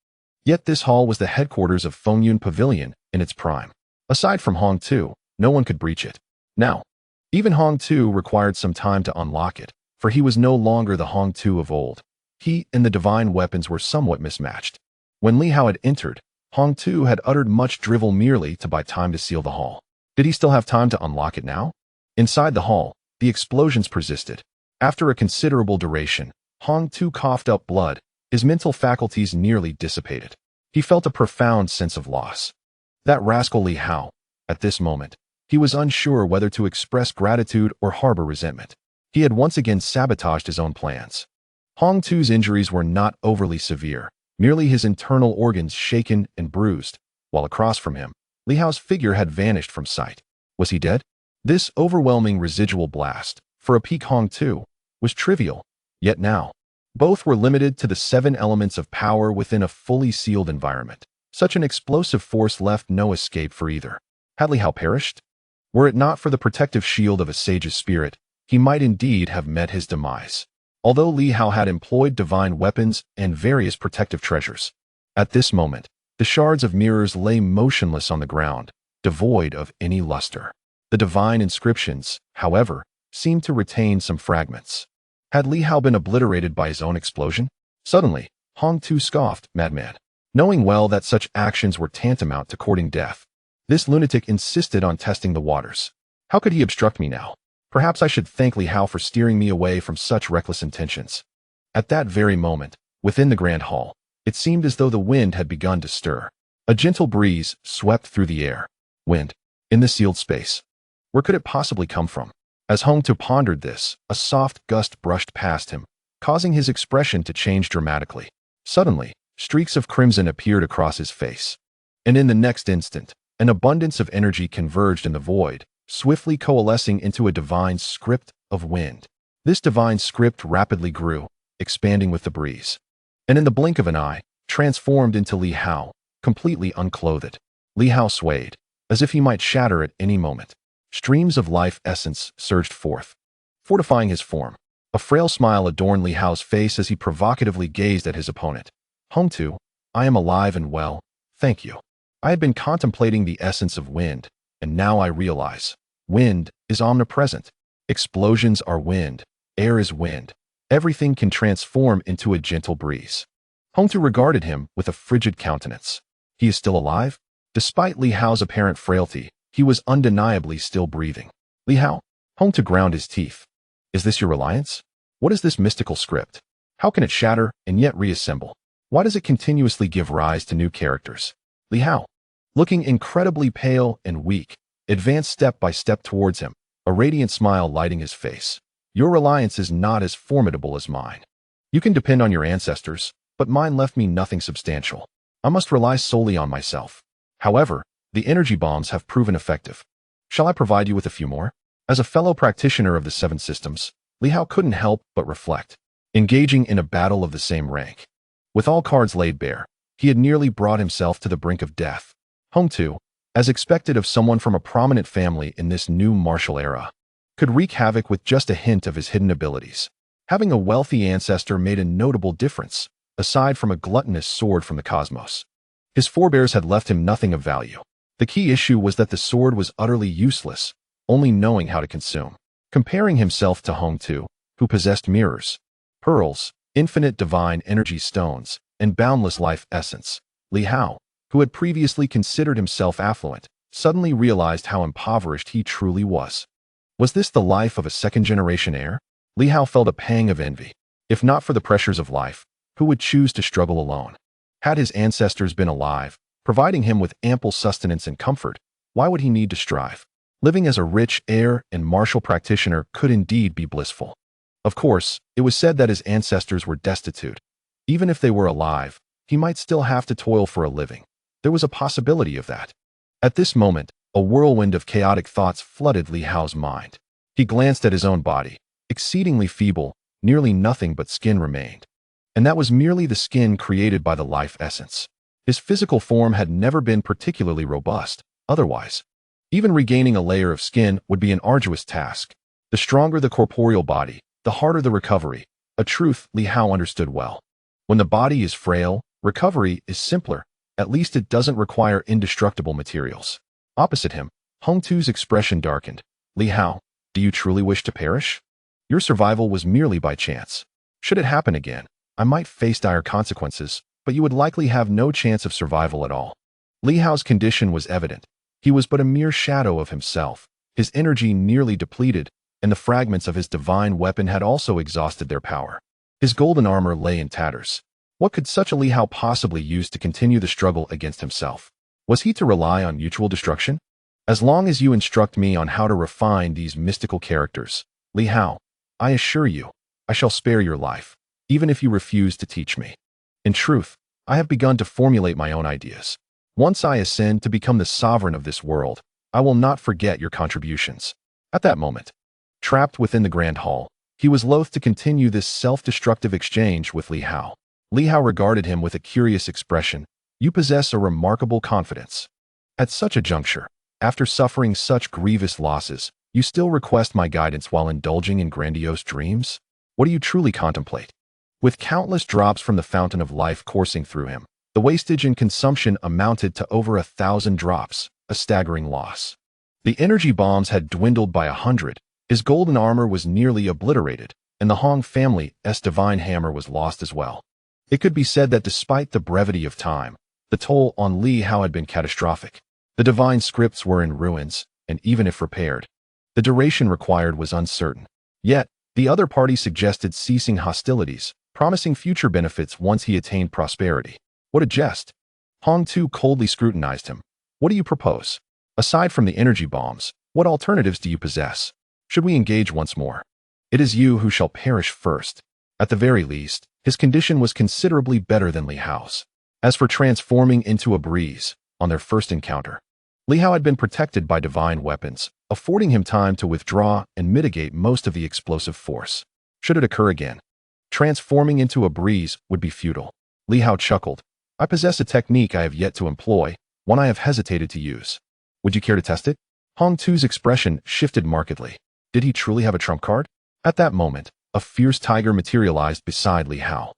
Yet this hall was the headquarters of Fengyun Pavilion in its prime. Aside from Hong too, no one could breach it. Now, even Hong too required some time to unlock it, for he was no longer the Hong too of old. He and the divine weapons were somewhat mismatched. When Li Hao had entered, Hong too had uttered much drivel merely to buy time to seal the hall. Did he still have time to unlock it now? Inside the hall, the explosions persisted. After a considerable duration, Hong too coughed up blood, his mental faculties nearly dissipated. He felt a profound sense of loss. That rascal Li Hao, at this moment, he was unsure whether to express gratitude or harbor resentment. He had once again sabotaged his own plans. Hong too's injuries were not overly severe, merely his internal organs shaken and bruised, while across from him, Li Hao's figure had vanished from sight. Was he dead? This overwhelming residual blast, for a peak Hong too, was trivial, yet now, both were limited to the 7 elements of power within a fully sealed environment. Such an explosive force left no escape for either. Had Li Hao perished? Were it not for the protective shield of a sage's spirit, he might indeed have met his demise. Although Li Hao had employed divine weapons and various protective treasures, at this moment, the shards of mirrors lay motionless on the ground, devoid of any luster. The divine inscriptions, however, seemed to retain some fragments. Had Li Hao been obliterated by his own explosion? Suddenly, Hong too scoffed, "Madman." Knowing well that such actions were tantamount to courting death, this lunatic insisted on testing the waters. How could he obstruct me now? Perhaps I should thank Li Hao for steering me away from such reckless intentions. At that very moment, within the grand hall, it seemed as though the wind had begun to stir. A gentle breeze swept through the air. Wind, in the sealed space. Where could it possibly come from? As Hong too pondered this, a soft gust brushed past him, causing his expression to change dramatically. Suddenly, streaks of crimson appeared across his face. And in the next instant, an abundance of energy converged in the void, swiftly coalescing into a divine script of wind. This divine script rapidly grew, expanding with the breeze, and in the blink of an eye, transformed into Li Hao, completely unclothed. Li Hao swayed, as if he might shatter at any moment. Streams of life essence surged forth, fortifying his form. A frail smile adorned Li Hao's face as he provocatively gazed at his opponent. "Hong too, I am alive and well, thank you. I had been contemplating the essence of wind, and now I realize, wind is omnipresent. Explosions are wind, air is wind. Everything can transform into a gentle breeze." Hong too regarded him with a frigid countenance. He is still alive? Despite Li Hao's apparent frailty, he was undeniably still breathing. "Li Hao?" Hong too ground his teeth. "Is this your reliance? What is this mystical script? How can it shatter and yet reassemble? Why does it continuously give rise to new characters?" Li Hao, looking incredibly pale and weak, advanced step by step towards him, a radiant smile lighting his face. "Your reliance is not as formidable as mine. You can depend on your ancestors, but mine left me nothing substantial. I must rely solely on myself. However, the energy bombs have proven effective. Shall I provide you with a few more?" As a fellow practitioner of the 7 systems, Li Hao couldn't help but reflect, engaging in a battle of the same rank. With all cards laid bare, he had nearly brought himself to the brink of death. Hong too, as expected of someone from a prominent family in this new martial era, could wreak havoc with just a hint of his hidden abilities. Having a wealthy ancestor made a notable difference, aside from a gluttonous sword from the cosmos. His forebears had left him nothing of value. The key issue was that the sword was utterly useless, only knowing how to consume. Comparing himself to Hong too, who possessed mirrors, pearls, infinite divine energy stones, and boundless life essence. Li Hao, who had previously considered himself affluent, suddenly realized how impoverished he truly was. Was this the life of a second-generation heir? Li Hao felt a pang of envy. If not for the pressures of life, who would choose to struggle alone? Had his ancestors been alive, providing him with ample sustenance and comfort, why would he need to strive? Living as a rich heir and martial practitioner could indeed be blissful. Of course, it was said that his ancestors were destitute. Even if they were alive, he might still have to toil for a living. There was a possibility of that. At this moment, a whirlwind of chaotic thoughts flooded Li Hao's mind. He glanced at his own body. Exceedingly feeble, nearly nothing but skin remained. And that was merely the skin created by the life essence. His physical form had never been particularly robust. Otherwise, even regaining a layer of skin would be an arduous task. The stronger the corporeal body, the harder the recovery, a truth Li Hao understood well. When the body is frail, recovery is simpler. At least it doesn't require indestructible materials. Opposite him, Hong Tu's expression darkened. Li Hao, do you truly wish to perish? Your survival was merely by chance. Should it happen again, I might face dire consequences, but you would likely have no chance of survival at all. Li Hao's condition was evident. He was but a mere shadow of himself, his energy nearly depleted, and the fragments of his divine weapon had also exhausted their power. His golden armor lay in tatters. What could such a Li Hao possibly use to continue the struggle against himself? Was he to rely on mutual destruction? As long as you instruct me on how to refine these mystical characters, Li Hao, I assure you, I shall spare your life, even if you refuse to teach me. In truth, I have begun to formulate my own ideas. Once I ascend to become the sovereign of this world, I will not forget your contributions. At that moment, trapped within the grand hall, he was loath to continue this self-destructive exchange with Li Hao. Li Hao regarded him with a curious expression. You possess a remarkable confidence. At such a juncture, after suffering such grievous losses, you still request my guidance while indulging in grandiose dreams? What do you truly contemplate? With countless drops from the fountain of life coursing through him, the wastage and consumption amounted to over 1,000 drops, a staggering loss. The energy bombs had dwindled by 100, his golden armor was nearly obliterated, and the Hong family's divine hammer was lost as well. It could be said that despite the brevity of time, the toll on Li Hao had been catastrophic. The divine scripts were in ruins, and even if repaired, the duration required was uncertain. Yet, the other party suggested ceasing hostilities, promising future benefits once he attained prosperity. What a jest! Hong Tu coldly scrutinized him. What do you propose? Aside from the energy bombs, what alternatives do you possess? Should we engage once more? It is you who shall perish first. At the very least, his condition was considerably better than Li Hao's. As for transforming into a breeze, on their first encounter, Li Hao had been protected by divine weapons, affording him time to withdraw and mitigate most of the explosive force. Should it occur again, transforming into a breeze would be futile. Li Hao chuckled. I possess a technique I have yet to employ, one I have hesitated to use. Would you care to test it? Hong Tu's expression shifted markedly. Did he truly have a trump card? At that moment, a fierce tiger materialized beside Li Hao.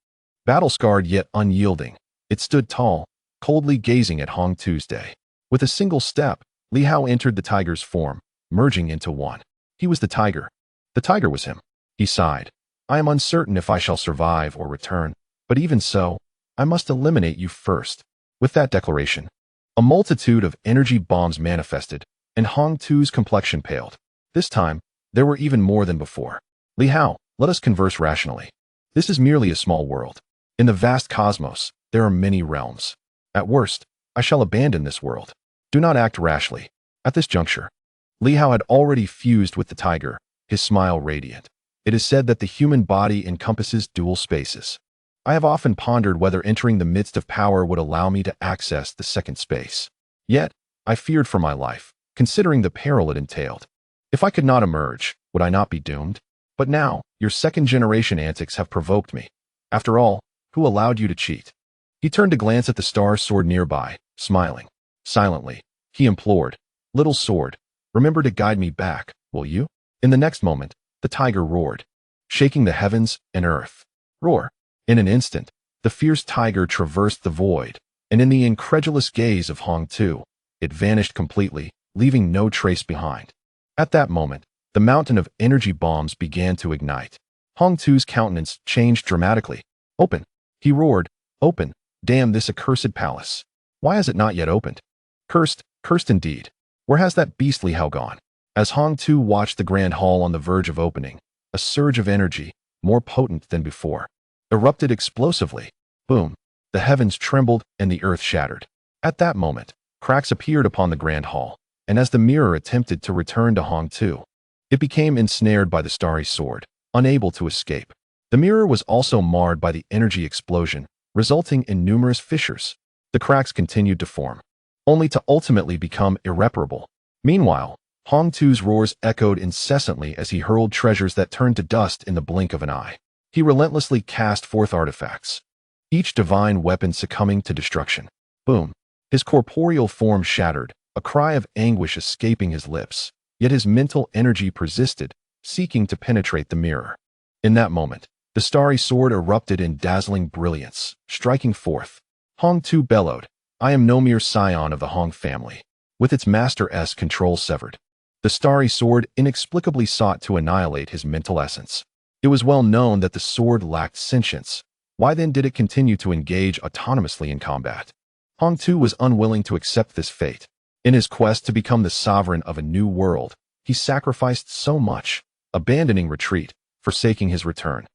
Battle-scarred yet unyielding, it stood tall, coldly gazing at Hong Tu's day. With a single step, Li Hao entered the tiger's form, merging into one. He was the tiger. The tiger was him. He sighed. I am uncertain if I shall survive or return, but even so, I must eliminate you first. With that declaration, a multitude of energy bombs manifested, and Hong Tu's complexion paled. This time, there were even more than before. Li Hao, let us converse rationally. This is merely a small world. In the vast cosmos, there are many realms. At worst, I shall abandon this world. Do not act rashly. At this juncture, Li Hao had already fused with the tiger, his smile radiant. It is said that the human body encompasses dual spaces. I have often pondered whether entering the midst of power would allow me to access the second space. Yet, I feared for my life, considering the peril it entailed. If I could not emerge, would I not be doomed? But now, your second-generation antics have provoked me. After all, who allowed you to cheat? He turned to glance at the star sword nearby, smiling. Silently, he implored, Little sword, remember to guide me back, will you? In the next moment, the tiger roared, shaking the heavens and earth. Roar! In an instant, the fierce tiger traversed the void, and in the incredulous gaze of Hong Tu, it vanished completely, leaving no trace behind. At that moment, the mountain of energy bombs began to ignite. Hong Tu's countenance changed dramatically. Open! He roared. Open! Damn this accursed palace! Why has it not yet opened? Cursed, cursed indeed. Where has that beast Li Hao gone? As Hong Tu watched the grand hall on the verge of opening, a surge of energy, more potent than before, erupted explosively. Boom! The heavens trembled and the earth shattered. At that moment, cracks appeared upon the grand hall, and as the mirror attempted to return to Hong Tu, it became ensnared by the starry sword, unable to escape. The mirror was also marred by the energy explosion, resulting in numerous fissures. The cracks continued to form, only to ultimately become irreparable. Meanwhile, Hong Tu's roars echoed incessantly as he hurled treasures that turned to dust in the blink of an eye. He relentlessly cast forth artifacts, each divine weapon succumbing to destruction. Boom! His corporeal form shattered, a cry of anguish escaping his lips, yet his mental energy persisted, seeking to penetrate the mirror. In that moment, the starry sword erupted in dazzling brilliance, striking forth. Hong Tu bellowed, "I am no mere scion of the Hong family." With its master's control severed, the starry sword inexplicably sought to annihilate his mental essence. It was well known that the sword lacked sentience. Why then did it continue to engage autonomously in combat? Hong Tu was unwilling to accept this fate. In his quest to become the sovereign of a new world, he sacrificed so much, abandoning retreat, forsaking his return,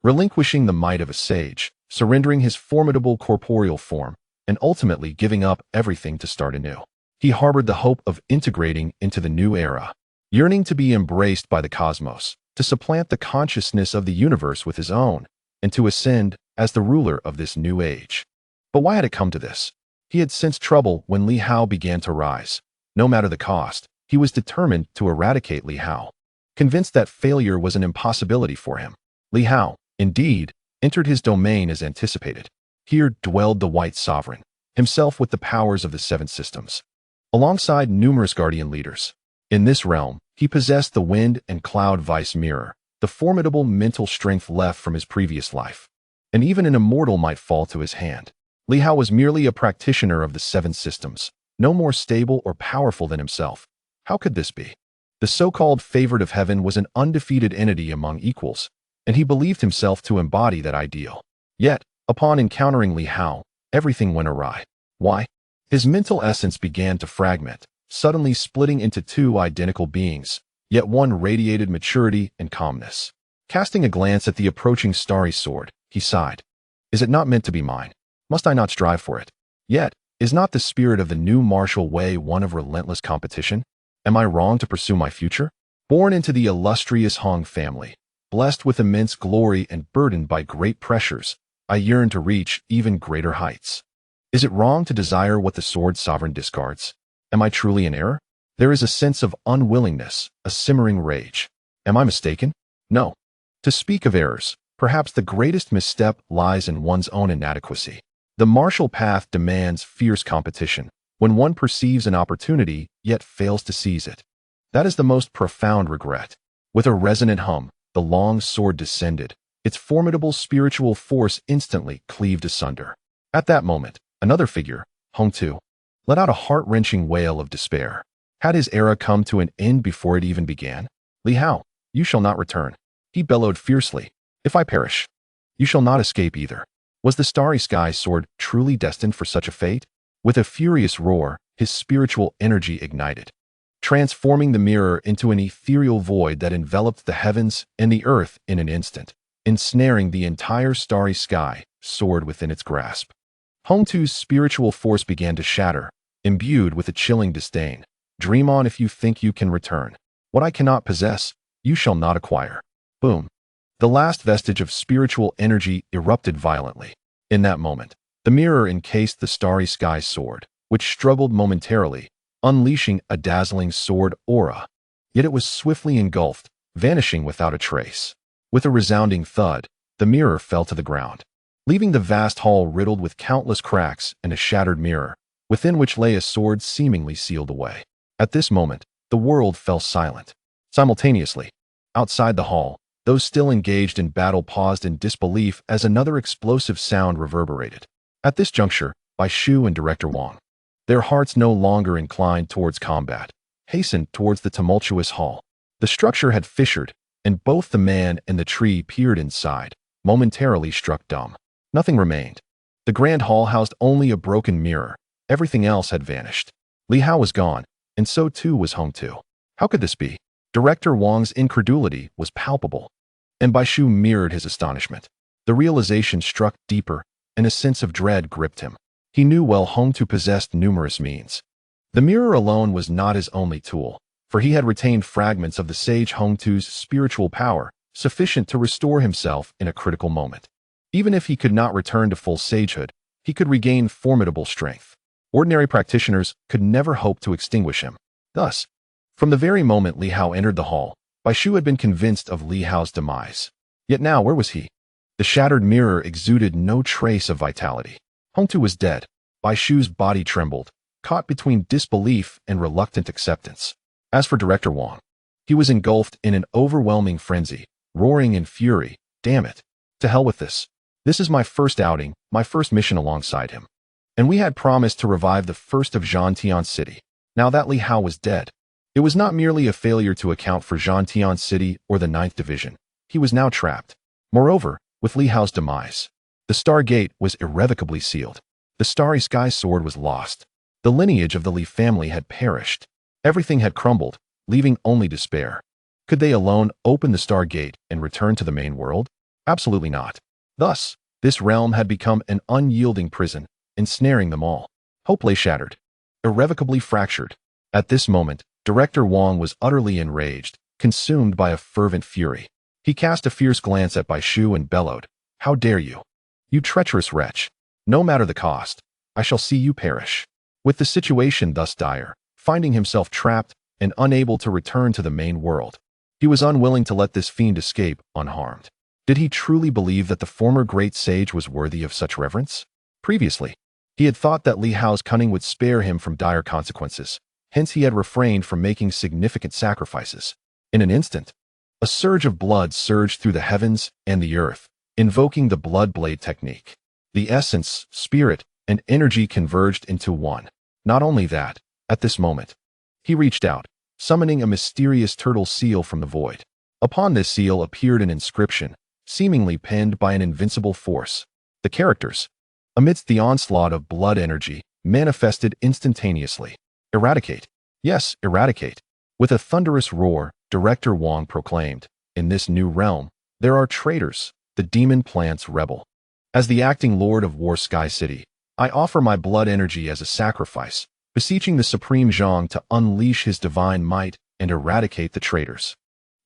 relinquishing the might of a sage, surrendering his formidable corporeal form, and ultimately giving up everything to start anew. He harbored the hope of integrating into the new era, yearning to be embraced by the cosmos, to supplant the consciousness of the universe with his own, and to ascend as the ruler of this new age. But why had it come to this? He had sensed trouble when Li Hao began to rise. No matter the cost, he was determined to eradicate Li Hao, convinced that failure was an impossibility for him. Li Hao, indeed, entered his domain as anticipated. Here dwelled the White Sovereign, himself with the powers of the Seven Systems, alongside numerous guardian leaders. In this realm, he possessed the Wind and Cloud Vice Mirror, the formidable mental strength left from his previous life. And even an immortal might fall to his hand. Li Hao was merely a practitioner of the Seven Systems, no more stable or powerful than himself. How could this be? The so-called favored of heaven was an undefeated entity among equals, and he believed himself to embody that ideal. Yet, upon encountering Li Hao, everything went awry. Why? His mental essence began to fragment, suddenly splitting into two identical beings, yet one radiated maturity and calmness. Casting a glance at the approaching starry sword, he sighed. Is it not meant to be mine? Must I not strive for it? Yet, is not the spirit of the new martial way one of relentless competition? Am I wrong to pursue my future? Born into the illustrious Hong family, blessed with immense glory and burdened by great pressures, I yearn to reach even greater heights. Is it wrong to desire what the sword sovereign discards? Am I truly in error? There is a sense of unwillingness, a simmering rage. Am I mistaken? No. To speak of errors, perhaps the greatest misstep lies in one's own inadequacy. The martial path demands fierce competition, when one perceives an opportunity yet fails to seize it. That is the most profound regret. With a resonant hum, the long sword descended, its formidable spiritual force instantly cleaved asunder. At that moment, another figure, Hong Tu, let out a heart-wrenching wail of despair. Had his era come to an end before it even began? Li Hao, you shall not return. He bellowed fiercely. If I perish, you shall not escape either. Was the starry sky sword truly destined for such a fate? With a furious roar, his spiritual energy ignited, transforming the mirror into an ethereal void that enveloped the heavens and the earth in an instant, ensnaring the entire starry sky sword within its grasp. Hong Tu's spiritual force began to shatter, imbued with a chilling disdain. Dream on if you think you can return. What I cannot possess, you shall not acquire. Boom. The last vestige of spiritual energy erupted violently. In that moment, the mirror encased the starry sky sword, which struggled momentarily, unleashing a dazzling sword aura. Yet it was swiftly engulfed, vanishing without a trace. With a resounding thud, the mirror fell to the ground, leaving the vast hall riddled with countless cracks and a shattered mirror, within which lay a sword seemingly sealed away. At this moment, the world fell silent. Simultaneously, outside the hall, those still engaged in battle paused in disbelief as another explosive sound reverberated. At this juncture, Bai Shu and Director Wang, their hearts no longer inclined towards combat, hastened towards the tumultuous hall. The structure had fissured, and both the man and the tree peered inside, momentarily struck dumb. Nothing remained. The grand hall housed only a broken mirror. Everything else had vanished. Li Hao was gone, and so too was Hong Tu. How could this be? Director Wang's incredulity was palpable, and Bai Shu mirrored his astonishment. The realization struck deeper, and a sense of dread gripped him. He knew well Hong Tu possessed numerous means. The mirror alone was not his only tool, for he had retained fragments of the sage Hong Tu's spiritual power, sufficient to restore himself in a critical moment. Even if he could not return to full sagehood, he could regain formidable strength. Ordinary practitioners could never hope to extinguish him. Thus, from the very moment Li Hao entered the hall, Bai Shu had been convinced of Li Hao's demise. Yet now, where was he? The shattered mirror exuded no trace of vitality. Hong Tu was dead. Bai Shu's body trembled, caught between disbelief and reluctant acceptance. As for Director Wang, he was engulfed in an overwhelming frenzy, roaring in fury. Damn it. To hell with this. This is my first outing, my first mission alongside him. And we had promised to revive the first of Tianxing City. Now that Li Hao was dead, it was not merely a failure to account for Tianxing City or the 9th Division. He was now trapped. Moreover, with Li Hao's demise, the Star Gate was irrevocably sealed. The Starry Sky Sword was lost. The lineage of the Li family had perished. Everything had crumbled, leaving only despair. Could they alone open the Star Gate and return to the main world? Absolutely not. Thus, this realm had become an unyielding prison, ensnaring them all. Hope lay shattered, irrevocably fractured. At this moment, Director Wang was utterly enraged, consumed by a fervent fury. He cast a fierce glance at Bai Shu and bellowed, "How dare you? You treacherous wretch! No matter the cost, I shall see you perish." With the situation thus dire, finding himself trapped and unable to return to the main world, he was unwilling to let this fiend escape unharmed. Did he truly believe that the former great sage was worthy of such reverence? Previously, he had thought that Li Hao's cunning would spare him from dire consequences, hence he had refrained from making significant sacrifices. In an instant, a surge of blood surged through the heavens and the earth, invoking the blood blade technique. The essence, spirit, and energy converged into one. Not only that, at this moment, he reached out, summoning a mysterious turtle seal from the void. Upon this seal appeared an inscription, seemingly penned by an invincible force. The characters, amidst the onslaught of blood energy, manifested instantaneously. Eradicate. Yes, eradicate. With a thunderous roar, Director Wang proclaimed, "In this new realm, there are traitors, the demon plants rebel. As the acting Lord of War Sky City, I offer my blood energy as a sacrifice, beseeching the Supreme Zhang to unleash his divine might and eradicate the traitors."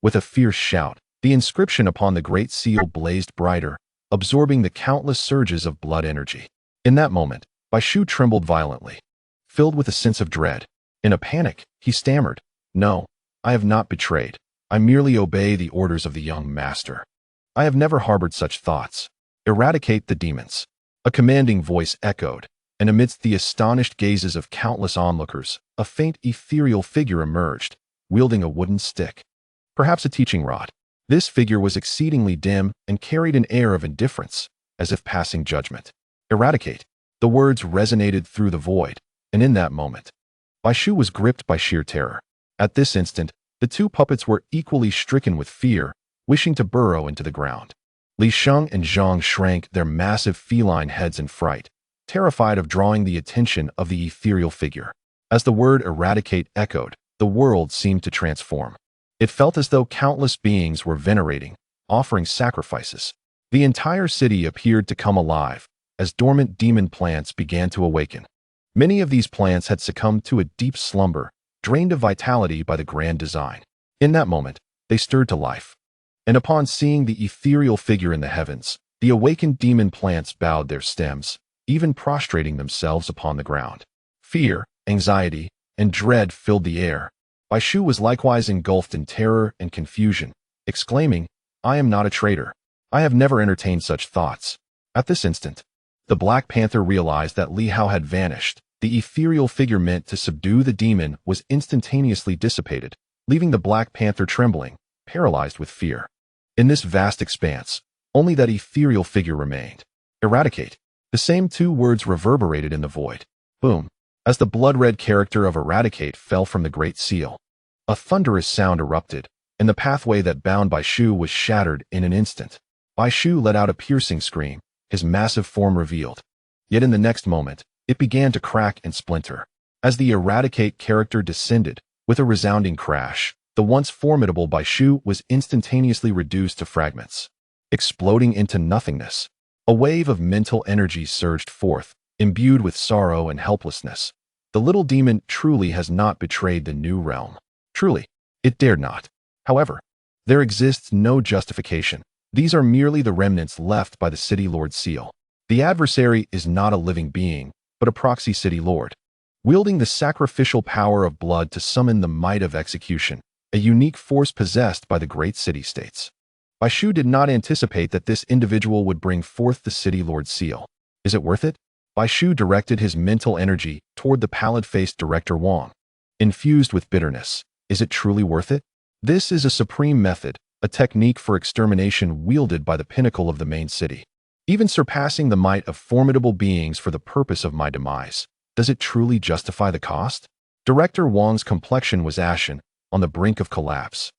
With a fierce shout, the inscription upon the great seal blazed brighter, absorbing the countless surges of blood energy. In that moment, Bai Shu trembled violently, filled with a sense of dread. In a panic, he stammered, "No, I have not betrayed. I merely obey the orders of the young master. I have never harbored such thoughts. Eradicate the demons." A commanding voice echoed, and amidst the astonished gazes of countless onlookers, a faint ethereal figure emerged, wielding a wooden stick. Perhaps a teaching rod. This figure was exceedingly dim and carried an air of indifference, as if passing judgment. Eradicate. The words resonated through the void, and in that moment, Bai Shu was gripped by sheer terror. At this instant, the two puppets were equally stricken with fear, wishing to burrow into the ground. Li Sheng and Zhang shrank their massive feline heads in fright, terrified of drawing the attention of the ethereal figure. As the word eradicate echoed, the world seemed to transform. It felt as though countless beings were venerating, offering sacrifices. The entire city appeared to come alive, as dormant demon plants began to awaken. Many of these plants had succumbed to a deep slumber, drained of vitality by the grand design. In that moment, they stirred to life. And upon seeing the ethereal figure in the heavens, the awakened demon plants bowed their stems, even prostrating themselves upon the ground. Fear, anxiety, and dread filled the air. Bai Shu was likewise engulfed in terror and confusion, exclaiming, "I am not a traitor. I have never entertained such thoughts." At this instant, the Black Panther realized that Li Hao had vanished. The ethereal figure meant to subdue the demon was instantaneously dissipated, leaving the Black Panther trembling, paralyzed with fear. In this vast expanse, only that ethereal figure remained. Eradicate. The same two words reverberated in the void. Boom. As the blood-red character of eradicate fell from the great seal, a thunderous sound erupted, and the pathway that bound Bai Shu was shattered in an instant. Bai Shu let out a piercing scream, his massive form revealed. Yet in the next moment, it began to crack and splinter. As the Eradicate character descended, with a resounding crash, the once formidable Bai Shu was instantaneously reduced to fragments. Exploding into nothingness, a wave of mental energy surged forth, imbued with sorrow and helplessness. The little demon truly has not betrayed the new realm. Truly, it dared not. However, there exists no justification. These are merely the remnants left by the City Lord's seal. The adversary is not a living being, but a proxy City Lord, wielding the sacrificial power of blood to summon the might of execution, a unique force possessed by the great city-states. Bai Shu did not anticipate that this individual would bring forth the City Lord's seal. Is it worth it? Bai Shu directed his mental energy toward the pallid-faced Director Wang. Infused with bitterness, is it truly worth it? This is a supreme method, a technique for extermination wielded by the pinnacle of the main city, even surpassing the might of formidable beings for the purpose of my demise. Does it truly justify the cost? Director Wang's complexion was ashen, on the brink of collapse.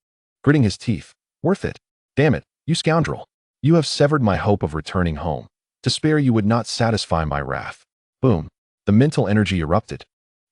Gritting his teeth, worth it. Damn it, you scoundrel. You have severed my hope of returning home. To spare you would not satisfy my wrath. Boom. The mental energy erupted,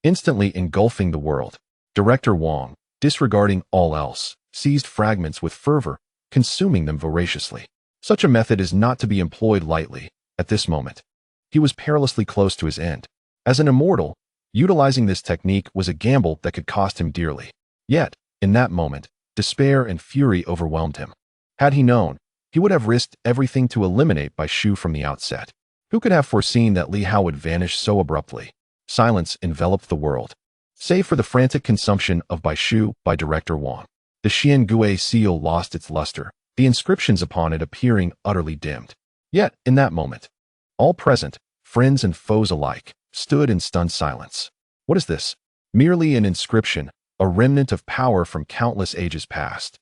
instantly engulfing the world. Director Wang, disregarding all else, seized fragments with fervor, consuming them voraciously. Such a method is not to be employed lightly. At this moment, he was perilously close to his end. As an immortal, utilizing this technique was a gamble that could cost him dearly. Yet, in that moment, despair and fury overwhelmed him. Had he known, he would have risked everything to eliminate Bai Shu from the outset. Who could have foreseen that Li Hao would vanish so abruptly? Silence enveloped the world, save for the frantic consumption of Bai Shu by Director Wang. The Xian Gui seal lost its luster, the inscriptions upon it appearing utterly dimmed. Yet, in that moment, all present, friends and foes alike, stood in stunned silence. What is this? Merely an inscription, a remnant of power from countless ages past.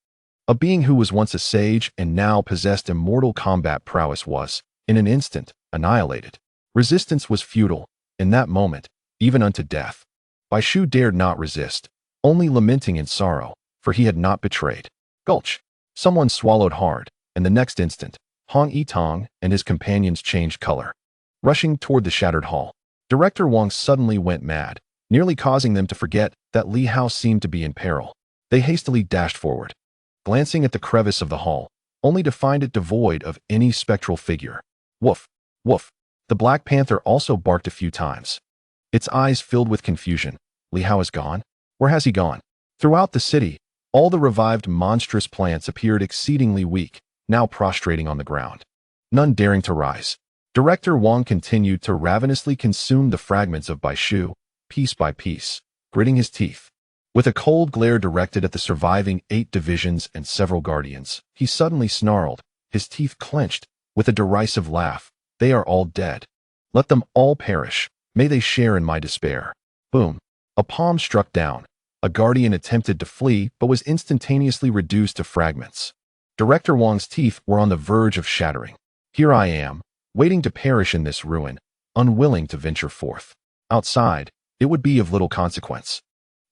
A being who was once a sage and now possessed immortal combat prowess was, in an instant, annihilated. Resistance was futile, in that moment, even unto death. Bai Shu dared not resist, only lamenting in sorrow, for he had not betrayed. Gulch. Someone swallowed hard, and the next instant, Hong Yitang and his companions changed color. Rushing toward the shattered hall, Director Wang suddenly went mad, nearly causing them to forget that Li Hao seemed to be in peril. They hastily dashed forward, glancing at the crevice of the hall, only to find it devoid of any spectral figure. Woof, woof. The Black Panther also barked a few times, its eyes filled with confusion. Li Hao is gone? Where has he gone? Throughout the city, all the revived monstrous plants appeared exceedingly weak, now prostrating on the ground, none daring to rise. Director Wang continued to ravenously consume the fragments of Bai Shu, piece by piece, gritting his teeth. With a cold glare directed at the surviving 8 divisions and several guardians, he suddenly snarled, his teeth clenched, with a derisive laugh. They are all dead. Let them all perish. May they share in my despair. Boom. A palm struck down. A guardian attempted to flee, but was instantaneously reduced to fragments. Director Wang's teeth were on the verge of shattering. Here I am, waiting to perish in this ruin, unwilling to venture forth. Outside, it would be of little consequence.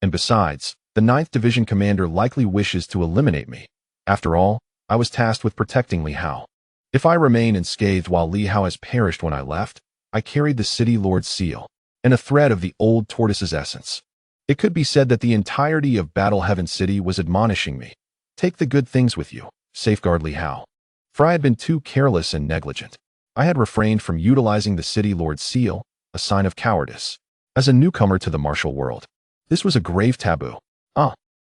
And besides, the 9th Division commander likely wishes to eliminate me. After all, I was tasked with protecting Li Hao. If I remain unscathed while Li Hao has perished when I left, I carried the City Lord's seal, and a thread of the old tortoise's essence. It could be said that the entirety of Battle Heaven City was admonishing me. Take the good things with you, safeguard Li Hao. For I had been too careless and negligent. I had refrained from utilizing the City Lord's seal, a sign of cowardice. As a newcomer to the martial world, this was a grave taboo.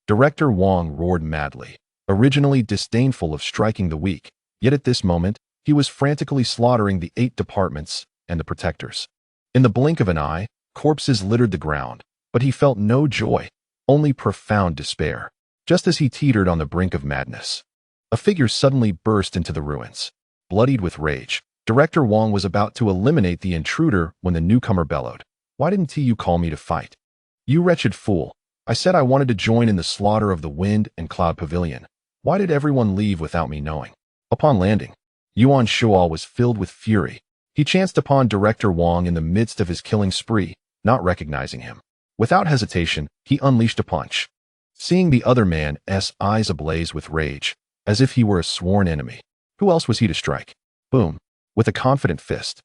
Director Wang roared madly, originally disdainful of striking the weak, yet at this moment, he was frantically slaughtering the 8 departments and the protectors. In the blink of an eye, corpses littered the ground, but he felt no joy, only profound despair. Just as he teetered on the brink of madness, a figure suddenly burst into the ruins. Bloodied with rage, Director Wang was about to eliminate the intruder when the newcomer bellowed, "Why didn't you call me to fight? You wretched fool. I said I wanted to join in the slaughter of the Wind and Cloud Pavilion. Why did everyone leave without me knowing?" Upon landing, Yuan Shual was filled with fury. He chanced upon Director Wang in the midst of his killing spree, not recognizing him. Without hesitation, he unleashed a punch, seeing the other man's eyes ablaze with rage, as if he were a sworn enemy. Who else was he to strike? Boom. With a confident fist.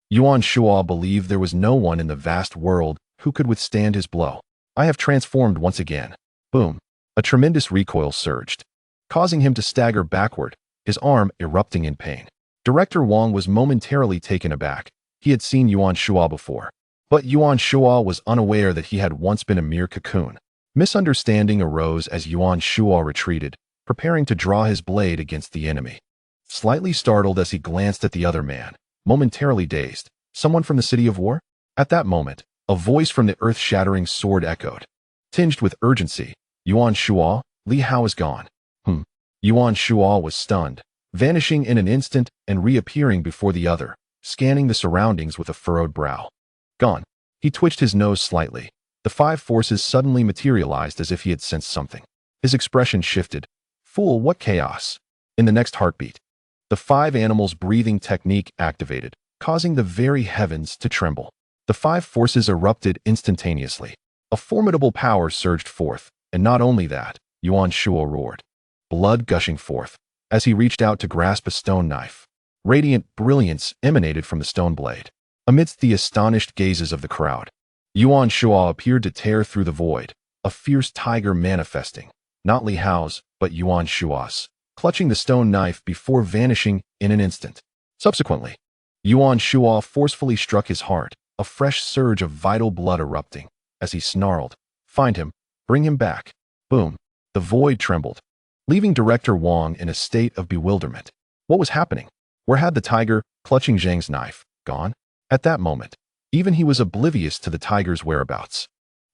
Yuan Shuo believed there was no one in the vast world who could withstand his blow. I have transformed once again. Boom. A tremendous recoil surged, causing him to stagger backward, his arm erupting in pain. Director Wang was momentarily taken aback. He had seen Yuan Shuo before, but Yuan Shuo was unaware that he had once been a mere cocoon. Misunderstanding arose as Yuan Shuo retreated, preparing to draw his blade against the enemy. Slightly startled as he glanced at the other man, momentarily dazed. Someone from the City of War? At that moment, a voice from the earth-shattering sword echoed. Tinged with urgency, Yuan Shuo, Li Hao is gone. Yuan Shuo was stunned, vanishing in an instant and reappearing before the other, scanning the surroundings with a furrowed brow. Gone. He twitched his nose slightly. The five forces suddenly materialized as if he had sensed something. His expression shifted. Fool, what chaos! In the next heartbeat, the five animals' breathing technique activated, causing the very heavens to tremble. The five forces erupted instantaneously. A formidable power surged forth, and not only that, Yuan Shuo roared, blood gushing forth, as he reached out to grasp a stone knife. Radiant brilliance emanated from the stone blade. Amidst the astonished gazes of the crowd, Yuan Shuo appeared to tear through the void, a fierce tiger manifesting, not Li Hao's, but Yuan Shuo's, clutching the stone knife before vanishing in an instant. Subsequently, Yuan Shuo forcefully struck his heart, a fresh surge of vital blood erupting, as he snarled, "Find him, bring him back." Boom. The void trembled, leaving Director Wang in a state of bewilderment. What was happening? Where had the tiger, clutching Zhang's knife, gone? At that moment, even he was oblivious to the tiger's whereabouts.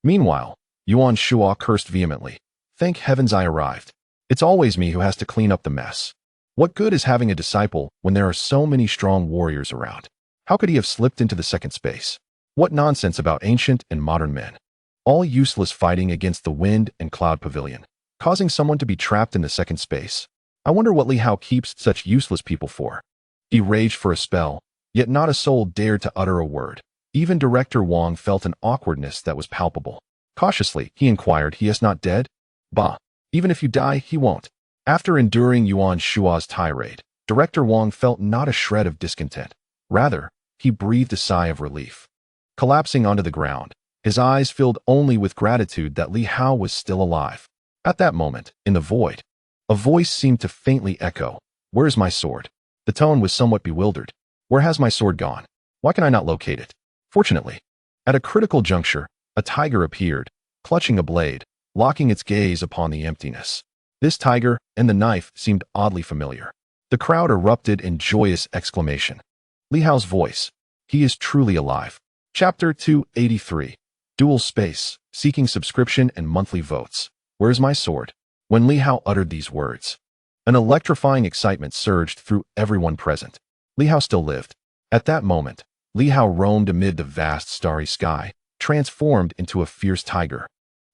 Meanwhile, Yuan Shuo cursed vehemently. Thank heavens I arrived. It's always me who has to clean up the mess. What good is having a disciple when there are so many strong warriors around? How could he have slipped into the second space? What nonsense about ancient and modern men. All useless fighting against the wind and cloud pavilion, causing someone to be trapped in the second space. I wonder what Li Hao keeps such useless people for. He raged for a spell, yet not a soul dared to utter a word. Even Director Wang felt an awkwardness that was palpable. Cautiously, he inquired, "He is not dead?" "Bah. Even if you die, he won't." After enduring Yuan Shuo's tirade, Director Wang felt not a shred of discontent. Rather, he breathed a sigh of relief. Collapsing onto the ground, his eyes filled only with gratitude that Li Hao was still alive. At that moment, in the void, a voice seemed to faintly echo, "Where's my sword?" The tone was somewhat bewildered. "Where has my sword gone? Why can I not locate it?" Fortunately, at a critical juncture, a tiger appeared, clutching a blade, locking its gaze upon the emptiness. This tiger and the knife seemed oddly familiar. The crowd erupted in joyous exclamation. Li Hao's voice. He is truly alive. Chapter 283. Dual Space, Seeking Subscription and Monthly Votes. Where's my sword? When Li Hao uttered these words, an electrifying excitement surged through everyone present. Li Hao still lived. At that moment, Li Hao roamed amid the vast starry sky, transformed into a fierce tiger.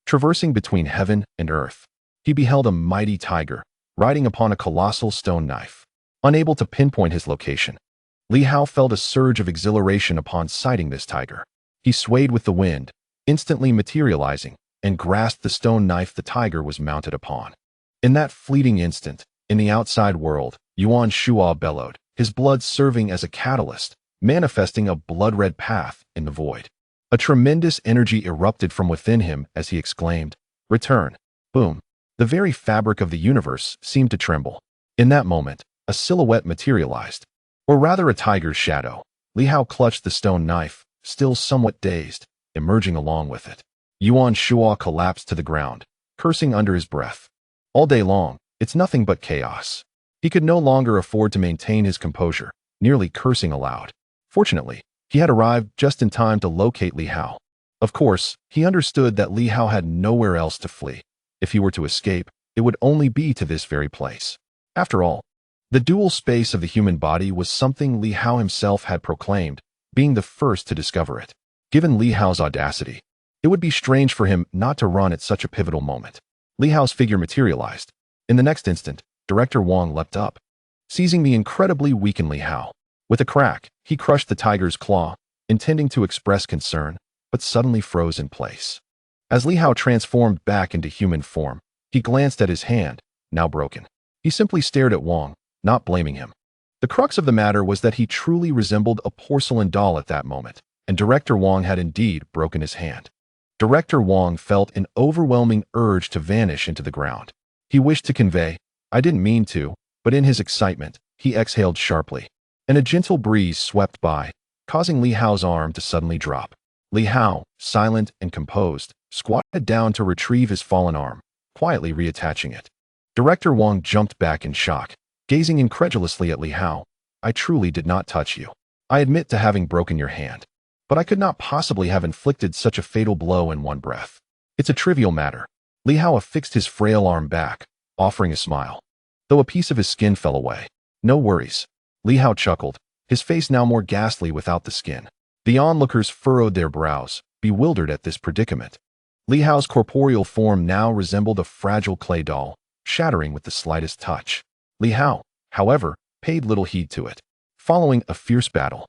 Traversing between heaven and earth, he beheld a mighty tiger, riding upon a colossal stone knife. Unable to pinpoint his location, Li Hao felt a surge of exhilaration upon sighting this tiger. He swayed with the wind, instantly materializing, and grasped the stone knife the tiger was mounted upon. In that fleeting instant, in the outside world, Yuan Shuo bellowed, his blood serving as a catalyst, manifesting a blood-red path in the void. A tremendous energy erupted from within him as he exclaimed, "Return." Boom. The very fabric of the universe seemed to tremble. In that moment, a silhouette materialized, or rather a tiger's shadow. Li Hao clutched the stone knife, still somewhat dazed, emerging along with it. Yuan Shuo collapsed to the ground, cursing under his breath. All day long, it's nothing but chaos. He could no longer afford to maintain his composure, nearly cursing aloud. Fortunately, he had arrived just in time to locate Li Hao. Of course, he understood that Li Hao had nowhere else to flee. If he were to escape, it would only be to this very place. After all, the dual space of the human body was something Li Hao himself had proclaimed, being the first to discover it. Given Li Hao's audacity, it would be strange for him not to run at such a pivotal moment. Li Hao's figure materialized. In the next instant, Director Wang leapt up, seizing the incredibly weakened Li Hao. With a crack, he crushed the tiger's claw, intending to express concern, but suddenly froze in place. As Li Hao transformed back into human form, he glanced at his hand, now broken. He simply stared at Wang, not blaming him. The crux of the matter was that he truly resembled a porcelain doll at that moment, and Director Wang had indeed broken his hand. Director Wang felt an overwhelming urge to vanish into the ground. He wished to convey, "I didn't mean to," but in his excitement, he exhaled sharply, and a gentle breeze swept by, causing Li Hao's arm to suddenly drop. Li Hao, silent and composed, squatted down to retrieve his fallen arm, quietly reattaching it. Director Wang jumped back in shock, gazing incredulously at Li Hao. "I truly did not touch you. I admit to having broken your hand, but I could not possibly have inflicted such a fatal blow in one breath. It's a trivial matter." Li Hao affixed his frail arm back, offering a smile, though a piece of his skin fell away. "No worries." Li Hao chuckled, his face now more ghastly without the skin. The onlookers furrowed their brows, bewildered at this predicament. Li Hao's corporeal form now resembled a fragile clay doll, shattering with the slightest touch. Li Hao, however, paid little heed to it. Following a fierce battle,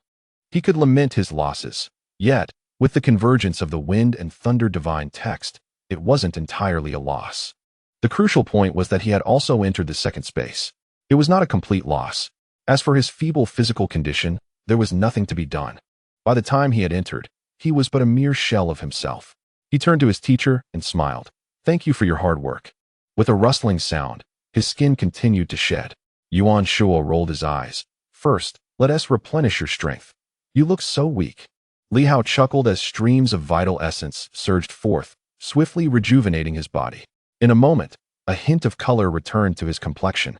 he could lament his losses. Yet, with the convergence of the wind and thunder divine text, it wasn't entirely a loss. The crucial point was that he had also entered the second space. It was not a complete loss. As for his feeble physical condition, there was nothing to be done. By the time he had entered, he was but a mere shell of himself. He turned to his teacher and smiled. "Thank you for your hard work." With a rustling sound, his skin continued to shed. Yuan Shuo rolled his eyes. "First, let us replenish your strength. You look so weak." Li Hao chuckled as streams of vital essence surged forth, swiftly rejuvenating his body. In a moment, a hint of color returned to his complexion,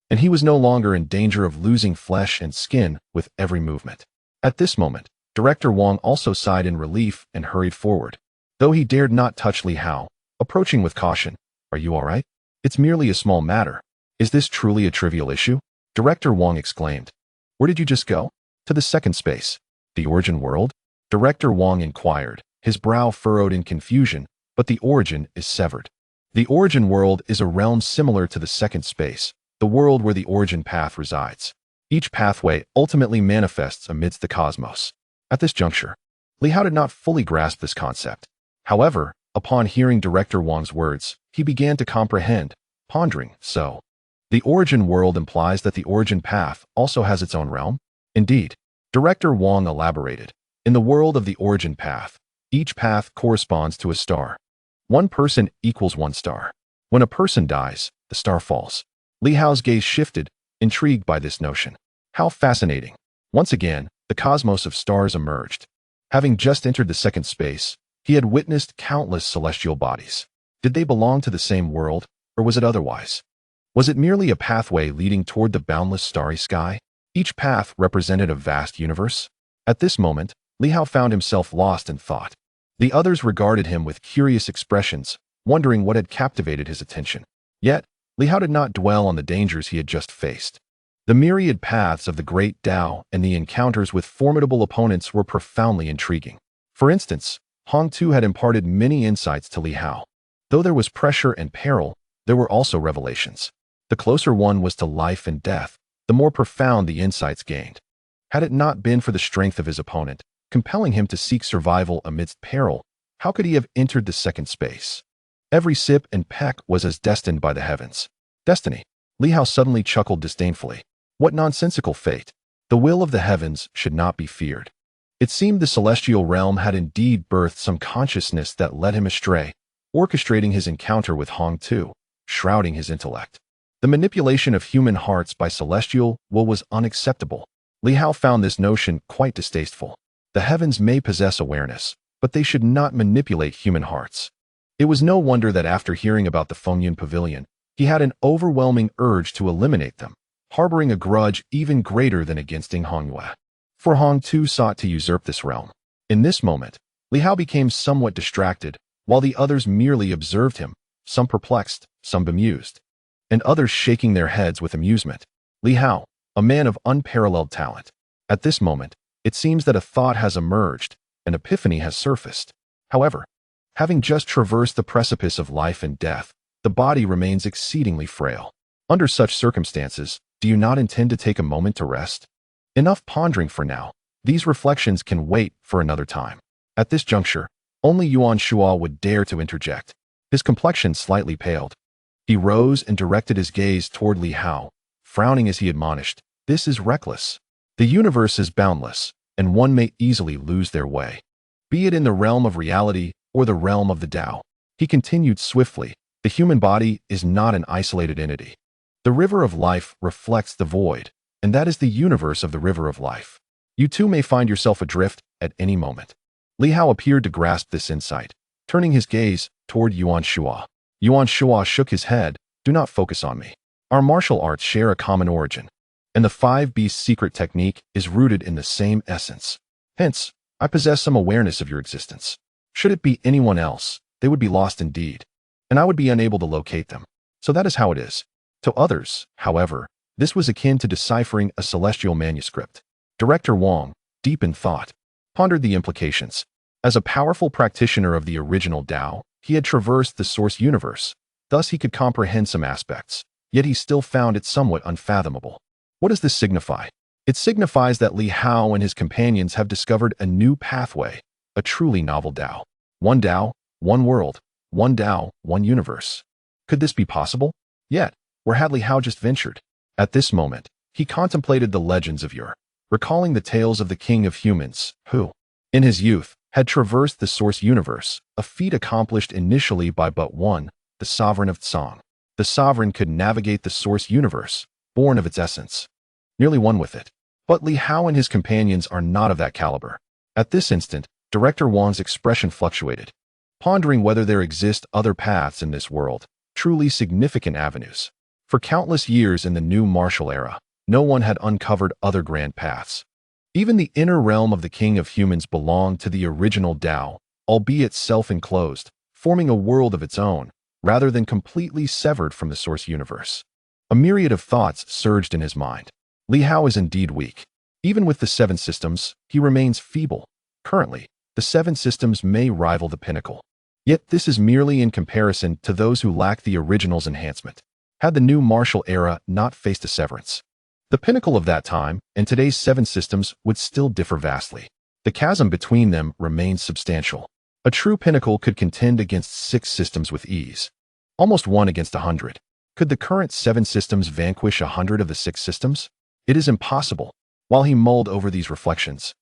and he was no longer in danger of losing flesh and skin with every movement. At this moment, Director Wang also sighed in relief and hurried forward. Though he dared not touch Li Hao, approaching with caution, "Are you all right? It's merely a small matter." "Is this truly a trivial issue?" Director Wang exclaimed. "Where did you just go?" "To the second space." "The origin world?" Director Wang inquired, his brow furrowed in confusion, "But the origin is severed." "The origin world is a realm similar to the second space, the world where the origin path resides. Each pathway ultimately manifests amidst the cosmos." At this juncture, Li Hao did not fully grasp this concept. However, upon hearing Director Wang's words, he began to comprehend, pondering, "So, the origin world implies that the origin path also has its own realm?" Indeed, Director Wang elaborated. "In the world of the origin path, each path corresponds to a star. One person equals one star. When a person dies, the star falls." Li Hao's gaze shifted, intrigued by this notion. How fascinating. Once again, the cosmos of stars emerged. Having just entered the second space, he had witnessed countless celestial bodies. Did they belong to the same world, or was it otherwise? Was it merely a pathway leading toward the boundless starry sky? Each path represented a vast universe. At this moment, Li Hao found himself lost in thought. The others regarded him with curious expressions, wondering what had captivated his attention. Yet, Li Hao did not dwell on the dangers he had just faced. The myriad paths of the Great Tao and the encounters with formidable opponents were profoundly intriguing. For instance, Hong Tu had imparted many insights to Li Hao. Though there was pressure and peril, there were also revelations. The closer one was to life and death, the more profound the insights gained. Had it not been for the strength of his opponent, compelling him to seek survival amidst peril, how could he have entered the second space? Every sip and peck was as destined by the heavens. Destiny. Li Hao suddenly chuckled disdainfully. What nonsensical fate! The will of the heavens should not be feared. It seemed the celestial realm had indeed birthed some consciousness that led him astray, orchestrating his encounter with Hong Tu, shrouding his intellect. The manipulation of human hearts by celestial will was unacceptable. Li Hao found this notion quite distasteful. The heavens may possess awareness, but they should not manipulate human hearts. It was no wonder that after hearing about the Fengyun Pavilion, he had an overwhelming urge to eliminate them, harboring a grudge even greater than against Hong Yue. For Hong Tu sought to usurp this realm. In this moment, Li Hao became somewhat distracted, while the others merely observed him, some perplexed, some bemused, and others shaking their heads with amusement. Li Hao, a man of unparalleled talent. At this moment, it seems that a thought has emerged, an epiphany has surfaced. However, having just traversed the precipice of life and death, the body remains exceedingly frail. Under such circumstances, do you not intend to take a moment to rest? Enough pondering for now. These reflections can wait for another time. At this juncture, Only Yuan Shuo would dare to interject. His complexion slightly paled. He rose and directed his gaze toward Li Hao, frowning as he admonished, "This is reckless. The universe is boundless, and one may easily lose their way, be it in the realm of reality or the realm of the Tao." He continued swiftly, "The human body is not an isolated entity. The river of life reflects the void, and that is the universe of the river of life. You too may find yourself adrift at any moment." Li Hao appeared to grasp this insight, turning his gaze toward Yuan Shuo. Yuan Shuo shook his head. "Do not focus on me. Our martial arts share a common origin, and the five beasts secret technique is rooted in the same essence. Hence, I possess some awareness of your existence. Should it be anyone else, they would be lost indeed, and I would be unable to locate them. So that is how it is." To others, however, this was akin to deciphering a celestial manuscript. Director Wang, deep in thought, pondered the implications. As a powerful practitioner of the original Tao, he had traversed the source universe. Thus he could comprehend some aspects, yet he still found it somewhat unfathomable. What does this signify? It signifies that Li Hao and his companions have discovered a new pathway, a truly novel Tao. One Tao, one world, one Tao, one universe. Could this be possible? Yet, where had Li Hao just ventured? At this moment, he contemplated the legends of yore, recalling the tales of the king of humans, who, in his youth, had traversed the source universe, a feat accomplished initially by but one, the sovereign of Tsang. The sovereign could navigate the source universe, born of its essence, nearly one with it. But Li Hao and his companions are not of that caliber. At this instant, Director Wang's expression fluctuated, pondering whether there exist other paths in this world, truly significant avenues. For countless years in the new martial era, no one had uncovered other grand paths. Even the inner realm of the king of humans belonged to the original Tao, albeit self-enclosed, forming a world of its own, rather than completely severed from the source universe. A myriad of thoughts surged in his mind. Li Hao is indeed weak. Even with the 7 systems, he remains feeble. Currently, the 7 systems may rival the pinnacle. Yet this is merely in comparison to those who lack the original's enhancement. Had the new martial era not faced a severance, the pinnacle of that time and today's 7 systems would still differ vastly. The chasm between them remains substantial. A true pinnacle could contend against 6 systems with ease, almost 1 against 100. Could the current 7 systems vanquish 100 of the 6 systems? It is impossible. While he mulled over these reflections,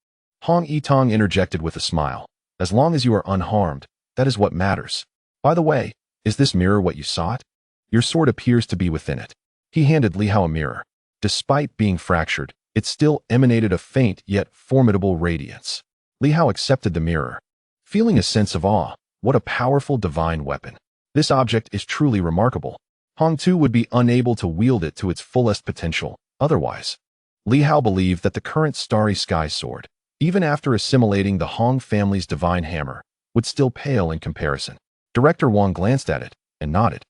Hong Yitang interjected with a smile. "As long as you are unharmed, that is what matters. By the way, is this mirror what you sought? Your sword appears to be within it." He handed Li Hao a mirror. Despite being fractured, it still emanated a faint yet formidable radiance. Li Hao accepted the mirror, feeling a sense of awe. What a powerful divine weapon. This object is truly remarkable. Hong too would be unable to wield it to its fullest potential, otherwise. Li Hao believed that the current Starry Sky sword, even after assimilating the Hong family's divine hammer, would still pale in comparison. Director Wang glanced at it and nodded,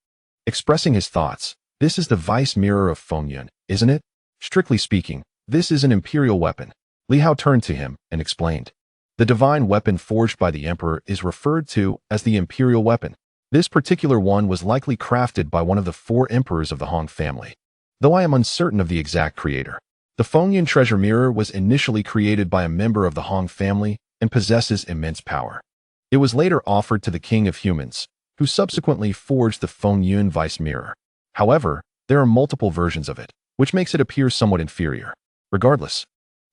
expressing his thoughts. "This is the vice mirror of Fengyun, isn't it? Strictly speaking, this is an imperial weapon." Li Hao turned to him and explained. "The divine weapon forged by the emperor is referred to as the imperial weapon. This particular one was likely crafted by one of the 4 emperors of the Hong family, though I am uncertain of the exact creator. The Fengyun treasure mirror was initially created by a member of the Hong family and possesses immense power. It was later offered to the king of humans, who subsequently forged the Fengyun vice mirror. However, there are multiple versions of it, which makes it appear somewhat inferior. Regardless,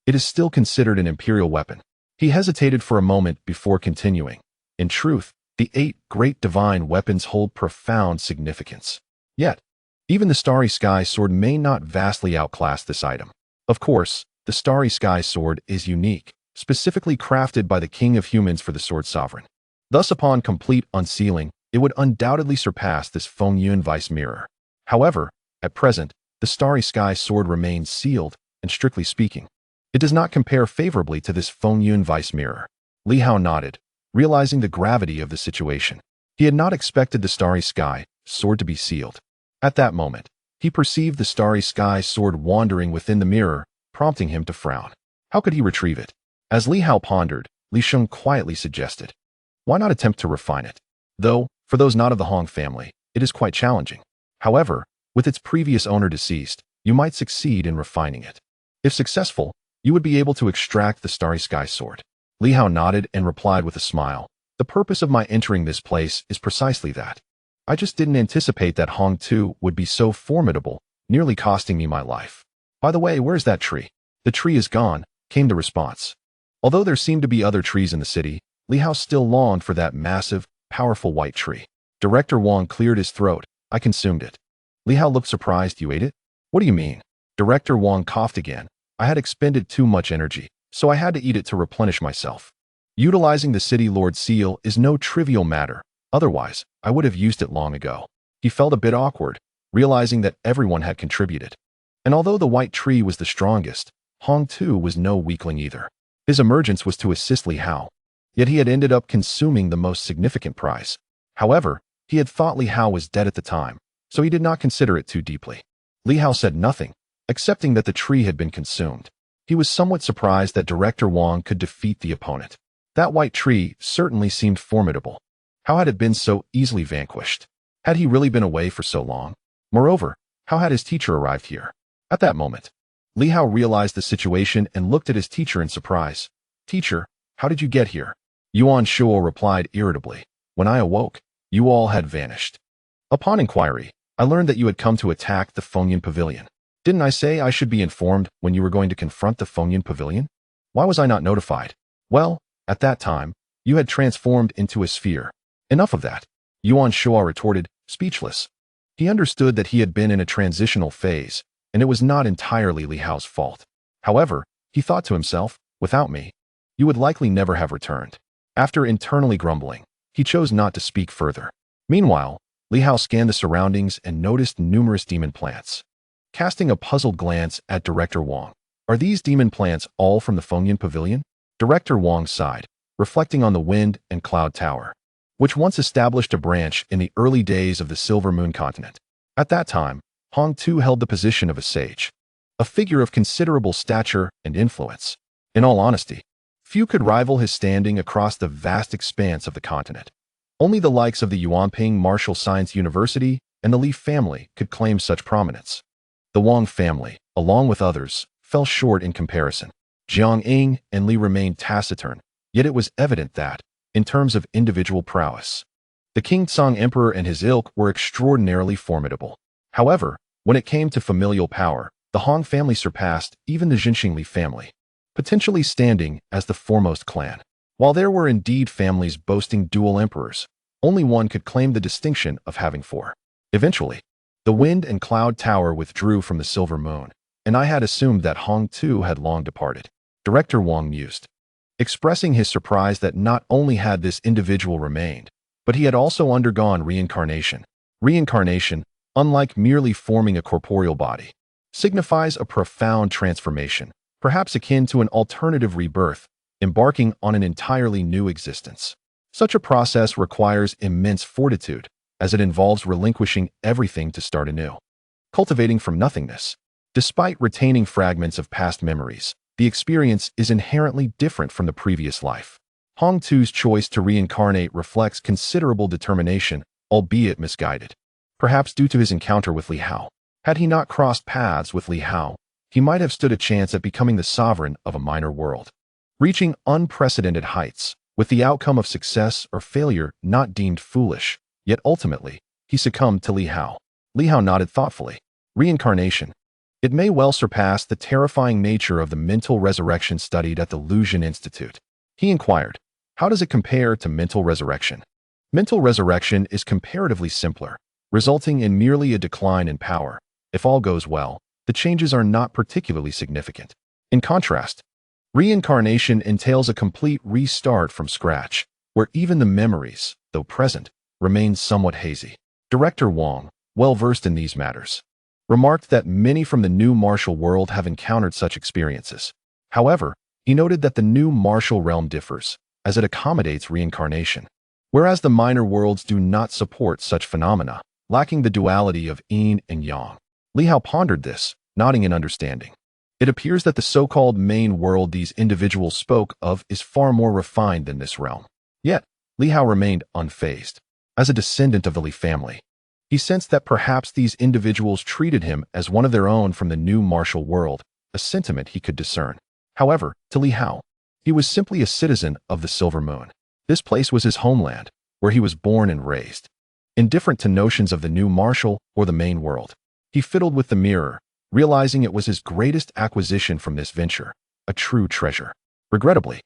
it is still considered an imperial weapon." He hesitated for a moment before continuing. "In truth, the 8 great divine weapons hold profound significance. Yet, even the Starry Sky sword may not vastly outclass this item. Of course, the Starry Sky sword is unique, specifically crafted by the king of humans for the sword sovereign. Thus, upon complete unsealing, it would undoubtedly surpass this Fengyun vice mirror. However, at present, the Starry Sky sword remains sealed, and strictly speaking, it does not compare favorably to this Fengyun vice mirror." Li Hao nodded, realizing the gravity of the situation. He had not expected the Starry Sky sword to be sealed. At that moment, he perceived the Starry Sky sword wandering within the mirror, prompting him to frown. How could he retrieve it? As Li Hao pondered, Li Sheng quietly suggested, "Why not attempt to refine it? Though, for those not of the Hong family, it is quite challenging. However, with its previous owner deceased, you might succeed in refining it. If successful, you would be able to extract the Starry Sky sword." Li Hao nodded and replied with a smile, The purpose of my entering this place is precisely that. I just didn't anticipate that Hong Tu would be so formidable, nearly costing me my life. By the way, where's that tree? The tree is gone, came the response. Although there seemed to be other trees in the city, Li Hao still longed for that massive, powerful white tree. Director Wang cleared his throat. I consumed it. Li Hao looked surprised. You ate it? What do you mean? Director Wang coughed again. I had expended too much energy, so I had to eat it to replenish myself. Utilizing the city lord's seal is no trivial matter. Otherwise, I would have used it long ago. He felt a bit awkward, realizing that everyone had contributed. And although the white tree was the strongest, Hong Tu was no weakling either. His emergence was to assist Li Hao. Yet he had ended up consuming the most significant prize. However, he had thought Li Hao was dead at the time, so he did not consider it too deeply. Li Hao said nothing, accepting that the tree had been consumed. He was somewhat surprised that Director Wang could defeat the opponent. That white tree certainly seemed formidable. How had it been so easily vanquished? Had he really been away for so long? Moreover, how had his teacher arrived here? At that moment, Li Hao realized the situation and looked at his teacher in surprise. Teacher, how did you get here? Yuan Shuo replied irritably. When I awoke, you all had vanished. Upon inquiry, I learned that you had come to attack the Fengyan Pavilion. Didn't I say I should be informed when you were going to confront the Fengyan Pavilion? Why was I not notified? Well, at that time, you had transformed into a sphere. Enough of that. Yuan Shuo retorted, speechless. He understood that he had been in a transitional phase, and it was not entirely Li Hao's fault. However, he thought to himself, without me, you would likely never have returned. After internally grumbling, he chose not to speak further. Meanwhile, Li Hao scanned the surroundings and noticed numerous demon plants. Casting a puzzled glance at Director Wang, are these demon plants all from the Fengyan Pavilion? Director Wang sighed, reflecting on the Wind and Cloud Tower, which once established a branch in the early days of the Silver Moon continent. At that time, Hong Tu held the position of a sage, a figure of considerable stature and influence. In all honesty, few could rival his standing across the vast expanse of the continent. Only the likes of the Yuanping Martial Science University and the Li family could claim such prominence. The Wang family, along with others, fell short in comparison. Jiang Ying and Li remained taciturn, yet it was evident that, in terms of individual prowess, the Tianxing Emperor and his ilk were extraordinarily formidable. However, when it came to familial power, the Hong family surpassed even the Jinxing Li family, potentially standing as the foremost clan. While there were indeed families boasting dual emperors, only one could claim the distinction of having four. Eventually, the Wind and Cloud Tower withdrew from the Silver Moon, and I had assumed that Hong Tu had long departed. Director Wang mused, expressing his surprise that not only had this individual remained, but he had also undergone reincarnation. Reincarnation, unlike merely forming a corporeal body, signifies a profound transformation, perhaps akin to an alternative rebirth, embarking on an entirely new existence. Such a process requires immense fortitude, as it involves relinquishing everything to start anew, cultivating from nothingness. Despite retaining fragments of past memories, the experience is inherently different from the previous life. Hong Tu's choice to reincarnate reflects considerable determination, albeit misguided. Perhaps due to his encounter with Li Hao. Had he not crossed paths with Li Hao, he might have stood a chance at becoming the sovereign of a minor world, reaching unprecedented heights, with the outcome of success or failure not deemed foolish. Yet ultimately, he succumbed to Li Hao. Li Hao nodded thoughtfully. Reincarnation. It may well surpass the terrifying nature of the mental resurrection studied at the Lucian Institute. He inquired, how does it compare to mental resurrection? Mental resurrection is comparatively simpler, resulting in merely a decline in power. If all goes well, the changes are not particularly significant. In contrast, reincarnation entails a complete restart from scratch, where even the memories, though present, remain somewhat hazy. Director Wang, well versed in these matters, remarked that many from the new martial world have encountered such experiences. However, he noted that the new martial realm differs, as it accommodates reincarnation, whereas the minor worlds do not support such phenomena, lacking the duality of yin and yang. Li Hao pondered this, nodding in understanding. It appears that the so-called main world these individuals spoke of is far more refined than this realm. Yet, Li Hao remained unfazed. As a descendant of the Li family, he sensed that perhaps these individuals treated him as one of their own from the new martial world, a sentiment he could discern. However, to Li Hao, he was simply a citizen of the Silver Moon. This place was his homeland, where he was born and raised. Indifferent to notions of the new martial or the main world, he fiddled with the mirror, realizing it was his greatest acquisition from this venture, a true treasure. Regrettably,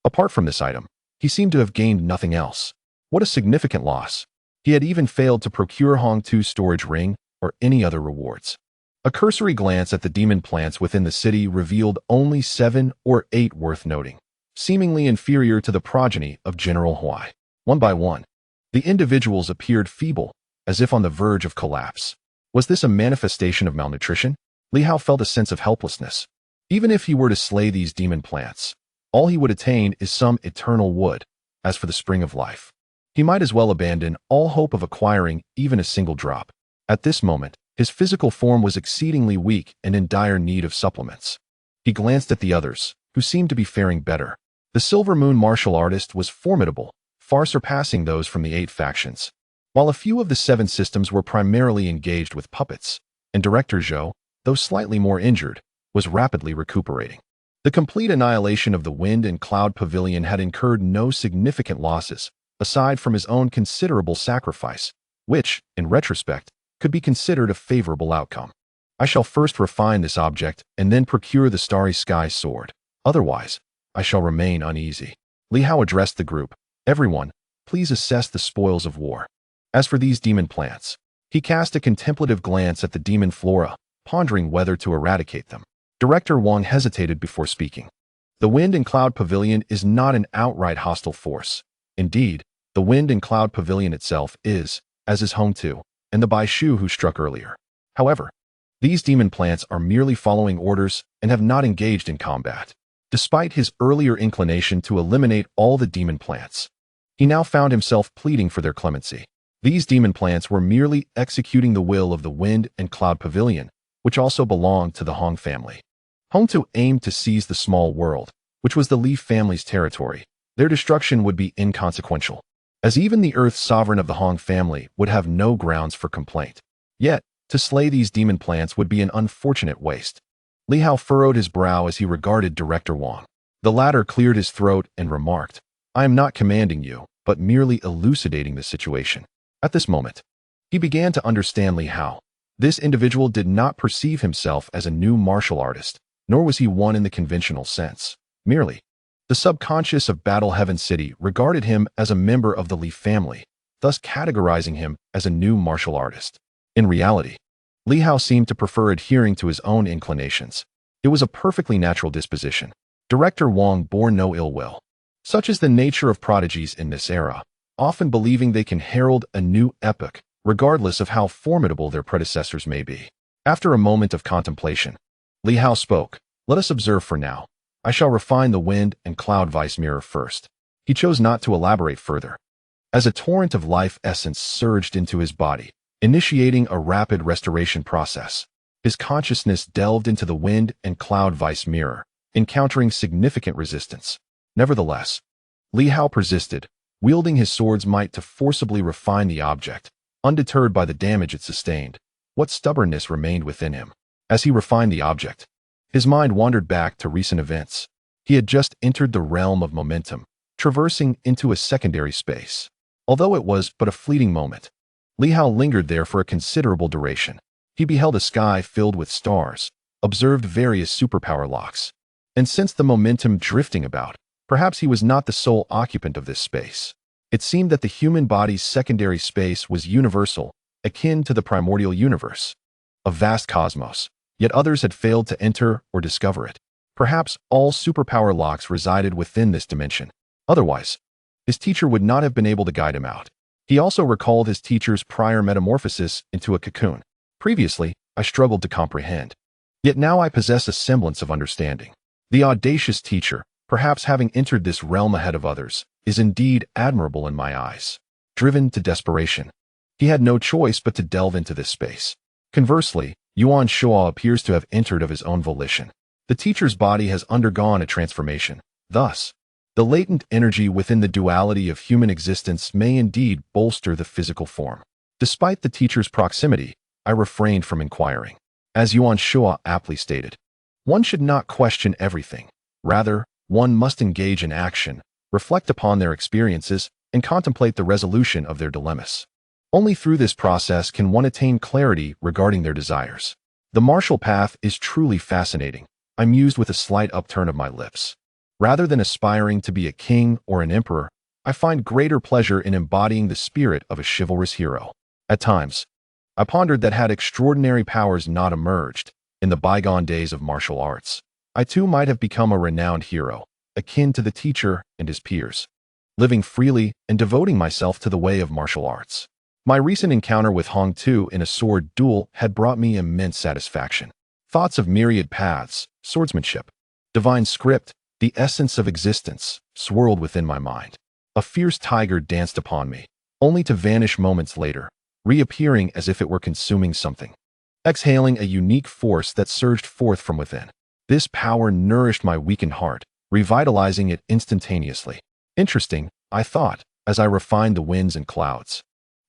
apart from this item, he seemed to have gained nothing else. What a significant loss. He had even failed to procure Hong Tu's storage ring or any other rewards. A cursory glance at the demon plants within the city revealed only 7 or 8 worth noting, seemingly inferior to the progeny of General Huai. One by one, the individuals appeared feeble, as if on the verge of collapse. Was this a manifestation of malnutrition? Li Hao felt a sense of helplessness. Even if he were to slay these demon plants, all he would attain is some eternal wood. As for the spring of life, he might as well abandon all hope of acquiring even a single drop. At this moment, his physical form was exceedingly weak and in dire need of supplements. He glanced at the others, who seemed to be faring better. The Silver Moon martial artist was formidable, far surpassing those from the 8 factions. While a few of the 7 systems were primarily engaged with puppets, and Director Zhou, though slightly more injured, was rapidly recuperating. The complete annihilation of the Wind and Cloud Pavilion had incurred no significant losses, aside from his own considerable sacrifice, which, in retrospect, could be considered a favorable outcome. I shall first refine this object and then procure the Starry Sky sword. Otherwise, I shall remain uneasy. Li Hao addressed the group. Everyone, please assess the spoils of war. As for these demon plants, he cast a contemplative glance at the demon flora, pondering whether to eradicate them. Director Wang hesitated before speaking. The Wind and Cloud Pavilion is not an outright hostile force. Indeed, the Wind and Cloud Pavilion itself is, as is Hong Tu, and the Bai Shu who struck earlier. However, these demon plants are merely following orders and have not engaged in combat. Despite his earlier inclination to eliminate all the demon plants, he now found himself pleading for their clemency. These demon plants were merely executing the will of the Wind and Cloud Pavilion, which also belonged to the Hong family. Hong Tu aimed to seize the small world, which was the Li family's territory. Their destruction would be inconsequential, as even the Earth sovereign of the Hong family would have no grounds for complaint. Yet, to slay these demon plants would be an unfortunate waste. Li Hao furrowed his brow as he regarded Director Wang. The latter cleared his throat and remarked, I am not commanding you, but merely elucidating the situation. At this moment, he began to understand Li Hao. This individual did not perceive himself as a new martial artist, nor was he one in the conventional sense. Merely, the subconscious of Battle Heaven City regarded him as a member of the Li family, thus categorizing him as a new martial artist. In reality, Li Hao seemed to prefer adhering to his own inclinations. It was a perfectly natural disposition. Director Wang bore no ill will. Such is the nature of prodigies in this era, often believing they can herald a new epoch, regardless of how formidable their predecessors may be. After a moment of contemplation, Li Hao spoke. Let us observe for now. I shall refine the Wind and Cloud Vice Mirror first. He chose not to elaborate further. As a torrent of life essence surged into his body, initiating a rapid restoration process, his consciousness delved into the Wind and Cloud Vice Mirror, encountering significant resistance. Nevertheless, Li Hao persisted, wielding his sword's might to forcibly refine the object, undeterred by the damage it sustained. What stubbornness remained within him? As he refined the object, his mind wandered back to recent events. He had just entered the realm of momentum, traversing into a secondary space. Although it was but a fleeting moment, Li Hao lingered there for a considerable duration. He beheld a sky filled with stars, observed various superpower locks, and sensed the momentum drifting about. Perhaps he was not the sole occupant of this space. It seemed that the human body's secondary space was universal, akin to the primordial universe, a vast cosmos, yet others had failed to enter or discover it. Perhaps all superpower locks resided within this dimension. Otherwise, his teacher would not have been able to guide him out. He also recalled his teacher's prior metamorphosis into a cocoon. Previously, I struggled to comprehend. Yet now I possess a semblance of understanding. The audacious teacher, perhaps having entered this realm ahead of others, is indeed admirable in my eyes. Driven to desperation, he had no choice but to delve into this space. Conversely, Yuan Shuo appears to have entered of his own volition. The teacher's body has undergone a transformation. Thus, the latent energy within the duality of human existence may indeed bolster the physical form. Despite the teacher's proximity, I refrained from inquiring. As Yuan Shuo aptly stated, one should not question everything. Rather, one must engage in action, reflect upon their experiences, and contemplate the resolution of their dilemmas. Only through this process can one attain clarity regarding their desires. The martial path is truly fascinating, I mused with a slight upturn of my lips. Rather than aspiring to be a king or an emperor, I find greater pleasure in embodying the spirit of a chivalrous hero. At times, I pondered that had extraordinary powers not emerged in the bygone days of martial arts, I too might have become a renowned hero, akin to the teacher and his peers, living freely and devoting myself to the way of martial arts. My recent encounter with Hong Tu in a sword duel had brought me immense satisfaction. Thoughts of myriad paths, swordsmanship, divine script, the essence of existence, swirled within my mind. A fierce tiger danced upon me, only to vanish moments later, reappearing as if it were consuming something, exhaling a unique force that surged forth from within. This power nourished my weakened heart, revitalizing it instantaneously. Interesting, I thought, as I refined the winds and clouds,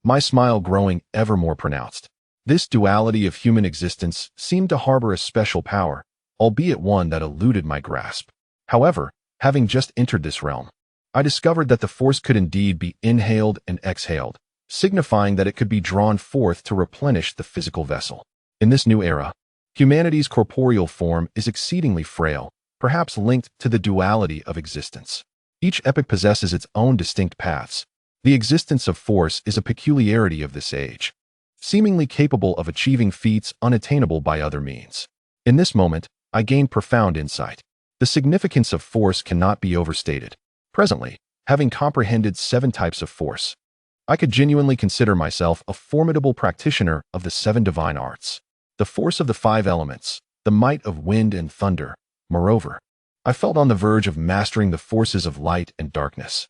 my smile growing ever more pronounced. This duality of human existence seemed to harbor a special power, albeit one that eluded my grasp. However, having just entered this realm, I discovered that the force could indeed be inhaled and exhaled, signifying that it could be drawn forth to replenish the physical vessel. In this new era, humanity's corporeal form is exceedingly frail, perhaps linked to the duality of existence. Each epoch possesses its own distinct paths. The existence of force is a peculiarity of this age, seemingly capable of achieving feats unattainable by other means. In this moment, I gained profound insight. The significance of force cannot be overstated. Presently, having comprehended 7 types of force, I could genuinely consider myself a formidable practitioner of the 7 divine arts. The force of the 5 elements, the might of wind and thunder. Moreover, I felt on the verge of mastering the forces of light and darkness.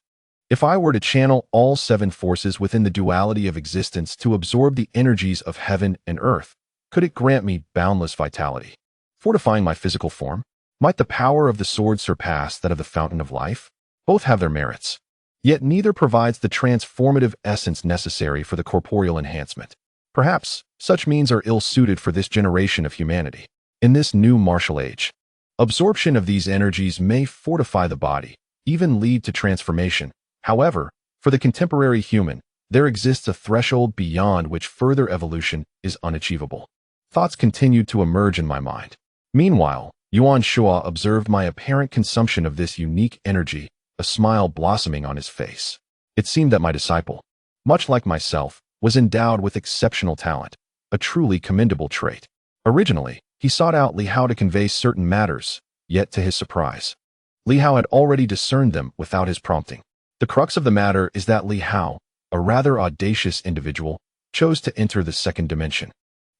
If I were to channel all 7 forces within the duality of existence to absorb the energies of heaven and earth, could it grant me boundless vitality, fortifying my physical form? Might the power of the sword surpass that of the fountain of life? Both have their merits, yet neither provides the transformative essence necessary for the corporeal enhancement. Perhaps such means are ill-suited for this generation of humanity. In this new martial age, absorption of these energies may fortify the body, even lead to transformation. However, for the contemporary human, there exists a threshold beyond which further evolution is unachievable. Thoughts continued to emerge in my mind. Meanwhile, Yuan Shua observed my apparent consumption of this unique energy, a smile blossoming on his face. It seemed that my disciple, much like myself, was endowed with exceptional talent, a truly commendable trait. Originally, he sought out Li Hao to convey certain matters, yet to his surprise, Li Hao had already discerned them without his prompting. The crux of the matter is that Li Hao, a rather audacious individual, chose to enter the second dimension.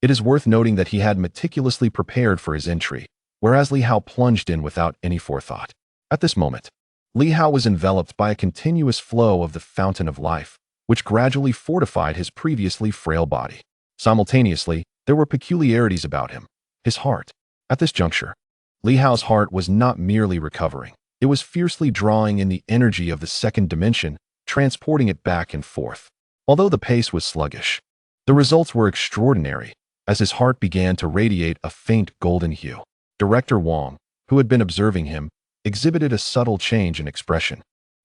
It is worth noting that he had meticulously prepared for his entry, whereas Li Hao plunged in without any forethought. At this moment, Li Hao was enveloped by a continuous flow of the fountain of life, which gradually fortified his previously frail body. Simultaneously, there were peculiarities about him. His heart. At this juncture, Li Hao's heart was not merely recovering. It was fiercely drawing in the energy of the second dimension, transporting it back and forth. Although the pace was sluggish, the results were extraordinary, as his heart began to radiate a faint golden hue. Director Wang, who had been observing him, exhibited a subtle change in expression,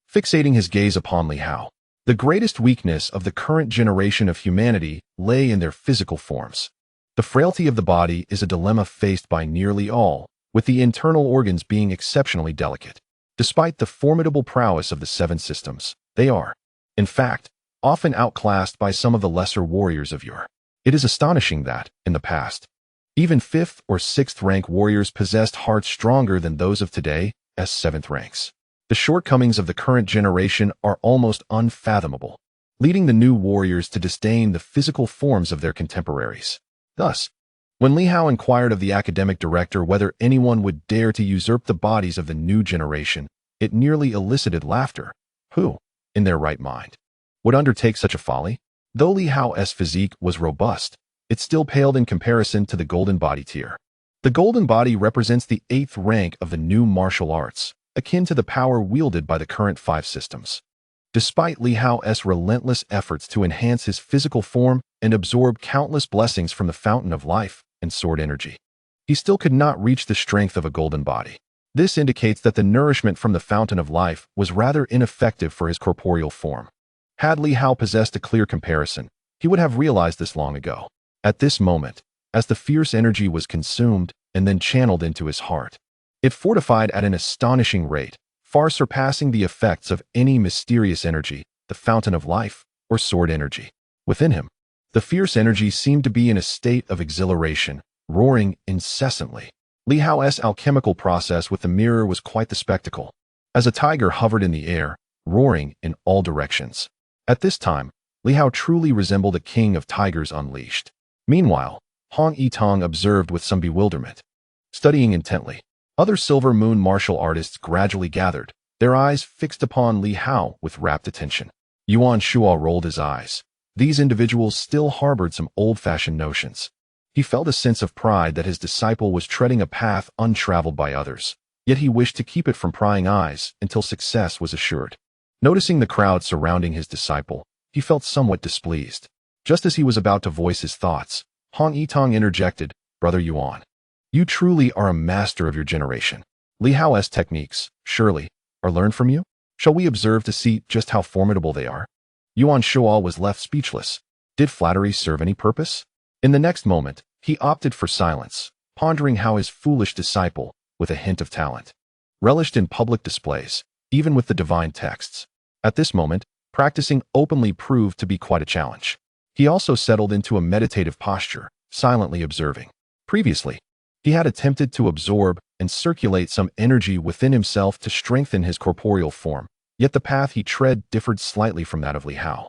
fixating his gaze upon Li Hao. The greatest weakness of the current generation of humanity lay in their physical forms. The frailty of the body is a dilemma faced by nearly all, with the internal organs being exceptionally delicate. Despite the formidable prowess of the 7 systems, they are, in fact, often outclassed by some of the lesser warriors of yore. It is astonishing that, in the past, even 5th or 6th rank warriors possessed hearts stronger than those of today as 7th ranks. The shortcomings of the current generation are almost unfathomable, leading the new warriors to disdain the physical forms of their contemporaries. Thus, when Li Hao inquired of the academic director whether anyone would dare to usurp the bodies of the new generation, it nearly elicited laughter. Who, in their right mind, would undertake such a folly? Though Li Hao's physique was robust, it still paled in comparison to the golden body tier. The golden body represents the 8th rank of the new martial arts, akin to the power wielded by the current 5 systems. Despite Li Hao's relentless efforts to enhance his physical form and absorb countless blessings from the fountain of life and sword energy, he still could not reach the strength of a golden body. This indicates that the nourishment from the fountain of life was rather ineffective for his corporeal form. Had Li Hao possessed a clear comparison, he would have realized this long ago. At this moment, as the fierce energy was consumed and then channeled into his heart, it fortified at an astonishing rate, far surpassing the effects of any mysterious energy, the fountain of life, or sword energy. Within him, the fierce energy seemed to be in a state of exhilaration, roaring incessantly. Li Hao's alchemical process with the mirror was quite the spectacle, as a tiger hovered in the air, roaring in all directions. At this time, Li Hao truly resembled a king of tigers unleashed. Meanwhile, Hong Yitang observed with some bewilderment. Studying intently, other Silver Moon martial artists gradually gathered, their eyes fixed upon Li Hao with rapt attention. Yuan Shuo rolled his eyes. These individuals still harbored some old-fashioned notions. He felt a sense of pride that his disciple was treading a path untraveled by others, yet he wished to keep it from prying eyes until success was assured. Noticing the crowd surrounding his disciple, he felt somewhat displeased. Just as he was about to voice his thoughts, Hong Yitang interjected, "Brother Yuan, you truly are a master of your generation. Li Hao's techniques, surely, are learned from you? Shall we observe to see just how formidable they are?" Yuan Shuo was left speechless. Did flattery serve any purpose? In the next moment, he opted for silence, pondering how his foolish disciple, with a hint of talent, relished in public displays, even with the divine texts. At this moment, practicing openly proved to be quite a challenge. He also settled into a meditative posture, silently observing. Previously, he had attempted to absorb and circulate some energy within himself to strengthen his corporeal form, yet the path he tread differed slightly from that of Li Hao.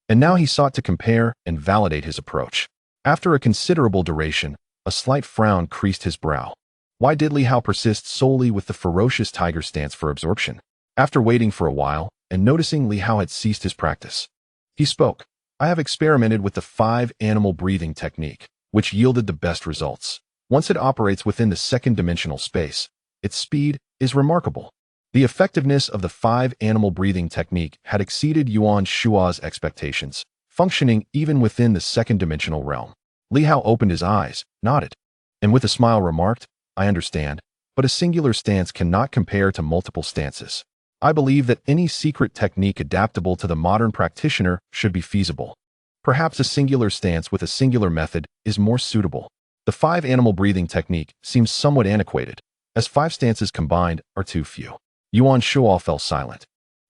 And now he sought to compare and validate his approach. After a considerable duration, a slight frown creased his brow. Why did Li Hao persist solely with the ferocious tiger stance for absorption? After waiting for a while, and noticing Li Hao had ceased his practice, he spoke. "I have experimented with the 5-animal breathing technique, which yielded the best results. Once it operates within the second-dimensional space, its speed is remarkable." The effectiveness of the 5-animal breathing technique had exceeded Yuan Shuo's expectations, functioning even within the second-dimensional realm. Li Hao opened his eyes, nodded, and with a smile remarked, "I understand, but a singular stance cannot compare to multiple stances. I believe that any secret technique adaptable to the modern practitioner should be feasible. Perhaps a singular stance with a singular method is more suitable. The 5-animal breathing technique seems somewhat antiquated, as 5 stances combined are too few." Yuan Shuo fell silent,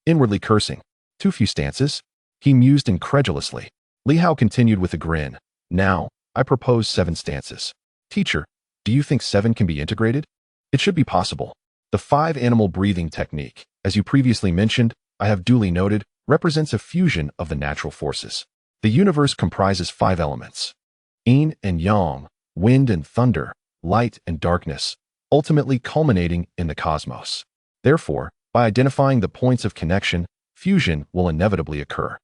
inwardly cursing. "Too few stances?" He mused incredulously. Li Hao continued with a grin. "Now, I propose 7 stances. Teacher, do you think 7 can be integrated? It should be possible. The 5-animal breathing technique, as you previously mentioned, I have duly noted, represents a fusion of the natural forces. The universe comprises 5 elements: yin and yang, wind and thunder, light and darkness, ultimately culminating in the cosmos. Therefore, by identifying the points of connection, fusion will inevitably occur.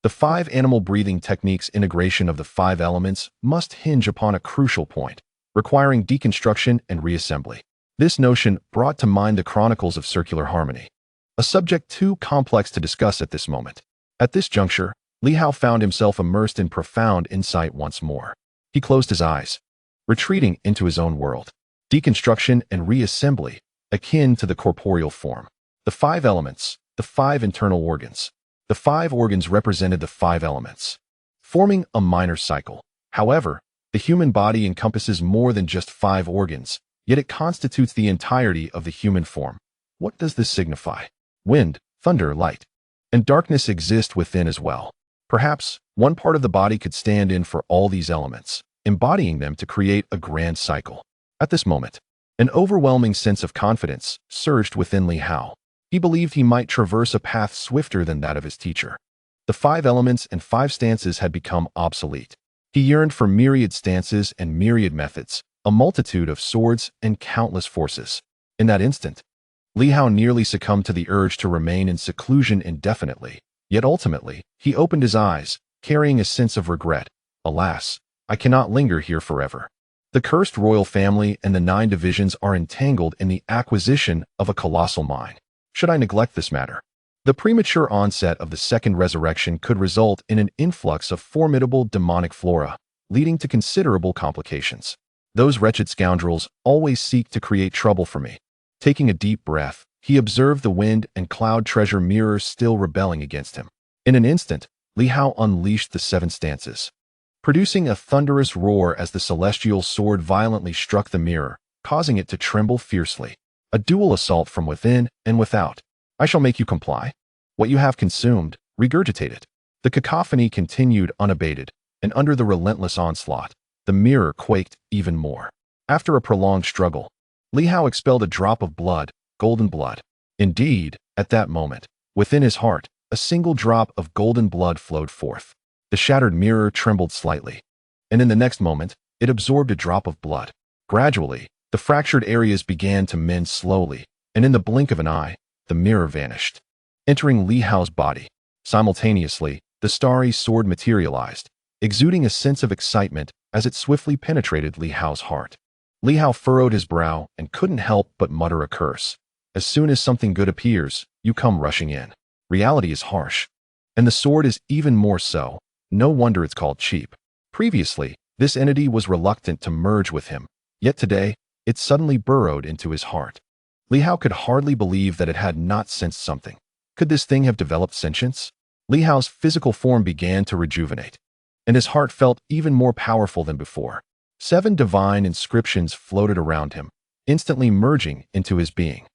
The 5-animal breathing technique's integration of the 5 elements must hinge upon a crucial point, requiring deconstruction and reassembly. This notion brought to mind the chronicles of circular harmony, a subject too complex to discuss at this moment. At this juncture, Li Hao found himself immersed in profound insight once more. He closed his eyes, retreating into his own world. Deconstruction and reassembly, akin to the corporeal form. The 5 elements, the 5 internal organs. The 5 organs represented the 5 elements, forming a minor cycle. However, the human body encompasses more than just 5 organs, yet it constitutes the entirety of the human form. What does this signify? Wind, thunder, light, and darkness exist within as well. Perhaps one part of the body could stand in for all these elements, embodying them to create a grand cycle. At this moment, an overwhelming sense of confidence surged within Li Hao. He believed he might traverse a path swifter than that of his teacher. The 5 elements and 5 stances had become obsolete. He yearned for myriad stances and myriad methods, a multitude of swords and countless forces. In that instant, Li Hao nearly succumbed to the urge to remain in seclusion indefinitely. Yet ultimately, he opened his eyes, carrying a sense of regret. "Alas, I cannot linger here forever. The cursed royal family and the 9 divisions are entangled in the acquisition of a colossal mine. Should I neglect this matter? The premature onset of the second resurrection could result in an influx of formidable demonic flora, leading to considerable complications. Those wretched scoundrels always seek to create trouble for me. Taking a deep breath, he observed the wind and cloud treasure mirror still rebelling against him. In an instant, Li Hao unleashed the 7 stances, producing a thunderous roar as the celestial sword violently struck the mirror, causing it to tremble fiercely. A dual assault from within and without. I shall make you comply. What you have consumed, regurgitate it. The cacophony continued unabated, and under the relentless onslaught, the mirror quaked even more. After a prolonged struggle, Li Hao expelled a drop of blood, golden blood. Indeed, at that moment, within his heart, a single drop of golden blood flowed forth. The shattered mirror trembled slightly, and in the next moment, it absorbed a drop of blood. Gradually, the fractured areas began to mend slowly, and in the blink of an eye, the mirror vanished, entering Li Hao's body. Simultaneously, the starry sword materialized, exuding a sense of excitement as it swiftly penetrated Li Hao's heart. Li Hao furrowed his brow and couldn't help but mutter a curse. As soon as something good appears, you come rushing in. Reality is harsh, and the sword is even more so. No wonder it's called cheap. Previously, this entity was reluctant to merge with him, yet today, it suddenly burrowed into his heart. Li Hao could hardly believe that it had not sensed something. Could this thing have developed sentience? Li Hao's physical form began to rejuvenate, and his heart felt even more powerful than before. 7 divine inscriptions floated around him, instantly merging into his being.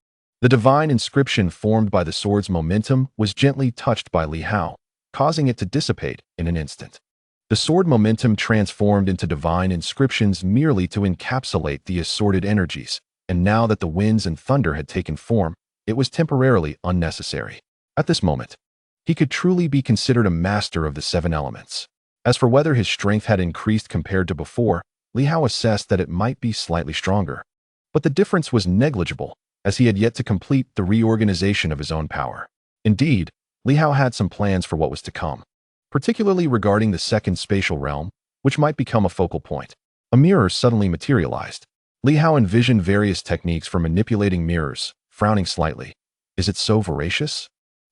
The divine inscription formed by the sword's momentum was gently touched by Li Hao, causing it to dissipate in an instant. The sword momentum transformed into divine inscriptions merely to encapsulate the assorted energies, and now that the winds and thunder had taken form, it was temporarily unnecessary. At this moment, he could truly be considered a master of the 7 elements. As for whether his strength had increased compared to before, Li Hao assessed that it might be slightly stronger. But the difference was negligible, as he had yet to complete the reorganization of his own power. Indeed, Li Hao had some plans for what was to come, particularly regarding the second spatial realm, which might become a focal point. A mirror suddenly materialized. Li Hao envisioned various techniques for manipulating mirrors, frowning slightly. Is it so voracious?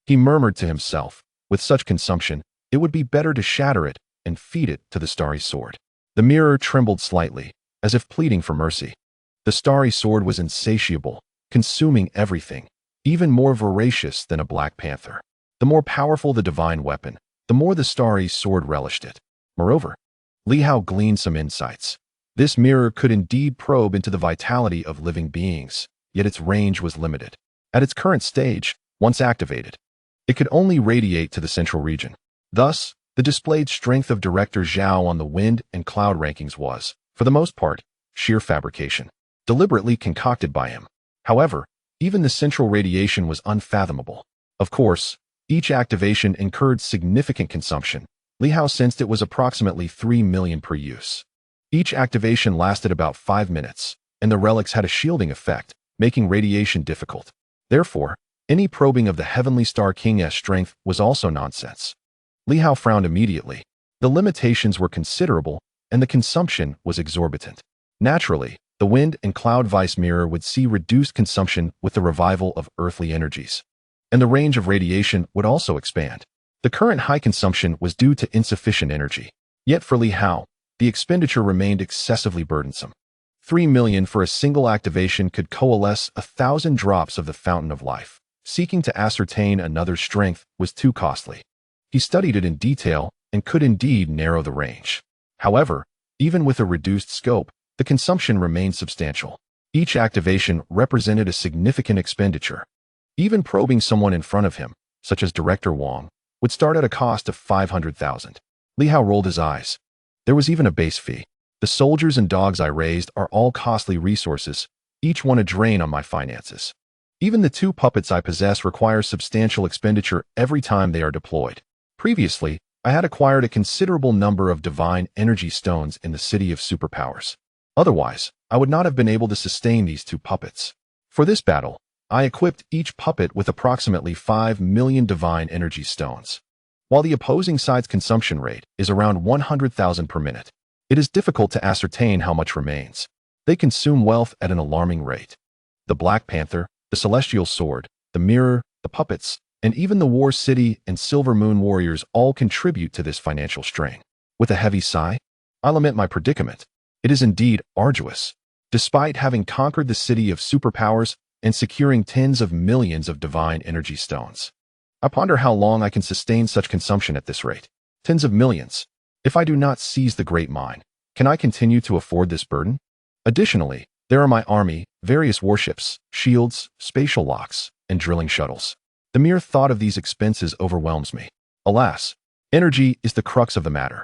He murmured to himself, with such consumption, it would be better to shatter it and feed it to the starry sword. The mirror trembled slightly, as if pleading for mercy. The starry sword was insatiable, consuming everything, even more voracious than a black panther. The more powerful the divine weapon, the more the starry sword relished it. Moreover, Li Hao gleaned some insights. This mirror could indeed probe into the vitality of living beings, yet its range was limited. At its current stage, once activated, it could only radiate to the central region. Thus, the displayed strength of Director Zhao on the wind and cloud rankings was, for the most part, sheer fabrication, deliberately concocted by him. However, even the central radiation was unfathomable. Of course, each activation incurred significant consumption. Li Hao sensed it was approximately 3 million per use. Each activation lasted about 5 minutes, and the relics had a shielding effect, making radiation difficult. Therefore, any probing of the Heavenly Star King's strength was also nonsense. Li Hao frowned immediately. The limitations were considerable, and the consumption was exorbitant. Naturally, the wind and cloud vice mirror would see reduced consumption with the revival of earthly energies, and the range of radiation would also expand. The current high consumption was due to insufficient energy. Yet for Li Hao, the expenditure remained excessively burdensome. 3 million for a single activation could coalesce 1,000 drops of the fountain of life. Seeking to ascertain another's strength was too costly. He studied it in detail and could indeed narrow the range. However, even with a reduced scope, the consumption remained substantial. Each activation represented a significant expenditure. Even probing someone in front of him, such as Director Wang, would start at a cost of 500,000. Li Hao rolled his eyes. There was even a base fee. The soldiers and dogs I raised are all costly resources, each one a drain on my finances. Even the 2 puppets I possess require substantial expenditure every time they are deployed. Previously, I had acquired a considerable number of divine energy stones in the City of Superpowers. Otherwise, I would not have been able to sustain these 2 puppets. For this battle, I equipped each puppet with approximately 5 million divine energy stones. While the opposing side's consumption rate is around 100,000 per minute, it is difficult to ascertain how much remains. They consume wealth at an alarming rate. The Black Panther, the Celestial Sword, the Mirror, the puppets, and even the War City and Silver Moon warriors all contribute to this financial strain. With a heavy sigh, I lament my predicament. It is indeed arduous. Despite having conquered the City of Superpowers, and securing tens of millions of divine energy stones. I ponder how long I can sustain such consumption at this rate. Tens of millions. If I do not seize the great mine, can I continue to afford this burden? Additionally, there are my army, various warships, shields, spatial locks, and drilling shuttles. The mere thought of these expenses overwhelms me. Alas, energy is the crux of the matter.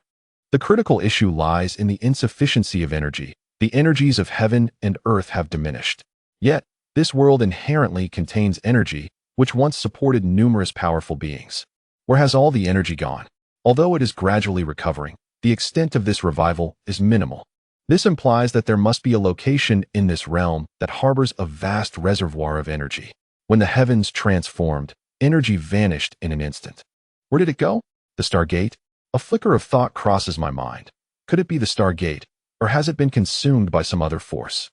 The critical issue lies in the insufficiency of energy. The energies of heaven and earth have diminished. Yet, this world inherently contains energy, which once supported numerous powerful beings. Where has all the energy gone? Although it is gradually recovering, the extent of this revival is minimal. This implies that there must be a location in this realm that harbors a vast reservoir of energy. When the heavens transformed, energy vanished in an instant. Where did it go? The Stargate? A flicker of thought crosses my mind. Could it be the Stargate, or has it been consumed by some other force?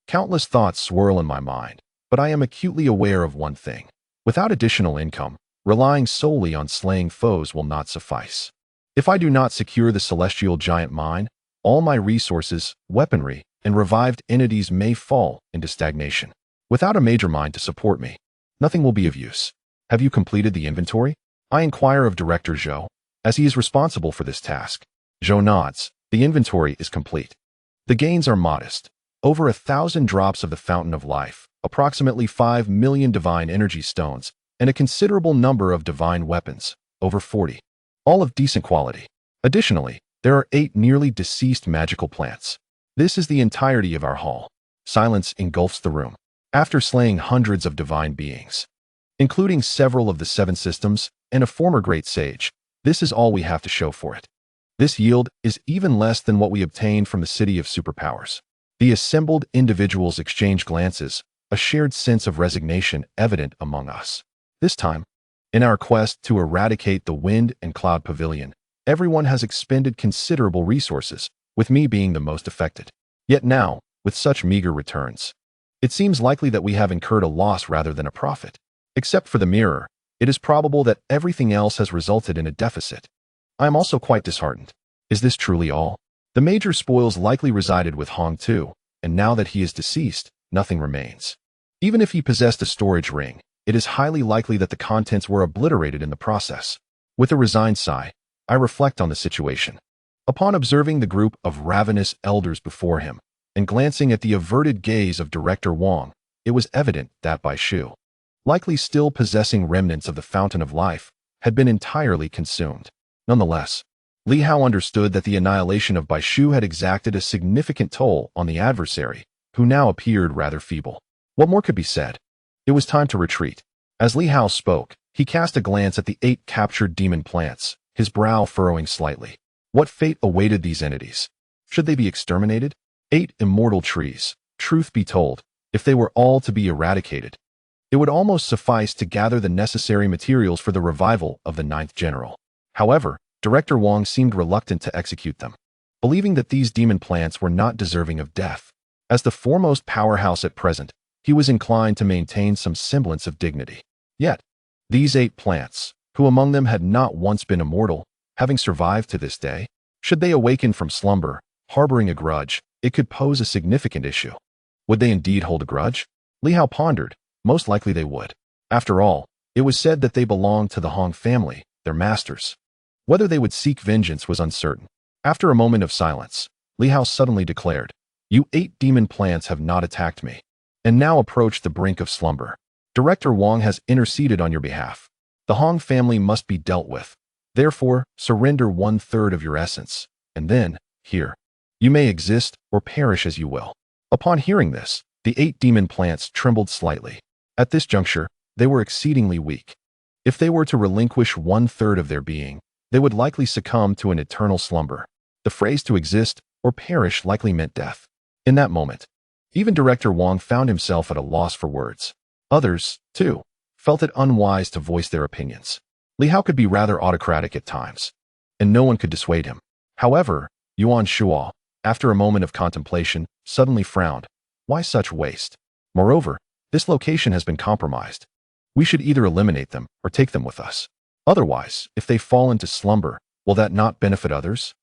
Countless thoughts swirl in my mind, but I am acutely aware of one thing. Without additional income, relying solely on slaying foes will not suffice. If I do not secure the celestial giant mine, all my resources, weaponry, and revived entities may fall into stagnation. Without a major mine to support me, nothing will be of use. Have you completed the inventory? I inquire of Director Zhou, as he is responsible for this task. Zhou nods. The inventory is complete. The gains are modest. Over 1,000 drops of the Fountain of Life, approximately 5 million divine energy stones, and a considerable number of divine weapons, over 40. All of decent quality. Additionally, there are 8 nearly deceased magical plants. This is the entirety of our haul. Silence engulfs the room. After slaying hundreds of divine beings, including several of the 7 systems and a former great sage, this is all we have to show for it. This yield is even less than what we obtained from the City of Superpowers. The assembled individuals exchange glances, a shared sense of resignation evident among us. This time, in our quest to eradicate the Wind and Cloud Pavilion, everyone has expended considerable resources, with me being the most affected. Yet now, with such meager returns, it seems likely that we have incurred a loss rather than a profit. Except for the mirror, it is probable that everything else has resulted in a deficit. I am also quite disheartened. Is this truly all? The major spoils likely resided with Hong too, and now that he is deceased, nothing remains. Even if he possessed a storage ring, it is highly likely that the contents were obliterated in the process. With a resigned sigh, I reflect on the situation. Upon observing the group of ravenous elders before him, and glancing at the averted gaze of Director Wang, it was evident that Bai Shu, likely still possessing remnants of the Fountain of Life, had been entirely consumed. Nonetheless, Li Hao understood that the annihilation of Bai Shu had exacted a significant toll on the adversary, who now appeared rather feeble. What more could be said? It was time to retreat. As Li Hao spoke, he cast a glance at the 8 captured demon plants, his brow furrowing slightly. What fate awaited these entities? Should they be exterminated? 8 immortal trees. Truth be told, if they were all to be eradicated, it would almost suffice to gather the necessary materials for the revival of the 9th General. However, Director Wang seemed reluctant to execute them, believing that these demon plants were not deserving of death. As the foremost powerhouse at present, he was inclined to maintain some semblance of dignity. Yet, these 8 plants, who among them had not once been immortal, having survived to this day, should they awaken from slumber, harboring a grudge, it could pose a significant issue. Would they indeed hold a grudge? Li Hao pondered. Most likely they would. After all, it was said that they belonged to the Hong family, their masters. Whether they would seek vengeance was uncertain. After a moment of silence, Li Hao suddenly declared, "You 8 demon plants have not attacked me, and now approach the brink of slumber. Director Wang has interceded on your behalf. The Hong family must be dealt with. Therefore, surrender 1/3 of your essence, and then, here, you may exist or perish as you will." Upon hearing this, the 8 demon plants trembled slightly. At this juncture, they were exceedingly weak. If they were to relinquish 1/3 of their being, they would likely succumb to an eternal slumber. The phrase to exist or perish likely meant death. In that moment, even Director Wang found himself at a loss for words. Others, too, felt it unwise to voice their opinions. Li Hao could be rather autocratic at times, and no one could dissuade him. However, Yuan Shuo, after a moment of contemplation, suddenly frowned. Why such waste? Moreover, this location has been compromised. We should either eliminate them or take them with us. Otherwise, if they fall into slumber, will that not benefit others?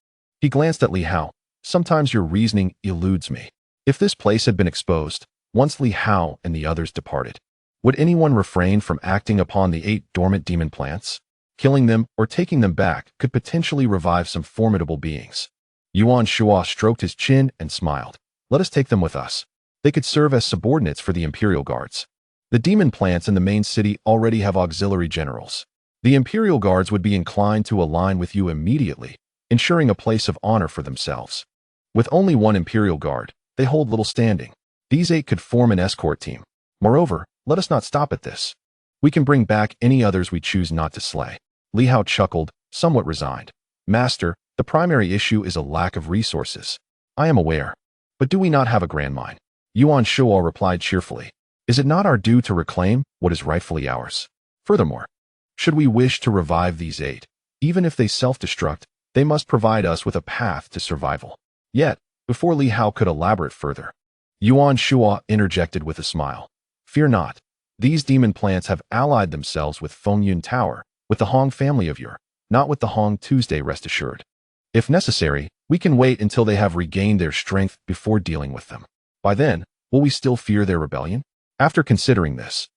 He glanced at Li Hao. Sometimes your reasoning eludes me. If this place had been exposed, once Li Hao and the others departed. Would anyone refrain from acting upon the 8 dormant demon plants? Killing them or taking them back could potentially revive some formidable beings. Yuan Shuo stroked his chin and smiled. Let us take them with us. They could serve as subordinates for the Imperial Guards. The demon plants in the main city already have auxiliary generals. The Imperial Guards would be inclined to align with you immediately, ensuring a place of honor for themselves. With only one Imperial Guard, they hold little standing. These 8 could form an escort team. Moreover, let us not stop at this. We can bring back any others we choose not to slay. Li Hao chuckled, somewhat resigned. Master, the primary issue is a lack of resources. I am aware. But do we not have a grand mine? Yuan Shuo replied cheerfully. Is it not our due to reclaim what is rightfully ours? Furthermore, should we wish to revive these 8, even if they self-destruct, they must provide us with a path to survival. Yet, before Li Hao could elaborate further, Yuan Shuo interjected with a smile. Fear not. These demon plants have allied themselves with Fengyun Tower, with the Hong family of your, not with the Hong Tuesday, rest assured. If necessary, we can wait until they have regained their strength before dealing with them. By then, will we still fear their rebellion? After considering this,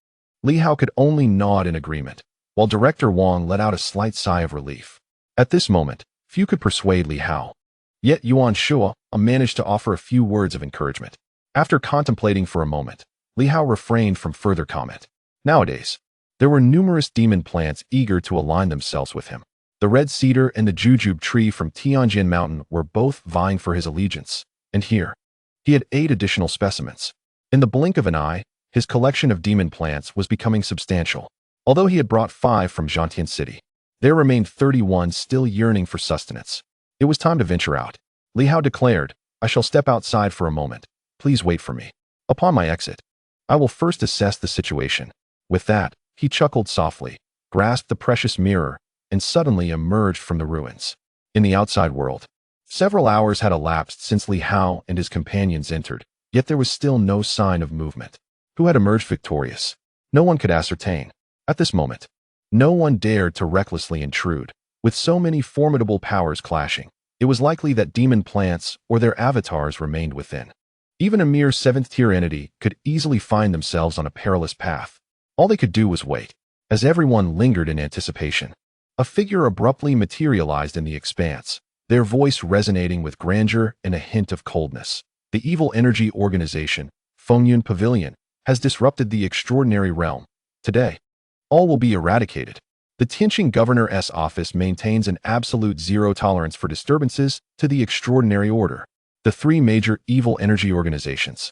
Li Hao could only nod in agreement, while Director Wang let out a slight sigh of relief. At this moment, few could persuade Li Hao. Yet Yuan Shuo managed to offer a few words of encouragement. After contemplating for a moment, Li Hao refrained from further comment. Nowadays, there were numerous demon plants eager to align themselves with him. The red cedar and the jujube tree from Tianjin Mountain were both vying for his allegiance, and here, he had 8 additional specimens. In the blink of an eye, his collection of demon plants was becoming substantial. Although he had brought 5 from Tianxing City, there remained 31 still yearning for sustenance. It was time to venture out. Li Hao declared, I shall step outside for a moment. Please wait for me. Upon my exit, I will first assess the situation. With that, he chuckled softly, grasped the precious mirror, and suddenly emerged from the ruins. In the outside world, several hours had elapsed since Li Hao and his companions entered, yet there was still no sign of movement. Who had emerged victorious? No one could ascertain. At this moment, no one dared to recklessly intrude. With so many formidable powers clashing, it was likely that demon plants or their avatars remained within. Even a mere 7th-tier entity could easily find themselves on a perilous path. All they could do was wait. As everyone lingered in anticipation, a figure abruptly materialized in the expanse, their voice resonating with grandeur and a hint of coldness. The evil energy organization, Fengyun Pavilion, has disrupted the extraordinary realm. Today, all will be eradicated. The Tianxing Governor's office maintains an absolute zero tolerance for disturbances to the extraordinary order. The 3 major evil energy organizations,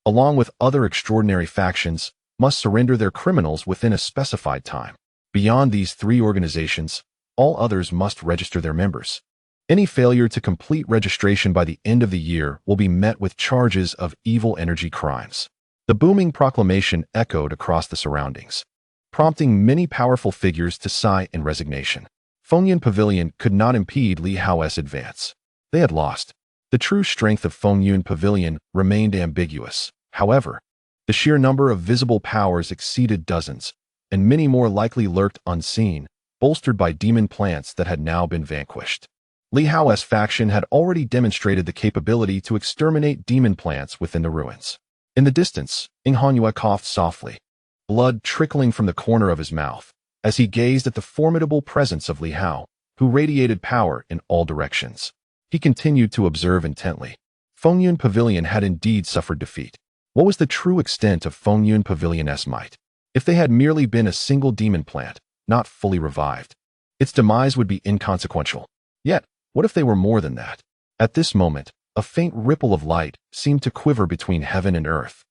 along with other extraordinary factions, must surrender their criminals within a specified time. Beyond these 3 organizations, all others must register their members. Any failure to complete registration by the end of the year will be met with charges of evil energy crimes. The booming proclamation echoed across the surroundings, prompting many powerful figures to sigh in resignation. Fengyun Pavilion could not impede Li Hao's advance. They had lost. The true strength of Fengyun Pavilion remained ambiguous. However, the sheer number of visible powers exceeded dozens, and many more likely lurked unseen, bolstered by demon plants that had now been vanquished. Li Hao's faction had already demonstrated the capability to exterminate demon plants within the ruins. In the distance, Hong coughed softly, blood trickling from the corner of his mouth, as he gazed at the formidable presence of Li Hao, who radiated power in all directions. He continued to observe intently. Fengyun Pavilion had indeed suffered defeat. What was the true extent of Fengyun Pavilion's might? If they had merely been a single demon plant, not fully revived, its demise would be inconsequential. Yet, what if they were more than that? At this moment, a faint ripple of light seemed to quiver between heaven and earth,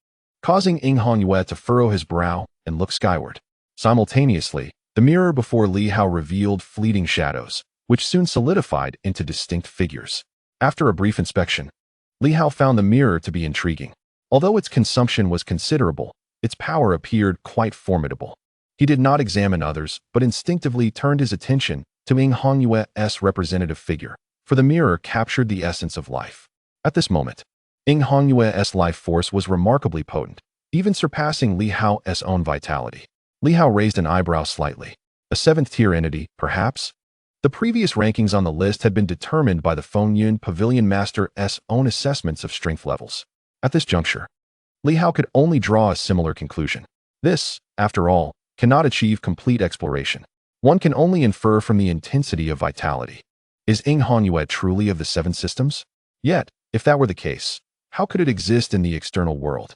causing Hong to furrow his brow and look skyward. Simultaneously, the mirror before Li Hao revealed fleeting shadows, which soon solidified into distinct figures. After a brief inspection, Li Hao found the mirror to be intriguing. Although its consumption was considerable, its power appeared quite formidable. He did not examine others, but instinctively turned his attention to Hong Yue's representative figure, for the mirror captured the essence of life. At this moment, Hong Yue's life force was remarkably potent, even surpassing Li Hao's own vitality. Li Hao raised an eyebrow slightly. A 7th-tier entity, perhaps? The previous rankings on the list had been determined by the Fengyun Pavilion Master's own assessments of strength levels. At this juncture, Li Hao could only draw a similar conclusion. This, after all, cannot achieve complete exploration. One can only infer from the intensity of vitality. Is Hong truly of the seven systems? Yet, if that were the case, how could it exist in the external world?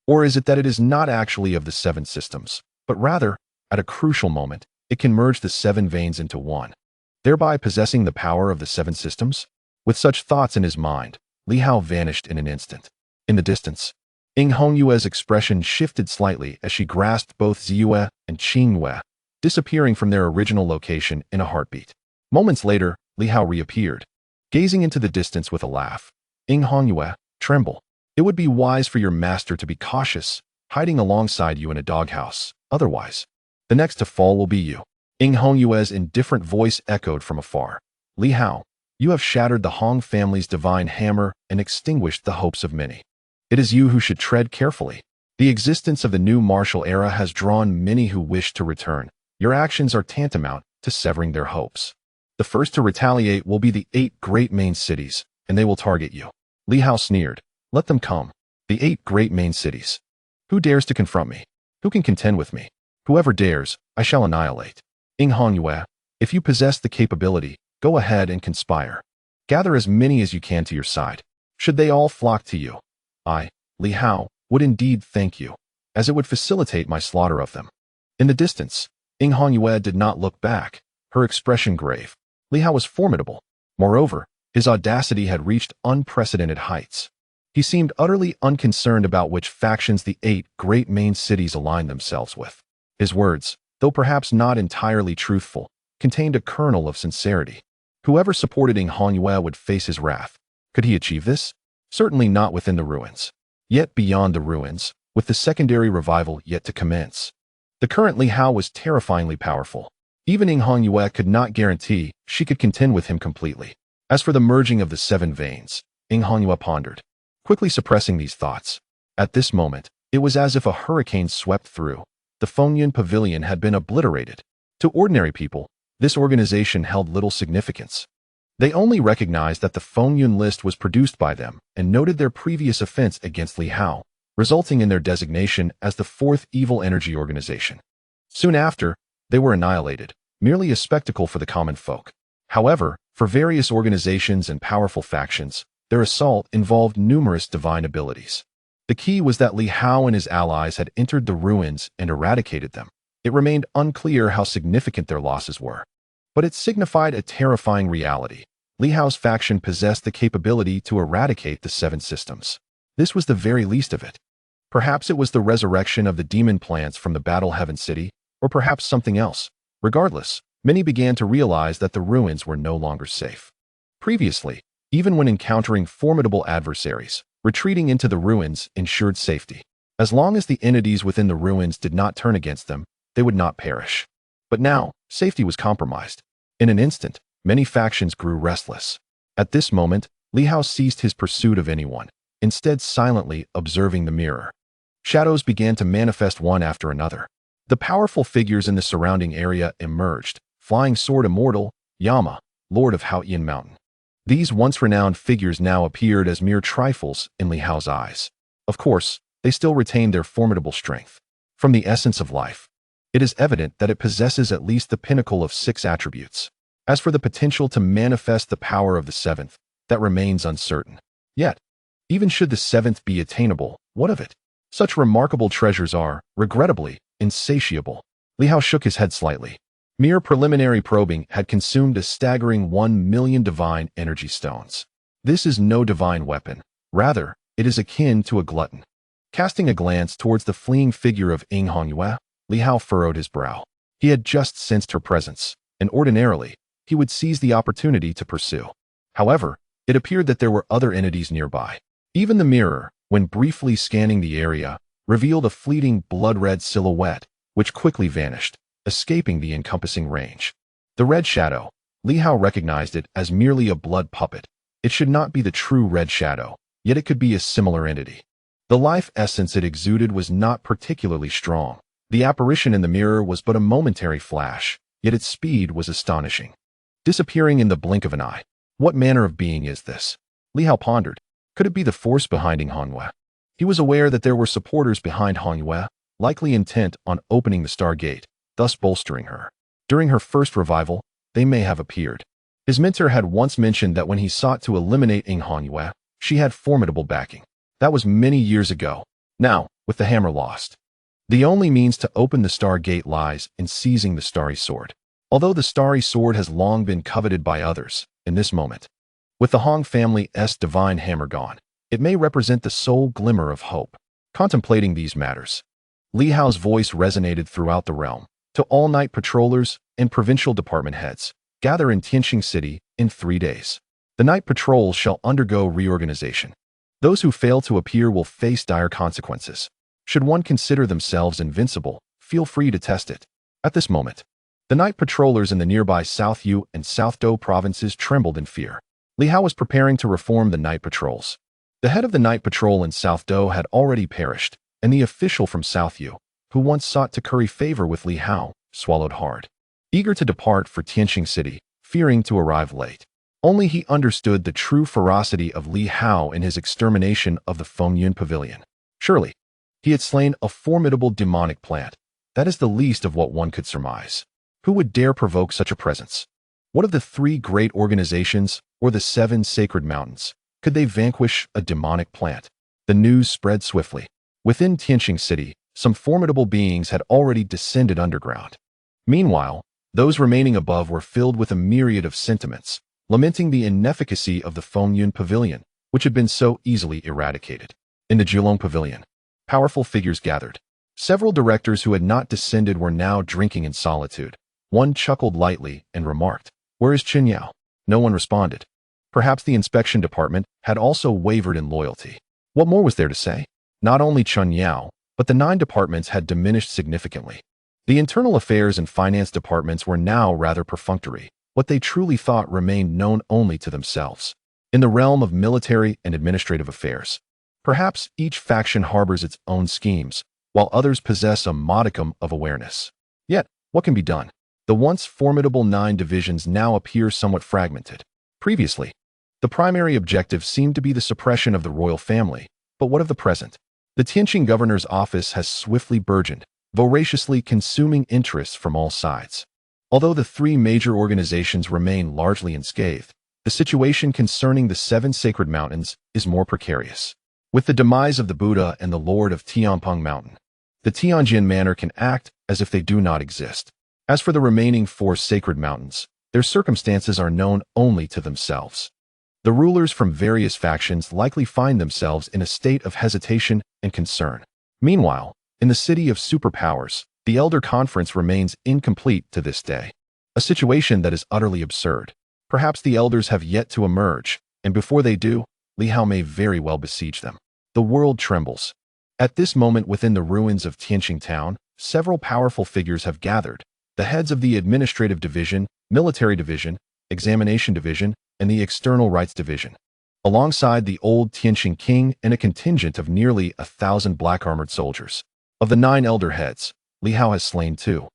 Or is it that it is not actually of the seven systems, but rather, at a crucial moment, it can merge the seven veins into one, thereby possessing the power of the seven systems? With such thoughts in his mind, Li Hao vanished in an instant. In the distance, Hongyue's expression shifted slightly as she grasped both Ziyue and Qingyue, disappearing from their original location in a heartbeat. Moments later, Li Hao reappeared, gazing into the distance with a laugh. Hongyue, tremble. It would be wise for your master to be cautious, hiding alongside you in a doghouse. Otherwise, the next to fall will be you. Hongyue's indifferent voice echoed from afar. Li Hao, you have shattered the Hong family's divine hammer and extinguished the hopes of many. It is you who should tread carefully. The existence of the new martial era has drawn many who wish to return. Your actions are tantamount to severing their hopes. The first to retaliate will be the 8 great main cities, and they will target you. Li Hao sneered. Let them come. The 8 great main cities. Who dares to confront me? Who can contend with me? Whoever dares, I shall annihilate. Hongyue, if you possess the capability, go ahead and conspire. Gather as many as you can to your side. Should they all flock to you, I, Li Hao, would indeed thank you, as it would facilitate my slaughter of them. In the distance, Hongyue did not look back, her expression grave. Li Hao was formidable. Moreover, his audacity had reached unprecedented heights. He seemed utterly unconcerned about which factions the 8 great main cities aligned themselves with. His words, though perhaps not entirely truthful, contained a kernel of sincerity. Whoever supported Hongyue would face his wrath. Could he achieve this? Certainly not within the ruins. Yet beyond the ruins, with the secondary revival yet to commence. The current Li Hao was terrifyingly powerful. Even Hongyue could not guarantee she could contend with him completely. As for the merging of the 7 veins, Hongyue pondered, quickly suppressing these thoughts. At this moment, it was as if a hurricane swept through. The Fengyun Pavilion had been obliterated. To ordinary people, this organization held little significance. They only recognized that the Fengyun list was produced by them and noted their previous offense against Li Hao, resulting in their designation as the 4th evil energy organization. Soon after, they were annihilated, merely a spectacle for the common folk. However, for various organizations and powerful factions, their assault involved numerous divine abilities. The key was that Li Hao and his allies had entered the ruins and eradicated them. It remained unclear how significant their losses were, but it signified a terrifying reality. Li Hao's faction possessed the capability to eradicate the 7 systems. This was the very least of it. Perhaps it was the resurrection of the demon plants from the Battle Heaven City, or perhaps something else. Regardless, many began to realize that the ruins were no longer safe. Previously, even when encountering formidable adversaries, retreating into the ruins ensured safety. As long as the entities within the ruins did not turn against them, they would not perish. But now, safety was compromised. In an instant, many factions grew restless. At this moment, Li Hao ceased his pursuit of anyone, instead silently observing the mirror. Shadows began to manifest one after another. The powerful figures in the surrounding area emerged, Flying Sword Immortal, Yama, Lord of Haoyan Mountain. These once renowned figures now appeared as mere trifles in Li Hao's eyes. Of course, they still retained their formidable strength. From the essence of life, it is evident that it possesses at least the pinnacle of 6 attributes. As for the potential to manifest the power of the 7th, that remains uncertain. Yet, even should the 7th be attainable, what of it? Such remarkable treasures are, regrettably, insatiable. Li Hao shook his head slightly. Mere preliminary probing had consumed a staggering 1 million divine energy stones. This is no divine weapon. Rather, it is akin to a glutton. Casting a glance towards the fleeing figure of Hongyue, Li Hao furrowed his brow. He had just sensed her presence, and ordinarily, he would seize the opportunity to pursue. However, it appeared that there were other entities nearby. Even the mirror, when briefly scanning the area, revealed a fleeting blood-red silhouette, which quickly vanished, escaping the encompassing range. The red shadow, Li Hao recognized it as merely a blood puppet. It should not be the true red shadow, yet it could be a similar entity. The life essence it exuded was not particularly strong. The apparition in the mirror was but a momentary flash, yet its speed was astonishing. Disappearing in the blink of an eye. What manner of being is this? Li Hao pondered. Could it be the force behind Hongyue? He was aware that there were supporters behind Hong Yue, likely intent on opening the Star Gate, thus bolstering her. During her first revival, they may have appeared. His mentor had once mentioned that when he sought to eliminate Hong Yue, she had formidable backing. That was many years ago. Now, with the hammer lost, the only means to open the Star Gate lies in seizing the Starry Sword. Although the Starry Sword has long been coveted by others, in this moment, with the Hong family's divine hammer gone, it may represent the sole glimmer of hope. Contemplating these matters, Li Hao's voice resonated throughout the realm. To all night patrollers and provincial department heads, gather in Tianxing City in 3 days. The night patrols shall undergo reorganization. Those who fail to appear will face dire consequences. Should one consider themselves invincible, feel free to test it. At this moment, the night patrollers in the nearby South Yu and South Dou provinces trembled in fear. Li Hao was preparing to reform the night patrols. The head of the night patrol in South Dou had already perished, and the official from South Yu, who once sought to curry favor with Li Hao, swallowed hard. Eager to depart for Tianxing City, fearing to arrive late. Only he understood the true ferocity of Li Hao in his extermination of the Fengyun Pavilion. Surely, he had slain a formidable demonic plant. That is the least of what one could surmise. Who would dare provoke such a presence? What of the 3 great organizations or the 7 sacred mountains? Could they vanquish a demonic plant? The news spread swiftly. Within Tianxing City, some formidable beings had already descended underground. Meanwhile, those remaining above were filled with a myriad of sentiments, lamenting the inefficacy of the Fengyun Pavilion, which had been so easily eradicated. In the Julong Pavilion, powerful figures gathered. Several directors who had not descended were now drinking in solitude. One chuckled lightly and remarked, "Where is Chen Yao?" No one responded. Perhaps the inspection department had also wavered in loyalty. What more was there to say? Not only Chen Yao, but the 9 departments had diminished significantly. The internal affairs and finance departments were now rather perfunctory. What they truly thought remained known only to themselves. In the realm of military and administrative affairs, perhaps each faction harbors its own schemes, while others possess a modicum of awareness. Yet, what can be done? The once formidable 9 divisions now appear somewhat fragmented. Previously, the primary objective seemed to be the suppression of the royal family, but what of the present? The Tianqing governor's office has swiftly burgeoned, voraciously consuming interests from all sides. Although the 3 major organizations remain largely unscathed, the situation concerning the 7 sacred mountains is more precarious. With the demise of the Buddha and the Lord of Tianpeng Mountain, the Tianjin Manor can act as if they do not exist. As for the remaining 4 sacred mountains, their circumstances are known only to themselves. The rulers from various factions likely find themselves in a state of hesitation and concern. Meanwhile, in the city of superpowers, the Elder Conference remains incomplete to this day. A situation that is utterly absurd. Perhaps the elders have yet to emerge, and before they do, Li Hao may very well besiege them. The world trembles. At this moment within the ruins of Tianqing Town, several powerful figures have gathered. The heads of the Administrative Division, Military Division, Examination Division, and the External Rights Division, alongside the old Tianqing King and a contingent of nearly 1,000 black-armored soldiers. Of the 9 elder heads, Li Hao has slain 2,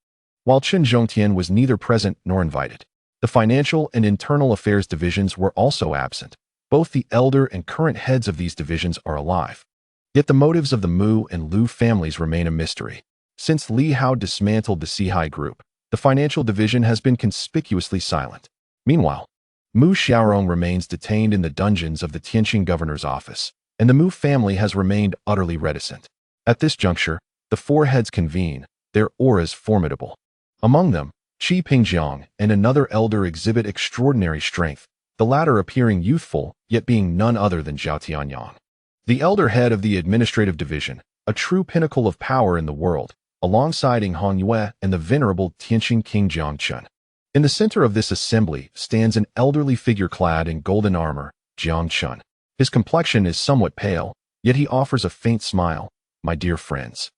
while Chen Zhongtian was neither present nor invited. The Financial and Internal Affairs divisions were also absent. Both the elder and current heads of these divisions are alive. Yet the motives of the Mu and Lu families remain a mystery. Since Li Hao dismantled the Sihai group, the Financial Division has been conspicuously silent. Meanwhile, Mu Xiaorong remains detained in the dungeons of the Tianqing governor's office, and the Mu family has remained utterly reticent. At this juncture, the 4 heads convene, their auras formidable. Among them, Qi Pingjiang and another elder exhibit extraordinary strength, the latter appearing youthful, yet being none other than Zhao Tianyang, the elder head of the Administrative Division, a true pinnacle of power in the world, alongside Hong Yue and the venerable Tianqing King Jiangchen. In the center of this assembly stands an elderly figure clad in golden armor, Jiangchen. His complexion is somewhat pale, yet he offers a faint smile. "My dear friends,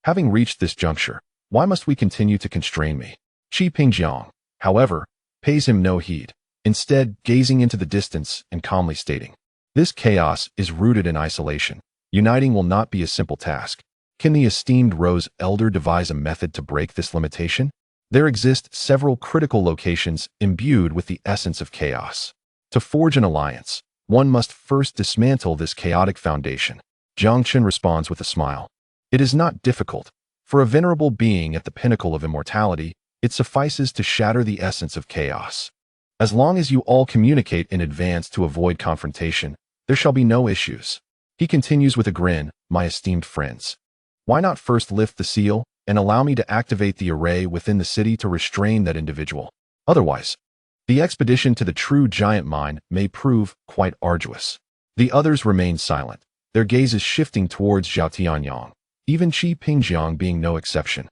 having reached this juncture, why must we continue to constrain me?" Qi Pingjiang, however, pays him no heed, instead gazing into the distance and calmly stating, "This chaos is rooted in isolation. Uniting will not be a simple task. Can the esteemed Rose Elder devise a method to break this limitation? There exist several critical locations imbued with the essence of chaos. To forge an alliance, one must first dismantle this chaotic foundation. Jiang Chen responds with a smile. It is not difficult. For a venerable being at the pinnacle of immortality, it suffices to shatter the essence of chaos. As long as you all communicate in advance to avoid confrontation, there shall be no issues. He continues with a grin, my esteemed friends. Why not first lift the seal and allow me to activate the array within the city to restrain that individual? Otherwise, the expedition to the true giant mine may prove quite arduous. The others remain silent, their gazes shifting towards Zhao Tianyang, even Qi Pingjiang being no exception.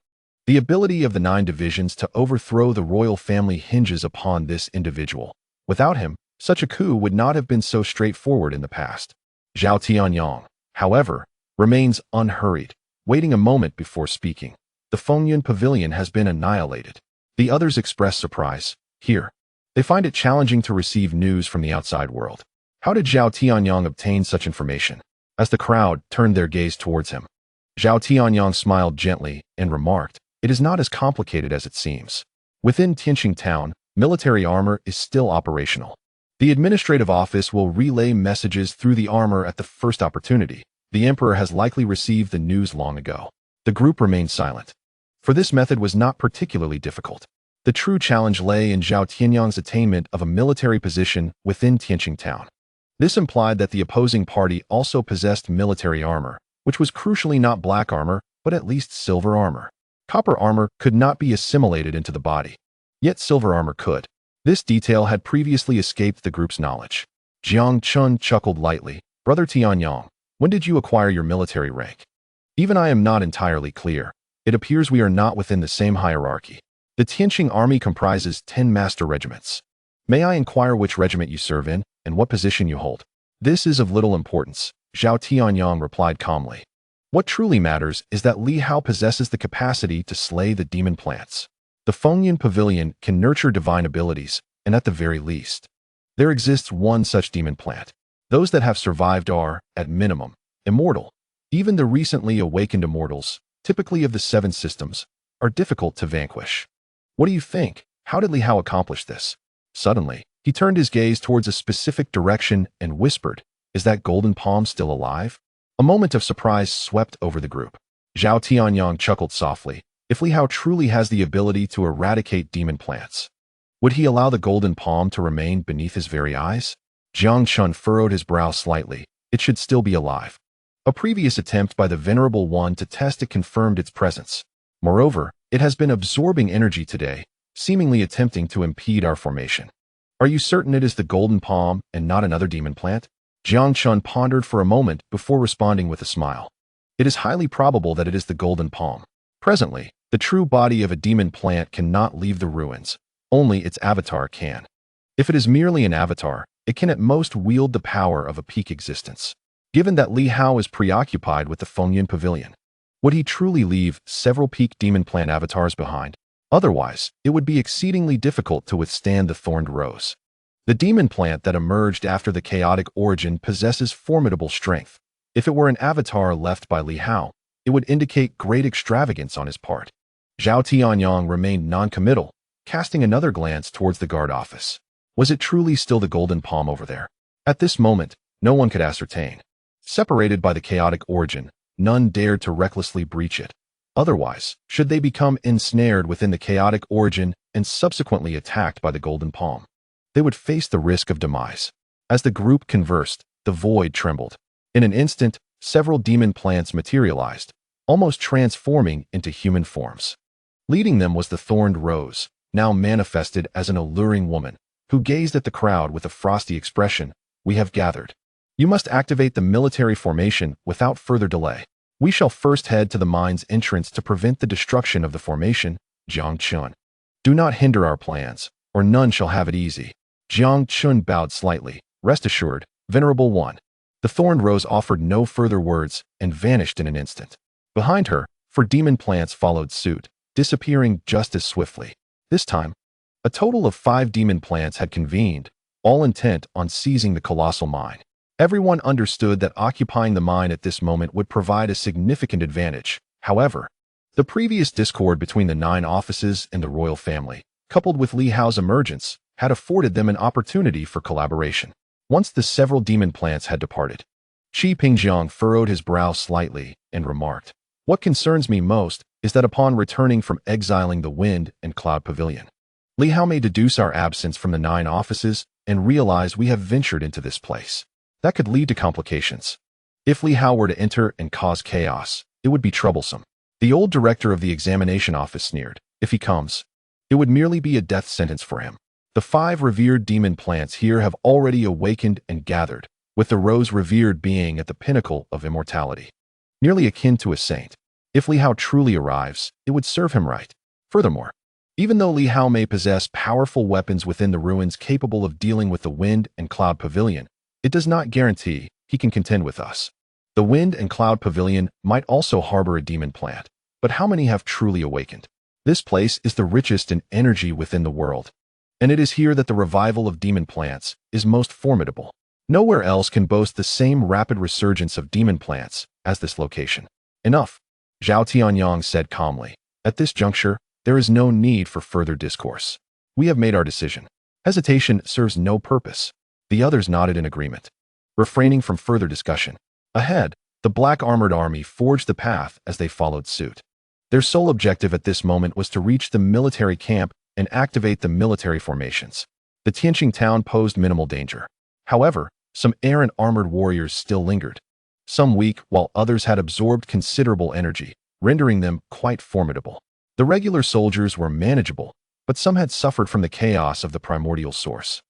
The ability of the 9 divisions to overthrow the royal family hinges upon this individual. Without him, such a coup would not have been so straightforward in the past. Zhao Tianyang, however, remains unhurried, waiting a moment before speaking. The Fengyun Pavilion has been annihilated. The others express surprise. Here, they find it challenging to receive news from the outside world. How did Zhao Tianyang obtain such information? As the crowd turned their gaze towards him, Zhao Tianyang smiled gently and remarked, it is not as complicated as it seems. Within Tianxing town, military armor is still operational. The administrative office will relay messages through the armor at the first opportunity. The emperor has likely received the news long ago. The group remained silent. For this method was not particularly difficult. The true challenge lay in Zhao Tianyang's attainment of a military position within Tianxing town. This implied that the opposing party also possessed military armor, which was crucially not black armor, but at least silver armor. Copper armor could not be assimilated into the body, yet silver armor could. This detail had previously escaped the group's knowledge. Jiang Chun chuckled lightly. Brother Tianyang, when did you acquire your military rank? Even I am not entirely clear. It appears we are not within the same hierarchy. The Tianxing army comprises 10 master regiments. May I inquire which regiment you serve in and what position you hold? This is of little importance, Zhao Tianyang replied calmly. What truly matters is that Li Hao possesses the capacity to slay the demon plants. The Fengyun Pavilion can nurture divine abilities, and at the very least, there exists one such demon plant. Those that have survived are, at minimum, immortal. Even the recently awakened immortals, typically of the 7 systems, are difficult to vanquish. What do you think? How did Li Hao accomplish this? Suddenly, he turned his gaze towards a specific direction and whispered, is that golden palm still alive? A moment of surprise swept over the group. Zhao Tianyang chuckled softly. If Li Hao truly has the ability to eradicate demon plants, would he allow the golden palm to remain beneath his very eyes? Jiang Chun furrowed his brow slightly. It should still be alive. A previous attempt by the Venerable One to test it confirmed its presence. Moreover, it has been absorbing energy today, seemingly attempting to impede our formation. Are you certain it is the golden palm and not another demon plant? Jiang Chun pondered for a moment before responding with a smile. It is highly probable that it is the golden palm. Presently, the true body of a demon plant cannot leave the ruins. Only its avatar can. If it is merely an avatar, it can at most wield the power of a peak existence. Given that Li Hao is preoccupied with the Fengyun Pavilion, would he truly leave several peak demon plant avatars behind? Otherwise, it would be exceedingly difficult to withstand the thorned rose. The demon plant that emerged after the chaotic origin possesses formidable strength. If it were an avatar left by Li Hao, it would indicate great extravagance on his part. Zhao Tianyang remained non-committal, casting another glance towards the guard office. Was it truly still the golden palm over there? At this moment, no one could ascertain. Separated by the chaotic origin, none dared to recklessly breach it. Otherwise, should they become ensnared within the chaotic origin and subsequently attacked by the golden palm, they would face the risk of demise. As the group conversed, the void trembled. In an instant, several demon plants materialized, almost transforming into human forms. Leading them was the thorned rose, now manifested as an alluring woman, who gazed at the crowd with a frosty expression. We have gathered. You must activate the military formation without further delay. We shall first head to the mine's entrance to prevent the destruction of the formation, Jiang Chun. Do not hinder our plans, or none shall have it easy. Jiang Chun bowed slightly. Rest assured, Venerable One. The thorned rose offered no further words and vanished in an instant. Behind her, 4 demon plants followed suit, disappearing just as swiftly. This time, a total of 5 demon plants had convened, all intent on seizing the colossal mine. Everyone understood that occupying the mine at this moment would provide a significant advantage. However, the previous discord between the 9 offices and the royal family, coupled with Li Hao's emergence, had afforded them an opportunity for collaboration. Once the several demon plants had departed, Qi Pingjiang furrowed his brow slightly and remarked, "What concerns me most is that upon returning from exiling the Wind and Cloud Pavilion, Li Hao may deduce our absence from the 9 offices and realize we have ventured into this place. That could lead to complications. If Li Hao were to enter and cause chaos, it would be troublesome." The old director of the examination office sneered. "If he comes, it would merely be a death sentence for him. The 5 revered demon plants here have already awakened and gathered, with the rose revered being at the pinnacle of immortality, nearly akin to a saint. If Li Hao truly arrives, it would serve him right. Furthermore, even though Li Hao may possess powerful weapons within the ruins capable of dealing with the Wind and Cloud Pavilion, it does not guarantee he can contend with us. The Wind and Cloud Pavilion might also harbor a demon plant, but how many have truly awakened? This place is the richest in energy within the world, and it is here that the revival of demon plants is most formidable. Nowhere else can boast the same rapid resurgence of demon plants as this location." "Enough," Zhao Tianyang said calmly. "At this juncture, there is no need for further discourse. We have made our decision. Hesitation serves no purpose." The others nodded in agreement, refraining from further discussion. Ahead, the black armored army forged the path as they followed suit. Their sole objective at this moment was to reach the military camp and activate the military formations. The Tianxing town posed minimal danger. However, some errant armored warriors still lingered. Some weak, while others had absorbed considerable energy, rendering them quite formidable. The regular soldiers were manageable, but some had suffered from the chaos of the primordial source,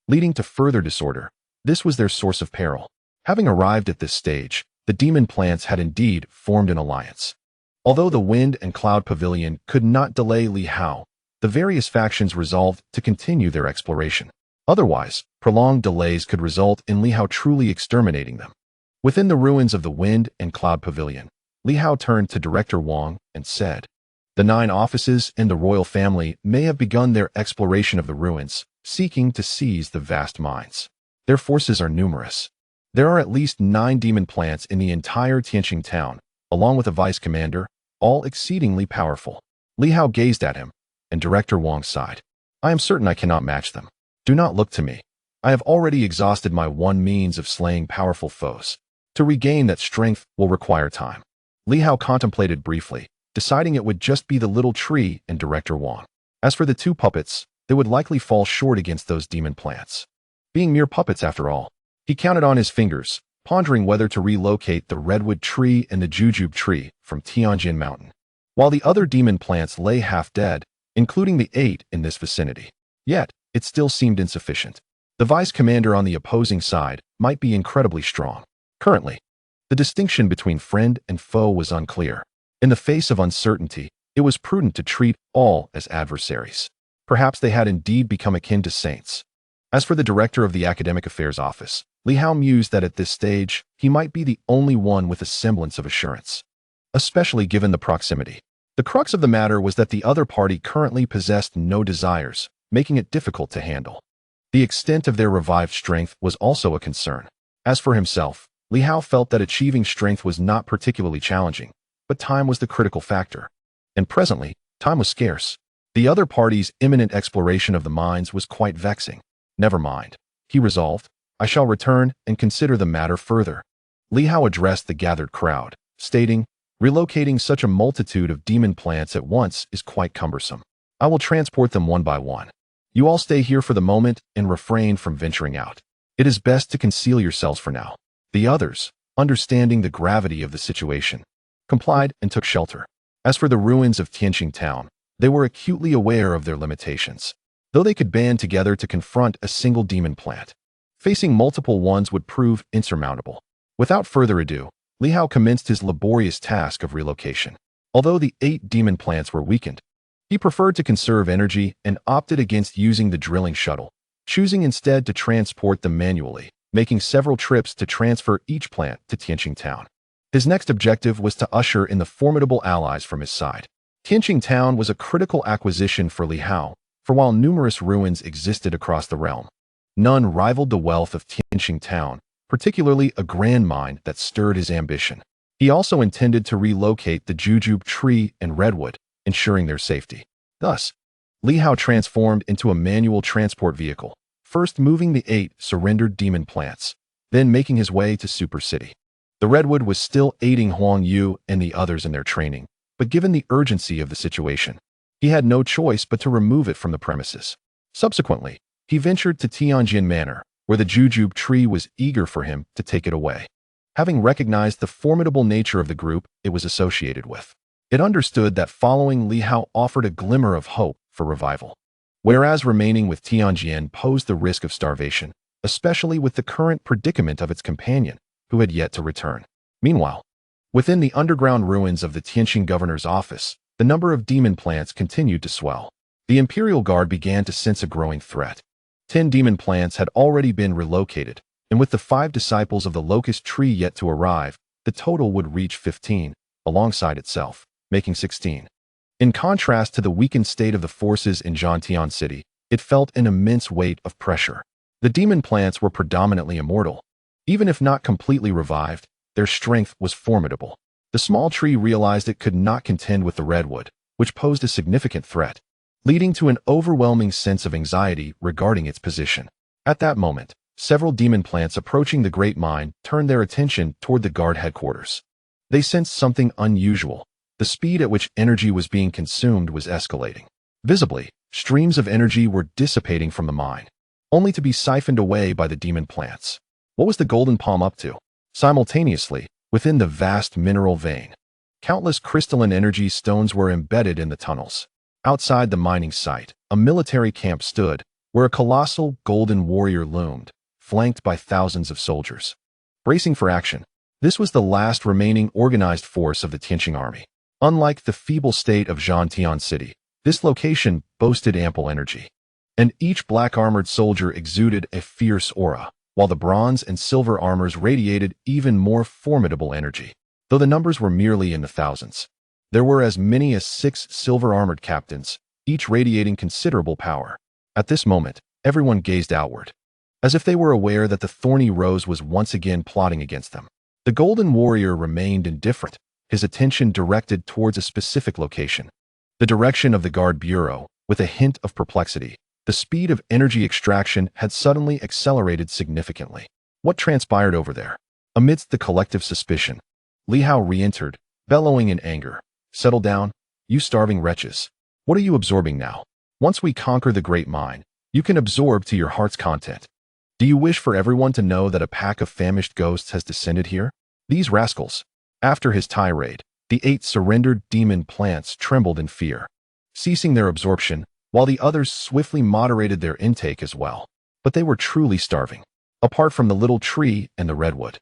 leading to further disorder. This was their source of peril. Having arrived at this stage, the demon plants had indeed formed an alliance. Although the Wind and Cloud Pavilion could not delay Li Hao, the various factions resolved to continue their exploration. Otherwise, prolonged delays could result in Li Hao truly exterminating them. Within the ruins of the Wind and Cloud Pavilion, Li Hao turned to Director Wang and said, "The 9 offices and the royal family may have begun their exploration of the ruins, seeking to seize the vast mines. Their forces are numerous. There are at least 9 demon plants in the entire Tianxing town, along with a vice commander, all exceedingly powerful." Li Hao gazed at him, and Director Wang sighed. "I am certain I cannot match them. Do not look to me. I have already exhausted my one means of slaying powerful foes. To regain that strength will require time." Li Hao contemplated briefly, deciding it would just be the little tree and Director Wang. As for the 2 puppets, they would likely fall short against those demon plants. Being mere puppets after all, he counted on his fingers, pondering whether to relocate the redwood tree and the jujube tree from Tianjin Mountain, while the other demon plants lay half dead, including the 8 in this vicinity. Yet, it still seemed insufficient. The vice commander on the opposing side might be incredibly strong. Currently, the distinction between friend and foe was unclear. In the face of uncertainty, it was prudent to treat all as adversaries. Perhaps they had indeed become akin to saints. As for the director of the Academic Affairs Office, Li Hao mused that at this stage, he might be the only one with a semblance of assurance, especially given the proximity. The crux of the matter was that the other party currently possessed no desires, making it difficult to handle. The extent of their revived strength was also a concern. As for himself, Li Hao felt that achieving strength was not particularly challenging, but time was the critical factor. And presently, time was scarce. The other party's imminent exploration of the mines was quite vexing. "Never mind," he resolved. "I shall return and consider the matter further." Li Hao addressed the gathered crowd, stating, "Relocating such a multitude of demon plants at once is quite cumbersome. I will transport them one by one. You all stay here for the moment and refrain from venturing out. It is best to conceal yourselves for now." The others, understanding the gravity of the situation, complied and took shelter. As for the ruins of Tianxing town, they were acutely aware of their limitations. Though they could band together to confront a single demon plant, facing multiple ones would prove insurmountable. Without further ado, Li Hao commenced his laborious task of relocation. Although the 8 demon plants were weakened, he preferred to conserve energy and opted against using the drilling shuttle, choosing instead to transport them manually, making several trips to transfer each plant to Tianxing town. His next objective was to usher in the formidable allies from his side. Tianxing town was a critical acquisition for Li Hao, for while numerous ruins existed across the realm, none rivaled the wealth of Tianxing town, particularly a grand mine that stirred his ambition. He also intended to relocate the jujube tree and redwood, ensuring their safety. Thus, Li Hao transformed into a manual transport vehicle, first moving the 8 surrendered demon plants, then making his way to Super City. The redwood was still aiding Huang Yu and the others in their training, but given the urgency of the situation, he had no choice but to remove it from the premises. Subsequently, he ventured to Tianjin Manor, where the jujube tree was eager for him to take it away. Having recognized the formidable nature of the group it was associated with, it understood that following Li Hao offered a glimmer of hope for revival, whereas remaining with Tianjin posed the risk of starvation, especially with the current predicament of its companion, who had yet to return. Meanwhile, within the underground ruins of the Tianxing governor's office, the number of demon plants continued to swell. The Imperial Guard began to sense a growing threat. 10 demon plants had already been relocated, and with the 5 disciples of the locust tree yet to arrive, the total would reach 15, alongside itself, making 16. In contrast to the weakened state of the forces in Tianxing City, it felt an immense weight of pressure. The demon plants were predominantly immortal. Even if not completely revived, their strength was formidable. The small tree realized it could not contend with the redwood, which posed a significant threat, leading to an overwhelming sense of anxiety regarding its position. At that moment, several demon plants approaching the great mine turned their attention toward the guard headquarters. They sensed something unusual. The speed at which energy was being consumed was escalating. Visibly, streams of energy were dissipating from the mine, only to be siphoned away by the demon plants. What was the golden palm up to? Simultaneously, within the vast mineral vein, countless crystalline energy stones were embedded in the tunnels. Outside the mining site, a military camp stood, where a colossal golden warrior loomed, flanked by thousands of soldiers. Bracing for action, this was the last remaining organized force of the Tianxing army. Unlike the feeble state of Tianxing City, this location boasted ample energy, and each black-armored soldier exuded a fierce aura, while the bronze and silver armors radiated even more formidable energy. Though the numbers were merely in the thousands, there were as many as 6 silver-armored captains, each radiating considerable power. At this moment, everyone gazed outward, as if they were aware that the thorny rose was once again plotting against them. The golden warrior remained indifferent, his attention directed towards a specific location. The direction of the guard bureau, with a hint of perplexity. The speed of energy extraction had suddenly accelerated significantly. What transpired over there? Amidst the collective suspicion, Li Hao re-entered, bellowing in anger. Settle down, you starving wretches. What are you absorbing now? Once we conquer the great mine, you can absorb to your heart's content. Do you wish for everyone to know that a pack of famished ghosts has descended here? These rascals. After his tirade, the 8 surrendered demon plants trembled in fear, ceasing their absorption, while the others swiftly moderated their intake as well. But they were truly starving. Apart from the little tree and the redwood,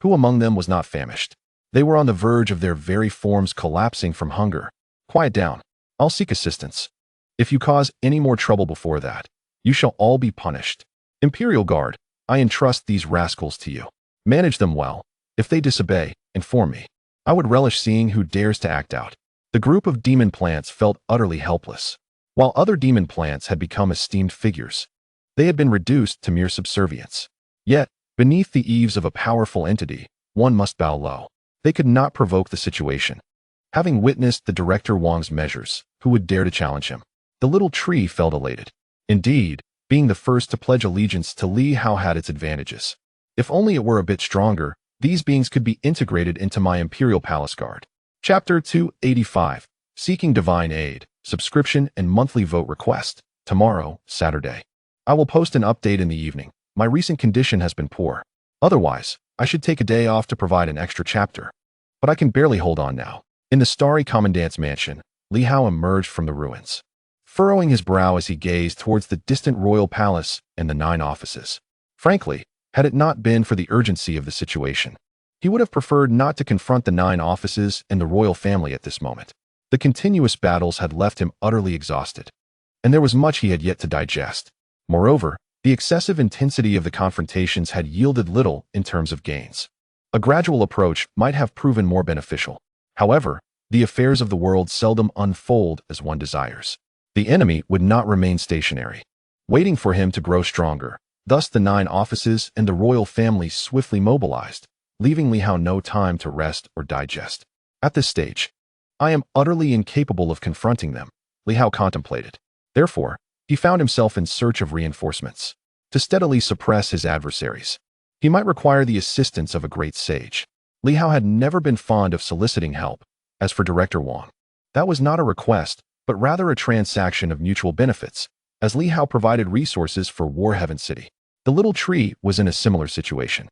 who among them was not famished? They were on the verge of their very forms collapsing from hunger. Quiet down. I'll seek assistance. If you cause any more trouble before that, you shall all be punished. Imperial Guard, I entrust these rascals to you. Manage them well. If they disobey, inform me. I would relish seeing who dares to act out. The group of demon plants felt utterly helpless. While other demon plants had become esteemed figures, they had been reduced to mere subservience. Yet, beneath the eaves of a powerful entity, one must bow low. They could not provoke the situation. Having witnessed the Director Wang's measures, who would dare to challenge him? The little tree felt elated. Indeed, being the first to pledge allegiance to Li Hao had its advantages. If only it were a bit stronger, these beings could be integrated into my Imperial Palace Guard. Chapter 285. Seeking Divine Aid. Subscription and monthly vote request. Tomorrow, Saturday. I will post an update in the evening. My recent condition has been poor. Otherwise, I should take a day off to provide an extra chapter. But I can barely hold on now. In the starry commandant's mansion, Li Hao emerged from the ruins, furrowing his brow as he gazed towards the distant royal palace and the 9 offices. Frankly, had it not been for the urgency of the situation, he would have preferred not to confront the 9 offices and the royal family at this moment. The continuous battles had left him utterly exhausted, and there was much he had yet to digest. Moreover, the excessive intensity of the confrontations had yielded little in terms of gains. A gradual approach might have proven more beneficial. However, the affairs of the world seldom unfold as one desires. The enemy would not remain stationary, waiting for him to grow stronger. Thus the 9 offices and the royal family swiftly mobilized, leaving Li Hao no time to rest or digest. At this stage, I am utterly incapable of confronting them, Li Hao contemplated. Therefore, he found himself in search of reinforcements. To steadily suppress his adversaries, he might require the assistance of a great sage. Li Hao had never been fond of soliciting help. As for Director Wang, that was not a request, but rather a transaction of mutual benefits, as Li Hao provided resources for War Heaven City. The little tree was in a similar situation.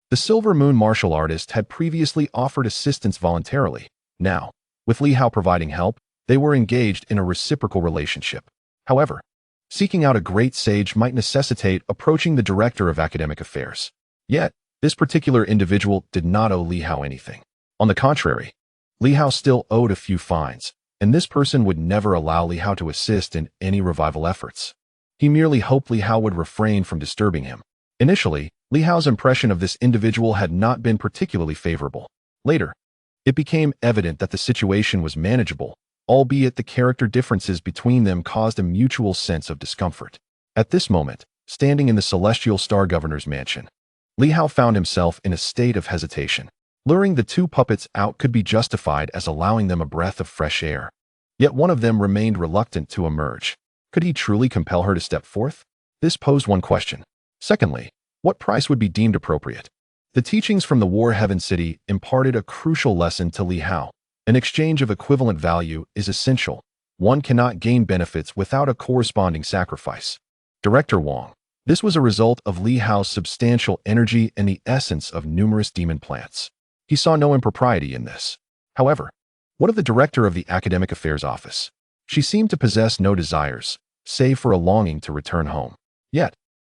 The Silver Moon martial artist had previously offered assistance voluntarily. Now, with Li Hao providing help, they were engaged in a reciprocal relationship. However, seeking out a great sage might necessitate approaching the director of academic affairs. Yet, this particular individual did not owe Li Hao anything. On the contrary, Li Hao still owed a few fines, and this person would never allow Li Hao to assist in any revival efforts. He merely hoped Li Hao would refrain from disturbing him. Initially, Li Hao's impression of this individual had not been particularly favorable. Later, it became evident that the situation was manageable, albeit the character differences between them caused a mutual sense of discomfort. At this moment, standing in the Celestial Star Governor's mansion, Li Hao found himself in a state of hesitation. Luring the two puppets out could be justified as allowing them a breath of fresh air. Yet one of them remained reluctant to emerge. Could he truly compel her to step forth? This posed one question. Secondly, what price would be deemed appropriate? The teachings from the War Heaven City imparted a crucial lesson to Li Hao. An exchange of equivalent value is essential. One cannot gain benefits without a corresponding sacrifice. Director Wang. This was a result of Li Hao's substantial energy and the essence of numerous demon plants. He saw no impropriety in this. However, what of the director of the Academic Affairs Office? She seemed to possess no desires, save for a longing to return home. Yet,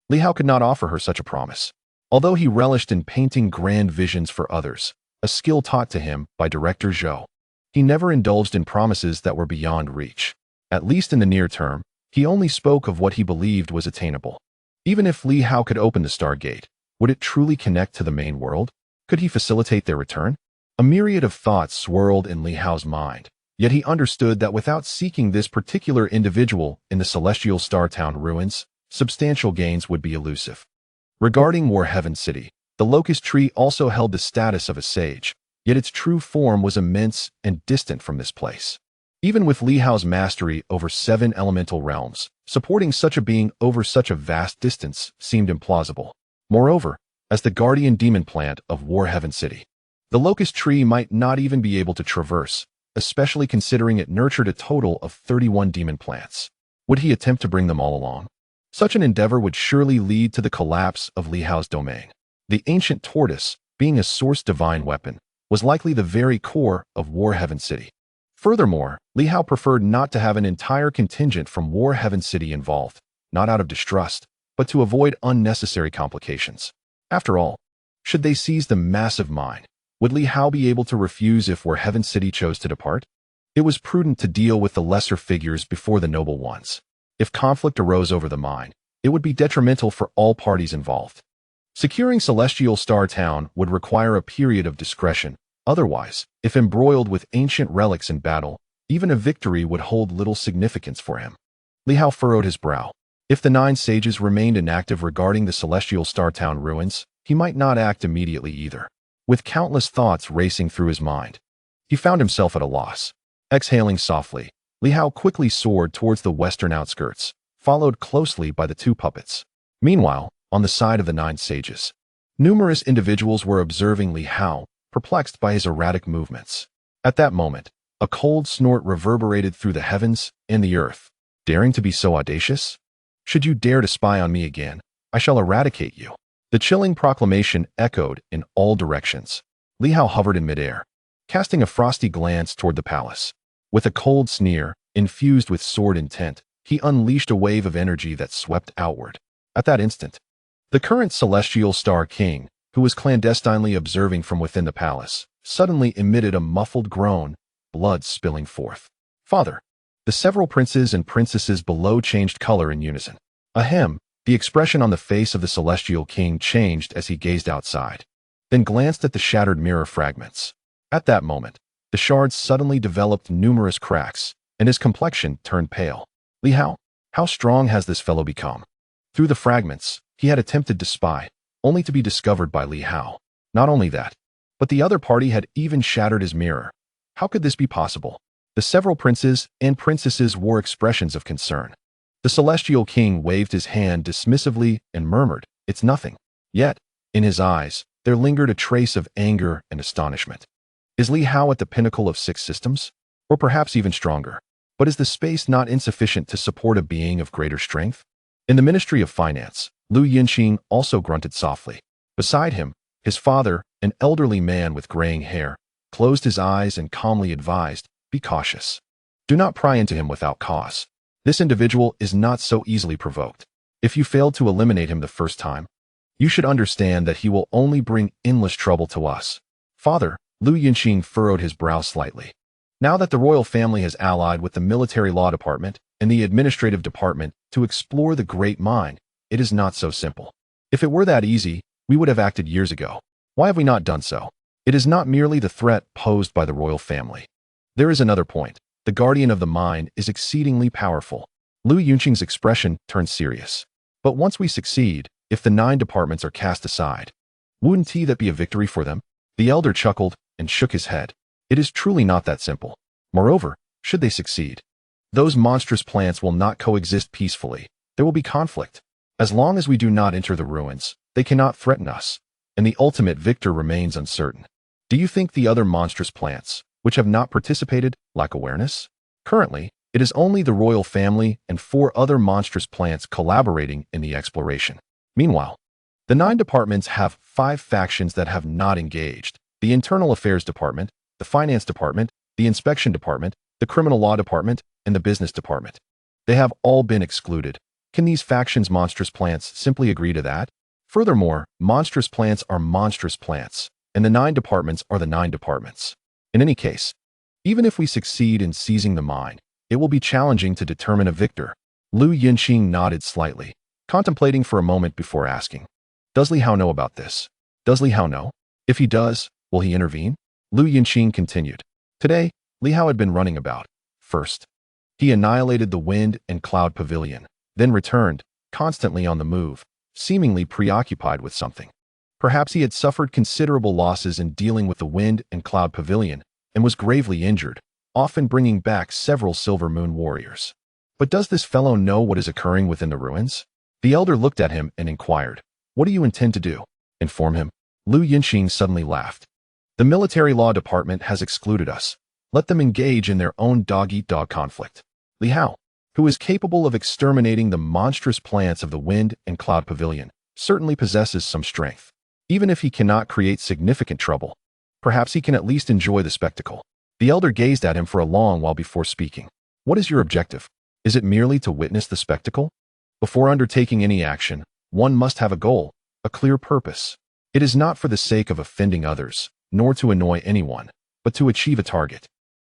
Li Hao could not offer her such a promise. Although he relished in painting grand visions for others, a skill taught to him by Director Zhou, he never indulged in promises that were beyond reach. At least in the near term, he only spoke of what he believed was attainable. Even if Li Hao could open the Stargate, would it truly connect to the main world? Could he facilitate their return? A myriad of thoughts swirled in Li Hao's mind, yet he understood that without seeking this particular individual in the Celestial Star Town ruins, substantial gains would be elusive. Regarding War Heaven City, the locust tree also held the status of a sage, yet its true form was immense and distant from this place. Even with Li Hao's mastery over 7 elemental realms, supporting such a being over such a vast distance seemed implausible. Moreover, as the guardian demon plant of War Heaven City, the locust tree might not even be able to traverse, especially considering it nurtured a total of 31 demon plants. Would he attempt to bring them all along? Such an endeavor would surely lead to the collapse of Li Hao's domain. The ancient tortoise, being a source divine weapon, was likely the very core of War Heaven City. Furthermore, Li Hao preferred not to have an entire contingent from War Heaven City involved, not out of distrust, but to avoid unnecessary complications. After all, should they seize the massive mine, would Li Hao be able to refuse if War Heaven City chose to depart? It was prudent to deal with the lesser figures before the noble ones. If conflict arose over the mine, it would be detrimental for all parties involved. Securing Celestial Star Town would require a period of discretion. Otherwise, if embroiled with ancient relics in battle, even a victory would hold little significance for him. Li Hao furrowed his brow. If the 9 sages remained inactive regarding the Celestial Star Town ruins, he might not act immediately either. With countless thoughts racing through his mind, he found himself at a loss. Exhaling softly, Li Hao quickly soared towards the western outskirts, followed closely by the 2 puppets. Meanwhile, on the side of the 9 sages, numerous individuals were observing Li Hao, perplexed by his erratic movements. At that moment, a cold snort reverberated through the heavens and the earth. Daring to be so audacious? Should you dare to spy on me again, I shall eradicate you. The chilling proclamation echoed in all directions. Li Hao hovered in midair, casting a frosty glance toward the palace. With a cold sneer, infused with sword intent, he unleashed a wave of energy that swept outward. At that instant, the current Celestial Star King, who was clandestinely observing from within the palace, suddenly emitted a muffled groan, blood spilling forth. Father! The several princes and princesses below changed color in unison. Ahem! The expression on the face of the Celestial King changed as he gazed outside, then glanced at the shattered mirror fragments. At that moment, the shards suddenly developed numerous cracks, and his complexion turned pale. Li Hao, how strong has this fellow become? Through the fragments, he had attempted to spy, only to be discovered by Li Hao. Not only that, but the other party had even shattered his mirror. How could this be possible? The several princes and princesses wore expressions of concern. The Celestial King waved his hand dismissively and murmured, "It's nothing." Yet, in his eyes, there lingered a trace of anger and astonishment. Is Li Hao at the pinnacle of 6 systems? Or perhaps even stronger? But is the space not insufficient to support a being of greater strength? In the Ministry of Finance, Lu Yinxing also grunted softly. Beside him, his father, an elderly man with graying hair, closed his eyes and calmly advised, "Be cautious. Do not pry into him without cause. This individual is not so easily provoked. If you fail to eliminate him the first time, you should understand that he will only bring endless trouble to us." Father, Lu Yinxing furrowed his brow slightly. Now that the royal family has allied with the military law department and the administrative department to explore the great mind, it is not so simple. If it were that easy, we would have acted years ago. Why have we not done so? It is not merely the threat posed by the royal family. There is another point. The guardian of the mind is exceedingly powerful. Lu Yunqing's expression turned serious. But once we succeed, if the 9 departments are cast aside, wouldn't that be a victory for them? The elder chuckled and shook his head. It is truly not that simple. Moreover, should they succeed, those monstrous plants will not coexist peacefully. There will be conflict. As long as we do not enter the ruins, they cannot threaten us, and the ultimate victor remains uncertain. Do you think the other monstrous plants, which have not participated, lack awareness? Currently, it is only the royal family and 4 other monstrous plants collaborating in the exploration. Meanwhile, the 9 departments have 5 factions that have not engaged: the Internal Affairs Department, the Finance Department, the Inspection Department, the Criminal Law Department, and the Business Department. They have all been excluded. Can these factions' monstrous plants simply agree to that? Furthermore, monstrous plants are monstrous plants, and the 9 departments are the 9 departments. In any case, even if we succeed in seizing the mine, it will be challenging to determine a victor. Lu Yinxing nodded slightly, contemplating for a moment before asking, "Does Li Hao know about this? Does Li Hao know? If he does, will he intervene?" Lu Yinxing continued. Today, Li Hao had been running about. First, he annihilated the wind and cloud pavilion, then returned, constantly on the move, seemingly preoccupied with something. Perhaps he had suffered considerable losses in dealing with the wind and cloud pavilion and was gravely injured, often bringing back several Silver Moon warriors. But does this fellow know what is occurring within the ruins? The elder looked at him and inquired, "What do you intend to do? Inform him?" Lu Yinxing suddenly laughed. "The military law department has excluded us. Let them engage in their own dog-eat-dog conflict. Li Hao, who is capable of exterminating the monstrous plants of the wind and cloud pavilion, certainly possesses some strength. Even if he cannot create significant trouble, perhaps he can at least enjoy the spectacle." The elder gazed at him for a long while before speaking. "What is your objective? Is it merely to witness the spectacle? Before undertaking any action, one must have a goal, a clear purpose. It is not for the sake of offending others, nor to annoy anyone, but to achieve a target,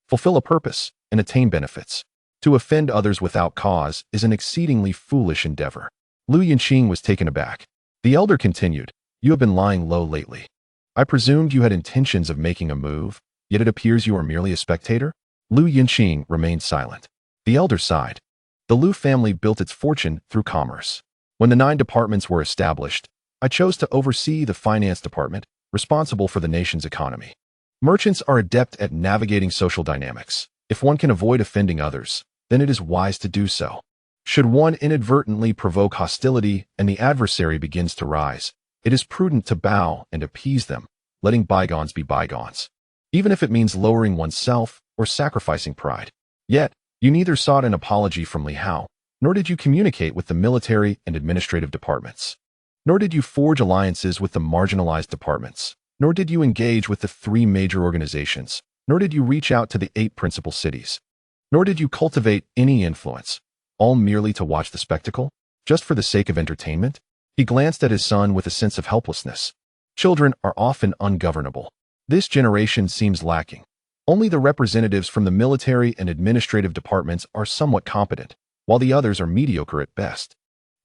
fulfill a purpose, and attain benefits. To offend others without cause is an exceedingly foolish endeavor." Lu Yinxing was taken aback. The elder continued, "You have been lying low lately. I presumed you had intentions of making a move, yet it appears you are merely a spectator?" Lu Yinxing remained silent. The elder sighed. The Lu family built its fortune through commerce. When the 9 departments were established, I chose to oversee the finance department, responsible for the nation's economy. Merchants are adept at navigating social dynamics. If one can avoid offending others, then it is wise to do so. Should one inadvertently provoke hostility and the adversary begins to rise, it is prudent to bow and appease them, letting bygones be bygones, even if it means lowering oneself or sacrificing pride. Yet, you neither sought an apology from Li Hao, nor did you communicate with the military and administrative departments. Nor did you forge alliances with the marginalized departments. Nor did you engage with the 3 major organizations. Nor did you reach out to the 8 principal cities. Nor did you cultivate any influence, all merely to watch the spectacle, just for the sake of entertainment. He glanced at his son with a sense of helplessness. Children are often ungovernable. This generation seems lacking. Only the representatives from the military and administrative departments are somewhat competent, while the others are mediocre at best.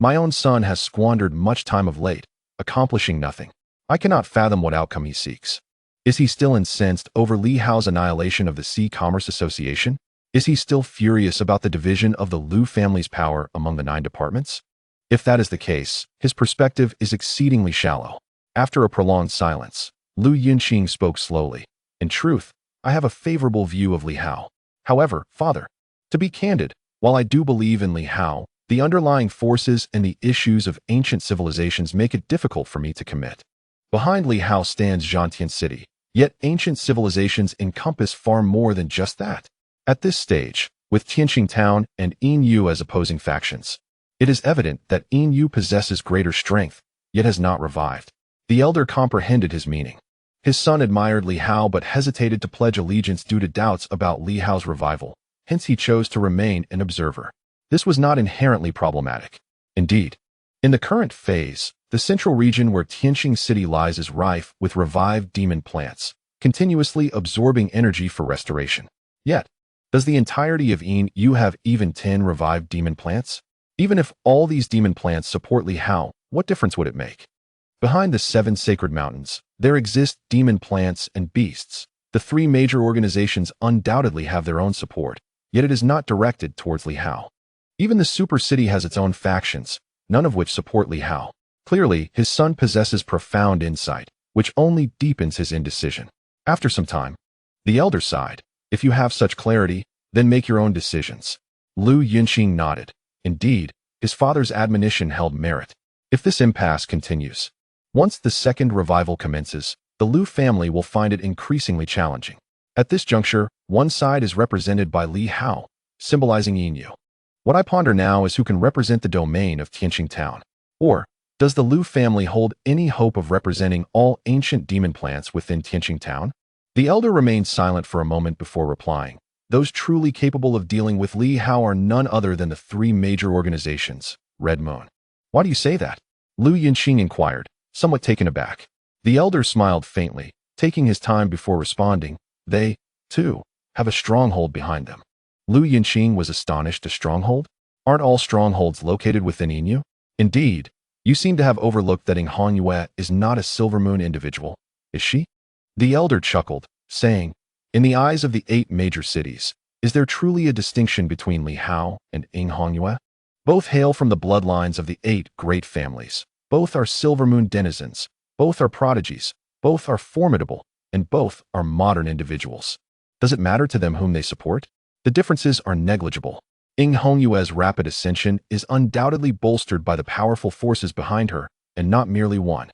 My own son has squandered much time of late, accomplishing nothing. I cannot fathom what outcome he seeks. Is he still incensed over Li Hao's annihilation of the Sea Commerce Association? Is he still furious about the division of the Lu family's power among the 9 departments? If that is the case, his perspective is exceedingly shallow. After a prolonged silence, Lu Yinxing spoke slowly. "In truth, I have a favorable view of Li Hao. However, father, to be candid, while I do believe in Li Hao, the underlying forces and the issues of ancient civilizations make it difficult for me to commit. Behind Li Hao stands Tianxing City, yet ancient civilizations encompass far more than just that. At this stage, with Tianxing Town and Yin as opposing factions, it is evident that Yin possesses greater strength, yet has not revived. The elder comprehended his meaning. His son admired Li Hao but hesitated to pledge allegiance due to doubts about Li Hao's revival, hence he chose to remain an observer. This was not inherently problematic. Indeed, in the current phase, the central region where Tianxing City lies is rife with revived demon plants, continuously absorbing energy for restoration. Yet, does the entirety of Yin have even 10 revived demon plants? Even if all these demon plants support Li Hao, what difference would it make? Behind the 7 sacred mountains, there exist demon plants and beasts. The 3 major organizations undoubtedly have their own support, yet it is not directed towards Li Hao. Even the super city has its own factions, none of which support Li Hao. Clearly, his son possesses profound insight, which only deepens his indecision. After some time, the elder sighed. If you have such clarity, then make your own decisions. Lu Yinxing nodded. Indeed, his father's admonition held merit. If this impasse continues, once the second revival commences, the Lu family will find it increasingly challenging. At this juncture, one side is represented by Li Hao, symbolizing Yin. What I ponder now is who can represent the domain of Tianxing Town. Or, does the Lu family hold any hope of representing all ancient demon plants within Tianxing Town? The elder remained silent for a moment before replying. Those truly capable of dealing with Li Hao are none other than the 3 major organizations. Red Moon. Why do you say that? Lu Yinxing inquired, somewhat taken aback. The elder smiled faintly, taking his time before responding. They, too, have a stronghold behind them. Lu Yinxing was astonished. A stronghold? Aren't all strongholds located within Yin? Indeed, you seem to have overlooked that Hong Yitang is not a Silver Moon individual, is she? The elder chuckled, saying, in the eyes of the 8 major cities, is there truly a distinction between Li Hao and Hong Yitang? Both hail from the bloodlines of the 8 great families. Both are Silver Moon denizens. Both are prodigies. Both are formidable. And both are modern individuals. Does it matter to them whom they support? The differences are negligible. Hong Yitang's rapid ascension is undoubtedly bolstered by the powerful forces behind her, and not merely one.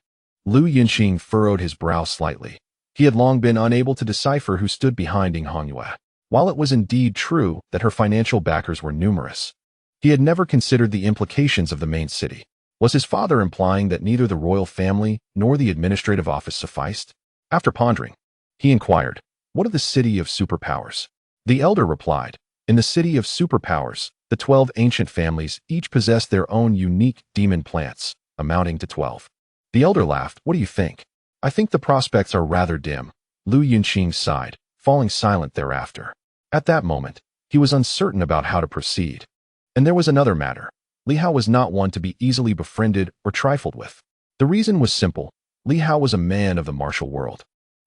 Lu Yinxing furrowed his brow slightly. He had long been unable to decipher who stood behind Hong Yitang. While it was indeed true that her financial backers were numerous, he had never considered the implications of the main city. Was his father implying that neither the royal family nor the administrative office sufficed? After pondering, he inquired, what of the city of superpowers? The elder replied, in the city of superpowers, the 12 ancient families each possess their own unique demon plants, amounting to 12. The elder laughed. What do you think? I think the prospects are rather dim. Lu Yinxing sighed, falling silent thereafter. At that moment, he was uncertain about how to proceed. And there was another matter. Li Hao was not one to be easily befriended or trifled with. The reason was simple. Li Hao was a man of the martial world,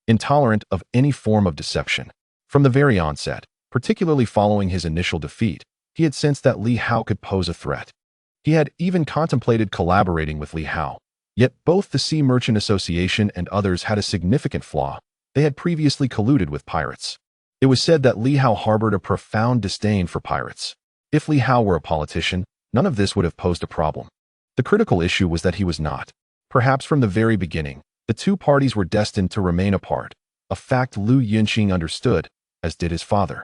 intolerant of any form of deception. From the very onset, particularly following his initial defeat, he had sensed that Li Hao could pose a threat. He had even contemplated collaborating with Li Hao. Yet both the Sea Merchant Association and others had a significant flaw. They had previously colluded with pirates. It was said that Li Hao harbored a profound disdain for pirates. If Li Hao were a politician, none of this would have posed a problem. The critical issue was that he was not. Perhaps from the very beginning, the 2 parties were destined to remain apart, a fact Lu Yinxing understood, as did his father.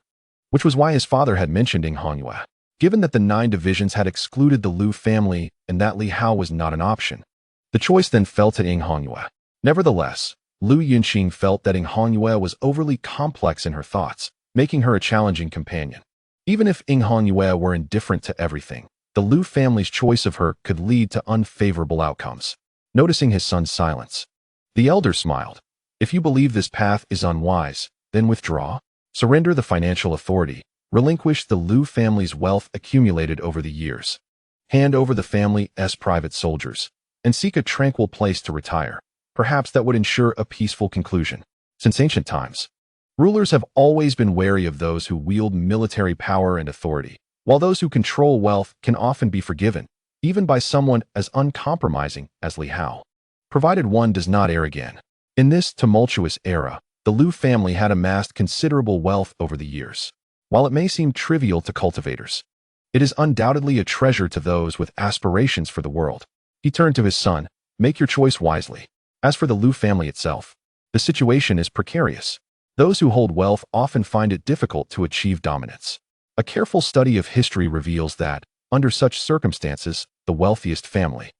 Which was why his father had mentioned Hong Yitang. Given that the 9 divisions had excluded the Lu family and that Li Hao was not an option, the choice then fell to Hong Yitang. Nevertheless, Lu Yinxing felt that Hong Yitang was overly complex in her thoughts, making her a challenging companion. Even if Hong Yitang were indifferent to everything, the Lu family's choice of her could lead to unfavorable outcomes. Noticing his son's silence, the elder smiled. If you believe this path is unwise, then withdraw. Surrender the financial authority. Relinquish the Lu family's wealth accumulated over the years. Hand over the family's private soldiers, and seek a tranquil place to retire. Perhaps that would ensure a peaceful conclusion. Since ancient times, rulers have always been wary of those who wield military power and authority, while those who control wealth can often be forgiven, even by someone as uncompromising as Li Hao, provided one does not err again. In this tumultuous era, the Lu family had amassed considerable wealth over the years. While it may seem trivial to cultivators, it is undoubtedly a treasure to those with aspirations for the world. He turned to his son. Make your choice wisely. As for the Liu family itself, the situation is precarious. Those who hold wealth often find it difficult to achieve dominance. A careful study of history reveals that, under such circumstances, the wealthiest family,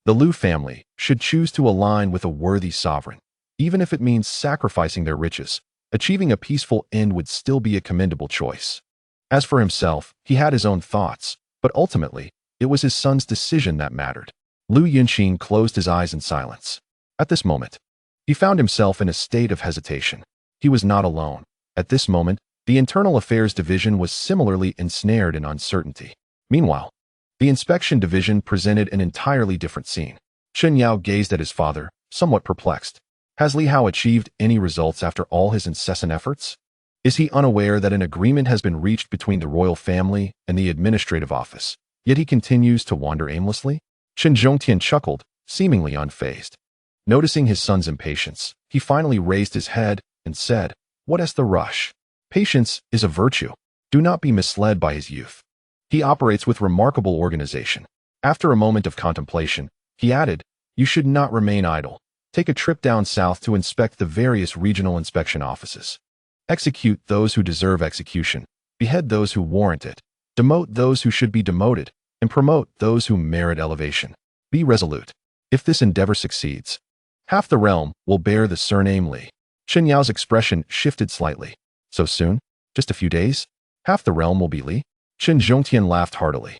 the Liu family, should choose to align with a worthy sovereign. Even if it means sacrificing their riches, achieving a peaceful end would still be a commendable choice. As for himself, he had his own thoughts, but ultimately, it was his son's decision that mattered. Liu Yinqing closed his eyes in silence. At this moment, he found himself in a state of hesitation. He was not alone. At this moment, the Internal Affairs Division was similarly ensnared in uncertainty. Meanwhile, the Inspection Division presented an entirely different scene. Chen Yao gazed at his father, somewhat perplexed. Has Li Hao achieved any results after all his incessant efforts? Is he unaware that an agreement has been reached between the royal family and the administrative office, yet he continues to wander aimlessly? Chen Zhongtian chuckled, seemingly unfazed. Noticing his son's impatience, he finally raised his head and said, "What is the rush? Patience is a virtue. Do not be misled by his youth. He operates with remarkable organization." After a moment of contemplation, he added, "You should not remain idle. Take a trip down south to inspect the various regional inspection offices. Execute those who deserve execution, behead those who warrant it, demote those who should be demoted, and promote those who merit elevation. Be resolute. If this endeavor succeeds, half the realm will bear the surname Li." Chen Yao's expression shifted slightly. "So soon? Just a few days? Half the realm will be Li?" Chen Zhongtian laughed heartily.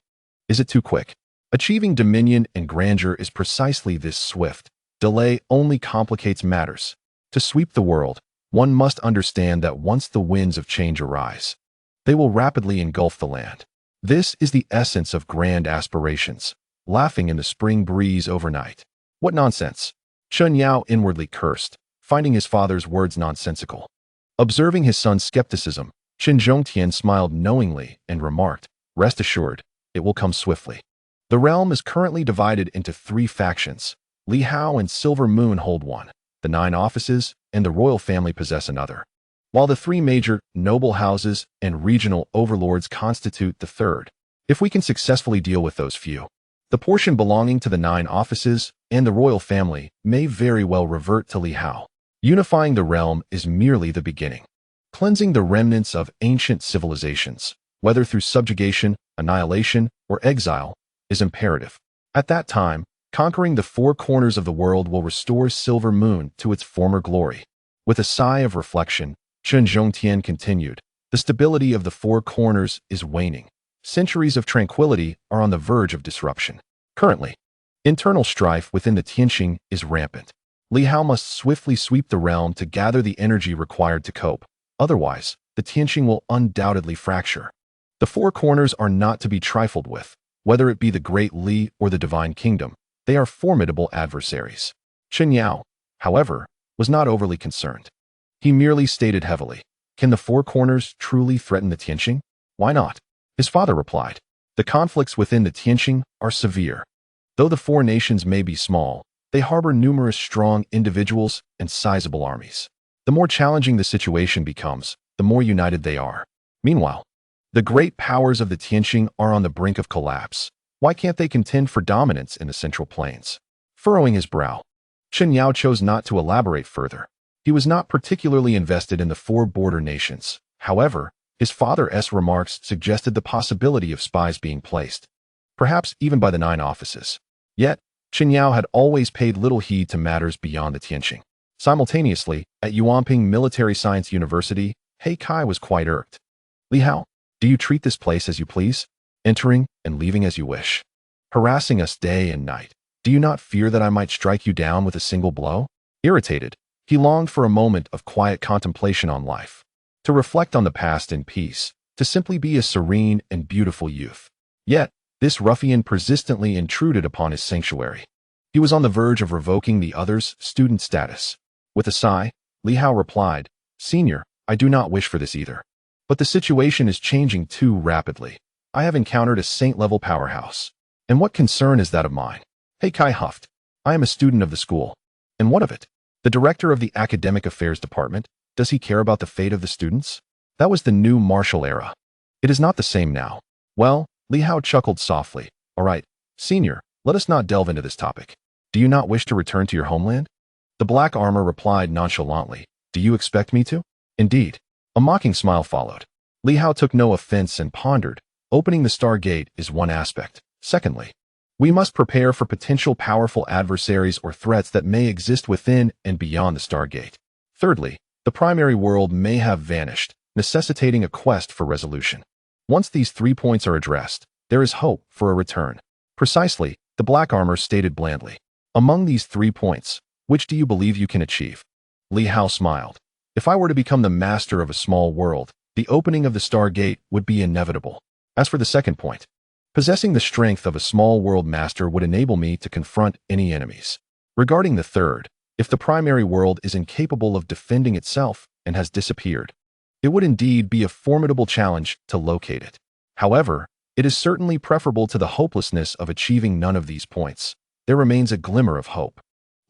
"Is it too quick? Achieving dominion and grandeur is precisely this swift. Delay only complicates matters. To sweep the world, one must understand that once the winds of change arise, they will rapidly engulf the land. This is the essence of grand aspirations, laughing in the spring breeze overnight." "What nonsense!" Chen Yao inwardly cursed, finding his father's words nonsensical. Observing his son's skepticism, Chen Zhongtian smiled knowingly and remarked, "Rest assured, it will come swiftly. The realm is currently divided into 3 factions. Li Hao and Silver Moon hold one, the 9 offices and the royal family possess another, while the 3 major noble houses and regional overlords constitute the third. If we can successfully deal with those few, the portion belonging to the 9 offices and the royal family may very well revert to Li Hao. Unifying the realm is merely the beginning. Cleansing the remnants of ancient civilizations, whether through subjugation, annihilation, or exile, is imperative. At that time, conquering the 4 corners of the world will restore Silver Moon to its former glory." With a sigh of reflection, Chen Zhongtian continued, "The stability of the 4 corners is waning. Centuries of tranquility are on the verge of disruption. Currently, internal strife within the Tianxing is rampant. Li Hao must swiftly sweep the realm to gather the energy required to cope. Otherwise, the Tianxing will undoubtedly fracture. The 4 corners are not to be trifled with. Whether it be the Great Li or the Divine Kingdom, they are formidable adversaries." Chen Yao, however, was not overly concerned. He merely stated heavily, "Can the 4 corners truly threaten the Tianxing? Why not?" His father replied, "The conflicts within the Tianxing are severe. Though the 4 nations may be small, they harbor numerous strong individuals and sizable armies. The more challenging the situation becomes, the more united they are. Meanwhile, the great powers of the Tianxing are on the brink of collapse. Why can't they contend for dominance in the Central Plains?" Furrowing his brow, Chen Yao chose not to elaborate further. He was not particularly invested in the 4 border nations. However, his father's remarks suggested the possibility of spies being placed, perhaps even by the 9 offices. Yet, Chen Yao had always paid little heed to matters beyond the Tianxing. Simultaneously, at Yuanping Military Science University, He Kai was quite irked. "Li Hao, do you treat this place as you please, entering and leaving as you wish, harassing us day and night? Do you not fear that I might strike you down with a single blow?" Irritated, he longed for a moment of quiet contemplation on life, to reflect on the past in peace, to simply be a serene and beautiful youth. Yet, this ruffian persistently intruded upon his sanctuary. He was on the verge of revoking the other's student status. With a sigh, Li Hao replied, "Senior, I do not wish for this either. But the situation is changing too rapidly. I have encountered a saint-level powerhouse. And what concern is that of mine?" He Kai huffed. "I am a student of the school. And what of it? The director of the Academic Affairs Department, does he care about the fate of the students? That was the new martial era. It is not the same now." "Well," Li Hao chuckled softly, "all right, Senior, let us not delve into this topic. Do you not wish to return to your homeland?" The black armor replied nonchalantly, "Do you expect me to?" "Indeed." A mocking smile followed. Li Hao took no offense and pondered, "Opening the Stargate is one aspect. Secondly, we must prepare for potential powerful adversaries or threats that may exist within and beyond the Stargate. Thirdly, the primary world may have vanished, necessitating a quest for resolution. Once these 3 points are addressed, there is hope for a return." "Precisely," the black armor stated blandly. "Among these 3 points, which do you believe you can achieve?" Li Hao smiled. "If I were to become the master of a small world, the opening of the Stargate would be inevitable. As for the second point, possessing the strength of a small world master would enable me to confront any enemies. Regarding the third, if the primary world is incapable of defending itself and has disappeared, it would indeed be a formidable challenge to locate it. However, it is certainly preferable to the hopelessness of achieving none of these points. There remains a glimmer of hope."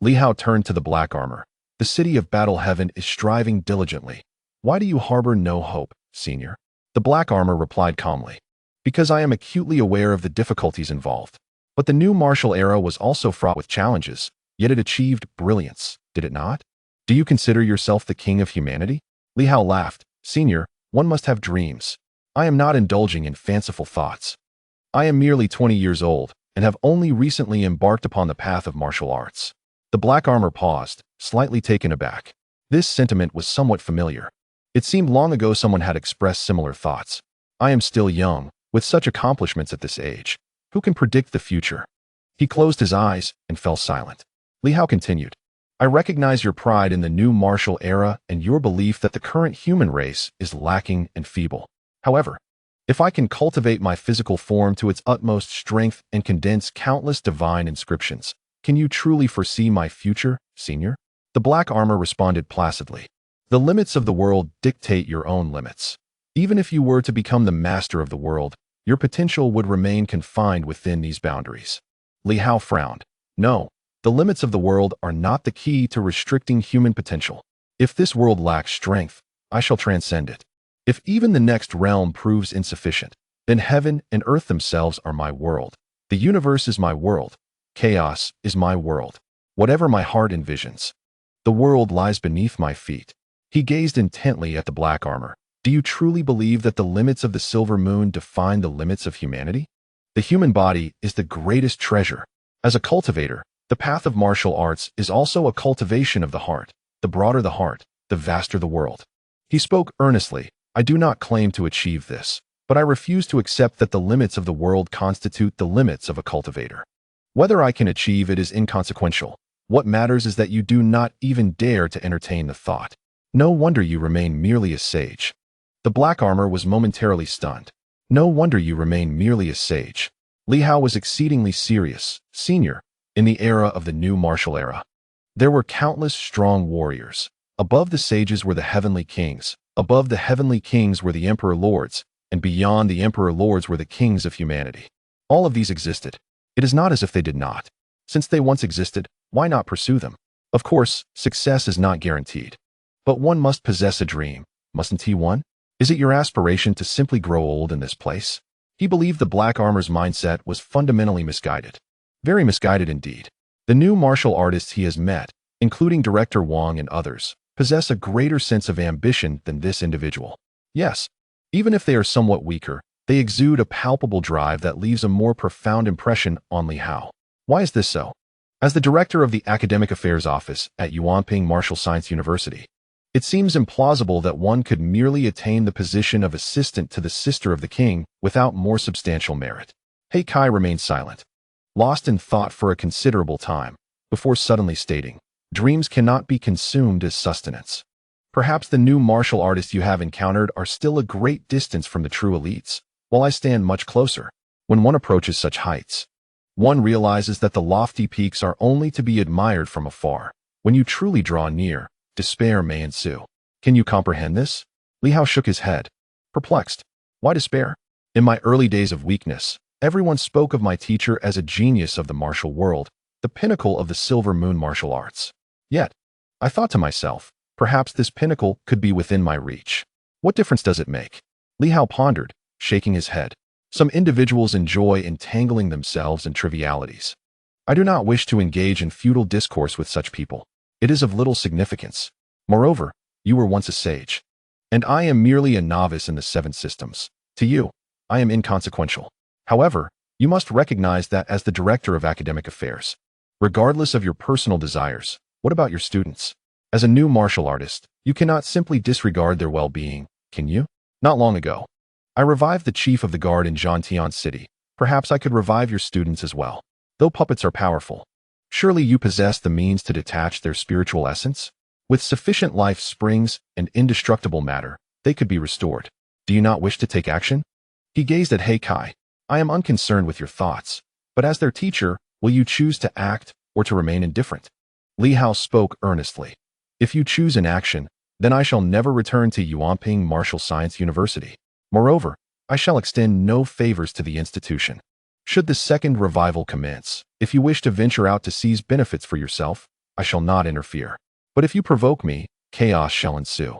Li Hao turned to the black armor. "The city of Battle Heaven is striving diligently. Why do you harbor no hope, senior?" The black armor replied calmly, "Because I am acutely aware of the difficulties involved. But the new martial era was also fraught with challenges, yet it achieved brilliance, did it not? Do you consider yourself the king of humanity?" Li Hao laughed. "Senior, one must have dreams. I am not indulging in fanciful thoughts. I am merely 20 years old and have only recently embarked upon the path of martial arts." The black armor paused, slightly taken aback. This sentiment was somewhat familiar. It seemed long ago someone had expressed similar thoughts. "I am still young, with such accomplishments at this age. Who can predict the future?" He closed his eyes and fell silent. Li Hao continued, "I recognize your pride in the new martial era and your belief that the current human race is lacking and feeble. However, if I can cultivate my physical form to its utmost strength and condense countless divine inscriptions, can you truly foresee my future, senior?" The black armor responded placidly, "The limits of the world dictate your own limits. Even if you were to become the master of the world, your potential would remain confined within these boundaries." Li Hao frowned. "No, the limits of the world are not the key to restricting human potential. If this world lacks strength, I shall transcend it. If even the next realm proves insufficient, then heaven and earth themselves are my world. The universe is my world. Chaos is my world. Whatever my heart envisions, the world lies beneath my feet." He gazed intently at the black armor. "Do you truly believe that the limits of the silver moon define the limits of humanity? The human body is the greatest treasure. As a cultivator, the path of martial arts is also a cultivation of the heart. The broader the heart, the vaster the world." He spoke earnestly. "I do not claim to achieve this, but I refuse to accept that the limits of the world constitute the limits of a cultivator. Whether I can achieve it is inconsequential. What matters is that you do not even dare to entertain the thought. No wonder you remain merely a sage." The black armor was momentarily stunned. "No wonder you remain merely a sage." Li Hao was exceedingly serious. "Senior, in the era of the new martial era, there were countless strong warriors. Above the sages were the heavenly kings. Above the heavenly kings were the emperor lords, and beyond the emperor lords were the kings of humanity. All of these existed. It is not as if they did not. Since they once existed, why not pursue them? Of course, success is not guaranteed. But one must possess a dream, mustn't he one? Is it your aspiration to simply grow old in this place?" He believed the black armor's mindset was fundamentally misguided. Very misguided indeed. The new martial artists he has met, including Director Wang and others, possess a greater sense of ambition than this individual. Yes, even if they are somewhat weaker, they exude a palpable drive that leaves a more profound impression on Li Hao. Why is this so? As the director of the Academic Affairs Office at Yuanping Martial Science University, it seems implausible that one could merely attain the position of assistant to the sister of the king without more substantial merit. He Kai remained silent, lost in thought for a considerable time, before suddenly stating, "Dreams cannot be consumed as sustenance. Perhaps the new martial artists you have encountered are still a great distance from the true elites, while I stand much closer. When one approaches such heights, one realizes that the lofty peaks are only to be admired from afar. When you truly draw near, despair may ensue. Can you comprehend this?" Li Hao shook his head, perplexed. Why despair? In my early days of weakness, everyone spoke of my teacher as a genius of the martial world, the pinnacle of the silver moon martial arts. Yet, I thought to myself, perhaps this pinnacle could be within my reach. What difference does it make? Li Hao pondered, shaking his head. Some individuals enjoy entangling themselves in trivialities. I do not wish to engage in futile discourse with such people. It is of little significance. Moreover, you were once a sage, and I am merely a novice in the seven systems. To you, I am inconsequential. However, you must recognize that as the director of academic affairs, regardless of your personal desires, what about your students? As a new martial artist, you cannot simply disregard their well-being, can you? Not long ago, I revived the chief of the guard in Tianxing City. Perhaps I could revive your students as well. Though puppets are powerful, surely you possess the means to detach their spiritual essence? With sufficient life springs and indestructible matter, they could be restored. Do you not wish to take action? He gazed at Heikai. I am unconcerned with your thoughts, but as their teacher, will you choose to act or to remain indifferent? Li Hao spoke earnestly. If you choose inaction, then I shall never return to Yuanping Martial Science University. Moreover, I shall extend no favors to the institution. Should the second revival commence, if you wish to venture out to seize benefits for yourself, I shall not interfere. But if you provoke me, chaos shall ensue,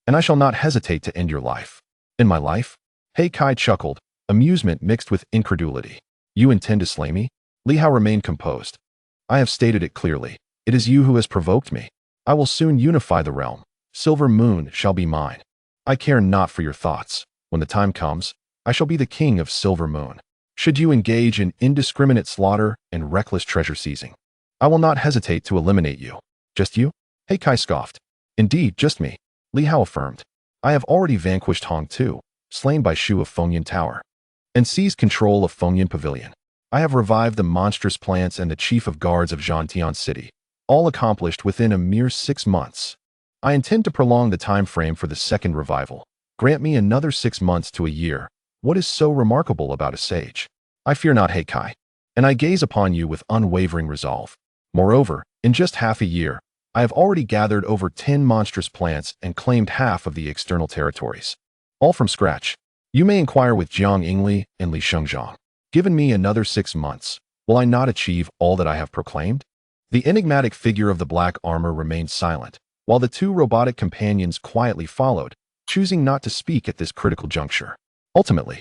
and I shall not hesitate to end your life. In my life? Heikai chuckled, amusement mixed with incredulity. You intend to slay me? Li Hao remained composed. I have stated it clearly. It is you who has provoked me. I will soon unify the realm. Silver Moon shall be mine. I care not for your thoughts. When the time comes, I shall be the king of Silver Moon. Should you engage in indiscriminate slaughter and reckless treasure seizing, I will not hesitate to eliminate you. Just you? Heikai scoffed. Indeed, just me. Li Hao affirmed. I have already vanquished Hong Tu, slain by Shu of Fengyan Tower, and seized control of Fengyan Pavilion. I have revived the monstrous plants and the chief of guards of Tianxing City, all accomplished within a mere 6 months. I intend to prolong the time frame for the second revival. Grant me another 6 months to a year. What is so remarkable about a sage? I fear not, Heikai, and I gaze upon you with unwavering resolve. Moreover, in just half a year, I have already gathered over 10 monstrous plants and claimed half of the external territories. All from scratch. You may inquire with Jiang Yingli and Li Shengzhang. Given me another 6 months, will I not achieve all that I have proclaimed? The enigmatic figure of the black armor remained silent, while the two robotic companions quietly followed, choosing not to speak at this critical juncture. Ultimately,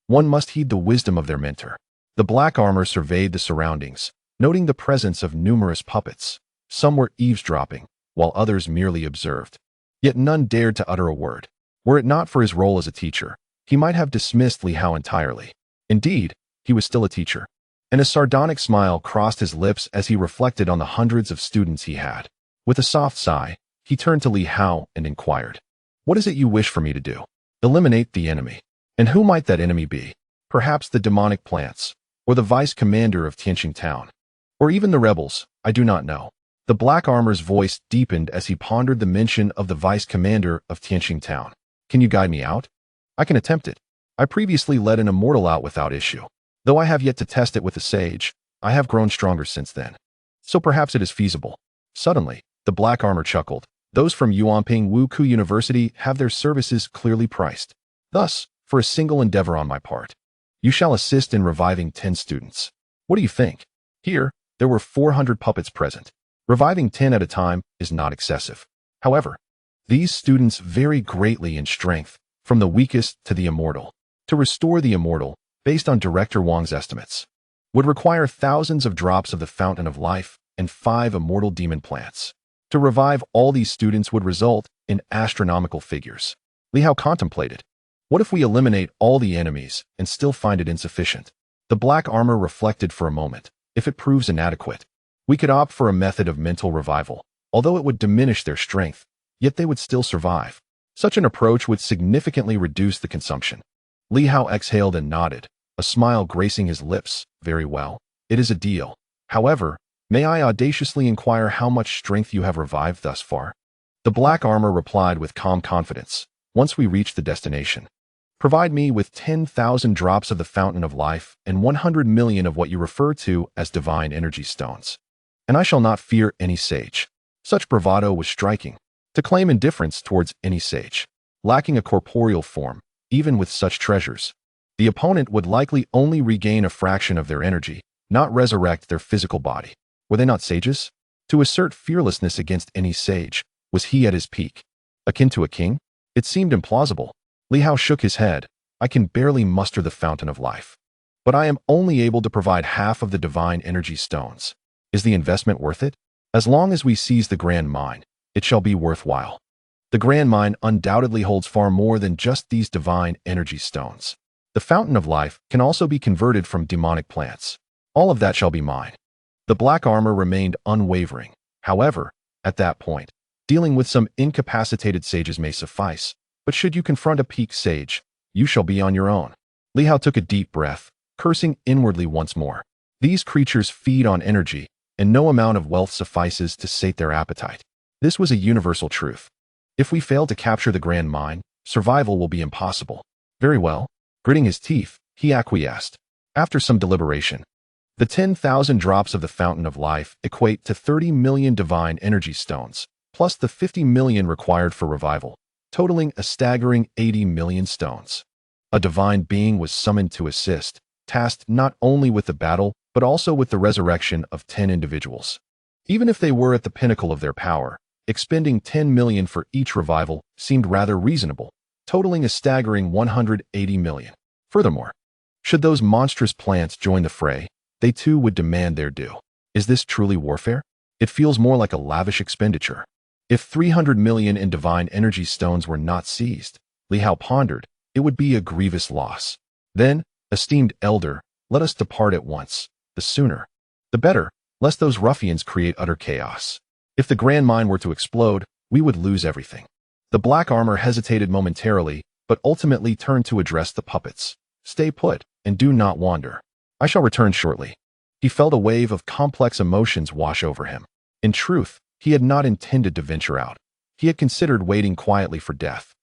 one must heed the wisdom of their mentor. The black armor surveyed the surroundings, noting the presence of numerous puppets. Some were eavesdropping, while others merely observed. Yet none dared to utter a word. Were it not for his role as a teacher, he might have dismissed Li Hao entirely. Indeed, he was still a teacher, and a sardonic smile crossed his lips as he reflected on the hundreds of students he had. With a soft sigh, he turned to Li Hao and inquired, "What is it you wish for me to do?" "Eliminate the enemy." "And who might that enemy be? Perhaps the demonic plants, or the vice commander of Tianxing Town, or even the rebels, I do not know." The black armor's voice deepened as he pondered the mention of the vice commander of Tianxing Town. "Can you guide me out?" "I can attempt it. I previously led an immortal out without issue. Though I have yet to test it with a sage, I have grown stronger since then. So perhaps it is feasible." Suddenly, the black armor chuckled. "Those from Yuanping Wuku University have their services clearly priced. Thus, for a single endeavor on my part, you shall assist in reviving 10 students. What do you think?" Here, there were 400 puppets present. Reviving 10 at a time is not excessive. However, these students vary greatly in strength, from the weakest to the immortal. To restore the immortal, based on Director Wang's estimates, would require thousands of drops of the Fountain of Life and 5 immortal demon plants. To revive all these students would result in astronomical figures. Li Hao contemplated. What if we eliminate all the enemies and still find it insufficient? The black armor reflected for a moment. If it proves inadequate, we could opt for a method of mental revival. Although it would diminish their strength, yet they would still survive. Such an approach would significantly reduce the consumption. Li Hao exhaled and nodded, a smile gracing his lips. "Very well. It is a deal. However, may I audaciously inquire how much strength you have revived thus far?" The black armor replied with calm confidence. "Once we reach the destination, provide me with 10,000 drops of the Fountain of Life and 100 million of what you refer to as divine energy stones, and I shall not fear any sage." Such bravado was striking. To claim indifference towards any sage, lacking a corporeal form, even with such treasures, the opponent would likely only regain a fraction of their energy, not resurrect their physical body. Were they not sages? To assert fearlessness against any sage, was he at his peak? Akin to a king? It seemed implausible. Li Hao shook his head. "I can barely muster the Fountain of Life, but I am only able to provide half of the divine energy stones. Is the investment worth it?" As long as we seize the grand mine, it shall be worthwhile. The grand mine undoubtedly holds far more than just these divine energy stones. The fountain of life can also be converted from demonic plants. All of that shall be mine. The black armor remained unwavering. However, at that point, dealing with some incapacitated sages may suffice, but should you confront a peak sage, you shall be on your own. Li Hao took a deep breath, cursing inwardly once more. These creatures feed on energy, and no amount of wealth suffices to sate their appetite. This was a universal truth. If we fail to capture the grand mine, survival will be impossible. Very well. Gritting his teeth, he acquiesced. After some deliberation, the 10,000 drops of the fountain of life equate to 30 million divine energy stones, plus the 50 million required for revival, totaling a staggering 80 million stones. A divine being was summoned to assist, tasked not only with the battle, but also with the resurrection of 10 individuals. Even if they were at the pinnacle of their power, expending 10 million for each revival seemed rather reasonable, totaling a staggering 180 million. Furthermore, should those monstrous plants join the fray, they too would demand their due. Is this truly warfare? It feels more like a lavish expenditure. If 300 million in divine energy stones were not seized, Li Hao pondered, it would be a grievous loss. Then, esteemed elder, let us depart at once. The sooner, the better, lest those ruffians create utter chaos. If the grand mine were to explode, we would lose everything. The black armor hesitated momentarily, but ultimately turned to address the puppets. Stay put, and do not wander. I shall return shortly. He felt a wave of complex emotions wash over him. In truth, he had not intended to venture out. He had considered waiting quietly for death.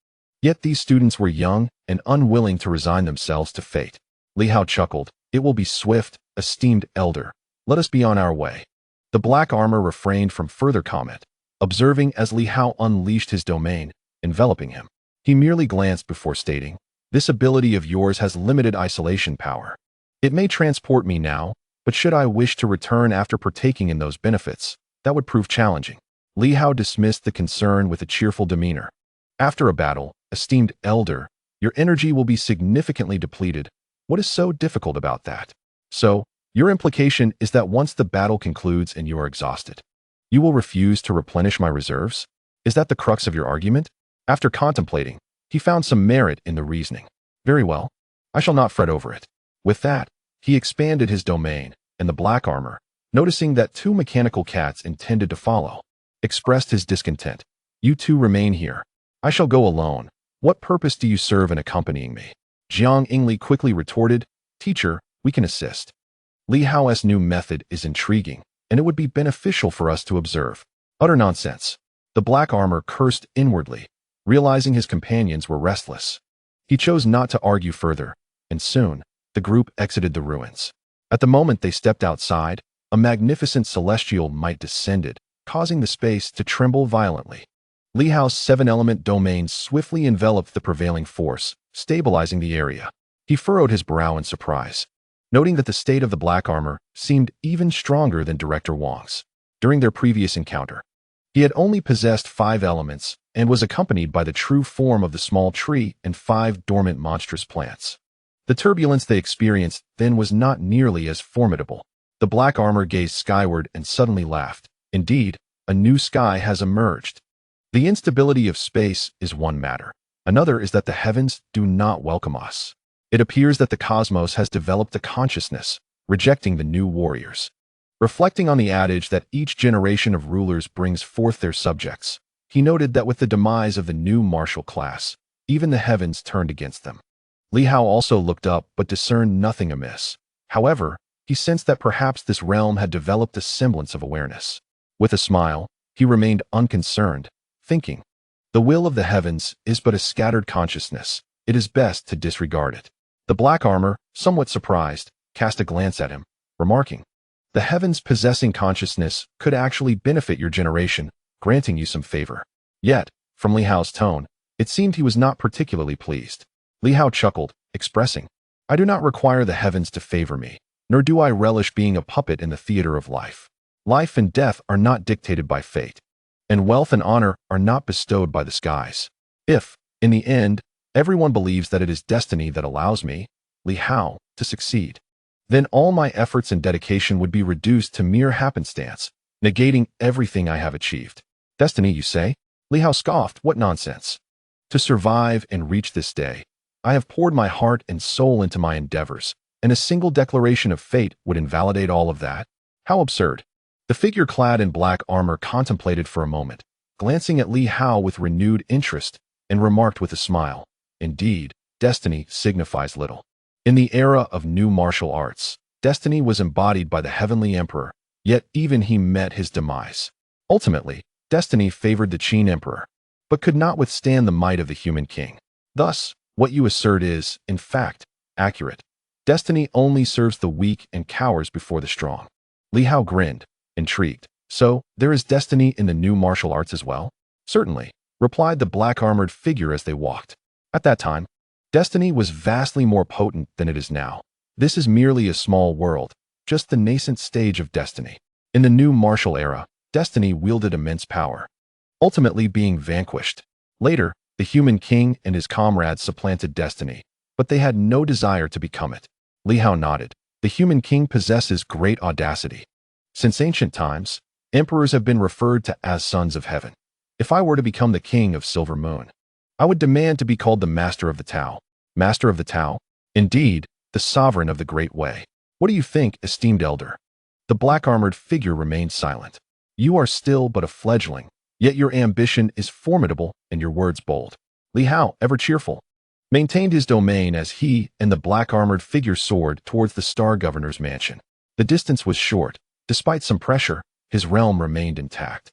Yet these students were young and unwilling to resign themselves to fate. Li Hao chuckled. It will be swift, esteemed elder. Let us be on our way. The black armor refrained from further comment, observing as Li Hao unleashed his domain, enveloping him. He merely glanced before stating, "This ability of yours has limited isolation power. It may transport me now, but should I wish to return after partaking in those benefits, that would prove challenging." Li Hao dismissed the concern with a cheerful demeanor. "After a battle, esteemed elder, your energy will be significantly depleted. What is so difficult about that? So, your implication is that once the battle concludes and you are exhausted, you will refuse to replenish my reserves? Is that the crux of your argument?" After contemplating, he found some merit in the reasoning. "Very well. I shall not fret over it." With that, he expanded his domain, and the black armor, noticing that 2 mechanical cats intended to follow, expressed his discontent. "You two remain here. I shall go alone. What purpose do you serve in accompanying me?" Jiang Ingli quickly retorted, "Teacher, we can assist. Li Hao's new method is intriguing, and it would be beneficial for us to observe." Utter nonsense. The black armor cursed inwardly, realizing his companions were restless. He chose not to argue further, and soon, the group exited the ruins. At the moment they stepped outside, a magnificent celestial might descended, causing the space to tremble violently. Li Hao's 7-element domain swiftly enveloped the prevailing force, stabilizing the area. He furrowed his brow in surprise, noting that the state of the black armor seemed even stronger than Director Wang's. During their previous encounter, he had only possessed 5 elements and was accompanied by the true form of the small tree and 5 dormant monstrous plants. The turbulence they experienced then was not nearly as formidable. The black armor gazed skyward and suddenly laughed. "Indeed, a new sky has emerged. The instability of space is one matter. Another is that the heavens do not welcome us. It appears that the cosmos has developed a consciousness, rejecting the new warriors." Reflecting on the adage that each generation of rulers brings forth their subjects, he noted that with the demise of the new martial class, even the heavens turned against them. Li Hao also looked up but discerned nothing amiss. However, he sensed that perhaps this realm had developed a semblance of awareness. With a smile, he remained unconcerned, thinking, "The will of the heavens is but a scattered consciousness. It is best to disregard it." The black armor, somewhat surprised, cast a glance at him, remarking, "The heavens possessing consciousness could actually benefit your generation, granting you some favor." Yet, from Li Hao's tone, it seemed he was not particularly pleased. Li Hao chuckled, expressing, "I do not require the heavens to favor me, nor do I relish being a puppet in the theater of life. Life and death are not dictated by fate, and wealth and honor are not bestowed by the skies. If, in the end, everyone believes that it is destiny that allows me, Li Hao, to succeed, then all my efforts and dedication would be reduced to mere happenstance, negating everything I have achieved. Destiny, you say? Li Hao scoffed. What nonsense. To survive and reach this day, I have poured my heart and soul into my endeavors, and a single declaration of fate would invalidate all of that? How absurd. The figure clad in black armor contemplated for a moment, glancing at Li Hao with renewed interest, and remarked with a smile, "Indeed, destiny signifies little." In the era of new martial arts, destiny was embodied by the heavenly emperor, yet even he met his demise. Ultimately, destiny favored the Qin emperor, but could not withstand the might of the human king. Thus, what you assert is, in fact, accurate. Destiny only serves the weak and cowers before the strong. Li Hao grinned, intrigued. So, there is destiny in the new martial arts as well? Certainly, replied the black-armored figure as they walked. At that time, destiny was vastly more potent than it is now. This is merely a small world, just the nascent stage of destiny. In the new martial era, destiny wielded immense power, ultimately being vanquished. Later, the human king and his comrades supplanted destiny, but they had no desire to become it. Li Hao nodded. The human king possesses great audacity. Since ancient times, emperors have been referred to as sons of heaven. If I were to become the king of Silver Moon, I would demand to be called the master of the Tao. Master of the Tao? Indeed, the sovereign of the great way. What do you think, esteemed elder? The black-armored figure remained silent. You are still but a fledgling, yet your ambition is formidable and your words bold. Li Hao, ever cheerful, maintained his domain as he and the black-armored figure soared towards the Star Governor's mansion. The distance was short. Despite some pressure, his realm remained intact.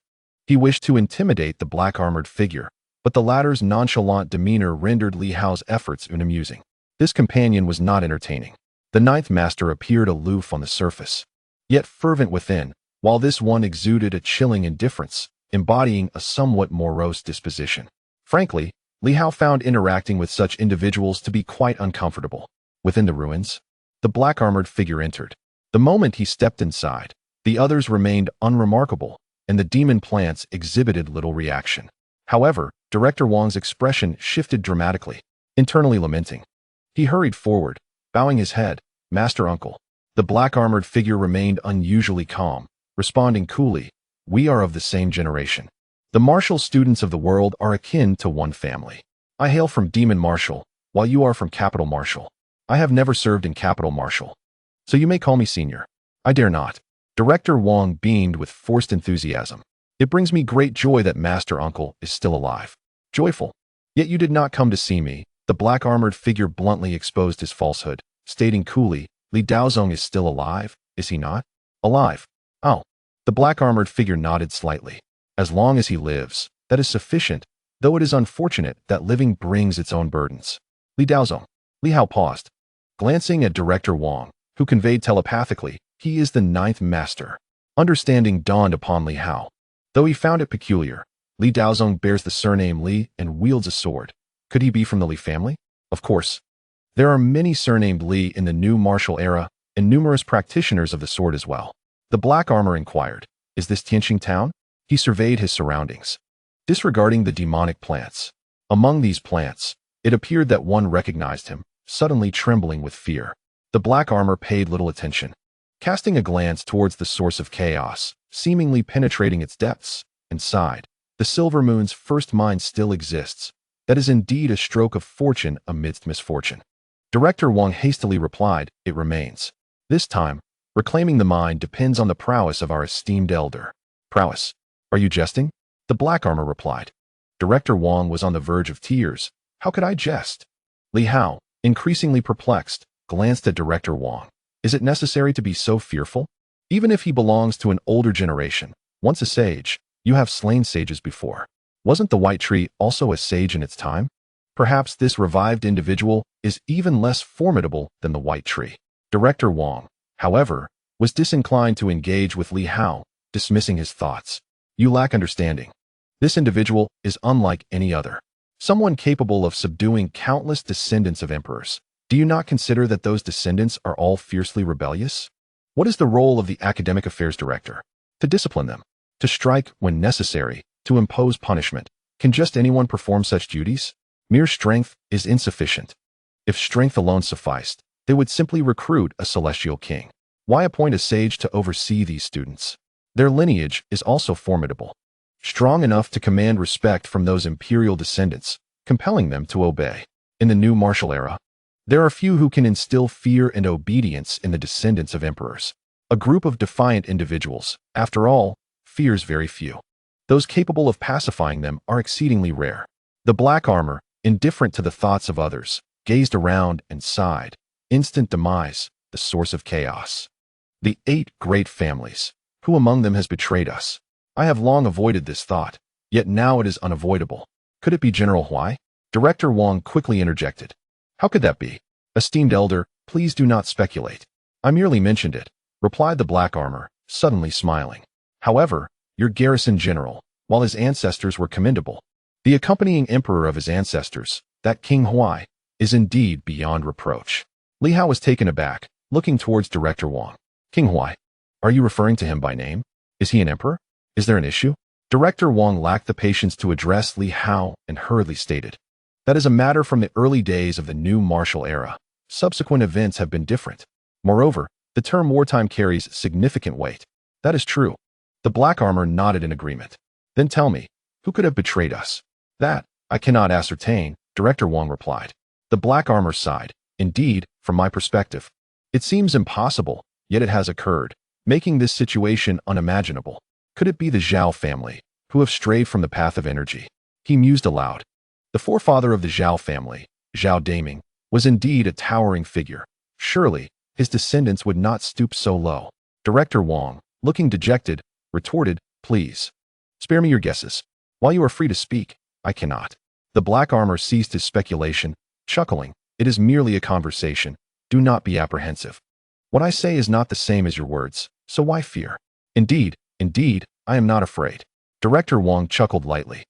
He wished to intimidate the black-armored figure, but the latter's nonchalant demeanor rendered Li Hao's efforts unamusing. This companion was not entertaining. The ninth master appeared aloof on the surface, yet fervent within, while this one exuded a chilling indifference, embodying a somewhat morose disposition. Frankly, Li Hao found interacting with such individuals to be quite uncomfortable. Within the ruins, the black-armored figure entered. The moment he stepped inside, the others remained unremarkable, and the demon plants exhibited little reaction. However, Director Wang's expression shifted dramatically, internally lamenting. He hurried forward, bowing his head. "Master Uncle." The black-armored figure remained unusually calm, responding coolly, "We are of the same generation. The martial students of the world are akin to one family. I hail from Demon Martial, while you are from Capital Martial. I have never served in Capital Martial, so you may call me senior." "I dare not." Director Wang beamed with forced enthusiasm. "It brings me great joy that Master Uncle is still alive." "Joyful. Yet you did not come to see me." The black-armored figure bluntly exposed his falsehood, stating coolly, "Li Daozong is still alive, is he not?" "Alive. Oh." The black-armored figure nodded slightly. "As long as he lives, that is sufficient, though it is unfortunate that living brings its own burdens." "Li Daozong." Li Hao paused, glancing at Director Wang, who conveyed telepathically, "He is the ninth master." Understanding dawned upon Li Hao. Though he found it peculiar, Li Daozong bears the surname Li and wields a sword. Could he be from the Li family? Of course. There are many surnamed Li in the new martial era, and numerous practitioners of the sword as well. The black armor inquired, "Is this Tianxing town?" He surveyed his surroundings, disregarding the demonic plants. Among these plants, it appeared that one recognized him, suddenly trembling with fear. The black armor paid little attention, casting a glance towards the source of chaos, seemingly penetrating its depths, and sighed. "The Silver Moon's first mind still exists. That is indeed a stroke of fortune amidst misfortune." Director Wang hastily replied, "It remains. This time, reclaiming the mind depends on the prowess of our esteemed elder." "Prowess? Are you jesting?" The black armor replied. Director Wang was on the verge of tears. "How could I jest?" Li Hao, increasingly perplexed, glanced at Director Wang. "Is it necessary to be so fearful? Even if he belongs to an older generation, once a sage, you have slain sages before. Wasn't the white tree also a sage in its time? Perhaps this revived individual is even less formidable than the white tree." Director Wang, however, was disinclined to engage with Li Hao, dismissing his thoughts. "You lack understanding. This individual is unlike any other. Someone capable of subduing countless descendants of emperors. Do you not consider that those descendants are all fiercely rebellious? What is the role of the academic affairs director? To discipline them, to strike when necessary, to impose punishment. Can just anyone perform such duties? Mere strength is insufficient. If strength alone sufficed, they would simply recruit a celestial king. Why appoint a sage to oversee these students? Their lineage is also formidable, strong enough to command respect from those imperial descendants, compelling them to obey. In the new martial era, there are few who can instill fear and obedience in the descendants of emperors. A group of defiant individuals, after all, fears very few. Those capable of pacifying them are exceedingly rare. The black armor, indifferent to the thoughts of others, gazed around and sighed. Instant demise, the source of chaos. The 8 great families. Who among them has betrayed us? I have long avoided this thought, yet now it is unavoidable. Could it be General Huai? Director Wang quickly interjected. How could that be? Esteemed elder, please do not speculate. I merely mentioned it, replied the black armor, suddenly smiling. However, your garrison general, while his ancestors were commendable, the accompanying emperor of his ancestors, that King Huai, is indeed beyond reproach. Li Hao was taken aback, looking towards Director Wang. King Huai? Are you referring to him by name? Is he an emperor? Is there an issue? Director Wang lacked the patience to address Li Hao and hurriedly stated. That is a matter from the early days of the new martial era. Subsequent events have been different. Moreover, the term wartime carries significant weight. That is true. The black armor nodded in agreement. Then tell me, who could have betrayed us? That, I cannot ascertain, Director Wang replied. The black armor sighed. Indeed, from my perspective, it seems impossible, yet it has occurred, making this situation unimaginable. Could it be the Zhao family, who have strayed from the path of energy? He mused aloud. The forefather of the Zhao family, Zhao Daming, was indeed a towering figure. Surely, his descendants would not stoop so low. Director Wang, looking dejected, retorted, please, spare me your guesses. While you are free to speak, I cannot. The black armor ceased his speculation, chuckling. It is merely a conversation. Do not be apprehensive. What I say is not the same as your words, so why fear? Indeed, I am not afraid. Director Wang chuckled lightly.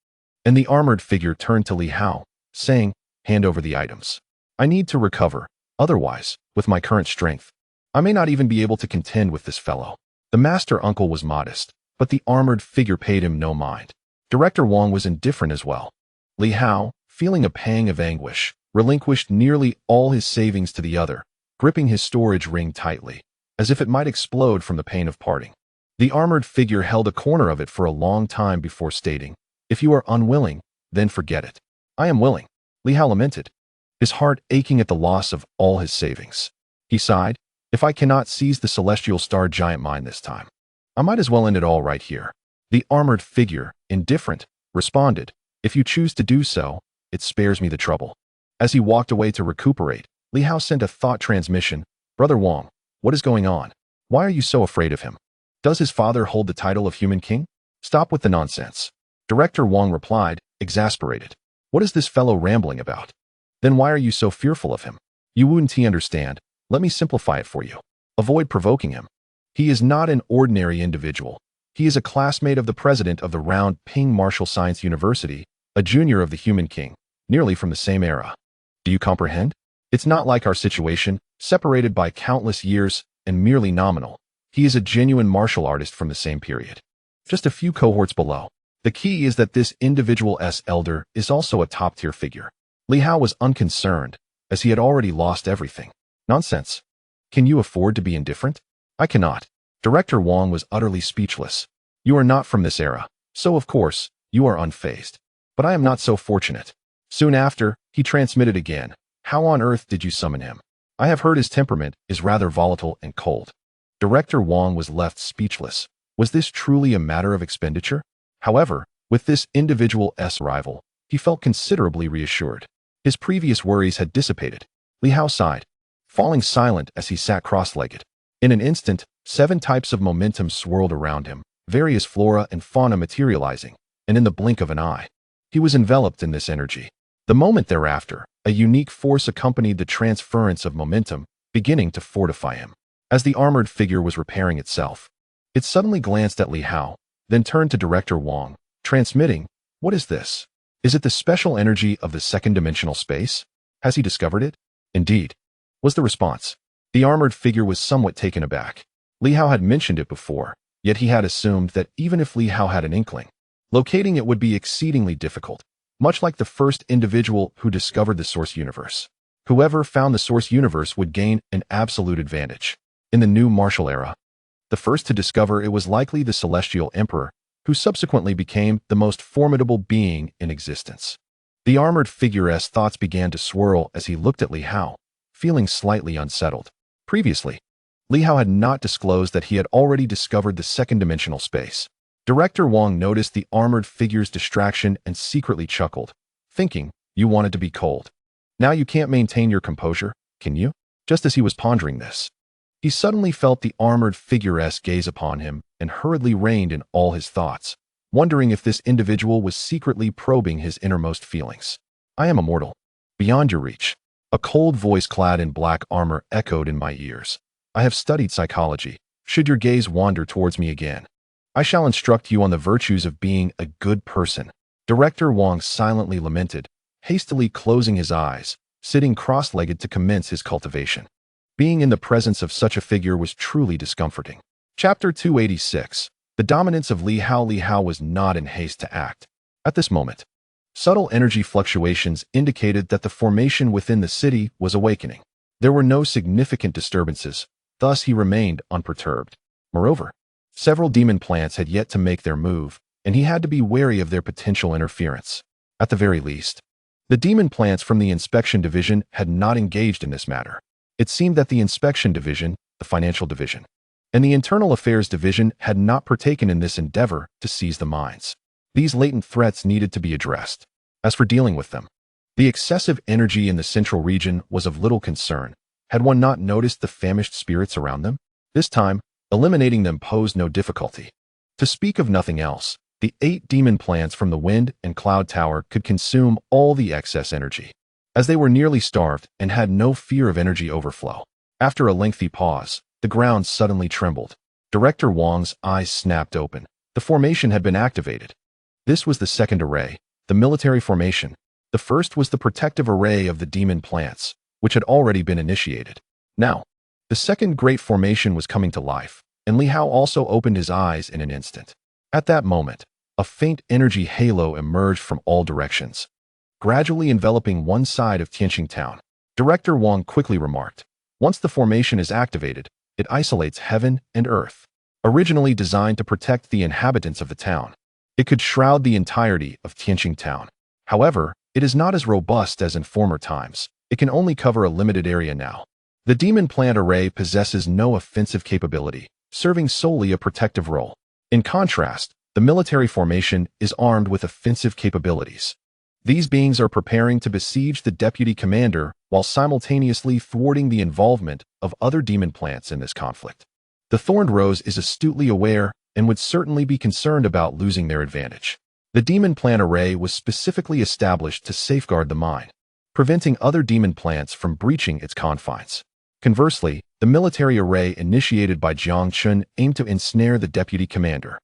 And the armored figure turned to Li Hao, saying, hand over the items. I need to recover. Otherwise, with my current strength, I may not even be able to contend with this fellow. The master uncle was modest, but the armored figure paid him no mind. Director Wang was indifferent as well. Li Hao, feeling a pang of anguish, relinquished nearly all his savings to the other, gripping his storage ring tightly, as if it might explode from the pain of parting. The armored figure held a corner of it for a long time before stating, if you are unwilling, then forget it. I am willing, Li Hao lamented, his heart aching at the loss of all his savings. He sighed, if I cannot seize the celestial star giant mine this time, I might as well end it all right here. The armored figure, indifferent, responded, if you choose to do so, it spares me the trouble. As he walked away to recuperate, Li Hao sent a thought transmission, Brother Wang, what is going on? Why are you so afraid of him? Does his father hold the title of human king? Stop with the nonsense. Director Wang replied, exasperated. What is this fellow rambling about? Then why are you so fearful of him? You wouldn't understand. Let me simplify it for you. Avoid provoking him. He is not an ordinary individual. He is a classmate of the president of the Round Ping Martial Science University, a junior of the human king, nearly from the same era. Do you comprehend? It's not like our situation, separated by countless years and merely nominal. He is a genuine martial artist from the same period. Just a few cohorts below. The key is that this individual's elder is also a top-tier figure. Li Hao was unconcerned, as he had already lost everything. Nonsense. Can you afford to be indifferent? I cannot. Director Wang was utterly speechless. You are not from this era, so of course, you are unfazed. But I am not so fortunate. Soon after, he transmitted again. How on earth did you summon him? I have heard his temperament is rather volatile and cold. Director Wang was left speechless. Was this truly a matter of expenditure? However, with this individual's arrival, he felt considerably reassured. His previous worries had dissipated. Li Hao sighed, falling silent as he sat cross-legged. In an instant, 7 types of momentum swirled around him, various flora and fauna materializing, and in the blink of an eye, he was enveloped in this energy. The moment thereafter, a unique force accompanied the transference of momentum, beginning to fortify him. As the armored figure was repairing itself, it suddenly glanced at Li Hao, then turned to Director Wang, transmitting, what is this? Is it the special energy of the second-dimensional space? Has he discovered it? Indeed, was the response. The armored figure was somewhat taken aback. Li Hao had mentioned it before, yet he had assumed that even if Li Hao had an inkling, locating it would be exceedingly difficult, much like the first individual who discovered the source universe. Whoever found the source universe would gain an absolute advantage. In the new martial era, The first to discover it was likely the Celestial Emperor, who subsequently became the most formidable being in existence. The armored figure's thoughts began to swirl as he looked at Li Hao, feeling slightly unsettled. Previously, Li Hao had not disclosed that he had already discovered the second-dimensional space. Director Wang noticed the armored figure's distraction and secretly chuckled, thinking, "You wanted to be cold. Now you can't maintain your composure, can you?" Just as he was pondering this, he suddenly felt the armored figure's gaze upon him and hurriedly reined in all his thoughts, wondering if this individual was secretly probing his innermost feelings. "I am immortal, beyond your reach." A cold voice clad in black armor echoed in my ears. "I have studied psychology. Should your gaze wander towards me again, I shall instruct you on the virtues of being a good person." Director Wang silently lamented, hastily closing his eyes, sitting cross-legged to commence his cultivation. Being in the presence of such a figure was truly discomforting. Chapter 286. The dominance of Li Hao. Li Hao was not in haste to act. At this moment, subtle energy fluctuations indicated that the formation within the city was awakening. There were no significant disturbances, thus he remained unperturbed. Moreover, several demon plants had yet to make their move, and he had to be wary of their potential interference. At the very least, the demon plants from the inspection division had not engaged in this matter. It seemed that the inspection division, the financial division, and the internal affairs division had not partaken in this endeavor to seize the mines. These latent threats needed to be addressed. As for dealing with them, the excessive energy in the central region was of little concern. Had one not noticed the famished spirits around them? This time, eliminating them posed no difficulty. To speak of nothing else, the 8 demon plants from the Wind and Cloud Tower could consume all the excess energy, as they were nearly starved and had no fear of energy overflow. After a lengthy pause, the ground suddenly trembled. Director Wang's eyes snapped open. The formation had been activated. This was the second array, the military formation. The first was the protective array of the demon plants, which had already been initiated. Now, the second great formation was coming to life, and Li Hao also opened his eyes in an instant. At that moment, a faint energy halo emerged from all directions, gradually enveloping one side of Tianxing town. Director Wang quickly remarked, "Once the formation is activated, it isolates heaven and earth." Originally designed to protect the inhabitants of the town, it could shroud the entirety of Tianxing town. However, it is not as robust as in former times. It can only cover a limited area now. The demon plant array possesses no offensive capability, serving solely a protective role. In contrast, the military formation is armed with offensive capabilities. These beings are preparing to besiege the deputy commander while simultaneously thwarting the involvement of other demon plants in this conflict. The Thorned Rose is astutely aware and would certainly be concerned about losing their advantage. The demon plant array was specifically established to safeguard the mine, preventing other demon plants from breaching its confines. Conversely, the military array initiated by Jiang Chun aimed to ensnare the deputy commander.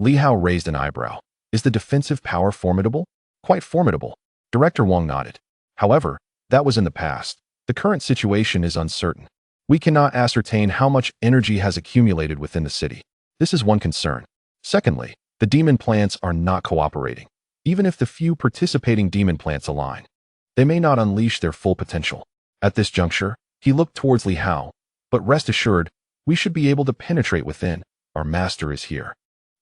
Li Hao raised an eyebrow. "Is the defensive power formidable?" "Quite formidable." Director Wang nodded. "However, that was in the past. The current situation is uncertain. We cannot ascertain how much energy has accumulated within the city. This is one concern. Secondly, the demon plants are not cooperating. Even if the few participating demon plants align, they may not unleash their full potential." At this juncture, he looked towards Li Hao. "But rest assured, we should be able to penetrate within. Our master is here."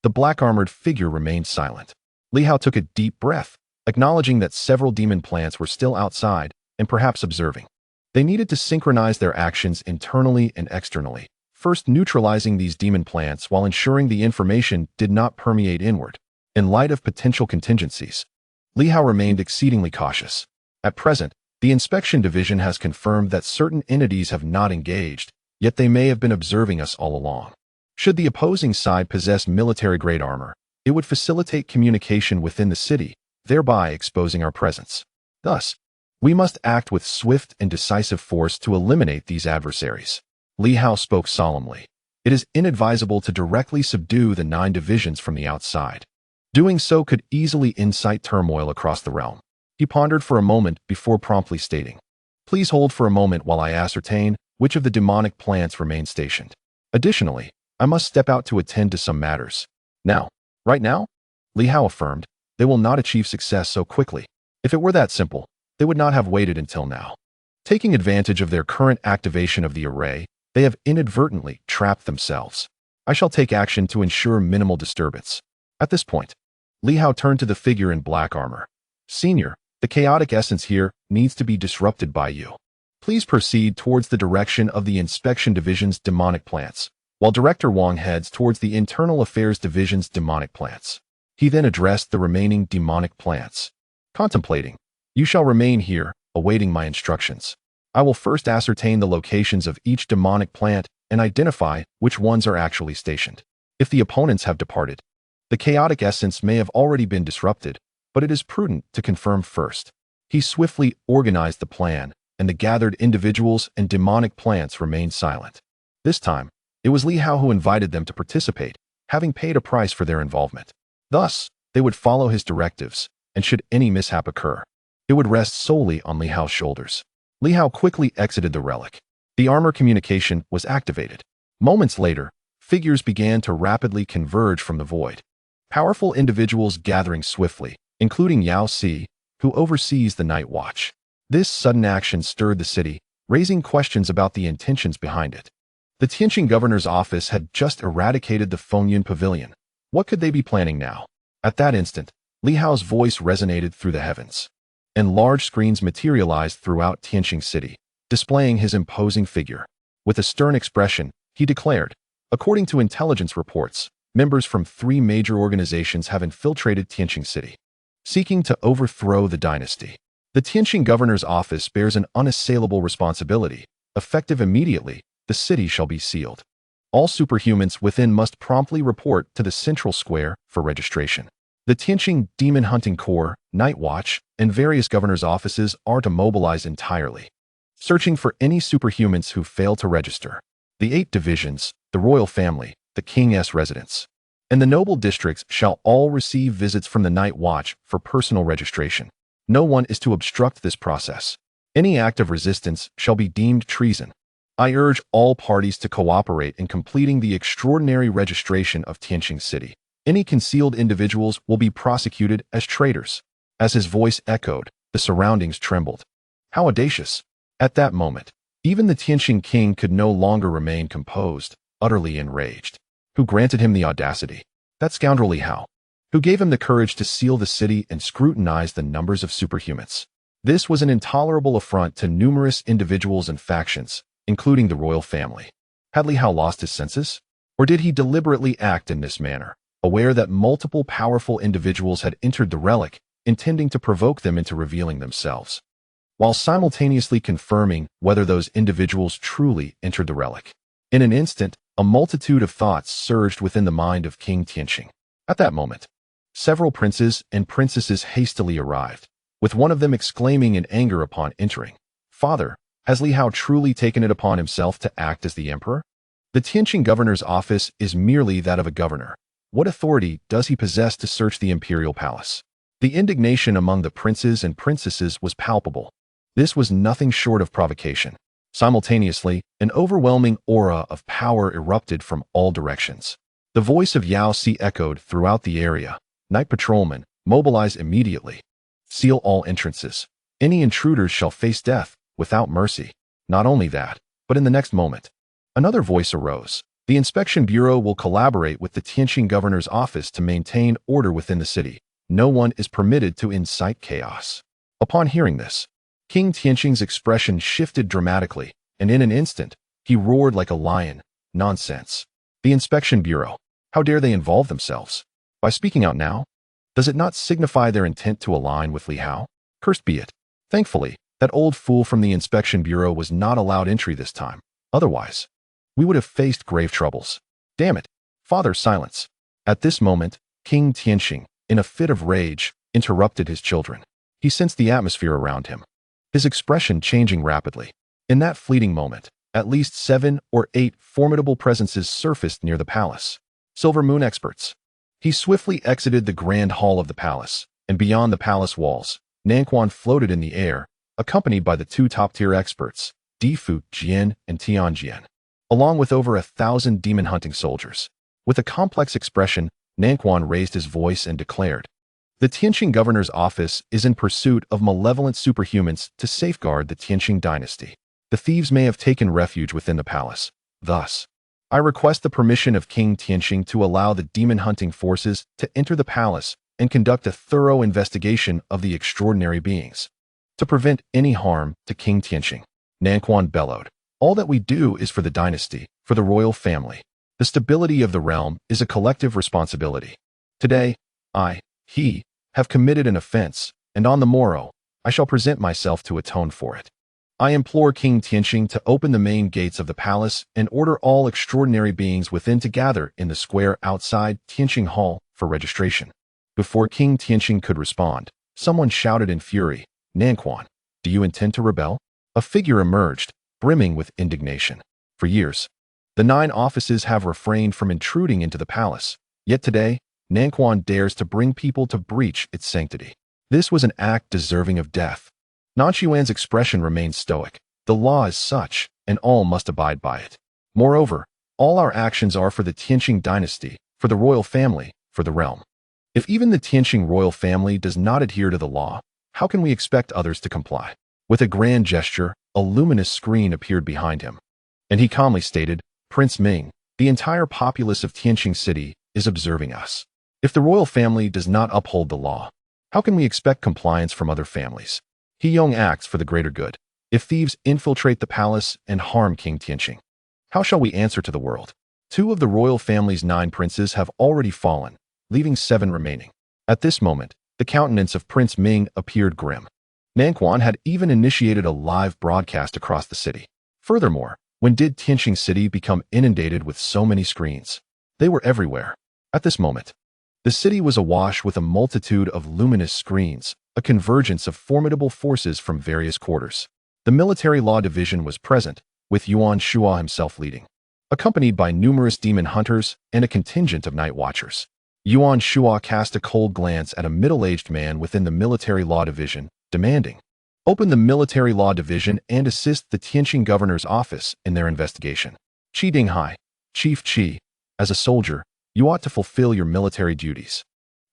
The black-armored figure remained silent. Li Hao took a deep breath, acknowledging that several demon plants were still outside and perhaps observing. They needed to synchronize their actions internally and externally, first neutralizing these demon plants while ensuring the information did not permeate inward. In light of potential contingencies, Li Hao remained exceedingly cautious. At present, the inspection division has confirmed that certain entities have not engaged, yet they may have been observing us all along. Should the opposing side possess military-grade armor, it would facilitate communication within the city, thereby exposing our presence. Thus, we must act with swift and decisive force to eliminate these adversaries. Li Hao spoke solemnly. It is inadvisable to directly subdue the 9 divisions from the outside. Doing so could easily incite turmoil across the realm. He pondered for a moment before promptly stating, "Please hold for a moment while I ascertain which of the demonic plants remain stationed. Additionally, I must step out to attend to some matters." "Now, right now?" Li Hao affirmed. "They will not achieve success so quickly. If it were that simple, they would not have waited until now. Taking advantage of their current activation of the array, they have inadvertently trapped themselves. I shall take action to ensure minimal disturbance. At this point, Li Hao turned to the figure in black armor. Senior, the chaotic essence here needs to be disrupted by you. Please proceed towards the direction of the Inspection Division's demonic plants, while Director Wang heads towards the Internal Affairs Division's demonic plants. He then addressed the remaining demonic plants. Contemplating, you shall remain here, awaiting my instructions. I will first ascertain the locations of each demonic plant and identify which ones are actually stationed. If the opponents have departed, the chaotic essence may have already been disrupted, but it is prudent to confirm first. He swiftly organized the plan, and the gathered individuals and demonic plants remained silent. This time, it was Li Hao who invited them to participate, having paid a price for their involvement. Thus, they would follow his directives, and should any mishap occur, it would rest solely on Li Hao's shoulders. Li Hao quickly exited the relic. The armor communication was activated. Moments later, figures began to rapidly converge from the void. Powerful individuals gathering swiftly, including Yao Si, who oversees the Night Watch. This sudden action stirred the city, raising questions about the intentions behind it. The Tianxing governor's office had just eradicated the Fengyun Pavilion. What could they be planning now? At that instant, Li Hao's voice resonated through the heavens, and large screens materialized throughout Tianxing City, displaying his imposing figure. With a stern expression, he declared, according to intelligence reports, members from 3 major organizations have infiltrated Tianxing City, seeking to overthrow the dynasty. The Tianxing governor's office bears an unassailable responsibility. Effective immediately, the city shall be sealed. All superhumans within must promptly report to the central square for registration. The Tianxing Demon Hunting Corps, Night Watch, and various governor's offices are to mobilize entirely, searching for any superhumans who fail to register. The 8 divisions, the royal family, the king's residence, and the noble districts shall all receive visits from the Night Watch for personal registration. No one is to obstruct this process. Any act of resistance shall be deemed treason. I urge all parties to cooperate in completing the extraordinary registration of Tianxing City. Any concealed individuals will be prosecuted as traitors. As his voice echoed, the surroundings trembled. How audacious! At that moment, even the Tianxing king could no longer remain composed, utterly enraged. Who granted him the audacity? That scoundrel Li Hao. Who gave him the courage to seal the city and scrutinize the numbers of superhumans? This was an intolerable affront to numerous individuals and factions, including the royal family. Had Li Hao lost his senses? Or did he deliberately act in this manner, aware that multiple powerful individuals had entered the relic, intending to provoke them into revealing themselves, while simultaneously confirming whether those individuals truly entered the relic? In an instant, a multitude of thoughts surged within the mind of King Tianxing. At that moment, several princes and princesses hastily arrived, with one of them exclaiming in anger upon entering, "Father, has Li Hao truly taken it upon himself to act as the emperor? The Tianxing governor's office is merely that of a governor. What authority does he possess to search the imperial palace?" The indignation among the princes and princesses was palpable. This was nothing short of provocation. Simultaneously, an overwhelming aura of power erupted from all directions. The voice of Yao Si echoed throughout the area. "Night patrolmen, mobilize immediately. Seal all entrances. Any intruders shall face death, without mercy." Not only that, but in the next moment, another voice arose. "The Inspection Bureau will collaborate with the Tianxing governor's office to maintain order within the city. No one is permitted to incite chaos." Upon hearing this, King Tianxing's expression shifted dramatically, and in an instant, he roared like a lion. "Nonsense. The Inspection Bureau. How dare they involve themselves? By speaking out now? Does it not signify their intent to align with Li Hao? Cursed be it." Thankfully, that old fool from the Inspection Bureau was not allowed entry this time. Otherwise, we would have faced grave troubles. Damn it. Father, silence. At this moment, King Tianxing, in a fit of rage, interrupted his children. He sensed the atmosphere around him, his expression changing rapidly. In that fleeting moment, at least 7 or 8 formidable presences surfaced near the palace. Silver Moon experts. He swiftly exited the grand hall of the palace, and beyond the palace walls, Nanquan floated in the air, accompanied by the 2 top-tier experts, Difu Jian and Tianjian, along with over 1,000 demon-hunting soldiers. With a complex expression, Nanquan raised his voice and declared, "The Tianxing governor's office is in pursuit of malevolent superhumans to safeguard the Tianxing dynasty. The thieves may have taken refuge within the palace. Thus, I request the permission of King Tianxing to allow the demon-hunting forces to enter the palace and conduct a thorough investigation of the extraordinary beings. To prevent any harm to King Tianxing, Nanquan bellowed. All that we do is for the dynasty, for the royal family. The stability of the realm is a collective responsibility. Today, he, have committed an offense, and on the morrow, I shall present myself to atone for it. I implore King Tianxing to open the main gates of the palace and order all extraordinary beings within to gather in the square outside Tianxing Hall for registration. Before King Tianxing could respond, someone shouted in fury, Nanquan, do you intend to rebel? A figure emerged, brimming with indignation. For years, the 9 offices have refrained from intruding into the palace, yet today, Nanquan dares to bring people to breach its sanctity. This was an act deserving of death. Nanshuan's expression remained stoic. The law is such, and all must abide by it. Moreover, all our actions are for the Tianxing dynasty, for the royal family, for the realm. If even the Tianxing royal family does not adhere to the law, how can we expect others to comply? With a grand gesture, a luminous screen appeared behind him, and he calmly stated, Prince Ming, the entire populace of Tianxing City is observing us. If the royal family does not uphold the law, how can we expect compliance from other families? He Yong acts for the greater good. If thieves infiltrate the palace and harm King Tianxing, how shall we answer to the world? 2 of the royal family's 9 princes have already fallen, leaving 7 remaining. At this moment, the countenance of Prince Ming appeared grim. Nanquan had even initiated a live broadcast across the city. Furthermore, when did Tianxing City become inundated with so many screens? They were everywhere. At this moment, the city was awash with a multitude of luminous screens, a convergence of formidable forces from various quarters. The military law division was present, with Yuan Shua himself leading, accompanied by numerous demon hunters and a contingent of night watchers. Yuan Shua cast a cold glance at a middle-aged man within the military law division, demanding, open the military law division and assist the Tianxing governor's office in their investigation. Qi Dinghai, Chief Qi, as a soldier, you ought to fulfill your military duties.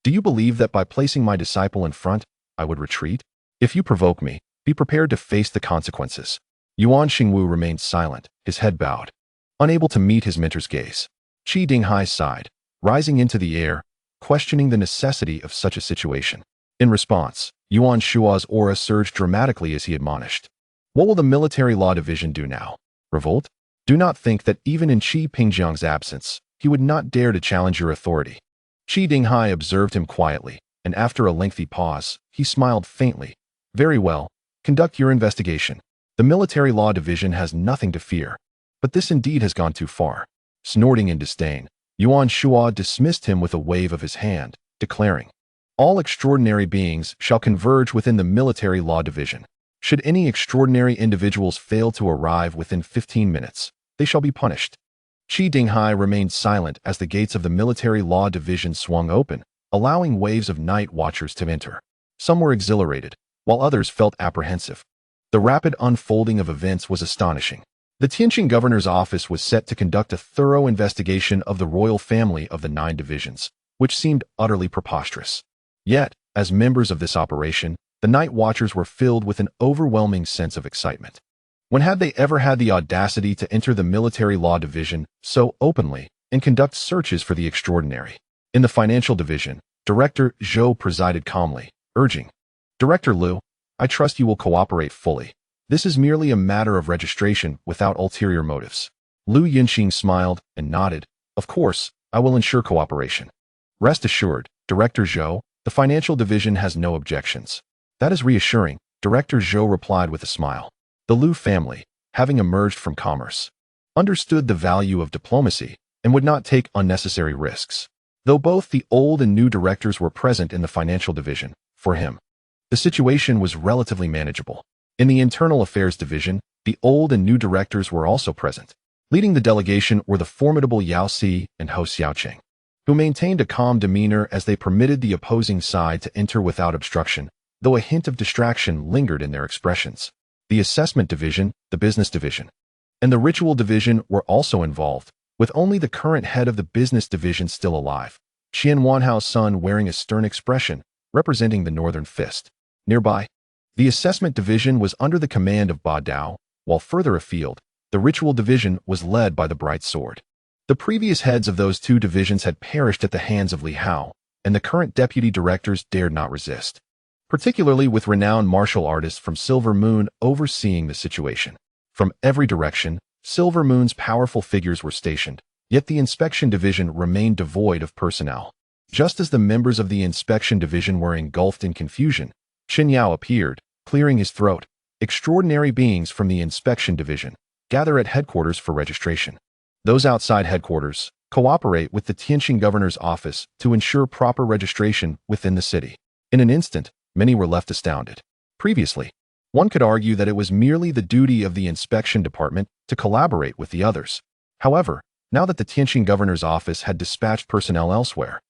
Do you believe that by placing my disciple in front, I would retreat? If you provoke me, be prepared to face the consequences. Yuan Xingwu remained silent, his head bowed, unable to meet his mentor's gaze. Qi Dinghai sighed, rising into the air, questioning the necessity of such a situation. In response, Yuan Shua's aura surged dramatically as he admonished. What will the military law division do now? Revolt? Do not think that even in Qi Pingjiang's absence, he would not dare to challenge your authority. Qi Dinghai observed him quietly, and after a lengthy pause, he smiled faintly. Very well, conduct your investigation. The military law division has nothing to fear. But this indeed has gone too far. Snorting in disdain, Yuan Shua dismissed him with a wave of his hand, declaring, all extraordinary beings shall converge within the military law division. Should any extraordinary individuals fail to arrive within 15 minutes, they shall be punished. Qi Dinghai remained silent as the gates of the military law division swung open, allowing waves of night watchers to enter. Some were exhilarated, while others felt apprehensive. The rapid unfolding of events was astonishing. The Tianxing governor's office was set to conduct a thorough investigation of the royal family of the 9 divisions, which seemed utterly preposterous. Yet, as members of this operation, the night watchers were filled with an overwhelming sense of excitement. When had they ever had the audacity to enter the military law division so openly and conduct searches for the extraordinary? In the financial division, Director Zhou presided calmly, urging, Director Liu, I trust you will cooperate fully. This is merely a matter of registration without ulterior motives. Liu Yinxing smiled and nodded. Of course, I will ensure cooperation. Rest assured, Director Zhou, the financial division has no objections. That is reassuring, Director Zhou replied with a smile. The Liu family, having emerged from commerce, understood the value of diplomacy and would not take unnecessary risks. Though both the old and new directors were present in the financial division, for him, the situation was relatively manageable. In the internal affairs division, the old and new directors were also present. Leading the delegation were the formidable Yao Si and Ho Xiaoqing, who maintained a calm demeanor as they permitted the opposing side to enter without obstruction, though a hint of distraction lingered in their expressions. The assessment division, the business division, and the ritual division were also involved, with only the current head of the business division still alive, Qian Wanhao's son wearing a stern expression, representing the northern fist. Nearby, the assessment division was under the command of Ba Dao, while further afield, the ritual division was led by the bright sword. The previous heads of those two divisions had perished at the hands of Li Hao, and the current deputy directors dared not resist, particularly with renowned martial artists from Silver Moon overseeing the situation. From every direction, Silver Moon's powerful figures were stationed, yet the inspection division remained devoid of personnel. Just as the members of the inspection division were engulfed in confusion, Chen Yao appeared, clearing his throat. Extraordinary beings from the inspection division gather at headquarters for registration. Those outside headquarters cooperate with the Tianxing governor's office to ensure proper registration within the city. In an instant, many were left astounded. Previously, one could argue that it was merely the duty of the inspection department to collaborate with the others. However, now that the Tianxing governor's office had dispatched personnel elsewhere,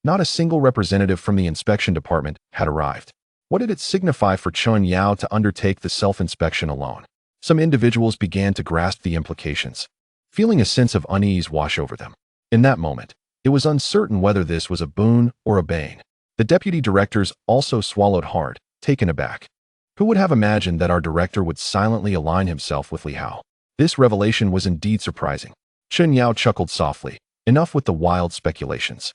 not a single representative from the inspection department had arrived. What did it signify for Chen Yao to undertake the self-inspection alone? Some individuals began to grasp the implications, feeling a sense of unease wash over them. In that moment, it was uncertain whether this was a boon or a bane. The deputy directors also swallowed hard, taken aback. Who would have imagined that our director would silently align himself with Li Hao? This revelation was indeed surprising. Chen Yao chuckled softly. Enough with the wild speculations.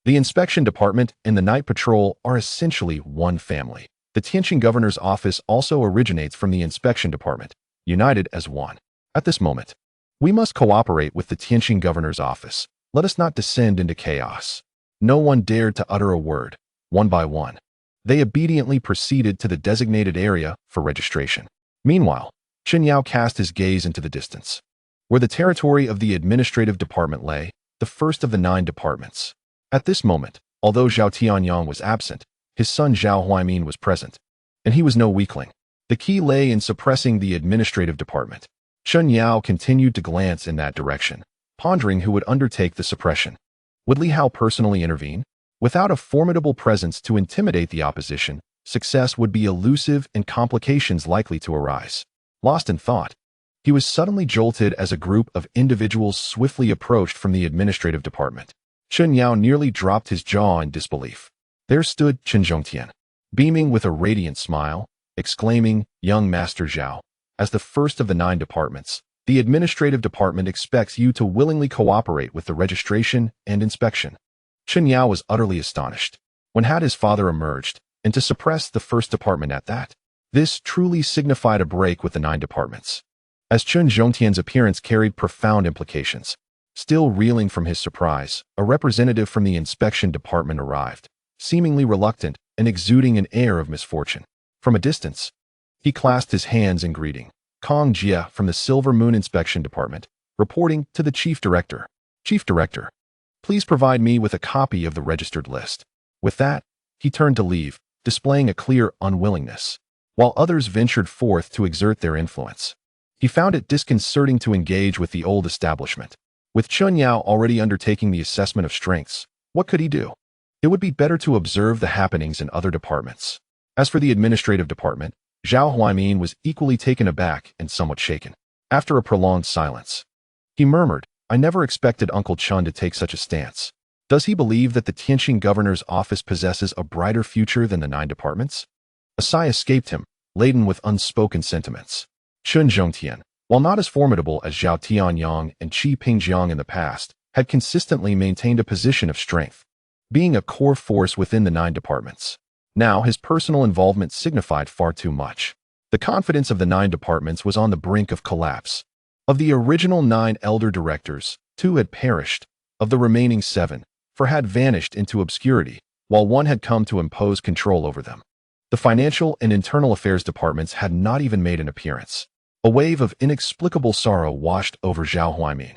The inspection department and the night patrol are essentially one family. The Tianxing governor's office also originates from the inspection department, united as one. At this moment, we must cooperate with the Tianxing governor's office. Let us not descend into chaos. No one dared to utter a word. One by one, they obediently proceeded to the designated area for registration. Meanwhile, Chen Yao cast his gaze into the distance, where the territory of the administrative department lay, the first of the 9 departments. At this moment, although Zhao Tianyang was absent, his son Zhao Huaimin was present, and he was no weakling. The key lay in suppressing the administrative department. Chen Yao continued to glance in that direction, pondering who would undertake the suppression. Would Li Hao personally intervene? Without a formidable presence to intimidate the opposition, success would be elusive and complications likely to arise. Lost in thought, he was suddenly jolted as a group of individuals swiftly approached from the administrative department. Chen Yao nearly dropped his jaw in disbelief. There stood Chen Zhongtian, beaming with a radiant smile, exclaiming, "Young Master Zhao, as the first of the 9 departments, the administrative department expects you to willingly cooperate with the registration and inspection." Chen Yao was utterly astonished. When had his father emerged, and to suppress the first department at that? This truly signified a break with the 9 departments. As Chen Zhongtian's appearance carried profound implications. Still reeling from his surprise, a representative from the inspection department arrived, seemingly reluctant and exuding an air of misfortune. From a distance, he clasped his hands in greeting. Kong Jia from the Silver Moon Inspection Department, reporting to the Chief Director. "Chief Director, please provide me with a copy of the registered list." With that, he turned to leave, displaying a clear unwillingness, while others ventured forth to exert their influence. He found it disconcerting to engage with the old establishment. With Chen Yao already undertaking the assessment of strengths, what could he do? It would be better to observe the happenings in other departments. As for the administrative department, Zhao Huaimin was equally taken aback and somewhat shaken. After a prolonged silence, he murmured, "I never expected Uncle Chen to take such a stance. Does he believe that the Tianxing governor's office possesses a brighter future than the 9 departments?" A sigh escaped him, laden with unspoken sentiments. Chen Zhongtian, while not as formidable as Zhao Tianyang and Qi Pingjiang in the past, had consistently maintained a position of strength, being a core force within the 9 departments. Now his personal involvement signified far too much. The confidence of the 9 departments was on the brink of collapse. Of the original 9 elder directors, 2 had perished. Of the remaining 7, 4 had vanished into obscurity, while 1 had come to impose control over them. The financial and internal affairs departments had not even made an appearance. A wave of inexplicable sorrow washed over Zhao Huaimin.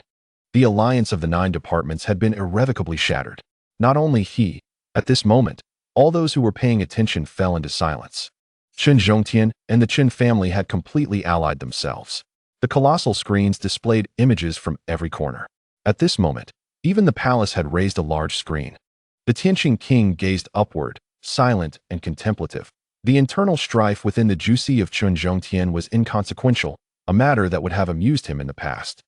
The alliance of the 9 departments had been irrevocably shattered. Not only he, at this moment, all those who were paying attention fell into silence. Chen Zhongtian and the Chen family had completely allied themselves. The colossal screens displayed images from every corner. At this moment, even the palace had raised a large screen. The Tianxing king gazed upward, silent and contemplative. The internal strife within the juicy of Chen Zhongtian was inconsequential, a matter that would have amused him in the past.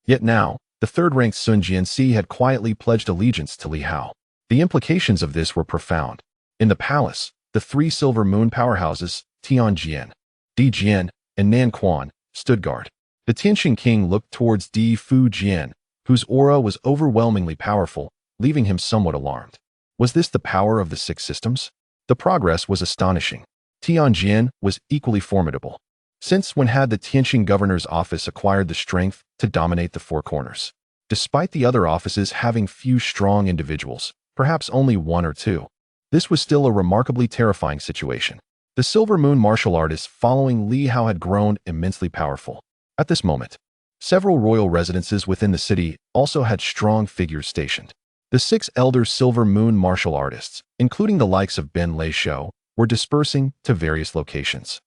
Yet now, the third-ranked Sun Jianxi had quietly pledged allegiance to Li Hao. The implications of this were profound. In the palace, the 3 Silver Moon powerhouses, Tianjian, Dijian, and Nanquan, stood guard. The Tianxing king looked towards Di Fujian, whose aura was overwhelmingly powerful, leaving him somewhat alarmed. Was this the power of the six systems? The progress was astonishing. Tianjin was equally formidable. Since when had the Tianxing governor's office acquired the strength to dominate the four corners? Despite the other offices having few strong individuals, perhaps only one or two, this was still a remarkably terrifying situation. The Silver Moon martial artists following Li Hao had grown immensely powerful. At this moment, several royal residences within the city also had strong figures stationed. The six elder Silver Moon martial artists, including the likes of Li Hao, were dispersing to various locations,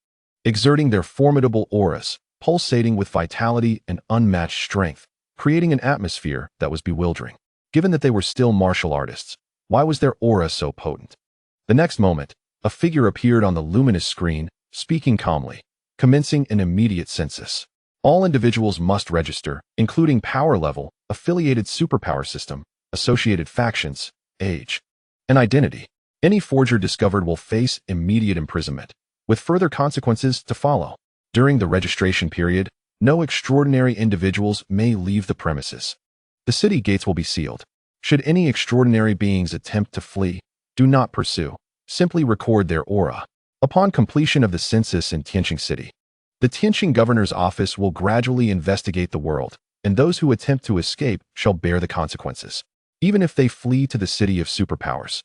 exerting their formidable auras, pulsating with vitality and unmatched strength, creating an atmosphere that was bewildering. Given that they were still martial artists, why was their aura so potent? The next moment, a figure appeared on the luminous screen, speaking calmly, commencing an immediate census. All individuals must register, including power level, affiliated superpower system, associated factions, age, and identity. Any forger discovered will face immediate imprisonment, with further consequences to follow. During the registration period, no extraordinary individuals may leave the premises. The city gates will be sealed. Should any extraordinary beings attempt to flee, do not pursue. Simply record their aura. Upon completion of the census in Tianxing City, the Tianxing governor's office will gradually investigate the world, and those who attempt to escape shall bear the consequences. Even if they flee to the city of superpowers,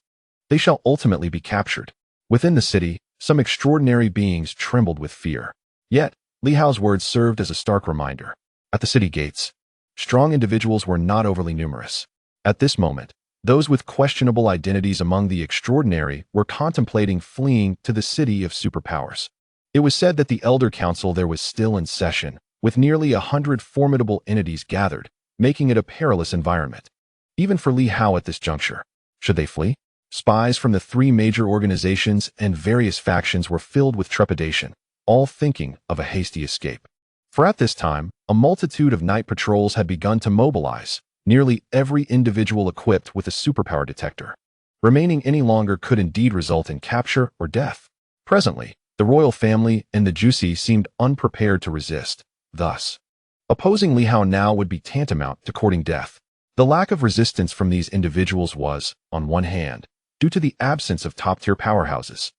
they shall ultimately be captured. Within the city, some extraordinary beings trembled with fear. Yet, Li Hao's words served as a stark reminder. At the city gates, strong individuals were not overly numerous. At this moment, those with questionable identities among the extraordinary were contemplating fleeing to the city of superpowers. It was said that the Elder Council there was still in session, with nearly 100 formidable entities gathered, making it a perilous environment. Even for Li Hao at this juncture, should they flee? Spies from the three major organizations and various factions were filled with trepidation, all thinking of a hasty escape. For at this time, a multitude of night patrols had begun to mobilize, nearly every individual equipped with a superpower detector. Remaining any longer could indeed result in capture or death. Presently, the royal family and the Juicy seemed unprepared to resist. Thus, opposing Li Hao now would be tantamount to courting death. The lack of resistance from these individuals was, on one hand, due to the absence of top-tier powerhouses,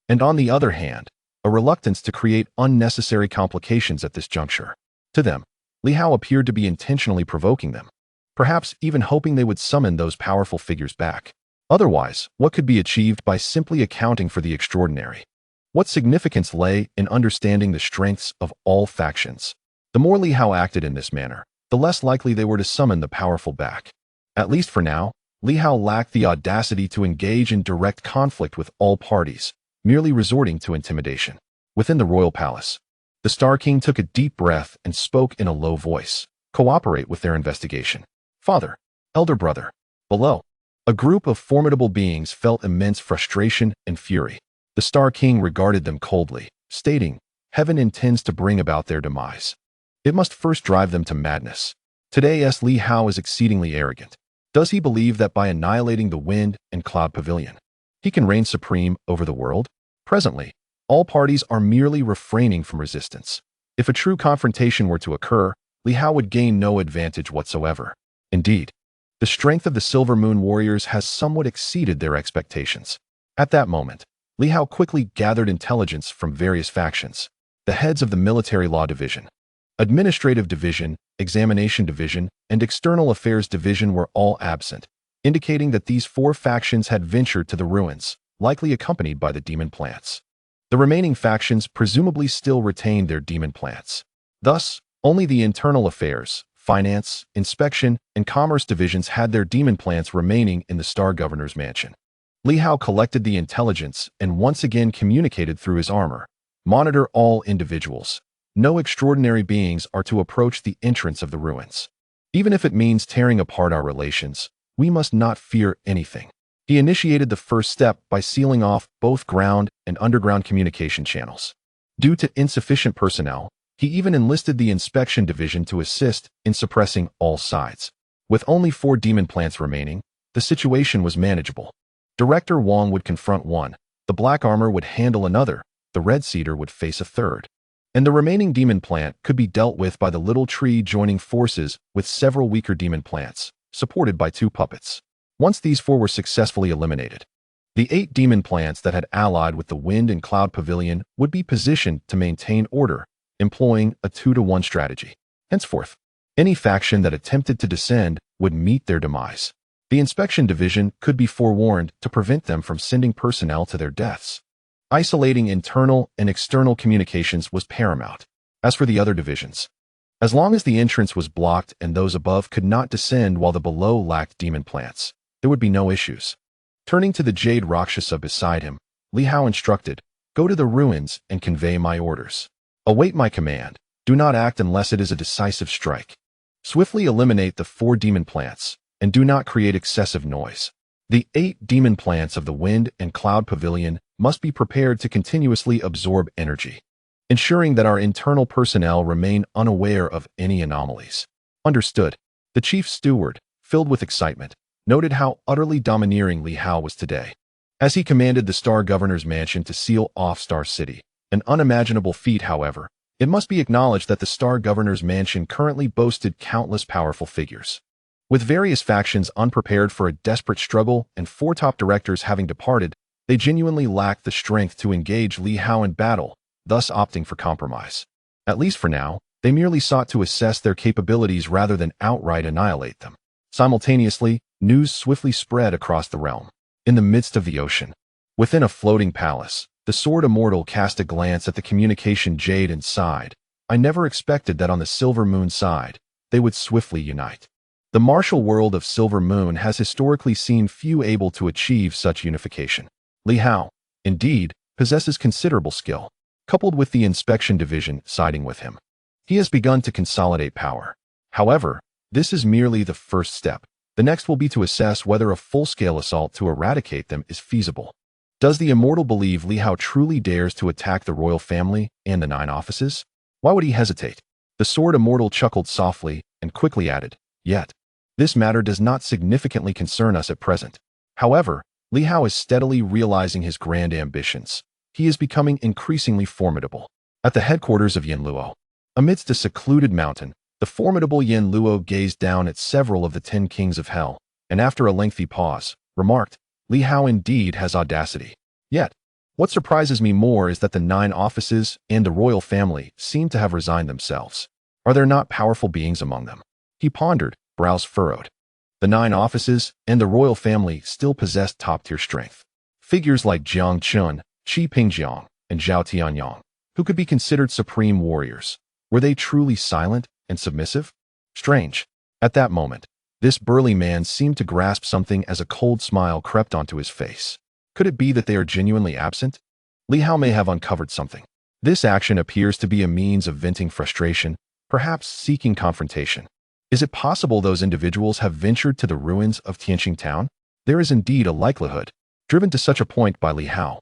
and on the other hand, a reluctance to create unnecessary complications at this juncture. To them, Li Hao appeared to be intentionally provoking them, perhaps even hoping they would summon those powerful figures back. Otherwise, what could be achieved by simply accounting for the extraordinary? What significance lay in understanding the strengths of all factions? The more Li Hao acted in this manner, the less likely they were to summon the powerful back. At least for now, Li Hao lacked the audacity to engage in direct conflict with all parties, merely resorting to intimidation. Within the royal palace, the Star King took a deep breath and spoke in a low voice. Cooperate with their investigation. Father, elder brother. Below, a group of formidable beings felt immense frustration and fury. The Star King regarded them coldly, stating, "Heaven intends to bring about their demise. It must first drive them to madness." Today's Li Hao is exceedingly arrogant. Does he believe that by annihilating the Wind and Cloud Pavilion, he can reign supreme over the world? Presently, all parties are merely refraining from resistance. If a true confrontation were to occur, Li Hao would gain no advantage whatsoever. Indeed, the strength of the Silver Moon warriors has somewhat exceeded their expectations. At that moment, Li Hao quickly gathered intelligence from various factions. The heads of the Military Law Division, Administrative Division, Examination Division, and External Affairs Division were all absent, indicating that these four factions had ventured to the ruins, likely accompanied by the demon plants. The remaining factions presumably still retained their demon plants. Thus, only the Internal Affairs, Finance, Inspection, and Commerce divisions had their demon plants remaining in the Star Governor's mansion. Li Hao collected the intelligence and once again communicated through his armor. Monitor all individuals. No extraordinary beings are to approach the entrance of the ruins. Even if it means tearing apart our relations, we must not fear anything. He initiated the first step by sealing off both ground and underground communication channels. Due to insufficient personnel, he even enlisted the Inspection Division to assist in suppressing all sides. With only 4 demon plants remaining, the situation was manageable. Director Wong would confront one, the Black Armor would handle another, the Red Cedar would face a third. and the remaining demon plant could be dealt with by the little tree joining forces with several weaker demon plants, supported by 2 puppets. Once these 4 were successfully eliminated, the 8 demon plants that had allied with the Wind and Cloud Pavilion would be positioned to maintain order, employing a 2-to-1 strategy. Henceforth, any faction that attempted to descend would meet their demise. The inspection division could be forewarned to prevent them from sending personnel to their deaths. Isolating internal and external communications was paramount. As for the other divisions, as long as the entrance was blocked and those above could not descend while the below lacked demon plants, there would be no issues. Turning to the Jade Rakshasa beside him, Li Hao instructed, "Go to the ruins and convey my orders. Await my command. Do not act unless it is a decisive strike. Swiftly eliminate the 4 demon plants, and do not create excessive noise. The 8 demon plants of the Wind and Cloud Pavilion must be prepared to continuously absorb energy, ensuring that our internal personnel remain unaware of any anomalies." Understood. The chief steward, filled with excitement, noted how utterly domineering Li Hao was today. As he commanded the Star Governor's mansion to seal off Star City, an unimaginable feat, however, it must be acknowledged that the Star Governor's mansion currently boasted countless powerful figures. With various factions unprepared for a desperate struggle and 4 top directors having departed, they genuinely lacked the strength to engage Li Hao in battle, thus opting for compromise. At least for now, they merely sought to assess their capabilities rather than outright annihilate them. Simultaneously, news swiftly spread across the realm. In the midst of the ocean, within a floating palace, the Sword Immortal cast a glance at the communication jade and sighed. "I never expected that on the Silver Moon side, they would swiftly unite. The martial world of Silver Moon has historically seen few able to achieve such unification. Li Hao, indeed, possesses considerable skill, coupled with the inspection division siding with him. He has begun to consolidate power. However, this is merely the first step. The next will be to assess whether a full-scale assault to eradicate them is feasible. Does the Immortal believe Li Hao truly dares to attack the royal family and the 9 offices? Why would he hesitate?" The Sword Immortal chuckled softly and quickly added, "Yet, this matter does not significantly concern us at present. However, Li Hao is steadily realizing his grand ambitions. He is becoming increasingly formidable." At the headquarters of Yin Luo, amidst a secluded mountain, the formidable Yin Luo gazed down at several of the 10 kings of hell, and after a lengthy pause, remarked, "Li Hao indeed has audacity. Yet, what surprises me more is that the 9 offices and the royal family seem to have resigned themselves. Are there not powerful beings among them?" He pondered, brows furrowed. The 9 offices and the royal family still possessed top-tier strength. Figures like Jiang Chun, Qi Pingjiang, and Zhao Tianyang, who could be considered supreme warriors. Were they truly silent and submissive? Strange. At that moment, this burly man seemed to grasp something as a cold smile crept onto his face. Could it be that they are genuinely absent? Li Hao may have uncovered something. This action appears to be a means of venting frustration, perhaps seeking confrontation. Is it possible those individuals have ventured to the ruins of Tianxing town? There is indeed a likelihood, driven to such a point by Li Hao.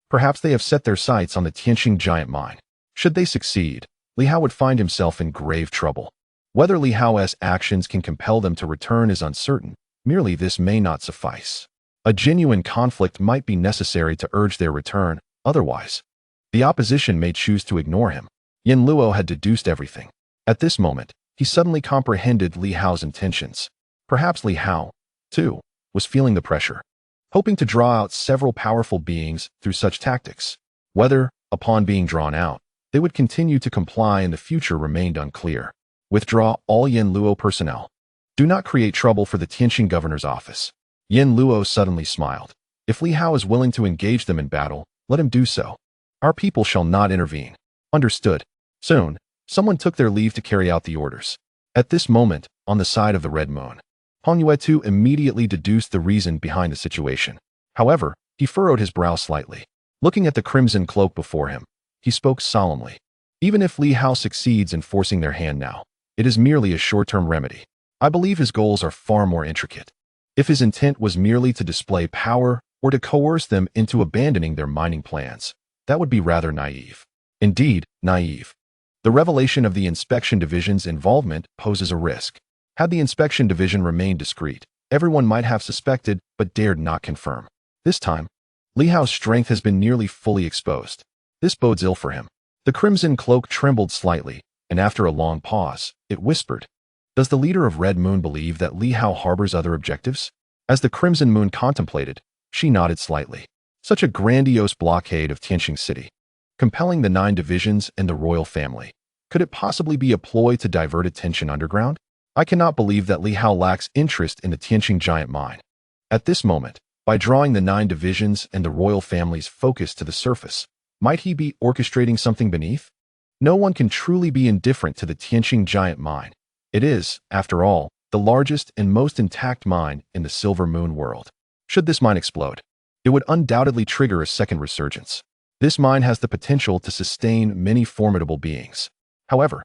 Perhaps they have set their sights on the Tianxing giant mine. Should they succeed, Li Hao would find himself in grave trouble. Whether Li Hao's actions can compel them to return is uncertain. Merely this may not suffice. A genuine conflict might be necessary to urge their return, otherwise, the opposition may choose to ignore him. Yin Luo had deduced everything. At this moment, he suddenly comprehended Li Hao's intentions. Perhaps Li Hao, too, was feeling the pressure, hoping to draw out several powerful beings through such tactics. Whether, upon being drawn out, they would continue to comply in the future remained unclear. Withdraw all Yin Luo personnel. Do not create trouble for the Tianxing governor's office. Yin Luo suddenly smiled. If Li Hao is willing to engage them in battle, let him do so. Our people shall not intervene. Understood. Soon, someone took their leave to carry out the orders. At this moment, on the side of the Red Moon, Hong Yitang immediately deduced the reason behind the situation. However, he furrowed his brow slightly. Looking at the crimson cloak before him, he spoke solemnly. Even if Li Hao succeeds in forcing their hand now, it is merely a short-term remedy. I believe his goals are far more intricate. If his intent was merely to display power or to coerce them into abandoning their mining plans, that would be rather naive. Indeed, naive. The revelation of the inspection division's involvement poses a risk. Had the inspection division remained discreet, everyone might have suspected but dared not confirm. This time, Li Hao's strength has been nearly fully exposed. This bodes ill for him. The crimson cloak trembled slightly, and after a long pause, it whispered, "Does the leader of Red Moon believe that Li Hao harbors other objectives?" As the Crimson Moon contemplated, she nodded slightly. Such a grandiose blockade of Tianxing City, compelling the 9 divisions and the royal family. Could it possibly be a ploy to divert attention underground? I cannot believe that Li Hao lacks interest in the Tianxing giant mine. At this moment, by drawing the 9 divisions and the royal family's focus to the surface, might he be orchestrating something beneath? No one can truly be indifferent to the Tianxing giant mine. It is, after all, the largest and most intact mine in the Silver Moon world. Should this mine explode, it would undoubtedly trigger a second resurgence. This mine has the potential to sustain many formidable beings. However,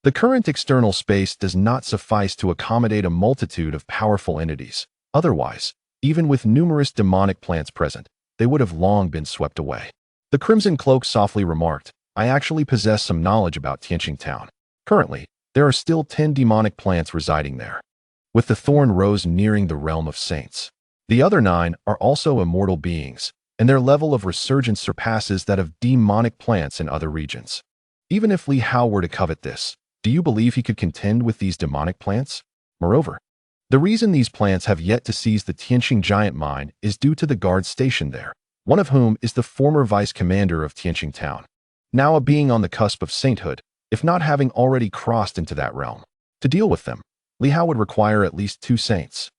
the current external space does not suffice to accommodate a multitude of powerful entities. Otherwise, even with numerous demonic plants present, they would have long been swept away. The Crimson Cloak softly remarked, "I actually possess some knowledge about Tianxing Town. Currently, there are still 10 demonic plants residing there, with the Thorn Rose nearing the realm of saints. The other 9 are also immortal beings, and their level of resurgence surpasses that of demonic plants in other regions. Even if Li Hao were to covet this, do you believe he could contend with these demonic plants? Moreover, the reason these plants have yet to seize the Tianxing giant mine is due to the guards stationed there, one of whom is the former vice commander of Tianxing Town, now a being on the cusp of sainthood, if not having already crossed into that realm. To deal with them, Li Hao would require at least 2 saints."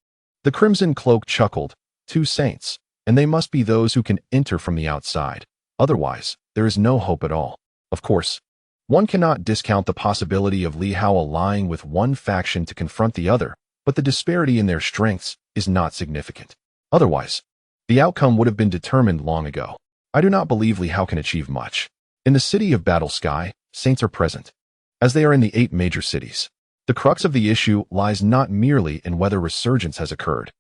The Crimson Cloak chuckled, 2 saints, and they must be those who can enter from the outside. Otherwise, there is no hope at all. Of course, one cannot discount the possibility of Li Hao allying with one faction to confront the other, but the disparity in their strengths is not significant. Otherwise, the outcome would have been determined long ago. I do not believe Li Hao can achieve much. In the city of Battle Sky, saints are present, as they are in the 8 major cities. The crux of the issue lies not merely in whether resurgence has occurred,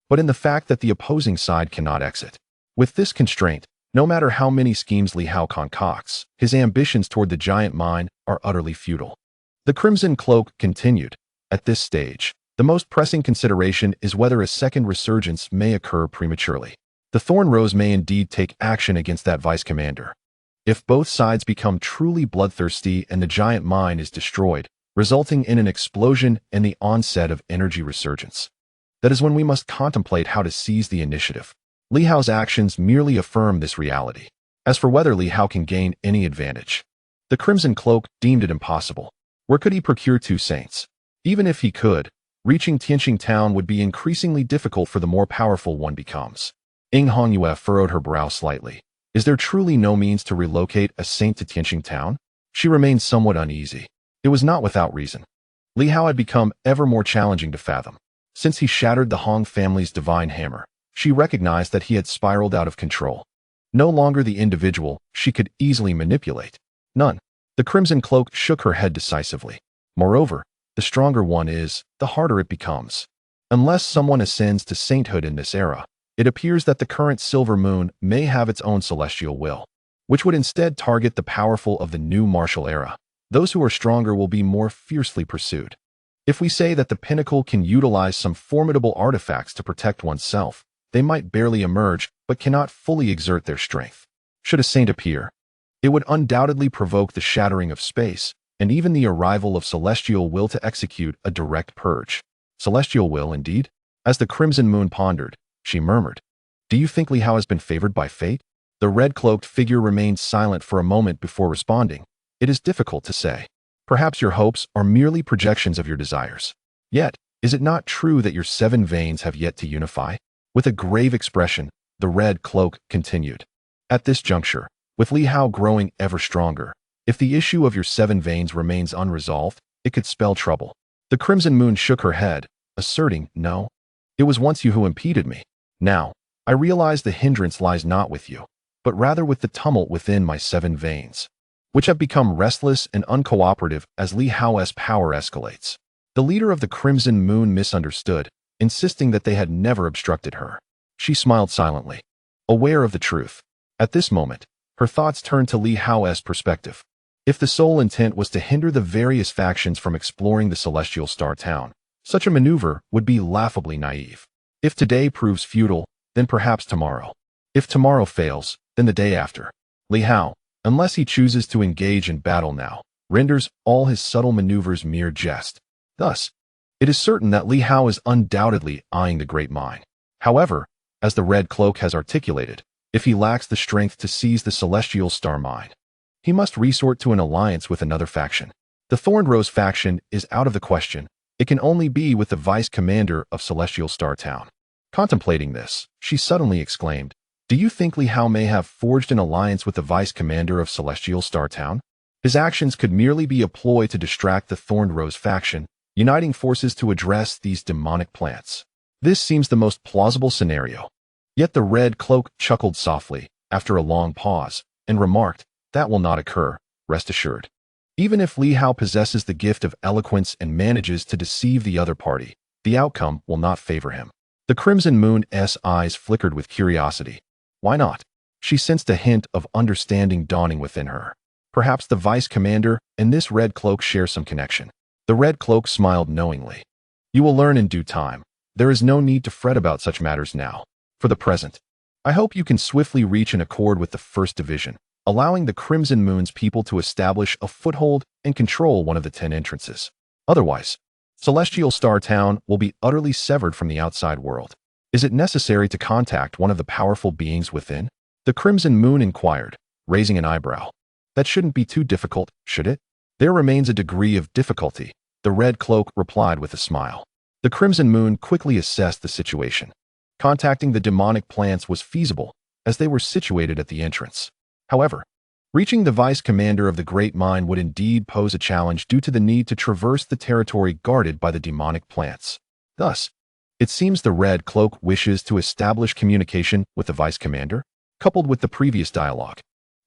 but in the fact that the opposing side cannot exit. With this constraint, no matter how many schemes Li Hao concocts, his ambitions toward the giant mine are utterly futile. The Crimson Cloak continued, "At this stage, the most pressing consideration is whether a second resurgence may occur prematurely. The Thorn Rose may indeed take action against that vice commander. If both sides become truly bloodthirsty and the giant mine is destroyed, resulting in an explosion and the onset of energy resurgence, that is when we must contemplate how to seize the initiative." Li Hao's actions merely affirm this reality. As for whether Li Hao can gain any advantage, the Crimson Cloak deemed it impossible. Where could he procure 2 saints? Even if he could, reaching Tianxing Town would be increasingly difficult for the more powerful one becomes. Hongyue furrowed her brow slightly. Is there truly no means to relocate a saint to Tianxing Town? She remained somewhat uneasy. It was not without reason. Li Hao had become ever more challenging to fathom. Since he shattered the Hong family's divine hammer, she recognized that he had spiraled out of control. No longer the individual she could easily manipulate. None. The Crimson Cloak shook her head decisively. Moreover, the stronger one is, the harder it becomes. Unless someone ascends to sainthood in this era, it appears that the current Silver Moon may have its own celestial will, which would instead target the powerful of the new martial era. Those who are stronger will be more fiercely pursued. If we say that the pinnacle can utilize some formidable artifacts to protect oneself, they might barely emerge but cannot fully exert their strength. Should a saint appear, it would undoubtedly provoke the shattering of space and even the arrival of celestial will to execute a direct purge. Celestial will, indeed? As the Crimson Moon pondered, she murmured, "Do you think Li Hao has been favored by fate?" The red-cloaked figure remained silent for a moment before responding. "It is difficult to say. Perhaps your hopes are merely projections of your desires. Yet, is it not true that your 7 veins have yet to unify?" With a grave expression, the red cloak continued. "At this juncture, with Li Hao growing ever stronger, if the issue of your 7 veins remains unresolved, it could spell trouble." The Crimson Moon shook her head, asserting, "No. It was once you who impeded me. Now, I realize the hindrance lies not with you, but rather with the tumult within my 7 veins, which have become restless and uncooperative as Li Hao's power escalates." The leader of the Crimson Moon misunderstood, insisting that they had never obstructed her. She smiled silently, aware of the truth. At this moment, her thoughts turned to Li Hao's perspective. If the sole intent was to hinder the various factions from exploring the Celestial Star Town, such a maneuver would be laughably naive. If today proves futile, then perhaps tomorrow. If tomorrow fails, then the day after. Li Hao, unless he chooses to engage in battle now, renders all his subtle maneuvers mere jest. Thus, it is certain that Li Hao is undoubtedly eyeing the great mine. However, as the Red Cloak has articulated, if he lacks the strength to seize the Celestial Star Mine, he must resort to an alliance with another faction. The Thorned Rose faction is out of the question. It can only be with the vice commander of Celestial Star Town. Contemplating this, she suddenly exclaimed, "Do you think Li Hao may have forged an alliance with the vice commander of Celestial Star Town? His actions could merely be a ploy to distract the Thorned Rose faction, uniting forces to address these demonic plants. This seems the most plausible scenario." Yet the Red Cloak chuckled softly, after a long pause, and remarked, "That will not occur, rest assured. Even if Li Hao possesses the gift of eloquence and manages to deceive the other party, the outcome will not favor him." The Crimson Moon's eyes flickered with curiosity. Why not? She sensed a hint of understanding dawning within her. Perhaps the vice commander and this Red Cloak share some connection. The Red Cloak smiled knowingly. "You will learn in due time. There is no need to fret about such matters now. For the present, I hope you can swiftly reach an accord with the First Division, allowing the Crimson Moon's people to establish a foothold and control one of the 10 entrances. Otherwise, Celestial Star Town will be utterly severed from the outside world. Is it necessary to contact one of the powerful beings within?" The Crimson Moon inquired, raising an eyebrow. "That shouldn't be too difficult, should it?" "There remains a degree of difficulty," the Red Cloak replied with a smile. The Crimson Moon quickly assessed the situation. Contacting the demonic plants was feasible, as they were situated at the entrance. However, reaching the vice commander of the Great Mine would indeed pose a challenge due to the need to traverse the territory guarded by the demonic plants. Thus, it seems the Red Cloak wishes to establish communication with the vice commander, coupled with the previous dialogue.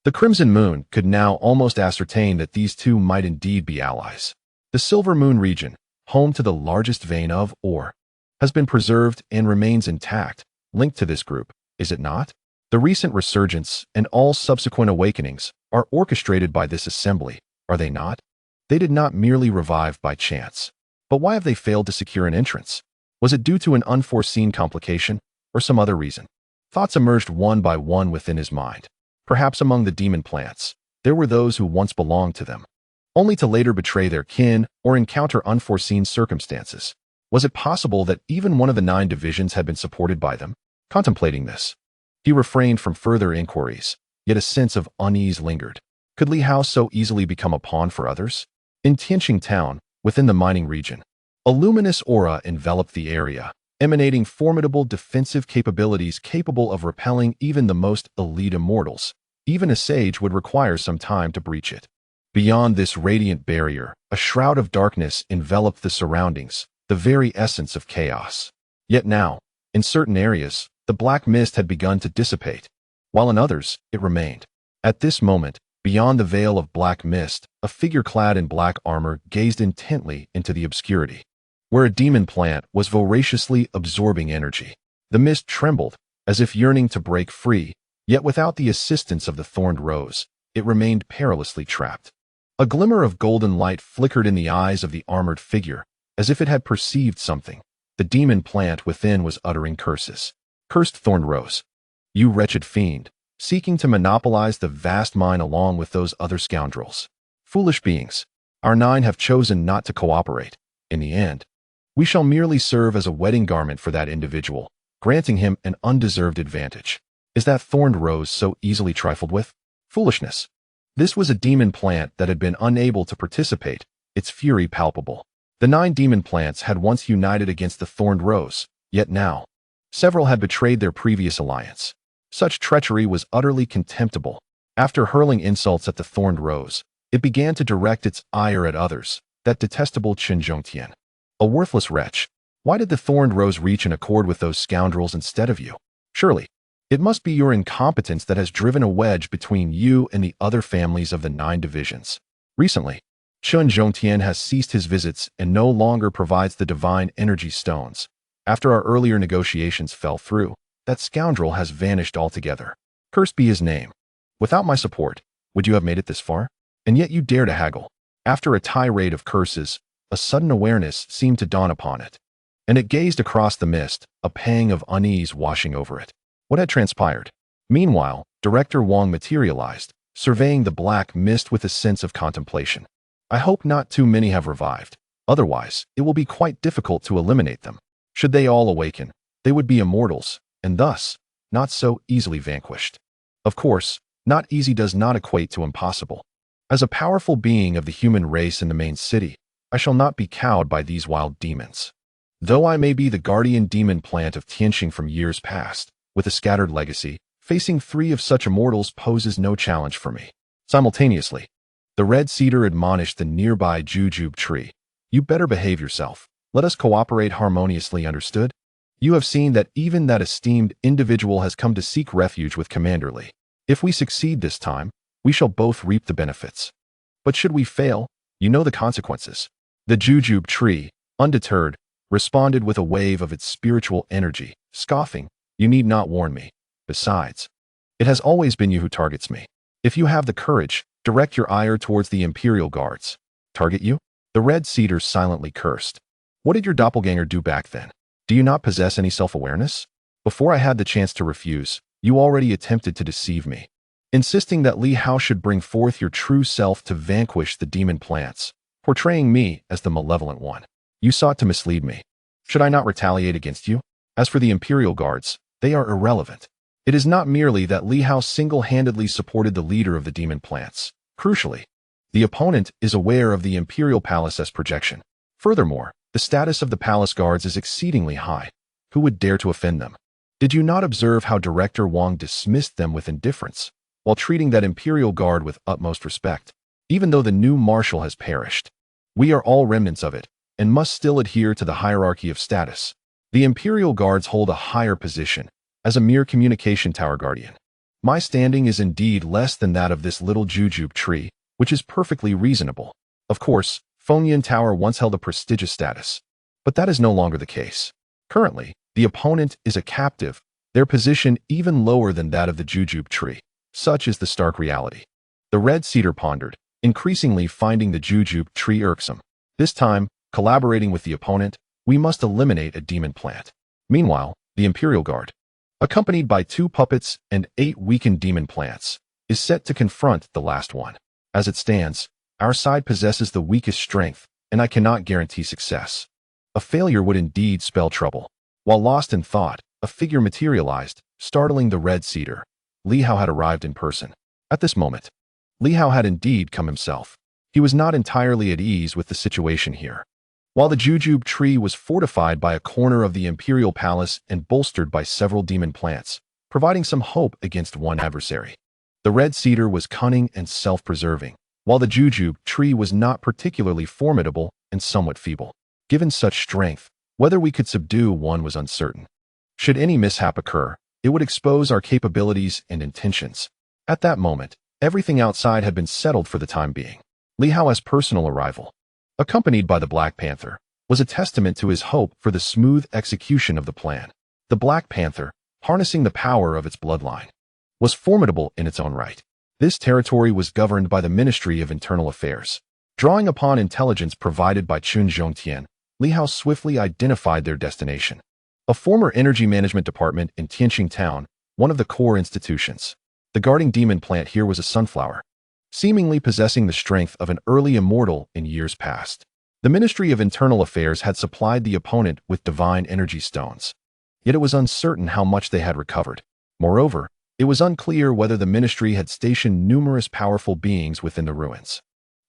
The Crimson Moon could now almost ascertain that these two might indeed be allies. The Silver Moon region, home to the largest vein of ore, has been preserved and remains intact, linked to this group, is it not? The recent resurgence and all subsequent awakenings are orchestrated by this assembly, are they not? They did not merely revive by chance. But why have they failed to secure an entrance? Was it due to an unforeseen complication, or some other reason? Thoughts emerged one by one within his mind. Perhaps among the demon plants, there were those who once belonged to them, only to later betray their kin or encounter unforeseen circumstances. Was it possible that even one of the 9 divisions had been supported by them? Contemplating this, he refrained from further inquiries, yet a sense of unease lingered. Could Li Hao so easily become a pawn for others? In Tianxing town, within the mining region, a luminous aura enveloped the area, emanating formidable defensive capabilities capable of repelling even the most elite immortals. Even a sage would require some time to breach it. Beyond this radiant barrier, a shroud of darkness enveloped the surroundings, the very essence of chaos. Yet now, in certain areas, the black mist had begun to dissipate, while in others, it remained. At this moment, beyond the veil of black mist, a figure clad in black armor gazed intently into the obscurity, where a demon plant was voraciously absorbing energy. The mist trembled, as if yearning to break free, yet without the assistance of the Thorned Rose, it remained perilously trapped. A glimmer of golden light flickered in the eyes of the armored figure, as if it had perceived something. The demon plant within was uttering curses. "Cursed Thorned Rose, you wretched fiend, seeking to monopolize the vast mine along with those other scoundrels. Foolish beings, our 9 have chosen not to cooperate. In the end, we shall merely serve as a wedding garment for that individual, granting him an undeserved advantage. Is that Thorned Rose so easily trifled with? Foolishness." This was a demon plant that had been unable to participate, its fury palpable. The 9 demon plants had once united against the Thorned Rose, yet now, several had betrayed their previous alliance. Such treachery was utterly contemptible. After hurling insults at the Thorned Rose, it began to direct its ire at others, that detestable Chen Zhongtian. "A worthless wretch, why did the Thorned Rose reach an accord with those scoundrels instead of you? Surely, it must be your incompetence that has driven a wedge between you and the other families of the 9 divisions. Recently, Chen Zhongtian has ceased his visits and no longer provides the divine energy stones. After our earlier negotiations fell through, that scoundrel has vanished altogether. Cursed be his name. Without my support, would you have made it this far? And yet you dare to haggle." After a tirade of curses, a sudden awareness seemed to dawn upon it, and it gazed across the mist, a pang of unease washing over it. What had transpired? Meanwhile, Director Wang materialized, surveying the black mist with a sense of contemplation. I hope not too many have revived. Otherwise, it will be quite difficult to eliminate them. Should they all awaken, they would be immortals, and thus, not so easily vanquished. Of course, not easy does not equate to impossible. As a powerful being of the human race in the main city, I shall not be cowed by these wild demons. Though I may be the guardian demon plant of Tianxing from years past, with a scattered legacy, facing 3 of such immortals poses no challenge for me. Simultaneously, the red cedar admonished the nearby jujube tree. You better behave yourself. Let us cooperate harmoniously, understood? You have seen that even that esteemed individual has come to seek refuge with Commander Li. If we succeed this time, we shall both reap the benefits. But should we fail, you know the consequences. The jujube tree, undeterred, responded with a wave of its spiritual energy, scoffing, you need not warn me. Besides, it has always been you who targets me. If you have the courage, direct your ire towards the Imperial Guards. Target you? The red cedar silently cursed. What did your doppelganger do back then? Do you not possess any self-awareness? Before I had the chance to refuse, you already attempted to deceive me, insisting that Li Hao should bring forth your true self to vanquish the demon plants, portraying me as the malevolent one. You sought to mislead me. Should I not retaliate against you? As for the Imperial Guards, they are irrelevant. It is not merely that Li Hao single-handedly supported the leader of the demon plants. Crucially, the opponent is aware of the Imperial Palace's projection. Furthermore, the status of the palace guards is exceedingly high. Who would dare to offend them? Did you not observe how Director Wang dismissed them with indifference, while treating that Imperial Guard with utmost respect? Even though the new marshal has perished, we are all remnants of it, and must still adhere to the hierarchy of status. The Imperial Guards hold a higher position, as a mere communication tower guardian. My standing is indeed less than that of this little jujube tree, which is perfectly reasonable. Of course, Fengyan Tower once held a prestigious status, but that is no longer the case. Currently, the opponent is a captive, their position even lower than that of the jujube tree. Such is the stark reality. The red cedar pondered, increasingly finding the jujube tree irksome. This time, collaborating with the opponent, we must eliminate a demon plant. Meanwhile, the Imperial Guard, accompanied by 2 puppets and 8 weakened demon plants, is set to confront the last one. As it stands, our side possesses the weakest strength, and I cannot guarantee success. A failure would indeed spell trouble. While lost in thought, a figure materialized, startling the red cedar. Li Hao had arrived in person. At this moment, Li Hao had indeed come himself. He was not entirely at ease with the situation here. While the jujube tree was fortified by a corner of the Imperial Palace and bolstered by several demon plants, providing some hope against one adversary, the red cedar was cunning and self-preserving, while the jujube tree was not particularly formidable and somewhat feeble. Given such strength, whether we could subdue one was uncertain. Should any mishap occur, it would expose our capabilities and intentions. At that moment, everything outside had been settled for the time being. Li Hao's personal arrival, accompanied by the Black Panther, was a testament to his hope for the smooth execution of the plan. The Black Panther, harnessing the power of its bloodline, was formidable in its own right. This territory was governed by the Ministry of Internal Affairs. Drawing upon intelligence provided by Chun Zhongtian, Li Hao swiftly identified their destination. A former energy management department in Tianxing Town, one of the core institutions. The guarding demon plant here was a sunflower, seemingly possessing the strength of an early immortal in years past. The Ministry of Internal Affairs had supplied the opponent with divine energy stones, yet it was uncertain how much they had recovered. Moreover, it was unclear whether the ministry had stationed numerous powerful beings within the ruins.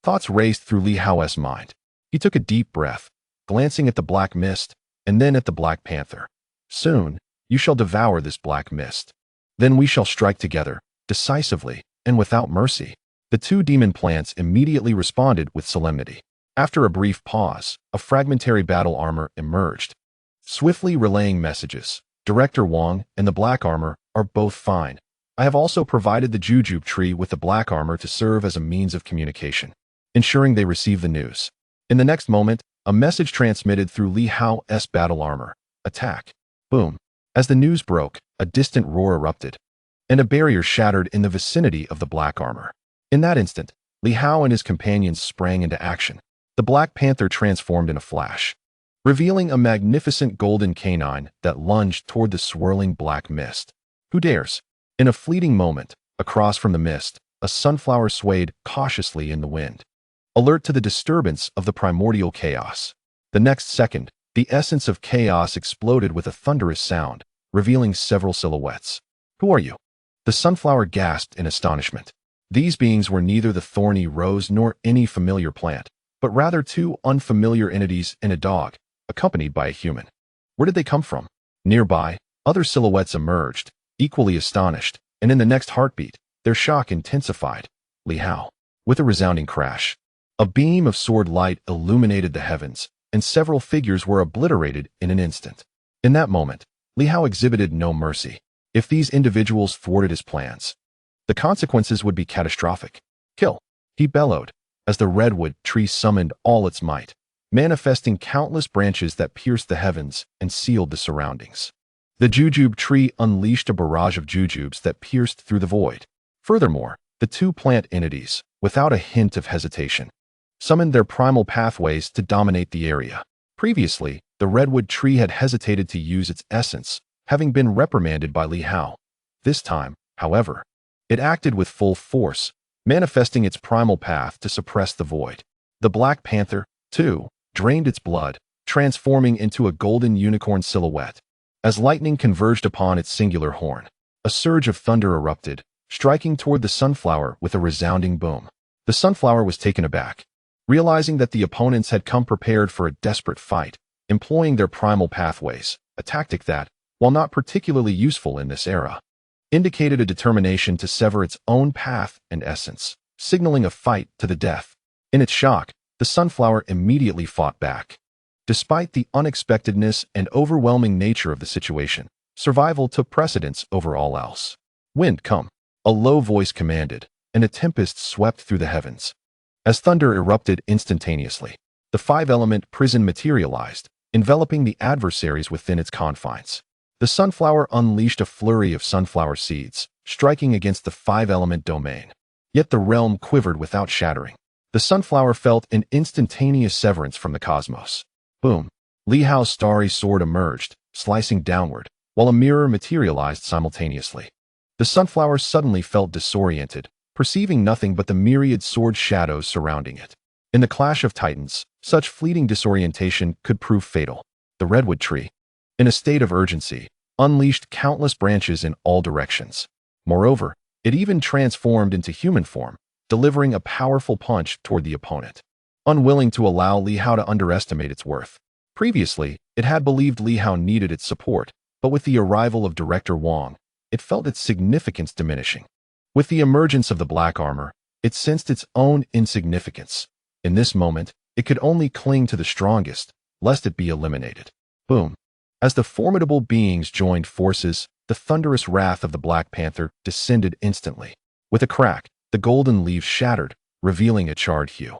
Thoughts raced through Li Hao's mind. He took a deep breath, glancing at the black mist, and then at the Black Panther. Soon, you shall devour this black mist. Then we shall strike together, decisively, and without mercy. The 2 demon plants immediately responded with solemnity. After a brief pause, a fragmentary battle armor emerged, swiftly relaying messages. Director Wang and the black armor are both fine. I have also provided the jujube tree with the black armor to serve as a means of communication, ensuring they receive the news. In the next moment, a message transmitted through Li Hao's battle armor. Attack. Boom. As the news broke, a distant roar erupted, and a barrier shattered in the vicinity of the black armor. In that instant, Li Hao and his companions sprang into action. The Black Panther transformed in a flash, revealing a magnificent golden canine that lunged toward the swirling black mist. Who dares? In a fleeting moment, across from the mist, a sunflower swayed cautiously in the wind, alert to the disturbance of the primordial chaos. The next second, the essence of chaos exploded with a thunderous sound, revealing several silhouettes. "Who are you?" The sunflower gasped in astonishment. These beings were neither the thorny rose nor any familiar plant, but rather two unfamiliar entities and a dog, accompanied by a human. Where did they come from? Nearby, other silhouettes emerged, equally astonished, and in the next heartbeat, their shock intensified. Li Hao. With a resounding crash, a beam of sword light illuminated the heavens, and several figures were obliterated in an instant. In that moment, Li Hao exhibited no mercy. If these individuals thwarted his plans, the consequences would be catastrophic. "Kill!" he bellowed, as the redwood tree summoned all its might, manifesting countless branches that pierced the heavens and sealed the surroundings. The jujube tree unleashed a barrage of jujubes that pierced through the void. Furthermore, the two plant entities, without a hint of hesitation, summoned their primal pathways to dominate the area. Previously, the redwood tree had hesitated to use its essence, having been reprimanded by Li Hao. This time, however, it acted with full force, manifesting its primal path to suppress the void. The Black Panther, too, drained its blood, transforming into a golden unicorn silhouette. As lightning converged upon its singular horn, a surge of thunder erupted, striking toward the sunflower with a resounding boom. The sunflower was taken aback, realizing that the opponents had come prepared for a desperate fight, employing their primal pathways, a tactic that, while not particularly useful in this era, indicated a determination to sever its own path and essence, signaling a fight to the death. In its shock, the sunflower immediately fought back. Despite the unexpectedness and overwhelming nature of the situation, survival took precedence over all else. "Wind, come!" a low voice commanded, and a tempest swept through the heavens. As thunder erupted instantaneously, the five-element prison materialized, enveloping the adversaries within its confines. The sunflower unleashed a flurry of sunflower seeds, striking against the five-element domain. Yet the realm quivered without shattering. The sunflower felt an instantaneous severance from the cosmos. Boom! Li Hao's starry sword emerged, slicing downward, while a mirror materialized simultaneously. The sunflower suddenly felt disoriented, perceiving nothing but the myriad sword shadows surrounding it. In the clash of titans, such fleeting disorientation could prove fatal. The redwood tree, in a state of urgency, unleashed countless branches in all directions. Moreover, it even transformed into human form, delivering a powerful punch toward the opponent. Unwilling to allow Li Hao to underestimate its worth. Previously, it had believed Li Hao needed its support, but with the arrival of Director Wang, it felt its significance diminishing. With the emergence of the black armor, it sensed its own insignificance. In this moment, it could only cling to the strongest, lest it be eliminated. Boom! As the formidable beings joined forces, the thunderous wrath of the Black Panther descended instantly. With a crack, the golden leaves shattered, revealing a charred hue.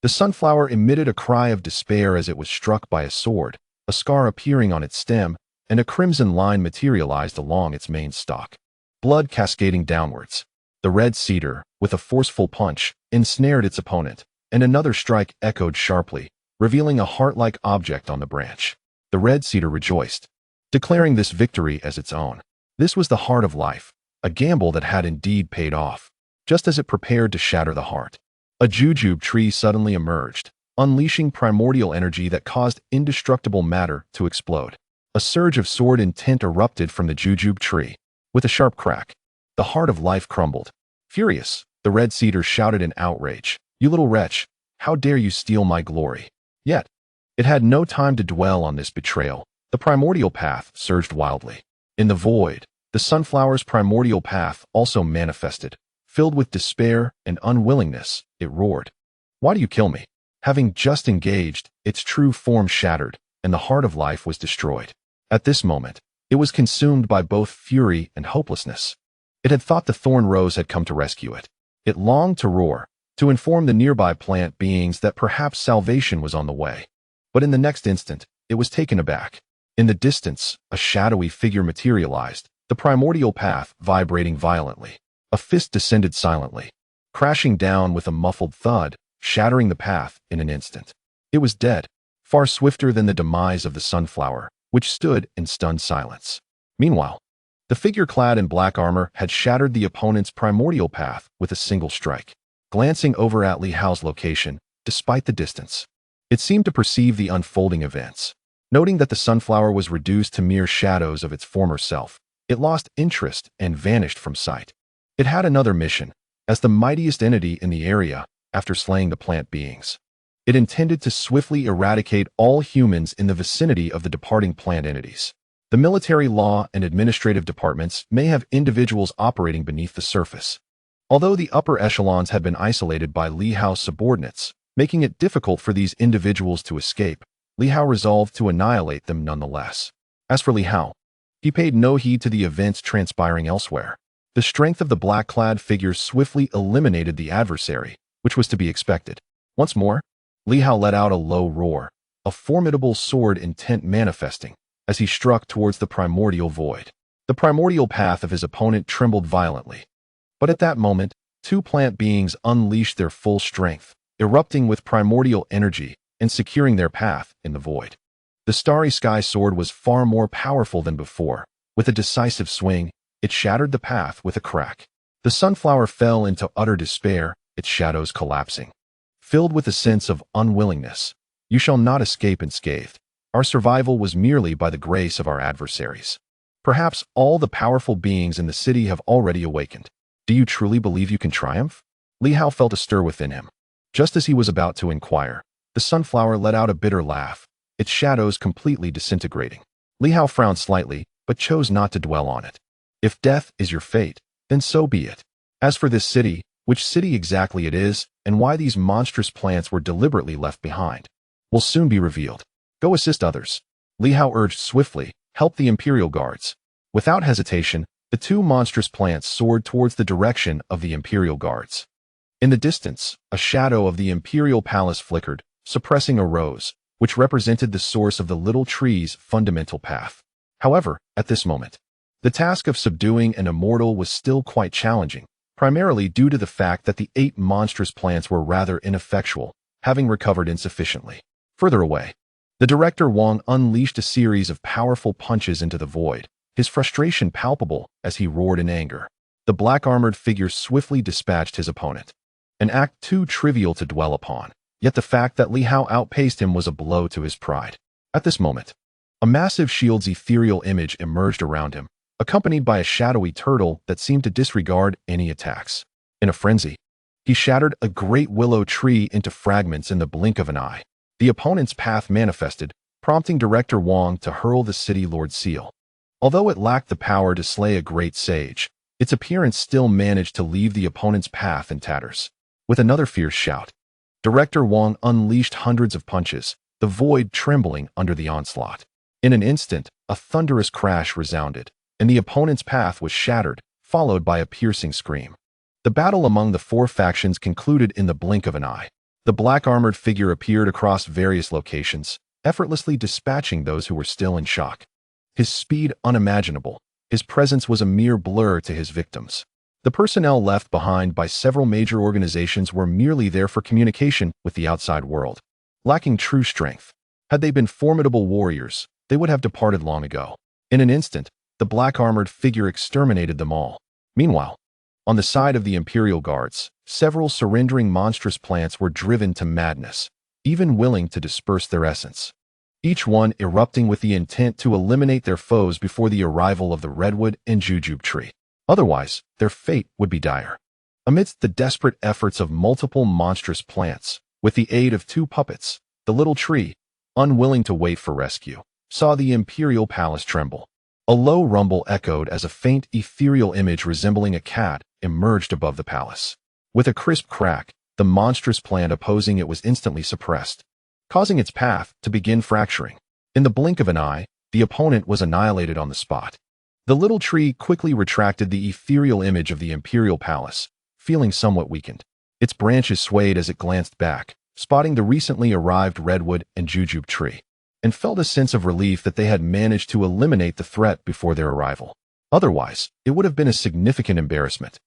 The sunflower emitted a cry of despair as it was struck by a sword, a scar appearing on its stem, and a crimson line materialized along its main stalk. Blood cascading downwards. The red cedar, with a forceful punch, ensnared its opponent, and another strike echoed sharply, revealing a heart-like object on the branch. The red cedar rejoiced, declaring this victory as its own. This was the heart of life, a gamble that had indeed paid off. Just as it prepared to shatter the heart, a jujube tree suddenly emerged, unleashing primordial energy that caused indestructible matter to explode. A surge of sword intent erupted from the jujube tree. With a sharp crack, the heart of life crumbled. Furious, the red cedar shouted in outrage, "You little wretch, how dare you steal my glory?" Yet, it had no time to dwell on this betrayal. The primordial path surged wildly. In the void, the sunflower's primordial path also manifested. Filled with despair and unwillingness, it roared, "Why do you kill me?" Having just engaged, its true form shattered, and the heart of life was destroyed. At this moment, it was consumed by both fury and hopelessness. It had thought the thorn rose had come to rescue it. It longed to roar, to inform the nearby plant beings that perhaps salvation was on the way. But in the next instant, it was taken aback. In the distance, a shadowy figure materialized, the primordial path vibrating violently. A fist descended silently, crashing down with a muffled thud, shattering the path in an instant. It was dead, far swifter than the demise of the sunflower, which stood in stunned silence. Meanwhile, The figure clad in black armor had shattered the opponent's primordial path with a single strike. Glancing over at Li Hao's location, despite the distance, it seemed to perceive the unfolding events. Noting that the sunflower was reduced to mere shadows of its former self, it lost interest and vanished from sight. It had another mission. As the mightiest entity in the area, after slaying the plant beings, it intended to swiftly eradicate all humans in the vicinity of the departing plant entities. The military law and administrative departments may have individuals operating beneath the surface. Although the upper echelons had been isolated by Li Hao's subordinates, making it difficult for these individuals to escape, Li Hao resolved to annihilate them nonetheless. As for Li Hao, he paid no heed to the events transpiring elsewhere. The strength of the black-clad figure swiftly eliminated the adversary, which was to be expected. Once more, Li Hao let out a low roar, a formidable sword intent manifesting, as he struck towards the primordial void. The primordial path of his opponent trembled violently. But at that moment, two plant beings unleashed their full strength, erupting with primordial energy and securing their path in the void. The starry sky sword was far more powerful than before. With a decisive swing, it shattered the path with a crack. The sunflower fell into utter despair, its shadows collapsing. Filled with a sense of unwillingness, you shall not escape unscathed. Our survival was merely by the grace of our adversaries. Perhaps all the powerful beings in the city have already awakened. Do you truly believe you can triumph? Li Hao felt a stir within him. Just as he was about to inquire, the sunflower let out a bitter laugh, its shadows completely disintegrating. Li Hao frowned slightly, but chose not to dwell on it. If death is your fate, then so be it. As for this city, which city exactly it is, and why these monstrous plants were deliberately left behind, will soon be revealed. Go assist others. Li Hao urged swiftly, help the Imperial Guards. Without hesitation, the two monstrous plants soared towards the direction of the Imperial Guards. In the distance, a shadow of the Imperial Palace flickered, suppressing a rose, which represented the source of the little tree's fundamental path. However, at this moment, the task of subduing an immortal was still quite challenging, primarily due to the fact that the 8 monstrous plants were rather ineffectual, having recovered insufficiently. Further away, the director Wang unleashed a series of powerful punches into the void, his frustration palpable as he roared in anger. The black-armored figure swiftly dispatched his opponent. An act too trivial to dwell upon, yet the fact that Li Hao outpaced him was a blow to his pride. At this moment, a massive shield's ethereal image emerged around him, accompanied by a shadowy turtle that seemed to disregard any attacks. In a frenzy, he shattered a great willow tree into fragments in the blink of an eye. The opponent's path manifested, prompting Director Wang to hurl the City Lord Seal. Although it lacked the power to slay a great sage, its appearance still managed to leave the opponent's path in tatters. With another fierce shout, Director Wang unleashed hundreds of punches, the void trembling under the onslaught. In an instant, a thunderous crash resounded, and the opponent's path was shattered, followed by a piercing scream. The battle among the 4 factions concluded in the blink of an eye. The black-armored figure appeared across various locations, effortlessly dispatching those who were still in shock. His speed unimaginable, his presence was a mere blur to his victims. The personnel left behind by several major organizations were merely there for communication with the outside world. Lacking true strength, had they been formidable warriors, they would have departed long ago. In an instant, the black-armored figure exterminated them all. Meanwhile, on the side of the Imperial Guards, several surrendering monstrous plants were driven to madness, even willing to disperse their essence. Each one erupting with the intent to eliminate their foes before the arrival of the redwood and jujube tree. Otherwise, their fate would be dire. Amidst the desperate efforts of multiple monstrous plants, with the aid of 2 puppets, the little tree, unwilling to wait for rescue, saw the Imperial Palace tremble. A low rumble echoed as a faint ethereal image resembling a cat emerged above the palace. With a crisp crack, the monstrous plant opposing it was instantly suppressed, causing its path to begin fracturing. In the blink of an eye, the opponent was annihilated on the spot. The little tree quickly retracted the ethereal image of the Imperial Palace, feeling somewhat weakened. Its branches swayed as it glanced back, spotting the recently arrived redwood and jujube tree, and felt a sense of relief that they had managed to eliminate the threat before their arrival. Otherwise, it would have been a significant embarrassment.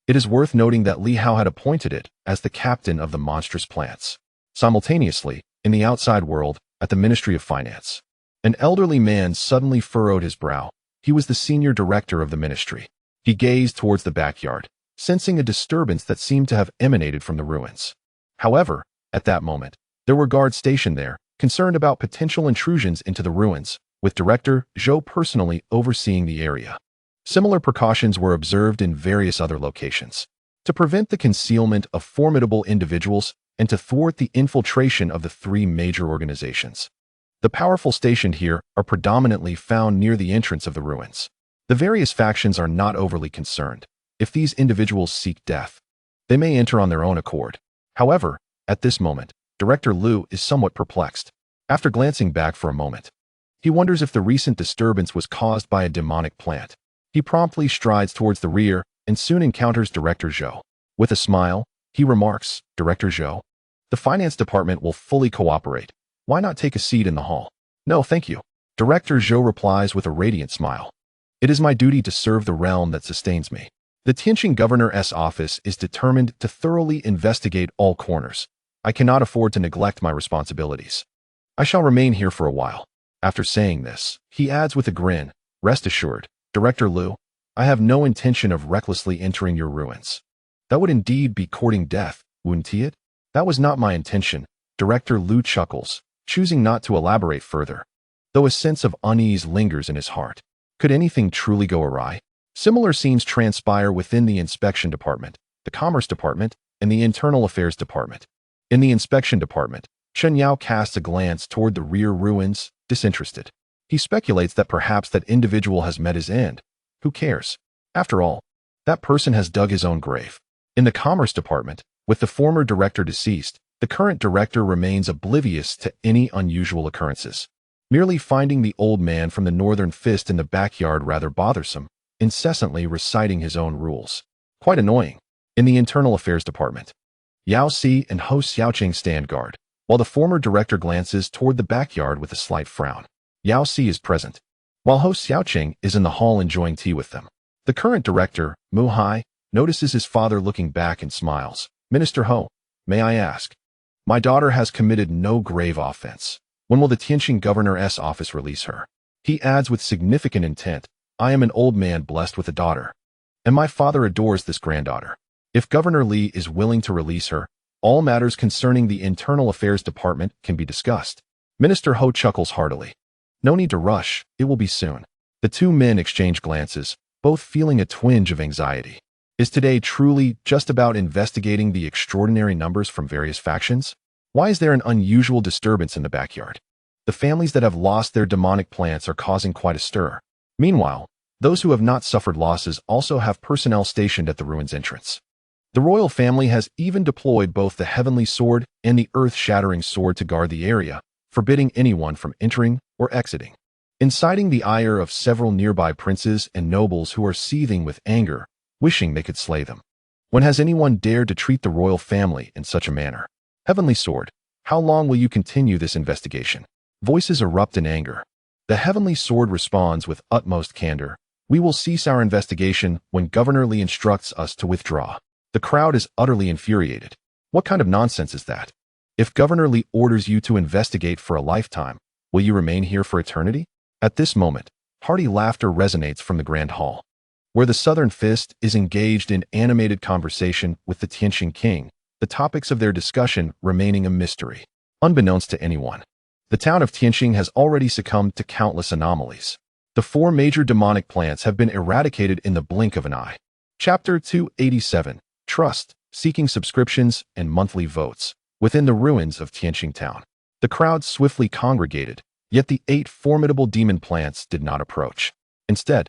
It is worth noting that Li Hao had appointed it as the captain of the monstrous plants. Simultaneously, in the outside world, at the Ministry of Finance, an elderly man suddenly furrowed his brow. He was the senior director of the ministry. He gazed towards the backyard, sensing a disturbance that seemed to have emanated from the ruins. However, at that moment, there were guards stationed there, concerned about potential intrusions into the ruins, with Director Zhou personally overseeing the area. Similar precautions were observed in various other locations to prevent the concealment of formidable individuals and to thwart the infiltration of the three major organizations. The powerful stationed here are predominantly found near the entrance of the ruins. The various factions are not overly concerned. If these individuals seek death, they may enter on their own accord. However, at this moment, Director Liu is somewhat perplexed. After glancing back for a moment, he wonders if the recent disturbance was caused by a demonic plant. He promptly strides towards the rear and soon encounters Director Zhou. With a smile, he remarks, "Director Zhou, the finance department will fully cooperate. Why not take a seat in the hall?" "No, thank you." Director Zhou replies with a radiant smile. "It is my duty to serve the realm that sustains me." The Tianxing governor's office is determined to thoroughly investigate all corners. I cannot afford to neglect my responsibilities. I shall remain here for a while. After saying this, he adds with a grin, "Rest assured, Director Liu, I have no intention of recklessly entering your ruins. That would indeed be courting death, wouldn't it?" "That was not my intention." Director Liu chuckles, choosing not to elaborate further, though a sense of unease lingers in his heart. Could anything truly go awry? Similar scenes transpire within the Inspection Department, the Commerce Department, and the Internal Affairs Department. In the Inspection Department, Chen Yao casts a glance toward the rear ruins, disinterested. He speculates that perhaps that individual has met his end. Who cares? After all, that person has dug his own grave. In the Commerce Department, with the former director deceased, the current director remains oblivious to any unusual occurrences, merely finding the old man from the Northern Fist in the backyard rather bothersome, incessantly reciting his own rules. Quite annoying. In the Internal Affairs Department, Yao Si and Ho Xiaoqing stand guard, while the former director glances toward the backyard with a slight frown. Yao Si is present, while Ho Xiaoqing is in the hall enjoying tea with them. The current director, Mu Hai, notices his father looking back and smiles. "Minister Ho, may I ask? My daughter has committed no grave offense. When will the Tianxing governor's office release her?" He adds with significant intent, "I am an old man blessed with a daughter, and my father adores this granddaughter. If Governor Li is willing to release her, all matters concerning the Internal Affairs Department can be discussed." Minister Ho chuckles heartily. "No need to rush, it will be soon." The two men exchange glances, both feeling a twinge of anxiety. Is today truly just about investigating the extraordinary numbers from various factions? Why is there an unusual disturbance in the backyard? The families that have lost their demonic plants are causing quite a stir. Meanwhile, those who have not suffered losses also have personnel stationed at the ruins entrance. The royal family has even deployed both the heavenly sword and the earth-shattering sword to guard the area, forbidding anyone from entering or exiting, inciting the ire of several nearby princes and nobles who are seething with anger, wishing they could slay them. When has anyone dared to treat the royal family in such a manner? Heavenly Sword, how long will you continue this investigation? Voices erupt in anger. The Heavenly Sword responds with utmost candor. "We will cease our investigation when Governor Li instructs us to withdraw." The crowd is utterly infuriated. What kind of nonsense is that? If Governor Li orders you to investigate for a lifetime, will you remain here for eternity? At this moment, hearty laughter resonates from the Grand Hall, where the Southern Fist is engaged in animated conversation with the Tianxing King, the topics of their discussion remaining a mystery. Unbeknownst to anyone, the town of Tianxing has already succumbed to countless anomalies. The four major demonic plants have been eradicated in the blink of an eye. Chapter 287, Trust, Seeking Subscriptions and Monthly Votes. Within the ruins of Tianxing Town, the crowd swiftly congregated, yet the 8 formidable demon plants did not approach. Instead,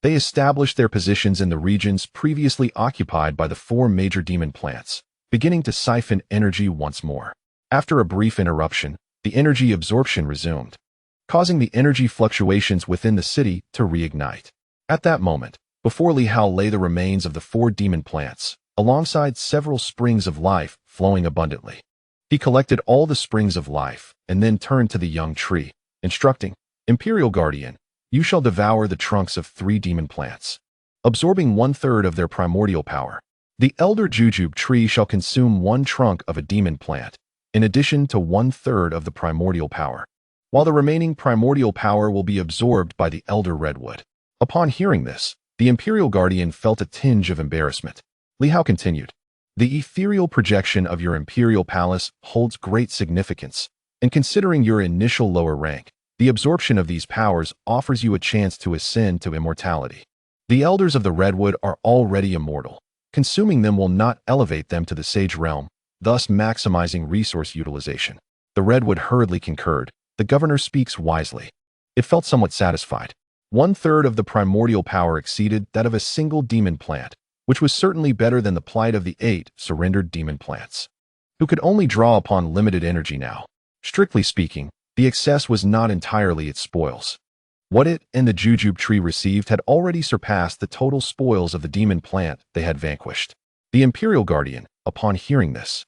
they established their positions in the regions previously occupied by the 4 major demon plants, beginning to siphon energy once more. After a brief interruption, the energy absorption resumed, causing the energy fluctuations within the city to reignite. At that moment, before Li Hao lay the remains of the 4 demon plants, alongside several springs of life flowing abundantly. He collected all the springs of life and then turned to the young tree, instructing, "Imperial Guardian, you shall devour the trunks of 3 demon plants, absorbing 1/3 of their primordial power. The elder jujube tree shall consume 1 trunk of a demon plant, in addition to 1/3 of the primordial power, while the remaining primordial power will be absorbed by the elder redwood. Upon hearing this, the Imperial Guardian felt a tinge of embarrassment. Li Hao continued, "The ethereal projection of your Imperial Palace holds great significance, and considering your initial lower rank, the absorption of these powers offers you a chance to ascend to immortality. The Elders of the Redwood are already immortal. Consuming them will not elevate them to the Sage Realm, thus maximizing resource utilization." The Redwood hurriedly concurred. "The governor speaks wisely." It felt somewhat satisfied. 1/3 of the primordial power exceeded that of a single demon plant, which was certainly better than the plight of the 8 surrendered demon plants, who could only draw upon limited energy now. Strictly speaking, the excess was not entirely its spoils. What it and the jujube tree received had already surpassed the total spoils of the demon plant they had vanquished. The Imperial Guardian, upon hearing this,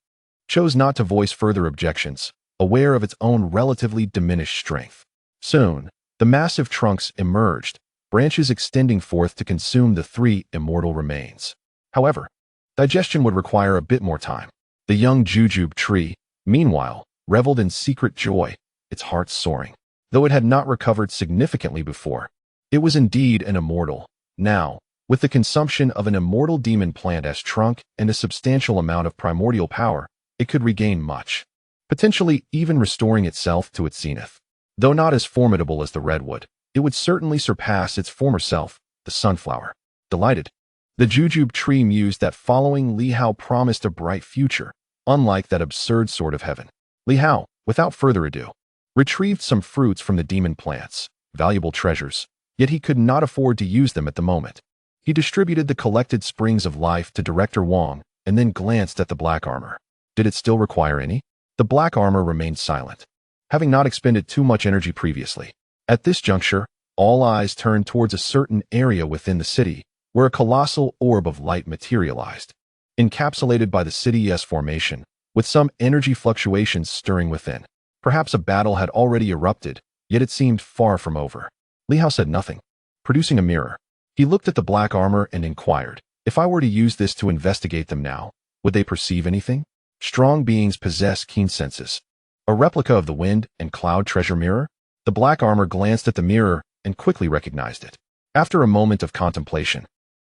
chose not to voice further objections, aware of its own relatively diminished strength. Soon, the massive trunks emerged, branches extending forth to consume the 3 immortal remains. However, digestion would require a bit more time. The young jujube tree, meanwhile, reveled in secret joy, its heart soaring. Though it had not recovered significantly before, it was indeed an immortal. Now, with the consumption of an immortal demon plant as trunk and a substantial amount of primordial power, it could regain much, potentially even restoring itself to its zenith. Though not as formidable as the redwood, it would certainly surpass its former self, the sunflower. Delighted, the jujube tree mused that following Li Hao promised a bright future, unlike that absurd sort of heaven. Li Hao, without further ado, retrieved some fruits from the demon plants, valuable treasures, yet he could not afford to use them at the moment. He distributed the collected springs of life to Director Wang and then glanced at the black armor. Did it still require any? The black armor remained silent, having not expended too much energy previously. At this juncture, all eyes turned towards a certain area within the city, where a colossal orb of light materialized, encapsulated by the city's formation, with some energy fluctuations stirring within. Perhaps a battle had already erupted, yet it seemed far from over. Li Hao said nothing, producing a mirror. He looked at the black armor and inquired, "If I were to use this to investigate them now, would they perceive anything?" Strong beings possess keen senses. A replica of the wind and cloud treasure mirror? The black armor glanced at the mirror and quickly recognized it. After a moment of contemplation,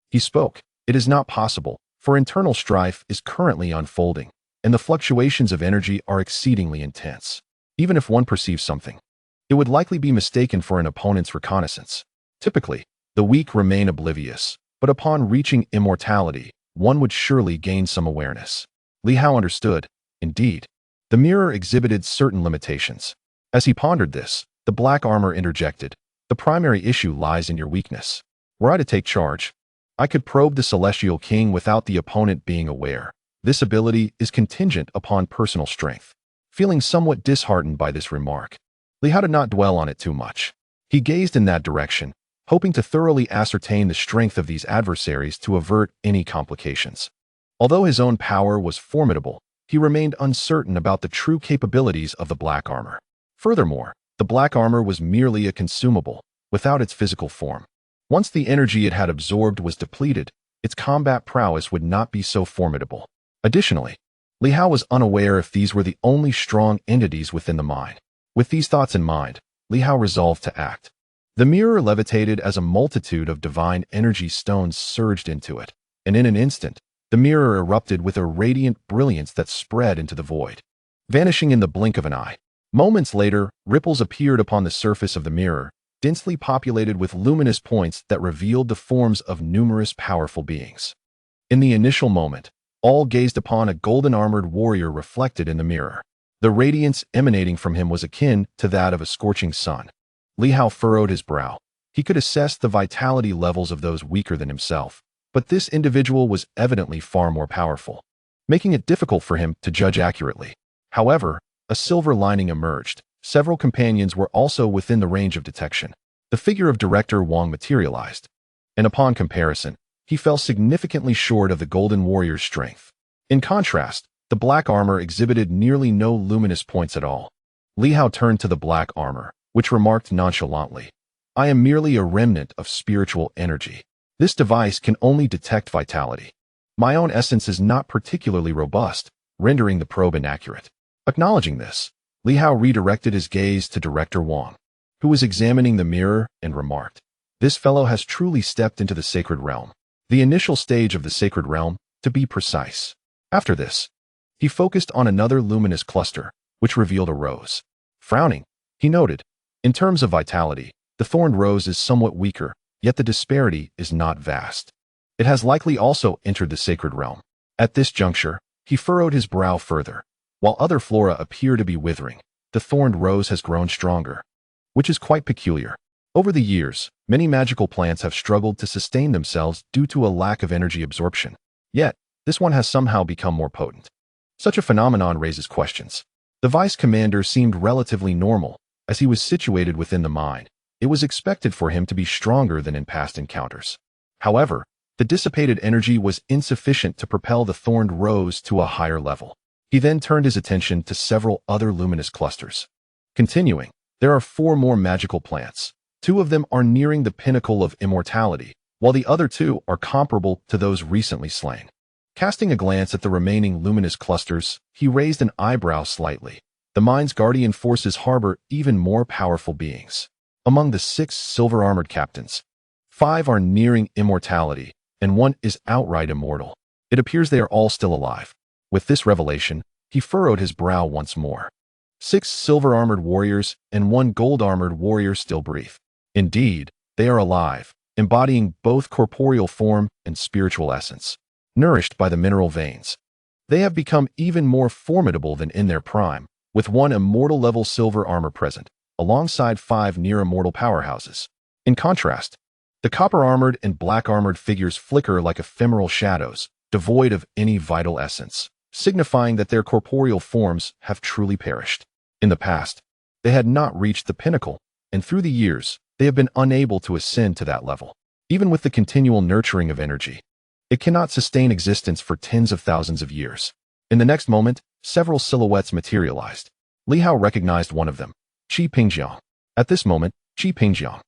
he spoke. "It is not possible, for internal strife is currently unfolding, and the fluctuations of energy are exceedingly intense. Even if one perceives something, it would likely be mistaken for an opponent's reconnaissance. Typically, the weak remain oblivious, but upon reaching immortality, one would surely gain some awareness." Li Hao understood. Indeed, the mirror exhibited certain limitations. As he pondered this, the black armor interjected, "The primary issue lies in your weakness. Were I to take charge, I could probe the Celestial King without the opponent being aware. This ability is contingent upon personal strength." Feeling somewhat disheartened by this remark, Li Hao did not dwell on it too much. He gazed in that direction, hoping to thoroughly ascertain the strength of these adversaries to avert any complications. Although his own power was formidable, he remained uncertain about the true capabilities of the black armor. Furthermore, the black armor was merely a consumable, without its physical form. Once the energy it had absorbed was depleted, its combat prowess would not be so formidable. Additionally, Li Hao was unaware if these were the only strong entities within the mine. With these thoughts in mind, Li Hao resolved to act. The mirror levitated as a multitude of divine energy stones surged into it, and in an instant, the mirror erupted with a radiant brilliance that spread into the void, vanishing in the blink of an eye. Moments later, ripples appeared upon the surface of the mirror, densely populated with luminous points that revealed the forms of numerous powerful beings. In the initial moment, all gazed upon a golden-armored warrior reflected in the mirror. The radiance emanating from him was akin to that of a scorching sun. Li Hao furrowed his brow. He could assess the vitality levels of those weaker than himself, but this individual was evidently far more powerful, making it difficult for him to judge accurately. However, a silver lining emerged. Several companions were also within the range of detection. The figure of Director Wang materialized, and upon comparison, he fell significantly short of the Golden Warrior's strength. In contrast, the black armor exhibited nearly no luminous points at all. Li Hao turned to the black armor, which remarked nonchalantly, "I am merely a remnant of spiritual energy. This device can only detect vitality. My own essence is not particularly robust, rendering the probe inaccurate." Acknowledging this, Li Hao redirected his gaze to Director Wang, who was examining the mirror, and remarked, This fellow has truly stepped into the sacred realm. The initial stage of the sacred realm, to be precise. After this, he focused on another luminous cluster, which revealed a rose. Frowning, he noted, in terms of vitality, the thorned rose is somewhat weaker, yet the disparity is not vast. It has likely also entered the sacred realm. At this juncture, he furrowed his brow further. While other flora appear to be withering, the thorned rose has grown stronger, which is quite peculiar. Over the years, many magical plants have struggled to sustain themselves due to a lack of energy absorption. Yet, this one has somehow become more potent. Such a phenomenon raises questions. The vice commander seemed relatively normal, as he was situated within the mine. It was expected for him to be stronger than in past encounters. However, the dissipated energy was insufficient to propel the thorned rose to a higher level. He then turned his attention to several other luminous clusters. Continuing, there are 4 more magical plants. 2 of them are nearing the pinnacle of immortality, while the other 2 are comparable to those recently slain. Casting a glance at the remaining luminous clusters, he raised an eyebrow slightly. The mine's guardian forces harbor even more powerful beings. Among the 6 silver-armored captains, 5 are nearing immortality, and 1 is outright immortal. It appears they are all still alive. With this revelation, he furrowed his brow once more. 6 silver-armored warriors and 1 gold-armored warrior still breathe. Indeed, they are alive, embodying both corporeal form and spiritual essence. Nourished by the mineral veins, they have become even more formidable than in their prime, with 1 immortal-level silver armor present, alongside 5 near-immortal powerhouses. In contrast, the copper-armored and black-armored figures flicker like ephemeral shadows, devoid of any vital essence, signifying that their corporeal forms have truly perished. In the past, they had not reached the pinnacle, and through the years, they have been unable to ascend to that level. Even with the continual nurturing of energy, it cannot sustain existence for tens of thousands of years. In the next moment, several silhouettes materialized. Li Hao recognized one of them, Qi Pingjiang. At this moment, Qi Pingjiang,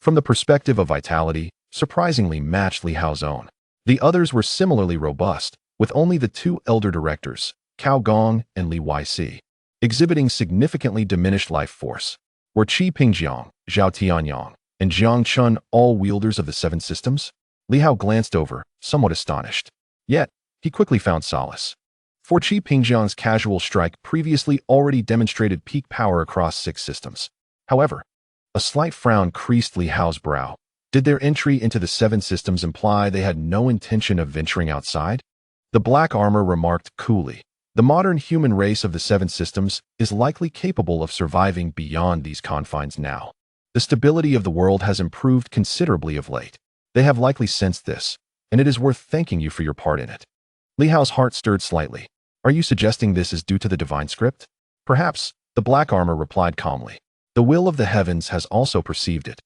from the perspective of vitality, surprisingly matched Li Hao's own. The others were similarly robust, with only the 2 elder directors, Cao Gong and Li Yc, exhibiting significantly diminished life force. Were Qi Pingjiang, Zhao Tianyang, and Jiang Chun all wielders of the 7 systems? Li Hao glanced over, somewhat astonished. Yet, he quickly found solace. For Qi Pingjiang's casual strike previously already demonstrated peak power across 6 systems. However, a slight frown creased Li Hao's brow. Did their entry into the 7 systems imply they had no intention of venturing outside? The black armor remarked coolly, the modern human race of the 7 systems is likely capable of surviving beyond these confines now. The stability of the world has improved considerably of late. They have likely sensed this, and it is worth thanking you for your part in it. Li Hao's heart stirred slightly. Are you suggesting this is due to the divine script? Perhaps, the black armor replied calmly. The will of the heavens has also perceived it.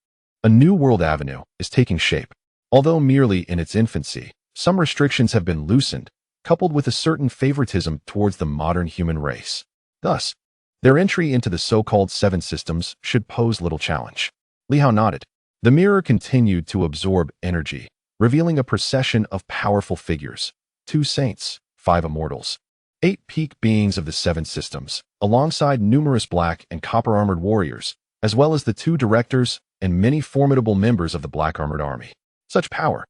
A new world avenue is taking shape. Although merely in its infancy, some restrictions have been loosened, coupled with a certain favoritism towards the modern human race. Thus, their entry into the so-called 7 systems should pose little challenge. Li Hao nodded. The mirror continued to absorb energy, revealing a procession of powerful figures. 2 saints, 5 immortals, 8 peak beings of the 7 systems, alongside numerous black and copper-armored warriors, as well as the 2 directors and many formidable members of the black-armored army. Such power,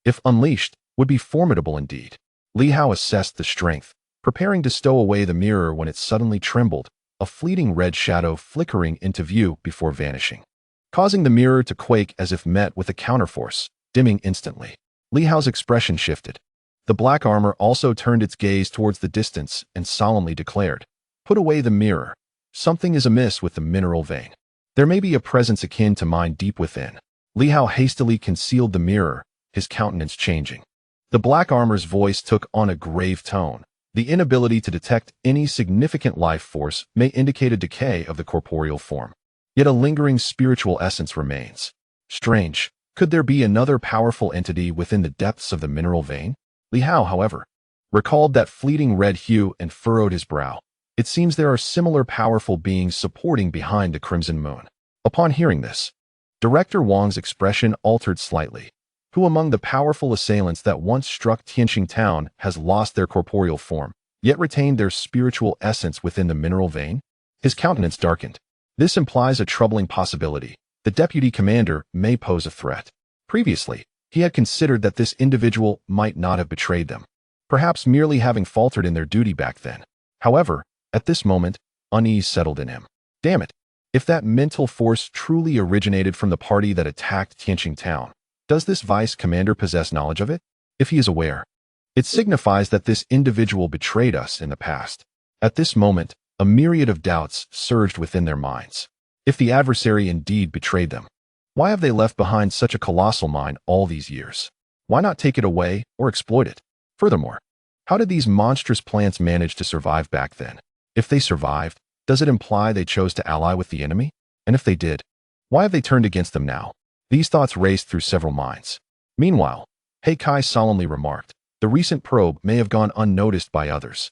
if unleashed, would be formidable indeed. Li Hao assessed the strength, preparing to stow away the mirror when it suddenly trembled, a fleeting red shadow flickering into view before vanishing, causing the mirror to quake as if met with a counterforce, dimming instantly. Li Hao's expression shifted. The black armor also turned its gaze towards the distance and solemnly declared, "Put away the mirror. Something is amiss with the mineral vein. There may be a presence akin to mine deep within." Li Hao hastily concealed the mirror, his countenance changing. The black armor's voice took on a grave tone. The inability to detect any significant life force may indicate a decay of the corporeal form. Yet a lingering spiritual essence remains. Strange, could there be another powerful entity within the depths of the mineral vein? Li Hao, however, recalled that fleeting red hue and furrowed his brow. It seems there are similar powerful beings supporting behind the crimson moon. Upon hearing this, Director Wang's expression altered slightly. Who among the powerful assailants that once struck Tianxing town has lost their corporeal form, yet retained their spiritual essence within the mineral vein? His countenance darkened. This implies a troubling possibility. the deputy commander may pose a threat. Previously, he had considered that this individual might not have betrayed them, perhaps merely having faltered in their duty back then. However, at this moment, unease settled in him. Damn it! If that mental force truly originated from the party that attacked Tianxing town, does this vice commander possess knowledge of it? If he is aware, it signifies that this individual betrayed us in the past. At this moment, a myriad of doubts surged within their minds. If the adversary indeed betrayed them, why have they left behind such a colossal mine all these years? Why not take it away or exploit it? Furthermore, how did these monstrous plants manage to survive back then? If they survived, does it imply they chose to ally with the enemy? And if they did, why have they turned against them now? These thoughts raced through several minds. Meanwhile, He Kai solemnly remarked, the recent probe may have gone unnoticed by others,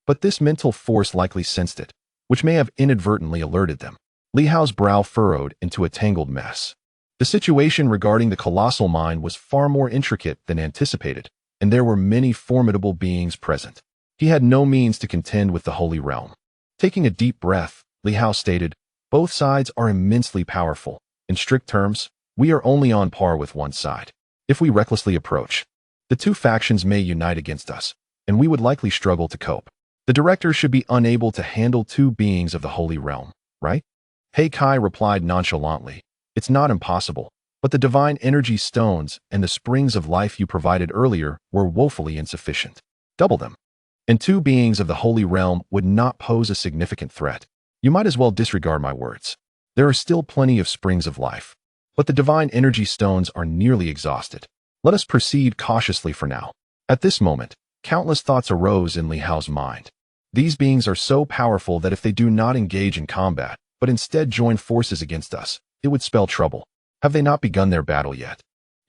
but this mental force likely sensed it, which may have inadvertently alerted them. Li Hao's brow furrowed into a tangled mess. The situation regarding the colossal mine was far more intricate than anticipated, and there were many formidable beings present. He had no means to contend with the Holy Realm. Taking a deep breath, Li Hao stated, both sides are immensely powerful. In strict terms, we are only on par with one side. If we recklessly approach, the two factions may unite against us, and we would likely struggle to cope. The director should be unable to handle two beings of the Holy Realm, right? He Kai replied nonchalantly, it's not impossible, but the divine energy stones and the springs of life you provided earlier were woefully insufficient. Double them, and two beings of the Holy Realm would not pose a significant threat. You might as well disregard my words. There are still plenty of springs of life, but the divine energy stones are nearly exhausted. Let us proceed cautiously for now. At this moment, countless thoughts arose in Li Hao's mind. These beings are so powerful that if they do not engage in combat, but instead join forces against us, it would spell trouble. Have they not begun their battle yet?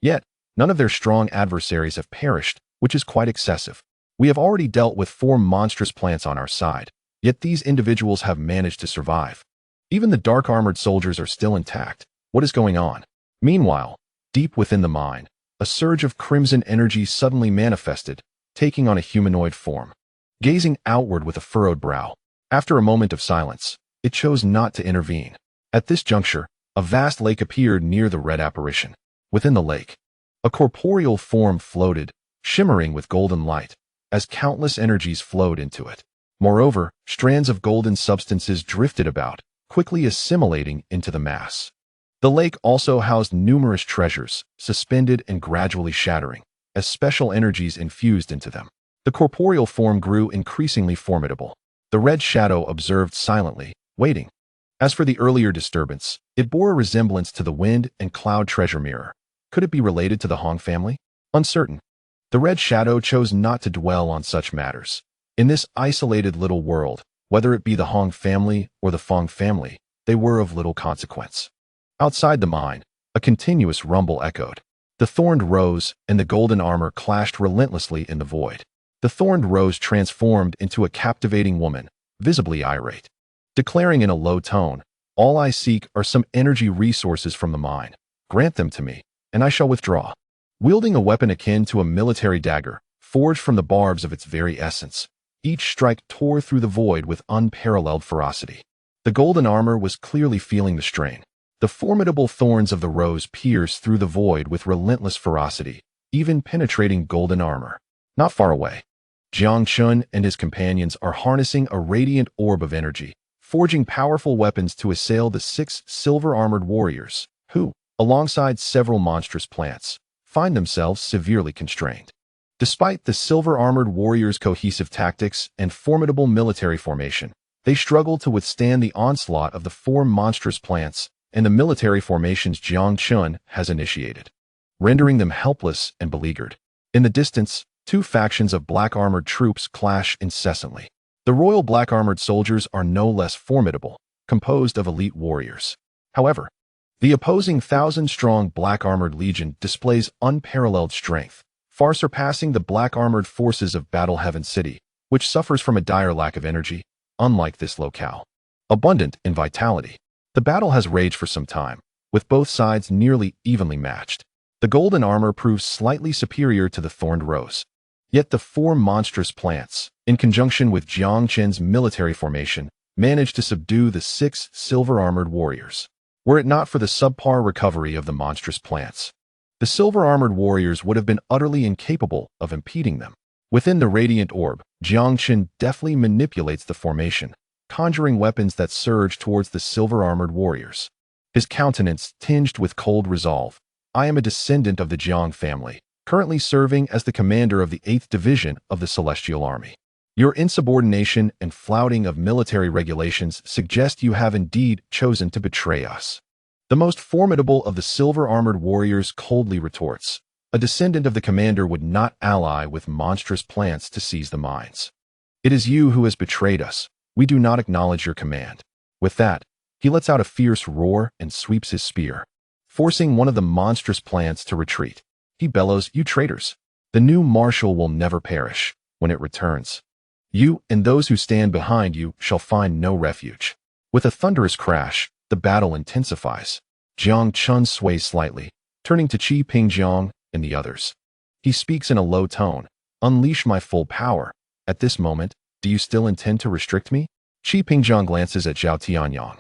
Yet, none of their strong adversaries have perished, which is quite excessive. We have already dealt with 4 monstrous plants on our side, yet these individuals have managed to survive. Even the dark-armored soldiers are still intact. What is going on? Meanwhile, deep within the mine, a surge of crimson energy suddenly manifested, taking on a humanoid form. Gazing outward with a furrowed brow, after a moment of silence, it chose not to intervene. At this juncture, a vast lake appeared near the red apparition. Within the lake, a corporeal form floated, shimmering with golden light, as countless energies flowed into it. Moreover, strands of golden substances drifted about, quickly assimilating into the mass. The lake also housed numerous treasures, suspended and gradually shattering, as special energies infused into them. The corporeal form grew increasingly formidable. The red shadow observed silently, waiting. As for the earlier disturbance, it bore a resemblance to the wind and cloud treasure mirror. Could it be related to the Hong family? Uncertain. The red shadow chose not to dwell on such matters. In this isolated little world, whether it be the Hong family or the Fong family, they were of little consequence. Outside the mine, a continuous rumble echoed. The thorned rose and the golden armor clashed relentlessly in the void. The thorned rose transformed into a captivating woman, visibly irate, declaring in a low tone, all I seek are some energy resources from the mine. Grant them to me, and I shall withdraw. Wielding a weapon akin to a military dagger, forged from the barbs of its very essence, each strike tore through the void with unparalleled ferocity. The golden armor was clearly feeling the strain. The formidable thorns of the rose pierced through the void with relentless ferocity, even penetrating golden armor. Not far away, Jiang Chun and his companions are harnessing a radiant orb of energy, forging powerful weapons to assail the 6 silver-armored warriors, who, alongside several monstrous plants, find themselves severely constrained. Despite the silver-armored warriors' cohesive tactics and formidable military formation, they struggle to withstand the onslaught of the 4 monstrous plants and the military formations Jiang Chun has initiated, rendering them helpless and beleaguered. In the distance, 2 factions of black-armored troops clash incessantly. The royal black-armored soldiers are no less formidable, composed of elite warriors. However, the opposing 1,000-strong black-armored legion displays unparalleled strength, far surpassing the black-armored forces of Battlehaven City, which suffers from a dire lack of energy, unlike this locale. Abundant in vitality, the battle has raged for some time, with both sides nearly evenly matched. The golden armor proves slightly superior to the thorned rose. Yet the 4 monstrous plants, in conjunction with Jiang Chen's military formation, managed to subdue the 6 silver-armored warriors. Were it not for the subpar recovery of the monstrous plants, the silver-armored warriors would have been utterly incapable of impeding them. Within the radiant orb, Jiang Qin deftly manipulates the formation, conjuring weapons that surge towards the silver-armored warriors. His countenance tinged with cold resolve. I am a descendant of the Jiang family, currently serving as the commander of the 8th Division of the Celestial Army. Your insubordination and flouting of military regulations suggest you have indeed chosen to betray us. The most formidable of the silver-armored warriors coldly retorts. A descendant of the commander would not ally with monstrous plants to seize the mines. It is you who has betrayed us. We do not acknowledge your command. With that, he lets out a fierce roar and sweeps his spear, forcing one of the monstrous plants to retreat. He bellows, "You traitors! The new marshal will never perish. When it returns, you and those who stand behind you shall find no refuge." With a thunderous crash, the battle intensifies. Jiang Qin sways slightly, turning to Qi Pingjiang and the others. He speaks in a low tone. "Unleash my full power. At this moment, do you still intend to restrict me?" Qi Pingjiang glances at Zhao Tianyang,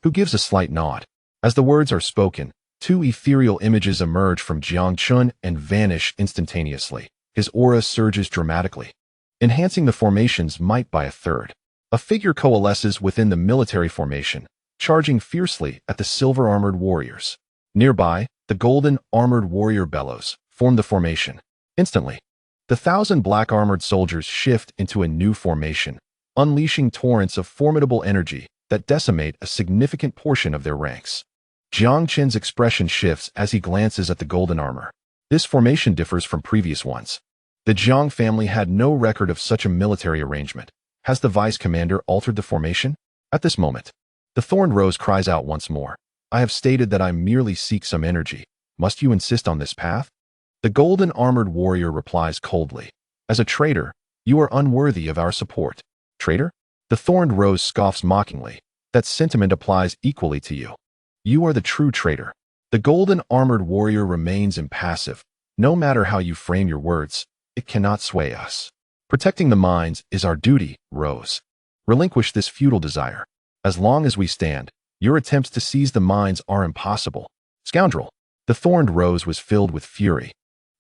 who gives a slight nod. As the words are spoken, two ethereal images emerge from Jiang Qin and vanish instantaneously. His aura surges dramatically, enhancing the formation's might by a third. A figure coalesces within the military formation, charging fiercely at the silver-armored warriors. Nearby, the golden armored warrior bellows, "Form the formation." Instantly, the 1,000 black-armored soldiers shift into a new formation, unleashing torrents of formidable energy that decimate a significant portion of their ranks. Jiang Qin's expression shifts as he glances at the golden armor. This formation differs from previous ones. The Jiang family had no record of such a military arrangement. Has the vice commander altered the formation? At this moment, the Thorned Rose cries out once more. "I have stated that I merely seek some energy. Must you insist on this path?" The golden armored warrior replies coldly. "As a traitor, you are unworthy of our support." "Traitor?" The Thorned Rose scoffs mockingly. "That sentiment applies equally to you. You are the true traitor." The golden armored warrior remains impassive. "No matter how you frame your words, it cannot sway us. Protecting the mines is our duty, Rose. Relinquish this futile desire. As long as we stand, your attempts to seize the mines are impossible." "Scoundrel!" The Thorned Rose was filled with fury,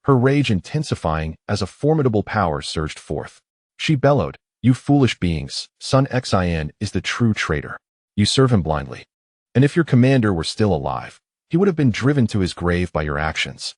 her rage intensifying as a formidable power surged forth. She bellowed, "You foolish beings, Sun Xin is the true traitor. You serve him blindly. And if your commander were still alive, he would have been driven to his grave by your actions.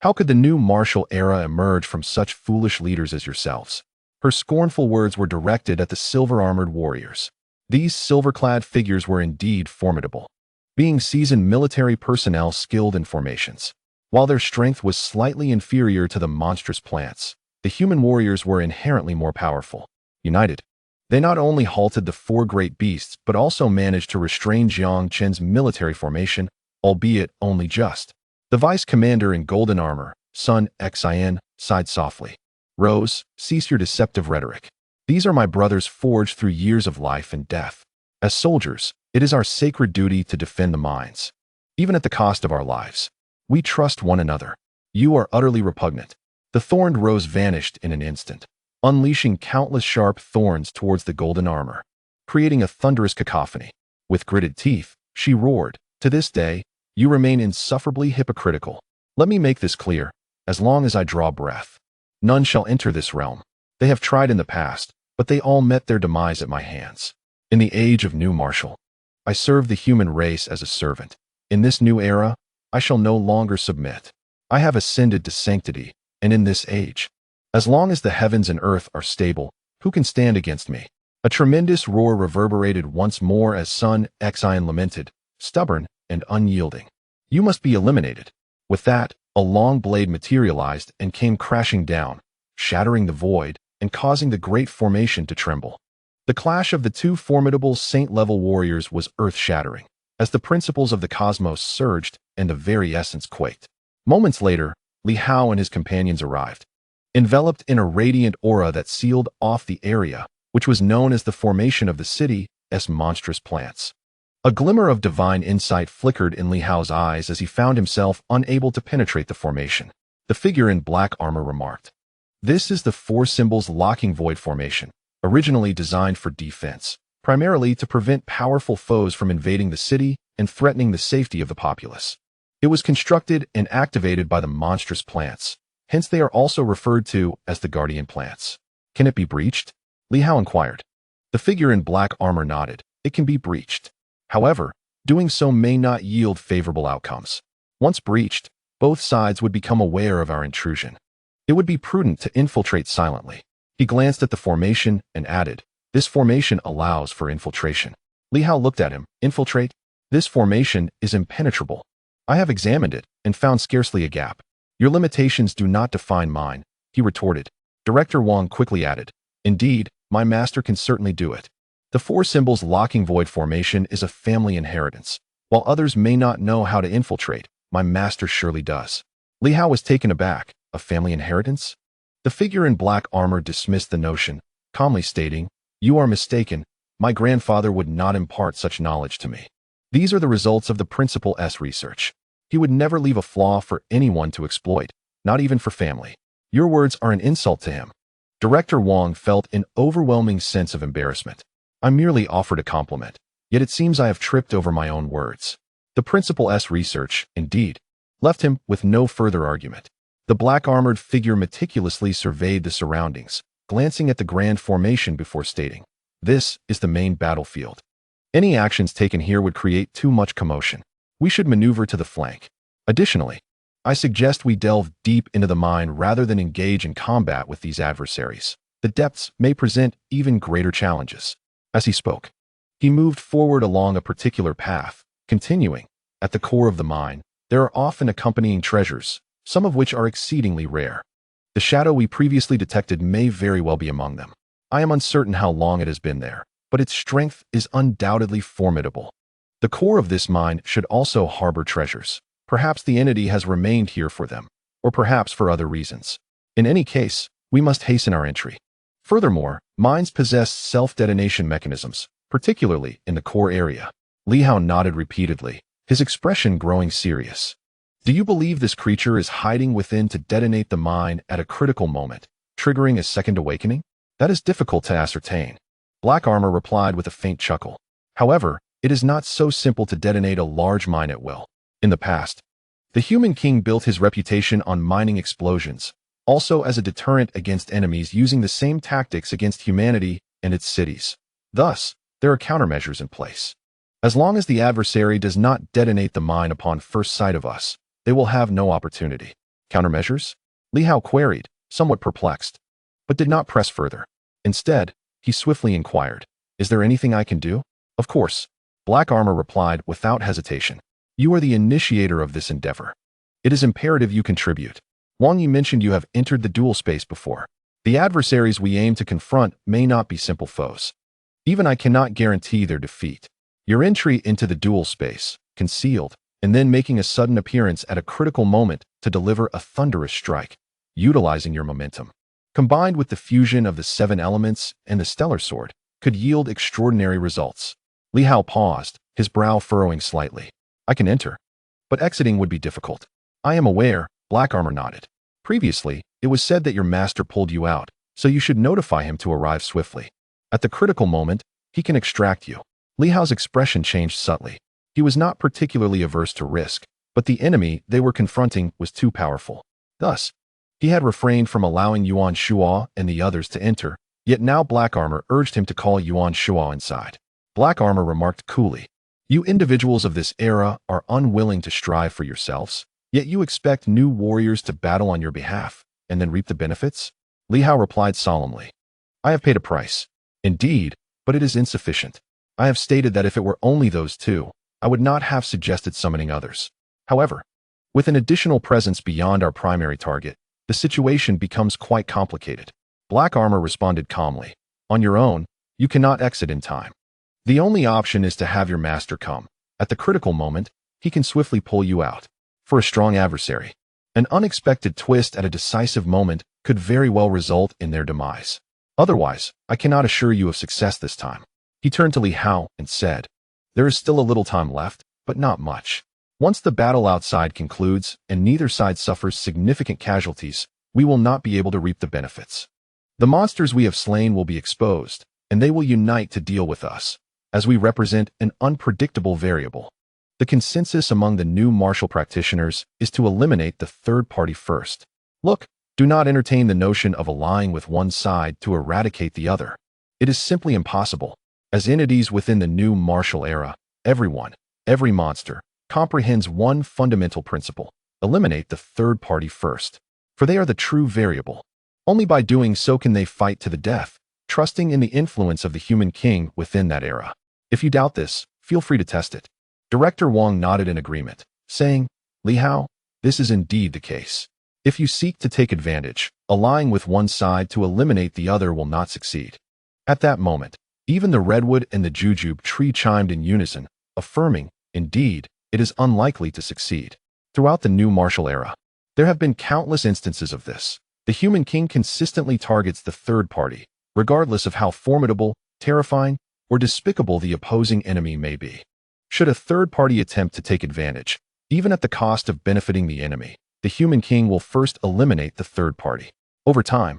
How could the new martial era emerge from such foolish leaders as yourselves?" Her scornful words were directed at the silver-armored warriors. These silver-clad figures were indeed formidable, being seasoned military personnel skilled in formations. While their strength was slightly inferior to the monstrous plants, the human warriors were inherently more powerful. United, they not only halted the four great beasts but also managed to restrain Jiang Qin's military formation, albeit only just. The vice commander in golden armor, Sun Xin, sighed softly. "Rose, cease your deceptive rhetoric. These are my brothers forged through years of life and death. As soldiers, it is our sacred duty to defend the mines, even at the cost of our lives. We trust one another. You are utterly repugnant." The Thorned Rose vanished in an instant, unleashing countless sharp thorns towards the golden armor, creating a thunderous cacophony. With gritted teeth, she roared, "To this day, you remain insufferably hypocritical. Let me make this clear. As long as I draw breath, none shall enter this realm. They have tried in the past, but they all met their demise at my hands. In the age of new martial, I serve the human race as a servant. In this new era, I shall no longer submit. I have ascended to sanctity, and in this age, as long as the heavens and earth are stable, who can stand against me?" A tremendous roar reverberated once more as Sun Xin lamented, stubborn and unyielding. "You must be eliminated." With that, a long blade materialized and came crashing down, shattering the void and causing the great formation to tremble. The clash of the two formidable saint-level warriors was earth-shattering, as the principles of the cosmos surged and the very essence quaked. Moments later, Li Hao and his companions arrived, enveloped in a radiant aura that sealed off the area, which was known as the formation of the city's monstrous plants. A glimmer of divine insight flickered in Li Hao's eyes as he found himself unable to penetrate the formation. The figure in black armor remarked, "This is the Four Symbols Locking Void formation, originally designed for defense, primarily to prevent powerful foes from invading the city's and threatening the safety of the populace. It was constructed and activated by the monstrous plants, hence they are also referred to as the guardian plants. Can it be breached? Li Hao inquired. The figure in black armor nodded. It can be breached. However, doing so may not yield favorable outcomes. Once breached, both sides would become aware of our intrusion. It would be prudent to infiltrate silently. He glanced at the formation and added, "This formation allows for infiltration." Li Hao looked at him. Infiltrate? This formation is impenetrable. I have examined it and found scarcely a gap. Your limitations do not define mine, he retorted. Director Wang quickly added, "Indeed, my master can certainly do it. The four symbols locking void formation is a family inheritance. While others may not know how to infiltrate, my master surely does." Li Hao was taken aback. A family inheritance? The figure in black armor dismissed the notion, calmly stating, "You are mistaken. My grandfather would not impart such knowledge to me. These are the results of the Principal S research. He would never leave a flaw for anyone to exploit, not even for family. Your words are an insult to him." Director Wang felt an overwhelming sense of embarrassment. I merely offered a compliment, yet it seems I have tripped over my own words. The Principal S research, indeed, left him with no further argument. The black-armored figure meticulously surveyed the surroundings, glancing at the grand formation before stating, "This is the main battlefield. Any actions taken here would create too much commotion. We should maneuver to the flank. Additionally, I suggest we delve deep into the mine rather than engage in combat with these adversaries. The depths may present even greater challenges." As he spoke, he moved forward along a particular path, continuing, "At the core of the mine, there are often accompanying treasures, some of which are exceedingly rare. The shadow we previously detected may very well be among them. I am uncertain how long it has been there, but its strength is undoubtedly formidable. The core of this mine should also harbor treasures. Perhaps the entity has remained here for them, or perhaps for other reasons. In any case, we must hasten our entry. Furthermore, mines possess self-detonation mechanisms, particularly in the core area." Li Hao nodded repeatedly, his expression growing serious. "Do you believe this creature is hiding within to detonate the mine at a critical moment, triggering a second awakening? That is difficult to ascertain." Black Armor replied with a faint chuckle. "However, it is not so simple to detonate a large mine at will. In the past, the Human King built his reputation on mining explosions, also as a deterrent against enemies using the same tactics against humanity and its cities. Thus, there are countermeasures in place. As long as the adversary does not detonate the mine upon first sight of us, they will have no opportunity." "Countermeasures?" Li Hao queried, somewhat perplexed, but did not press further. Instead, he swiftly inquired, "Is there anything I can do?" "Of course," Black Armor replied without hesitation. "You are the initiator of this endeavor. It is imperative you contribute. Wang Yi mentioned you have entered the dual space before. The adversaries we aim to confront may not be simple foes. Even I cannot guarantee their defeat. Your entry into the dual space, concealed, and then making a sudden appearance at a critical moment to deliver a thunderous strike, utilizing your momentum, combined with the fusion of the 7 elements and the stellar sword, could yield extraordinary results." Li Hao paused, his brow furrowing slightly. "I can enter, but exiting would be difficult." "I am aware," Black Armor nodded. "Previously, it was said that your master pulled you out, so you should notify him to arrive swiftly. At the critical moment, he can extract you." Li Hao's expression changed subtly. He was not particularly averse to risk, but the enemy they were confronting was too powerful. Thus, he had refrained from allowing Yuan Shuo and the others to enter, yet now Black Armor urged him to call Yuan Shuo inside. Black Armor remarked coolly, "You individuals of this era are unwilling to strive for yourselves, yet you expect new warriors to battle on your behalf, and then reap the benefits?" Li Hao replied solemnly, "I have paid a price. Indeed, but it is insufficient. I have stated that if it were only those two, I would not have suggested summoning others. However, with an additional presence beyond our primary target, the situation becomes quite complicated." Black Armor responded calmly, "On your own, you cannot exit in time. The only option is to have your master come. At the critical moment, he can swiftly pull you out. For a strong adversary, an unexpected twist at a decisive moment could very well result in their demise. Otherwise, I cannot assure you of success this time." He turned to Li Hao and said, "There is still a little time left, but not much. Once the battle outside concludes and neither side suffers significant casualties, we will not be able to reap the benefits. The monsters we have slain will be exposed, and they will unite to deal with us, as we represent an unpredictable variable. The consensus among the new martial practitioners is to eliminate the third party first. Look, do not entertain the notion of allying with one side to eradicate the other. It is simply impossible. As entities within the new martial era, everyone, every monster, comprehends one fundamental principle: eliminate the third party first. For they are the true variable. Only by doing so can they fight to the death, trusting in the influence of the human king within that era. If you doubt this, feel free to test it. Director Wang nodded in agreement, saying, Li Hao, this is indeed the case. If you seek to take advantage, allying with one side to eliminate the other will not succeed. At that moment, even the redwood and the jujube tree chimed in unison, affirming, indeed, it is unlikely to succeed. Throughout the new martial era, there have been countless instances of this. The human king consistently targets the third party, regardless of how formidable, terrifying, or despicable the opposing enemy may be. Should a third party attempt to take advantage, even at the cost of benefiting the enemy, the human king will first eliminate the third party. Over time,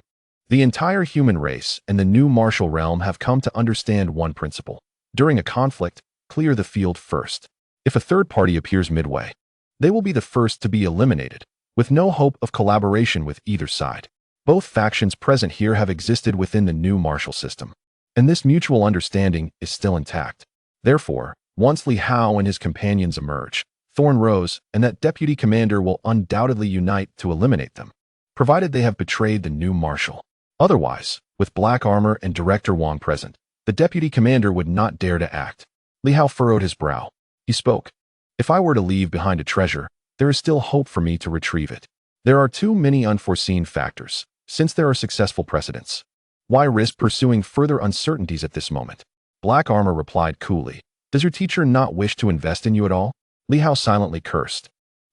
the entire human race and the new martial realm have come to understand one principle. During a conflict, clear the field first. If a third party appears midway, they will be the first to be eliminated, with no hope of collaboration with either side. Both factions present here have existed within the new martial system, and this mutual understanding is still intact. Therefore, once Li Hao and his companions emerge, Thorn Rose and that deputy commander will undoubtedly unite to eliminate them, provided they have betrayed the new marshal. Otherwise, with black armor and Director Wang present, the deputy commander would not dare to act. Li Hao furrowed his brow. He spoke. If I were to leave behind a treasure, there is still hope for me to retrieve it. There are too many unforeseen factors, since there are successful precedents. Why risk pursuing further uncertainties at this moment? Black armor replied coolly. Does your teacher not wish to invest in you at all? Li Hao silently cursed.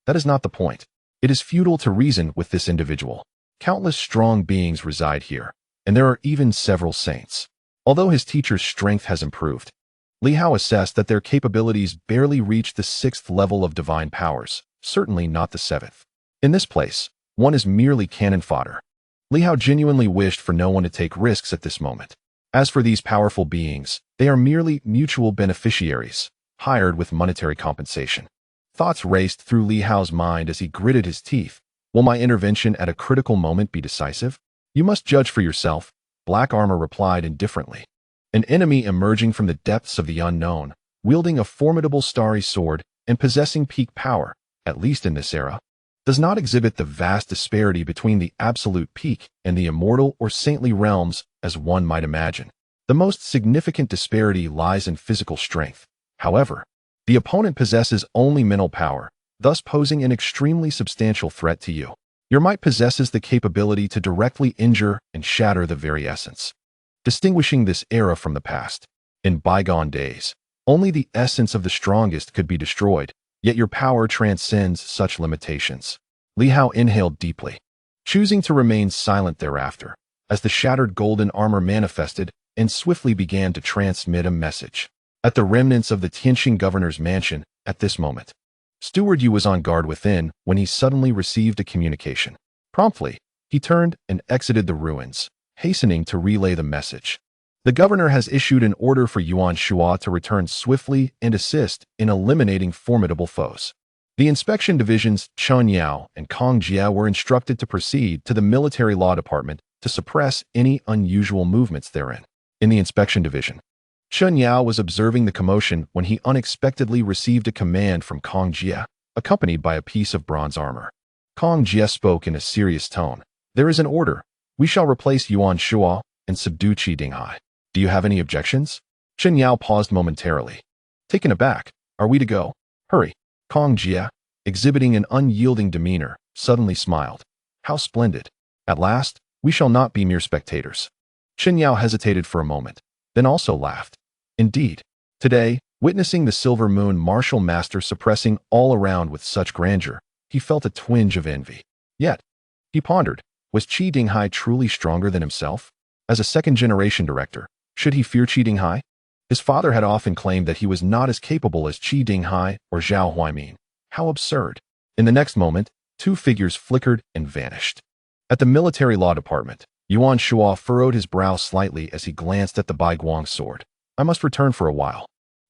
That is not the point. It is futile to reason with this individual. Countless strong beings reside here, and there are even several saints. Although his teacher's strength has improved, Li Hao assessed that their capabilities barely reach the 6th level of divine powers, certainly not the 7th. In this place, one is merely cannon fodder. Li Hao genuinely wished for no one to take risks at this moment. As for these powerful beings, they are merely mutual beneficiaries, hired with monetary compensation. Thoughts raced through Li Hao's mind as he gritted his teeth. Will my intervention at a critical moment be decisive? You must judge for yourself, Black Armor replied indifferently. An enemy emerging from the depths of the unknown, wielding a formidable starry sword and possessing peak power, at least in this era, does not exhibit the vast disparity between the absolute peak and the immortal or saintly realms as one might imagine. The most significant disparity lies in physical strength. However, the opponent possesses only mental power, thus posing an extremely substantial threat to you. Your might possesses the capability to directly injure and shatter the very essence. Distinguishing this era from the past, in bygone days, only the essence of the strongest could be destroyed, yet your power transcends such limitations. Li Hao inhaled deeply, choosing to remain silent thereafter, as the shattered golden armor manifested and swiftly began to transmit a message. At the remnants of the Tianxing governor's mansion, at this moment, Steward Yu was on guard within when he suddenly received a communication. Promptly, he turned and exited the ruins, hastening to relay the message. The governor has issued an order for Yuan Shua to return swiftly and assist in eliminating formidable foes. The inspection divisions Chen Yao and Kong Jia were instructed to proceed to the military law department to suppress any unusual movements therein. In the inspection division, Chen Yao was observing the commotion when he unexpectedly received a command from Kong Jia, accompanied by a piece of bronze armor. Kong Jia spoke in a serious tone. There is an order. We shall replace Yuan Shua and subdue Qi Dinghai. Do you have any objections? Chen Yao paused momentarily. Taken aback, are we to go? Hurry. Kong Jia, exhibiting an unyielding demeanor, suddenly smiled. How splendid. At last, we shall not be mere spectators. Chen Yao hesitated for a moment, then also laughed. Indeed, today, witnessing the Silver Moon martial master suppressing all around with such grandeur, he felt a twinge of envy. Yet, he pondered, was Qi Dinghai truly stronger than himself? As a second-generation director, should he fear Qi Dinghai? His father had often claimed that he was not as capable as Qi Dinghai or Zhao Huaimin. How absurd. In the next moment, two figures flickered and vanished. At the military law department, Yuan Shua furrowed his brow slightly as he glanced at the Baiguang sword. I must return for a while.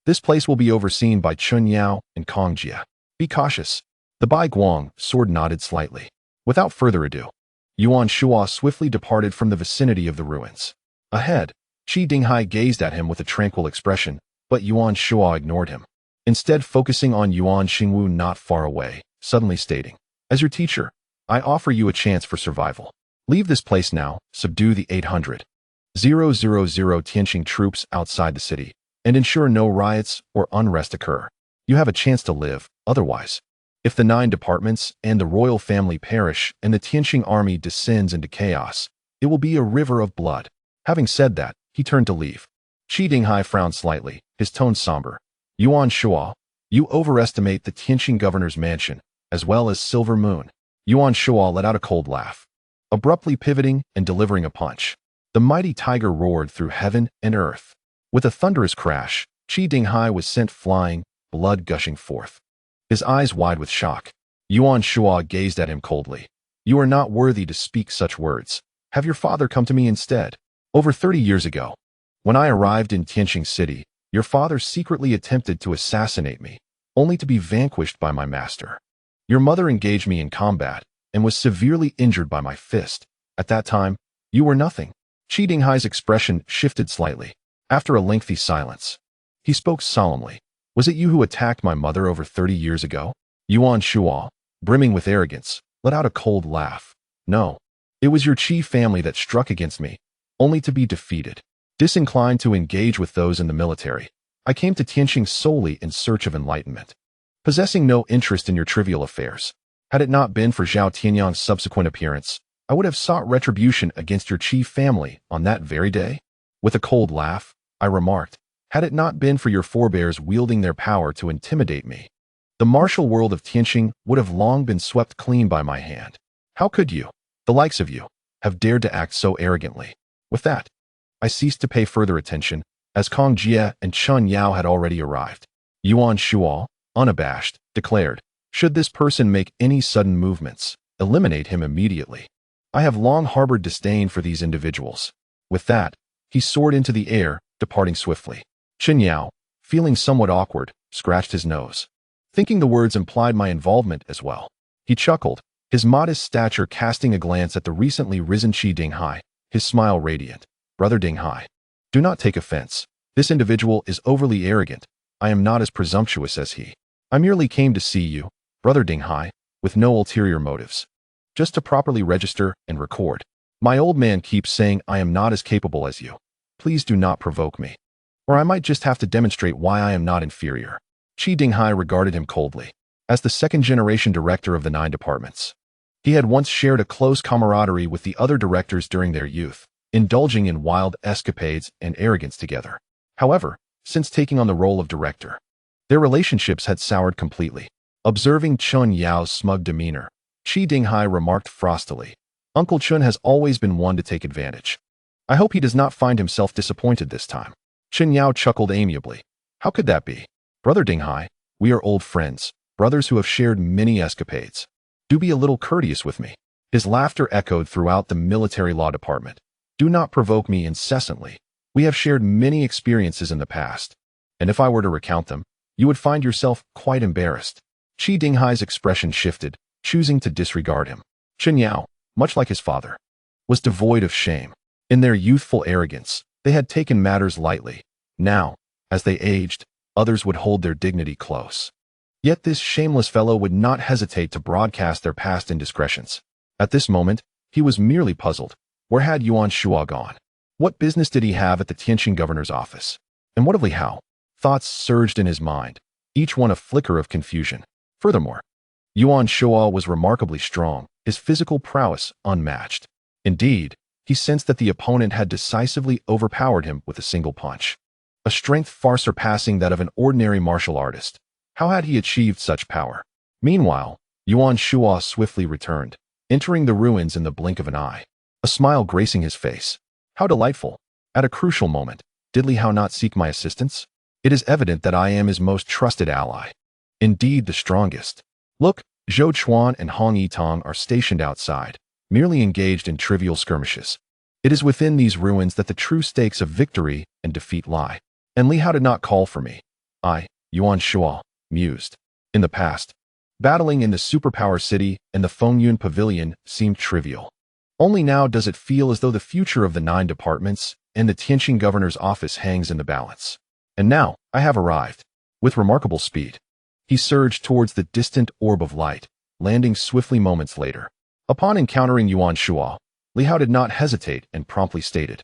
This place will be overseen by Chun Yao and Kong Jie. Be cautious. The Bai Guang sword nodded slightly. Without further ado, Yuan Shuo swiftly departed from the vicinity of the ruins. Ahead, Qi Dinghai gazed at him with a tranquil expression, but Yuan Shuo ignored him, instead focusing on Yuan Xingwu not far away, suddenly stating, "As your teacher, I offer you a chance for survival. Leave this place now, subdue the 800,000 Tianxing troops outside the city, and ensure no riots or unrest occur. You have a chance to live, otherwise. If the 9 departments and the royal family perish and the Tianxing army descends into chaos, it will be a river of blood." Having said that, he turned to leave. Qi Dinghai frowned slightly, his tone somber. "Yuan Shuo, you overestimate the Tianxing governor's mansion, as well as Silver Moon." Yuan Shuo let out a cold laugh, abruptly pivoting and delivering a punch. The mighty tiger roared through heaven and earth. With a thunderous crash, Qi Dinghai was sent flying, blood gushing forth. His eyes wide with shock. Yuan Shuo gazed at him coldly. "You are not worthy to speak such words. Have your father come to me instead. Over 30 years ago, when I arrived in Tianxing City, your father secretly attempted to assassinate me, only to be vanquished by my master. Your mother engaged me in combat and was severely injured by my fist. At that time, you were nothing." Qi Dinghai's expression shifted slightly. After a lengthy silence, he spoke solemnly. "Was it you who attacked my mother over 30 years ago?" Yuan Shuo, brimming with arrogance, let out a cold laugh. "No. It was your Qi family that struck against me, only to be defeated. Disinclined to engage with those in the military, I came to Tianxing solely in search of enlightenment, possessing no interest in your trivial affairs. Had it not been for Zhao Tianyang's subsequent appearance, I would have sought retribution against your Qi family on that very day." With a cold laugh, I remarked, "Had it not been for your forebears wielding their power to intimidate me, the martial world of Tianxing would have long been swept clean by my hand. How could you, the likes of you, have dared to act so arrogantly?" With that, I ceased to pay further attention, as Kong Jie and Chun Yao had already arrived. Yuan Shuo, unabashed, declared, "Should this person make any sudden movements, eliminate him immediately. I have long harbored disdain for these individuals." With that, he soared into the air, departing swiftly. Chen Yao, feeling somewhat awkward, scratched his nose, thinking the words implied my involvement as well. He chuckled, his modest stature casting a glance at the recently risen Qi Dinghai, his smile radiant. "Brother Dinghai, do not take offense. This individual is overly arrogant. I am not as presumptuous as he. I merely came to see you, Brother Dinghai, with no ulterior motives. Just to properly register and record. My old man keeps saying I am not as capable as you. Please do not provoke me, or I might just have to demonstrate why I am not inferior." Qi Dinghai regarded him coldly. As the second-generation director of the 9 departments, he had once shared a close camaraderie with the other directors during their youth, indulging in wild escapades and arrogance together. However, since taking on the role of director, their relationships had soured completely. Observing Chun Yao's smug demeanor, Qi Dinghai remarked frostily, "Uncle Chun has always been one to take advantage. I hope he does not find himself disappointed this time." Chen Yao chuckled amiably. "How could that be? Brother Dinghai, we are old friends, brothers who have shared many escapades. Do be a little courteous with me." His laughter echoed throughout the military law department. "Do not provoke me incessantly. We have shared many experiences in the past, and if I were to recount them, you would find yourself quite embarrassed." Qi Dinghai's expression shifted, choosing to disregard him. Chen Yao, much like his father, was devoid of shame. In their youthful arrogance, they had taken matters lightly. Now, as they aged, others would hold their dignity close. Yet this shameless fellow would not hesitate to broadcast their past indiscretions. At this moment, he was merely puzzled. Where had Yuan Shuo gone? What business did he have at the Tianxing governor's office? And what of Li Hao? Thoughts surged in his mind, each one a flicker of confusion. Furthermore, Yuan Shuo was remarkably strong, his physical prowess unmatched. Indeed, he sensed that the opponent had decisively overpowered him with a single punch, a strength far surpassing that of an ordinary martial artist. How had he achieved such power? Meanwhile, Yuan Shuo swiftly returned, entering the ruins in the blink of an eye, a smile gracing his face. How delightful! At a crucial moment, did Li Hao not seek my assistance? It is evident that I am his most trusted ally. Indeed, the strongest. Look, Zhou Chuan and Hong Yitang are stationed outside, merely engaged in trivial skirmishes. It is within these ruins that the true stakes of victory and defeat lie. And Li Hao did not call for me. Yuan Shuo, mused. In the past, battling in the superpower city and the Fengyun Pavilion seemed trivial. Only now does it feel as though the future of the 9 departments and the Tianxing governor's office hangs in the balance. And now, I have arrived. With remarkable speed, he surged towards the distant orb of light, landing swiftly moments later. Upon encountering Yuan Shuo, Li Hao did not hesitate and promptly stated,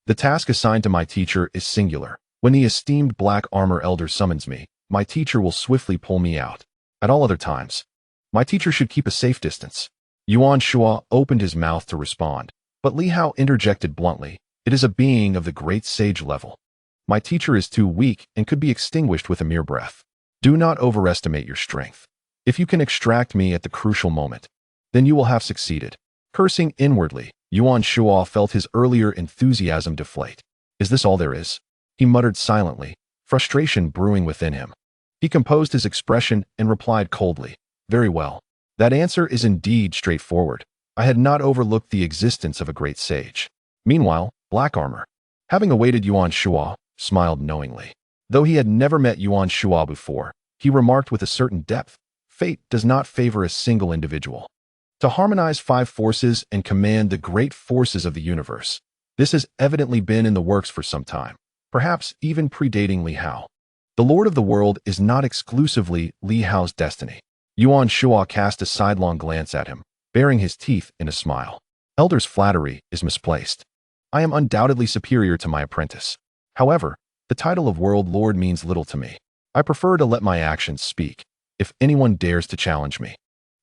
"The task assigned to my teacher is singular. When the esteemed Black Armor Elder summons me, my teacher will swiftly pull me out. At all other times, my teacher should keep a safe distance." Yuan Shuo opened his mouth to respond, but Li Hao interjected bluntly, "It is a being of the great sage level. My teacher is too weak and could be extinguished with a mere breath. Do not overestimate your strength. If you can extract me at the crucial moment, then you will have succeeded." Cursing inwardly, Yuan Shuo felt his earlier enthusiasm deflate. "Is this all there is?" he muttered silently, frustration brewing within him. He composed his expression and replied coldly, "Very well. That answer is indeed straightforward. I had not overlooked the existence of a great sage." Meanwhile, Black Armor, having awaited Yuan Shuo, smiled knowingly. Though he had never met Yuan Shuo before, he remarked with a certain depth, "Fate does not favor a single individual. To harmonize 5 forces and command the great forces of the universe, this has evidently been in the works for some time, perhaps even predating Li Hao. The Lord of the World is not exclusively Li Hao's destiny." Yuan Shuo cast a sidelong glance at him, baring his teeth in a smile. "Elder's flattery is misplaced. I am undoubtedly superior to my apprentice. However, the title of World Lord means little to me. I prefer to let my actions speak. If anyone dares to challenge me,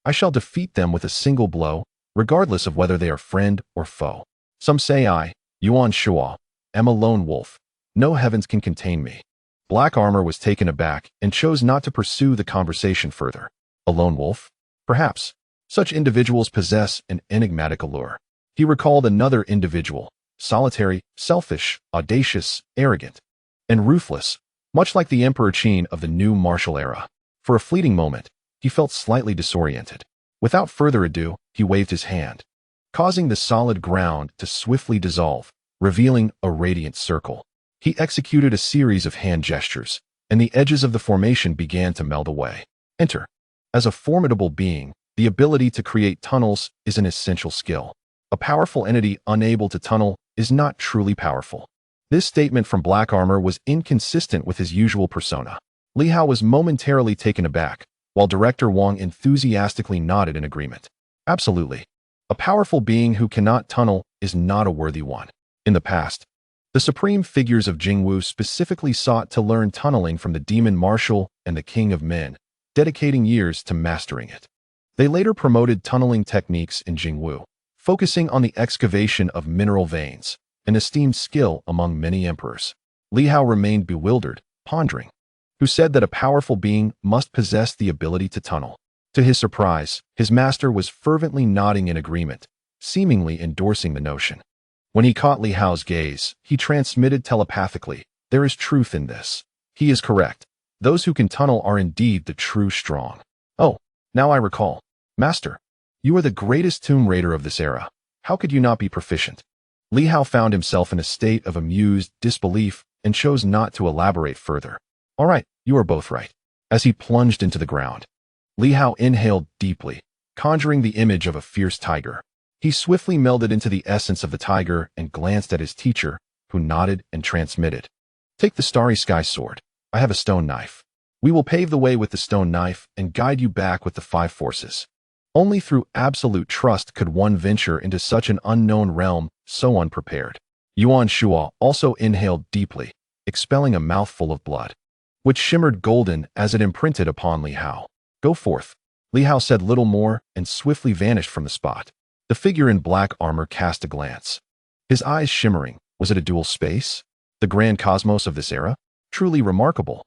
I shall defeat them with a single blow, regardless of whether they are friend or foe. Some say I, Yuan Shuo, am a lone wolf. No heavens can contain me." Black Armor was taken aback and chose not to pursue the conversation further. A lone wolf? Perhaps. Such individuals possess an enigmatic allure. He recalled another individual, solitary, selfish, audacious, arrogant, and ruthless, much like the Emperor Qin of the new martial era. For a fleeting moment, he felt slightly disoriented. Without further ado, he waved his hand, causing the solid ground to swiftly dissolve, revealing a radiant circle. He executed a series of hand gestures, and the edges of the formation began to meld away. Enter. As a formidable being, the ability to create tunnels is an essential skill. A powerful entity unable to tunnel is not truly powerful. This statement from Black Armor was inconsistent with his usual persona. Li Hao was momentarily taken aback, while Director Wang enthusiastically nodded in agreement. Absolutely. A powerful being who cannot tunnel is not a worthy one. In the past, the supreme figures of Jingwu specifically sought to learn tunneling from the demon marshal and the king of men, dedicating years to mastering it. They later promoted tunneling techniques in Jingwu, focusing on the excavation of mineral veins, an esteemed skill among many emperors. Li Hao remained bewildered, pondering. Who said that a powerful being must possess the ability to tunnel? To his surprise, his master was fervently nodding in agreement, seemingly endorsing the notion. When he caught Li Hao's gaze, he transmitted telepathically, "There is truth in this. He is correct. Those who can tunnel are indeed the true strong." "Oh, now I recall. Master, you are the greatest tomb raider of this era. How could you not be proficient?" Li Hao found himself in a state of amused disbelief and chose not to elaborate further. "All right, you are both right." As he plunged into the ground, Li Hao inhaled deeply, conjuring the image of a fierce tiger. He swiftly melded into the essence of the tiger and glanced at his teacher, who nodded and transmitted. "Take the Starry Sky Sword. I have a stone knife. We will pave the way with the stone knife and guide you back with the 5 forces." Only through absolute trust could one venture into such an unknown realm so unprepared. Yuan Shuo also inhaled deeply, expelling a mouthful of blood, which shimmered golden as it imprinted upon Li Hao. "Go forth." Li Hao said little more and swiftly vanished from the spot. The figure in black armor cast a glance, his eyes shimmering. Was it a dual space? The grand cosmos of this era? Truly remarkable.